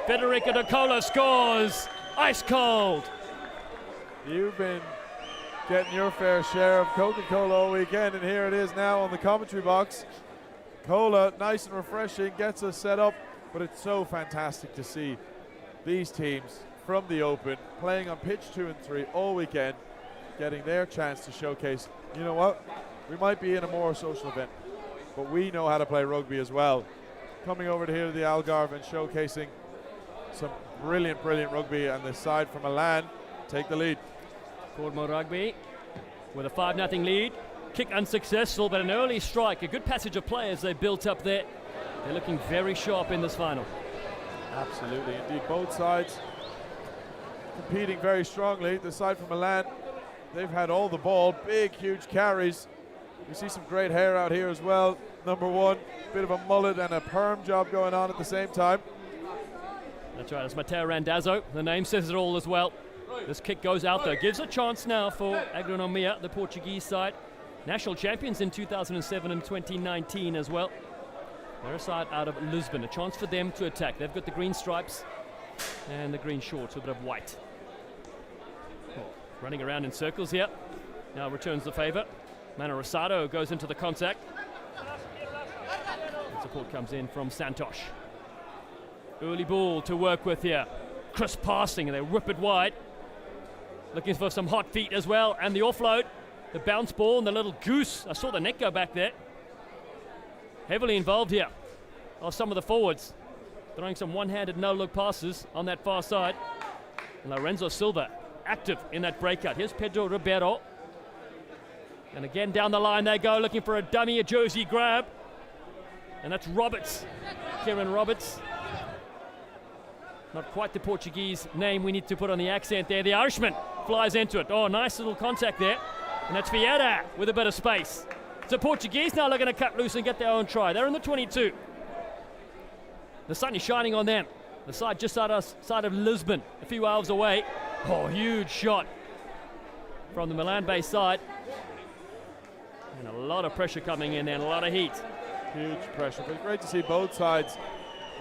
Federico De Cola scores. Ice cold. You've been getting your fair share of Coca-Cola all weekend, and here it is now on the commentary box. Cola, nice and refreshing, gets us set up, but it's so fantastic to see these teams from the Open, playing on pitch 2 and 3 all weekend, getting their chance to showcase, you know what, we might be in a more social event, but we know how to play rugby as well. Coming over to here to the Algarve and showcasing some brilliant rugby, and the side from Milan take the lead. Cornwall Rugby with a 5-0 lead. Kick unsuccessful, but an early strike. A good passage of players they built up there. They're looking very sharp in this final. Absolutely, indeed. Both sides competing very strongly. The side from Milan, they've had all the ball. Big, huge carries. We see some great hair out here as well. Number 1, bit of a mullet and a perm job going on at the same time. That's right, it's Matteo Randazzo. The name says it all as well. This kick goes out there. Gives a chance now for Agronomia, the Portuguese side. National champions in 2007 and 2019 as well. They're a side out of Lisbon. A chance for them to attack. They've got the green stripes and the green shorts with a bit of white. Oh, running around in circles here. Now returns the favour. Mano Rosado goes into the contact. And support comes in from Santosh. Early ball to work with here. Crisp passing, and they whip it wide. Looking for some hot feet as well, and the offload. The bounce ball and the little goose. I saw the net go back there. Heavily involved here are some of the forwards. Throwing some one-handed no-look passes on that far side. And Lorenzo Silva active in that breakout. Here's Pedro Ribeiro. And again down the line they go, looking for a dummy, a jersey grab. And that's Roberts. Kieran Roberts. Not quite the Portuguese name we need to put on the accent there. The Irishman flies into it. Oh, nice little contact there. And that's Vieira with a bit of space. So Portuguese now looking to cut loose and get their own try. They're in the 22. The sun is shining on them. The side just outside of Lisbon, a few hours away. Oh, huge shot from the Milan-based side. And a lot of pressure coming in there and a lot of heat. Huge pressure, but great to see both sides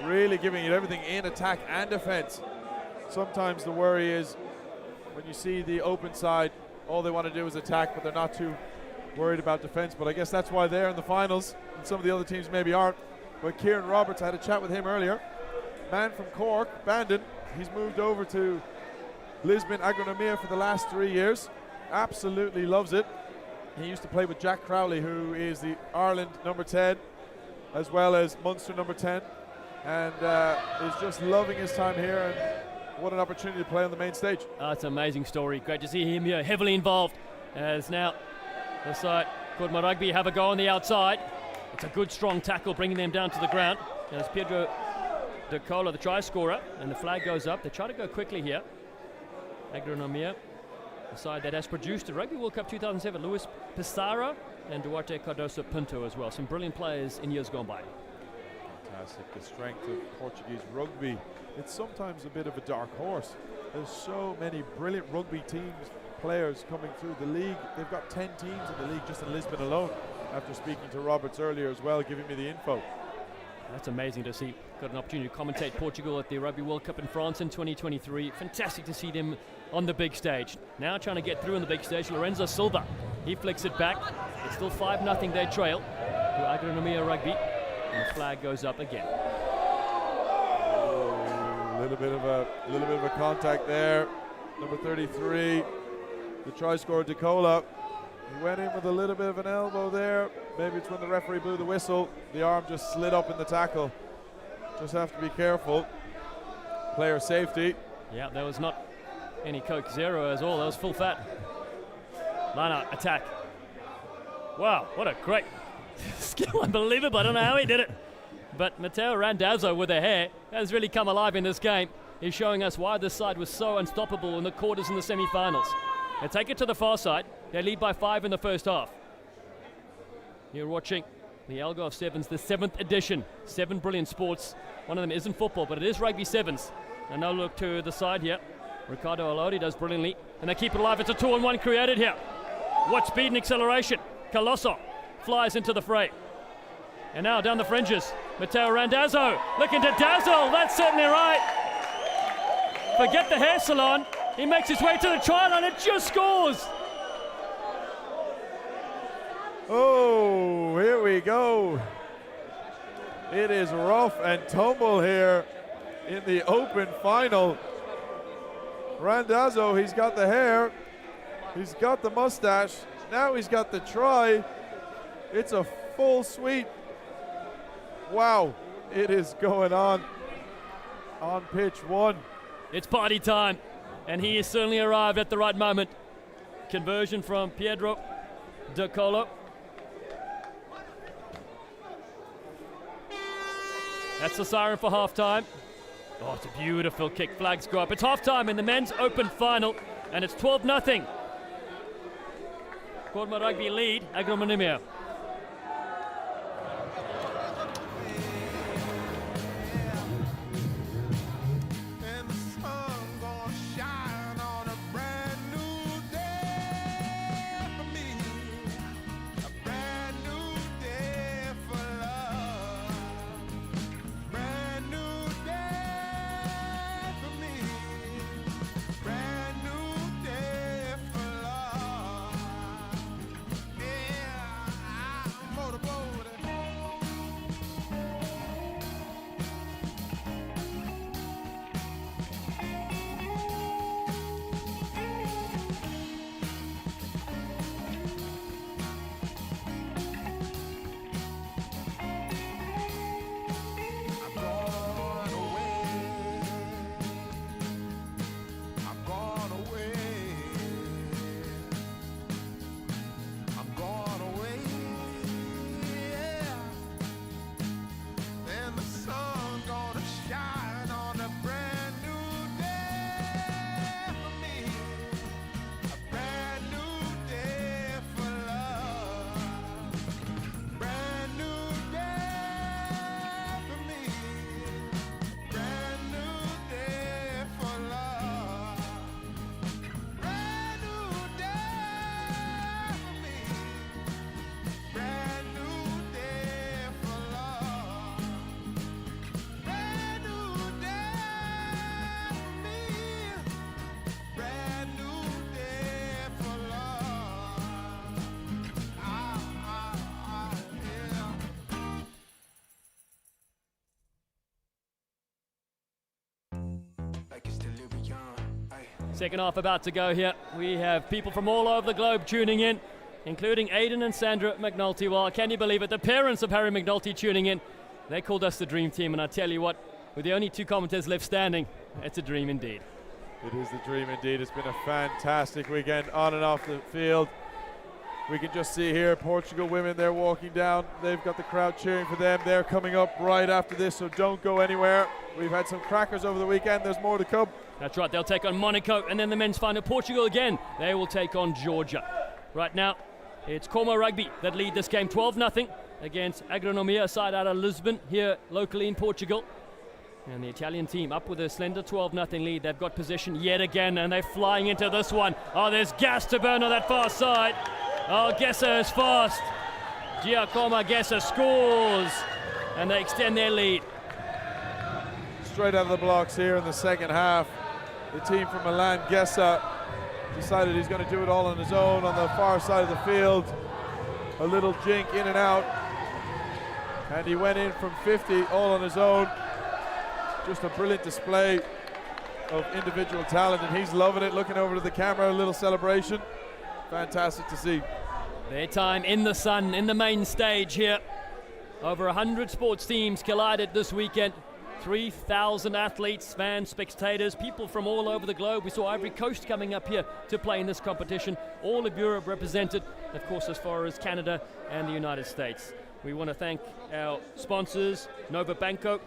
really giving it everything in attack and defense. Sometimes the worry is when you see the Open side, all they want to do is attack, but they're not too worried about defense. But I guess that's why they're in the finals, and some of the other teams maybe aren't. But Kieran Roberts, I had a chat with him earlier. Man from Cork, Bandon. He's moved over to Lisbon Agronomia for the last 3 years. Absolutely loves it. He used to play with Jack Crowley, who is the Ireland number 10, as well as Munster number 10. And is just loving his time here, and what an opportunity to play on the main stage. Oh, it's an amazing story. Great to see him here, heavily involved. As now the side, Cornwall Rugby have a go on the outside. It's a good strong tackle, bringing them down to the ground. There's Pedro De Cola, the try scorer, and the flag goes up. They try to go quickly here. Agronomia, the side that has produced the Rugby World Cup 2007, Luis Pissarro and Duarte Cardoso Pinto as well. Some brilliant players in years gone by. Fantastic. The strength of Portuguese rugby. It's sometimes a bit of a dark horse. There's so many brilliant rugby teams, players coming through the league. They've got 10 teams in the league just in Lisbon alone. After speaking to Roberts earlier as well, giving me the info. That's amazing to see. Got an opportunity to commentate Portugal at the Rugby World Cup in France in 2023. Fantastic to see them on the big stage. Now trying to get through on the big stage, Lorenzo Silva. He flicks it back. It's still 5-0 their trail to Agronomia Rugby. And the flag goes up again. A little bit of a contact there. Number 33, the try scorer De Cola. He went in with a little bit of an elbow there. Maybe it's when the referee blew the whistle. The arm just slid up in the tackle. Just have to be careful. Player safety. Yeah, there was not any Coke Zero as all. That was full fat. Line out, attack. Wow, what a great skill. Unbelievable. I don't know how he did it. But Matteo Randazzo with the hair has really come alive in this game. He's showing us why this side was so unstoppable in the quarters and the semi-finals. They take it to the far side. They lead by 5 in the first half. You're watching the Algarve Sevens, the 7th edition. 7 brilliant sports. One of them isn't football, but it is rugby sevens. And now look to the side here. Ricardo Alodi does brilliantly. And they keep it alive. It's a 2-on-1 created here. What speed and acceleration. Colosso flies into the fray. And now down the fringes, Matteo Randazzo looking to dazzle. That's certainly right. Forget the hair salon. He makes his way to the try line and just scores. Oh, here we go. It is rough and tumble here in the Open final. Randazzo, he's got the hair, he's got the mustache, now he's got the try. It's a full sweep. Wow, it is going on pitch 1. It's party time, and he has certainly arrived at the right moment. Conversion from Pedro De Colo. That's the siren for halftime. Oh, it's a beautiful kick. Flags go up. It's halftime in the men's open final, and it's 12-0. Corma Rugby lead, Agromonimia. Second half about to go here. We have people from all over the globe tuning in, including Aidan and Sandra McNulty. Well, can you believe it? The parents of Harry McNulty tuning in. They called us the dream team, and I tell you what, with the only 2 commentators left standing, it's a dream indeed. It is the dream indeed. It's been a fantastic weekend on and off the field. We can just see here Portugal women, they're walking down. They've got the crowd cheering for them. They're coming up right after this, so don't go anywhere. We've had some crackers over the weekend. There's more to come. That's right, they'll take on Monaco, and then the men's final, Portugal again. They will take on Georgia. Right now, it's Corma Rugby that lead this game 12-0 against Agronomia, side out of Lisbon, here locally in Portugal. And the Italian team up with a slender 12-0 lead. They've got possession yet again, and they're flying into this one. Oh, there's gas to burn on that far side. Oh, Gesser is fast. Giacomo Gesser scores, and they extend their lead. Straight out of the blocks here in the second half. The team from Milan, Gesser, decided he's going to do it all on his own on the far side of the field. A little jink in and out. And he went in from 50 all on his own. Just a brilliant display of individual talent, and he's loving it, looking over to the camera, a little celebration. Fantastic to see. Their time in the sun, in the main stage here. Over 100 sports teams collided this weekend. 3,000 athletes, fans, spectators, people from all over the globe. We saw Ivory Coast coming up here to play in this competition. All of Europe represented, of course, as far as Canada and the United States. We want to thank our sponsors, Nova Banco,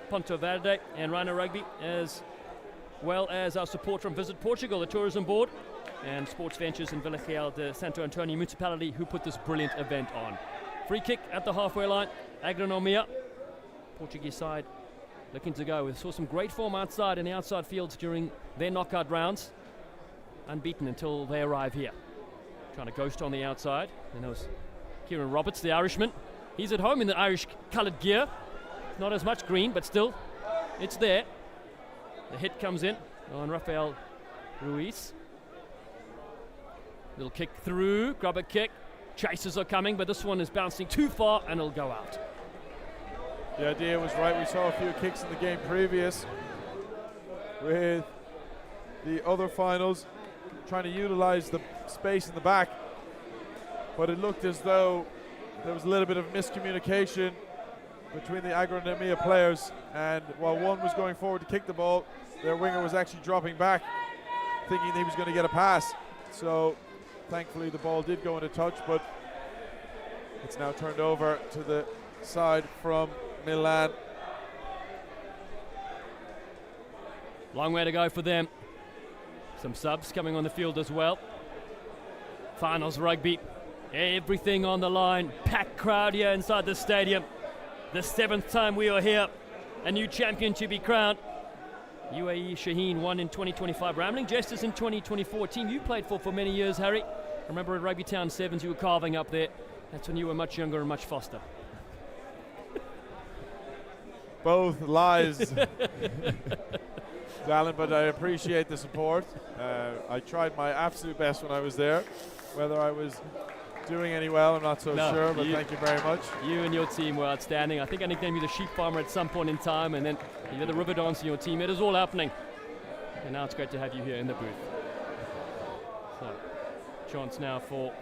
Ponto Verde and Rhino Rugby, as well as our support from Visit Portugal, the tourism board, and Sports Ventures in Vila Real de Santo Antonio Municipality, who put this brilliant event on. Free kick at the halfway line, Agronomia, Portuguese side looking to go. We saw some great form outside in the outside fields during their knockout rounds. Unbeaten until they arrive here. Trying to ghost on the outside. And there was Kieran Roberts, the Irishman. He's at home in the Irish coloured gear. Not as much green, but still, it's there. The hit comes in on Rafael Ruiz. Little kick through, grab a kick. Chasers are coming, but this one is bouncing too far and it'll go out. The idea was right. We saw a few kicks in the game previous with the other finals, trying to utilize the space in the back. But it looked as though there was a little bit of miscommunication between the Agronomia players, and while one was going forward to kick the ball, their winger was actually dropping back, thinking he was going to get a pass. So thankfully the ball did go into touch, but it's now turned over to the side from Milan. Long way to go for them. Some subs coming on the field as well. Finals rugby, everything on the line. Packed crowd here inside the stadium. The 7th time we are here. A new champion to be crowned. UAE Shaheen won in 2025. Rambling Jesters in 2024. Team you played for many years, Harry. I remember at Rugby Town Sevens you were carving up there. That's when you were much younger and much faster. Both lies, Alan, but I appreciate the support. I tried my absolute best when I was there. Whether I was doing any well, I'm not so sure, but thank you very much. You and your team were outstanding. I think I nicknamed you the sheep farmer at some point in time, and then you had the river dance in your team. It is all happening. And now it's great to have you here in the booth. So, chance now for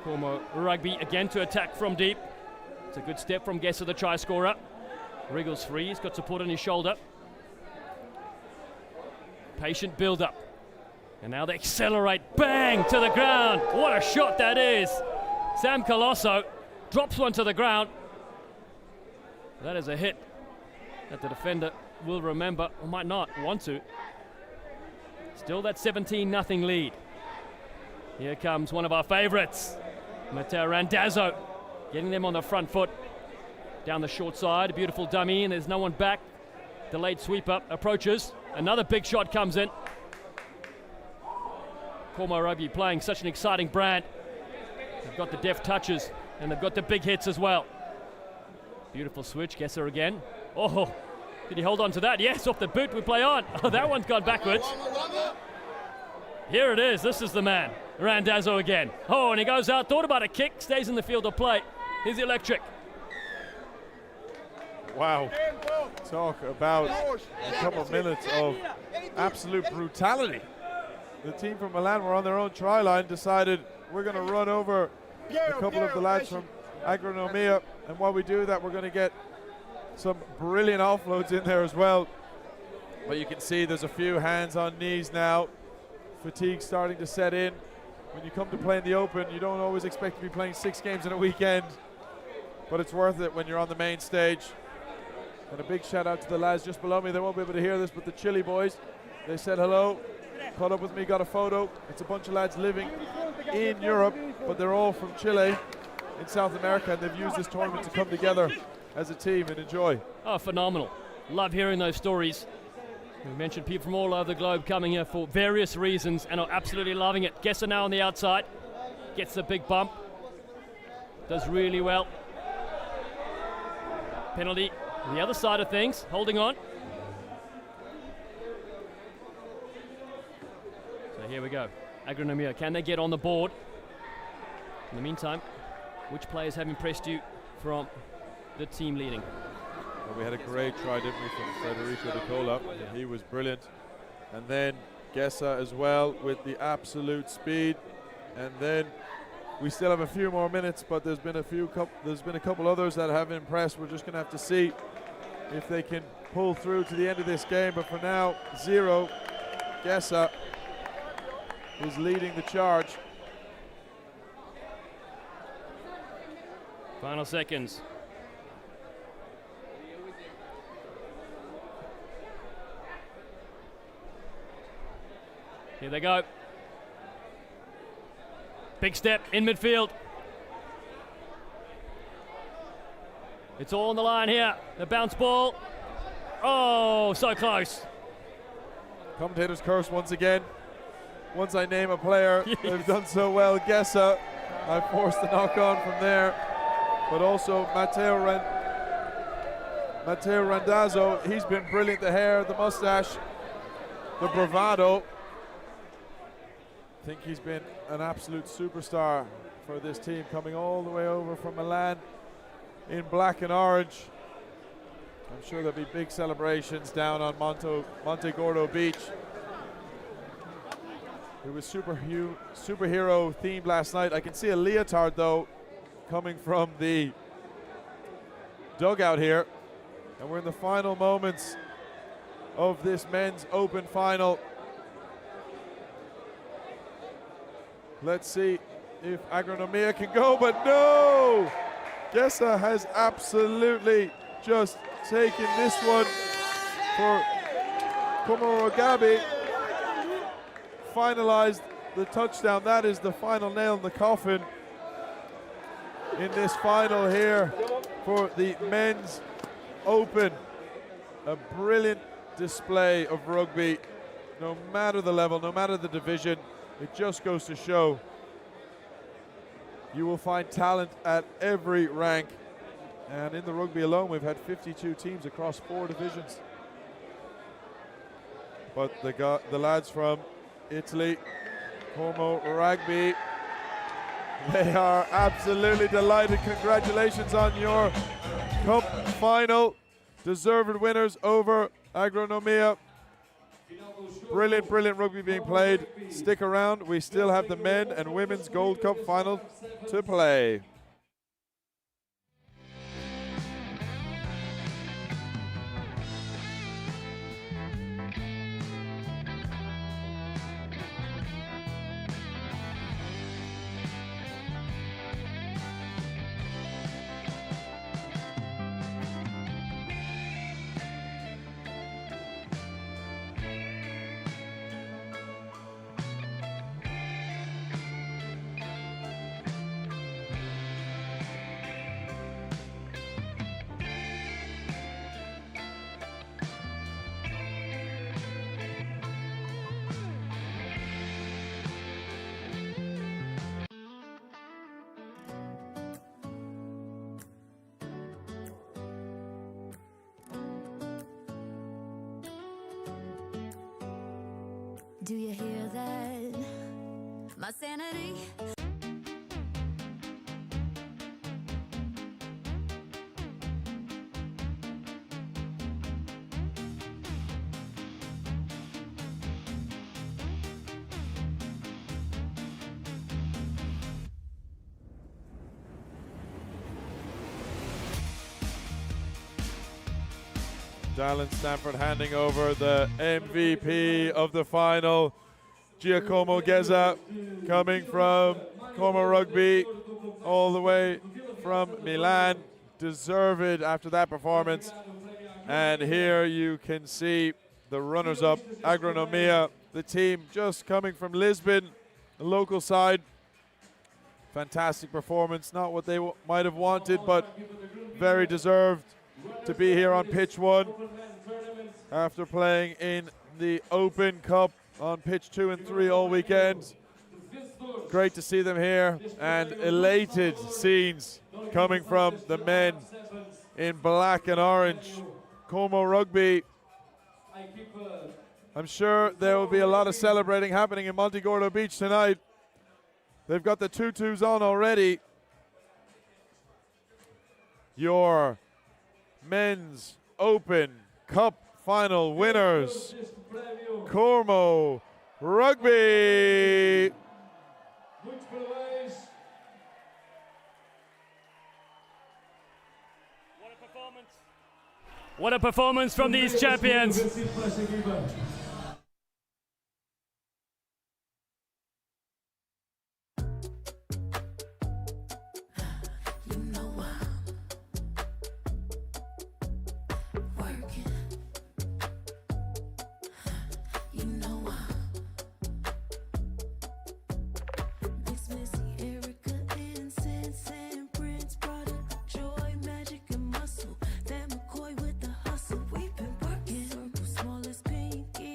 Cormo Rugby again to attack from deep. It's a good step from Gesser, the try scorer. Wriggles free, he's got support on his shoulder. Patient build-up. And now they accelerate, bang, to the ground. What a shot that is. Sam Colosso drops one to the ground. That is a hit that the defender will remember, or might not want to. Still that 17-0 lead. Here comes one of our favorites, Matteo Randazzo, getting them on the front foot. Down the short side, a beautiful dummy, and there's no one back. Delayed sweeper approaches. Another big shot comes in. Cormo Rugby playing such an exciting brand. They've got the deft touches, and they've got the big hits as well. Beautiful switch, Gesser again. Oh, did he hold on to that? Yes, off the boot, we play on. Oh, that one's gone backwards. Here it is, this is the man. Randazzo again. Oh, and he goes out, thought about a kick, stays in the field of play. He's electric. Wow. Talk about a couple of minutes of absolute brutality. The team from Milan were on their own try line, decided we're going to run over a couple of the lads from Agronomia, and while we do that, we're going to get some brilliant offloads in there as well. But you can see there's a few hands on knees now. Fatigue starting to set in. When you come to play in the Open, you don't always expect to be playing 6 games in a weekend, but it's worth it when you're on the main stage. And a big shout out to the lads just below me. They won't be able to hear this, but the Chile boys, they said hello, caught up with me, got a photo. It's a bunch of lads living in Europe, but they're all from Chile in South America, and they've used this tournament to come together as a team and enjoy. Oh, phenomenal. Love hearing those stories. We mentioned people from all over the globe coming here for various reasons and are absolutely loving it. Gesser now on the outside, gets the big bump, does really well. Penalty on the other side of things, holding on. So here we go. Agronomia, can they get on the board? In the meantime, which players have impressed you from the team leading? Well, we had a great try, didn't we, from Federico De Cola. Yeah. He was brilliant. And then Gesser as well with the absolute speed. And then we still have a few more minutes, but there's been a couple others that have impressed. We're just going to have to see if they can pull through to the end of this game. But for now, 0. Gesser is leading the charge. Final seconds. Here they go. Big step in midfield. It's all on the line here. The bounce ball. Oh, so close. Commentators curse once again. Once I name a player, they've done so well. Gesser, I forced the knock on from there. But also Matteo Randazzo, he's been brilliant. The hair, the mustache, the bravado. I think he's been an absolute superstar for this team, coming all the way over from Milan in black and orange. I'm sure there'll be big celebrations down on Monte Gordo Beach. It was superhero themed last night. I can see a leotard though coming from the dugout here. And we're in the final moments of this men's open final. Let's see if Agronomia can go, but no! Gessa has absolutely just taken this one for Komorogabi. Finalized the touchdown. That is the final nail in the coffin in this final here for the men's open. A brilliant display of rugby, no matter the level, no matter the division. It just goes to show you will find talent at every rank. And in the rugby alone, we've had 52 teams across 4 divisions. But the lads from Italy, Como Rugby, they are absolutely delighted. Congratulations on your cup final. Deserved winners over Agronomia. Brilliant, brilliant rugby being played. Stick around. We still have the men and women's Gold Cup final to play. Do you hear that? My sanity. Dallin Stanford handing over the MVP of the final. Giacomo Geza coming from Como Rugby all the way from Milan. Deserved after that performance. And here you can see the runners-up, Agronomia, the team just coming from Lisbon, the local side. Fantastic performance, not what they might have wanted, but very deserved to be here on pitch 1 after playing in the Open Cup on pitch 2 and 3 all weekend. Great to see them here, and elated scenes coming from the men in black and orange. Como Rugby. I'm sure there will be a lot of celebrating happening in Monte Gordo Beach tonight. They've got the tutus on already. Your men's Open Cup final winners, Como Rugby. What a performance from these champions. Damn McCoy with the hustle, we've been working. Circle small as pinky.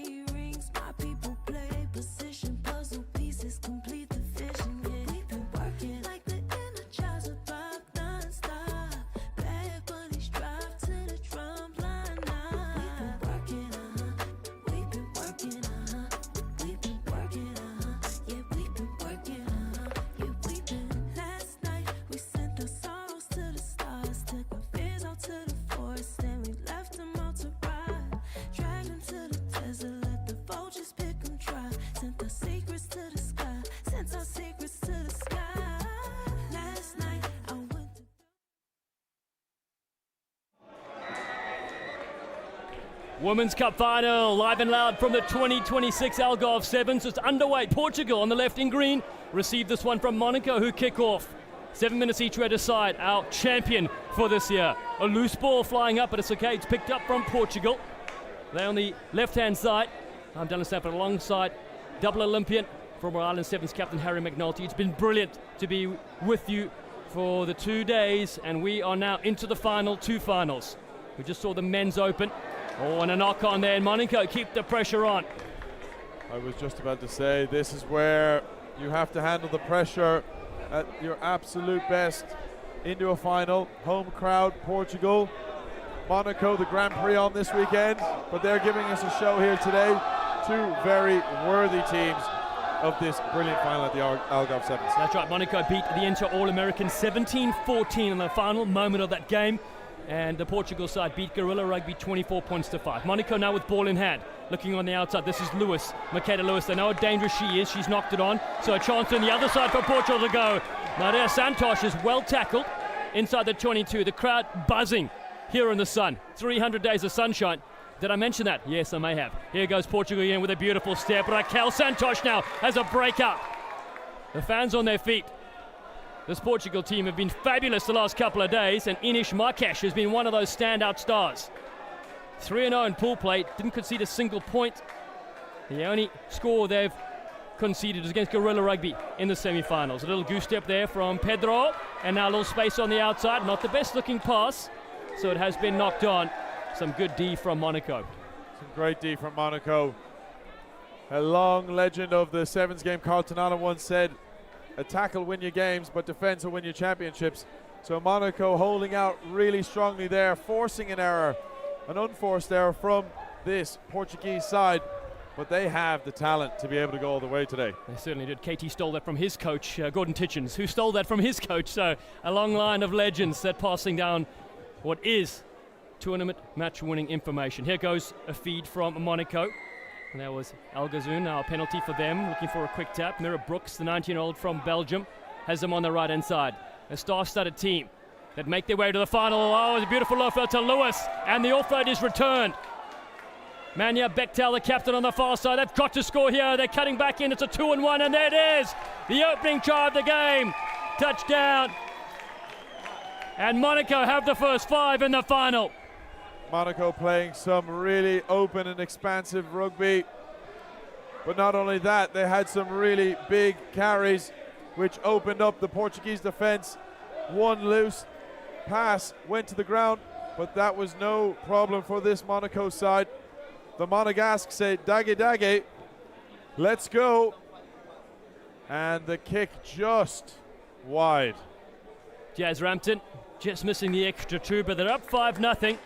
Women's Cup final, live and loud from the 2026 Algarve Sevens. It's underway. Portugal on the left in green received this one from Monaco, who kick off. 7 minutes each way to decide. Our champion for this year. A loose ball flying up, but it's okay. It's picked up from Portugal. They're on the left-hand side. I'm Dylan Stafford alongside double Olympian, former Ireland Sevens captain Harry McNulty. It's been brilliant to be with you for the 2 days, and we are now into the final, 2 finals. We just saw the men's open. Oh, and a knock on there, and Monaco keep the pressure on. I was just about to say, this is where you have to handle the pressure at your absolute best into a final. Home crowd, Portugal. Monaco, the Grand Prix on this weekend, but they're giving us a show here today. 2 very worthy teams of this brilliant final at the Algarve Sevens. That's right, Monaco beat the Inter All-American 17-14 in the final moment of that game. And the Portugal side beat Guerrilla Rugby 24 points to 5. Monaco now with ball in hand, looking on the outside. This is Lewis, Makeda Lewis. They know how dangerous she is. She's knocked it on. So a chance on the other side for Portugal to go. Maria Santos is well tackled inside the 22. The crowd buzzing here in the sun. 300 days of sunshine. Did I mention that? Yes, I may have. Here goes Portugal again with a beautiful step. Raquel Santos now has a break up. The fans on their feet. This Portugal team have been fabulous the last couple of days, and Inish Marques has been one of those standout stars. 3-0 in pool play, didn't concede a single point. The only score they've conceded is against Guerrilla Rugby in the semi-finals. A little goose step there from Pedro, and now a little space on the outside. Not the best looking pass, so it has been knocked on. Some good D from Monaco. Some great D from Monaco. A long legend of the Sevens game, Carl Tanana, once said, a tackle win your games, but defense will win your championships. So Monaco holding out really strongly there, forcing an error, an unforced error from this Portuguese side, but they have the talent to be able to go all the way today. They certainly did. Katie stole that from his coach, Gordon Titchens, who stole that from his coach. So a long line of legends that passing down what is tournament match-winning information. Here goes a feed from Monaco. And that was Algarve, now a penalty for them, looking for a quick tap. Mira Brooks, the 19-year-old from Belgium, has them on the right-hand side. A star-studded team that make their way to the final. Oh, it's a beautiful offload to Lewis, and the offload is returned. Mania Bechtel, the captain on the far side. They've got to score here. They're cutting back in. It's a 2-1, and there it is. The opening try of the game. Touchdown. And Monaco have the first 5 in the final. Monaco playing some really open and expansive rugby. But not only that, they had some really big carries which opened up the Portuguese defense. One loose pass went to the ground, but that was no problem for this Monaco side. The Monegasque say, daggy daggy, let's go. And the kick just wide. Jazz Rampton just missing the extra 2, but they're up 5-0.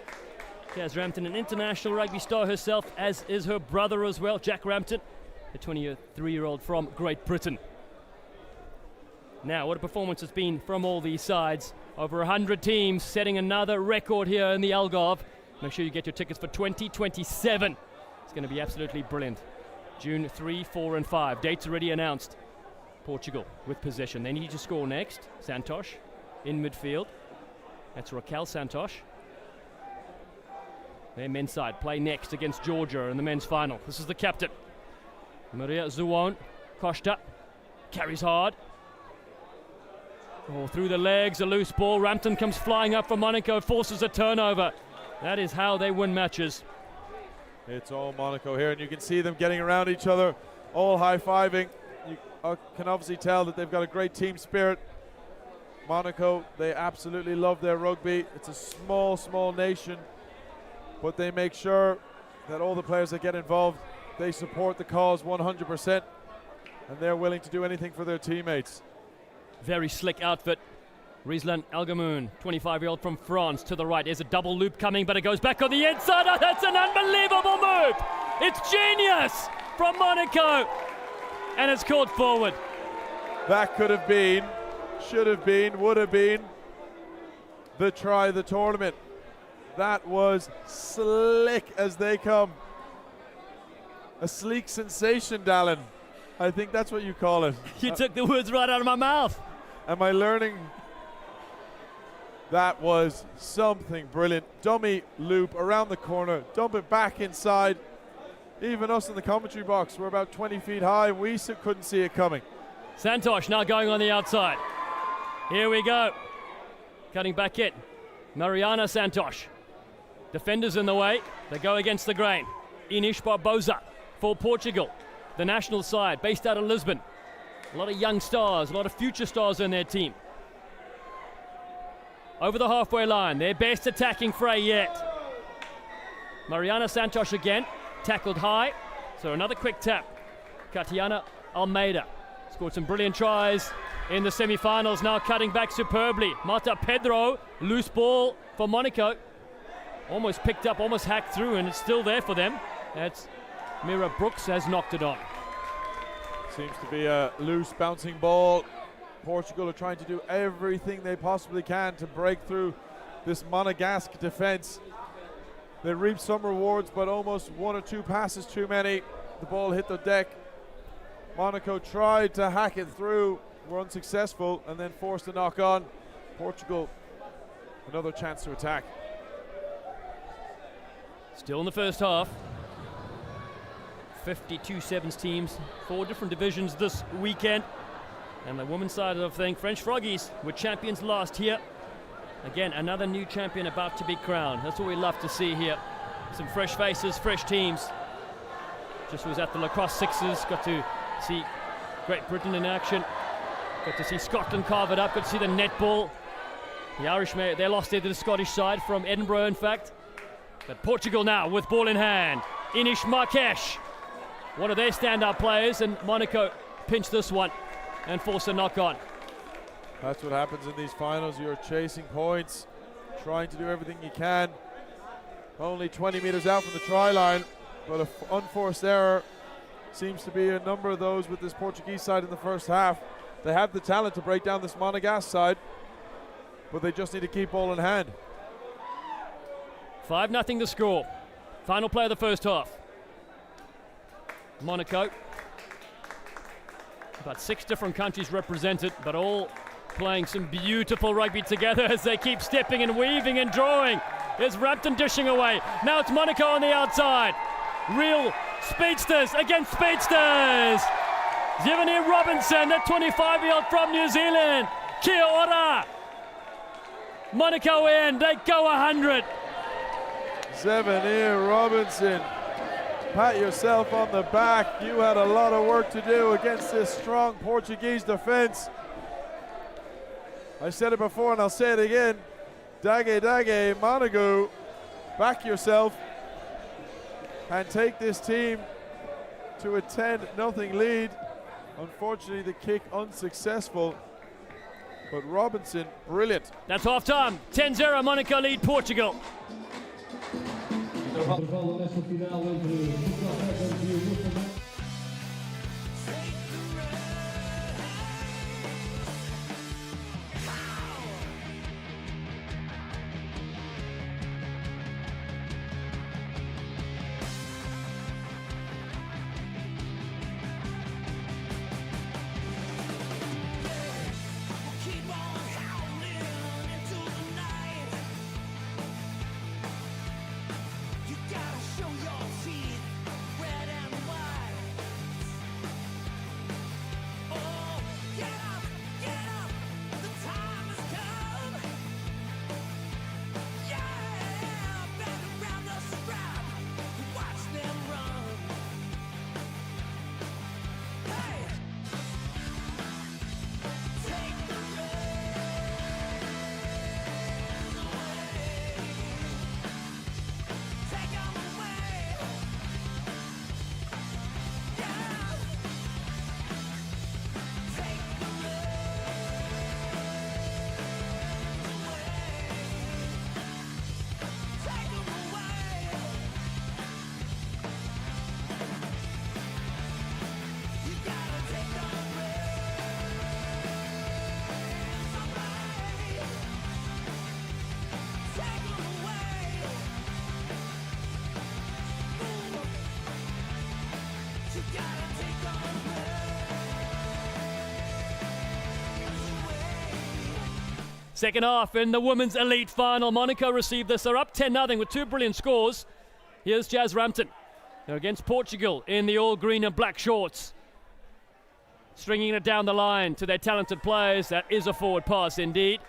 Jazz Rampton, an international rugby star herself, as is her brother as well, Jack Rampton, a 23-year-old from Great Britain. Now, what a performance it's been from all these sides. Over 100 teams setting another record here in the Algarve. Make sure you get your tickets for 2027. It's going to be absolutely brilliant. June 3, 4 and 5. Dates already announced. Portugal with possession. They need to score next. Santos in midfield. That's Raquel Santos. Their men's side play next against Georgia in the men's final. This is the captain. Maria Zuon. Costa carries hard. Oh, through the legs, a loose ball. Rampton comes flying up for Monaco, forces a turnover. That is how they win matches. It's all Monaco here, and you can see them getting around each other, all high-fiving. You can obviously tell that they've got a great team spirit. Monaco, they absolutely love their rugby. It's a small, small nation, but they make sure that all the players that get involved, they support the cause 100%, and they're willing to do anything for their teammates. Very slick outfit. Rizlan Algamoun, 25-year-old from France, to the right. There's a double loop coming, but it goes back on the inside. Oh, that's an unbelievable move. It's genius from Monaco, and it's called forward. That could have been, should have been, would have been the try of the tournament. That was slick as they come. A sleek sensation, Dallin. I think that's what you call it. You took the words right out of my mouth. Am I learning That was something brilliant. Dummy loop around the corner, dump it back inside. Even us in the commentary box were about 20 feet high, and we couldn't see it coming. Santosh now going on the outside. Here we go. Cutting back in. Mariana Santosh. Defenders in the way. They go against the grain. Inish Barbosa for Portugal. The national side based out of Lisbon. A lot of young stars, a lot of future stars in their team. Over the halfway line, their best attacking fray yet. Mariana Santosh again, tackled high. So another quick tap. Katiana Almeida scored some brilliant tries in the semi-finals, now cutting back superbly. Marta Pedro, loose ball for Monaco. Almost picked up, almost hacked through, and it's still there for them. That's Mira Brooks has knocked it on. Seems to be a loose bouncing ball. Portugal are trying to do everything they possibly can to break through this Monegasque defense. They reaped some rewards, but almost one or two passes too many. The ball hit the deck. Monaco tried to hack it through, were unsuccessful, and then forced a knock on. Portugal, another chance to attack. Still in the first half. 52 sevens teams, 4 different divisions this weekend. And the women's side of things, French Froggies were champions last year. Again, another new champion about to be crowned. That's what we love to see here. Some fresh faces, fresh teams. Just was at the lacrosse sixes, got to see Great Britain in action. Got to see Scotland carve it up, got to see the netball. The Irish, they lost there to the Scottish side from Edinburgh, in fact. But Portugal now with ball in hand. Inish Marques, one of their standout players, and Monaco pinch this one and force a knock on. That's what happens in these finals. You're chasing points, trying to do everything you can. Only 20 meters out from the try line, but an unforced error. Seems to be a number of those with this Portuguese side in the first half. They have the talent to break down this Monegasque side, but they just need to keep ball in hand. 5-0 the score. Final play of the first half. Monaco. About 6 different countries represented, but all playing some beautiful rugby together as they keep stepping and weaving and drawing. There's Rampton dishing away. Now it's Monaco on the outside. Real speedsters against speedsters. Zivani Robinson, the 25-year-old from New Zealand. Kia ora. Monaco in, they go 100. Zivani Robinson. Pat yourself on the back. You had a lot of work to do against this strong Portuguese defense. I said it before and I'll say it again. Dage, Monaco, back yourself and take this team to a 10-0 lead. Unfortunately, the kick unsuccessful, but Robinson, brilliant. That's half time. 10-0, Monaco lead Portugal. Intervalo nesta final entre Portugal Sevens e o Luxemburgo. You gotta show your teeth, red and white. Second half in the women's elite final. Monaco received this. They're up 10-0 with 2 brilliant scores. Here's Jazz Rampton. They're against Portugal in the all green and black shorts. Stringing it down the line to their talented players. That is a forward pass indeed.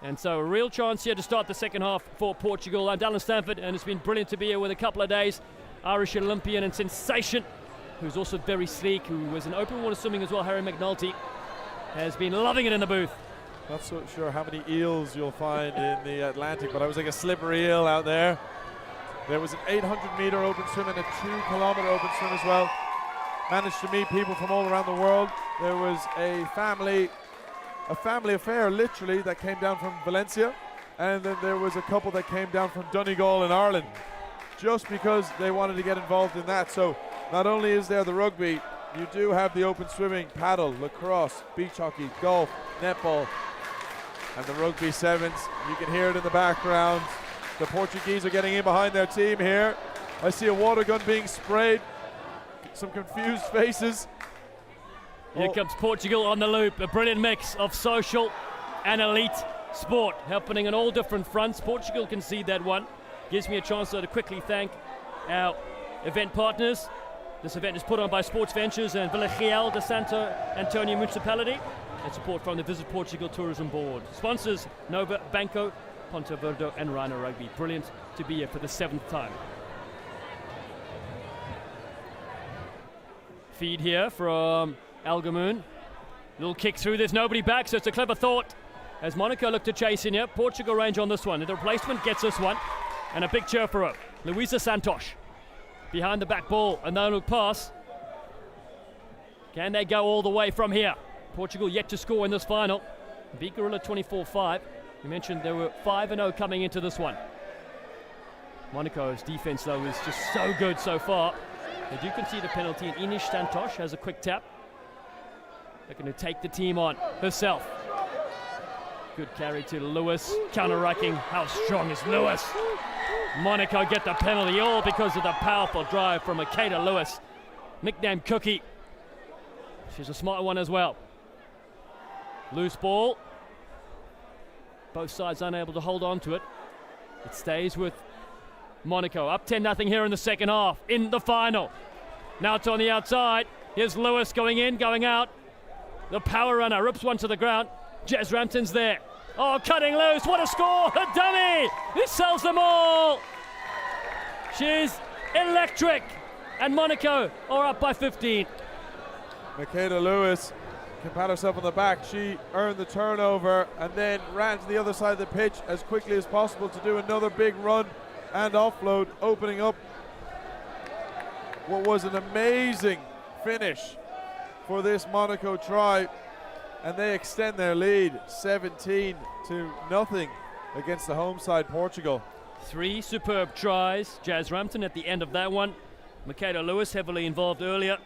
And so a real chance here to start the second half for Portugal. I'm Dallin Stanford, and it's been brilliant to be here with a couple of days. Irish Olympian and sensation, who's also very sleek, who was in open water swimming as well, Harry McNulty, has been loving it in the booth. Not so sure how many eels you'll find in the Atlantic, but I was like a slippery eel out there. There was an 800-meter open swim and a 2-kilometer open swim as well. Managed to meet people from all around the world. There was a family affair, literally, that came down from Valencia, and then there was a couple that came down from Donegal in Ireland, just because they wanted to get involved in that. So not only is there the rugby, you do have the open swimming, paddle, lacrosse, beach hockey, golf, netball, and the rugby sevens. You can hear it in the background. The Portuguese are getting in behind their team here. I see a water gun being sprayed. Some confused faces. Here comes Portugal on the loop. A brilliant mix of social and elite sport happening on all different fronts. Portugal concede that one. Gives me a chance to quickly thank our event partners. This event is put on by Sports Ventures and Vila Real de Santo Antonio Municipality, and support from the Visit Portugal Tourism Board. Sponsors Nova, Banco, Ponte Verde and Rhino Rugby. Brilliant to be here for the 7th time. Feed here from Algarve. Little kick through, there's nobody back, so it's a clever thought as Monaco look to chase in here. Portugal range on this one, and the replacement gets this one, and a big cheer for her. Luisa Santos behind the back ball, and no look pass. Can they go all the way from here? Portugal yet to score in this final. Beat Gorilla 24-5. We mentioned they were 5-0 coming into this one. Monaco's defense, though, is just so good so far. They do concede a penalty, and Inish Santos has a quick tap. They're going to take the team on herself. Good carry to Lewis, counter-rucking. How strong is Lewis? Monaco get the penalty, all because of the powerful drive from Makeda Lewis, nicknamed Cookie. She's a smart one as well. Loose ball. Both sides unable to hold on to it. It stays with Monaco. Up 10-0 here in the second half, in the final. Now it's on the outside. Here's Lewis going in, going out. The power runner rips one to the ground. Jazz Rampton's there. Oh, cutting loose. What a score. A dummy. This sells them all. She's electric. And Monaco are up by 15. Makeda Lewis can pat herself on the back. She earned the turnover and then ran to the other side of the pitch as quickly as possible to do another big run and offload, opening up what was an amazing finish for this Monaco try, and they extend their lead 17-0 against the home side Portugal. 3 superb tries. Jazz Rampton at the end of that one. Makeda Lewis heavily involved earlier,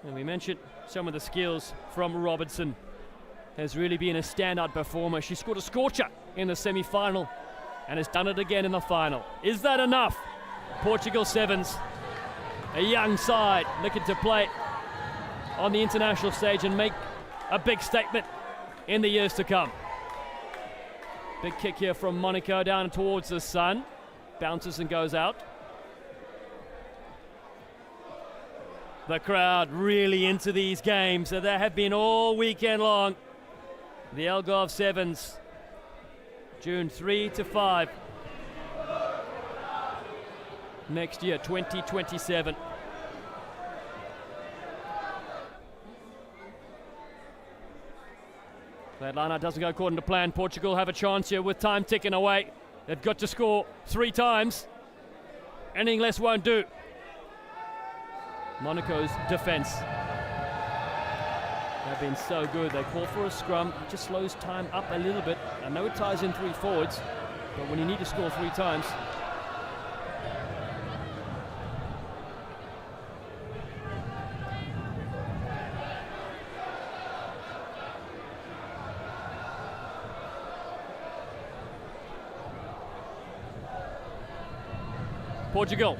and we mentioned some of the skills from Robertson. Has really been a standout performer. She scored a scorcher in the semi-final and has done it again in the final. Is that enough? Portugal Sevens, a young side looking to play on the international stage and make a big statement in the years to come. Big kick here from Monaco down towards the sun. Bounces and goes out. The crowd really into these games, so they have been all weekend long. The Algarve Sevens, June 3 to 5. Next year, 2027. That lineup doesn't go according to plan. Portugal have a chance here with time ticking away. They've got to score 3 times. Anything less won't do. Monaco's defense have been so good. They call for a scrum. It just slows time up a little bit. I know it ties in 3 forwards, but when you need to score 3 times, Portugal.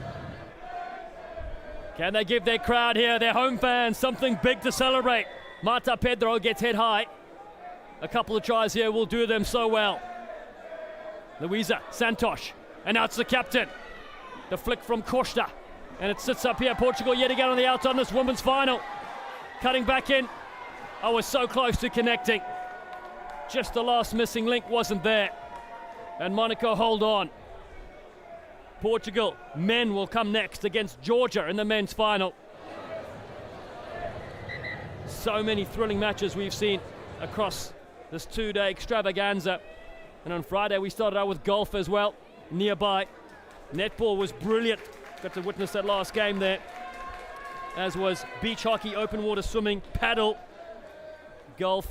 Can they give their crowd here, their home fans, something big to celebrate? Marta Pedro gets head high. A couple of tries here will do them so well. Luisa Santos, and now it's the captain. The flick from Costa, and it sits up here. Portugal yet again on the outside on this women's final. Cutting back in. Oh, we're so close to connecting. Just the last missing link wasn't there. And Monaco hold on. Portugal, men will come next against Georgia in the men's final. So many thrilling matches we've seen across this two-day extravaganza. And on Friday we started out with golf as well, nearby. Netball was brilliant. Got to witness that last game there. As was beach hockey, open water swimming, paddle, golf.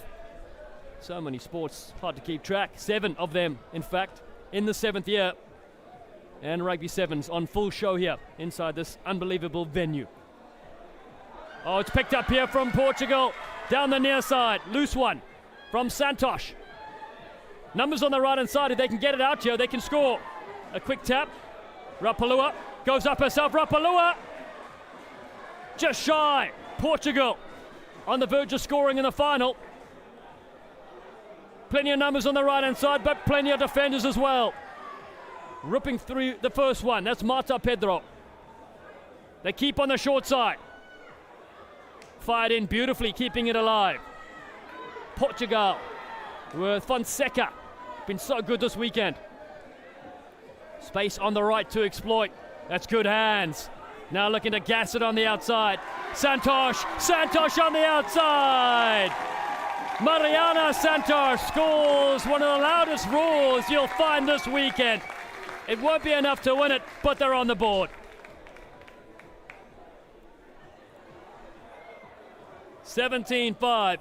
So many sports, hard to keep track. 7 of them, in fact, in the 7th year. And rugby sevens on full show here inside this unbelievable venue. Oh, it's picked up here from Portugal. Down the near side, loose one from Santos. Numbers on the right-hand side, if they can get it out here, they can score. A quick tap. Rapalua goes up herself. Rapalua just shy. Portugal on the verge of scoring in the final. Plenty of numbers on the right-hand side, but plenty of defenders as well. Ripping through the first one, that's Marta Pedro. They keep on the short side. Fired in beautifully, keeping it alive. Portugal with Fonseca. Been so good this weekend. Space on the right to exploit. That's good hands. Now looking to gas it on the outside. Santos on the outside. Mariana Santos scores one of the loudest roars you'll find this weekend. It won't be enough to win it, but they're on the board. 17-5.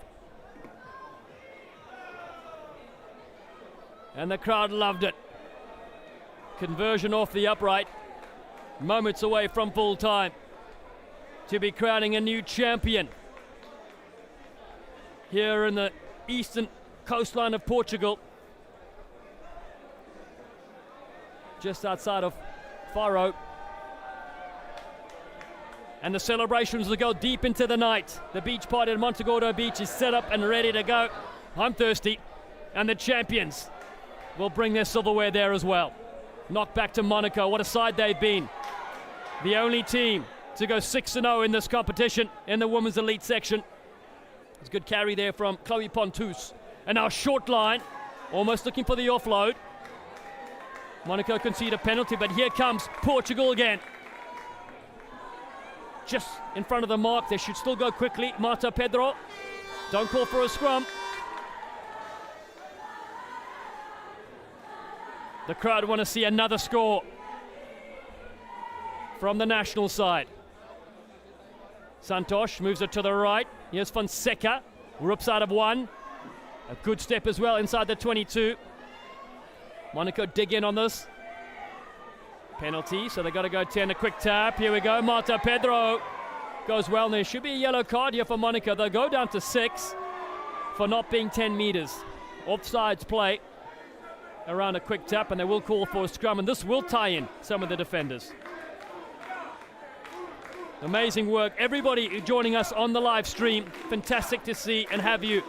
And the crowd loved it. Conversion off the upright. Moments away from full time to be crowning a new champion here in the eastern coastline of Portugal, just outside of Faro. And the celebrations will go deep into the night. The beach party at Montegordo Beach is set up and ready to go. I'm thirsty, and the champions will bring their silverware there as well. Knocked back to Monaco. What a side they've been. The only team to go 6-0 in this competition in the women's elite section. It's a good carry there from Chloe Pontus. And now short line, almost looking for the offload. Monaco concede a penalty, but here comes Portugal again. Just in front of the mark, they should still go quickly. Marta Pedro, don't call for a scrum. The crowd want to see another score from the national side. Santos moves it to the right. Here's Fonseca, rips out of one. A good step as well inside the 22. Monaco dig in on this. Penalty, so they've got to go 10. A quick tap. Here we go. Marta Pedro goes well. And there should be a yellow card here for Monaco. They'll go down to 6 for not being 10 meters. Offsides play around a quick tap, and they will call for a scrum, and this will tie in some of the defenders. Amazing work. Everybody joining us on the live stream. Fantastic to see and have you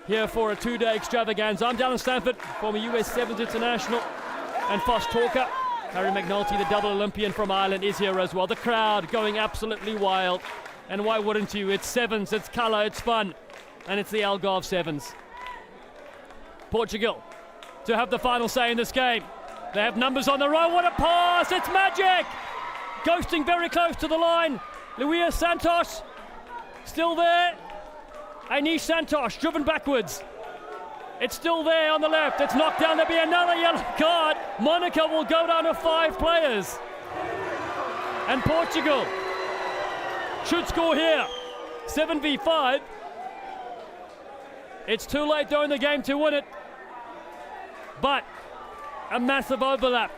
here for a two-day extravaganza. I'm Dallin Stanford, former US Sevens international and fast talker. Harry McNulty, the double Olympian from Ireland, is here as well. The crowd going absolutely wild. And why wouldn't you? It's sevens, it's colour, it's fun. And it's the Algarve Sevens. Portugal to have the final say in this game. They have numbers on the right. What a pass! It's magic! Ghosting very close to the line. Luisa Santos still there. Anish Santos driven backwards. It's still there on the left. It's knocked down. There'll be another yellow card. Monaco will go down to 5 players. And Portugal should score here. 7v5. It's too late though in the game to win it. But a massive overlap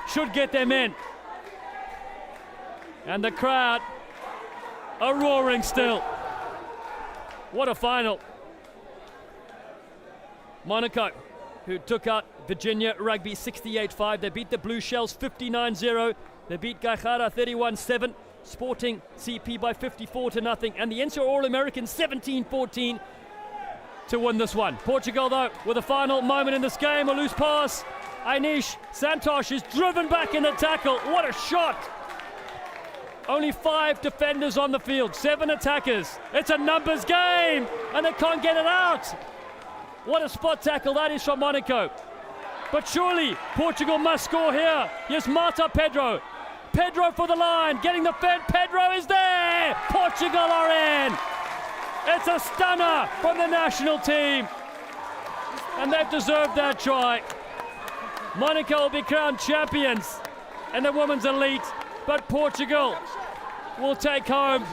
should get them in. And the crowd are roaring still. What a final. Monaco, who took out Virginia Rugby 68-5. They beat the Blue Shells 59-0. They beat Gaijara 31-7. Sporting CP by 54-0. And the NCR All-Americans 17-14. to win this one. Portugal, though, with a final moment in this game, a loose pass. Anish Santosh is driven back in the tackle. What a shot! Only 5 defenders on the field, 7 attackers. It's a numbers game, and they can't get it out. What a spot tackle that is from Monaco. But surely Portugal must score here. Here's Marta Pedro. Pedro for the line, getting the fed. Pedro is there. Portugal are in. It's a stunner from the national team. And they've deserved that try. Monaco will be crowned champions in the women's elite, but Portugal will take home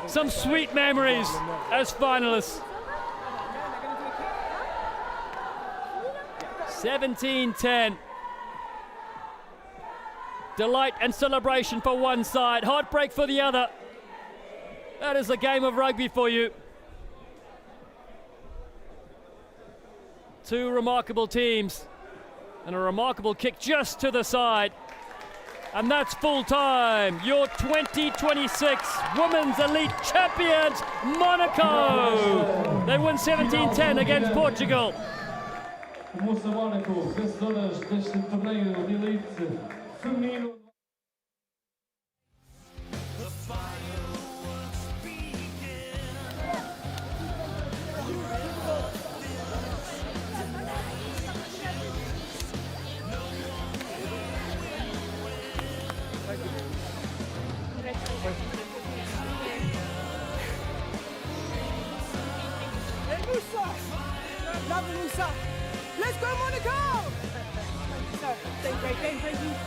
some sweet memories as finalists. 17-10. Delight and celebration for one side, heartbreak for the other. That is a game of rugby for you. 2 remarkable teams and a remarkable kick just to the side. And that's full time. Your 2026 Women's Elite Champions, Monaco. They win 17-10 against Portugal. Moça Mónaco, vencedoras deste torneio de elite feminino. Love Musa. Let's go, Monaco! Thank you.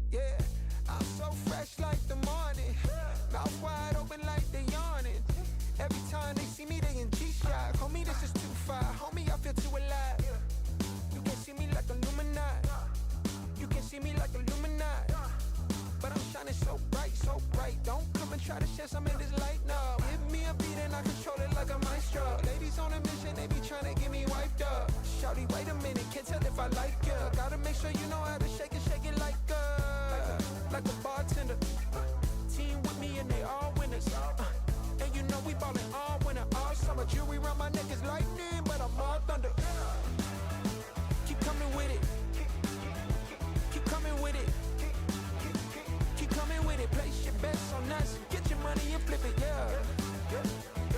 Yeah, I'm so fresh like the morning. Mouth wide open like they yawning. Every time they see me, they in G-Shock. Homie, this is too far. Homie, I feel too alive. You can see me like Illuminati. You can see me like Illuminati. But I'm shining so bright, so bright. Don't come and try to share some of this light, no. Give me a beat and I control it like a maestro. Ladies on a mission, they be trying to get me wiped up. Shawty, wait a minute, can't tell if I like ya. Gotta make sure you know how to shake it like a bartender. Team with me and they all winners. And you know we ballin' all winter, all summer. Jewelry around my neck is lightning, but I'm all thunder. Keep coming with it. Keep coming with it. Keep coming with it. Place your bets on us. Get your money and flip it, yeah.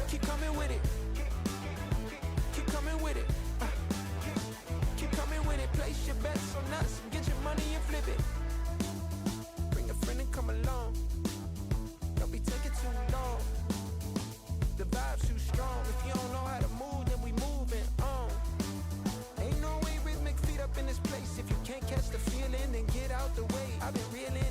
Keep coming with it. Keep coming with it. Keep coming with it. Place your bets on us. Get your money and flip it. Bring a friend and come along. Don't be taking too long. The vibe's too strong. If you don't know how to move, then we moving on. Ain't no way rhythmic feet up in this place. If you can't catch the feeling, then get out the way. I've been reeling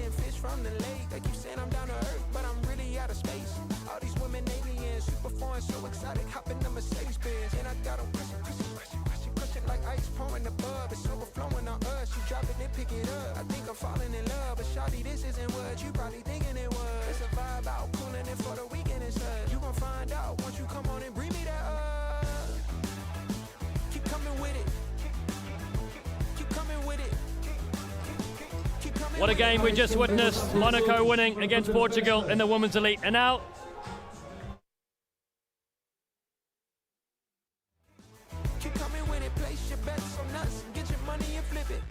and fish from the lake. They keep saying I'm down to earth, but I'm really out of space. All these women aliens, super foreign, so exotic. Hop in the Mercedes Benz, and I got them crushing like ice pouring above. It's overflowing on us. You drop it, then pick it up. I think I'm falling in love, but shawty, this isn't what you probably thinking it was. It's a vibe out, cooling it for the weekend and such. You gon' find out once you come on and bring me that up. Keep coming with it. Keep coming with it. What a game we just witnessed. Monaco winning against Portugal in the Women's Elite. And now Keep coming with it. Place your bets on us. Get your money and flip it.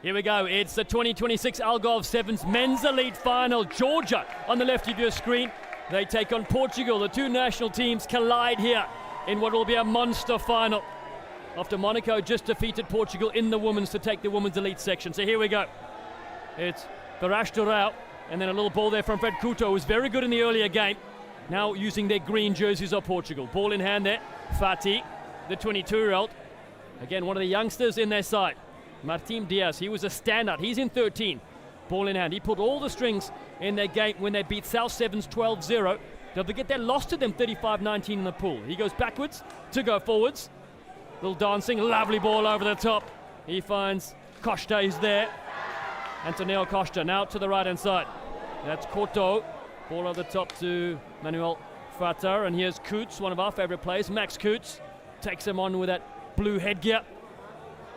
Here we go. It's the 2026 Algarve Sevens Men's Elite Final. Georgia on the left of your screen. They take on Portugal. The two national teams collide here in what will be a monster final, after Monaco just defeated Portugal in the women's to take the women's elite section. So here we go. It's Barash Durao, and then a little ball there from Fred Couto, who was very good in the earlier game. Now using their green jerseys of Portugal. Ball in hand there. Fatih, the 22-year-old. Again, one of the youngsters in their side. Martim Diaz, he was a standout. He's in 13. Ball in hand. He pulled all the strings in their game when they beat South Sevens 12-0. Don't forget they lost to them 35-19 in the pool. He goes backwards to go forwards. Little dancing, lovely ball over the top. He finds Costa is there. Antonio Costa now to the right-hand side. That's Couto. Ball over the top to Manuel Fatah. And here's Coots, one of our favorite players. Max Coots takes him on with that blue headgear.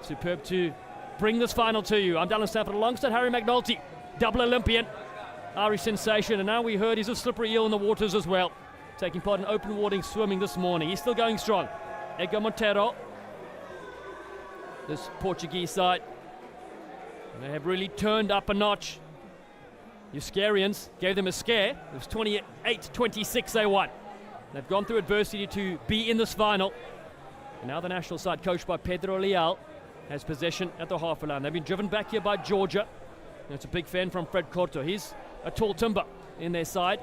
Superb to bring this final to you. I'm Dylan Stafford alongside Harry McNulty, double Olympian, Irish sensation, and now we heard he's a slippery eel in the waters as well, taking part in open water swimming this morning. He's still going strong. Edgar Monteiro, this Portuguese side, they have really turned up a notch. The Euskarians gave them a scare. It was 28-26 they won. They've gone through adversity to be in this final. And now the national side, coached by Pedro Leal, has possession at the halfway line. They've been driven back here by Georgia. And it's a big fan from Fred Couto. He's a tall timber in their side.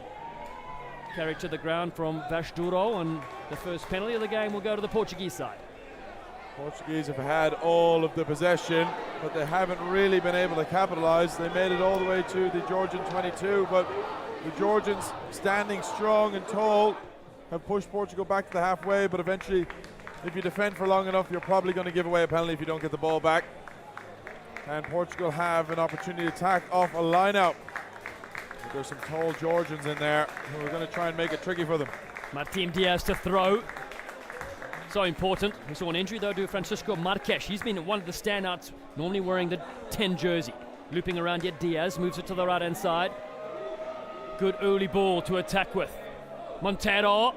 Carried to the ground from Vasduro, and the first penalty of the game will go to the Portuguese side. Portuguese have had all of the possession, but they haven't really been able to capitalize. They made it all the way to the Georgian 22, but the Georgians, standing strong and tall, have pushed Portugal back to the halfway, but eventually, if you defend for long enough, you're probably going to give away a penalty if you don't get the ball back. And Portugal have an opportunity to attack off a line-out. There's some tall Georgians in there who are going to try and make it tricky for them. Martim Diaz to throw. So important. We saw an injury though to Francisco Marques. He's been one of the standouts, normally wearing the 10 jersey. Looping around yet Diaz moves it to the right-hand side. Good early ball to attack with. Montero.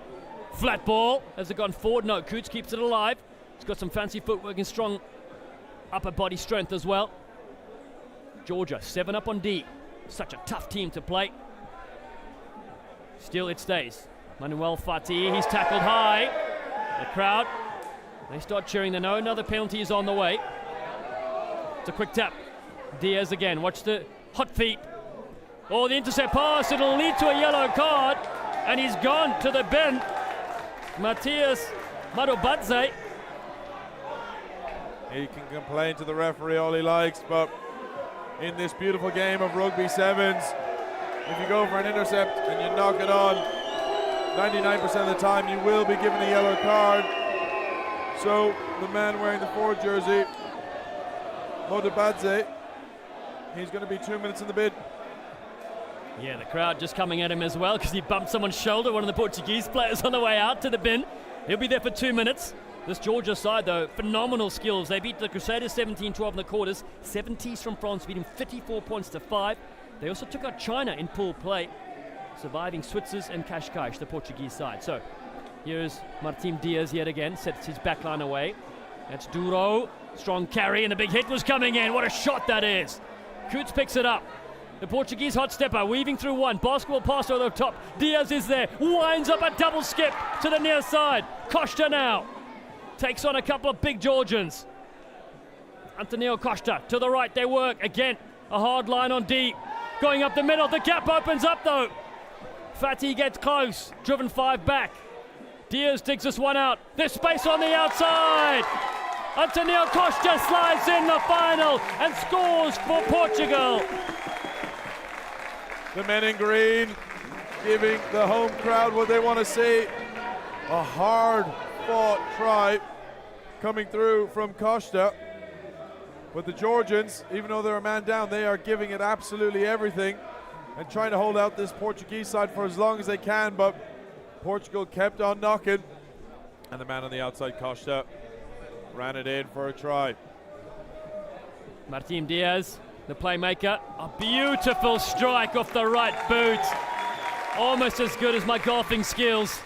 Flat ball. Has it gone forward? No, Coots keeps it alive. He's got some fancy footwork and strong upper body strength as well. Georgia 7 up on D. Such a tough team to play. Still it stays. Manuel Fatih, he's tackled high. The crowd, they start cheering. They know another penalty is on the way. It's a quick tap. Diaz again. Watch the hot feet. Oh, the intercept pass. It'll lead to a yellow card. And he's gone to the bin. Matthias Madobadze. He can complain to the referee all he likes, but in this beautiful game of rugby sevens, if you go for an intercept and you knock it on, 99% of the time you will be given a yellow card. So the man wearing the 4 jersey, Modibadze, he's going to be 2 minutes in the bid. Yeah, the crowd just coming at him as well because he bumped someone's shoulder, one of the Portuguese players on the way out to the bin. He'll be there for 2 minutes. This Georgia side, though, phenomenal skills. They beat the Crusaders 17-12 in the quarters. 70s from France, beating 54 points to 5. They also took out China in pool play, surviving Switzers and Cascais, the Portuguese side. So here's Martim Diaz yet again, sets his backline away. That's Duro, strong carry, and the big hit was coming in. What a shot that is. Coots picks it up. The Portuguese hot stepper weaving through one. Basketball pass over the top. Diaz is there. Winds up a double skip to the near side. Costa now takes on a couple of big Georgians. Antonio Costa to the right. They work again. A hard line on D. Going up the middle. The gap opens up though. Fatih gets close. Driven 5 back. Diaz digs this one out. There's space on the outside. Antonio Costa slides in the final and scores for Portugal. The men in green giving the home crowd what they want to see. A hard-fought try coming through from Costa. But the Georgians, even though they're a man down, they are giving it absolutely everything and trying to hold out this Portuguese side for as long as they can. But Portugal kept on knocking. And the man on the outside, Costa, ran it in for a try. Martim Diaz, the playmaker, a beautiful strike off the right boot. Almost as good as my golfing skills,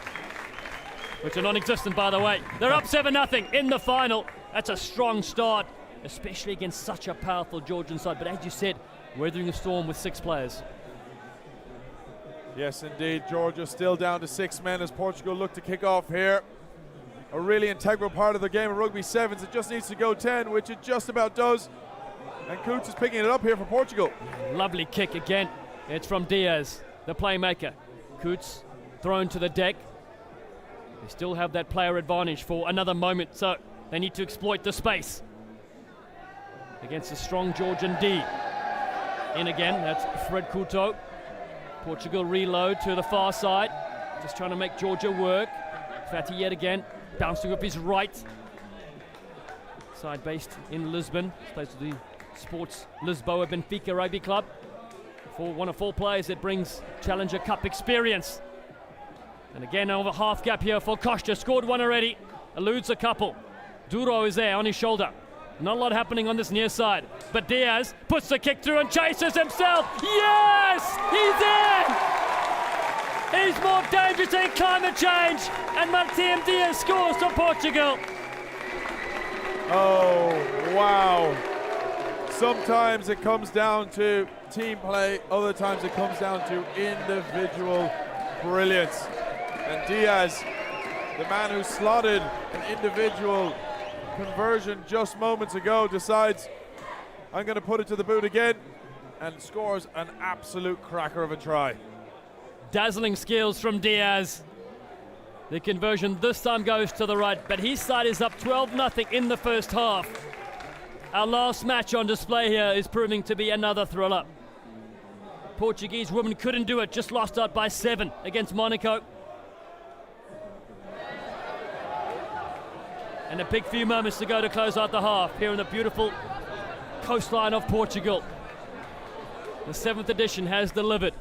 which are non-existent by the way. They're up 7-0 in the final. That's a strong start especially against such a powerful Georgian side. But as you said, weathering a storm with 6 players. Yes, indeed. Georgia still down to 6 men as Portugal look to kick off here. A really integral part of the game of rugby sevens. It just needs to go 10, which it just about does. And Coots is picking it up here for Portugal. Lovely kick again. It's from Diaz, the playmaker. Coots thrown to the deck. They still have that player advantage for another moment, so they need to exploit the space against a strong Georgian D. In again, that's Fred Couto. Portugal reload to the far side, just trying to make Georgia work. Fatty yet again, bouncing up his right. Side based in Lisbon, plays with the Sports Lisboa Benfica Rugby Club. For one of 4 players that brings Challenger Cup experience. And again, over half gap here for Costa. Scored 1 already, eludes a couple. Duro is there on his shoulder. Not a lot happening on this near side. But Diaz puts the kick through and chases himself. Yes! He's in! He's more dangerous than climate change. And Martim Diaz scores for Portugal. Oh, wow. Sometimes it comes down to team play, other times it comes down to individual brilliance. And Diaz, the man who slotted an individual conversion just moments ago, decides, I'm going to put it to the boot again, and scores an absolute cracker of a try. Dazzling skills from Diaz. The conversion this time goes to the right, but his side is up 12-0 in the first half. Our last match on display here is proving to be another thriller. Portuguese women couldn't do it, just lost out by 7 against Monaco. And a big few moments to go to close out the half here in the beautiful coastline of Portugal. The 7th edition has delivered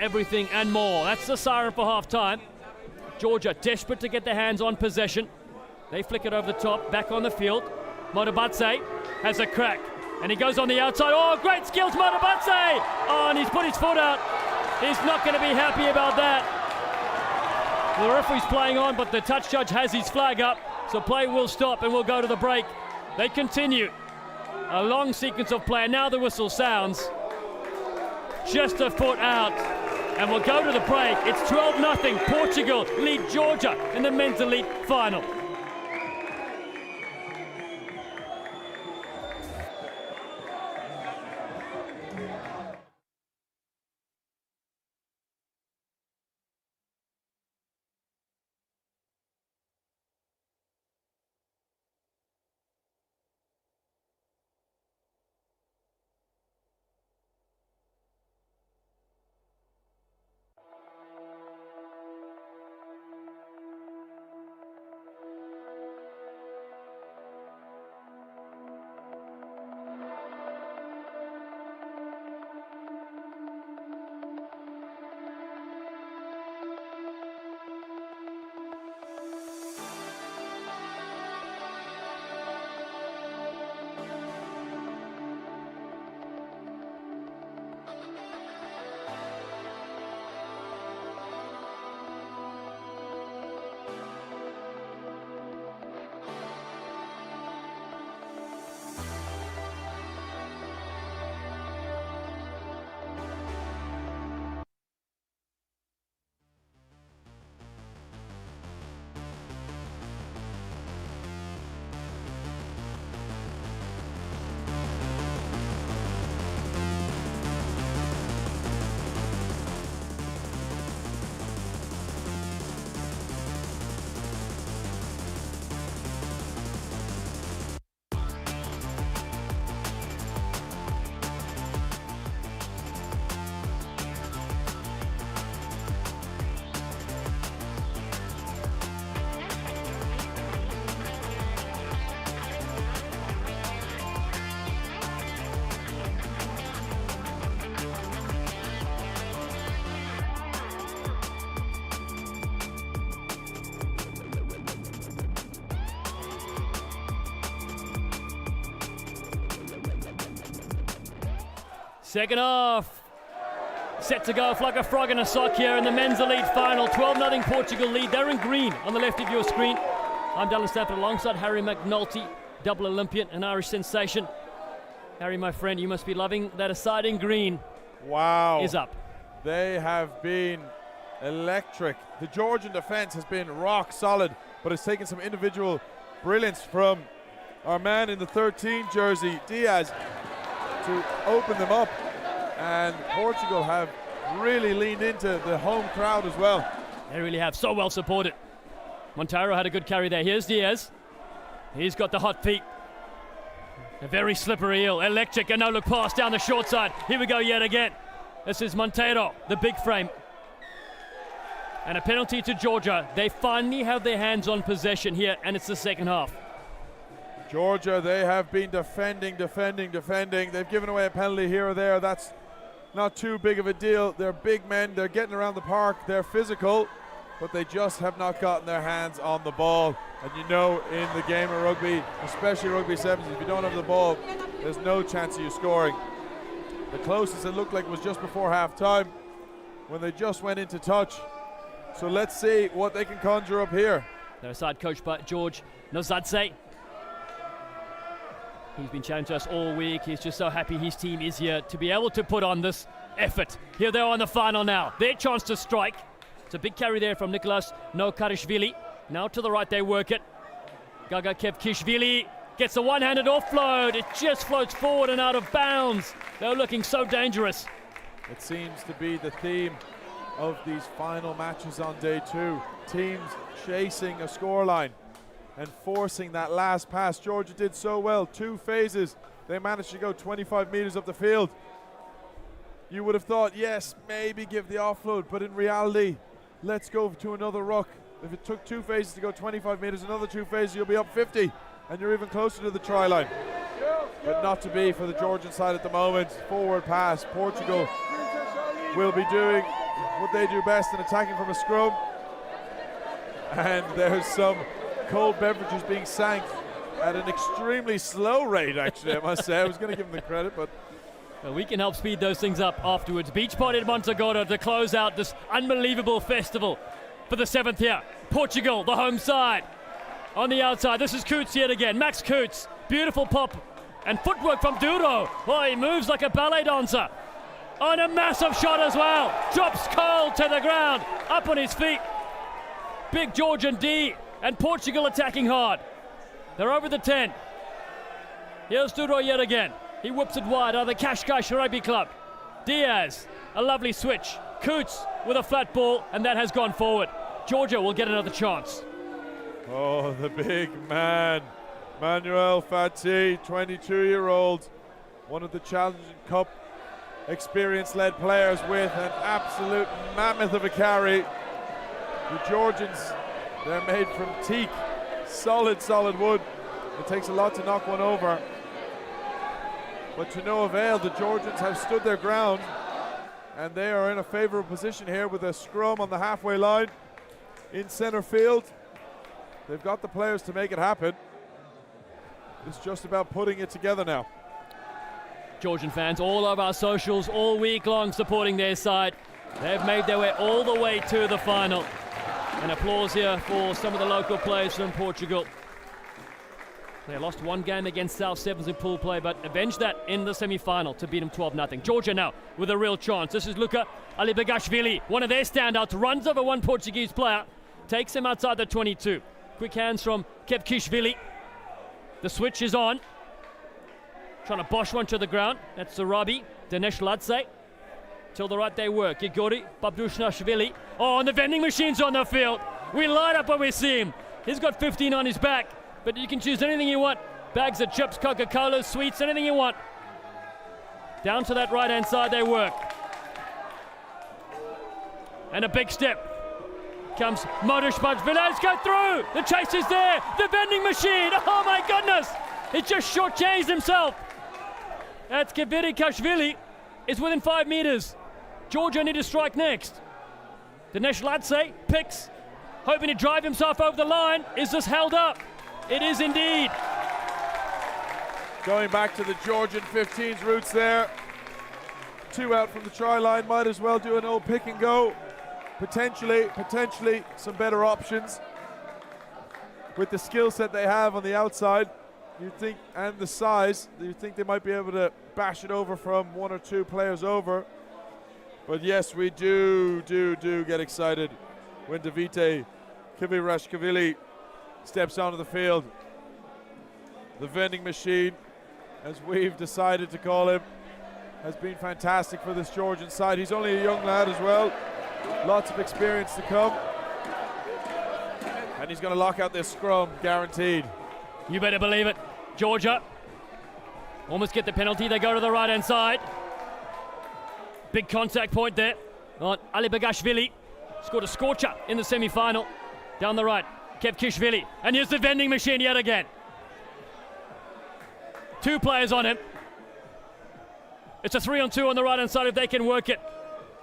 everything and more. That's the siren for half time. Georgia desperate to get their hands on possession. They flick it over the top, back on the field. Motabatse has a crack, and he goes on the outside. Oh, great skills, Motabatse! Oh, and he's put his foot out. He's not going to be happy about that. The referee's playing on, but the touch judge has his flag up, so play will stop and we'll go to the break. They continue. A long sequence of play, and now the whistle sounds. Just a foot out, and we'll go to the break. It's 12-0. Portugal lead Georgia in the men's elite final. Second half. Set to go like a frog in a sock here in the men's elite final. 12-0 Portugal lead. They're in green on the left of your screen. I'm Dylan Stafford alongside Harry McNulty. double Olympian, an Irish sensation. Harry, my friend, you must be loving that a side in green. Wow. Is up. They have been electric. The Georgian defense has been rock solid, but it's taken some individual brilliance from our man in the 13 jersey, Diaz, to open them up. And Portugal have really leaned into the home crowd as well. They really have, so well supported. Monteiro had a good carry there. Here's Diaz. He's got the hot feet. A very slippery eel, electric, a no-look pass down the short side. Here we go yet again. This is Monteiro, the big frame. And a penalty to Georgia. They finally have their hands on possession here, and it's the second half. Georgia, they have been defending. They've given away a penalty here or there. That's not too big of a deal. They're big men. They're getting around the park. They're physical, but they just have not gotten their hands on the ball. And you know, in the game of rugby, especially rugby sevens, if you don't have the ball, there's no chance of you scoring. The closest it looked like was just before half time when they just went into touch. So let's see what they can conjure up here. They're side coached by George Nozadze. He's been chatting to us all week. He's just so happy his team is here to be able to put on this effort. Here they are in the final now. Their chance to strike. It's a big carry there from Nicholas Nokarishvili. Now to the right they work it. Gaga Kevkishvili gets a one-handed offload. It just floats forward and out of bounds. They're looking so dangerous. It seems to be the theme of these final matches on day two. Teams chasing a scoreline and forcing that last pass. Georgia did so well. 2 phases. They managed to go 25 meters up the field. You would have thought, yes, maybe give the offload, but in reality, let's go to another ruck. If it took 2 phases to go 25 meters, another 2 phases, you'll be up 50, and you're even closer to the try line. But not to be for the Georgian side at the moment. Forward pass. Portugal will be doing what they do best in attacking from a scrum. And there's some cold beverages being sank at an extremely slow rate, actually, I must say. I was going to give them the credit, but well, we can help speed those things up afterwards. Beach party at Montagora to close out this unbelievable festival for the 7th year. Portugal, the home side. On the outside, this is Coots yet again. Max Coots, beautiful pop and footwork from Duro. Oh, he moves like a ballet dancer. On a massive shot as well. Drops cold to the ground, up on his feet. Big Georgian D, and Portugal attacking hard. They're over the 10. Here's Duro yet again. He whips it wide out of the Kashkash Rugby Club. Diaz, a lovely switch. Coots with a flat ball, and that has gone forward. Georgia will get another chance. oh, the big man, Manuel Fati, 22-year-old, one of the Challenging Cup experience-led players with an absolute mammoth of a carry. The Georgians, they're made from teak, solid wood. It takes a lot to knock one over. But to no avail, the Georgians have stood their ground, and they are in a favorable position here with a scrum on the halfway line in center field. They've got the players to make it happen. It's just about putting it together now. Georgian fans all over our socials all week long supporting their side. They've made their way all the way to the final. And applause here for some of the local players from Portugal. They lost one game against South Sevens in pool play, but avenged that in the semi-final to beat them 12-0. Georgia now with a real chance. This is Luka Alibagashvili, one of their standouts, runs over one Portuguese player, takes him outside the 22. Quick hands from Kevkishvili. The switch is on. Trying to bosh one to the ground. That's Zarabi, Dinesh Ladze. Till the right they work. Igori Babdushnashvili. Oh, and the vending machine's on the field. We light up when we see him. He's got 15 on his back, but you can choose anything you want. Bags of chips, Coca-Cola, sweets, anything you want. Down to that right-hand side they work. And a big step. Comes Modish Bajvilas, go through! The chase is there! The vending machine! Oh my goodness! He just shortchanged himself! That's Kaviri Kashvili. Is within 5 meters. Georgia need to strike next. Dinesh Ladze picks, hoping to drive himself over the line. Is this held up? It is indeed. Going back to the Georgian 15's roots there. 2 out from the try line, might as well do an old pick and go. Potentially some better options with the skill set they have on the outside. You think, and the size, you think they might be able to bash it over from 1 or 2 players over. But yes, we do get excited when Davide Kivirashvili steps onto the field. The vending machine, as we've decided to call him, has been fantastic for this Georgian side. He's only a young lad as well. Lots of experience to come. And he's going to lock out this scrum, guaranteed. You better believe it. Georgia almost get the penalty. They go to the right-hand side. Big contact point there on Ali Bagashvili. Scored a scorcher in the semi-final. Down the right, Kevkishvili. And here's the vending machine yet again. 2 players on him. It's a 3-on-2 on the right-hand side if they can work it.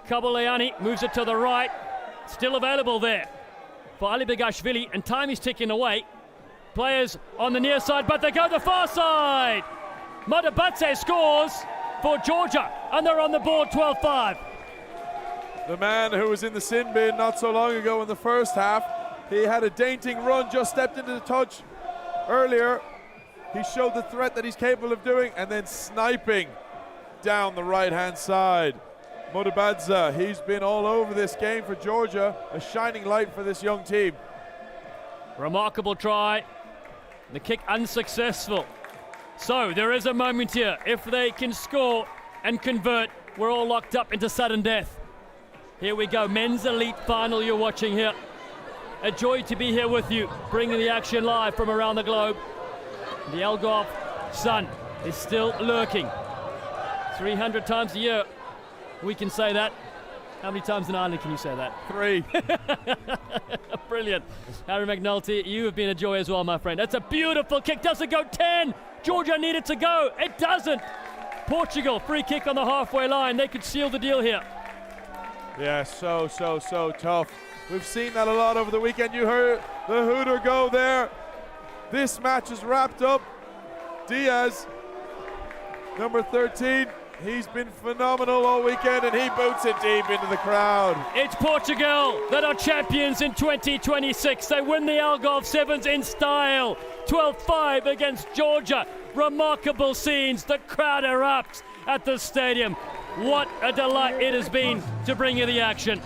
Kaboleani moves it to the right. Still available there for Ali Bagashvili, and time is ticking away. Players on the near side, but they go the far side. Modabadze scores for Georgia, and they're on the board 12-5. The man who was in the sin bin not so long ago in the first half, he had a dainting run, just stepped into the touch earlier. He showed the threat that he's capable of doing, and then sniping down the right-hand side. Modabadze, he's been all over this game for Georgia, a shining light for this young team. Remarkable try. The kick unsuccessful. So there is a moment here. If they can score and convert, we're all locked up into sudden death. Here we go, men's elite final you're watching here. A joy to be here with you, bringing the action live from around the globe. The Algarve sun is still lurking. 300 times a year, we can say that. How many times in Ireland can you say that? 3. Brilliant. Harry McNulty, you have been a joy as well, my friend. That's a beautiful kick. Does it go 10? Georgia needed to go. It doesn't. Portugal, free kick on the halfway line. They could seal the deal here. Yeah, so tough. We've seen that a lot over the weekend. You heard the hooter go there. This match is wrapped up. Diaz, number 13, he's been phenomenal all weekend, and he boots it deep into the crowd. It's Portugal that are champions in 2026. They win the Algarve Sevens in style. 12-5 against Georgia. Remarkable scenes. The crowd erupts at the stadium. What a delight it has been to bring you the action.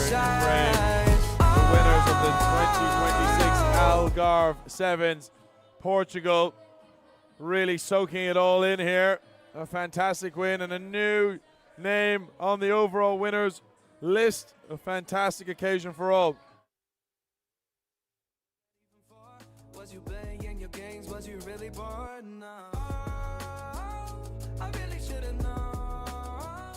frame. The winners of the 2026 Algarve Sevens, Portugal, really soaking it all in here. A fantastic win and a new name on the overall winners list. A fantastic occasion for all. Was you playing your games? Was you really bored? No. I really should've known.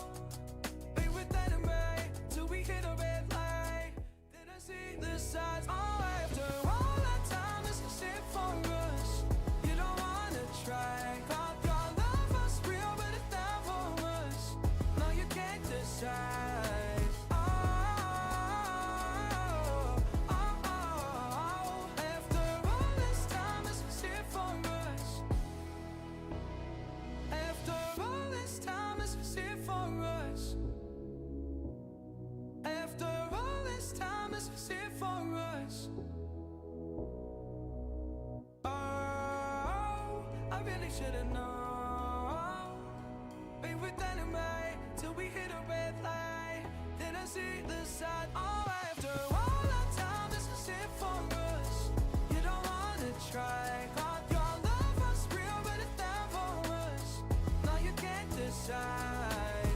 Be with that and right till we hit a red light. Did I see the signs? Oh, after all that time, this is it for us. You don't wanna try. Thought your love was real, but it never was. No, you can't decide. Should've known. Be with that and right till we hit a red light. Then I see the side. Oh, after all that time, this is it for us. You don't wanna try. Thought your love was real, but it never was. No, you can't decide.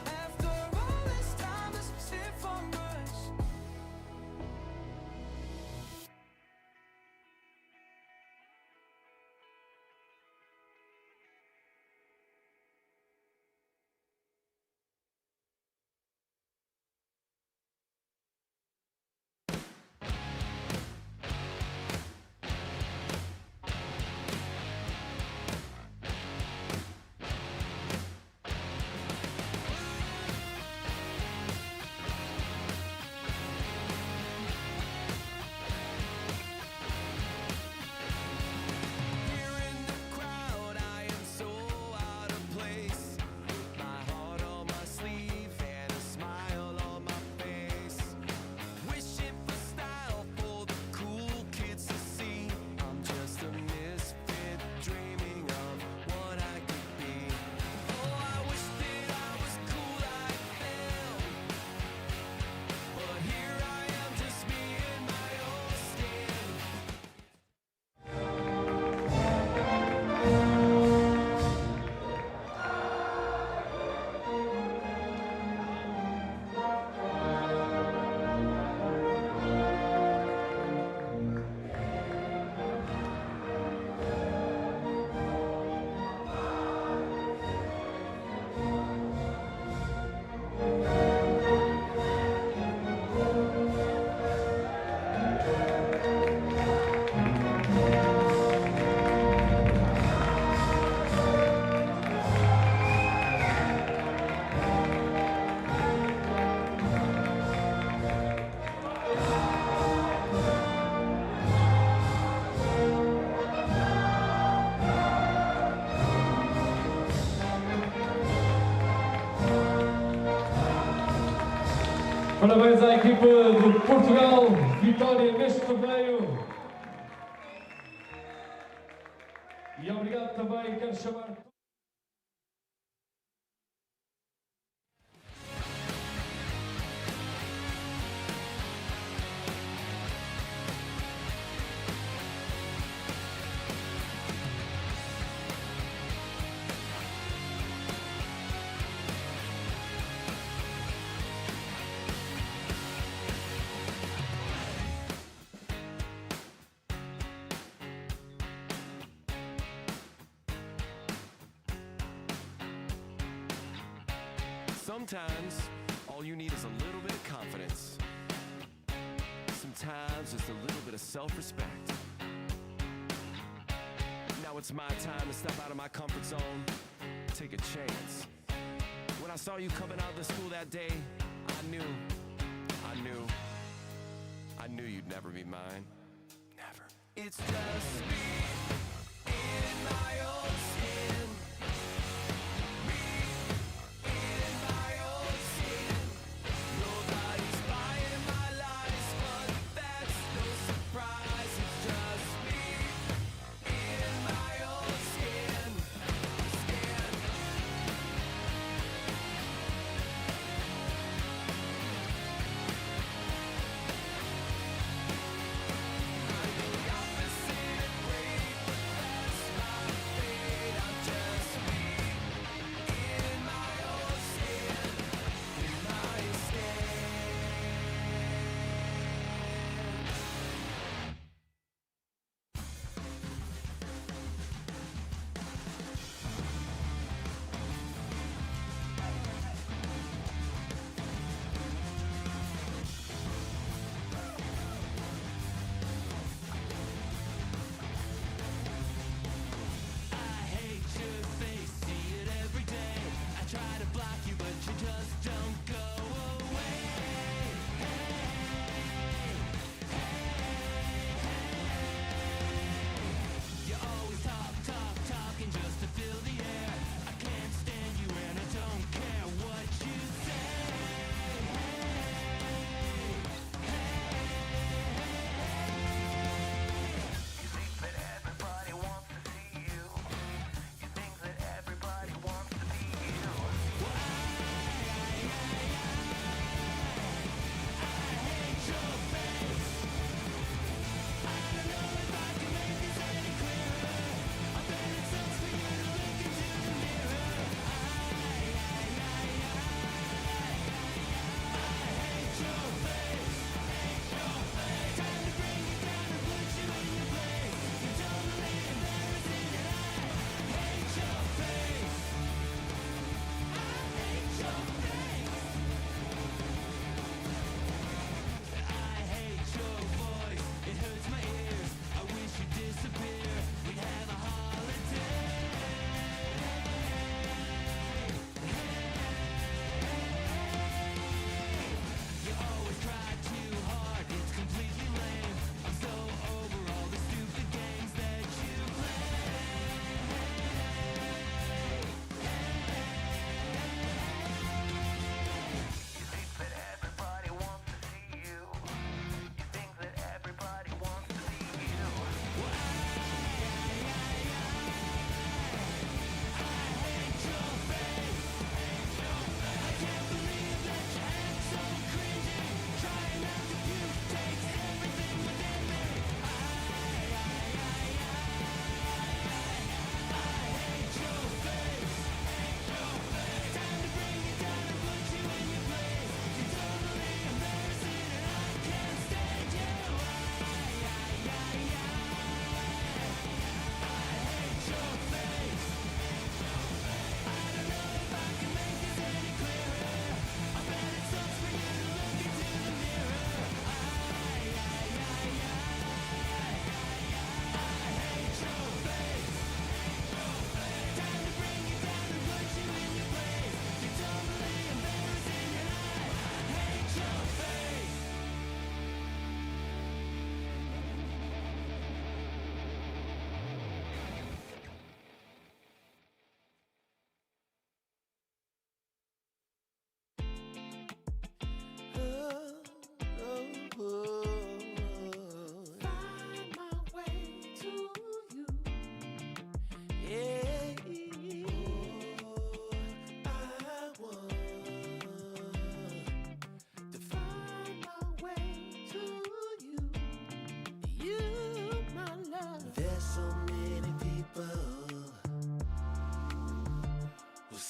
After all this time, this is it for us. Parabéns à equipa de Portugal, vitória neste torneio. E obrigado também, quero chamar... Sometimes, all you need is a little bit of confidence. Sometimes, just a little bit of self-respect. Now it's my time to step out of my comfort zone, take a chance. When I saw you coming out of the school that day, I knew you'd never be mine. Never. It's just me in my own skin. Nobody's buying my lies, but that's no surprise. It's just me in my own skin.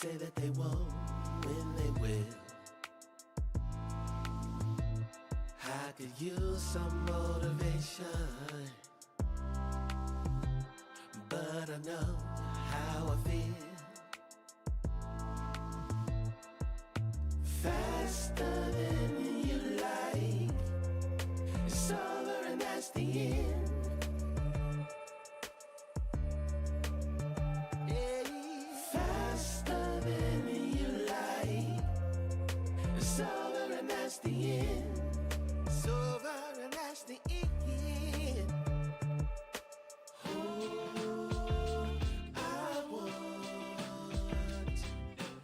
say that they won't when they will. I could use some motivation, but I know how I feel. Faster than